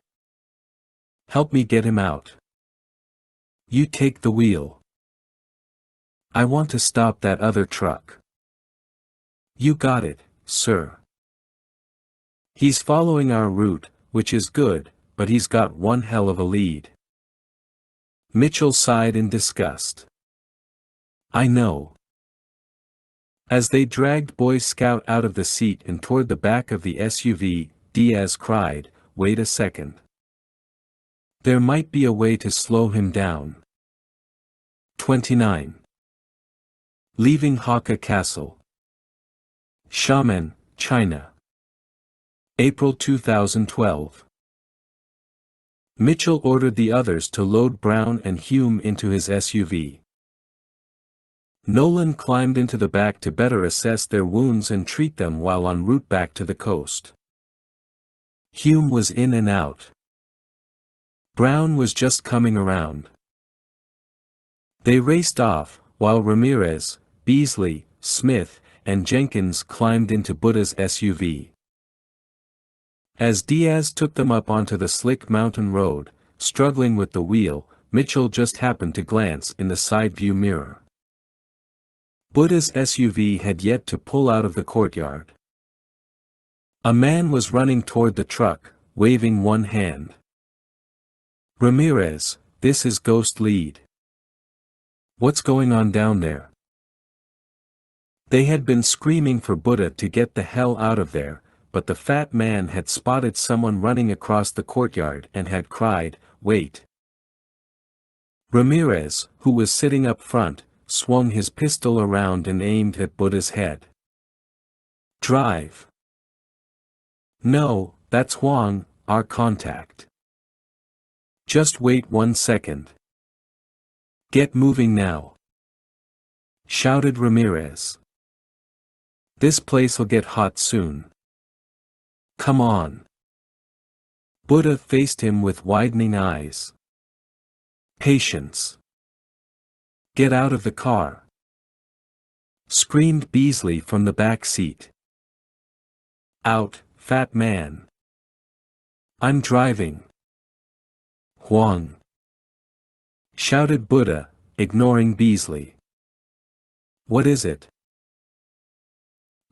Help me get him out. You take the wheel. I want to stop that other truck." "You got it, sir. He's following our route, which is good, but he's got one hell of a lead." Mitchell sighed in disgust. "I know." As they dragged Boy Scout out of the seat and toward the back of the SUV, Diaz cried, "Wait a second. There might be a way to slow him down." 29. Leaving Hakka Castle. Xiamen, China. April 2012. Mitchell ordered the others to load Brown and Hume into his SUV. Nolan climbed into the back to better assess their wounds and treat them while en route back to the coast. Hume was in and out. Brown was just coming around. They raced off, while Ramirez, Beasley, Smith, and Jenkins climbed into Buddha's SUV. As Diaz took them up onto the slick mountain road, struggling with the wheel, Mitchell just happened to glance in the side view mirror. Buddha's SUV had yet to pull out of the courtyard. A man was running toward the truck, waving one hand. Ramirez, this is Ghost Lead. What's going on down there? They had been screaming for Buddha to get the hell out of there, but the fat man had spotted someone running across the courtyard and had cried, "Wait!" Ramirez, who was sitting up front, swung his pistol around and aimed at Buddha's head. "Drive." "No, that's Huang, our contact." "Just wait 1 second. Get moving now," shouted Ramirez. "This place'll get hot soon. Come on." Buddha faced him with widening eyes. "Patience. Get out of the car," screamed Beasley from the back seat. "Out, fat man. I'm driving." "Huang," shouted Buddha, ignoring Beasley. "What is it?"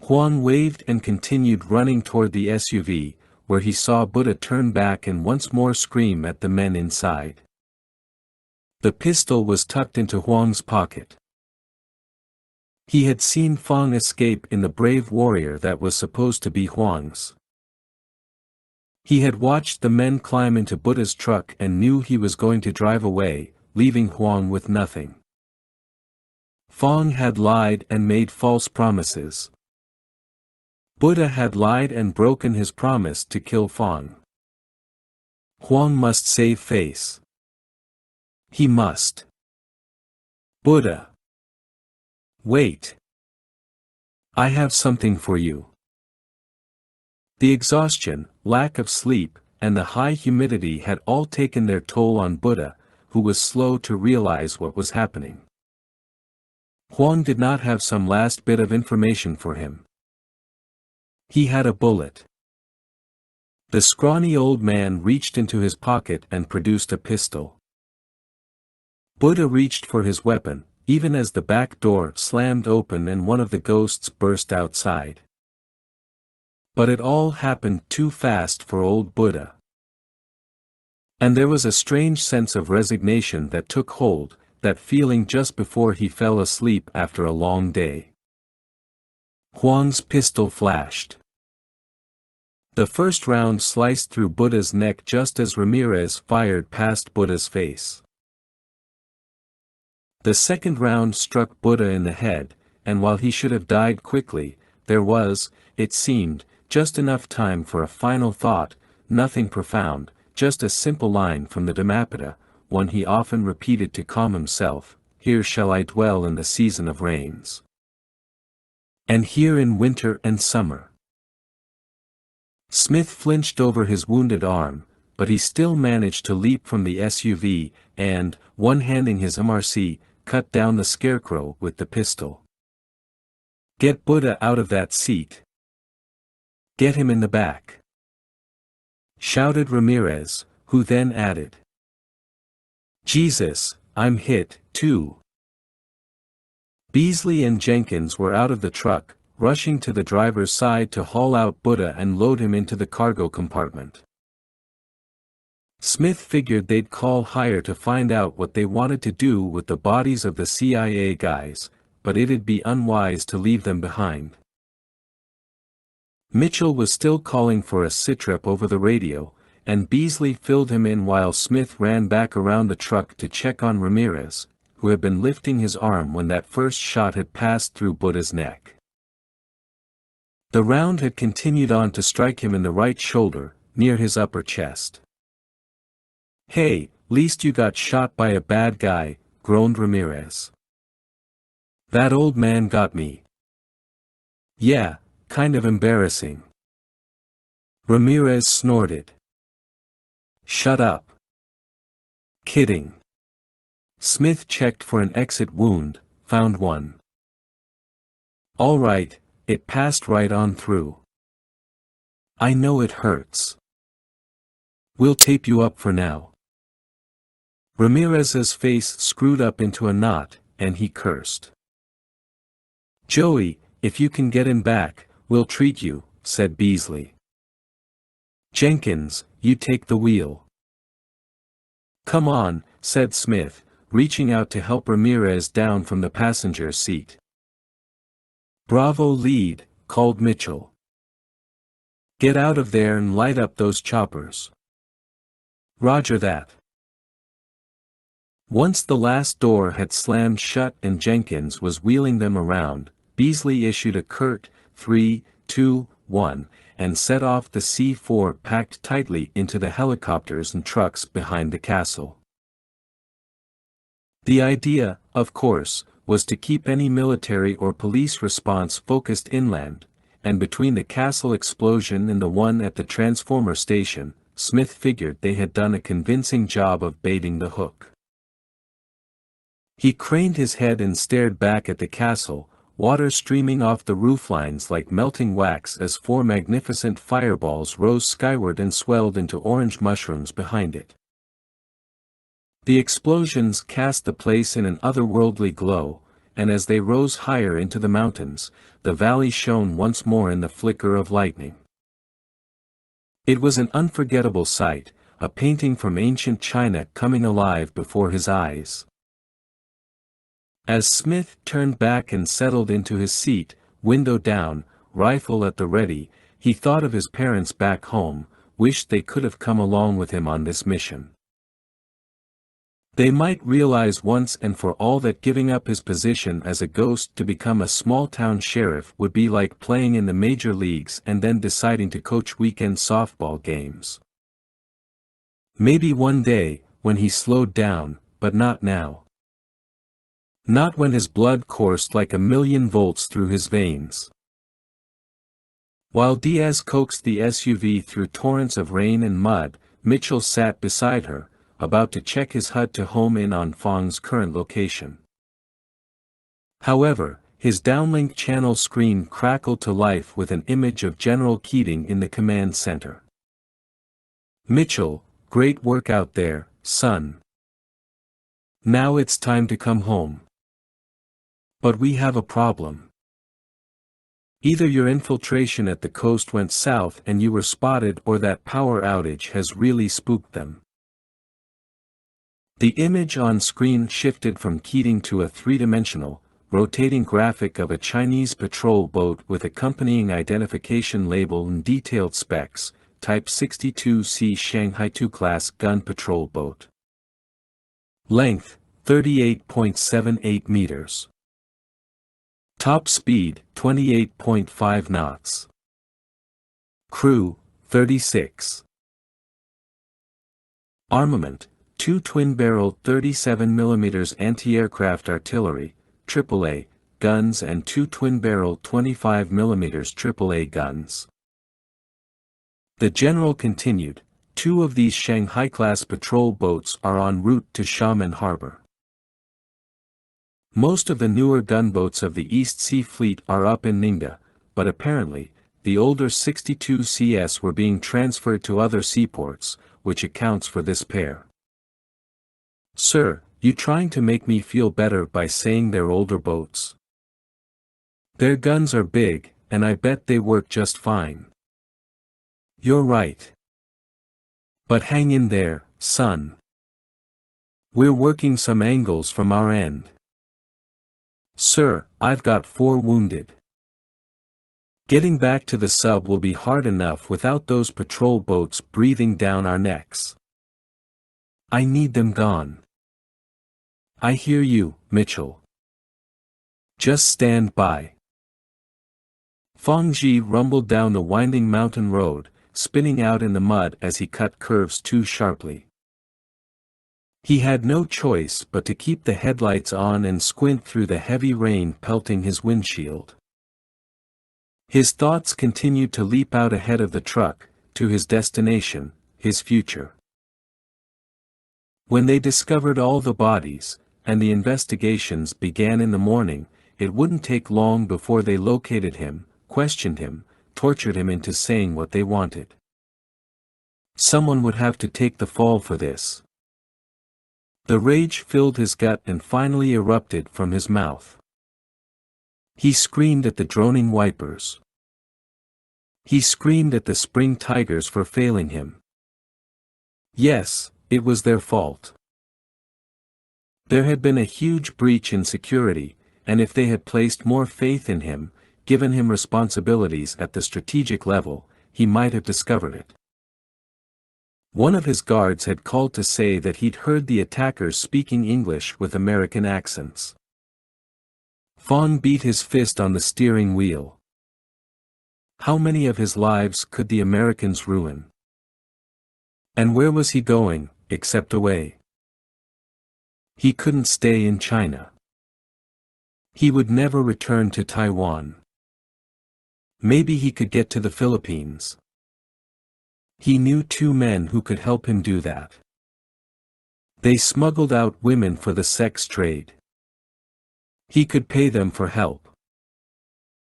Huang waved and continued running toward the SUV, where he saw Buddha turn back and once more scream at the men inside. The pistol was tucked into Huang's pocket. He had seen Fong escape in the brave warrior that was supposed to be Huang's. He had watched the men climb into Buddha's truck and knew he was going to drive away, leaving Huang with nothing. Fong had lied and made false promises. Buddha had lied and broken his promise to kill Fong. Huang must save face. He must. "Buddha. Wait. I have something for you." The exhaustion, lack of sleep, and the high humidity had all taken their toll on Buddha, who was slow to realize what was happening. Huang did not have some last bit of information for him. He had a bullet. The scrawny old man reached into his pocket and produced a pistol. Buddha reached for his weapon, even as the back door slammed open and one of the ghosts burst outside. But it all happened too fast for old Buddha. And there was a strange sense of resignation that took hold, that feeling just before he fell asleep after a long day. Huang's pistol flashed. The first round sliced through Buddha's neck just as Ramirez fired past Buddha's face. The second round struck Buddha in the head, and while he should have died quickly, there was, it seemed, just enough time for a final thought, nothing profound, just a simple line from the Dhammapada, one he often repeated to calm himself: "Here shall I dwell in the season of rains. And here in winter and summer." Smith flinched over his wounded arm, but he still managed to leap from the SUV, and, one-handing his MRC, cut down the scarecrow with the pistol. "Get Buddha out of that seat. Get him in the back," shouted Ramirez, who then added, "Jesus, I'm hit, too." Beasley and Jenkins were out of the truck, rushing to the driver's side to haul out Buddha and load him into the cargo compartment. Smith figured they'd call higher to find out what they wanted to do with the bodies of the CIA guys, but it'd be unwise to leave them behind. Mitchell was still calling for a sitrep over the radio, and Beasley filled him in while Smith ran back around the truck to check on Ramirez, who had been lifting his arm when that first shot had passed through Buddha's neck. The round had continued on to strike him in the right shoulder, near his upper chest. "Hey, least you got shot by a bad guy," groaned Ramirez. "That old man got me." "Yeah, kind of embarrassing." Ramirez snorted. "Shut up." "Kidding." Smith checked for an exit wound, found one. "All right, it passed right on through." "I know it hurts. We'll tape you up for now." Ramirez's face screwed up into a knot, and he cursed. "Joey, if you can get him back, we'll treat you," said Beasley. Jenkins, you take the wheel. Come on, said Smith, reaching out to help Ramirez down from the passenger seat. Bravo lead, called Mitchell. Get out of there and light up those choppers. Roger that. Once the last door had slammed shut and Jenkins was wheeling them around, Beasley issued a curt, 3, 2, 1, and set off the C-4 packed tightly into the helicopters and trucks behind the castle. The idea, of course, was to keep any military or police response focused inland, and between the castle explosion and the one at the transformer station, Smith figured they had done a convincing job of baiting the hook. He craned his head and stared back at the castle, water streaming off the rooflines like melting wax as 4 magnificent fireballs rose skyward and swelled into orange mushrooms behind it. The explosions cast the place in an otherworldly glow, and as they rose higher into the mountains, the valley shone once more in the flicker of lightning. It was an unforgettable sight, a painting from ancient China coming alive before his eyes. As Smith turned back and settled into his seat, window down, rifle at the ready, he thought of his parents back home, wished they could have come along with him on this mission. They might realize once and for all that giving up his position as a ghost to become a small-town sheriff would be like playing in the major leagues and then deciding to coach weekend softball games. Maybe one day, when he slowed down, but not now. Not when his blood coursed like 1,000,000 volts through his veins. While Diaz coaxed the SUV through torrents of rain and mud, Mitchell sat beside her, about to check his HUD to home in on Fong's current location. However, his downlink channel screen crackled to life with an image of General Keating in the command center. Mitchell, great work out there, son. Now it's time to come home. But we have a problem. Either your infiltration at the coast went south and you were spotted, or that power outage has really spooked them. The image on screen shifted from Keating to a three-dimensional, rotating graphic of a Chinese patrol boat with accompanying identification label and detailed specs, Type 62C Shanghai II class gun patrol boat. Length, 38.78 meters. Top speed, 28.5 knots. Crew, 36. Armament, 2 twin-barreled 37mm anti-aircraft artillery, AAA, guns and 2 twin-barreled 25mm AAA guns. The general continued, 2 of these Shanghai-class patrol boats are en route to Xiamen Harbor. Most of the newer gunboats of the East Sea Fleet are up in Ningda, but apparently, the older 62CS were being transferred to other seaports, which accounts for this pair. Sir, you trying to make me feel better by saying they're older boats? Their guns are big, and I bet they work just fine. You're right. But hang in there, son. We're working some angles from our end. Sir, I've got 4 wounded. Getting back to the sub will be hard enough without those patrol boats breathing down our necks. I need them gone. I hear you, Mitchell. Just stand by. Fong Ji rumbled down the winding mountain road, spinning out in the mud as he cut curves too sharply. He had no choice but to keep the headlights on and squint through the heavy rain pelting his windshield. His thoughts continued to leap out ahead of the truck, to his destination, his future. When they discovered all the bodies, and the investigations began in the morning, it wouldn't take long before they located him, questioned him, tortured him into saying what they wanted. Someone would have to take the fall for this. The rage filled his gut and finally erupted from his mouth. He screamed at the droning wipers. He screamed at the spring tigers for failing him. Yes, it was their fault. There had been a huge breach in security, and if they had placed more faith in him, given him responsibilities at the strategic level, he might have discovered it. One of his guards had called to say that he'd heard the attackers speaking English with American accents. Fong beat his fist on the steering wheel. How many of his lives could the Americans ruin? And where was he going, except away? He couldn't stay in China. He would never return to Taiwan. Maybe he could get to the Philippines. He knew 2 men who could help him do that. They smuggled out women for the sex trade. He could pay them for help.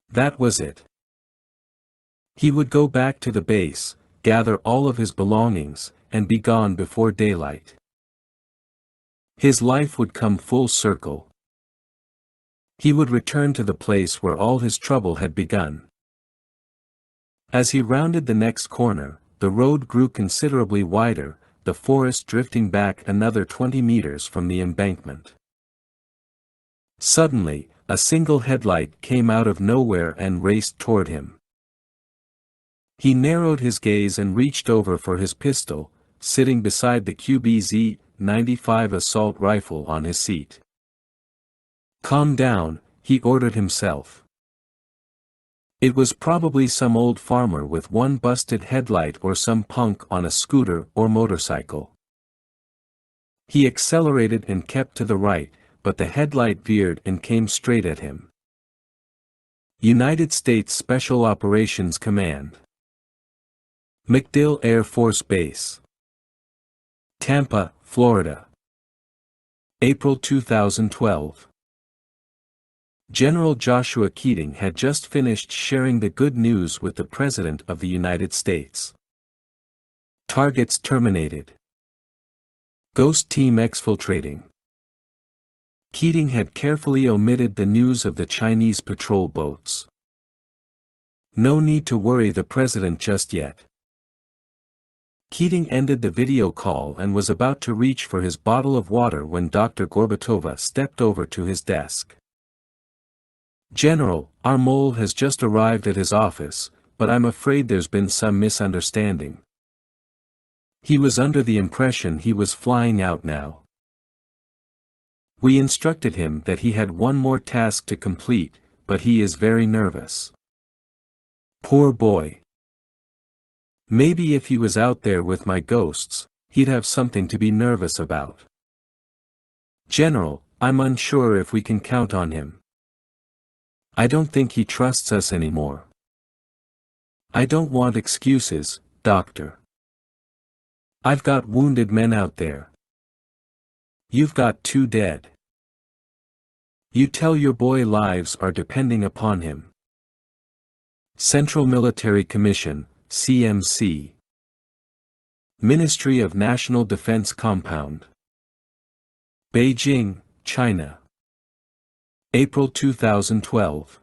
That was it. He would go back to the base, gather all of his belongings, and be gone before daylight. His life would come full circle. He would return to the place where all his trouble had begun. As he rounded the next corner, the road grew considerably wider, the forest drifting back another 20 meters from the embankment. Suddenly, a single headlight came out of nowhere and raced toward him. He narrowed his gaze and reached over for his pistol, sitting beside the QBZ-95 assault rifle on his seat. "Calm down," he ordered himself. It was probably some old farmer with one busted headlight or some punk on a scooter or motorcycle. He accelerated and kept to the right, but the headlight veered and came straight at him. United States Special Operations Command. MacDill Air Force Base. Tampa, Florida. April 2012. General Joshua Keating had just finished sharing the good news with the President of the United States. Targets terminated. Ghost team exfiltrating. Keating had carefully omitted the news of the Chinese patrol boats. No need to worry the President just yet. Keating ended the video call and was about to reach for his bottle of water when Dr. Gorbatova stepped over to his desk. "General, our mole has just arrived at his office, but I'm afraid there's been some misunderstanding. He was under the impression he was flying out now. We instructed him that he had one more task to complete, but he is very nervous. Poor boy. Maybe if he was out there with my ghosts, he'd have something to be nervous about. General, I'm unsure if we can count on him. I don't think he trusts us anymore. I don't want excuses, Doctor. I've got wounded men out there. You've got 2 dead. You tell your boy lives are depending upon him." Central Military Commission, CMC. Ministry of National Defense Compound. Beijing, China. April 2012.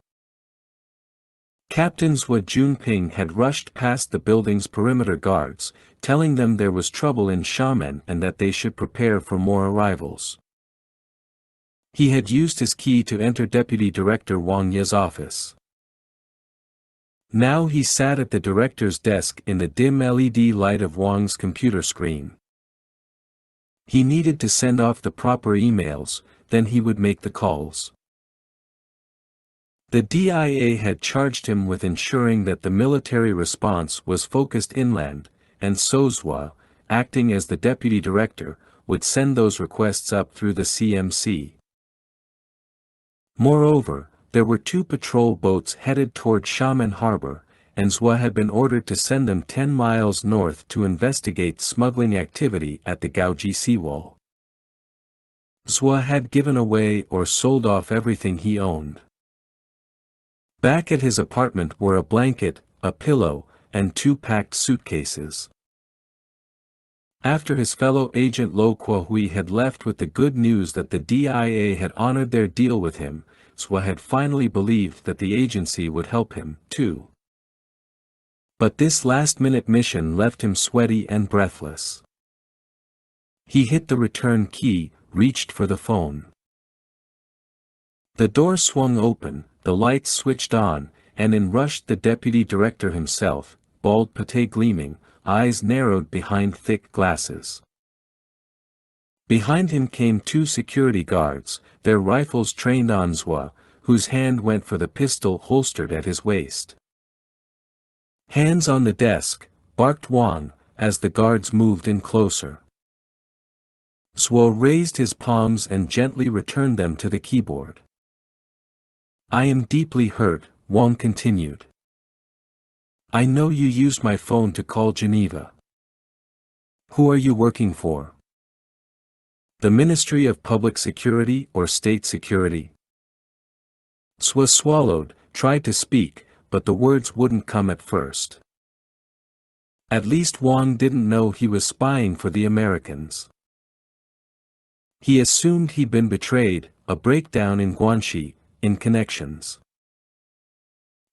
Captain Zhou Junping had rushed past the building's perimeter guards, telling them there was trouble in Xiamen and that they should prepare for more arrivals. He had used his key to enter Deputy Director Wang Ye's office. Now he sat at the director's desk in the dim LED light of Wang's computer screen. He needed to send off the proper emails, then he would make the calls. The DIA had charged him with ensuring that the military response was focused inland, and so Zhou, acting as the deputy director, would send those requests up through the CMC. Moreover, there were 2 patrol boats headed toward Xiamen Harbor, and Zhou had been ordered to send them 10 miles north to investigate smuggling activity at the Gaoji seawall. Zhou had given away or sold off everything he owned. Back at his apartment were a blanket, a pillow, and 2 packed suitcases. After his fellow agent Lo Kuohui had left with the good news that the DIA had honored their deal with him, Zhou had finally believed that the agency would help him, too. But this last-minute mission left him sweaty and breathless. He hit the return key, reached for the phone. The door swung open, the lights switched on, and in rushed the deputy director himself, bald pate gleaming, eyes narrowed behind thick glasses. Behind him came two security guards, their rifles trained on Zhua, whose hand went for the pistol holstered at his waist. "Hands on the desk," barked Wang, as the guards moved in closer. Zhua raised his palms and gently returned them to the keyboard. "I am deeply hurt," Wang continued. "I know you used my phone to call Geneva. Who are you working for? The Ministry of Public Security or State Security?" Zhua swallowed, tried to speak, but the words wouldn't come at first. At least Wang didn't know he was spying for the Americans. He assumed he'd been betrayed, a breakdown in Guanxi, in connections.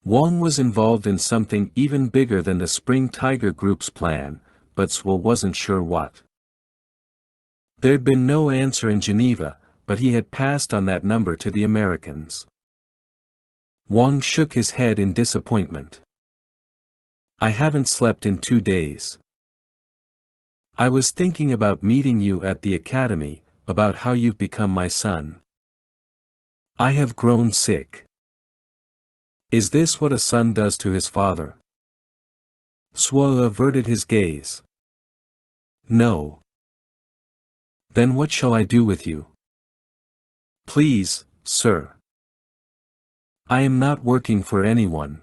Wang was involved in something even bigger than the Spring Tiger Group's plan, but Zhua wasn't sure what. There'd been no answer in Geneva, but he had passed on that number to the Americans. Wang shook his head in disappointment. "I haven't slept in 2 days. I was thinking about meeting you at the academy, about how you've become my son. I have grown sick." "Is this what a son does to his father?" Zhua averted his gaze. "No." "Then what shall I do with you?" "Please, sir. I am not working for anyone.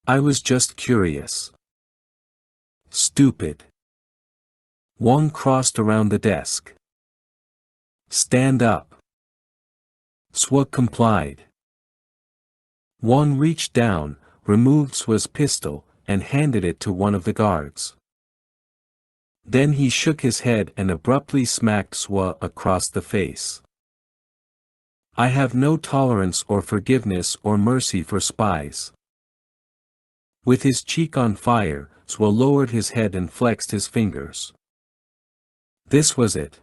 I was just curious." "Stupid." Wang crossed around the desk. "Stand up." Zhua complied. Wang reached down, removed Zhua's pistol, and handed it to one of the guards. Then he shook his head and abruptly smacked Zhua across the face. "I have no tolerance or forgiveness or mercy for spies." With his cheek on fire, Zhua lowered his head and flexed his fingers. This was it.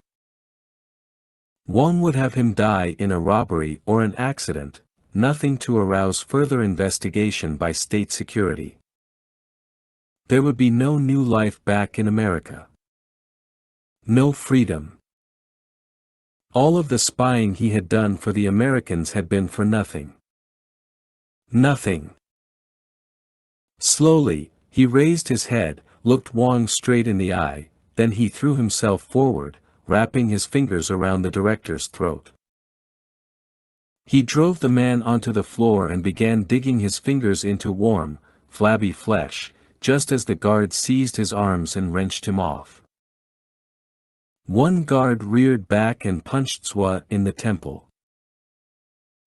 Wang would have him die in a robbery or an accident, nothing to arouse further investigation by state security. There would be no new life back in America. No freedom. All of the spying he had done for the Americans had been for nothing. Nothing. Slowly, he raised his head, looked Wang straight in the eye, then he threw himself forward, wrapping his fingers around the director's throat. He drove the man onto the floor and began digging his fingers into warm, flabby flesh, just as the guard seized his arms and wrenched him off. One guard reared back and punched Zhua in the temple.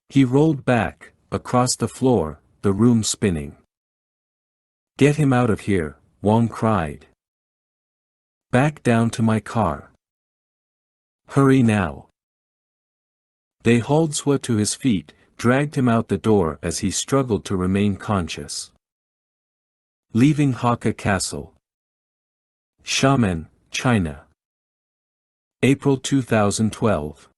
He rolled back, across the floor, the room spinning. "Get him out of here," Wang cried. "Back down to my car. Hurry now." They hauled Zhua to his feet, dragged him out the door as he struggled to remain conscious. Leaving Hakka Castle. Xiamen, China. April 2012.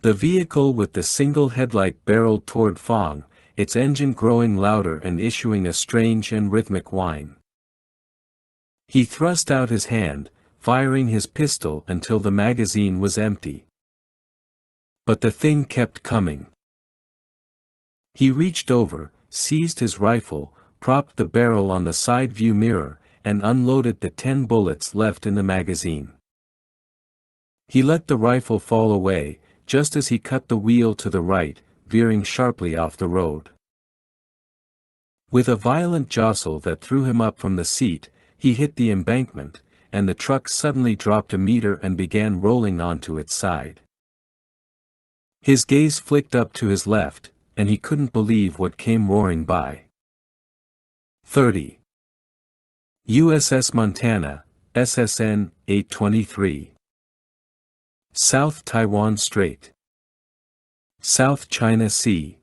The vehicle with the single headlight barreled toward Fang, its engine growing louder and issuing a strange and rhythmic whine. He thrust out his hand, firing his pistol until the magazine was empty. But the thing kept coming. He reached over, seized his rifle, propped the barrel on the side view mirror, and unloaded the 10 bullets left in the magazine. He let the rifle fall away, just as he cut the wheel to the right, veering sharply off the road. With a violent jostle that threw him up from the seat, he hit the embankment, and the truck suddenly dropped a meter and began rolling onto its side. His gaze flicked up to his left, and he couldn't believe what came roaring by. 30. USS Montana, SSN 823. South Taiwan Strait. South China Sea.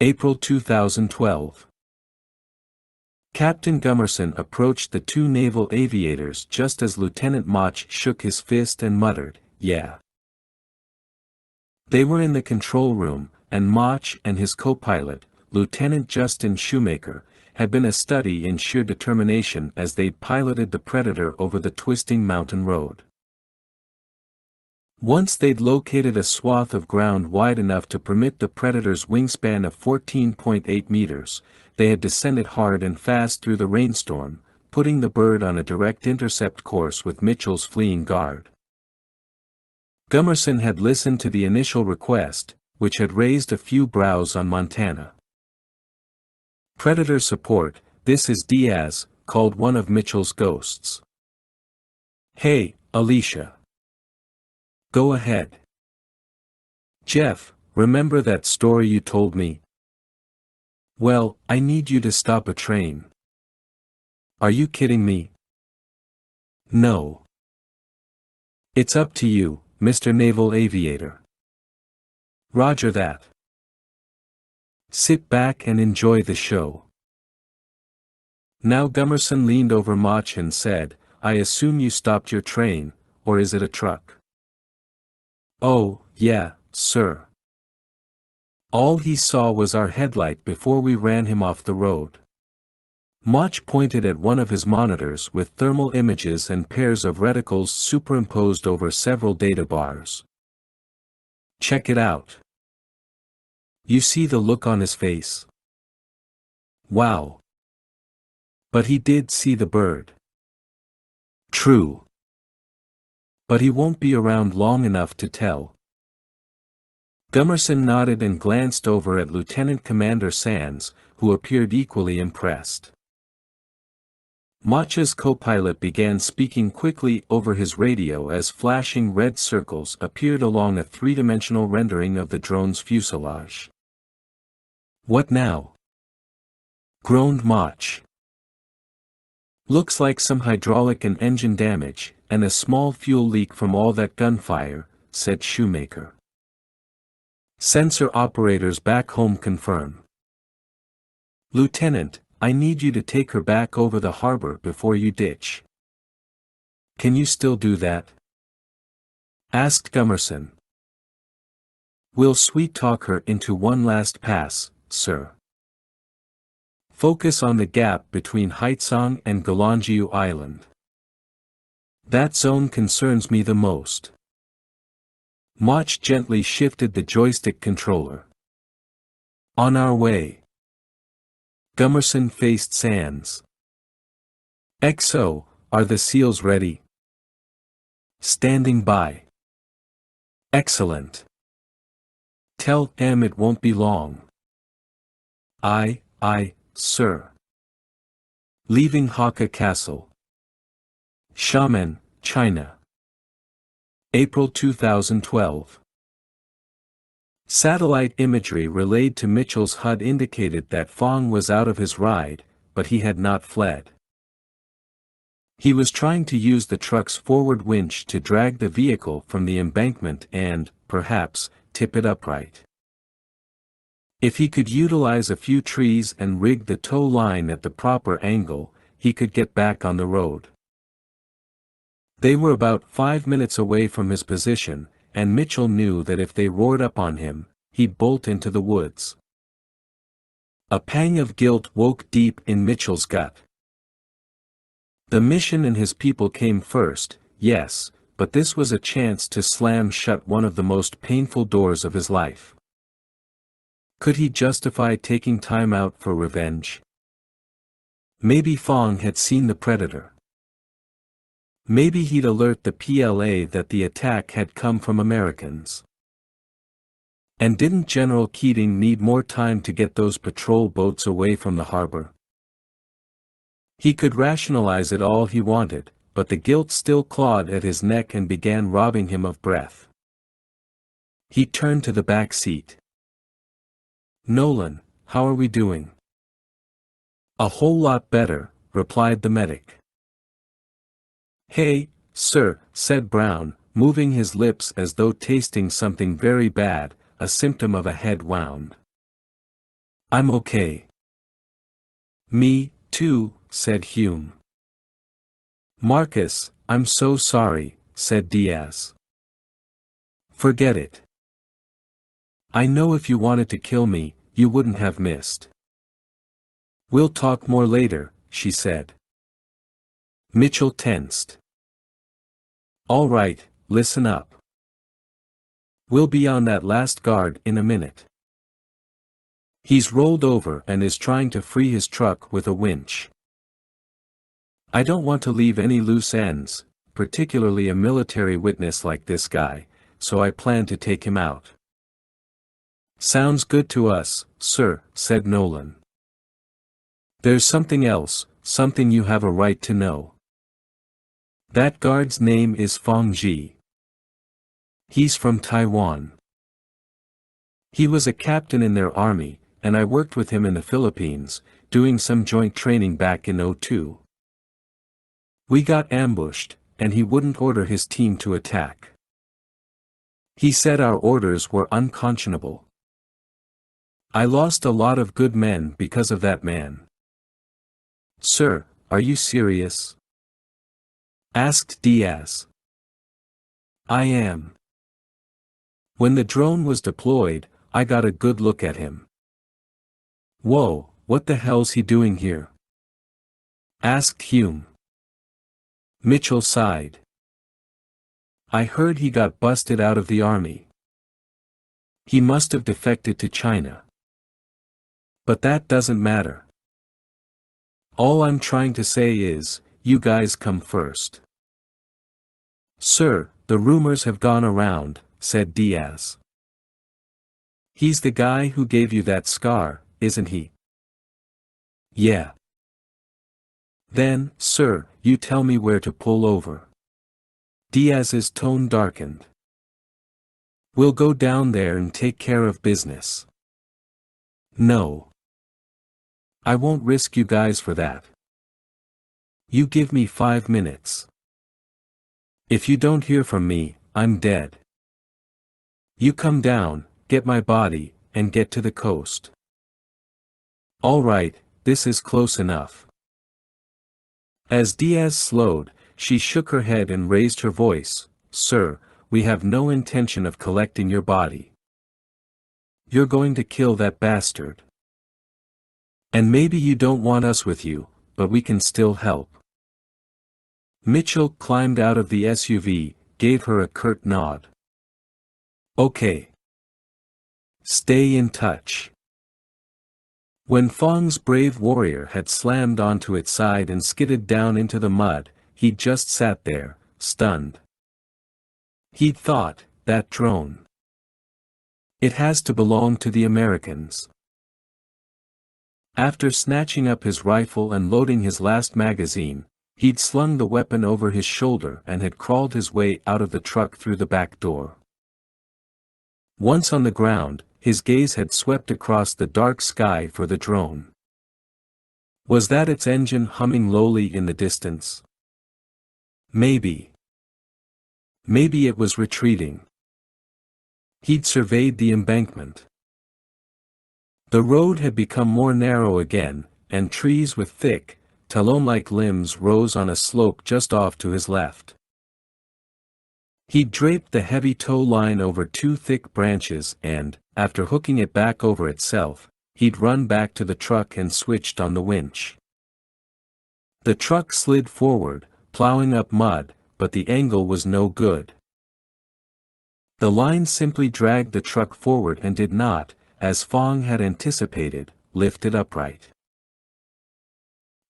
April 2012. Captain Gummerson approached the two naval aviators just as Lieutenant Mach shook his fist and muttered, "Yeah." They were in the control room, and Mach and his co-pilot, Lieutenant Justin Shoemaker, had been a study in sheer determination as they piloted the Predator over the twisting mountain road. Once they'd located a swath of ground wide enough to permit the Predator's wingspan of 14.8 meters, they had descended hard and fast through the rainstorm, putting the bird on a direct intercept course with Mitchell's fleeing guard. Gummerson had listened to the initial request, which had raised a few brows on Montana. "Predator support, this is Diaz," called one of Mitchell's ghosts. "Hey, Alicia. Go ahead." "Jeff, remember that story you told me?" "Well, I need you to stop a train." "Are you kidding me?" "No. It's up to you, Mr. Naval Aviator." "Roger that. Sit back and enjoy the show." Now Gummerson leaned over Mach and said, "I assume you stopped your train, or is it a truck?" "Oh, yeah, sir. All he saw was our headlight before we ran him off the road." Mach pointed at one of his monitors with thermal images and pairs of reticles superimposed over several data bars. "Check it out. You see the look on his face? Wow. But he did see the bird." "True. But he won't be around long enough to tell." Gummerson nodded and glanced over at Lieutenant Commander Sands, who appeared equally impressed. Mach's co-pilot began speaking quickly over his radio as flashing red circles appeared along a three-dimensional rendering of the drone's fuselage. "What now?" groaned Mach. "Looks like some hydraulic and engine damage, and a small fuel leak from all that gunfire," said Shoemaker. "Sensor operators back home confirm." "Lieutenant, I need you to take her back over the harbor before you ditch." "Can you still do that?" asked Gummerson. "We'll sweet-talk her into one last pass, sir. Focus on the gap between Haitsong and Galangiu Island. That zone concerns me the most." Mach gently shifted the joystick controller. "On our way." Gummerson faced Sands. "XO, are the SEALs ready?" "Standing by." "Excellent. Tell M it won't be long." Aye, sir." Leaving Hakka Castle. Xiamen, China. April 2012. Satellite imagery relayed to Mitchell's HUD indicated that Fong was out of his ride, but he had not fled. He was trying to use the truck's forward winch to drag the vehicle from the embankment and, perhaps, tip it upright. If he could utilize a few trees and rig the tow line at the proper angle, he could get back on the road. They were about 5 minutes away from his position, and Mitchell knew that if they roared up on him, he'd bolt into the woods. A pang of guilt woke deep in Mitchell's gut. The mission and his people came first, yes, but this was a chance to slam shut one of the most painful doors of his life. Could he justify taking time out for revenge? Maybe Fong had seen the Predator. Maybe he'd alert the PLA that the attack had come from Americans. And didn't General Keating need more time to get those patrol boats away from the harbor? He could rationalize it all he wanted, but the guilt still clawed at his neck and began robbing him of breath. He turned to the back seat. "Nolan, how are we doing?" "A whole lot better," replied the medic. "Hey, sir," said Brown, moving his lips as though tasting something very bad, a symptom of a head wound. "I'm okay." "Me, 2, said Hume. Marcus, I'm so sorry, said Diaz. Forget it. I know if you wanted to kill me, you wouldn't have missed. We'll talk more later, she said. Mitchell tensed. All right, listen up. We'll be on that last guard in a minute. He's rolled over and is trying to free his truck with a winch. I don't want to leave any loose ends, particularly a military witness like this guy, so I plan to take him out. Sounds good to us, sir, said Nolan. There's something else, something you have a right to know. That guard's name is Fong Ji. He's from Taiwan. He was a captain in their army, and I worked with him in the Philippines, doing some joint training back in '02. We got ambushed, and he wouldn't order his team to attack. He said our orders were unconscionable. I lost a lot of good men because of that man. Sir, are you serious? Asked Diaz. I am. When the drone was deployed, I got a good look at him. Whoa, what the hell's he doing here? Asked Hume. Mitchell sighed. I heard he got busted out of the army. He must have defected to China. But that doesn't matter. All I'm trying to say is, you guys come first. Sir, the rumors have gone around, said Diaz. He's the guy who gave you that scar, isn't he? Yeah. Then, sir, you tell me where to pull over. Diaz's tone darkened. We'll go down there and take care of business. No. I won't risk you guys for that. You give me 5 minutes. If you don't hear from me, I'm dead. You come down, get my body, and get to the coast. All right, this is close enough. As Diaz slowed, she shook her head and raised her voice. Sir, we have no intention of collecting your body. You're going to kill that bastard. And maybe you don't want us with you, but we can still help. Mitchell climbed out of the SUV, gave her a curt nod. Okay. Stay in touch. When Fong's brave warrior had slammed onto its side and skidded down into the mud, he just sat there, stunned. He'd thought, that drone. It has to belong to the Americans. After snatching up his rifle and loading his last magazine, he'd slung the weapon over his shoulder and had crawled his way out of the truck through the back door. Once on the ground, his gaze had swept across the dark sky for the drone. Was that its engine humming lowly in the distance? Maybe. Maybe it was retreating. He'd surveyed the embankment. The road had become more narrow again, and trees with thick, talon-like limbs rose on a slope just off to his left. He'd draped the heavy tow line over 2 thick branches and, after hooking it back over itself, he'd run back to the truck and switched on the winch. The truck slid forward, plowing up mud, but the angle was no good. The line simply dragged the truck forward and did not, as Fong had anticipated, lift it upright.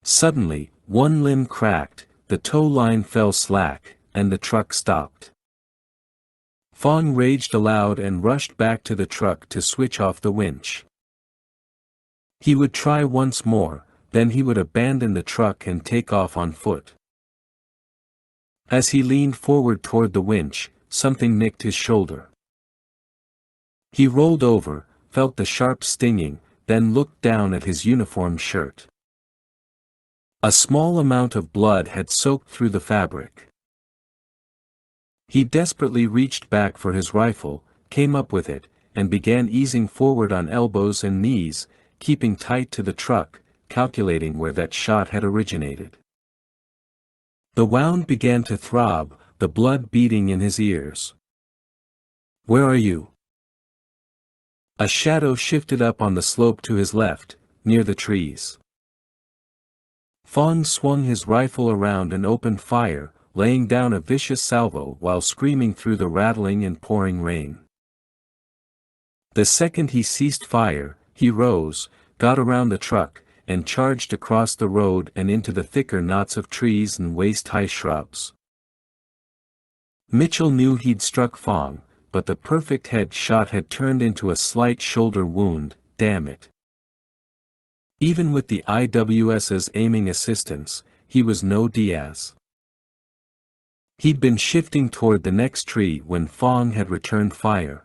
Suddenly, one limb cracked, the tow line fell slack, and the truck stopped. Fong raged aloud and rushed back to the truck to switch off the winch. He would try once more, then he would abandon the truck and take off on foot. As he leaned forward toward the winch, something nicked his shoulder. He rolled over, felt the sharp stinging, then looked down at his uniform shirt. A small amount of blood had soaked through the fabric. He desperately reached back for his rifle, came up with it, and began easing forward on elbows and knees, keeping tight to the truck, calculating where that shot had originated. The wound began to throb, the blood beating in his ears. "Where are you?" A shadow shifted up on the slope to his left, near the trees. Fong swung his rifle around and opened fire, laying down a vicious salvo while screaming through the rattling and pouring rain. The second he ceased fire, he rose, got around the truck, and charged across the road and into the thicker knots of trees and waist-high shrubs. Mitchell knew he'd struck Fong, but the perfect head shot had turned into a slight shoulder wound, damn it. Even with the IWS's aiming assistance, he was no Diaz. He'd been shifting toward the next tree when Fong had returned fire.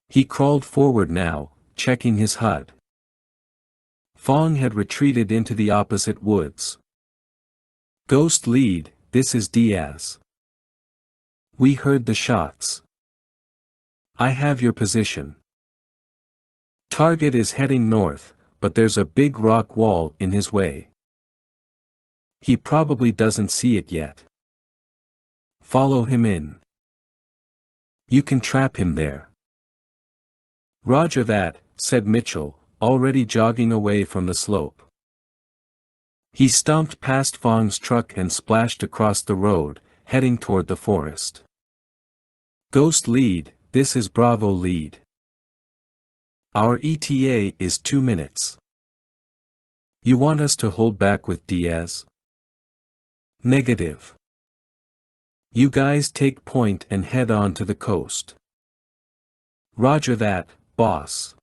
He crawled forward now, checking his HUD. Fong had retreated into the opposite woods. "Ghost lead, this is Diaz. We heard the shots. I have your position. Target is heading north, but there's a big rock wall in his way. He probably doesn't see it yet. Follow him in. You can trap him there." "Roger that," said Mitchell, already jogging away from the slope. He stomped past Fong's truck and splashed across the road, heading toward the forest. "Ghost lead, this is Bravo lead. Our ETA is 2 minutes. You want us to hold back with Diaz?" "Negative. You guys take point and head on to the coast." "Roger that, boss."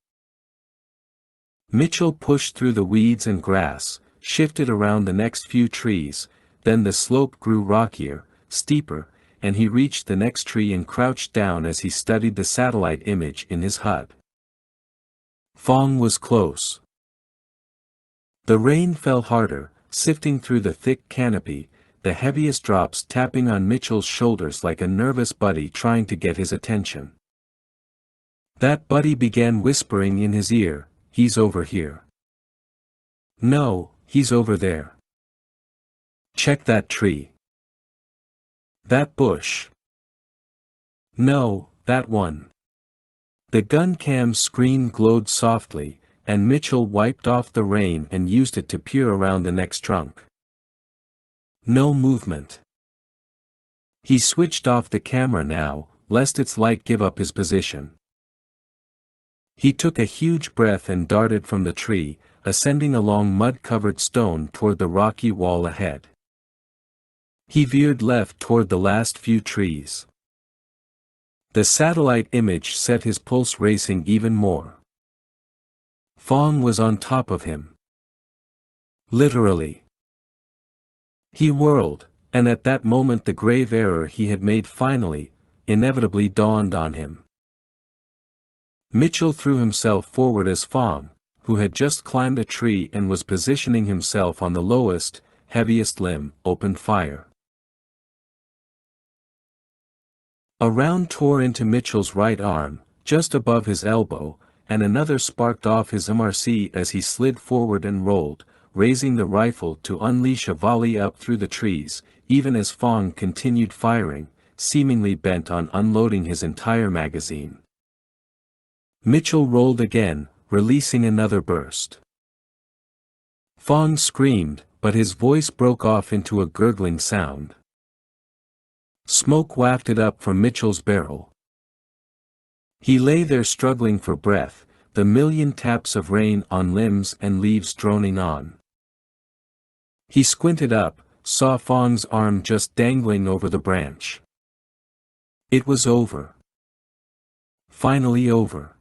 Mitchell pushed through the weeds and grass, shifted around the next few trees, then the slope grew rockier, steeper, and he reached the next tree and crouched down as he studied the satellite image in his HUD. Fong was close. The rain fell harder, sifting through the thick canopy, the heaviest drops tapping on Mitchell's shoulders like a nervous buddy trying to get his attention. That buddy began whispering in his ear, "He's over here. No, he's over there. Check that tree. That bush. No, that one." The gun cam's screen glowed softly, and Mitchell wiped off the rain and used it to peer around the next trunk. No movement. He switched off the camera now, lest its light give up his position. He took a huge breath and darted from the tree, ascending along mud-covered stone toward the rocky wall ahead. He veered left toward the last few trees. The satellite image set his pulse racing even more. Fong was on top of him. Literally. He whirled, and at that moment the grave error he had made finally, inevitably dawned on him. Mitchell threw himself forward as Fong, who had just climbed a tree and was positioning himself on the lowest, heaviest limb, opened fire. A round tore into Mitchell's right arm, just above his elbow, and another sparked off his MRC as he slid forward and rolled, raising the rifle to unleash a volley up through the trees, even as Fong continued firing, seemingly bent on unloading his entire magazine. Mitchell rolled again, releasing another burst. Fong screamed, but his voice broke off into a gurgling sound. Smoke wafted up from Mitchell's barrel. He lay there struggling for breath, the million taps of rain on limbs and leaves droning on. He squinted up, saw Fong's arm just dangling over the branch. It was over. Finally over.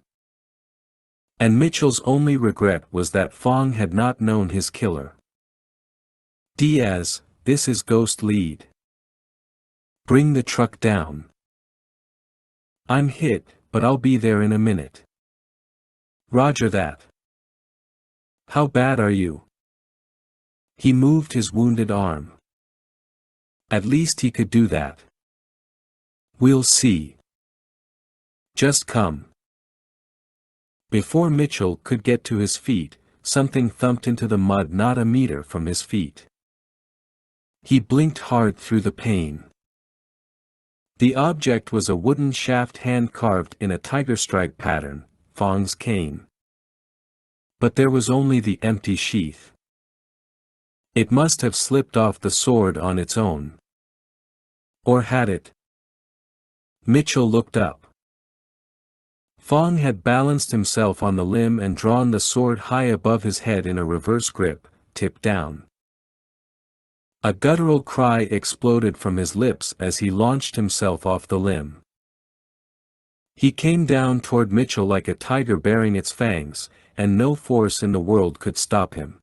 And Mitchell's only regret was that Fong had not known his killer. "Diaz, this is Ghost lead. Bring the truck down. I'm hit, but I'll be there in a minute." "Roger that. How bad are you?" He moved his wounded arm. At least he could do that. "We'll see. Just come." Before Mitchell could get to his feet, something thumped into the mud not a meter from his feet. He blinked hard through the pain. The object was a wooden shaft hand-carved in a tiger strike pattern, Fong's cane. But there was only the empty sheath. It must have slipped off the sword on its own. Or had it? Mitchell looked up. Fong had balanced himself on the limb and drawn the sword high above his head in a reverse grip, tipped down. A guttural cry exploded from his lips as he launched himself off the limb. He came down toward Mitchell like a tiger baring its fangs, and no force in the world could stop him.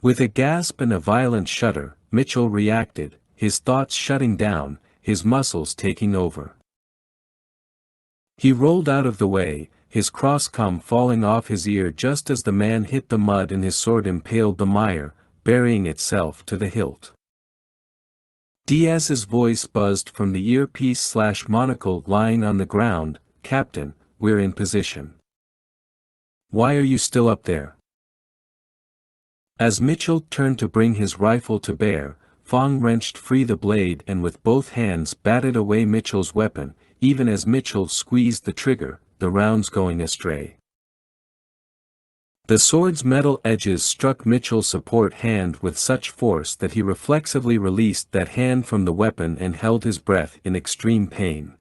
With a gasp and a violent shudder, Mitchell reacted, his thoughts shutting down, his muscles taking over. He rolled out of the way, his crosscom falling off his ear just as the man hit the mud and his sword impaled the mire, burying itself to the hilt. Diaz's voice buzzed from the earpiece/monocle lying on the ground, "Captain, we're in position. Why are you still up there?" As Mitchell turned to bring his rifle to bear, Fong wrenched free the blade and with both hands batted away Mitchell's weapon, even as Mitchell squeezed the trigger, the rounds going astray. The sword's metal edges struck Mitchell's support hand with such force that he reflexively released that hand from the weapon and held his breath in extreme pain.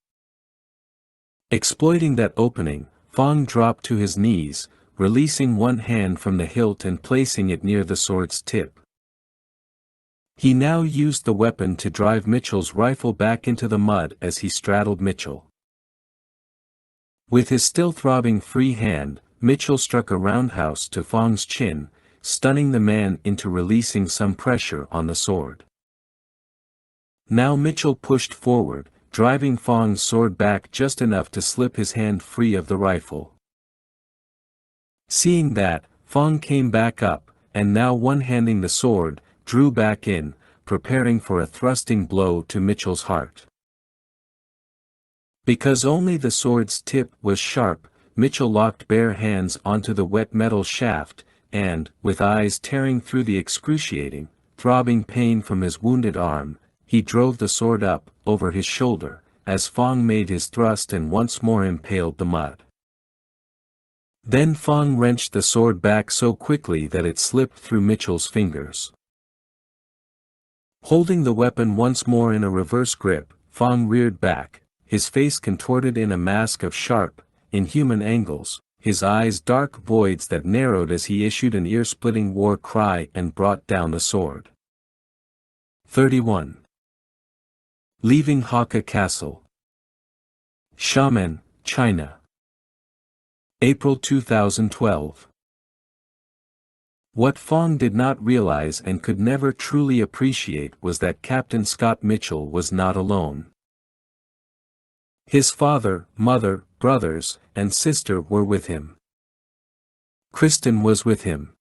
Exploiting that opening, Fong dropped to his knees, releasing one hand from the hilt and placing it near the sword's tip. He now used the weapon to drive Mitchell's rifle back into the mud as he straddled Mitchell. With his still throbbing free hand, Mitchell struck a roundhouse to Fong's chin, stunning the man into releasing some pressure on the sword. Now Mitchell pushed forward, driving Fong's sword back just enough to slip his hand free of the rifle. Seeing that, Fong came back up, and now one-handing the sword, drew back in, preparing for a thrusting blow to Mitchell's heart. Because only the sword's tip was sharp, Mitchell locked bare hands onto the wet metal shaft, and, with eyes tearing through the excruciating, throbbing pain from his wounded arm, he drove the sword up, over his shoulder, as Fong made his thrust and once more impaled the mud. Then Fong wrenched the sword back so quickly that it slipped through Mitchell's fingers. Holding the weapon once more in a reverse grip, Fong reared back, his face contorted in a mask of sharp, inhuman angles, his eyes dark voids that narrowed as he issued an ear-splitting war cry and brought down the sword. 31. Leaving Hakka Castle. Xiamen, China. April 2012. What Fong did not realize and could never truly appreciate was that Captain Scott Mitchell was not alone. His father, mother, brothers, and sister were with him. Kristen was with him.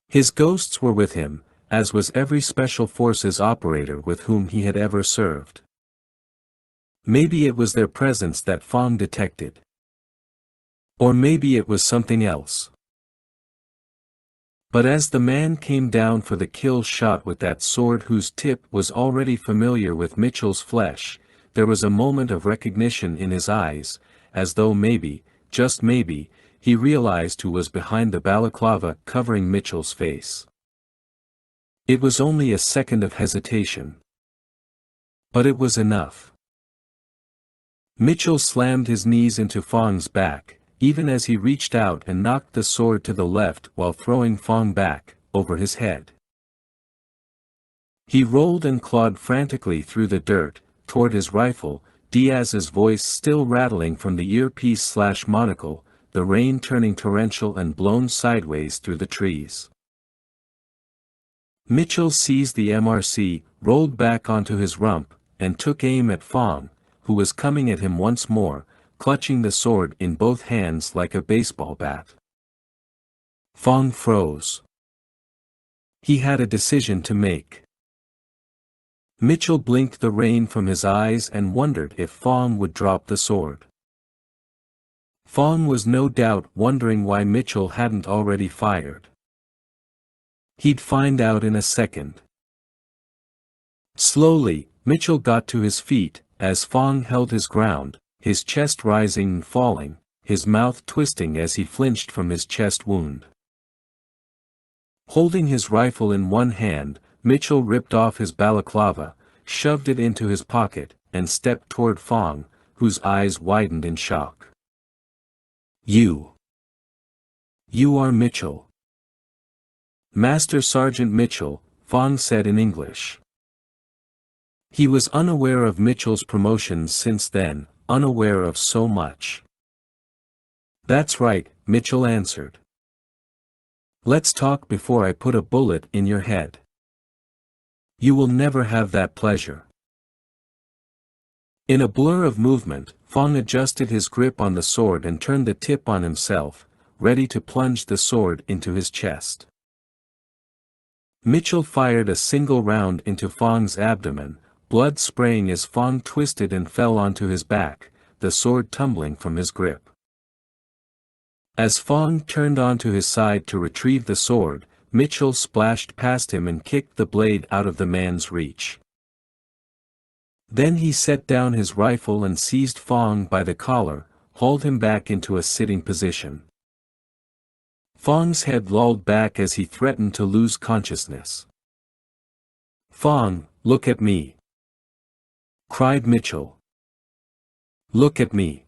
His ghosts were with him, as was every Special Forces operator with whom he had ever served. Maybe it was their presence that Fong detected. Or maybe it was something else. But as the man came down for the kill shot with that sword whose tip was already familiar with Mitchell's flesh, there was a moment of recognition in his eyes, as though maybe, just maybe, he realized who was behind the balaclava covering Mitchell's face. It was only a second of hesitation. But it was enough. Mitchell slammed his knees into Fong's back, even as he reached out and knocked the sword to the left while throwing Fong back, over his head. He rolled and clawed frantically through the dirt, toward his rifle, Diaz's voice still rattling from the earpiece/monocle, the rain turning torrential and blown sideways through the trees. Mitchell seized the MRC, rolled back onto his rump, and took aim at Fong, who was coming at him once more, clutching the sword in both hands like a baseball bat. Fong froze. He had a decision to make. Mitchell blinked the rain from his eyes and wondered if Fong would drop the sword. Fong was no doubt wondering why Mitchell hadn't already fired. He'd find out in a second. Slowly, Mitchell got to his feet, as Fong held his ground, his chest rising and falling, his mouth twisting as he flinched from his chest wound. Holding his rifle in one hand, Mitchell ripped off his balaclava, shoved it into his pocket, and stepped toward Fong, whose eyes widened in shock. You are Mitchell. Master Sergeant Mitchell, Fong said in English. He was unaware of Mitchell's promotions since then, unaware of so much. That's right, Mitchell answered. Let's talk before I put a bullet in your head. You will never have that pleasure. In a blur of movement, Fong adjusted his grip on the sword and turned the tip on himself, ready to plunge the sword into his chest. Mitchell fired a single round into Fong's abdomen, blood spraying as Fong twisted and fell onto his back, the sword tumbling from his grip. As Fong turned onto his side to retrieve the sword, Mitchell splashed past him and kicked the blade out of the man's reach. Then he set down his rifle and seized Fong by the collar, hauled him back into a sitting position. Fong's head lolled back as he threatened to lose consciousness. "Fong, look at me!" cried Mitchell. "Look at me!"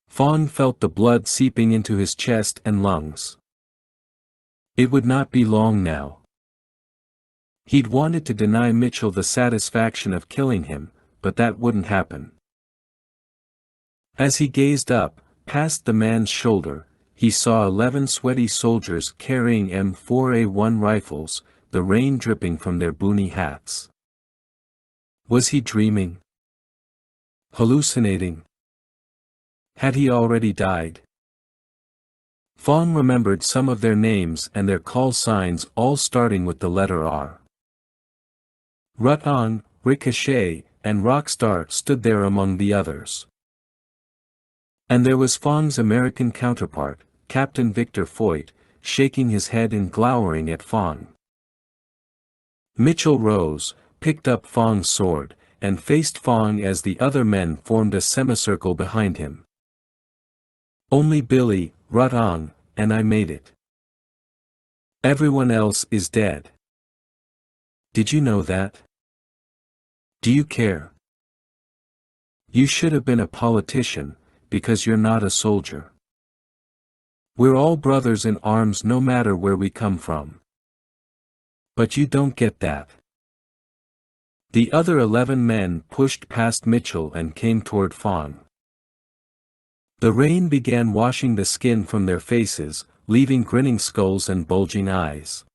Fong felt the blood seeping into his chest and lungs. It would not be long now. He'd wanted to deny Mitchell the satisfaction of killing him, but that wouldn't happen. As he gazed up, past the man's shoulder, he saw 11 sweaty soldiers carrying M4A1 rifles, the rain dripping from their boonie hats. Was he dreaming? Hallucinating? Had he already died? Fong remembered some of their names and their call signs, all starting with the letter R. Rutong, Ricochet, and Rockstar stood there among the others. And there was Fong's American counterpart, Captain Victor Foyt, shaking his head and glowering at Fong. Mitchell rose, picked up Fong's sword, and faced Fong as the other men formed a semicircle behind him. "Only Billy, Rutong, and I made it. Everyone else is dead. Did you know that? Do you care? You should have been a politician, because you're not a soldier. We're all brothers in arms no matter where we come from. But you don't get that." The other 11 men pushed past Mitchell and came toward Fong. The rain began washing the skin from their faces, leaving grinning skulls and bulging eyes.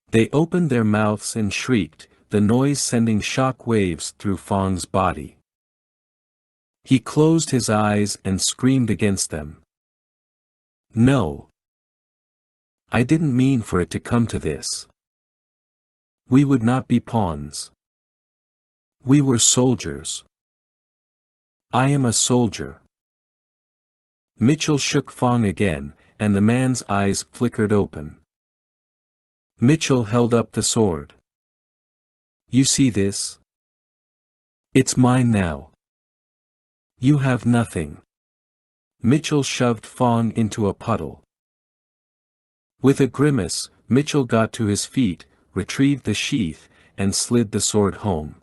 They opened their mouths and shrieked, the noise sending shock waves through Fong's body. He closed his eyes and screamed against them. "No. I didn't mean for it to come to this. We would not be pawns. We were soldiers. I am a soldier." Mitchell shook Fong again, and the man's eyes flickered open. Mitchell held up the sword. "You see this? It's mine now. You have nothing." Mitchell shoved Fong into a puddle. With a grimace, Mitchell got to his feet, retrieved the sheath, and slid the sword home.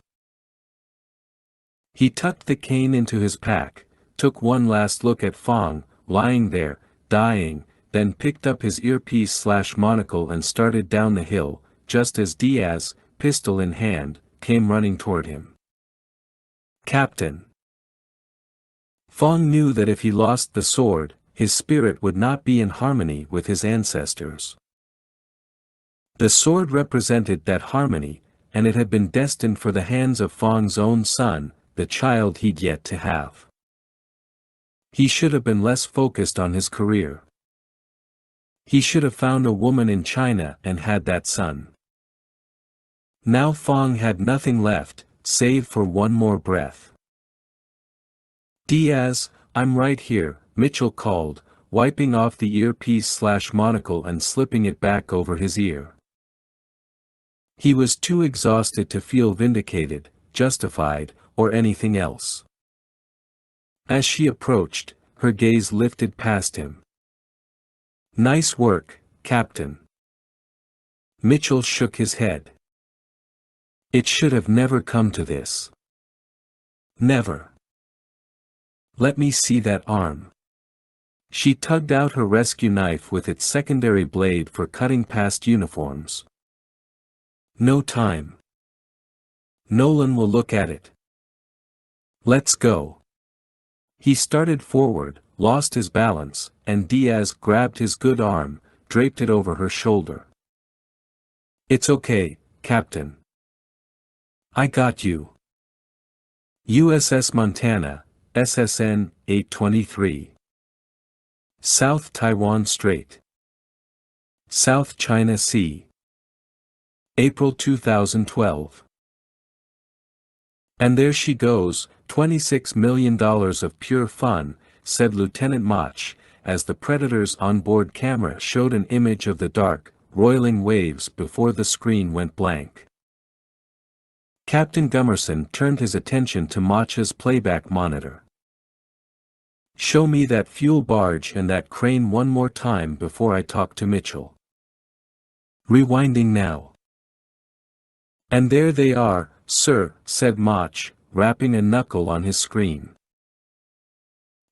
He tucked the cane into his pack, took one last look at Fong, lying there, dying, then picked up his earpiece/monocle and started down the hill, just as Diaz, pistol in hand, came running toward him. "Captain." Fong knew that if he lost the sword, his spirit would not be in harmony with his ancestors. The sword represented that harmony, and it had been destined for the hands of Fong's own son, the child he'd yet to have. He should have been less focused on his career. He should have found a woman in China and had that son. Now Fong had nothing left, save for one more breath. "Diaz, I'm right here, Mitchell called, wiping off the earpiece/monocle and slipping it back over his ear. He was too exhausted to feel vindicated, justified, or anything else. As she approached, her gaze lifted past him. "Nice work, Captain." Mitchell shook his head. "It should have never come to this. Never. Let me see that arm." She tugged out her rescue knife with its secondary blade for cutting past uniforms. "No time. Nolan will look at it. Let's go." He started forward, lost his balance, and Diaz grabbed his good arm, draped it over her shoulder. "It's okay, Captain. I got you." USS Montana, SSN 823. South Taiwan Strait. South China Sea. April 2012. "And there she goes, $26 million of pure fun," said Lieutenant Mach, as the Predator's onboard camera showed an image of the dark, roiling waves before the screen went blank. Captain Gummerson turned his attention to Mach's playback monitor. "Show me that fuel barge and that crane one more time before I talk to Mitchell." Rewinding now. "And there they are, sir," said Mach, rapping a knuckle on his screen.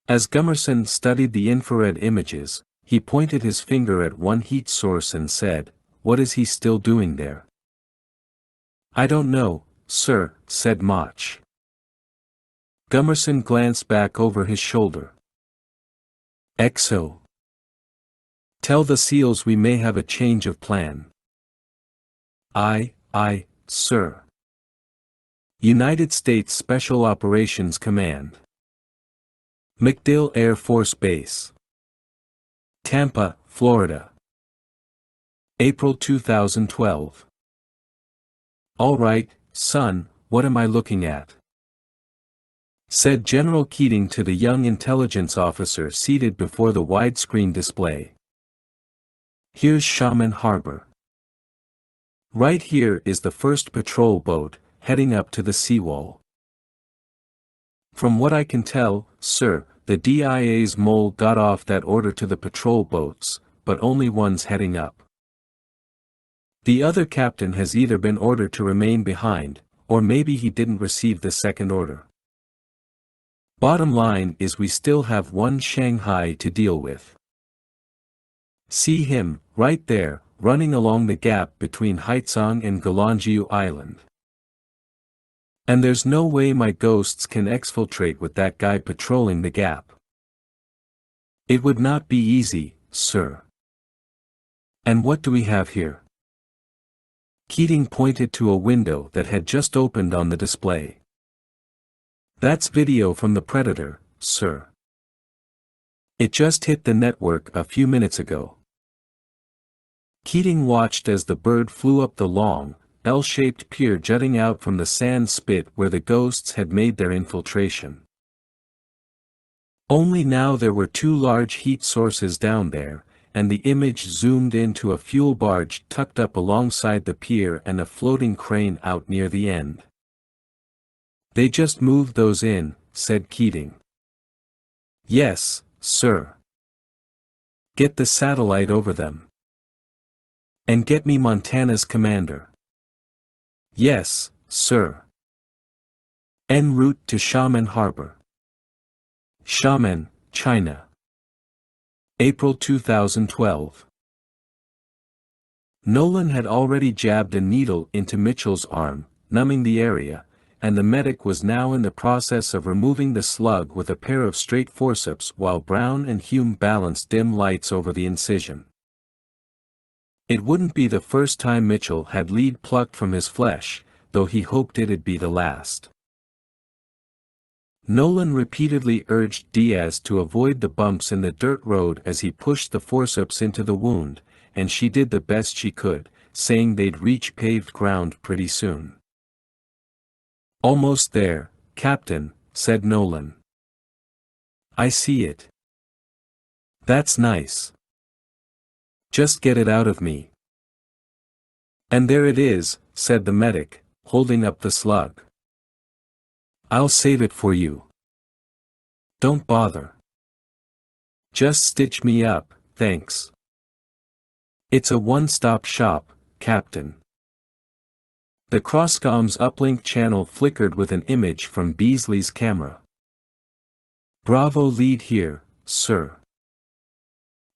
As Gummerson studied the infrared images, he pointed his finger at one heat source and said, "What is he still doing there?" "I don't know, sir," said Mach. Gummerson glanced back over his shoulder. "XO. Tell the SEALs we may have a change of plan." Aye, sir." United States Special Operations Command. MacDill Air Force Base. Tampa, Florida. April 2012. "All right, son, what am I looking at?" said General Keating to the young intelligence officer seated before the widescreen display. "Here's Shaman Harbor. Right here is the first patrol boat, heading up to the seawall. From what I can tell, sir, the DIA's mole got off that order to the patrol boats, but only one's heading up. The other captain has either been ordered to remain behind, or maybe he didn't receive the second order. Bottom line is we still have one Shanghai to deal with. See him, right there, running along the gap between Haitzong and Galanjiu Island. And there's no way my ghosts can exfiltrate with that guy patrolling the gap. It would not be easy, sir. And what do we have here?" Keating pointed to a window that had just opened on the display. "That's video from the Predator, sir. It just hit the network a few minutes ago." Keating watched as the bird flew up the long, L-shaped pier jutting out from the sand spit where the ghosts had made their infiltration. Only now there were two large heat sources down there, and the image zoomed into a fuel barge tucked up alongside the pier and a floating crane out near the end. "They just moved those in," said Keating. "Yes, sir. Get the satellite over them. And get me Montana's commander." "Yes, sir." En route to Xiamen Harbor. Xiamen, China. April 2012. Nolan had already jabbed a needle into Mitchell's arm, numbing the area, and the medic was now in the process of removing the slug with a pair of straight forceps while Brown and Hume balanced dim lights over the incision. It wouldn't be the first time Mitchell had lead plucked from his flesh, though he hoped it'd be the last. Nolan repeatedly urged Diaz to avoid the bumps in the dirt road as he pushed the forceps into the wound, and she did the best she could, saying they'd reach paved ground pretty soon. "Almost there, Captain," said Nolan. I see it. That's nice. Just get it out of me. And there it is, said the medic, holding up the slug. I'll save it for you. Don't bother. Just stitch me up, thanks. It's a one-stop shop, Captain. The Crosscom's uplink channel flickered with an image from Beasley's camera. Bravo lead here, sir.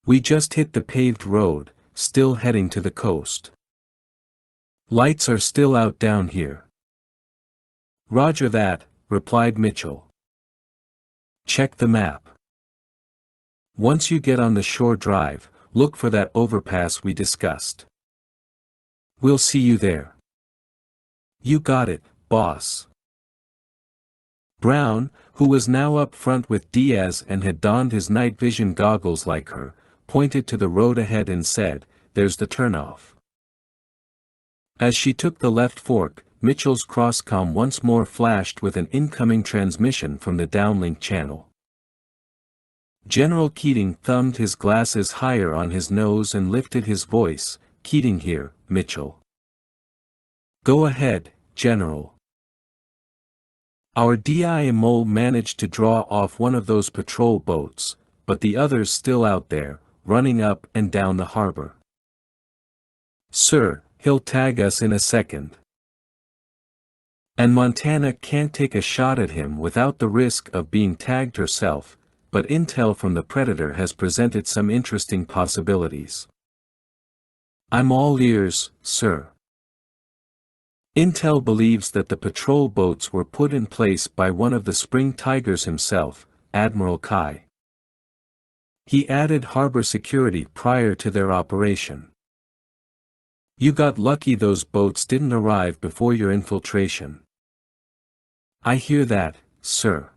We just hit the paved road, still heading to the coast. Lights are still out down here. Roger that, replied Mitchell. Check the map. Once you get on the shore drive, look for that overpass we discussed. We'll see you there. You got it, boss. Brown, who was now up front with Diaz and had donned his night vision goggles like her, pointed to the road ahead and said, "There's the turnoff." As she took the left fork, Mitchell's crosscom once more flashed with an incoming transmission from the downlink channel. General Keating thumbed his glasses higher on his nose and lifted his voice. "Keating here, Mitchell." "Go ahead, General." "Our DIMO managed to draw off one of those patrol boats, but the other's still out there, running up and down the harbor." "Sir, he'll tag us in a second. And Montana can't take a shot at him without the risk of being tagged herself, but intel from the Predator has presented some interesting possibilities." "I'm all ears, sir." Intel believes that the patrol boats were put in place by one of the Spring Tigers himself, Admiral Kai. He added harbor security prior to their operation. You got lucky those boats didn't arrive before your infiltration. "I hear that, sir."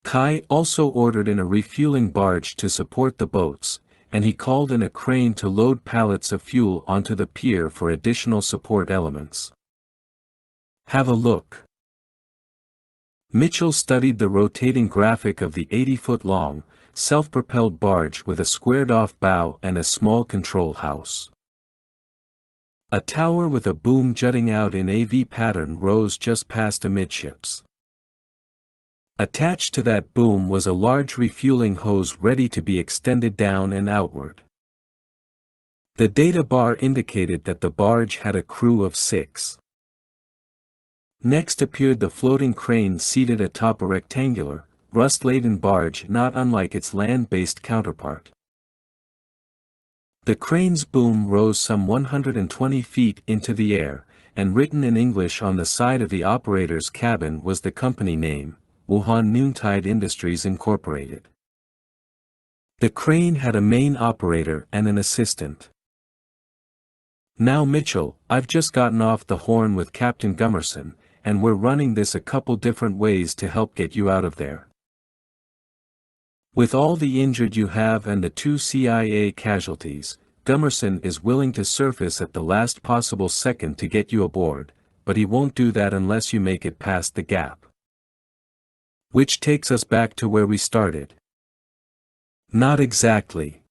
Kai also ordered in a refueling barge to support the boats, and he called in a crane to load pallets of fuel onto the pier for additional support elements. "Have a look." Mitchell studied the rotating graphic of the 80-foot-long, self-propelled barge with a squared-off bow and a small control house. A tower with a boom jutting out in AV pattern rose just past amidships. Attached to that boom was a large refueling hose ready to be extended down and outward. The data bar indicated that the barge had a crew of 6. Next appeared the floating crane seated atop a rectangular, rust-laden barge not unlike its land-based counterpart. The crane's boom rose some 120 feet into the air, and written in English on the side of the operator's cabin was the company name, Wuhan Noontide Industries Incorporated. The crane had a main operator and an assistant. "Now Mitchell, I've just gotten off the horn with Captain Gummerson, and we're running this a couple different ways to help get you out of there. With all the injured you have and the 2 CIA casualties, Gummerson is willing to surface at the last possible second to get you aboard, but he won't do that unless you make it past the gap. Which takes us back to where we started." "Not exactly.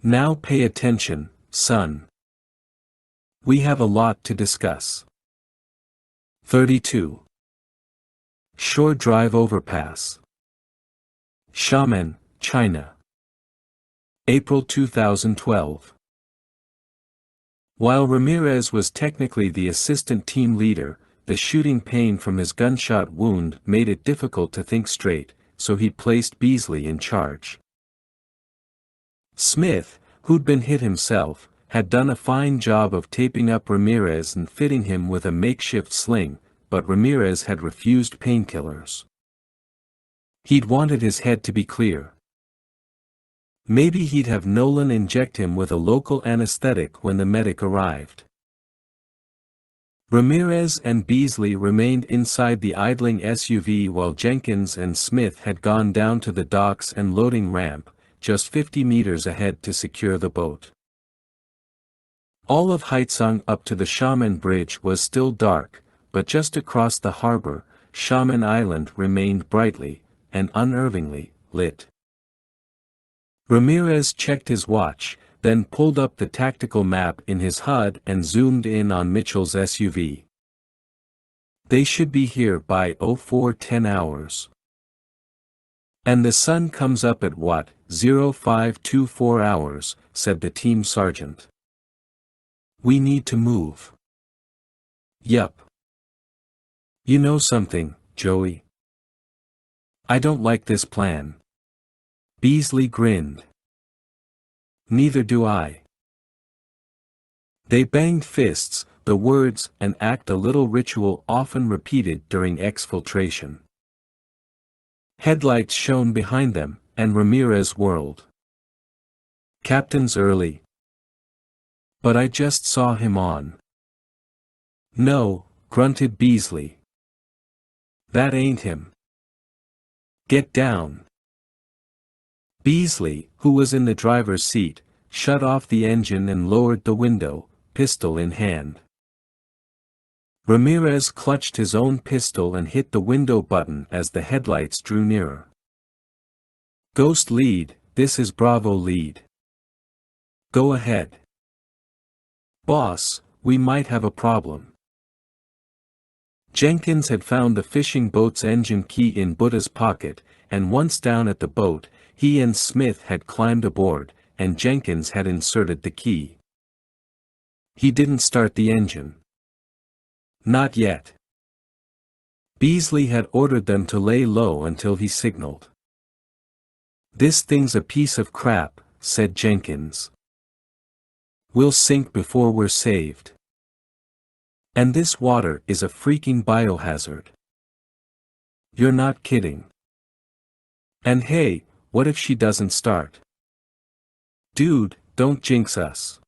Now pay attention, son. We have a lot to discuss." 32. Shore Drive Overpass. Xiamen, China. April 2012. While Ramirez was technically the assistant team leader, the shooting pain from his gunshot wound made it difficult to think straight, so he placed Beasley in charge. Smith, who'd been hit himself, had done a fine job of taping up Ramirez and fitting him with a makeshift sling, but Ramirez had refused painkillers. He'd wanted his head to be clear. Maybe he'd have Nolan inject him with a local anesthetic when the medic arrived. Ramirez and Beasley remained inside the idling SUV while Jenkins and Smith had gone down to the docks and loading ramp, just 50 meters ahead to secure the boat. All of Haitsung up to the Xiamen Bridge was still dark, but just across the harbor, Xiamen Island remained brightly, and unervingly, lit. Ramirez checked his watch, then pulled up the tactical map in his HUD and zoomed in on Mitchell's SUV. They should be here by 0410 hours. And the sun comes up at what, 0524 hours, said the team sergeant. We need to move. Yup. You know something, Joey? I don't like this plan. Beasley grinned. Neither do I. They banged fists, the words and act a little ritual often repeated during exfiltration. Headlights shone behind them, and Ramirez whirled. Captain's early. But I just saw him on. No, grunted Beasley. That ain't him. Get down. Beasley, who was in the driver's seat, shut off the engine and lowered the window, pistol in hand. Ramirez clutched his own pistol and hit the window button as the headlights drew nearer. Ghost lead, this is Bravo lead. Go ahead. Boss, we might have a problem. Jenkins had found the fishing boat's engine key in Buddha's pocket, and once down at the boat, he and Smith had climbed aboard, and Jenkins had inserted the key. He didn't start the engine. Not yet. Beasley had ordered them to lay low until he signaled. This thing's a piece of crap, said Jenkins. We'll sink before we're saved. And this water is a freaking biohazard. You're not kidding. And hey, what if she doesn't start? Dude, don't jinx us.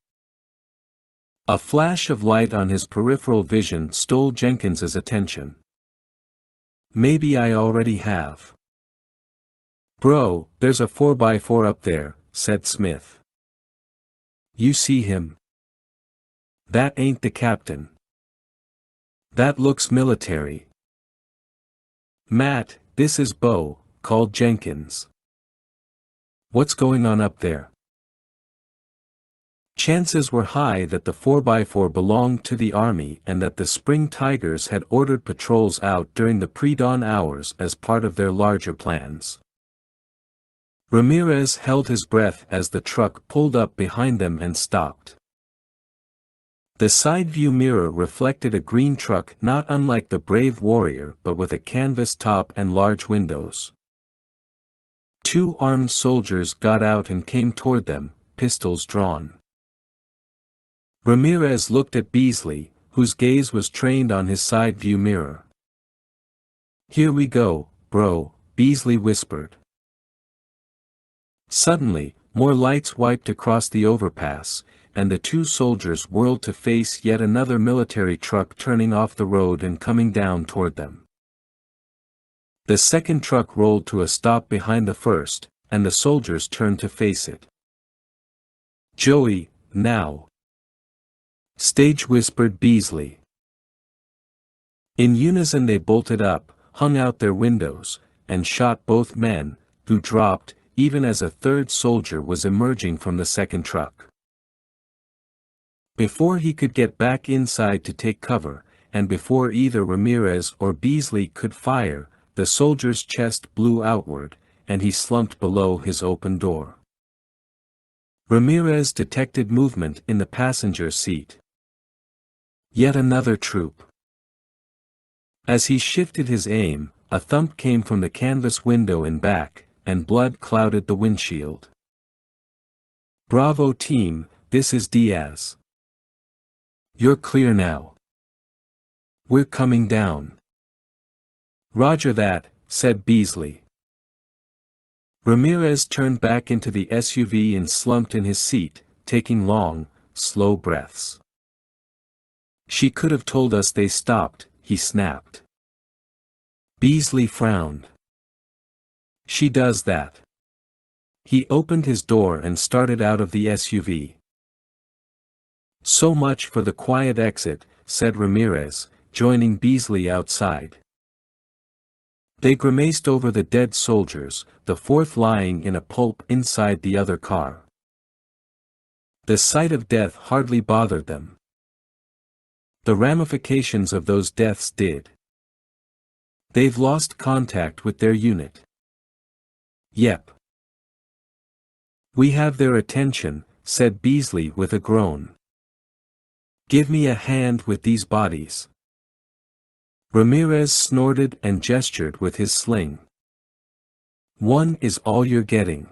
A flash of light on his peripheral vision stole Jenkins's attention. Maybe I already have. Bro, there's a 4x4 up there, said Smith. You see him? That ain't the captain. That looks military. Matt, this is Bo, called Jenkins. What's going on up there? Chances were high that the 4x4 belonged to the Army and that the Spring Tigers had ordered patrols out during the pre-dawn hours as part of their larger plans. Ramirez held his breath as the truck pulled up behind them and stopped. The side view mirror reflected a green truck not unlike the Brave Warrior but with a canvas top and large windows. Two armed soldiers got out and came toward them, pistols drawn. Ramirez looked at Beasley, whose gaze was trained on his side view mirror. Here we go, bro, Beasley whispered. Suddenly, more lights wiped across the overpass, and the two soldiers whirled to face yet another military truck turning off the road and coming down toward them. The second truck rolled to a stop behind the first, and the soldiers turned to face it. Joey, now. Stage whispered Beasley. In unison they bolted up, hung out their windows, and shot both men, who dropped, even as a third soldier was emerging from the second truck. Before he could get back inside to take cover, and before either Ramirez or Beasley could fire, the soldier's chest blew outward, and he slumped below his open door. Ramirez detected movement in the passenger seat. Yet another troop. As he shifted his aim, a thump came from the canvas window in back, and blood clouded the windshield. Bravo team, this is Diaz. You're clear now. We're coming down. Roger that, said Beasley. Ramirez turned back into the SUV and slumped in his seat, taking long, slow breaths. She could have told us they stopped, he snapped. Beasley frowned. She does that. He opened his door and started out of the SUV. So much for the quiet exit, said Ramirez, joining Beasley outside. They grimaced over the dead soldiers, the fourth lying in a pulp inside the other car. The sight of death hardly bothered them. The ramifications of those deaths did. They've lost contact with their unit. Yep. We have their attention, said Beasley with a groan. Give me a hand with these bodies. Ramirez snorted and gestured with his sling. One is all you're getting.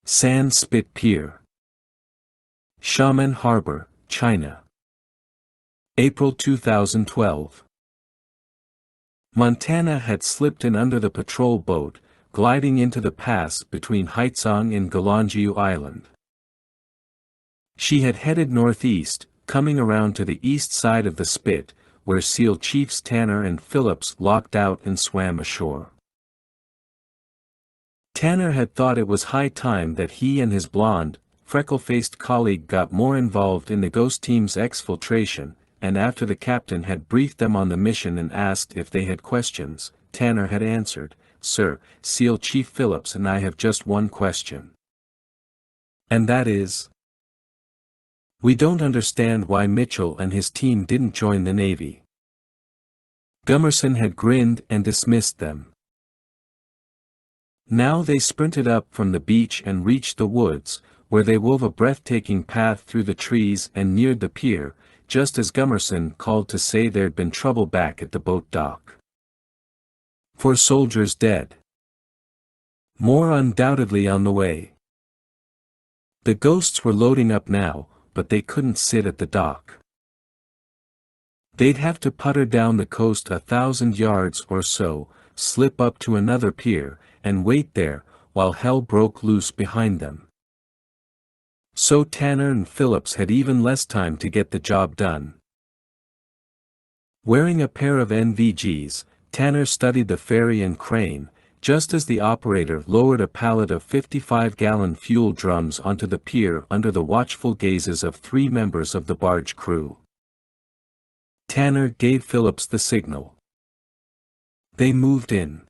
Sand Spit Pier. Xiamen Harbor, China. April 2012. Montana had slipped in under the patrol boat, gliding into the pass between Haitzong and Galangiu Island. She had headed northeast, coming around to the east side of the spit, where SEAL Chiefs Tanner and Phillips locked out and swam ashore. Tanner had thought it was high time that he and his blonde, freckle-faced colleague got more involved in the Ghost Team's exfiltration, and after the captain had briefed them on the mission and asked if they had questions, Tanner had answered, "Sir, SEAL Chief Phillips and I have just one question. And that is, we don't understand why Mitchell and his team didn't join the Navy." Gummerson had grinned and dismissed them. Now they sprinted up from the beach and reached the woods, where they wove a breathtaking path through the trees and neared the pier, just as Gummerson called to say there'd been trouble back at the boat dock. 4 soldiers dead. More undoubtedly on the way. The ghosts were loading up now, but they couldn't sit at the dock. They'd have to putter down the coast 1,000 yards or so, slip up to another pier, and wait there, while hell broke loose behind them. So Tanner and Phillips had even less time to get the job done. Wearing a pair of NVGs, Tanner studied the ferry and crane, just as the operator lowered a pallet of 55-gallon fuel drums onto the pier under the watchful gazes of 3 members of the barge crew. Tanner gave Phillips the signal. They moved in.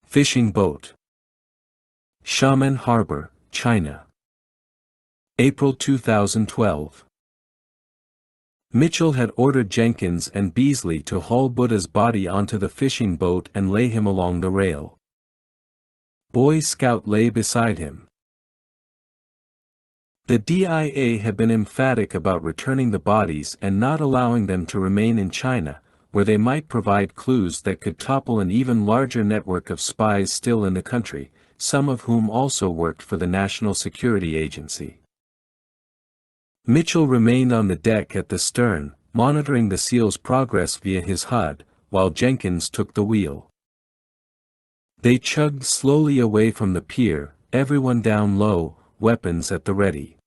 Fishing boat. Xiamen Harbor, China. April 2012. Mitchell had ordered Jenkins and Beasley to haul Buddha's body onto the fishing boat and lay him along the rail. Boy Scout lay beside him. The DIA had been emphatic about returning the bodies and not allowing them to remain in China, where they might provide clues that could topple an even larger network of spies still in the country, some of whom also worked for the National Security Agency. Mitchell remained on the deck at the stern, monitoring the SEAL's progress via his HUD, while Jenkins took the wheel. They chugged slowly away from the pier, everyone down low, weapons at the ready.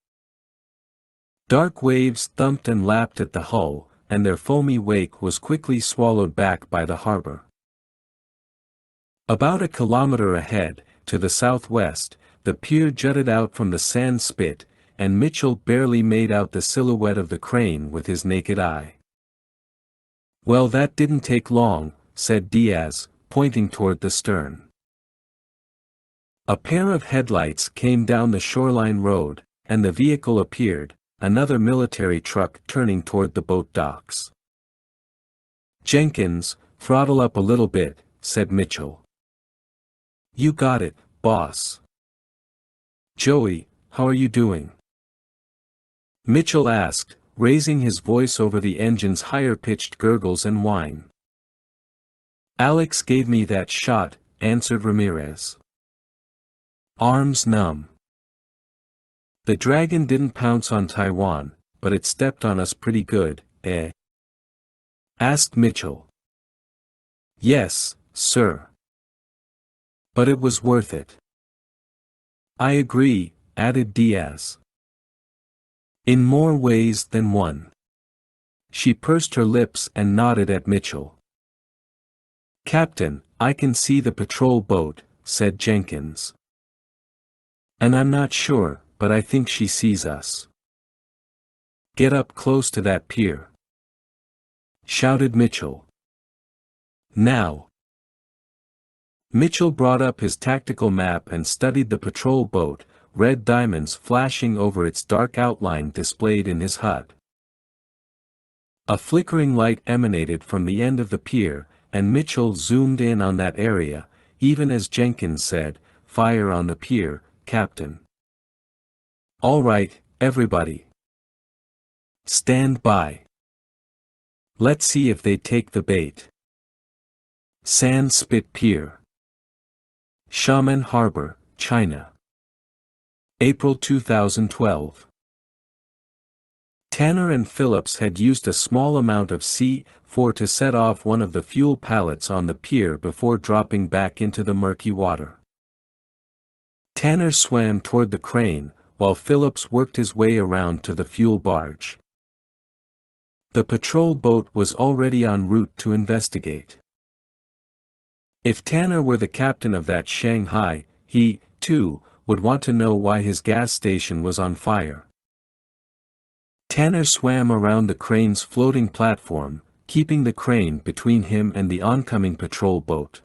Dark waves thumped and lapped at the hull, and their foamy wake was quickly swallowed back by the harbor. About a kilometer ahead, to the southwest, the pier jutted out from the sand spit, and Mitchell barely made out the silhouette of the crane with his naked eye. "Well, that didn't take long," said Diaz, pointing toward the stern. A pair of headlights came down the shoreline road, and the vehicle appeared, another military truck turning toward the boat docks. "Jenkins, throttle up a little bit," said Mitchell. "You got it, boss." "Joey, how are you doing?" Mitchell asked, raising his voice over the engine's higher-pitched gurgles and whine. "Alex gave me that shot," answered Ramirez. "Arms numb. The Dragon didn't pounce on Taiwan, but it stepped on us pretty good, eh?" asked Mitchell. "Yes, sir. But it was worth it." "I agree," added Diaz. "In more ways than one." She pursed her lips and nodded at Mitchell. "Captain, I can see the patrol boat," said Jenkins. "And I'm not sure, but I think she sees us." "Get up close to that pier," shouted Mitchell. "Now." Mitchell brought up his tactical map and studied the patrol boat, red diamonds flashing over its dark outline displayed in his HUD. A flickering light emanated from the end of the pier, and Mitchell zoomed in on that area, even as Jenkins said, "Fire on the pier, Captain." "All right, everybody. Stand by. Let's see if they take the bait." Sand Spit Pier, Xiamen Harbor, China. April 2012. Tanner and Phillips had used a small amount of C4 to set off one of the fuel pallets on the pier before dropping back into the murky water. Tanner swam toward the crane, while Phillips worked his way around to the fuel barge. The patrol boat was already en route to investigate. If Tanner were the captain of that Shanghai, he, too, would want to know why his gas station was on fire. Tanner swam around the crane's floating platform, keeping the crane between him and the oncoming patrol boat.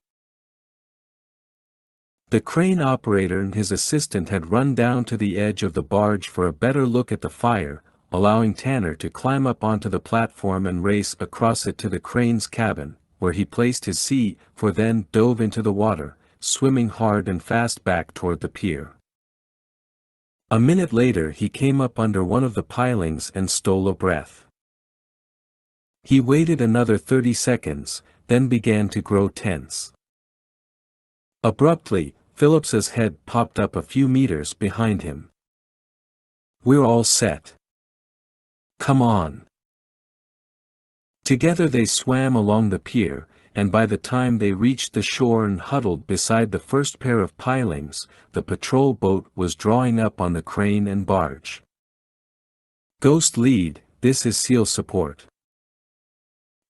The crane operator and his assistant had run down to the edge of the barge for a better look at the fire, allowing Tanner to climb up onto the platform and race across it to the crane's cabin, where he placed his C4 then dove into the water, swimming hard and fast back toward the pier. A minute later he came up under one of the pilings and stole a breath. He waited another 30 seconds, then began to grow tense. Abruptly, Phillips's head popped up a few meters behind him. "We're all set. Come on." Together they swam along the pier, and by the time they reached the shore and huddled beside the first pair of pilings, the patrol boat was drawing up on the crane and barge. "Ghost lead, this is SEAL support.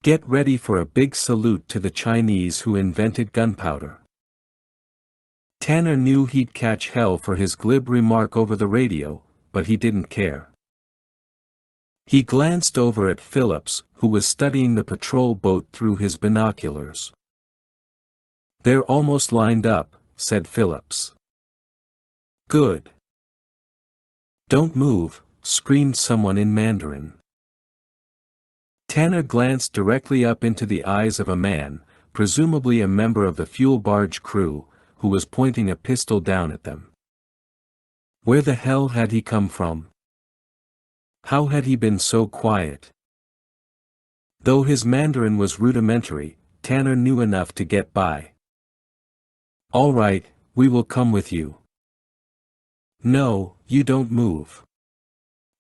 Get ready for a big salute to the Chinese who invented gunpowder." Tanner knew he'd catch hell for his glib remark over the radio, but he didn't care. He glanced over at Phillips, who was studying the patrol boat through his binoculars. "They're almost lined up," said Phillips. "Good." "Don't move," screamed someone in Mandarin. Tanner glanced directly up into the eyes of a man, presumably a member of the fuel barge crew, who was pointing a pistol down at them. Where the hell had he come from? How had he been so quiet? Though his Mandarin was rudimentary, Tanner knew enough to get by. "All right, we will come with you." "No, you don't move."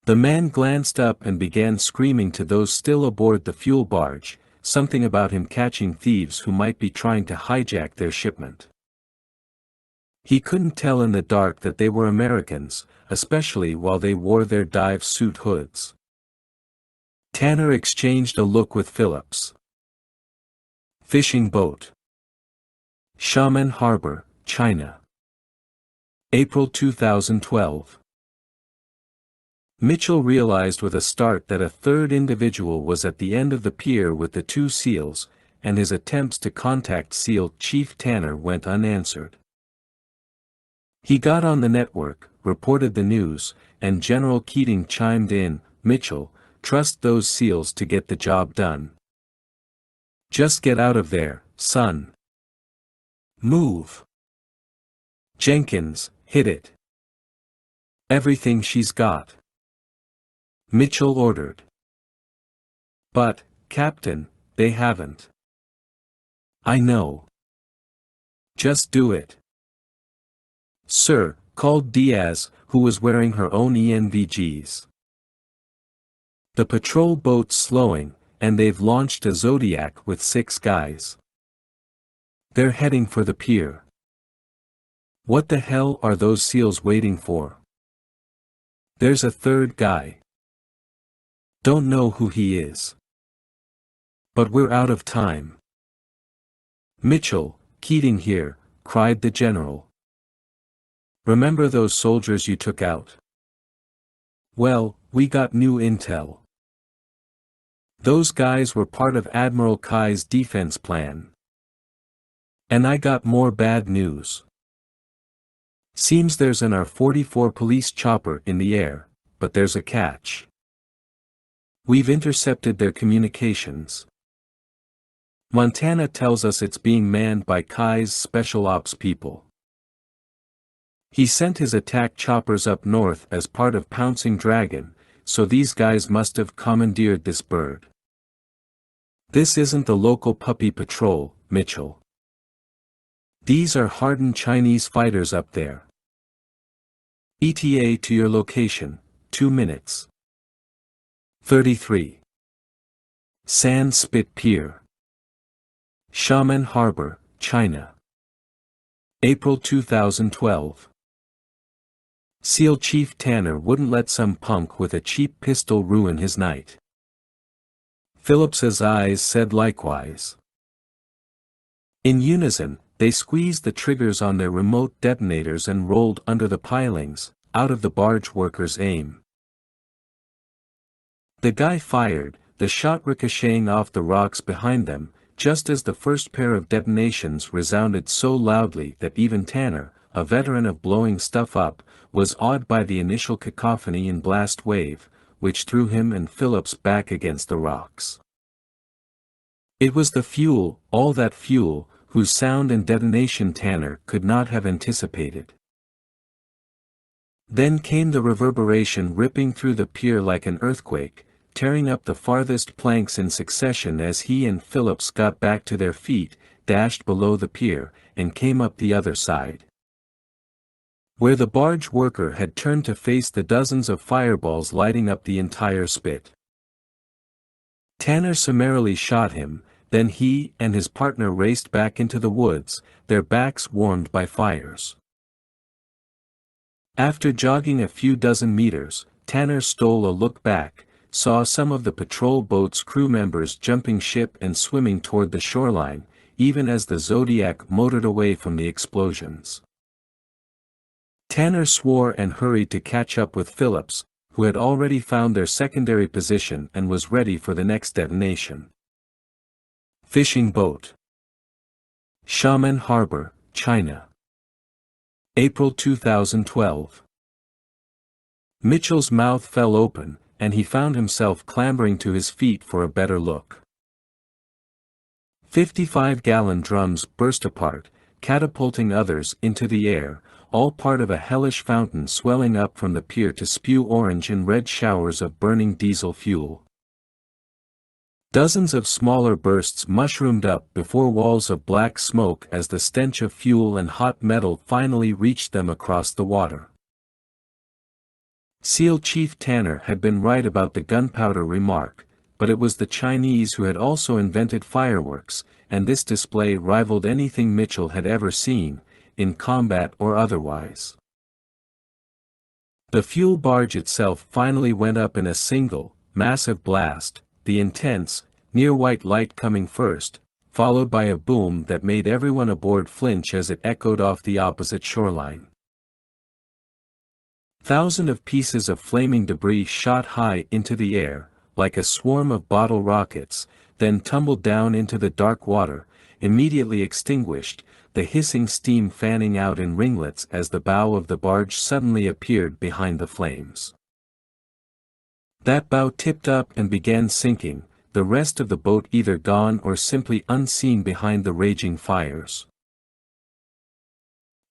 The man glanced up and began screaming to those still aboard the fuel barge, something about him catching thieves who might be trying to hijack their shipment. He couldn't tell in the dark that they were Americans, especially while they wore their dive suit hoods. Tanner exchanged a look with Phillips. Fishing boat. Xiamen Harbor, China. April 2012. Mitchell realized with a start that a third individual was at the end of the pier with the two SEALs, and his attempts to contact SEAL Chief Tanner went unanswered. He got on the network, reported the news, and General Keating chimed in, "Mitchell, trust those SEALs to get the job done. Just get out of there, son. Move. Jenkins, hit it. Everything she's got." Mitchell ordered. "But, Captain, they haven't." "I know. Just do it." "Sir," called Diaz, who was wearing her own ENVGs. "The patrol boat's slowing, and they've launched a Zodiac with 6 guys. They're heading for the pier." "What the hell are those SEALs waiting for?" "There's a third guy. Don't know who he is. But we're out of time." "Mitchell, Keating here," cried the general. "Remember those soldiers you took out? Well, we got new intel. Those guys were part of Admiral Kai's defense plan. And I got more bad news. Seems there's an R-44 police chopper in the air, but there's a catch. We've intercepted their communications. Montana tells us it's being manned by Kai's special ops people. He sent his attack choppers up north as part of Pouncing Dragon, so these guys must have commandeered this bird. This isn't the local puppy patrol, Mitchell. These are hardened Chinese fighters up there. ETA to your location, 2 minutes. 33. Sand Spit Pier. Xiamen Harbor, China. April 2012. SEAL Chief Tanner wouldn't let some punk with a cheap pistol ruin his night. Phillips's eyes said likewise. In unison, they squeezed the triggers on their remote detonators and rolled under the pilings, out of the barge workers' aim. The guy fired, the shot ricocheting off the rocks behind them, just as the first pair of detonations resounded so loudly that even Tanner, a veteran of blowing stuff up, was awed by the initial cacophony and blast wave, which threw him and Phillips back against the rocks. It was the fuel, all that fuel, whose sound and detonation Tanner could not have anticipated. Then came the reverberation ripping through the pier like an earthquake, tearing up the farthest planks in succession as he and Phillips got back to their feet, dashed below the pier, and came up the other side. Where the barge worker had turned to face the dozens of fireballs lighting up the entire spit. Tanner summarily shot him, then he and his partner raced back into the woods, their backs warmed by fires. After jogging a few dozen meters, Tanner stole a look back, saw some of the patrol boat's crew members jumping ship and swimming toward the shoreline, even as the Zodiac motored away from the explosions. Tanner swore and hurried to catch up with Phillips, who had already found their secondary position and was ready for the next detonation. Fishing boat. Xiamen Harbor, China. April 2012. Mitchell's mouth fell open, and he found himself clambering to his feet for a better look. 55-gallon drums burst apart, catapulting others into the air, all part of a hellish fountain swelling up from the pier to spew orange and red showers of burning diesel fuel. Dozens of smaller bursts mushroomed up before walls of black smoke as the stench of fuel and hot metal finally reached them across the water. SEAL Chief Tanner had been right about the gunpowder remark, but it was the Chinese who had also invented fireworks, and this display rivaled anything Mitchell had ever seen, in combat or otherwise. The fuel barge itself finally went up in a single, massive blast, the intense, near-white light coming first, followed by a boom that made everyone aboard flinch as it echoed off the opposite shoreline. Thousands of pieces of flaming debris shot high into the air, like a swarm of bottle rockets, then tumbled down into the dark water, immediately extinguished, the hissing steam fanning out in ringlets as the bow of the barge suddenly appeared behind the flames. That bow tipped up and began sinking, the rest of the boat either gone or simply unseen behind the raging fires.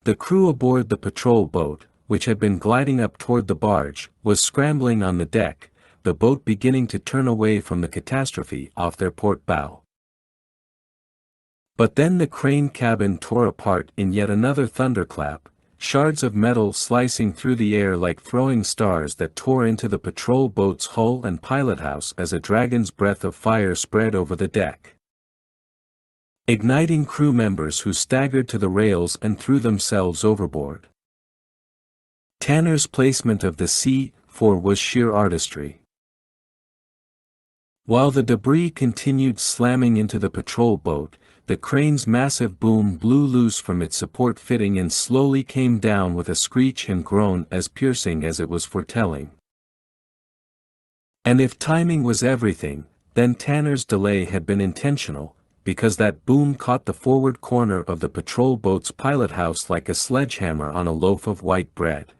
The crew aboard the patrol boat, which had been gliding up toward the barge, was scrambling on the deck, the boat beginning to turn away from the catastrophe off their port bow. But then the crane cabin tore apart in yet another thunderclap, shards of metal slicing through the air like throwing stars that tore into the patrol boat's hull and pilothouse as a dragon's breath of fire spread over the deck, igniting crew members who staggered to the rails and threw themselves overboard. Tanner's placement of the C-4 was sheer artistry. While the debris continued slamming into the patrol boat, the crane's massive boom blew loose from its support fitting and slowly came down with a screech and groan as piercing as it was foretelling. And if timing was everything, then Tanner's delay had been intentional, because that boom caught the forward corner of the patrol boat's pilot house like a sledgehammer on a loaf of white bread.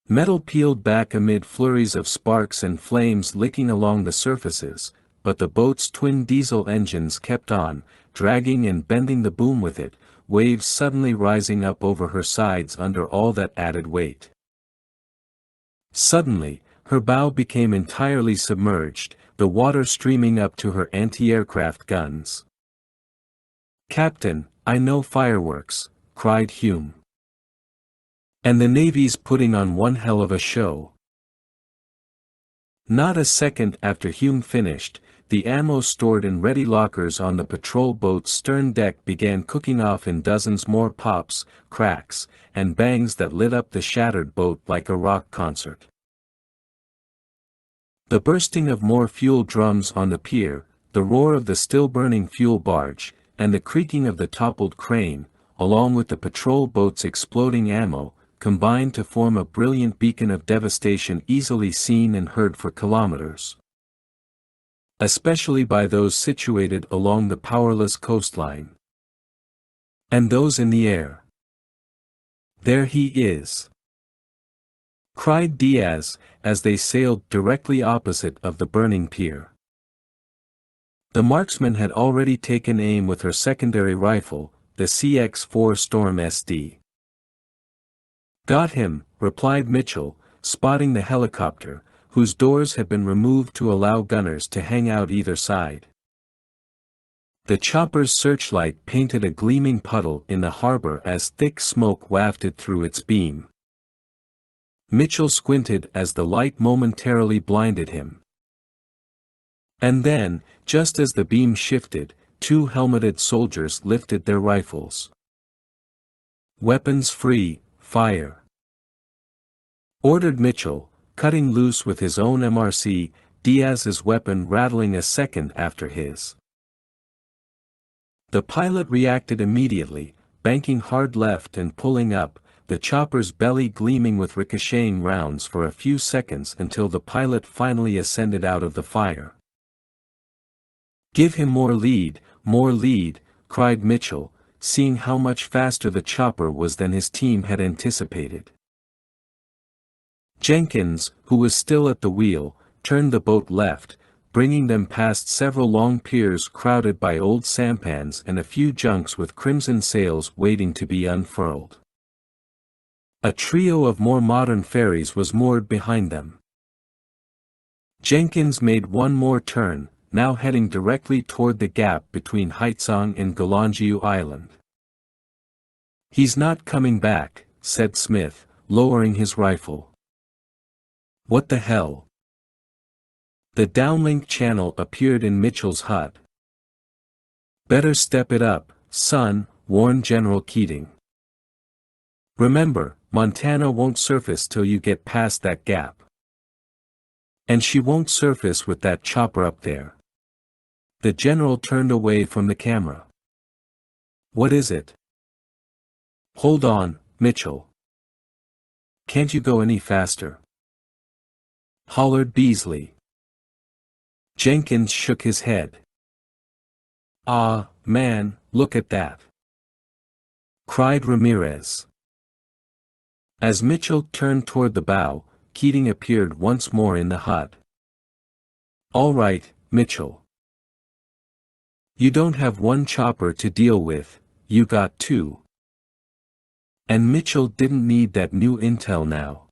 Metal peeled back amid flurries of sparks and flames licking along the surfaces, but the boat's twin diesel engines kept on, dragging and bending the boom with it, waves suddenly rising up over her sides under all that added weight. Suddenly, her bow became entirely submerged, the water streaming up to her anti-aircraft guns. "Captain, I know fireworks," cried Hume. "And the Navy's putting on one hell of a show." Not a second after Hume finished, the ammo stored in ready lockers on the patrol boat's stern deck began cooking off in dozens more pops, cracks, and bangs that lit up the shattered boat like a rock concert. The bursting of more fuel drums on the pier, the roar of the still-burning fuel barge, and the creaking of the toppled crane, along with the patrol boat's exploding ammo, combined to form a brilliant beacon of devastation easily seen and heard for kilometers. Especially by those situated along the powerless coastline. And those in the air. "There he is!" cried Diaz, as they sailed directly opposite of the burning pier. The marksman had already taken aim with her secondary rifle, the CX-4 Storm SD. "Got him," replied Mitchell, spotting the helicopter, whose doors had been removed to allow gunners to hang out either side. The chopper's searchlight painted a gleaming puddle in the harbor as thick smoke wafted through its beam. Mitchell squinted as the light momentarily blinded him. And then, just as the beam shifted, two helmeted soldiers lifted their rifles. "Weapons free, fire!" ordered Mitchell, cutting loose with his own MRC, Diaz's weapon rattling a second after his. The pilot reacted immediately, banking hard left and pulling up, the chopper's belly gleaming with ricocheting rounds for a few seconds until the pilot finally ascended out of the fire. "Give him more lead," cried Mitchell, seeing how much faster the chopper was than his team had anticipated. Jenkins, who was still at the wheel, turned the boat left, bringing them past several long piers crowded by old sampans and a few junks with crimson sails waiting to be unfurled. A trio of more modern ferries was moored behind them. Jenkins made one more turn, now heading directly toward the gap between Haitzong and Golanjiu Island. "He's not coming back," said Smith, lowering his rifle. "What the hell?" The downlink channel appeared in Mitchell's hut. "Better step it up, son," warned General Keating. "Remember, Montana won't surface till you get past that gap. And she won't surface with that chopper up there." The general turned away from the camera. "What is it?" "Hold on, Mitchell. Can't you go any faster?" hollered Beasley. Jenkins shook his head. "Ah, man, look at that!" cried Ramirez. As Mitchell turned toward the bow, Keating appeared once more in the hut. "All right, Mitchell. You don't have one chopper to deal with, you got two." And Mitchell didn't need that new intel now.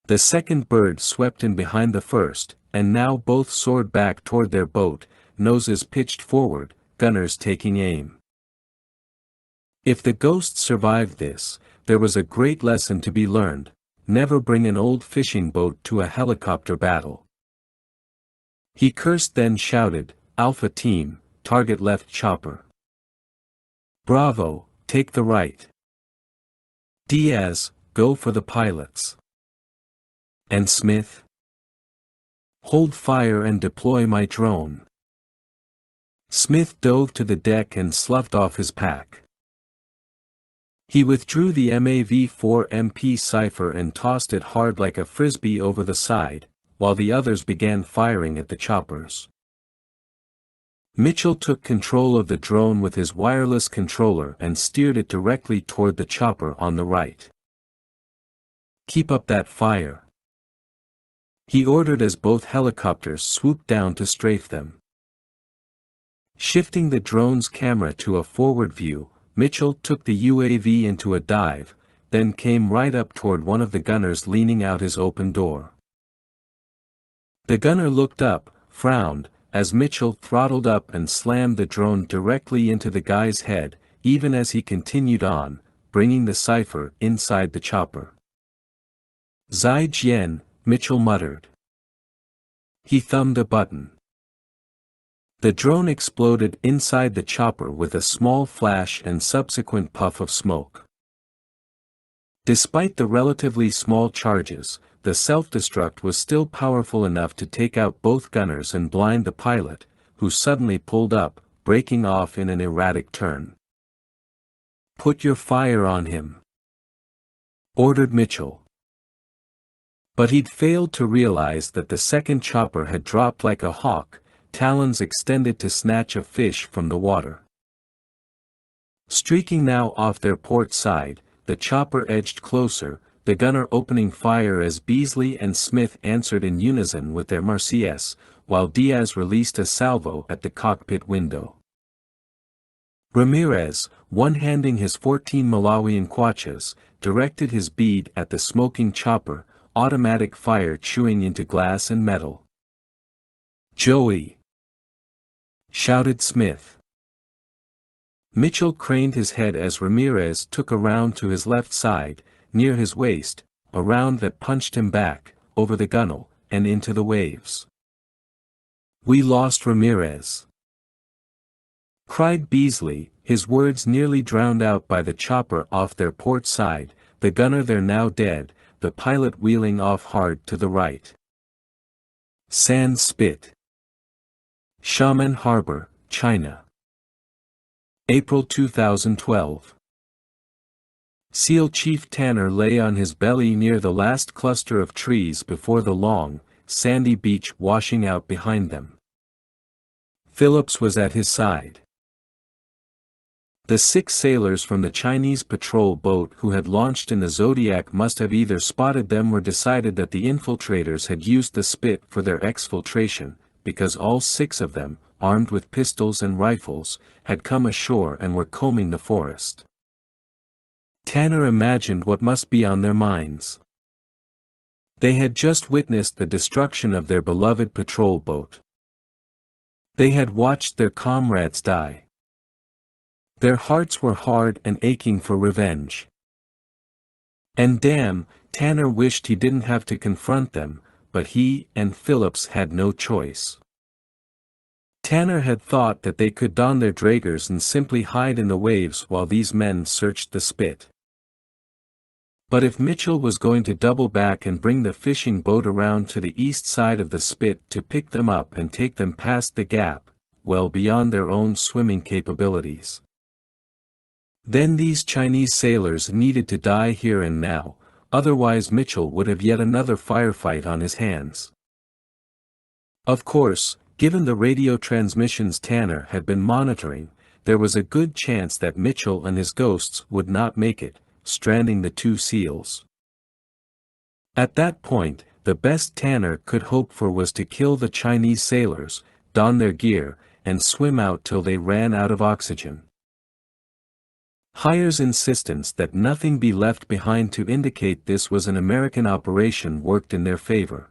The second bird swept in behind the first, and now both soared back toward their boat, noses pitched forward, gunners taking aim. If the Ghost survived this, there was a great lesson to be learned: never bring an old fishing boat to a helicopter battle. He cursed, then shouted, "Alpha team, target left chopper. Bravo, take the right. Diaz, go for the pilots. And Smith? Hold fire and deploy my drone." Smith dove to the deck and sloughed off his pack. He withdrew the MAV-4 MP Cypher and tossed it hard like a frisbee over the side, while the others began firing at the choppers. Mitchell took control of the drone with his wireless controller and steered it directly toward the chopper on the right. "Keep up that fire," he ordered as both helicopters swooped down to strafe them. Shifting the drone's camera to a forward view, Mitchell took the UAV into a dive, then came right up toward one of the gunners leaning out his open door. The gunner looked up, frowned, as Mitchell throttled up and slammed the drone directly into the guy's head, even as he continued on, bringing the cipher inside the chopper. "Zai Jian," Mitchell muttered. He thumbed a button. The drone exploded inside the chopper with a small flash and subsequent puff of smoke. Despite the relatively small charges, the self-destruct was still powerful enough to take out both gunners and blind the pilot, who suddenly pulled up, breaking off in an erratic turn. "Put your fire on him," ordered Mitchell. But he'd failed to realize that the second chopper had dropped like a hawk, talons extended to snatch a fish from the water. Streaking now off their port side, the chopper edged closer, the gunner opening fire as Beasley and Smith answered in unison with their Marseillaise, while Diaz released a salvo at the cockpit window. Ramirez, one-handing his 14 Malawian kwachas, directed his bead at the smoking chopper, automatic fire chewing into glass and metal. "Joey!" shouted Smith. Mitchell craned his head as Ramirez took a round to his left side, near his waist, a round that punched him back, over the gunwale, and into the waves. "We lost Ramirez!" cried Beasley, his words nearly drowned out by the chopper off their port side, the gunner there now dead, the pilot wheeling off hard to the right. Sand Spit. Xiamen Harbor, China. April 2012. SEAL Chief Tanner lay on his belly near the last cluster of trees before the long, sandy beach washing out behind them. Phillips was at his side. The 6 sailors from the Chinese patrol boat who had launched in the Zodiac must have either spotted them or decided that the infiltrators had used the spit for their exfiltration, because all 6 of them, armed with pistols and rifles, had come ashore and were combing the forest. Tanner imagined what must be on their minds. They had just witnessed the destruction of their beloved patrol boat. They had watched their comrades die. Their hearts were hard and aching for revenge. And damn, Tanner wished he didn't have to confront them, but he and Phillips had no choice. Tanner had thought that they could don their draggers and simply hide in the waves while these men searched the spit. But if Mitchell was going to double back and bring the fishing boat around to the east side of the spit to pick them up and take them past the gap, well beyond their own swimming capabilities, then these Chinese sailors needed to die here and now, otherwise Mitchell would have yet another firefight on his hands. Of course, given the radio transmissions Tanner had been monitoring, there was a good chance that Mitchell and his ghosts would not make it, stranding the 2 SEALs. At that point, the best Tanner could hope for was to kill the Chinese sailors, don their gear, and swim out till they ran out of oxygen. Heyer's insistence that nothing be left behind to indicate this was an American operation worked in their favor.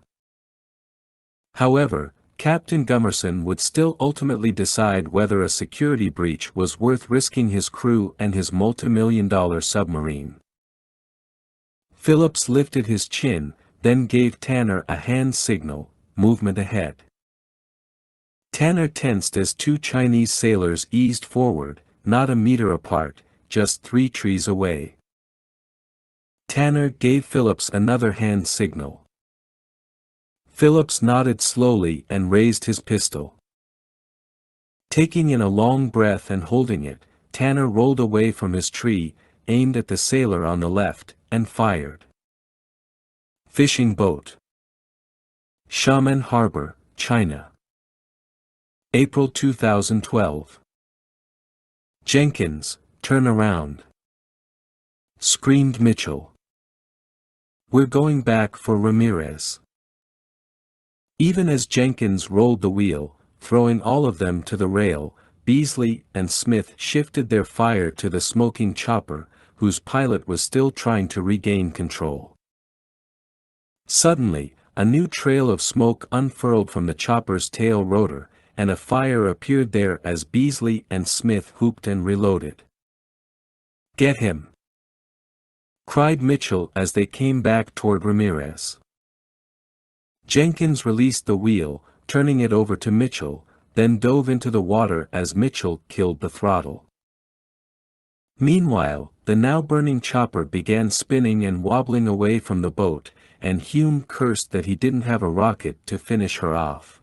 However, Captain Gummerson would still ultimately decide whether a security breach was worth risking his crew and his multi-million-dollar submarine. Phillips lifted his chin, then gave Tanner a hand signal, movement ahead. Tanner tensed as 2 Chinese sailors eased forward, not a meter apart, just 3 trees away. Tanner gave Phillips another hand signal. Phillips nodded slowly and raised his pistol. Taking in a long breath and holding it, Tanner rolled away from his tree, aimed at the sailor on the left, and fired. Fishing boat. Xiamen Harbor, China. April 2012. Jenkins, turn around, screamed Mitchell. We're going back for Ramirez. Even as Jenkins rolled the wheel, throwing all of them to the rail, Beasley and Smith shifted their fire to the smoking chopper, whose pilot was still trying to regain control. Suddenly, a new trail of smoke unfurled from the chopper's tail rotor, and a fire appeared there as Beasley and Smith hooped and reloaded. "Get him!" cried Mitchell as they came back toward Ramirez. Jenkins released the wheel, turning it over to Mitchell, then dove into the water as Mitchell killed the throttle. Meanwhile, the now burning chopper began spinning and wobbling away from the boat, and Hume cursed that he didn't have a rocket to finish her off.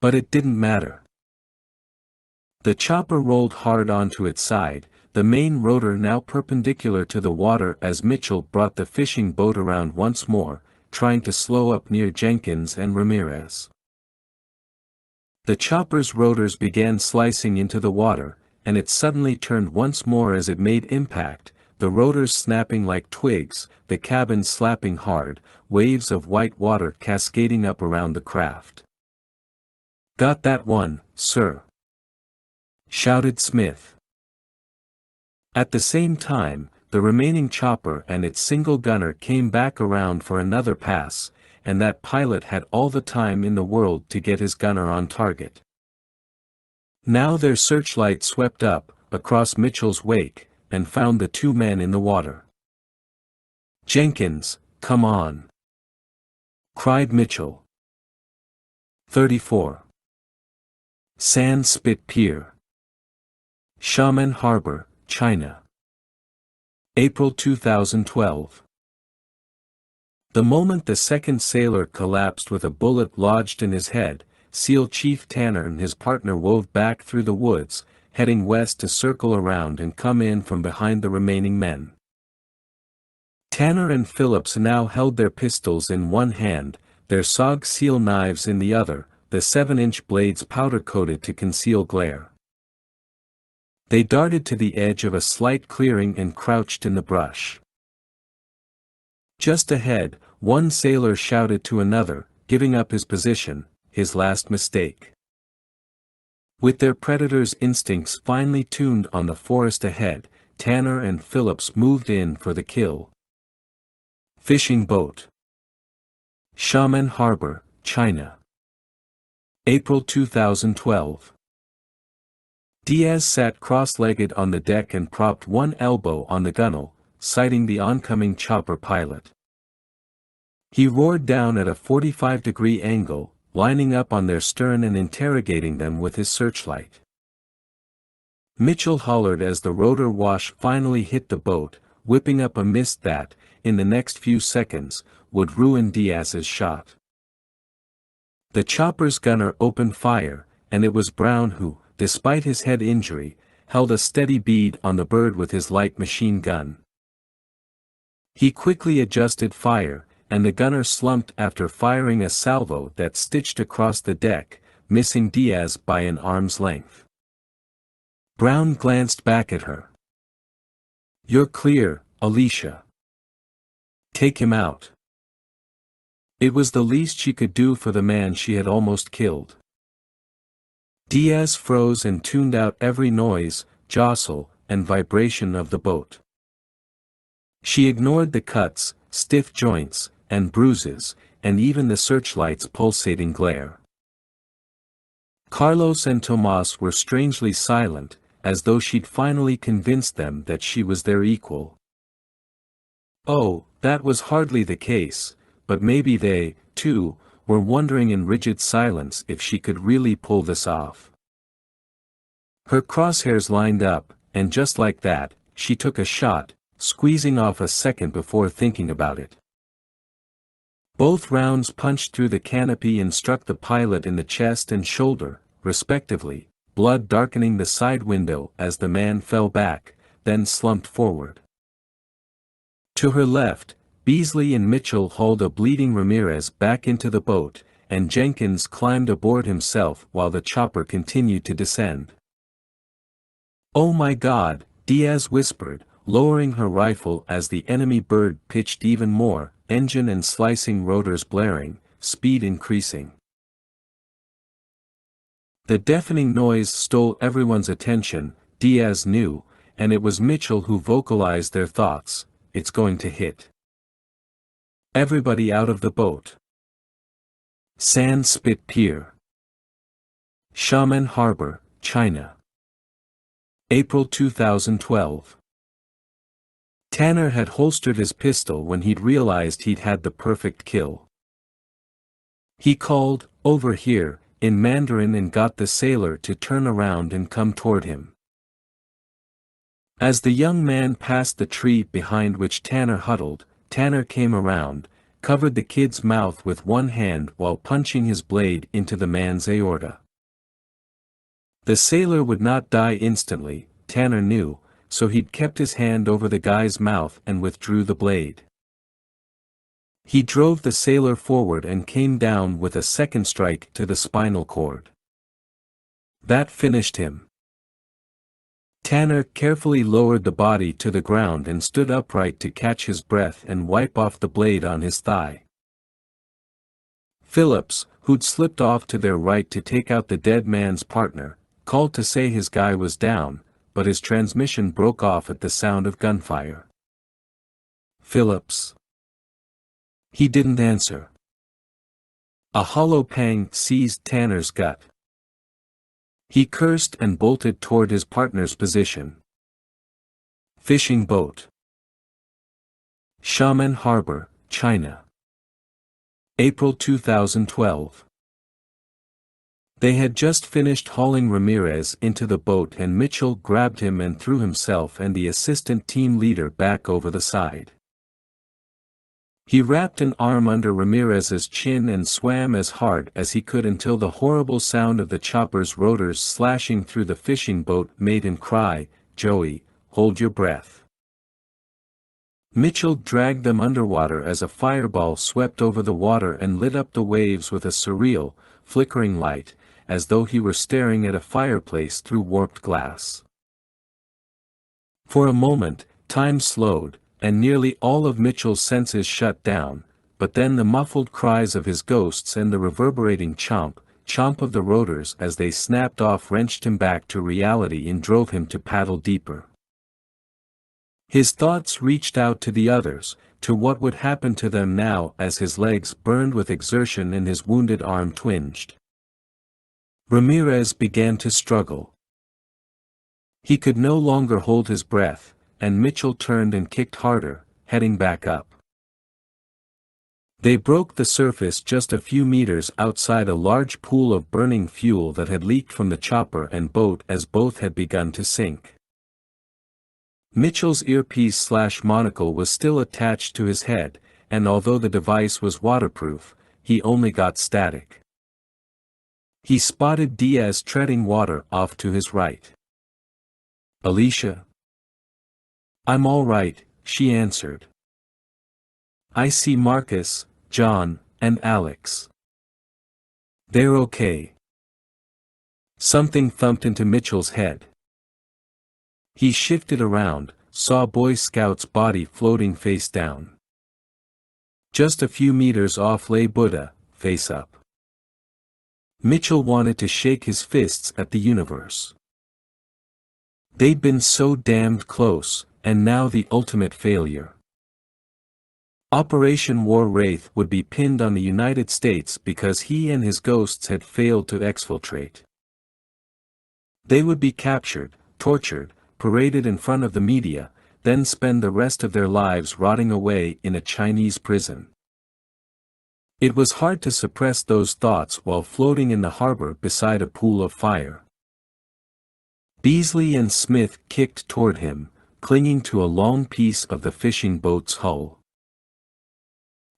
But it didn't matter. The chopper rolled hard onto its side, the main rotor now perpendicular to the water as Mitchell brought the fishing boat around once more, trying to slow up near Jenkins and Ramirez. The chopper's rotors began slicing into the water, and it suddenly turned once more as it made impact, the rotors snapping like twigs, the cabin slapping hard, waves of white water cascading up around the craft. "Got that one, sir!" shouted Smith. At the same time, the remaining chopper and its single gunner came back around for another pass, and that pilot had all the time in the world to get his gunner on target. Now their searchlight swept up, across Mitchell's wake, and found the two men in the water. "Jenkins, come on!" cried Mitchell. 34. Sand Spit Pier, Xiamen Harbor, China. April 2012. The moment the second sailor collapsed with a bullet lodged in his head, SEAL Chief Tanner and his partner wove back through the woods, heading west to circle around and come in from behind the remaining men. Tanner and Phillips now held their pistols in one hand, their SOG seal knives in the other, the 7-inch blades powder-coated to conceal glare. They darted to the edge of a slight clearing and crouched in the brush. Just ahead, one sailor shouted to another, giving up his position, his last mistake. With their predator's instincts finely tuned on the forest ahead, Tanner and Phillips moved in for the kill. Fishing boat, Xiamen Harbor, China. April 2012. Diaz sat cross-legged on the deck and propped one elbow on the gunwale, sighting the oncoming chopper pilot. He roared down at a 45-degree angle, lining up on their stern and interrogating them with his searchlight. Mitchell hollered as the rotor wash finally hit the boat, whipping up a mist that, in the next few seconds, would ruin Diaz's shot. The chopper's gunner opened fire, and it was Brown who, despite his head injury, held a steady bead on the bird with his light machine gun. He quickly adjusted fire, and the gunner slumped after firing a salvo that stitched across the deck, missing Diaz by an arm's length. Brown glanced back at her. "You're clear, Alicia. Take him out." It was the least she could do for the man she had almost killed. Diaz froze and tuned out every noise, jostle, and vibration of the boat. She ignored the cuts, stiff joints, and bruises, and even the searchlight's pulsating glare. Carlos and Tomas were strangely silent, as though she'd finally convinced them that she was their equal. Oh, that was hardly the case, but maybe they, too, were wondering in rigid silence if she could really pull this off. Her crosshairs lined up, and just like that, she took a shot, squeezing off a second before thinking about it. Both rounds punched through the canopy and struck the pilot in the chest and shoulder, respectively, blood darkening the side window as the man fell back, then slumped forward. To her left, Beasley and Mitchell hauled a bleeding Ramirez back into the boat, and Jenkins climbed aboard himself while the chopper continued to descend. "Oh my God," Diaz whispered, lowering her rifle as the enemy bird pitched even more, engine and slicing rotors blaring, speed increasing. The deafening noise stole everyone's attention, Diaz knew, and it was Mitchell who vocalized their thoughts: "It's going to hit." Everybody out of the boat. Sand Spit Pier, Xiamen Harbor, China. April 2012. Tanner had holstered his pistol when he'd realized he'd had the perfect kill. He called, "Over here," in Mandarin and got the sailor to turn around and come toward him. As the young man passed the tree behind which Tanner huddled, Tanner came around, covered the kid's mouth with one hand while punching his blade into the man's aorta. The sailor would not die instantly, Tanner knew, so he'd kept his hand over the guy's mouth and withdrew the blade. He drove the sailor forward and came down with a second strike to the spinal cord. That finished him. Tanner carefully lowered the body to the ground and stood upright to catch his breath and wipe off the blade on his thigh. Phillips, who'd slipped off to their right to take out the dead man's partner, called to say his guy was down, but his transmission broke off at the sound of gunfire. "Phillips?" He didn't answer. A hollow pang seized Tanner's gut. He cursed and bolted toward his partner's position. Fishing boat. Xiamen Harbor, China. April 2012. They had just finished hauling Ramirez into the boat and Mitchell grabbed him and threw himself and the assistant team leader back over the side. He wrapped an arm under Ramirez's chin and swam as hard as he could until the horrible sound of the chopper's rotors slashing through the fishing boat made him cry, "Joey, hold your breath." Mitchell dragged them underwater as a fireball swept over the water and lit up the waves with a surreal, flickering light, as though he were staring at a fireplace through warped glass. For a moment, time slowed, and nearly all of Mitchell's senses shut down, but then the muffled cries of his ghosts and the reverberating chomp of the rotors as they snapped off wrenched him back to reality and drove him to paddle deeper. His thoughts reached out to the others, to what would happen to them now as his legs burned with exertion and his wounded arm twinged. Ramirez began to struggle. He could no longer hold his breath, and Mitchell turned and kicked harder, heading back up. They broke the surface just a few meters outside a large pool of burning fuel that had leaked from the chopper and boat as both had begun to sink. Mitchell's earpiece/monocle was still attached to his head, and although the device was waterproof, he only got static. He spotted Diaz treading water off to his right. "Alicia?" "I'm all right," she answered. "I see Marcus, John, and Alex. They're okay." Something thumped into Mitchell's head. He shifted around, saw Boy Scout's body floating face down. Just a few meters off lay Buddha, face up. Mitchell wanted to shake his fists at the universe. They'd been so damned close, and now the ultimate failure. Operation War Wraith would be pinned on the United States because he and his ghosts had failed to exfiltrate. They would be captured, tortured, paraded in front of the media, then spend the rest of their lives rotting away in a Chinese prison. It was hard to suppress those thoughts while floating in the harbor beside a pool of fire. Beasley and Smith kicked toward him, clinging to a long piece of the fishing boat's hull.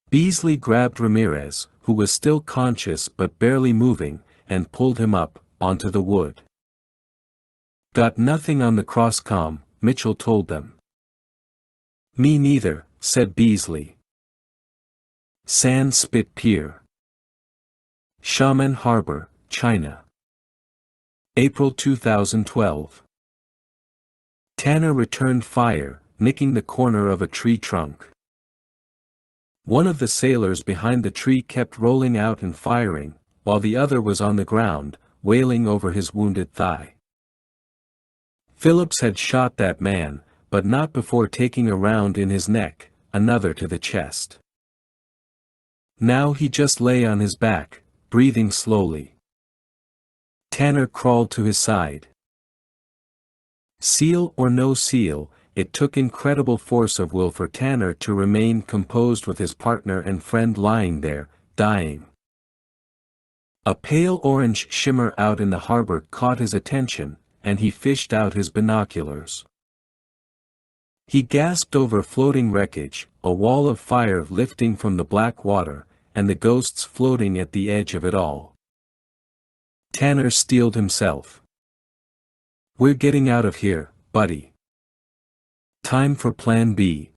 Beasley grabbed Ramirez, who was still conscious but barely moving, and pulled him up, onto the wood. "Got nothing on the crosscom," Mitchell told them. "Me neither," said Beasley. Sand Spit Pier, Xiamen Harbor, China. April 2012. Tanner returned fire, nicking the corner of a tree trunk. One of the sailors behind the tree kept rolling out and firing, while the other was on the ground, wailing over his wounded thigh. Phillips had shot that man, but not before taking a round in his neck, another to the chest. Now he just lay on his back, breathing slowly. Tanner crawled to his side. Seal or no seal, it took incredible force of will for Tanner to remain composed with his partner and friend lying there, dying. A pale orange shimmer out in the harbor caught his attention, and he fished out his binoculars. He gasped over floating wreckage, a wall of fire lifting from the black water, and the ghosts floating at the edge of it all. Tanner steeled himself. "We're getting out of here, buddy. Time for Plan B."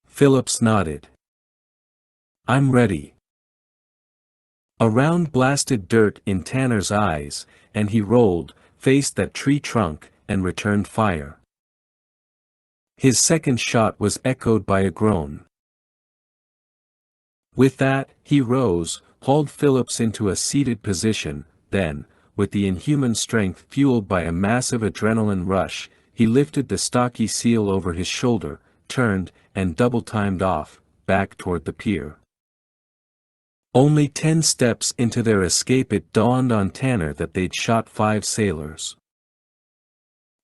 Phillips nodded. "I'm ready." A round blasted dirt in Tanner's eyes, and he rolled, faced that tree trunk, and returned fire. His second shot was echoed by a groan. With that, he rose, hauled Phillips into a seated position, then, with the inhuman strength fueled by a massive adrenaline rush, he lifted the stocky seal over his shoulder, turned, and double-timed off, back toward the pier. Only 10 steps into their escape it dawned on Tanner that they'd shot 5 sailors.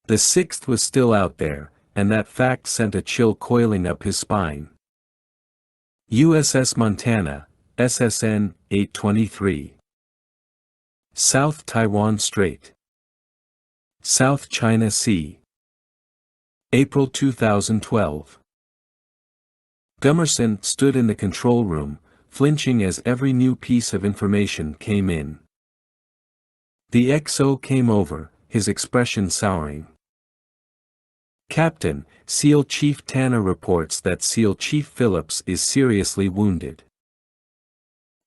The 6th was still out there, and that fact sent a chill coiling up his spine. USS Montana, SSN 823. South Taiwan Strait. South China Sea. April 2012. Gummerson stood in the control room, flinching as every new piece of information came in. The XO came over, his expression souring. "Captain, SEAL Chief Tanner reports that SEAL Chief Phillips is seriously wounded.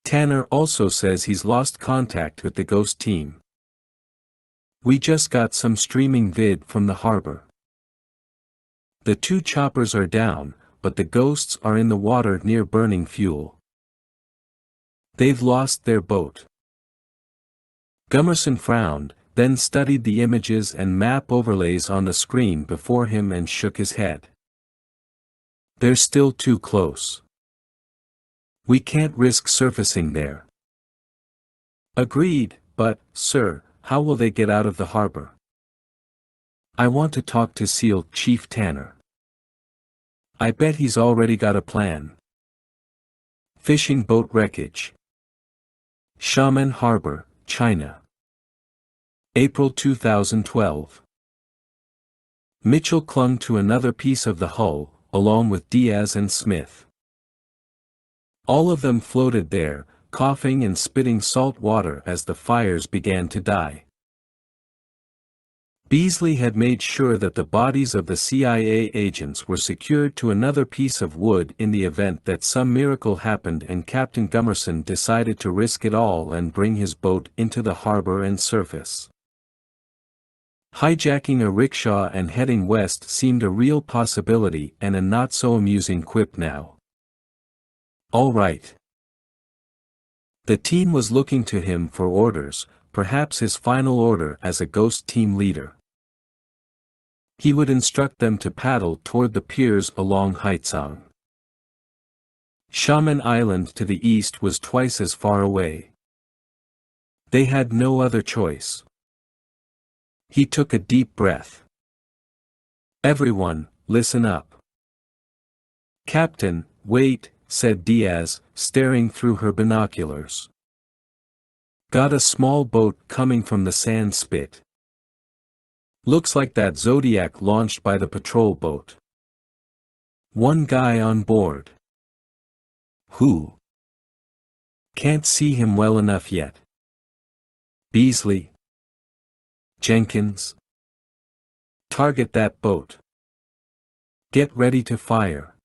Tanner also says he's lost contact with the Ghost team. We just got some streaming vid from the harbor. The 2 choppers are down, but the Ghosts are in the water near burning fuel. They've lost their boat." Gummerson frowned, then studied the images and map overlays on the screen before him and shook his head. "They're still too close. We can't risk surfacing there." "Agreed, but, sir, how will they get out of the harbor?" "I want to talk to SEAL Chief Tanner. I bet he's already got a plan." Fishing boat wreckage. Xiamen Harbor, China. April 2012. Mitchell clung to another piece of the hull, along with Diaz and Smith. All of them floated there, coughing and spitting salt water as the fires began to die. Beasley had made sure that the bodies of the CIA agents were secured to another piece of wood in the event that some miracle happened, and Captain Gummerson decided to risk it all and bring his boat into the harbor and surface. Hijacking a rickshaw and heading west seemed a real possibility and a not-so-amusing quip now. All right. The team was looking to him for orders, perhaps his final order as a Ghost team leader. He would instruct them to paddle toward the piers along Haizang. Xiamen Island to the east was twice as far away. They had no other choice. He took a deep breath. "Everyone, listen up." "Captain, wait," said Diaz, staring through her binoculars. "Got a small boat coming from the sand spit. Looks like that Zodiac launched by the patrol boat. 1 guy on board." "Who?" "Can't see him well enough yet." "Beasley? Jenkins? Target that boat. Get ready to fire."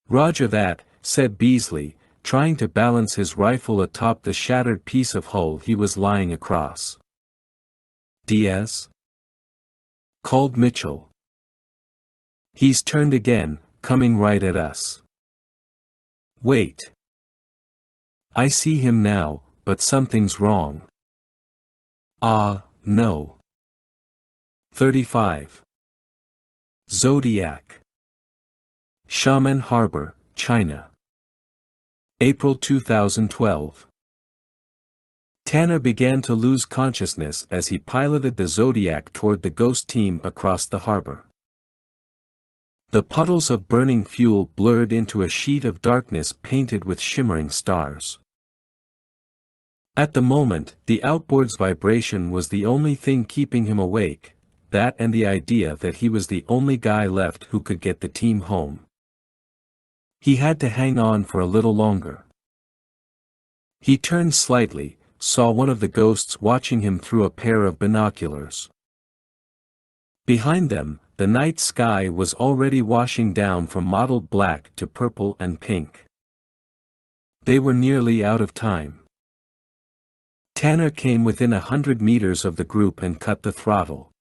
"Roger that," said Beasley, trying to balance his rifle atop the shattered piece of hull he was lying across. "Diaz?" called Mitchell. "He's turned again, coming right at us." "Wait. I see him now, but something's wrong." "Ah, no." 35. Zodiac. Xiamen Harbor, China. April 2012. Tanner began to lose consciousness as he piloted the Zodiac toward the Ghost team across the harbor. The puddles of burning fuel blurred into a sheet of darkness painted with shimmering stars. At the moment, the outboard's vibration was the only thing keeping him awake, that and the idea that he was the only guy left who could get the team home. He had to hang on for a little longer. He turned slightly, saw one of the ghosts watching him through a pair of binoculars. Behind them, the night sky was already washing down from mottled black to purple and pink. They were nearly out of time. Tanner came within 100 meters of the group and cut the throttle.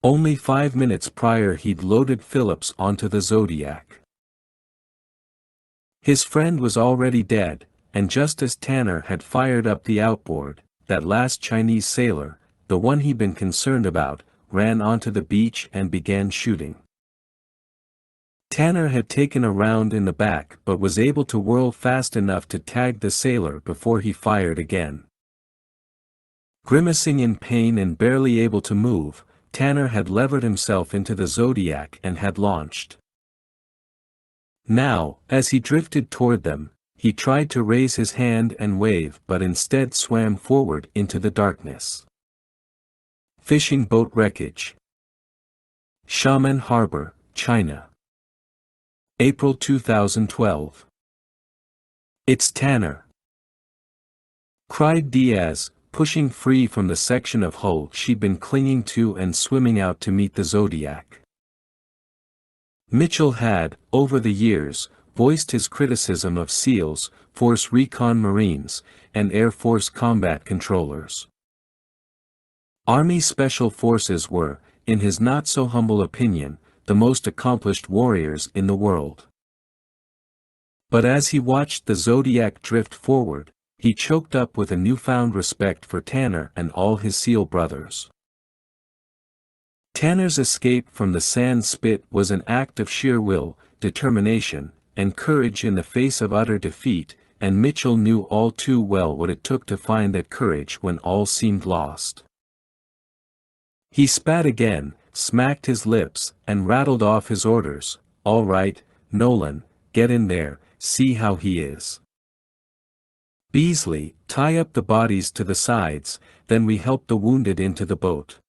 Only 5 minutes prior he'd loaded Phillips onto the Zodiac. His friend was already dead, and just as Tanner had fired up the outboard, that last Chinese sailor, the one he'd been concerned about, ran onto the beach and began shooting. Tanner had taken a round in the back but was able to whirl fast enough to tag the sailor before he fired again. Grimacing in pain and barely able to move, Tanner had levered himself into the Zodiac and had launched. Now, as he drifted toward them, he tried to raise his hand and wave but instead swam forward into the darkness. Fishing boat wreckage. Xiamen Harbor, China. April 2012. "It's Tanner!" cried Diaz, pushing free from the section of hull she'd been clinging to and swimming out to meet the Zodiac. Mitchell had, over the years, voiced his criticism of SEALs, Force Recon Marines, and Air Force combat controllers. Army Special Forces were, in his not-so-humble opinion, the most accomplished warriors in the world. But as he watched the Zodiac drift forward, he choked up with a newfound respect for Tanner and all his SEAL brothers. Tanner's escape from the sand spit was an act of sheer will, determination, and courage in the face of utter defeat, and Mitchell knew all too well what it took to find that courage when all seemed lost. He spat again, smacked his lips, and rattled off his orders. "All right, Nolan, get in there, see how he is. Beasley, tie up the bodies to the sides, then we help the wounded into the boat.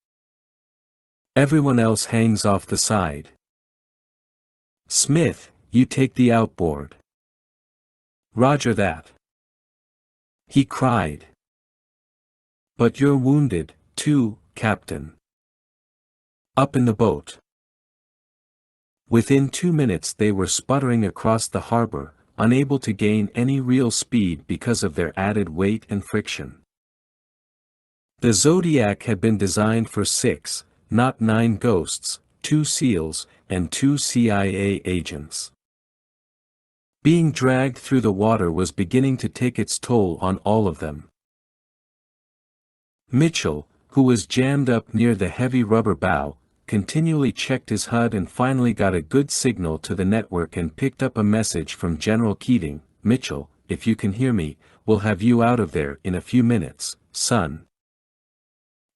Everyone else hangs off the side. Smith, you take the outboard." "Roger that," he cried. "But you're wounded, too, Captain." "Up in the boat." Within 2 minutes they were sputtering across the harbor, unable to gain any real speed because of their added weight and friction. The Zodiac had been designed for 6, not 9 ghosts, 2 SEALs, and 2 CIA agents. Being dragged through the water was beginning to take its toll on all of them. Mitchell, who was jammed up near the heavy rubber bow, continually checked his HUD and finally got a good signal to the network and picked up a message from General Keating. "Mitchell, if you can hear me, we'll have you out of there in a few minutes, son."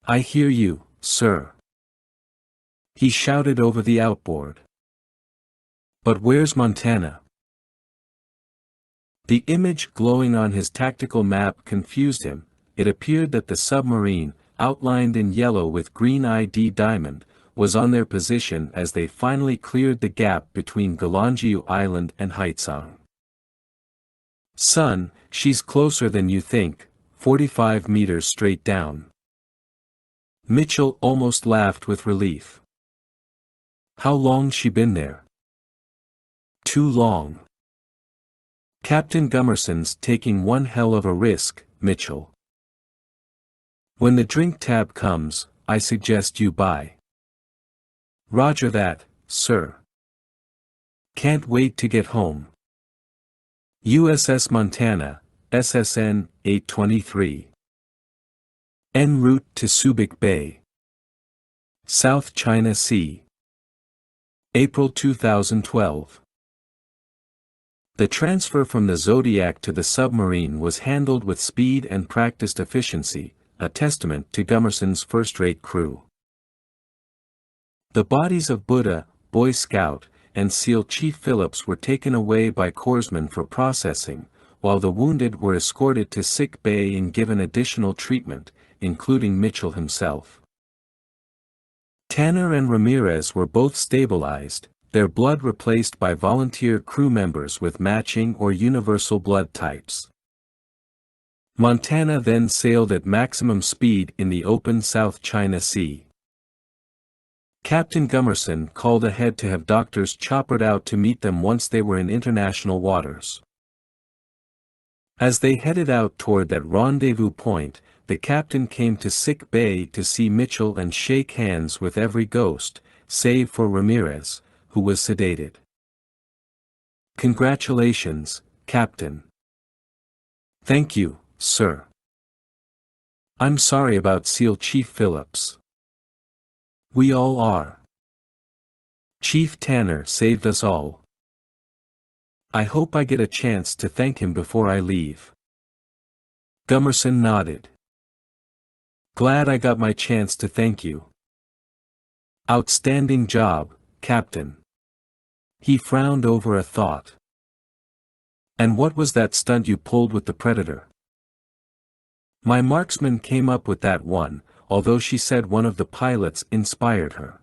"I hear you, sir," he shouted over the outboard. "But where's Montana?" The image glowing on his tactical map confused him. It appeared that the submarine, outlined in yellow with green ID diamond, was on their position as they finally cleared the gap between Galangiu Island and Haizang. "Son, she's closer than you think, 45 meters straight down." Mitchell almost laughed with relief. "How long's she been there?" "Too long." Captain Gummerson's taking one hell of a risk, Mitchell. When the drink tab comes, I suggest you buy. Roger that, sir. Can't wait to get home. USS Montana, SSN 823. En route to Subic Bay, South China Sea. April 2012. The transfer from the Zodiac to the submarine was handled with speed and practiced efficiency, a testament to Gummerson's first-rate crew. The bodies of Buddha, Boy Scout, and SEAL Chief Phillips were taken away by corpsmen for processing, while the wounded were escorted to sick bay and given additional treatment, including Mitchell himself. Tanner and Ramirez were both stabilized, their blood replaced by volunteer crew members with matching or universal blood types. Montana then sailed at maximum speed in the open South China Sea. Captain Gummerson called ahead to have doctors choppered out to meet them once they were in international waters. As they headed out toward that rendezvous point, the captain came to sick bay to see Mitchell and shake hands with every ghost, save for Ramirez, who was sedated. Congratulations, Captain. Thank you, sir. I'm sorry about SEAL Chief Phillips. We all are. Chief Tanner saved us all. I hope I get a chance to thank him before I leave. Gummerson nodded. Glad I got my chance to thank you. Outstanding job, Captain. He frowned over a thought. And what was that stunt you pulled with the Predator? My marksman came up with that one, although she said one of the pilots inspired her.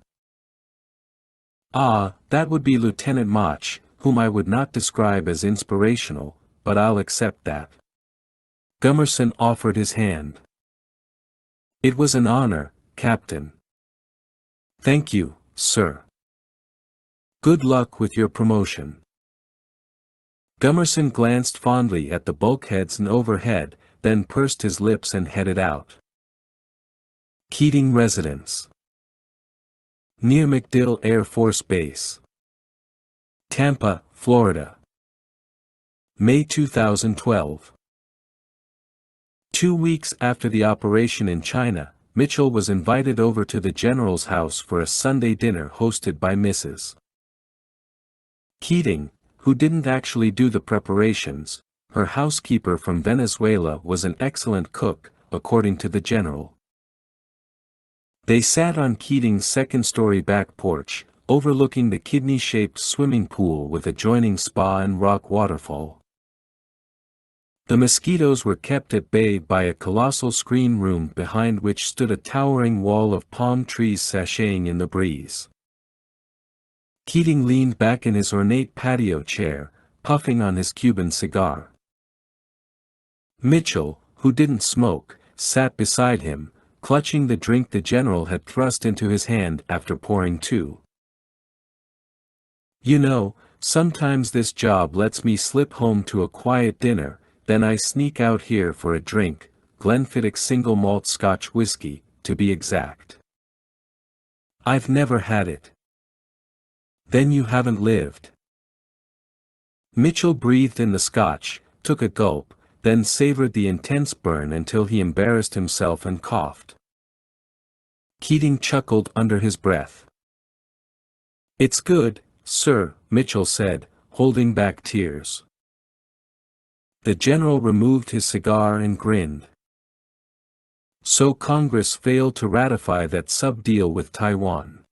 Ah, that would be Lieutenant Mach, whom I would not describe as inspirational, but I'll accept that. Gummerson offered his hand. It was an honor, Captain. Thank you, sir. Good luck with your promotion. Gummerson glanced fondly at the bulkheads and overhead, then pursed his lips and headed out. Keating Residence. Near MacDill Air Force Base. Tampa, Florida. May 2012. 2 weeks after the operation in China, Mitchell was invited over to the general's house for a Sunday dinner hosted by Mrs. Keating, who didn't actually do the preparations. Her housekeeper from Venezuela was an excellent cook, according to the general. They sat on Keating's second-story back porch, overlooking the kidney-shaped swimming pool with adjoining spa and rock waterfall. The mosquitoes were kept at bay by a colossal screen room behind which stood a towering wall of palm trees sashaying in the breeze. Keating leaned back in his ornate patio chair, puffing on his Cuban cigar. Mitchell, who didn't smoke, sat beside him, clutching the drink the general had thrust into his hand after pouring two. You know, sometimes this job lets me slip home to a quiet dinner, then I sneak out here for a drink, Glenfiddich single malt Scotch whiskey, to be exact. I've never had it. Then you haven't lived. Mitchell breathed in the Scotch, took a gulp, then savored the intense burn until he embarrassed himself and coughed. Keating chuckled under his breath. It's good, sir, Mitchell said, holding back tears. The general removed his cigar and grinned. So Congress failed to ratify that sub-deal with Taiwan.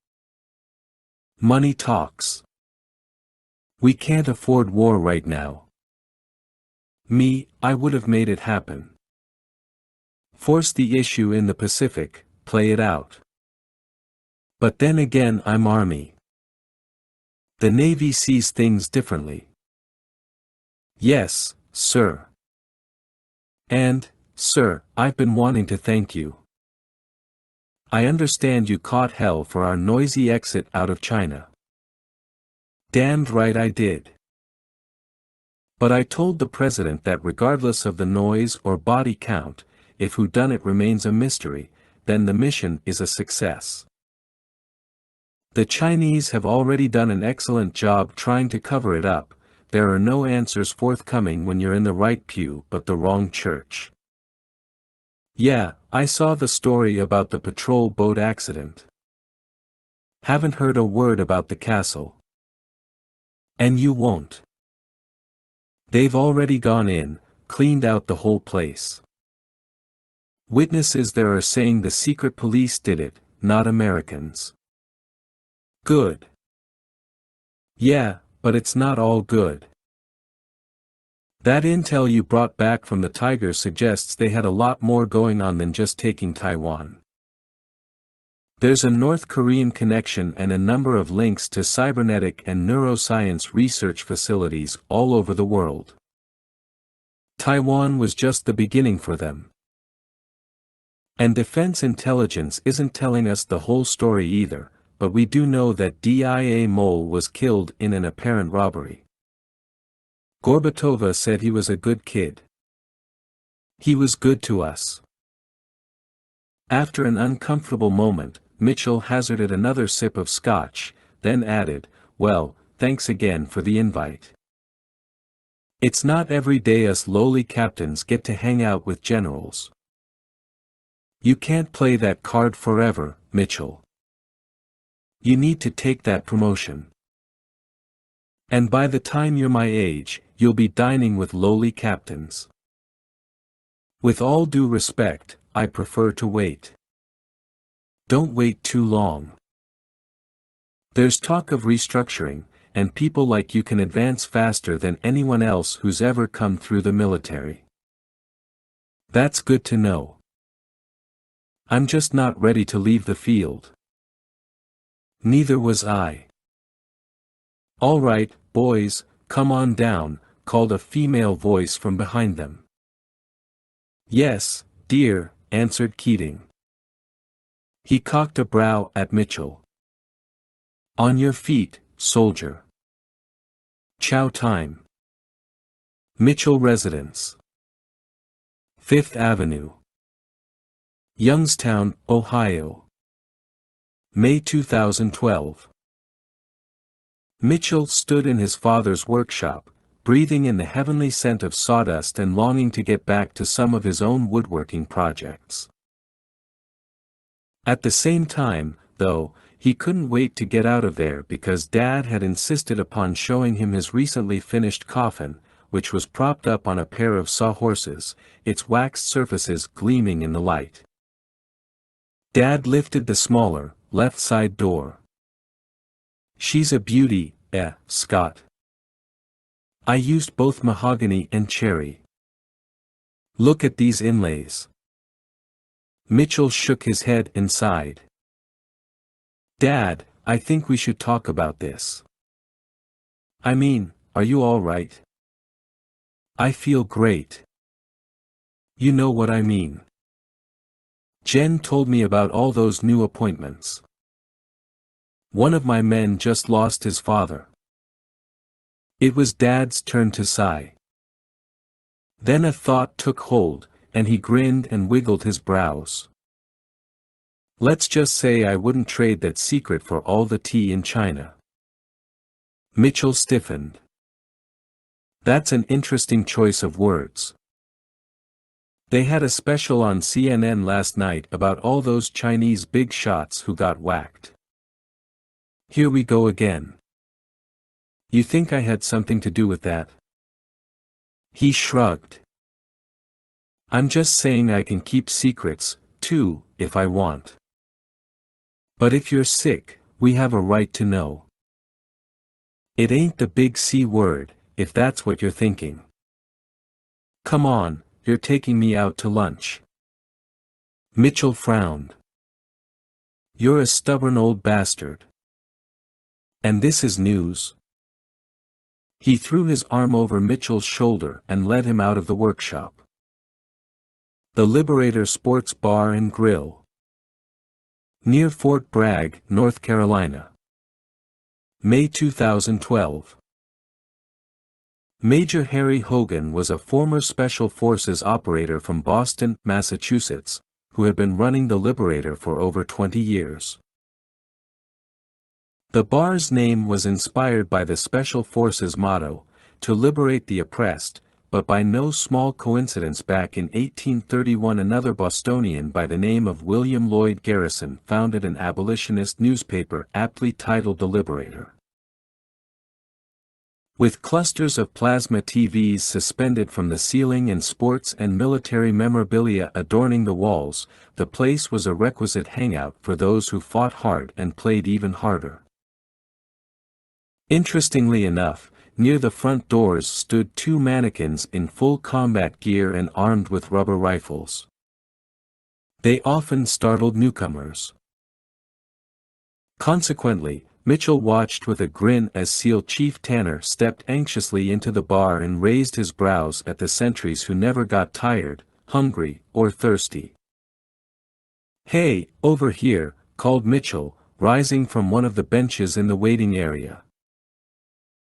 Money talks. We can't afford war right now. I would have made it happen. Force the issue in the Pacific, play it out. But then again, I'm Army. The Navy sees things differently. Yes, sir. And, sir, I've been wanting to thank you. I understand you caught hell for our noisy exit out of China. Damned right I did. But I told the president that regardless of the noise or body count, if whodunit remains a mystery, then the mission is a success. The Chinese have already done an excellent job trying to cover it up. There are no answers forthcoming when you're in the right pew but the wrong church. Yeah, I saw the story about the patrol boat accident. Haven't heard a word about the castle. And you won't. They've already gone in, cleaned out the whole place. Witnesses there are saying the secret police did it, not Americans. Good. Yeah, but it's not all good. That intel you brought back from the Tiger suggests they had a lot more going on than just taking Taiwan. There's a North Korean connection and a number of links to cybernetic and neuroscience research facilities all over the world. Taiwan was just the beginning for them. And defense intelligence isn't telling us the whole story either, but we do know that DIA Mole was killed in an apparent robbery. Gorbatova said he was a good kid. He was good to us. After an uncomfortable moment, Mitchell hazarded another sip of scotch, then added, "Well, thanks again for the invite. It's not every day us lowly captains get to hang out with generals. You can't play that card forever, Mitchell. You need to take that promotion. And by the time you're my age, you'll be dining with lowly captains. With all due respect, I prefer to wait. Don't wait too long. There's talk of restructuring, and people like you can advance faster than anyone else who's ever come through the military. That's good to know. I'm just not ready to leave the field." Neither was I. "All right, boys, come on down," called a female voice from behind them. "Yes, dear," answered Keating. He cocked a brow at Mitchell. "On your feet, soldier. Chow time. Mitchell Residence. 5th Avenue. Youngstown, Ohio. May 2012. Mitchell stood in his father's workshop, breathing in the heavenly scent of sawdust and longing to get back to some of his own woodworking projects. At the same time, though, he couldn't wait to get out of there because Dad had insisted upon showing him his recently finished coffin, which was propped up on a pair of sawhorses, its waxed surfaces gleaming in the light. Dad lifted the smaller, left side door. "She's a beauty, Scott. I used both mahogany and cherry. Look at these inlays." Mitchell shook his head and sighed. "Dad, I think we should talk about this. I mean, are you all right?" "I feel great. You know what I mean. Jen told me about all those new appointments. One of my men just lost his father." It was Dad's turn to sigh. Then a thought took hold, and he grinned and wiggled his brows. "Let's just say I wouldn't trade that secret for all the tea in China." Mitchell stiffened. "That's an interesting choice of words." They had a special on CNN last night about all those Chinese big shots who got whacked. Here we go again. You think I had something to do with that? He shrugged. "I'm just saying I can keep secrets, too, if I want. But if you're sick, we have a right to know. It ain't the big C word, if that's what you're thinking. Come on, you're taking me out to lunch." Mitchell frowned. "You're a stubborn old bastard. And this is news?" He threw his arm over Mitchell's shoulder and led him out of the workshop. The Liberator Sports Bar and Grill. Near Fort Bragg, North Carolina. May 2012. Major Harry Hogan was a former Special Forces operator from Boston, Massachusetts, who had been running the Liberator for over 20 years. The bar's name was inspired by the Special Forces motto, to liberate the oppressed, but by no small coincidence back in 1831 another Bostonian by the name of William Lloyd Garrison founded an abolitionist newspaper aptly titled The Liberator. With clusters of plasma TVs suspended from the ceiling and sports and military memorabilia adorning the walls, the place was a requisite hangout for those who fought hard and played even harder. Interestingly enough, near the front doors stood two mannequins in full combat gear and armed with rubber rifles. They often startled newcomers. Consequently, Mitchell watched with a grin as SEAL Chief Tanner stepped anxiously into the bar and raised his brows at the sentries who never got tired, hungry, or thirsty. "Hey, over here," called Mitchell, rising from one of the benches in the waiting area.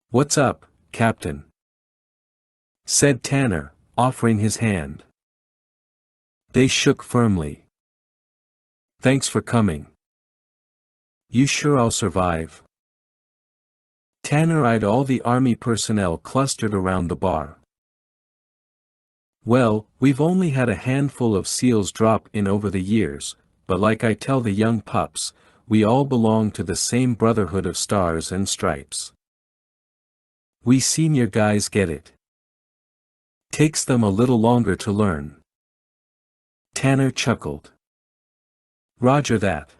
"What's up, Captain?" said Tanner, offering his hand. They shook firmly. "Thanks for coming. You sure I'll survive?" Tanner eyed all the Army personnel clustered around the bar. "Well, we've only had a handful of SEALs drop in over the years, but like I tell the young pups, we all belong to the same brotherhood of stars and stripes. We senior guys get it. Takes them a little longer to learn." Tanner chuckled. "Roger that."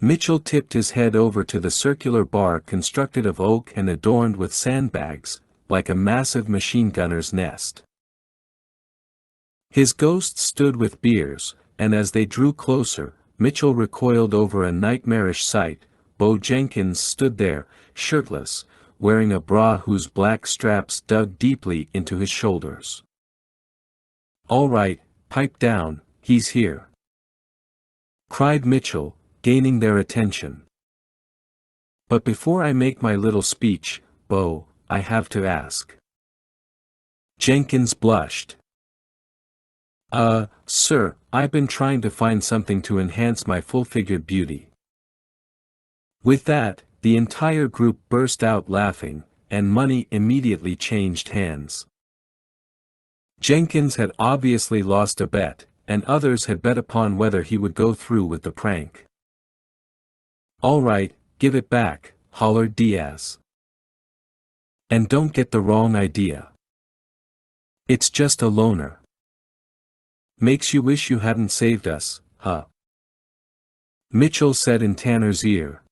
Mitchell tipped his head over to the circular bar constructed of oak and adorned with sandbags, like a massive machine gunner's nest. His ghost stood with beers, and as they drew closer, Mitchell recoiled over a nightmarish sight. Bo Jenkins stood there, shirtless, wearing a bra whose black straps dug deeply into his shoulders. "All right, pipe down, he's here," cried Mitchell, gaining their attention. "But before I make my little speech, Bo, I have to ask." Jenkins blushed. Sir, I've been trying to find something to enhance my full-figured beauty." With that, the entire group burst out laughing, and money immediately changed hands. Jenkins had obviously lost a bet, and others had bet upon whether he would go through with the prank. "All right, give it back," hollered Diaz. "And don't get the wrong idea. It's just a loner. Makes you wish you hadn't saved us, huh?" Mitchell said in Tanner's ear.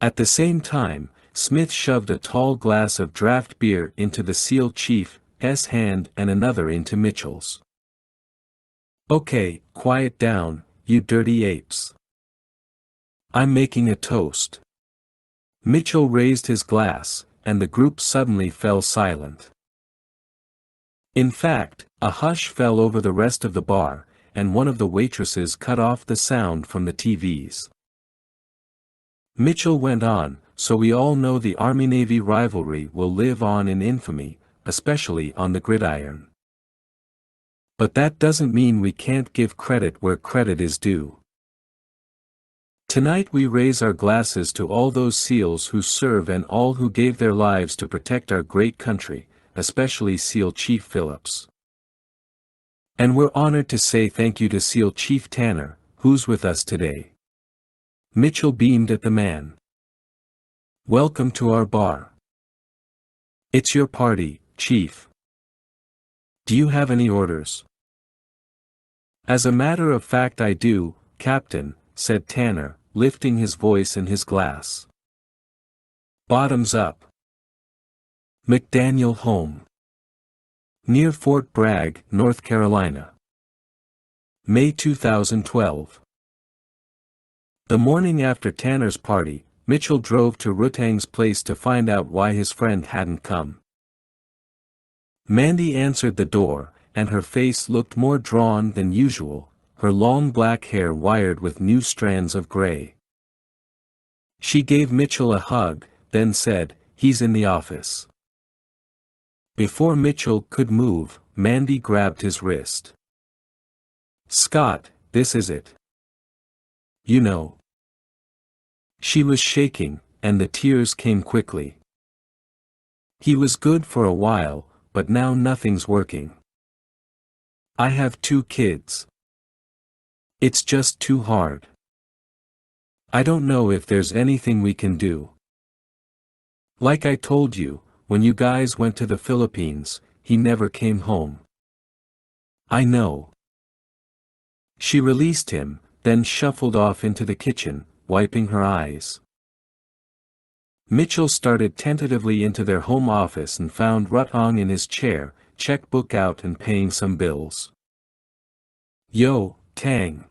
At the same time, Smith shoved a tall glass of draft beer into the SEAL Chief's hand and another into Mitchell's. "Okay, quiet down, you dirty apes. I'm making a toast." Mitchell raised his glass, and the group suddenly fell silent. In fact, a hush fell over the rest of the bar, and one of the waitresses cut off the sound from the TVs. Mitchell went on, "So we all know the Army-Navy rivalry will live on in infamy, especially on the gridiron. But that doesn't mean we can't give credit where credit is due. Tonight we raise our glasses to all those SEALs who serve and all who gave their lives to protect our great country, especially SEAL Chief Phillips. And we're honored to say thank you to SEAL Chief Tanner, who's with us today." Mitchell beamed at the man. "Welcome to our bar. It's your party, Chief. Do you have any orders?" "As a matter of fact I do, Captain," said Tanner, lifting his voice in his glass. "Bottoms up. McDaniel Home. Near Fort Bragg, North Carolina. May 2012. The morning after Tanner's party, Mitchell drove to Rutang's place to find out why his friend hadn't come. Mandy answered the door, and her face looked more drawn than usual, her long black hair wired with new strands of gray. She gave Mitchell a hug, then said, he's in the office. Before Mitchell could move, Mandy grabbed his wrist. Scott, this is it. You know. She was shaking, and the tears came quickly. He was good for a while, but now nothing's working. I have 2 kids. It's just too hard. I don't know if there's anything we can do. Like I told you, when you guys went to the Philippines, he never came home. I know. She released him, then shuffled off into the kitchen, wiping her eyes. Mitchell started tentatively into their home office and found Rutong in his chair, checkbook out and paying some bills. Yo, Tang.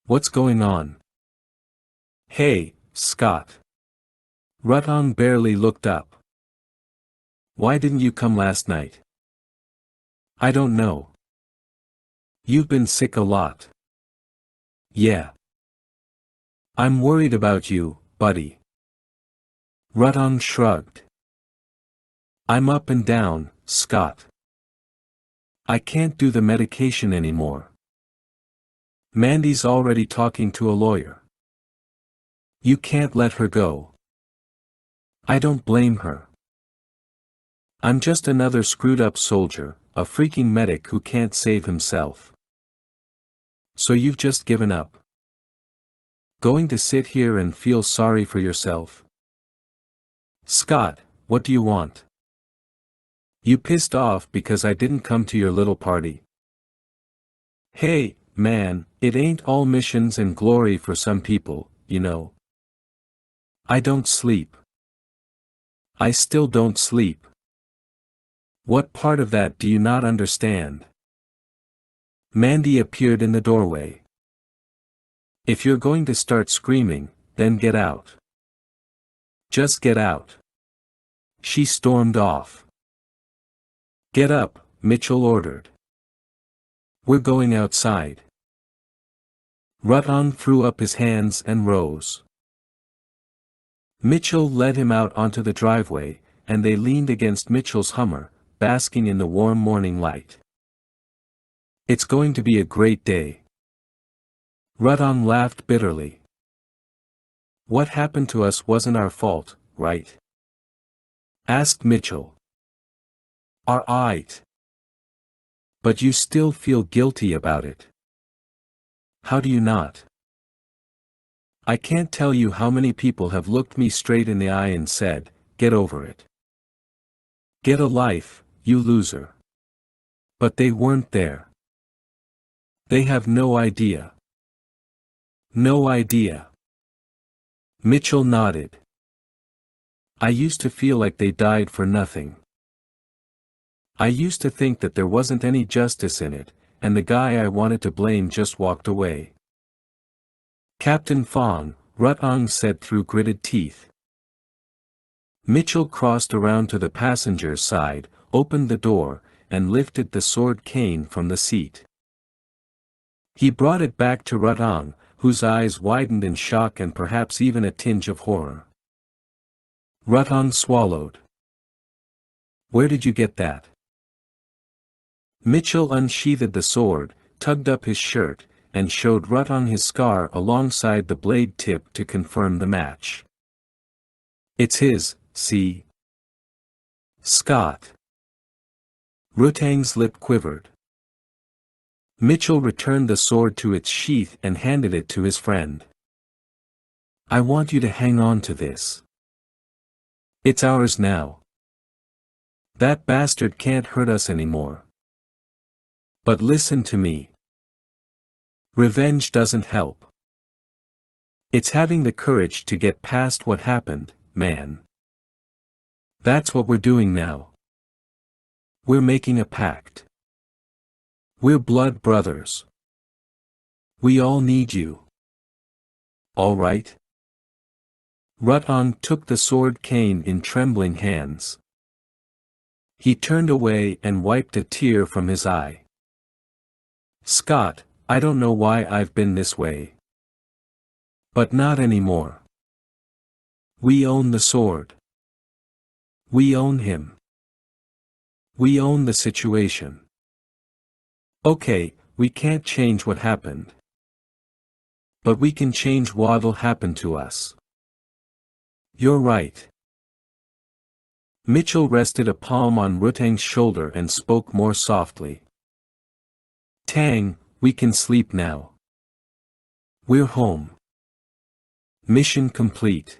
What's going on? Hey, Scott. Rutong barely looked up. Why didn't you come last night? I don't know. You've been sick a lot. Yeah. I'm worried about you, buddy. Rutong shrugged. I'm up and down, Scott. I can't do the medication anymore. Mandy's already talking to a lawyer. You can't let her go. I don't blame her. I'm just another screwed up soldier, a freaking medic who can't save himself. So you've just given up? Going to sit here and feel sorry for yourself? Scott, what do you want? You pissed off because I didn't come to your little party. Hey, man, it ain't all missions and glory for some people, you know. I don't sleep. I still don't sleep. What part of that do you not understand? Mandy appeared in the doorway. If you're going to start screaming, then get out. Just get out. She stormed off. Get up, Mitchell ordered. We're going outside. Rutong threw up his hands and rose. Mitchell led him out onto the driveway, and they leaned against Mitchell's Hummer, basking in the warm morning light. It's going to be a great day. Rutong laughed bitterly. What happened to us wasn't our fault, right? Asked Mitchell. Alright. But you still feel guilty about it. How do you not? I can't tell you how many people have looked me straight in the eye and said, get over it. Get a life, you loser. But they weren't there. They have no idea. No idea. Mitchell nodded. I used to feel like they died for nothing. I used to think that there wasn't any justice in it, and the guy I wanted to blame just walked away. Captain Fong, Rutong said through gritted teeth. Mitchell crossed around to the passenger's side, opened the door, and lifted the sword cane from the seat. He brought it back to Rutong, whose eyes widened in shock and perhaps even a tinge of horror. Rutong swallowed. Where did you get that? Mitchell unsheathed the sword, tugged up his shirt, and showed Rutong his scar alongside the blade tip to confirm the match. It's his, see? Scott. Rutong's lip quivered. Mitchell returned the sword to its sheath and handed it to his friend. I want you to hang on to this. It's ours now. That bastard can't hurt us anymore. But listen to me. Revenge doesn't help. It's having the courage to get past what happened, man. That's what we're doing now. We're making a pact. We're blood brothers. We all need you. All right? Rutong took the sword cane in trembling hands. He turned away and wiped a tear from his eye. Scott, I don't know why I've been this way. But not anymore. We own the sword. We own him. We own the situation. Okay, we can't change what happened. But we can change what'll happen to us. You're right. Mitchell rested a palm on Rutang's shoulder and spoke more softly. Tang, we can sleep now. We're home. Mission complete.